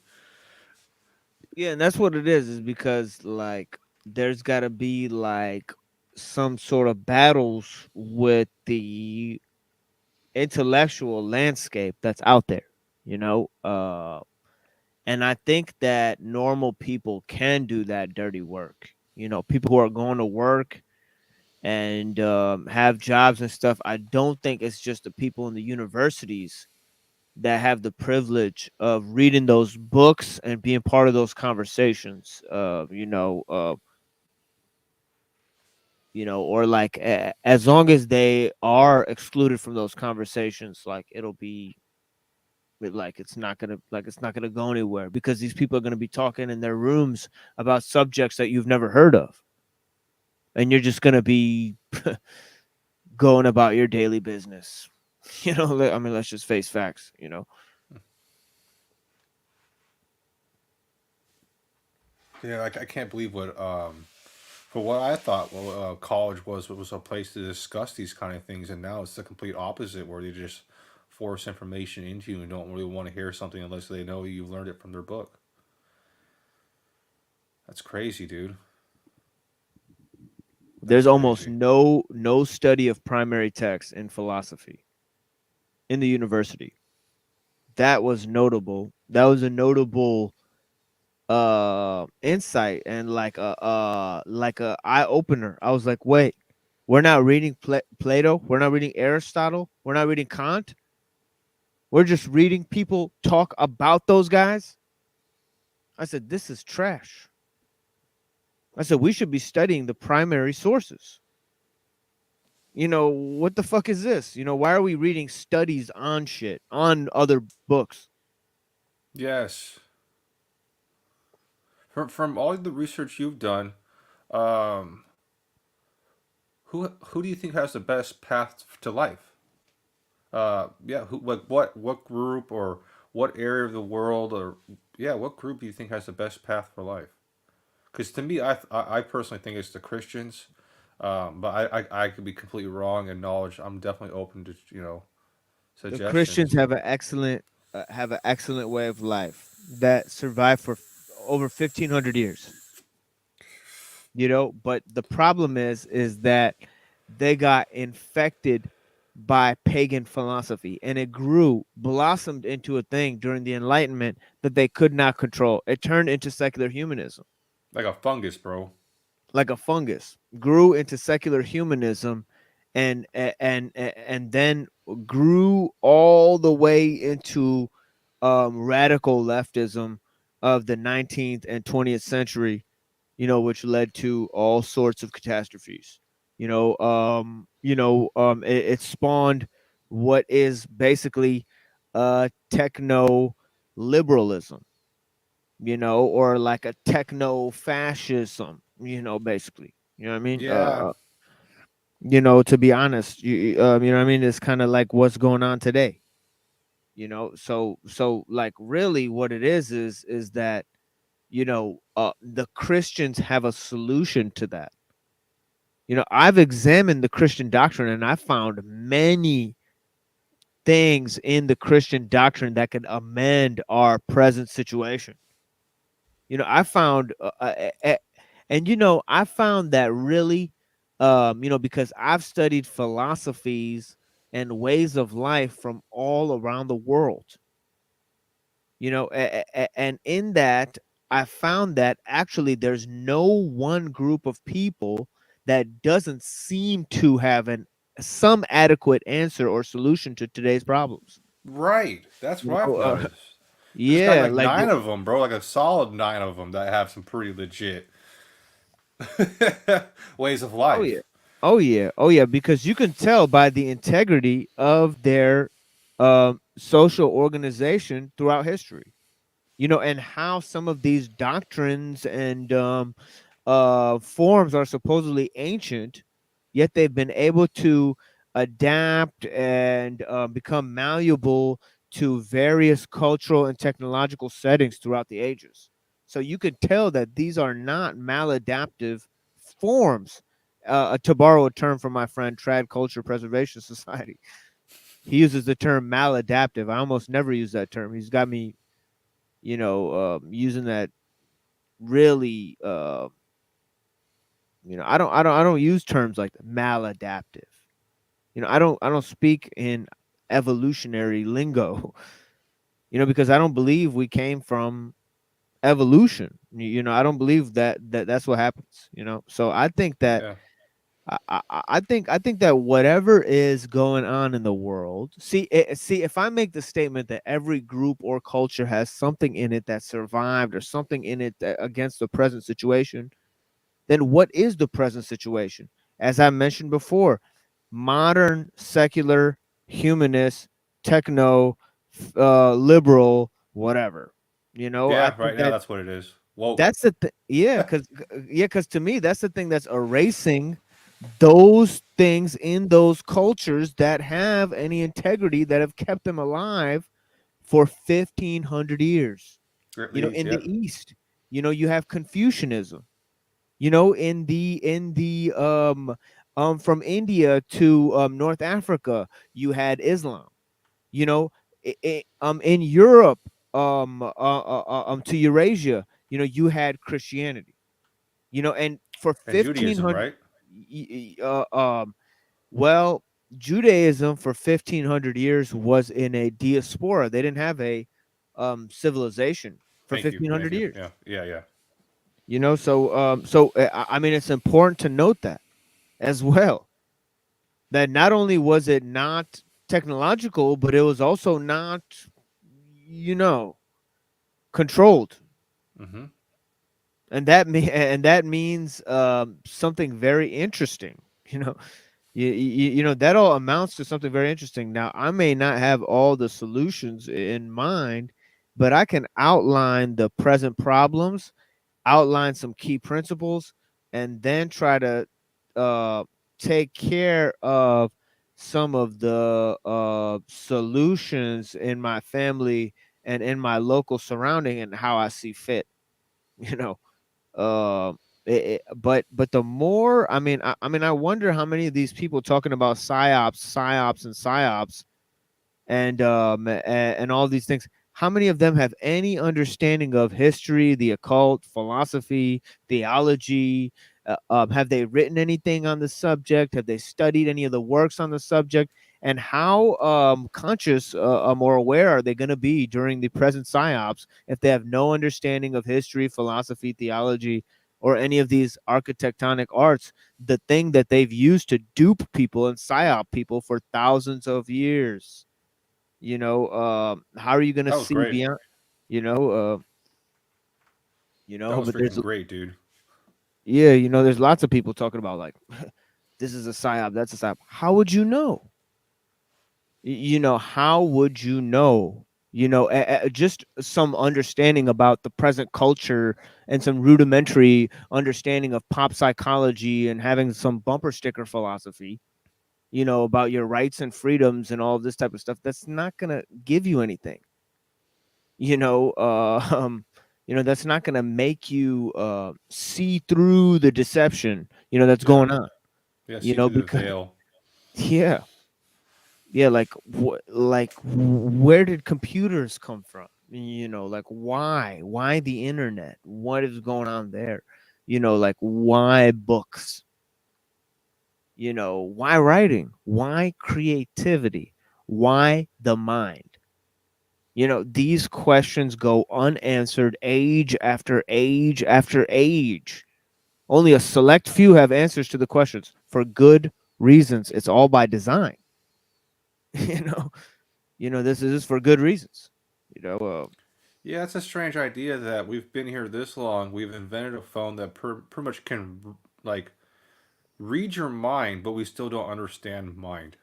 [SPEAKER 12] Yeah, and that's what it is because like there's got to be like some sort of battles with the intellectual landscape that's out there, and I think that normal people can do that dirty work. People who are going to work and have jobs and stuff. I don't think it's just the people in the universities that have the privilege of reading those books and being part of those conversations. Or like as long as they are excluded from those conversations, like it'll be like it's not gonna go anywhere because these people are gonna be talking in their rooms about subjects that you've never heard of, and you're just gonna be going about your daily business. I mean, let's just face facts.
[SPEAKER 14] Yeah, I can't believe what for what I thought college was a place to discuss these kind of things, and now it's the complete opposite, where they just force information into you and don't really want to hear something unless they know you've learned it from their book. That's crazy, dude.
[SPEAKER 12] There's almost no study of primary text in philosophy in the university. That was notable. That was a notable insight and like a eye opener. I was like, wait, we're not reading Plato, we're not reading Aristotle, we're not reading Kant. We're just reading people talk about those guys. I said, this is trash. I said, we should be studying the primary sources. What the fuck is this? Why are we reading studies on shit, on other books?
[SPEAKER 14] Yes. From all the research you've done, who do you think has the best path to life? Yeah, what group or what area of the world or what group do you think has the best path for life? Because to me, I personally think it's the Christians, but I could be completely wrong in knowledge. I'm definitely open to suggestions.
[SPEAKER 12] The Christians have an excellent way of life that survived for over 1,500 years. But the problem is that they got infected by pagan philosophy, and it blossomed into a thing during the Enlightenment that they could not control. It turned into secular humanism.
[SPEAKER 14] Like a fungus, bro.
[SPEAKER 12] Like a fungus. Grew into secular humanism and then grew all the way into radical leftism of the 19th and 20th century, which led to all sorts of catastrophes. It spawned what is basically techno liberalism, or like a techno fascism, basically. You know what I mean?
[SPEAKER 14] Yeah.
[SPEAKER 12] To be honest, you know what I mean? It's kind of like what's going on today. So like really what it is that, the Christians have a solution to that. I've examined the Christian doctrine and I found many things in the Christian doctrine that can amend our present situation. I found, I found that really, because I've studied philosophies and ways of life from all around the world, and in that, I found that actually there's no one group of people that doesn't seem to have some adequate answer or solution to today's problems.
[SPEAKER 14] Right. That's what I've noticed.
[SPEAKER 12] Yeah,
[SPEAKER 14] There's like 9 of them, bro. Like a solid 9 of them that have some pretty legit ways of life.
[SPEAKER 12] Oh yeah. Oh yeah, because you can tell by the integrity of their social organization throughout history. And how some of these doctrines and forms are supposedly ancient, yet they've been able to adapt and become malleable to various cultural and technological settings throughout the ages. So you could tell that these are not maladaptive forms. To borrow a term from my friend Trad Culture Preservation Society, he uses the term maladaptive. I almost never use that term. He's got me, using that really. I don't use terms like maladaptive. I don't speak in evolutionary lingo. Because I don't believe we came from evolution. I don't believe that's what happens. So I think that
[SPEAKER 14] Yeah.
[SPEAKER 12] I think that whatever is going on in the world, see, if I make the statement that every group or culture has something in it that survived or something in it against the present situation, then what is the present situation? As I mentioned before, modern, secular, humanist, techno, liberal, whatever. I
[SPEAKER 14] Yeah,
[SPEAKER 12] think
[SPEAKER 14] right now
[SPEAKER 12] that
[SPEAKER 14] that's what it is. Woke.
[SPEAKER 12] that's the because to me that's the thing that's erasing those things in those cultures that have any integrity, that have kept them alive for 1,500 years.
[SPEAKER 14] At least,
[SPEAKER 12] In the
[SPEAKER 14] yep.
[SPEAKER 12] East, you have Confucianism. In the from India to North Africa, you had Islam. In Europe, to Eurasia, you had Christianity. And for
[SPEAKER 14] And Judaism,
[SPEAKER 12] 1,500,
[SPEAKER 14] right?
[SPEAKER 12] well, Judaism for 1,500 years was in a diaspora. They didn't have a civilization for
[SPEAKER 14] Thank you.
[SPEAKER 12] 1,500
[SPEAKER 14] Thank you.
[SPEAKER 12] years.
[SPEAKER 14] Yeah. Yeah. Yeah.
[SPEAKER 12] I mean, it's important to note that as well, that not only was it not technological, but it was also not, controlled.
[SPEAKER 14] Mm-hmm.
[SPEAKER 12] And that means something very interesting. That all amounts to something very interesting. Now, I may not have all the solutions in mind, but I can outline the present problems, outline some key principles, and then try to uh, take care of some of the solutions in my family and in my local surrounding and how I see fit. You know, uh, but the more, I wonder how many of these people talking about psyops, and psyops, and all these things, how many of them have any understanding of history, the occult, philosophy, theology? Have they written anything on the subject? Have they studied any of the works on the subject? And how conscious or aware are they going to be during the present psyops if they have no understanding of history, philosophy, theology, or any of these architectonic arts, the thing that they've used to dupe people and psyop people for thousands of years? How are you going to
[SPEAKER 14] That was
[SPEAKER 12] see
[SPEAKER 14] great.
[SPEAKER 12] beyond? you know uh
[SPEAKER 14] That was
[SPEAKER 12] but there's,
[SPEAKER 14] freaking great, dude.
[SPEAKER 12] yeah, there's lots of people talking about, like, this is a psyop, that's a psyop. How would you know? How would you know? Just some understanding about the present culture and some rudimentary understanding of pop psychology and having some bumper sticker philosophy, about your rights and freedoms and all of this type of stuff, that's not going to give you anything. you know uh that's not going to make you see through the deception that's
[SPEAKER 14] Yeah.
[SPEAKER 12] going on.
[SPEAKER 14] Yeah. See through the
[SPEAKER 12] Because
[SPEAKER 14] veil.
[SPEAKER 12] yeah, where did computers come from? Like, why the internet? What is going on there? Like, why books? Why writing? Why creativity? Why the mind? These questions go unanswered age after age after age. Only a select few have answers to the questions for good reasons. It's all by design. you know, this is for good reasons.
[SPEAKER 14] Yeah, it's a strange idea that we've been here this long. We've invented a phone that pretty much can like read your mind, but we still don't understand mind.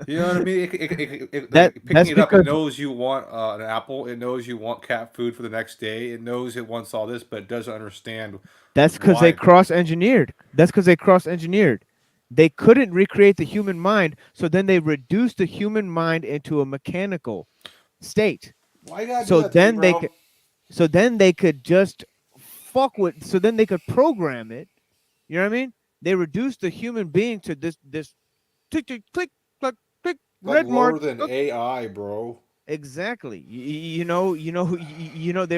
[SPEAKER 14] You know what I mean? Picking
[SPEAKER 12] That's
[SPEAKER 14] it up, it
[SPEAKER 12] because
[SPEAKER 14] knows you want an apple. It knows you want cat food for the next day. It knows it wants all this, but it doesn't understand
[SPEAKER 12] that's because they
[SPEAKER 14] why.
[SPEAKER 12] cross-engineered. That's because they cross-engineered. They couldn't recreate the human mind, so then they reduced the human mind into a mechanical state.
[SPEAKER 14] Why you gotta
[SPEAKER 12] So
[SPEAKER 14] do that to me,
[SPEAKER 12] then they
[SPEAKER 14] bro?
[SPEAKER 12] could, so then they could just fuck with. So then they could program it. You know what I mean? They reduced the human being to this tick tick click click click
[SPEAKER 14] Like
[SPEAKER 12] red
[SPEAKER 14] lower
[SPEAKER 12] mark.
[SPEAKER 14] than AI, bro.
[SPEAKER 12] Exactly. They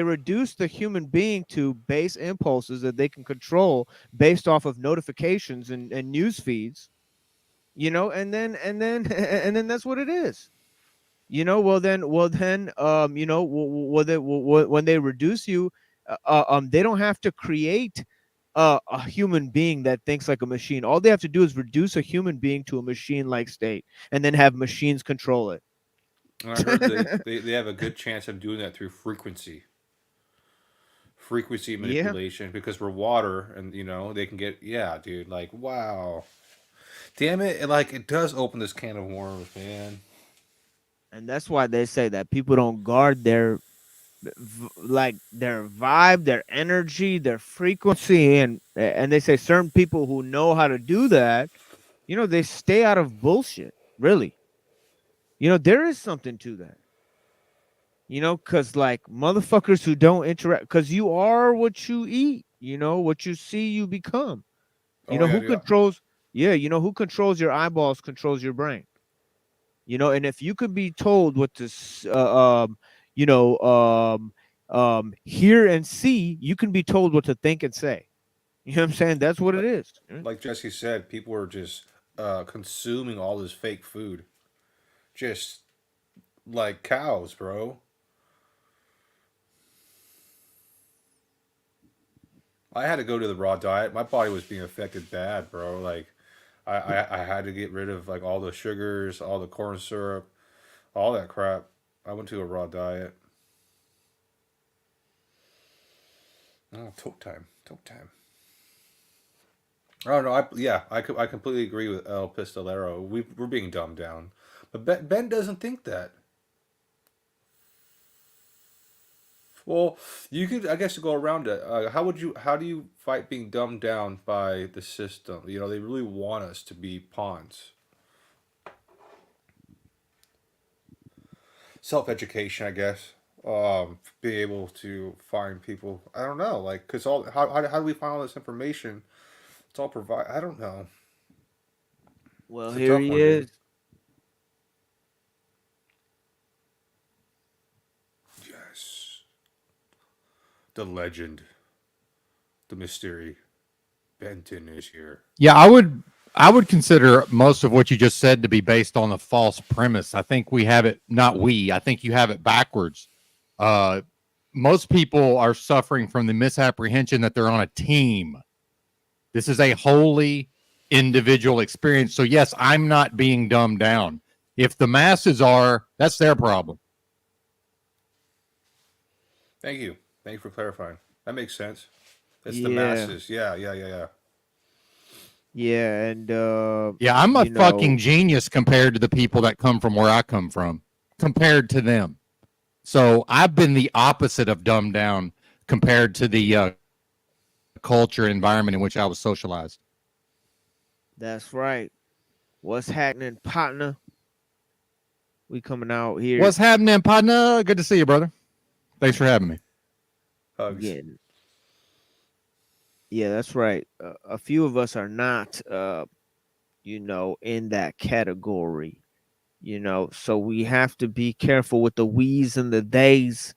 [SPEAKER 12] reduce the human being to base impulses that they can control based off of notifications and news feeds. And then and then that's what it is. Well then, when they reduce you, they don't have to create a human being that thinks like a machine. All they have to do is reduce a human being to a machine-like state, and then have machines control it.
[SPEAKER 14] And I heard they have a good chance of doing that through frequency manipulation, because we're water, and they can get, yeah, dude, like, wow, damn it, it does open this can of worms, man.
[SPEAKER 12] And that's why they say that people don't guard their vibe, their energy, their frequency, and they say certain people who know how to do that, they stay out of bullshit. Really, there is something to that. Because like motherfuckers who don't interact, because you are what you eat. What you see, you become. Who controls? Yeah, who controls your eyeballs controls your brain. And if you could be told what to hear and see, you can be told what to think and say. You know what I'm saying? That's what it is.
[SPEAKER 14] Like Jesse said, people are just consuming all this fake food, just like cows, bro. I had to go to the raw diet. My body was being affected bad, bro. Like, I had to get rid of like all the sugars, all the corn syrup, all that crap. I went to a raw diet. Oh, tote time. I don't know. I completely agree with El Pistolero. We're being dumbed down, but Ben doesn't think that. Well, you could, I guess, go around it. How do you fight being dumbed down by the system? They really want us to be pawns. Self-education, I guess. Be able to find people. I don't know, because how do we find all this information? It's all provide. I don't know.
[SPEAKER 12] Well,
[SPEAKER 14] It's a
[SPEAKER 12] here
[SPEAKER 14] tough
[SPEAKER 12] he
[SPEAKER 14] one,
[SPEAKER 12] is.
[SPEAKER 14] dude. Yes. The legend, the mystery, Benton is here.
[SPEAKER 10] Yeah, I would consider most of what you just said to be based on a false premise. I think we have it, I think you have it backwards. Most people are suffering from the misapprehension that they're on a team. This is a wholly individual experience. So yes, I'm not being dumbed down. If the masses are, that's their problem.
[SPEAKER 14] Thank you for clarifying. That makes sense. It's the
[SPEAKER 12] Yeah.
[SPEAKER 14] masses. Yeah.
[SPEAKER 12] Yeah, and
[SPEAKER 10] Yeah, I'm a fucking genius compared to the people that come from where I come from, compared to them. So I've been the opposite of dumbed down compared to the culture environment in which I was socialized.
[SPEAKER 12] That's right. What's happening, partner? We coming out here.
[SPEAKER 10] What's happening, partner? Good to see you, brother. Thanks for having me.
[SPEAKER 14] Hugs.
[SPEAKER 12] Yeah, that's right. A few of us are not, in that category. So we have to be careful with the we's and the they's,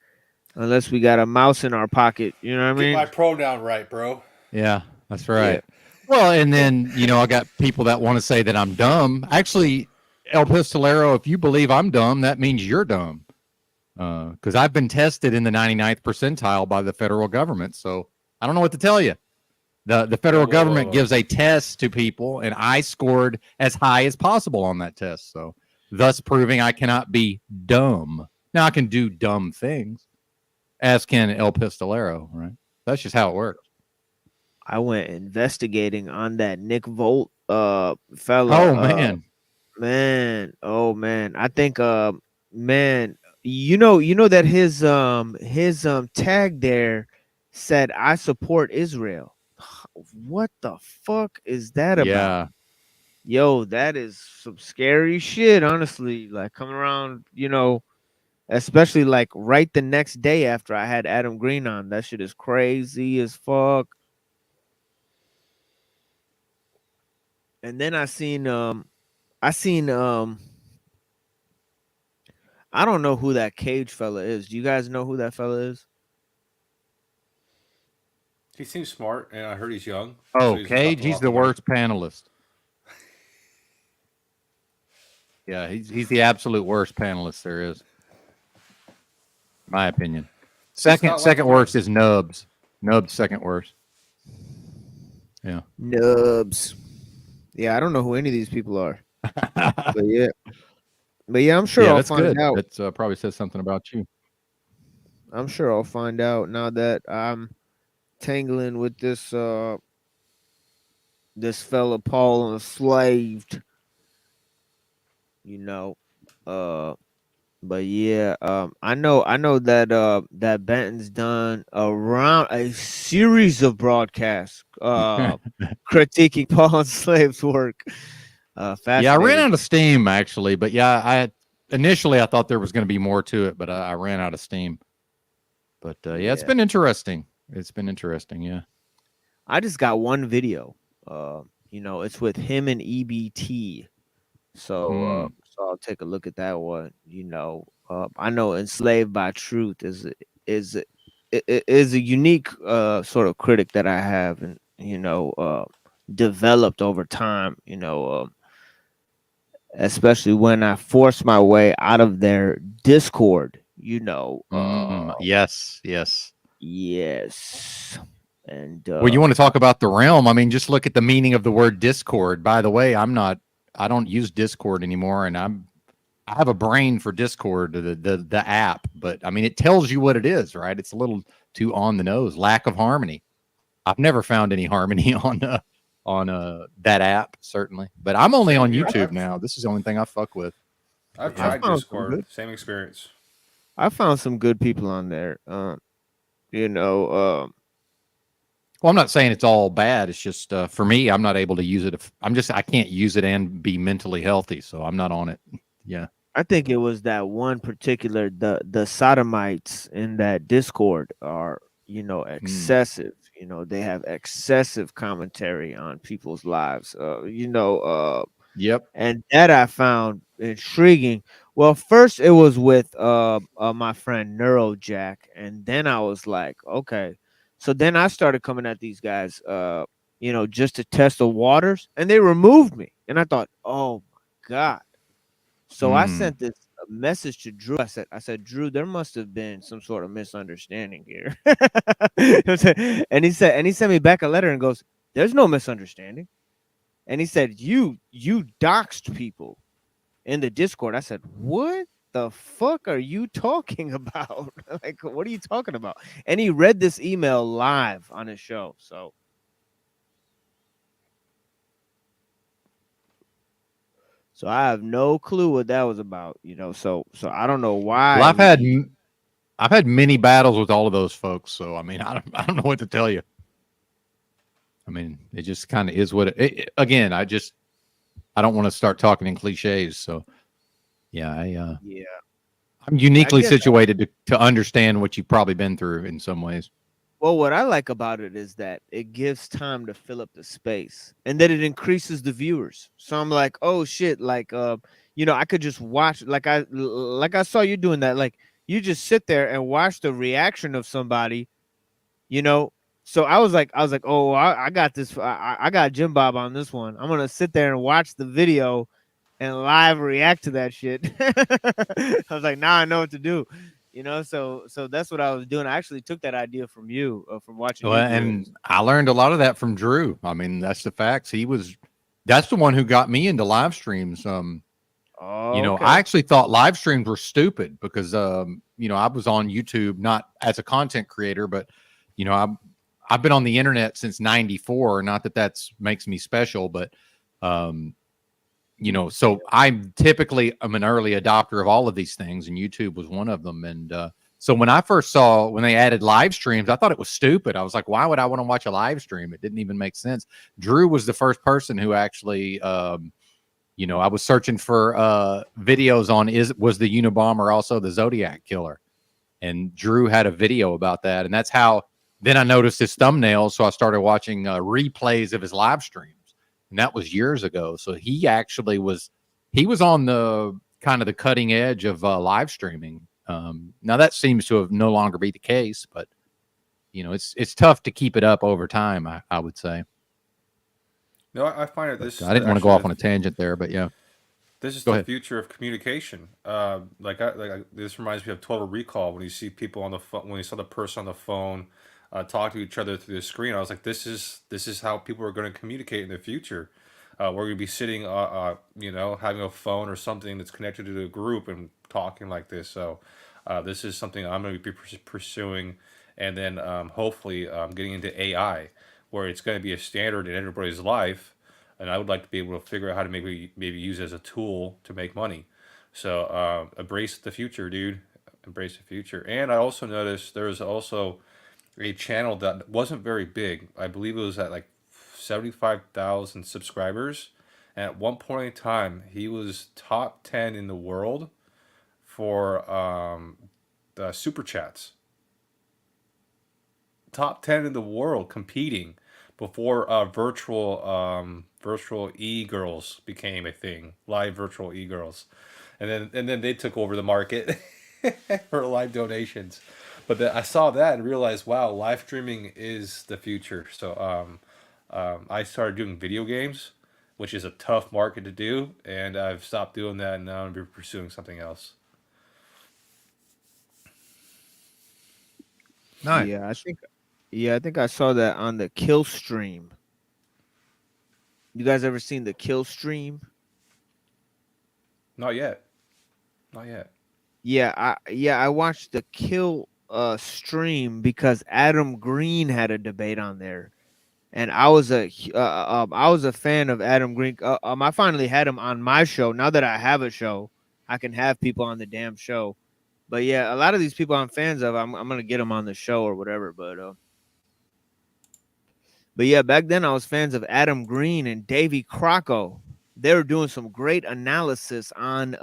[SPEAKER 12] unless we got a mouse in our pocket. You know what I mean?
[SPEAKER 14] Get my pronoun right, bro.
[SPEAKER 10] Yeah, that's right. Well, and then, I got people that want to say that I'm dumb. Actually, El Pistolero, if you believe I'm dumb, that means you're dumb. Because I've been tested in the 99th percentile by the federal government. So I don't know what to tell you. The federal government gives a test to people, and I scored as high as possible on that test. So thus proving I cannot be dumb. Now I can do dumb things, as can El Pistolero, right? That's just how it works.
[SPEAKER 12] I went investigating on that Nick Volt fella.
[SPEAKER 10] Oh man.
[SPEAKER 12] Man, oh man. I think man, you know that his tag there said I support Israel. What the fuck is that about?
[SPEAKER 10] Yeah.
[SPEAKER 12] Yo, that is some scary shit, honestly. Like coming around, especially like right the next day after I had Adam Green on. That shit is crazy as fuck. And then I seen I don't know who that Cage fella is. Do you guys know who that fella is?
[SPEAKER 14] He seems smart, and I heard he's young.
[SPEAKER 10] Oh,
[SPEAKER 14] so he's about
[SPEAKER 10] Cage,
[SPEAKER 14] to
[SPEAKER 10] he's
[SPEAKER 14] walk
[SPEAKER 10] the
[SPEAKER 14] the line.
[SPEAKER 10] worst panelist. Yeah, he's the absolute worst panelist there is. My opinion. Second worst is Nubs. Nubs second worst. Yeah.
[SPEAKER 12] Nubs. Yeah, I don't know who any of these people are. But yeah. I'm sure I'll
[SPEAKER 10] that's
[SPEAKER 12] find
[SPEAKER 10] good.
[SPEAKER 12] out.
[SPEAKER 10] That probably says something about you.
[SPEAKER 12] I'm sure I'll find out now that I'm tangling with this this fella Paul enslaved. But yeah, I know that that Benton's done around a series of broadcasts critiquing Paul Enslaved's work.
[SPEAKER 10] Yeah, I ran
[SPEAKER 12] Fascinating.
[SPEAKER 10] out of steam actually, but yeah, initially I thought there was going to be more to it, but I ran out of steam. But yeah, it's been interesting. It's been interesting, yeah.
[SPEAKER 12] I just got one video. It's with him and EBT. So so I'll take a look at that one. I know Enslaved by Truth is a unique sort of critic that I have, and developed over time. Especially when I forced my way out of their Discord.
[SPEAKER 10] Yes.
[SPEAKER 12] And
[SPEAKER 10] well, you want to talk about the realm? I mean, just look at the meaning of the word Discord. By the way, I don't use Discord anymore, and I have a brain for Discord, the app, but I mean, it tells you what it is, right? It's a little too on the nose. Lack of harmony. I've never found any harmony on that app, certainly. But I'm only on YouTube now. This is the only thing I fuck with.
[SPEAKER 14] I've tried Discord. Same experience.
[SPEAKER 12] I found some good people on there.
[SPEAKER 10] Well, I'm not saying it's all bad. It's just for me, I'm not able to use it. I can't use it and be mentally healthy, so I'm not on it. Yeah.
[SPEAKER 12] I think it was that one particular the sodomites in that Discord are excessive. They have excessive commentary on people's lives.
[SPEAKER 10] Yep.
[SPEAKER 12] And that I found intriguing. Well, first it was with my friend Neurojack, and then I was like, okay. So then I started coming at these guys, just to test the waters, and they removed me. And I thought, oh my God. So I sent this message to Drew. I said, Drew, there must have been some sort of misunderstanding here. and he sent me back a letter and goes, there's no misunderstanding. And he said, you doxed people in the Discord. I said, what the fuck are you talking about? Like, what are you talking about? And he read this email live on his show. So I have no clue what that was about, So I don't know why.
[SPEAKER 10] Well, I've had many battles with all of those folks, so I mean, I don't know what to tell you. I mean, it just kind of is what again. I don't want to start talking in cliches, so yeah, I'm uniquely situated to understand what you've probably been through in some ways.
[SPEAKER 12] Well, what I like about it is that it gives time to fill up the space, and that it increases the viewers. So I'm like, oh shit, like I could just watch, like I saw you doing that, like you just sit there and watch the reaction of somebody, So I was like, oh, I got this. I got Jim Bob on this one. I'm gonna sit there and watch the video and live react to that shit. I was like, now I know what to do. So that's what I was doing. I actually took that idea from you, from watching.
[SPEAKER 10] Well, and I learned a lot of that from Drew. I mean, that's the facts. That's the one who got me into live streams. Okay. I actually thought live streams were stupid because, I was on YouTube, not as a content creator, but, I've been on the internet since '94. Not that that's makes me special, but you know, so I'm an early adopter of all of these things, and YouTube was one of them. And so when I first saw when they added live streams, I thought it was stupid. I was like, why would I want to watch a live stream? It didn't even make sense. Drew was the first person who actually, you know, I was searching for videos on was the Unabomber also the Zodiac killer, and Drew had a video about that, and that's how. Then I noticed his thumbnails, so I started watching replays of his live streams. And that was years ago. So he actually was on the kind of the cutting edge of live streaming. Now that seems to have no longer be the case, but you know, it's tough to keep it up over time. I would say.
[SPEAKER 14] No, I find that this.
[SPEAKER 10] I didn't want to go off on a tangent there, but yeah.
[SPEAKER 14] This is
[SPEAKER 10] Go
[SPEAKER 14] the
[SPEAKER 10] ahead.
[SPEAKER 14] future of communication. This reminds me of Total Recall when you see people on the phone, when you saw the person on the phone talk to each other through the screen. I was like, this is how people are going to communicate in the future. We're going to be sitting, you know, having a phone or something that's connected to a group and talking like this. So this is something I'm going to be pursuing, and then hopefully getting into AI, where it's going to be a standard in everybody's life. And I would like to be able to figure out how to maybe use it as a tool to make money. So embrace the future, dude. Embrace the future. And I also noticed there's also a channel that wasn't very big. I believe it was at like 75,000 subscribers. And at one point in time, he was top 10 in the world for the super chats. Top 10 in the world competing before virtual e-girls became a thing. Live virtual e-girls. And then they took over the market for live donations. But I saw that and realized, wow, live streaming is the future. So I started doing video games, which is a tough market to do, and I've stopped doing that, and now I'm pursuing something else.
[SPEAKER 10] Nice.
[SPEAKER 12] Yeah, I think I saw that on the Kill stream. You guys ever seen the Kill stream?
[SPEAKER 14] Not yet. Not yet.
[SPEAKER 12] Yeah, I watched the Kill stream because Adam Green had a debate on there, and I was a fan of Adam Green. I finally had him on my show. Now that I have a show, I can have people on the damn show. But yeah, a lot of these people I'm fans of, I'm gonna get them on the show or whatever. But yeah, back then I was fans of Adam Green and Davy Crocco. They were doing some great analysis on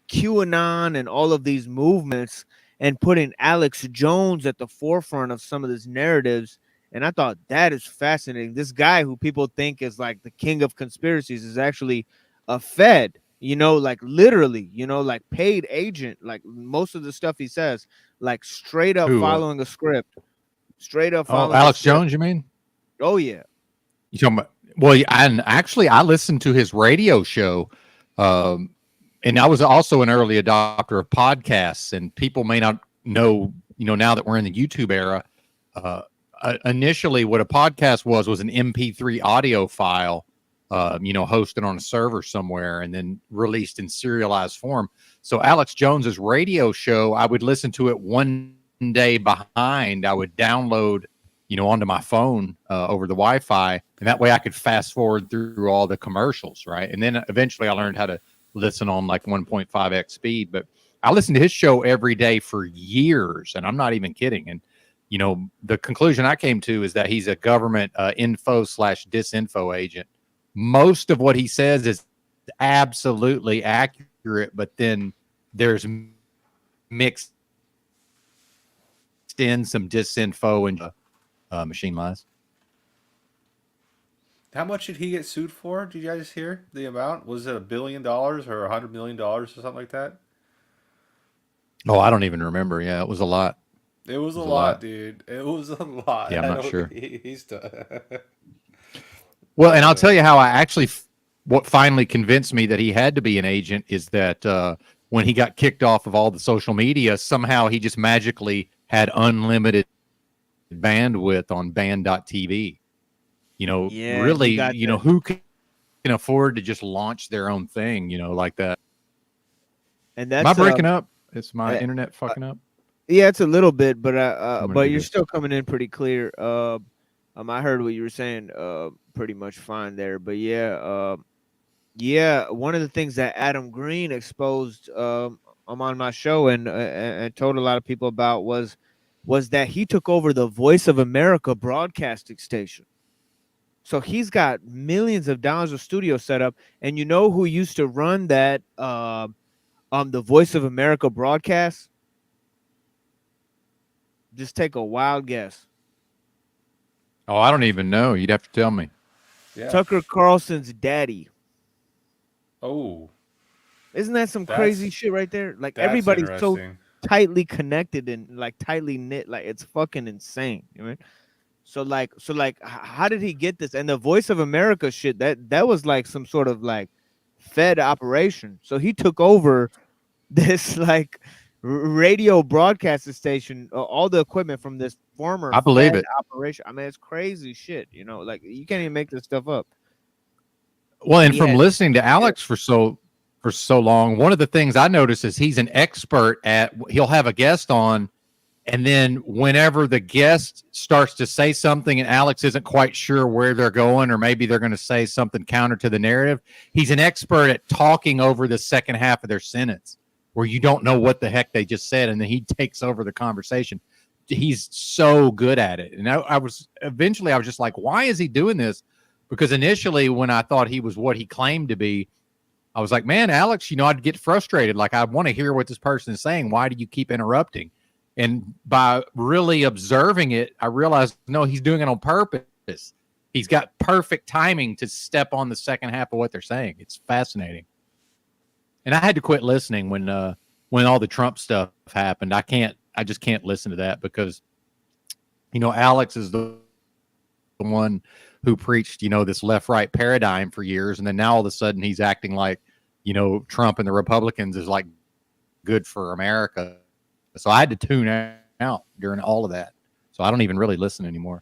[SPEAKER 12] QAnon and all of these movements, and putting Alex Jones at the forefront of some of these narratives. And I thought that is fascinating. This guy who people think is like the king of conspiracies is actually a Fed, you know, like literally, you know, like paid agent. Like most of the stuff he says, like straight up following a script. Straight up following
[SPEAKER 10] Alex Jones, you mean?
[SPEAKER 12] Oh, yeah.
[SPEAKER 10] You talking about? Well, and actually, I listened to his radio show, and I was also an early adopter of podcasts. And people may not know, you know, now that we're in the YouTube era, initially what a podcast was an MP3 audio file, you know, hosted on a server somewhere and then released in serialized form. So Alex Jones's radio show, I would listen to it one day behind. I would download, you know, onto my phone over the Wi-Fi, and that way I could fast forward through all the commercials, right? And then eventually I learned how to listen on like 1.5x speed. But I listened to his show every day for years, and I'm not even kidding. And you know, the conclusion I came to is that he's a government info/disinfo agent. Most of what he says is absolutely accurate, but then there's mixed in some disinfo and machine lies.
[SPEAKER 14] How much did he get sued for? Did you guys hear the amount? Was it $1 billion or $100 million or something like that?
[SPEAKER 10] Oh, I don't even remember. Yeah, it was a lot.
[SPEAKER 14] It was a lot, dude. It was a lot.
[SPEAKER 10] Yeah, I'm not sure.
[SPEAKER 14] He's
[SPEAKER 10] Well, and I'll tell you how I actually, what finally convinced me that he had to be an agent is that when he got kicked off of all the social media, somehow he just magically had unlimited bandwidth on band.tv. You know,
[SPEAKER 12] Yeah,
[SPEAKER 10] really,
[SPEAKER 12] he got
[SPEAKER 10] you know,
[SPEAKER 12] that.
[SPEAKER 10] who can afford to just launch their own thing, you know, like that?
[SPEAKER 12] And
[SPEAKER 10] Am
[SPEAKER 12] that's
[SPEAKER 10] I breaking up? Is my
[SPEAKER 12] uh,
[SPEAKER 10] internet fucking up?
[SPEAKER 12] Yeah, it's a little bit, but
[SPEAKER 10] gonna
[SPEAKER 12] but
[SPEAKER 10] do
[SPEAKER 12] you're
[SPEAKER 10] this.
[SPEAKER 12] still coming in pretty clear. I heard what you were saying, pretty much fine there. But yeah, one of the things that Adam Green exposed, I'm on my show and told a lot of people about was that he took over the Voice of America broadcasting station. So he's got millions of dollars of studio set up, and you know who used to run that the Voice of America broadcast? Just take a wild guess.
[SPEAKER 10] Oh, I don't even know. You'd have to tell me.
[SPEAKER 14] Yeah.
[SPEAKER 12] Tucker Carlson's daddy.
[SPEAKER 14] Oh,
[SPEAKER 12] Isn't that some crazy shit right there? Like
[SPEAKER 14] that's
[SPEAKER 12] everybody's so
[SPEAKER 14] interesting.
[SPEAKER 12] tightly connected and like tightly knit, like it's fucking insane. You know? So how did he get this? And the Voice of America shit, that was like some sort of like Fed operation. So he took over this like radio broadcasting station, all the equipment from this former
[SPEAKER 10] I believe
[SPEAKER 12] Fed
[SPEAKER 10] it.
[SPEAKER 12] operation. I mean, it's crazy shit. You know, like you can't even make this stuff up.
[SPEAKER 10] Well, and from
[SPEAKER 12] Yeah.
[SPEAKER 10] listening to Alex for so long, one of the things I notice is he's an expert at. He'll have a guest on, and then whenever the guest starts to say something and Alex isn't quite sure where they're going, or maybe they're going to say something counter to the narrative, he's an expert at talking over the second half of their sentence where you don't know what the heck they just said, and then he takes over the conversation. He's so good at it. And I was just like, why is he doing this? Because initially when I thought he was what he claimed to be, I was like, man, Alex, I'd get frustrated. Like, I want to hear what this person is saying. Why do you keep interrupting? And by really observing it, I realized, no, he's doing it on purpose. He's got perfect timing to step on the second half of what they're saying. It's fascinating. And I had to quit listening when all the Trump stuff happened. I just can't listen to that because, Alex is the one who preached, this left-right paradigm for years. And then now all of a sudden he's acting like, Trump and the Republicans is like good for America. So I had to tune out during all of that. So I don't even really listen anymore.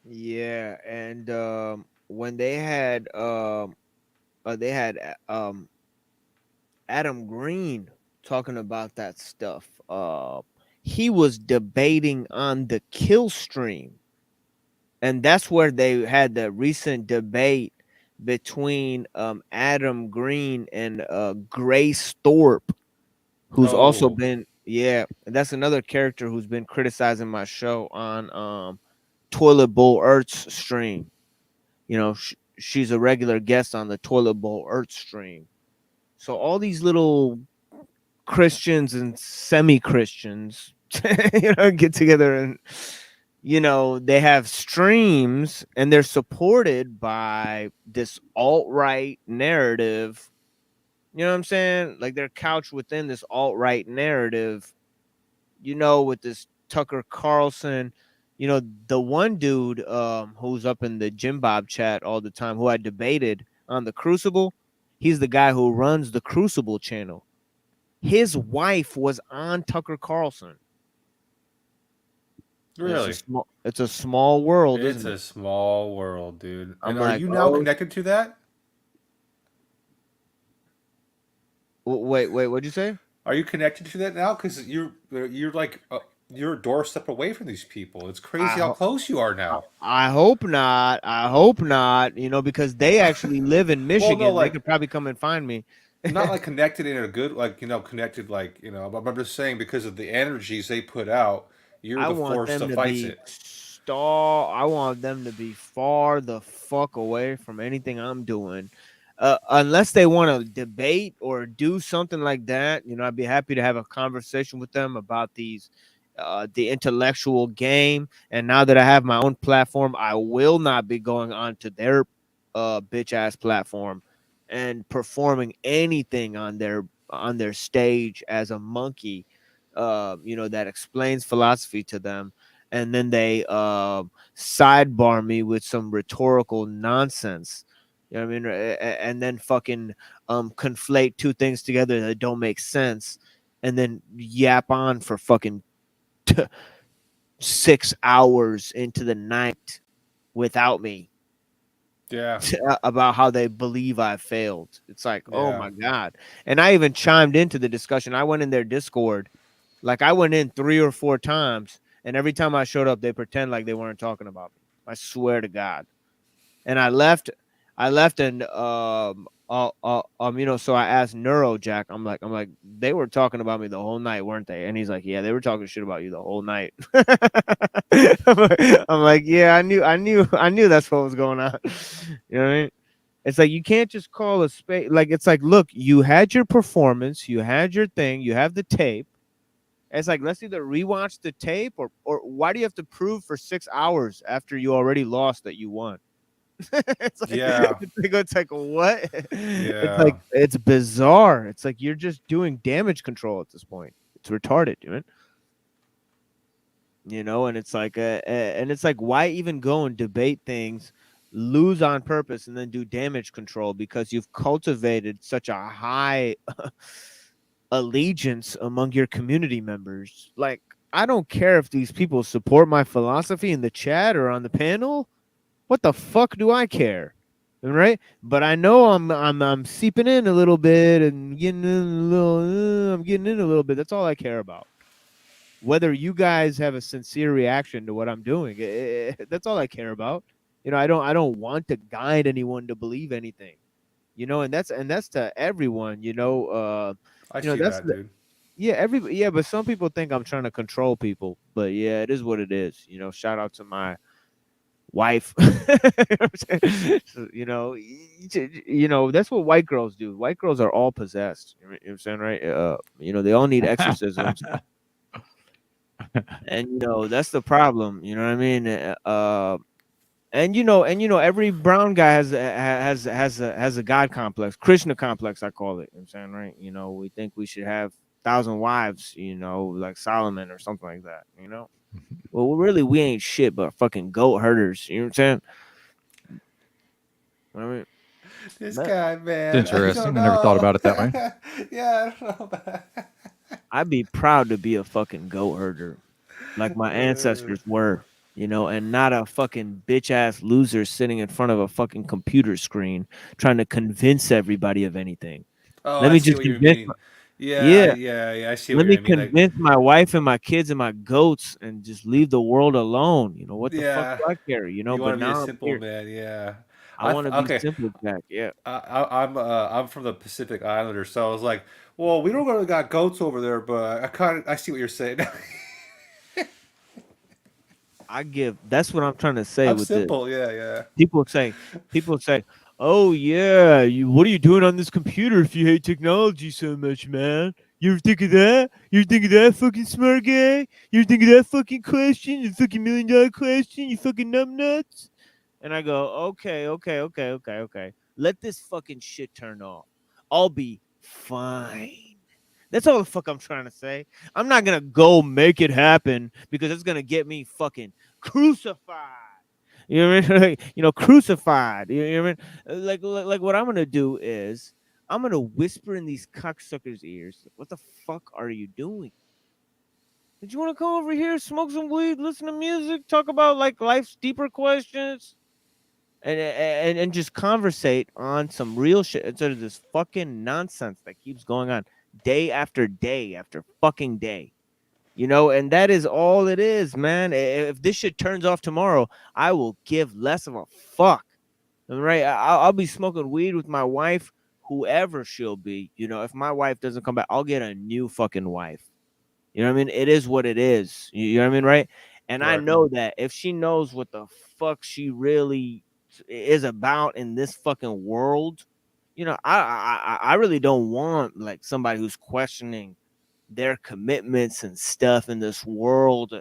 [SPEAKER 12] Yeah, and when they had Adam Green talking about that stuff, he was debating on the kill stream, and that's where they had the recent debate between Adam Green and Grace Thorpe, who's also been and that's another character who's been criticizing my show on Toilet Bowl Earth's stream. She's a regular guest on the Toilet Bowl Earth stream. So all these little Christians and semi-Christians, get together and, they have streams and they're supported by this alt-right narrative. You know what I'm saying? Like they're couched within this alt-right narrative, with this Tucker Carlson. The one dude who's up in the Jim Bob chat all the time, who I debated on the Crucible, he's the guy who runs the Crucible channel. His wife was on Tucker Carlson.
[SPEAKER 14] Really?
[SPEAKER 12] It's a small world.
[SPEAKER 14] It's
[SPEAKER 12] isn't
[SPEAKER 14] a
[SPEAKER 12] it?
[SPEAKER 14] small world, dude.
[SPEAKER 12] I'm
[SPEAKER 14] And are
[SPEAKER 12] like,
[SPEAKER 14] you now
[SPEAKER 12] oh.
[SPEAKER 14] connected to that?
[SPEAKER 12] Wait, what'd you say?
[SPEAKER 14] Are you connected to that now? Because you're like you're a doorstep away from these people. It's crazy how close you are now.
[SPEAKER 12] I hope not. Because they actually live in Michigan.
[SPEAKER 14] like-
[SPEAKER 12] they could probably come and find me.
[SPEAKER 14] Not like connected in a good, connected, but I'm just saying because of the energies they put out, you're the force to fight it.
[SPEAKER 12] I want them to be far the fuck away from anything I'm doing. Unless they want to debate or do something like that, I'd be happy to have a conversation with them about the intellectual game. And now that I have my own platform, I will not be going on to their bitch ass platform and performing anything on their stage as a monkey, that explains philosophy to them. And then they sidebar me with some rhetorical nonsense. You know what I mean? And then fucking conflate two things together that don't make sense, and then yap on for fucking 6 hours into the night without me.
[SPEAKER 14] Yeah.
[SPEAKER 12] about how they believe I failed. It's like, oh
[SPEAKER 14] Yeah.
[SPEAKER 12] my God. And I even chimed into the discussion. I went in their Discord. Like I went in 3 or 4 times, and every time I showed up, they pretend like they weren't talking about me. I swear to God. And I left and so I asked Jack, I'm like, they were talking about me the whole night, weren't they? And he's like, yeah, they were talking shit about you the whole night. I'm like, yeah, I knew that's what was going on. You know what I mean? It's like you can't just call a spade. Like it's like, look, you had your performance, you had your thing, you have the tape. It's like, let's either rewatch the tape or why do you have to prove for 6 hours after you already lost that you won? It's like,
[SPEAKER 14] Yeah.
[SPEAKER 12] it's like what?
[SPEAKER 14] Yeah.
[SPEAKER 12] It's like it's bizarre. It's like you're just doing damage control at this point. It's retarded, dude. You know, and it's like why even go and debate things, lose on purpose, and then do damage control because you've cultivated such a high allegiance among your community members. Like, I don't care if these people support my philosophy in the chat or on the panel. What the fuck do I care? Right? But I know I'm seeping in a little bit and getting in a little bit. That's all I care about. Whether you guys have a sincere reaction to what I'm doing, that's all I care about. You know, I don't want to guide anyone to believe anything. You know, and that's to everyone. You know,
[SPEAKER 14] I
[SPEAKER 12] you know
[SPEAKER 14] see
[SPEAKER 12] that's
[SPEAKER 14] that, dude.
[SPEAKER 12] yeah, but some people think I'm trying to control people. But yeah, it is what it is. You know, shout out to my wife. you know, that's what white girls do. White girls are all possessed. You know what I'm saying, right? You know, they all need exorcisms. And you know, that's the problem. You know what I mean? And you know, every brown guy has a God complex, Krishna complex, I call it. You know what I'm saying, right? You know, we think we should have 1,000 wives, you know, like Solomon or something like that, you know. Well, really, we ain't shit but fucking goat herders. You know what I'm saying? I mean,
[SPEAKER 14] This guy, man.
[SPEAKER 10] It's interesting. I never thought about it that way.
[SPEAKER 14] Yeah, I don't know about that.
[SPEAKER 12] I'd be proud to be a fucking goat herder, like my ancestors were, you know, and not a fucking bitch ass loser sitting in front of a fucking computer screen trying to convince everybody of anything.
[SPEAKER 14] Oh,
[SPEAKER 12] Let
[SPEAKER 14] I
[SPEAKER 12] me
[SPEAKER 14] see
[SPEAKER 12] just
[SPEAKER 14] what you
[SPEAKER 12] convince.
[SPEAKER 14] mean. Yeah, I see
[SPEAKER 12] Let
[SPEAKER 14] what
[SPEAKER 12] me
[SPEAKER 14] you mean. Like,
[SPEAKER 12] convince my wife and my kids and my goats and just leave the world alone. You know what the
[SPEAKER 14] yeah,
[SPEAKER 12] fuck do I care? You know,
[SPEAKER 14] you want
[SPEAKER 12] but
[SPEAKER 14] to be a
[SPEAKER 12] now I'm
[SPEAKER 14] simple
[SPEAKER 12] here.
[SPEAKER 14] man, yeah.
[SPEAKER 12] I want to be
[SPEAKER 14] Okay.
[SPEAKER 12] simple, Jack. Yeah.
[SPEAKER 14] I'm from the Pacific Islander, so I was like, well, we don't really got goats over there, but I see what you're saying.
[SPEAKER 12] That's what I'm trying to say
[SPEAKER 14] I'm
[SPEAKER 12] with
[SPEAKER 14] simple,
[SPEAKER 12] this.
[SPEAKER 14] yeah.
[SPEAKER 12] People say, oh yeah, what are you doing on this computer if you hate technology so much, man? You ever think of that? You ever think of that, fucking smart guy? You ever think of that fucking question? The fucking $1 million question? You fucking numbnuts? And I go, okay. Let this fucking shit turn off. I'll be fine. That's all the fuck I'm trying to say. I'm not gonna go make it happen because it's gonna get me fucking crucified. You know what I mean? You know, crucified. You know what I mean? Like what I'm gonna do is I'm gonna whisper in these cocksuckers' ears. What the fuck are you doing? Did you want to come over here, smoke some weed, listen to music, talk about like life's deeper questions, and just conversate on some real shit instead of this fucking nonsense that keeps going on day after day after fucking day? You know, and that is all it is, man. If this shit turns off tomorrow, I will give less of a fuck. Right? I'll be smoking weed with my wife, whoever she'll be. You know, if my wife doesn't come back, I'll get a new fucking wife. You know what I mean? It is what it is. You know what I mean, right? And I
[SPEAKER 14] Right.
[SPEAKER 12] know that if she knows what the fuck she really is about in this fucking world, you know, I really don't want like somebody who's questioning their commitments and stuff in this world,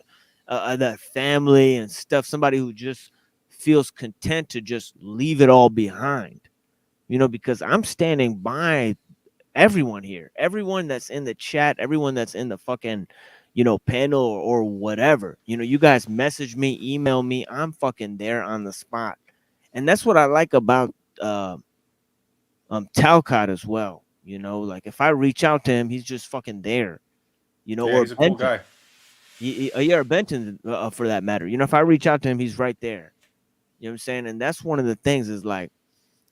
[SPEAKER 12] that family and stuff. Somebody who just feels content to just leave it all behind, you know, because I'm standing by everyone here, everyone that's in the chat, everyone that's in the fucking, you know, panel or whatever. You know, you guys message me, email me, I'm fucking there on the spot. And that's what I like about Talcott as well. You know, like if I reach out to him, he's just fucking there. You know,
[SPEAKER 14] Yeah,
[SPEAKER 12] or
[SPEAKER 14] he's a cool
[SPEAKER 12] Benton.
[SPEAKER 14] guy.
[SPEAKER 12] Yeah, or Benton for that matter. You know, if I reach out to him, he's right there. You know what I'm saying? And that's one of the things is like,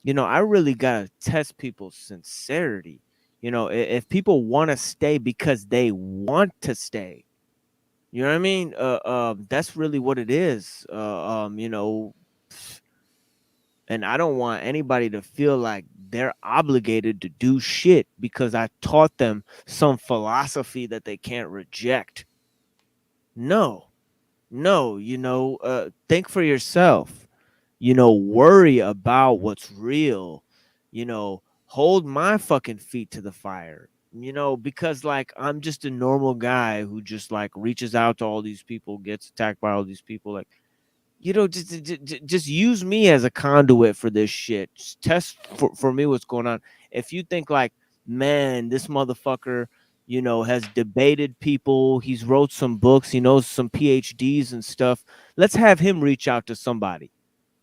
[SPEAKER 12] you know, I really gotta test people's sincerity. You know, if people want to stay because they want to stay, you know what I mean? That's really what it is. You know, and I don't want anybody to feel like they're obligated to do shit because I taught them some philosophy that they can't reject. No, you know, think for yourself. You know, worry about what's real. You know, hold my fucking feet to the fire. You know, because like I'm just a normal guy who just like reaches out to all these people, gets attacked by all these people. Like, you know, just use me as a conduit for this shit. Just test for me what's going on. If you think like, man, this motherfucker, you know, has debated people, he's wrote some books, he knows some PhDs and stuff, let's have him reach out to somebody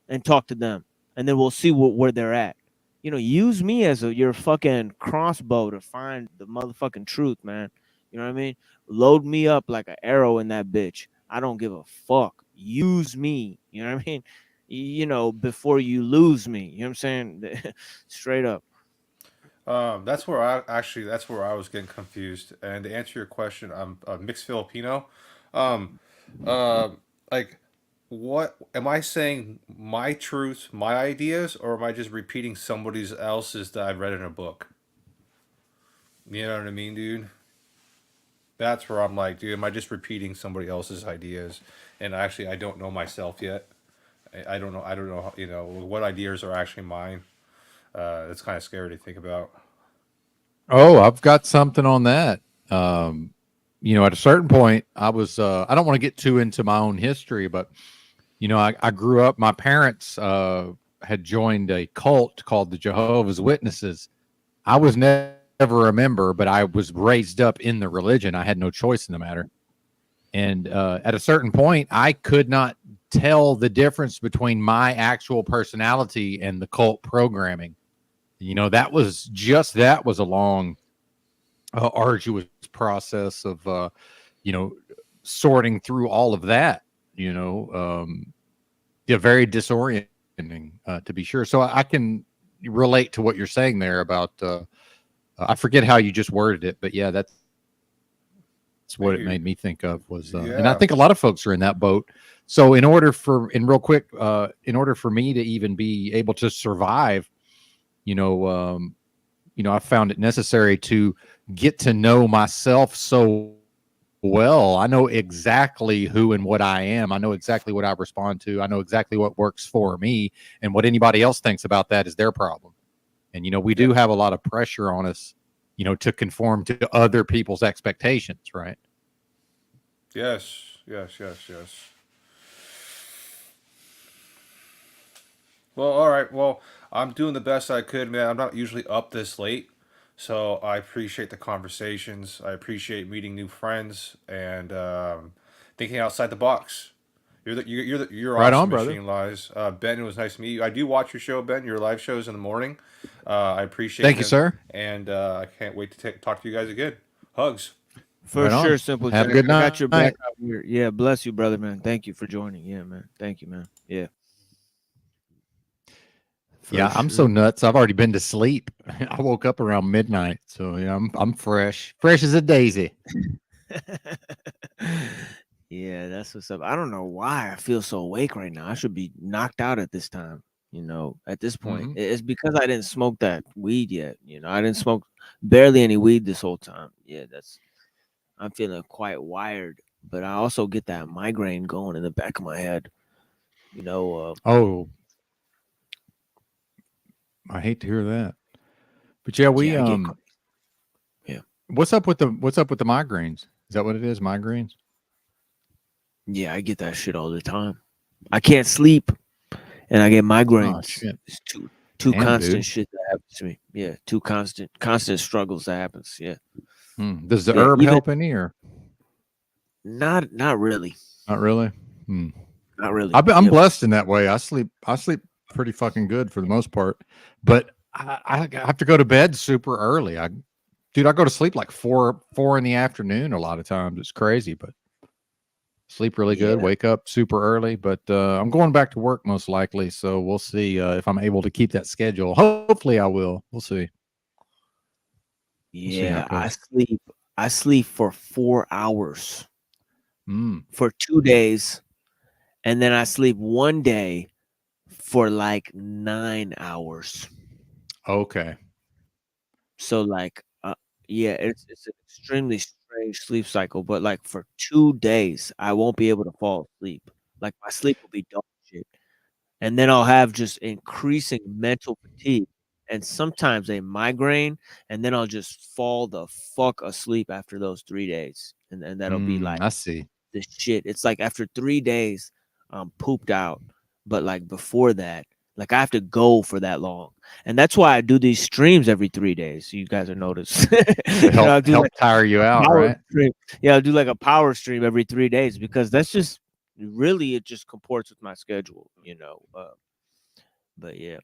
[SPEAKER 12] and talk to them, and then we'll see where they're at. You know, use me as your fucking crossbow to find the motherfucking truth, man. You know what I mean? Load me up like an arrow in that bitch. I don't give a fuck. Use me. You know what I mean? You know, before you lose me. You know what I'm saying? Straight up.
[SPEAKER 14] That's where I was getting confused. And to answer your question, I'm a mixed Filipino. Um, like, what am I saying? My truth, my ideas, or am I just repeating somebody else's that I read in a book? You know what I mean, dude? That's where I'm like, dude, am I just repeating somebody else's ideas? And actually, I don't know myself yet. I don't know. I don't know. You know what ideas are actually mine. It's kind of scary to think about.
[SPEAKER 10] Oh, I've got something on that. You know, at a certain point, I was, I don't want to get too into my own history, but, you know, I grew up, my parents had joined a cult called the Jehovah's Witnesses. I was never a member, but I was raised up in the religion. I had no choice in the matter. And at a certain point, I could not tell the difference between my actual personality and the cult programming. You know, that was a long, arduous process of, you know, sorting through all of that, you know, yeah, very disorienting, to be sure. So I can relate to what you're saying there about, I forget how you just worded it, but yeah, that's what it made me think of was, and I think a lot of folks are in that boat. So in order for me to even be able to survive, you know, I found it necessary to get to know myself so well. I know exactly who and what I am. I know exactly what I respond to. I know exactly what works for me, and what anybody else thinks about that is their problem. And, you know, we do have a lot of pressure on us, you know, to conform to other people's expectations, right?
[SPEAKER 14] Yes. Well, all right. Well, I'm doing the best I could, man. I'm not usually up this late, so I appreciate the conversations. I appreciate meeting new friends and thinking outside the box. You're
[SPEAKER 10] Right
[SPEAKER 14] awesome,
[SPEAKER 10] on, brother.
[SPEAKER 14] Machine Lies. Ben, it was nice to meet you. I do watch your show, Ben. Your live shows in the morning. I appreciate.
[SPEAKER 10] Thank you, sir.
[SPEAKER 14] And I can't wait to talk to you guys again. Hugs.
[SPEAKER 12] For
[SPEAKER 10] Right
[SPEAKER 12] sure,
[SPEAKER 10] on.
[SPEAKER 12] Simple
[SPEAKER 10] Have a
[SPEAKER 12] Jack.
[SPEAKER 10] good
[SPEAKER 12] I got your
[SPEAKER 10] night.
[SPEAKER 12] back out here. Yeah, bless you, brother, man. Thank you for joining. Yeah, man. Thank you, man. Yeah.
[SPEAKER 10] Yeah, I'm so nuts. I've already been to sleep. I woke up around midnight, so yeah, I'm fresh as a daisy.
[SPEAKER 12] Yeah, that's what's up. I don't know why I feel so awake right now. I should be knocked out at this time. You know, at this point, it's because I didn't smoke that weed yet. You know, I didn't smoke barely any weed this whole time. Yeah, I'm feeling quite wired, but I also get that migraine going in the back of my head. You know.
[SPEAKER 10] Oh, I hate to hear that. But yeah, we
[SPEAKER 12] yeah.
[SPEAKER 10] What's up with the migraines? Is that what it is? Migraines?
[SPEAKER 12] Yeah, I get that shit all the time. I can't sleep, and I get migraines.
[SPEAKER 10] Oh, shit.
[SPEAKER 12] It's two
[SPEAKER 10] Damn,
[SPEAKER 12] constant
[SPEAKER 10] dude.
[SPEAKER 12] shit that happens to me. Yeah, two constant struggles that happens. Yeah.
[SPEAKER 10] Does the herb help any or?
[SPEAKER 12] Not really.
[SPEAKER 10] Not really.
[SPEAKER 12] Not really.
[SPEAKER 10] I'm blessed in that way. I sleep pretty fucking good for the most part, but I have to go to bed super early. I go to sleep like 4 in the afternoon a lot of times. It's crazy, but Sleep really good, wake up super early, but I'm going back to work most likely, so we'll see if I'm able to keep that schedule. Hopefully I will. We'll see. We'll see how
[SPEAKER 12] Yeah,
[SPEAKER 10] it goes.
[SPEAKER 12] I sleep for 4 hours
[SPEAKER 10] Mm,
[SPEAKER 12] for 2 days, and then I sleep one day for like 9 hours.
[SPEAKER 10] okay.
[SPEAKER 12] So like yeah, it's an extremely strange sleep cycle, but like for 2 days I won't be able to fall asleep. Like my sleep will be dog shit. And then I'll have just increasing mental fatigue and sometimes a migraine, and then I'll just fall the fuck asleep after those 3 days. And that'll be like
[SPEAKER 10] I see.
[SPEAKER 12] the shit. It's like after 3 days, I'm pooped out. But like before that, like I have to go for that long. And that's why I do these streams every 3 days. So you guys will notice.
[SPEAKER 10] To
[SPEAKER 12] I'll
[SPEAKER 10] help
[SPEAKER 12] do like
[SPEAKER 10] tire you
[SPEAKER 12] a
[SPEAKER 10] out,
[SPEAKER 12] power
[SPEAKER 10] right?
[SPEAKER 12] stream. Yeah, I'll do like a power stream every 3 days because that's just really it just comports with my schedule, you know. But yeah.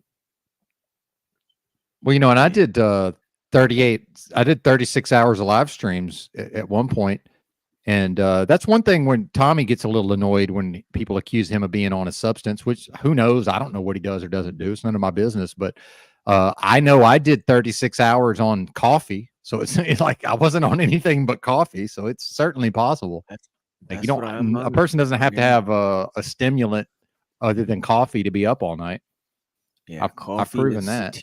[SPEAKER 10] Well, and I did 36 hours of live streams at one point. And that's one thing when Tommy gets a little annoyed when people accuse him of being on a substance, which who knows? I don't know what he does or doesn't do. It's none of my business. But I know I did 36 hours on coffee. So it's like I wasn't on anything but coffee. So it's certainly possible. Like a person doesn't have to have a stimulant other than coffee to be up all night.
[SPEAKER 12] Yeah,
[SPEAKER 10] I've proven that.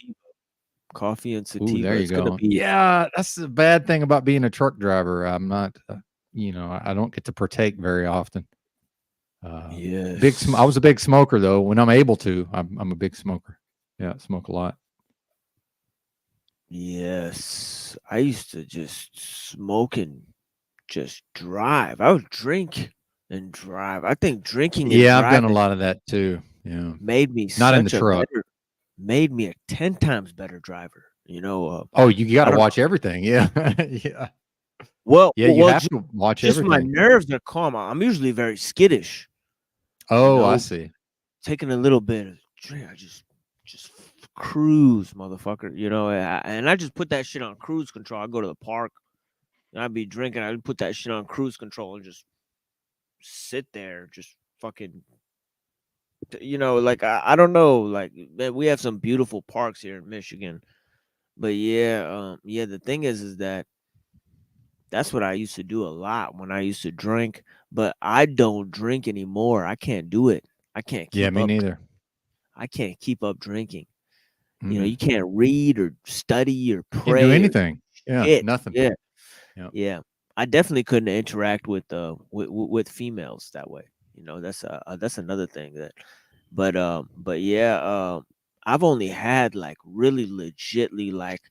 [SPEAKER 12] Coffee and sativa.
[SPEAKER 10] Ooh, there you
[SPEAKER 12] It's gonna
[SPEAKER 10] go.
[SPEAKER 12] be
[SPEAKER 10] Yeah, that's the bad thing about being a truck driver. I'm not, I don't get to partake very often. I was a big smoker though. When I'm able to, I'm a big smoker. Yeah, I smoke a lot.
[SPEAKER 12] Yes. I used to just smoke and just drive. I would drink and drive. I think drinking and
[SPEAKER 10] Yeah, I've done a
[SPEAKER 12] driving
[SPEAKER 10] lot of that too. Yeah,
[SPEAKER 12] made me
[SPEAKER 10] not in the
[SPEAKER 12] such a
[SPEAKER 10] truck.
[SPEAKER 12] made me a 10 times better driver. You know,
[SPEAKER 10] Oh, you got
[SPEAKER 12] I
[SPEAKER 10] to
[SPEAKER 12] don't
[SPEAKER 10] watch everything. Yeah, yeah,
[SPEAKER 12] well,
[SPEAKER 10] yeah. You
[SPEAKER 12] well,
[SPEAKER 10] have to watch
[SPEAKER 12] just my
[SPEAKER 10] everything.
[SPEAKER 12] nerves are calm. I'm usually very skittish.
[SPEAKER 10] Oh, I
[SPEAKER 12] know,
[SPEAKER 10] see.
[SPEAKER 12] Taking a little bit of drink, I just cruise, motherfucker. You know, and I just put that shit on cruise control. I go to the park and I'd be drinking. I'd put that shit on cruise control and just sit there, just fucking. Like I don't know, like man, we have some beautiful parks here in Michigan, but yeah, the thing is that that's what I used to do a lot when I used to drink, but I don't drink anymore. I can't do it. I can't
[SPEAKER 10] Yeah,
[SPEAKER 12] keep
[SPEAKER 10] me
[SPEAKER 12] up.
[SPEAKER 10] neither.
[SPEAKER 12] I can't keep up drinking.
[SPEAKER 10] Mm-mm.
[SPEAKER 12] You can't read or study or
[SPEAKER 10] Can't
[SPEAKER 12] pray
[SPEAKER 10] do
[SPEAKER 12] or
[SPEAKER 10] anything. Yeah,
[SPEAKER 12] shit.
[SPEAKER 10] nothing.
[SPEAKER 12] Yeah.
[SPEAKER 10] Yep.
[SPEAKER 12] Yeah. I definitely couldn't interact with females that way. That's another thing that but yeah, I've only had like really legitly like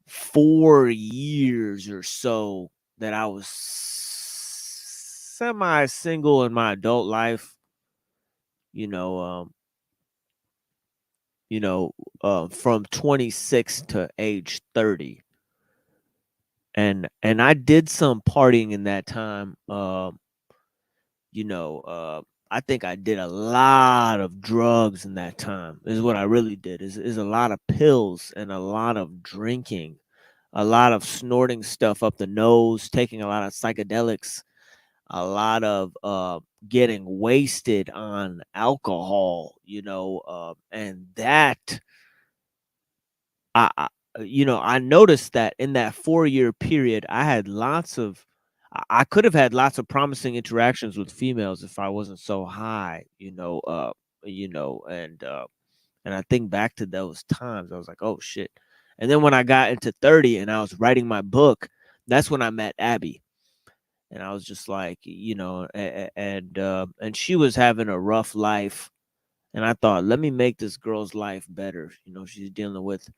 [SPEAKER 12] 4 years or so that I was semi-single in my adult life. From 26 to age 30. And I did some partying in that time. I think I did a lot of drugs in that time. Is what I really did. Is a lot of pills and a lot of drinking, a lot of snorting stuff up the nose, taking a lot of psychedelics, a lot of getting wasted on alcohol. And that I noticed that in that 4-year period, I could have had lots of promising interactions with females if I wasn't so high, and I think back to those times, I was like, oh shit. And then when I got into 30 and I was writing my book, that's when I met Abby. And I was just like, and she was having a rough life. And I thought, let me make this girl's life better. She's dealing with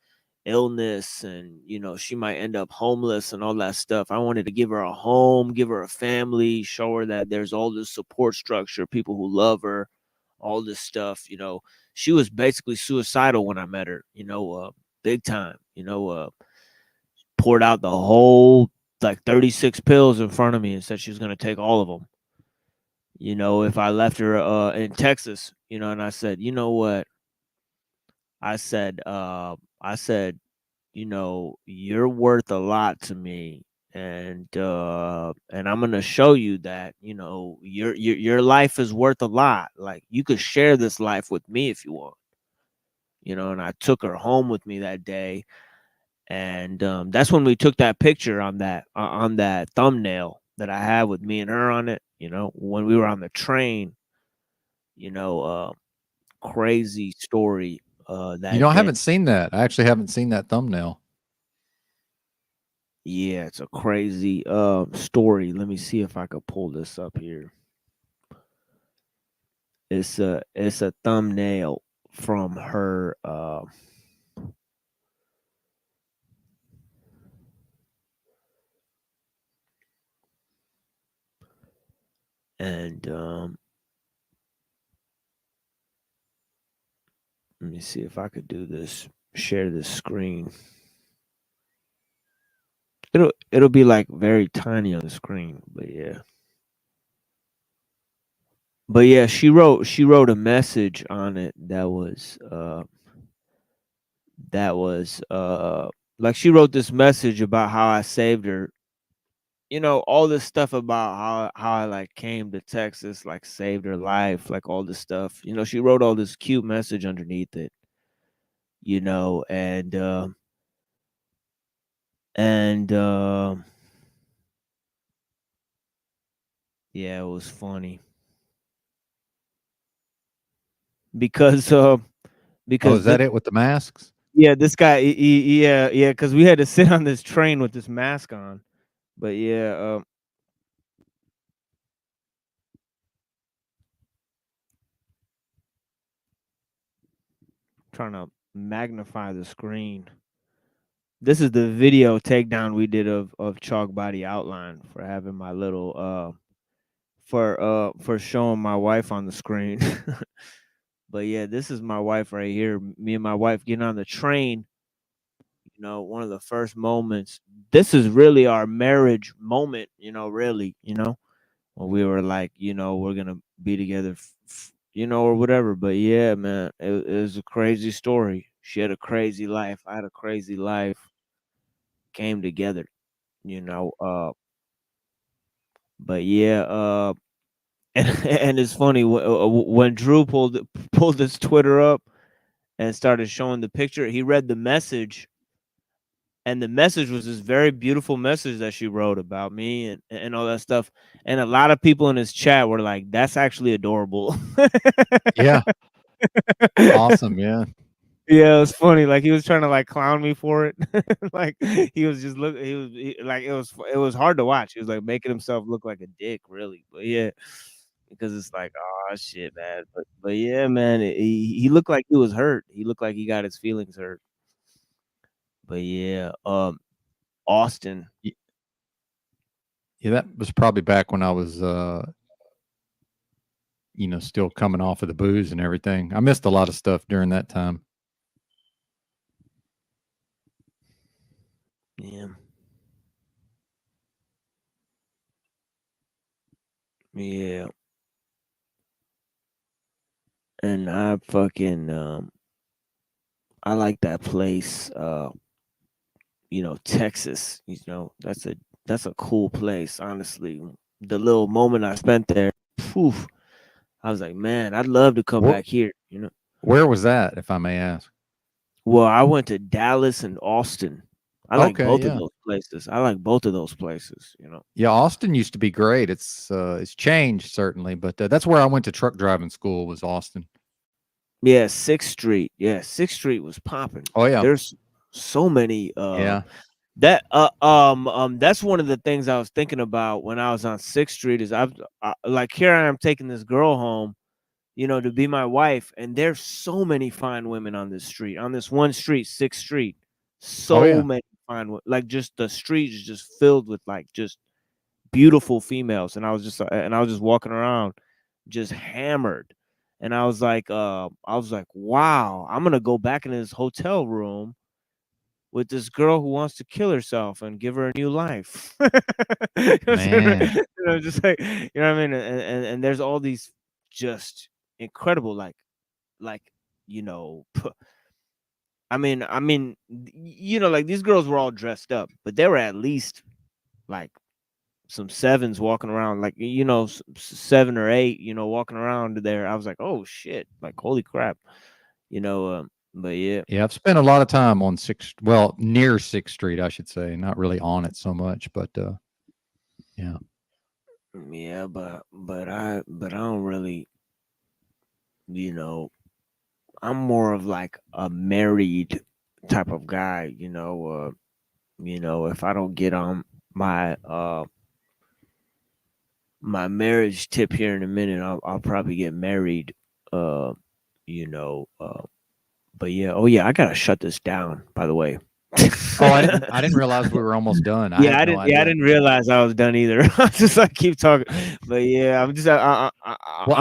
[SPEAKER 12] illness and she might end up homeless and all that stuff. I wanted to give her a home, give her a family, show her that there's all this support structure, people who love her, all this stuff. She was basically suicidal when I met her, big time. Poured out the whole like 36 pills in front of me and said she was going to take all of them, if I left her in Texas, and I said, you know what? I said, you're worth a lot to me. and I'm gonna show you that, you know, your life is worth a lot. Like, you could share this life with me if you want, you know. And I took her home with me that day, and that's when we took that picture on that thumbnail that I had with me and her on it, you know, when we were on the train, you know. Crazy story that
[SPEAKER 10] You know, I
[SPEAKER 12] day.
[SPEAKER 10] haven't seen that. I actually haven't seen that thumbnail.
[SPEAKER 12] Yeah, it's a crazy story. Let me see if I could pull this up here. It's a thumbnail from her and let me see if I could do this, share this screen. It'll be like very tiny on the screen, but yeah. But yeah, she wrote a message on it that was like, she wrote this message about how I saved her. You know, all this stuff about how I like came to Texas, like saved her life, like all this stuff. You know, she wrote all this cute message underneath it, you know, and yeah, it was funny. Because
[SPEAKER 10] Oh, is that it with the masks?
[SPEAKER 12] yeah, this guy, yeah, because we had to sit on this train with this mask on. But yeah, trying to magnify the screen. This is the video takedown we did of Chalk Body Outline for having my little for showing my wife on the screen. But yeah, this is my wife right here. Me and my wife getting on the train. You know, one of the first moments. This is really our marriage moment, you know, really, you know, when we were like, you know, we're gonna be together, you know, or whatever. But yeah, man, it was a crazy story. She had a crazy life. I had a crazy life. Came together, you know. But yeah, and it's funny when Drew pulled his Twitter up and started showing the picture. He read the message, and the message was this very beautiful message that she wrote about me and all that stuff. And a lot of people in his chat were like, "That's actually adorable."
[SPEAKER 10] Yeah. Awesome. Yeah.
[SPEAKER 12] Yeah, it was funny. Like, he was trying to like clown me for it. Like, he was just like, it was hard to watch. He was like making himself look like a dick, really. But yeah, because it's like, oh shit, man. But yeah, man, he looked like he was hurt. He looked like he got his feelings hurt. But yeah, Austin.
[SPEAKER 10] Yeah, that was probably back when I was you know, still coming off of the booze and everything. I missed a lot of stuff during that time.
[SPEAKER 12] Yeah. Yeah. And I fucking I like that place. You know, Texas, you know, that's a cool place, honestly. The little moment I spent there, poof, I was like, man, I'd love to come back here, you know.
[SPEAKER 10] Where was that, if I may ask?
[SPEAKER 12] Well, I went to Dallas and Austin. I like
[SPEAKER 10] Okay,
[SPEAKER 12] both of
[SPEAKER 10] yeah.
[SPEAKER 12] those places. I like both of those places, you know.
[SPEAKER 10] Yeah, Austin used to be great. It's changed certainly, but that's where I went to truck driving school, was Austin.
[SPEAKER 12] Yeah, 6th Street. Yeah, 6th Street was popping.
[SPEAKER 10] Oh yeah.
[SPEAKER 12] There's so many
[SPEAKER 10] Yeah.
[SPEAKER 12] that's one of the things I was thinking about when I was on 6th Street is like, here I am taking this girl home, you know, to be my wife, and there's so many fine women on this street, on this one street, 6th Street. So
[SPEAKER 10] yeah.
[SPEAKER 12] many fine, like, just the street is just filled with like just beautiful females, and I was just walking around just hammered, and I was like, wow, I'm gonna go back into this hotel room with this girl who wants to kill herself and give her a new life. You know, just like, you know what I mean? And there's all these just incredible, like, you know, I mean, you know, like, these girls were all dressed up, but they were at least like some 7s walking around, like, you know, 7 or 8, you know, walking around there. I was like, oh shit, like holy crap, you know. But yeah,
[SPEAKER 10] I've spent a lot of time on near 6th Street, I should say, not really on it so much, but yeah,
[SPEAKER 12] but I don't really, you know, I'm more of like a married type of guy, you know. If I don't get on my my marriage tip here in a minute, I'll probably get married. You know, but yeah, oh yeah, I gotta shut this down, by the way.
[SPEAKER 10] I didn't realize we were almost done. I
[SPEAKER 12] didn't realize I was done either. I just like keep talking, but yeah, I'm just I'm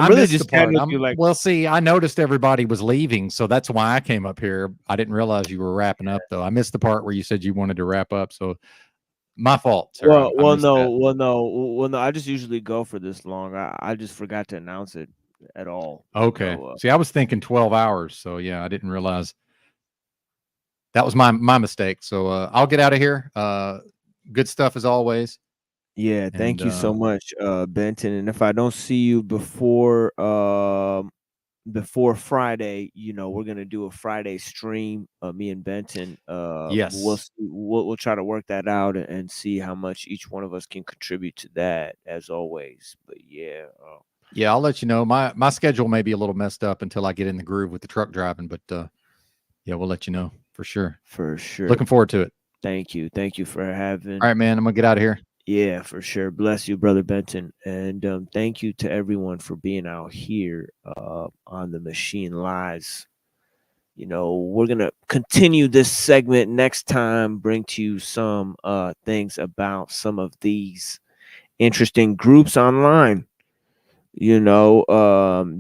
[SPEAKER 12] really
[SPEAKER 10] missed
[SPEAKER 12] just
[SPEAKER 10] the part.
[SPEAKER 12] chatting with you, like,
[SPEAKER 10] Well, see, I noticed everybody was leaving, so that's why I came up here. I didn't realize you were wrapping up, though. I missed the part where you said you wanted to wrap up, so my fault, sir.
[SPEAKER 12] no. I just usually go for this long. I just forgot to announce it at all.
[SPEAKER 10] Okay. See, I was thinking 12 hours, so yeah, I didn't realize. That was my mistake. So I'll get out of here. Good stuff as always.
[SPEAKER 12] Yeah, thank you so much, Benton. And if I don't see you before Friday, you know, we're gonna do a Friday stream. Me and Benton.
[SPEAKER 10] Yes.
[SPEAKER 12] We'll try to work that out and see how much each one of us can contribute to that, as always. But yeah.
[SPEAKER 10] Yeah, I'll let you know. My schedule may be a little messed up until I get in the groove with the truck driving, but yeah, we'll let you know for sure.
[SPEAKER 12] For sure.
[SPEAKER 10] Looking forward to it.
[SPEAKER 12] Thank you for having.
[SPEAKER 10] All right, man. I'm gonna get out of here.
[SPEAKER 12] Yeah, for sure. Bless you, Brother Benton. And thank you to everyone for being out here on the Machine Lies. You know, we're going to continue this segment next time, bring to you some things about some of these interesting groups online, you know,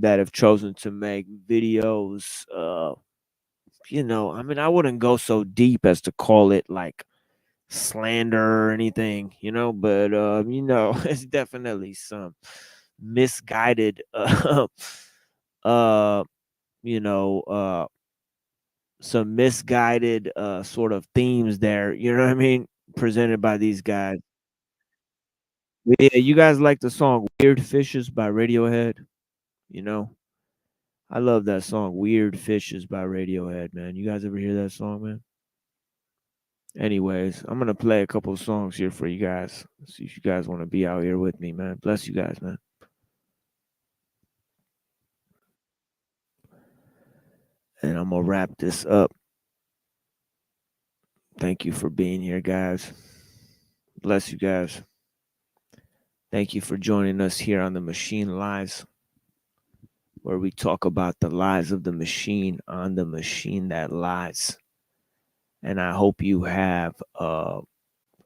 [SPEAKER 12] that have chosen to make videos. You know, I mean, I wouldn't go so deep as to call it like slander or anything, you know, but you know, it's definitely some misguided you know, some misguided sort of themes there, you know what I mean, presented by these guys. Yeah, you guys like the song Weird Fishes by Radiohead? You know, I love that song Weird Fishes by Radiohead, man. You guys ever hear that song, man? Anyways, I'm going to play a couple of songs here for you guys. See if you guys want to be out here with me, man. Bless you guys, man. And I'm going to wrap this up. Thank you for being here, guys. Bless you guys. Thank you for joining us here on the Machine Lies, where we talk about the lies of the machine on the machine that lies. And I hope you have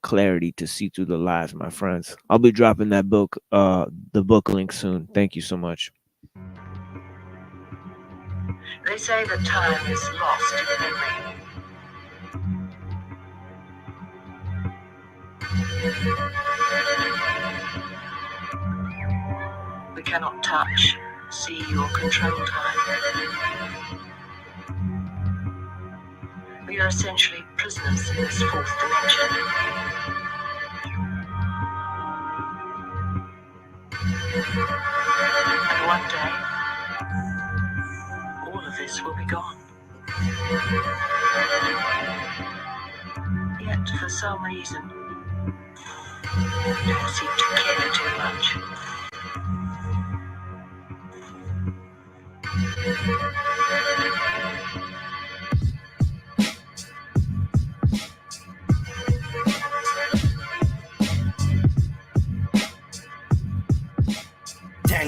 [SPEAKER 12] clarity to see through the lies, my friends. I'll be dropping that book, the book link soon. Thank you so much.
[SPEAKER 18] They say that time is lost in memory. We cannot touch, see, or control time. We are essentially prisoners in this fourth dimension. And one day, all of this will be gone. Yet, for some reason, we don't seem to care too much.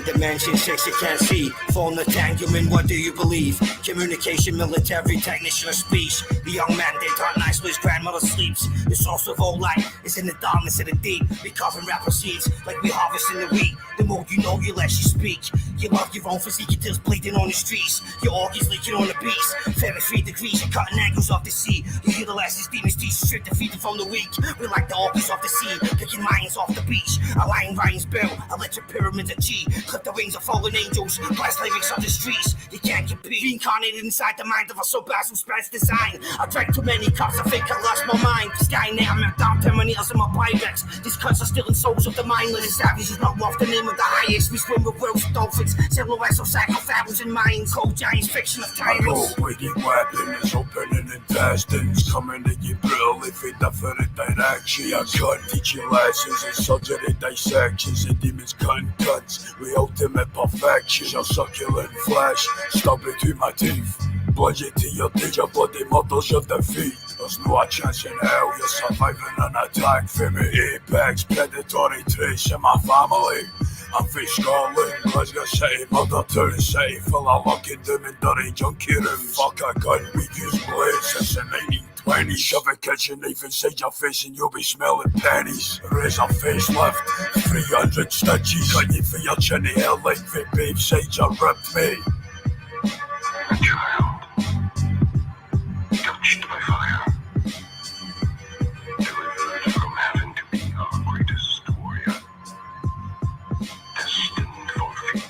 [SPEAKER 21] Dimension 6 you can't see. Phone entanglement, what do you believe? Communication, military, technician of speech. The young man, they taught nice where his grandmother sleeps. The source of all light is in the darkness of the deep. We carving rapper seeds like we harvesting the wheat. The more you know, you less you speak. You love your own physique, your tears bleeding on the streets. Your organs leaking on the beast. 73 degrees, you're cutting angles off the sea. You hear the last demons teach, strip defeated from the weak. We like the organs off the sea, picking lions off the beach. A lion Ryan's bill, electric pyramids of G. Clip the
[SPEAKER 17] The wings of fallen angels, blast lyrics on the streets. You can't compete. Reincarnated inside the mind of a sub-ass who spreads design. I drank too many cups, I think I lost my mind. Skynet, I'm down 10 nails in my Pyrex. These cuts are stealing souls of the mindless. Savage is not worth the name of the highest. We swim with whales and dolphins. Silhouettes of sacrifices in minds. Cold giants, fiction of tyrants.
[SPEAKER 22] Waiting weapon is opening intestines. Coming at you brutally with definite direction. I can't teach you lessons in surgery dissections. And demons cunt cuts with ultimate perfection. Your succulent flesh, stab between my teeth. Plunge it to your your body models your defeat. There's no chance in hell you're surviving an attack from me. Apex predatory trace in my family. I'm from Scotland, Glasgow City, mother town city, full of lucky doom and dirty junkie room. Fuck a gun, we use blades since the 1920s. Shove a kitchen knife inside your face and you'll be smelling pennies. Razor facelift, 300 stitches. Cut you for your chinny hair like the babe sides you ripped me.
[SPEAKER 21] A child, touched by fire, delivered from heaven to be our greatest warrior, destined for victory.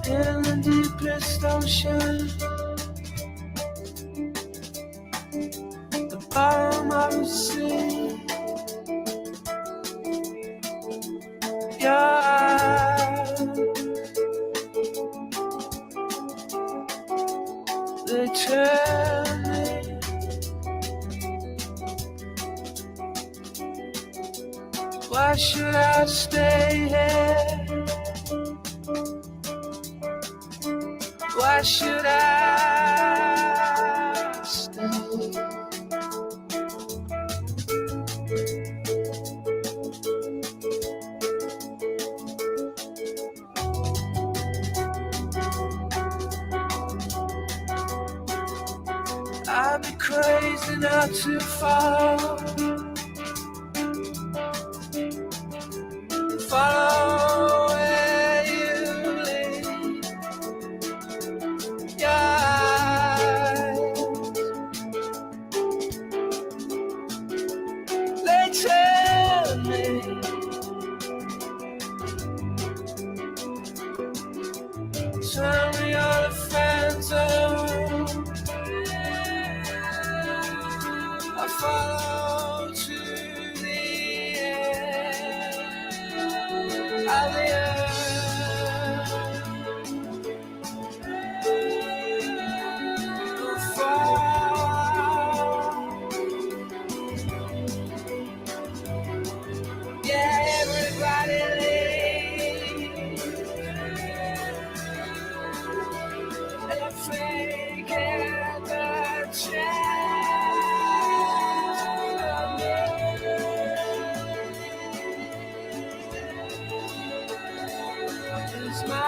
[SPEAKER 21] In the deepest ocean, the bottom of the sea, your eyes, they tell me why should I stay here? Why should I stay? I'd be crazy not to follow where you lead. Your eyes, they tell me tell me you're the phantom I follow to the end of the earth. Yeah, everybody leave. If they get the chance of me, it's my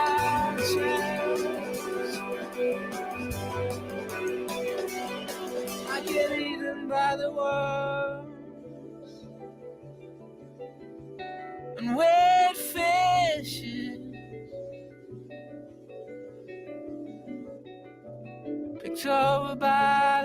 [SPEAKER 21] chance. I get eaten by the world and wade fishing, picked over by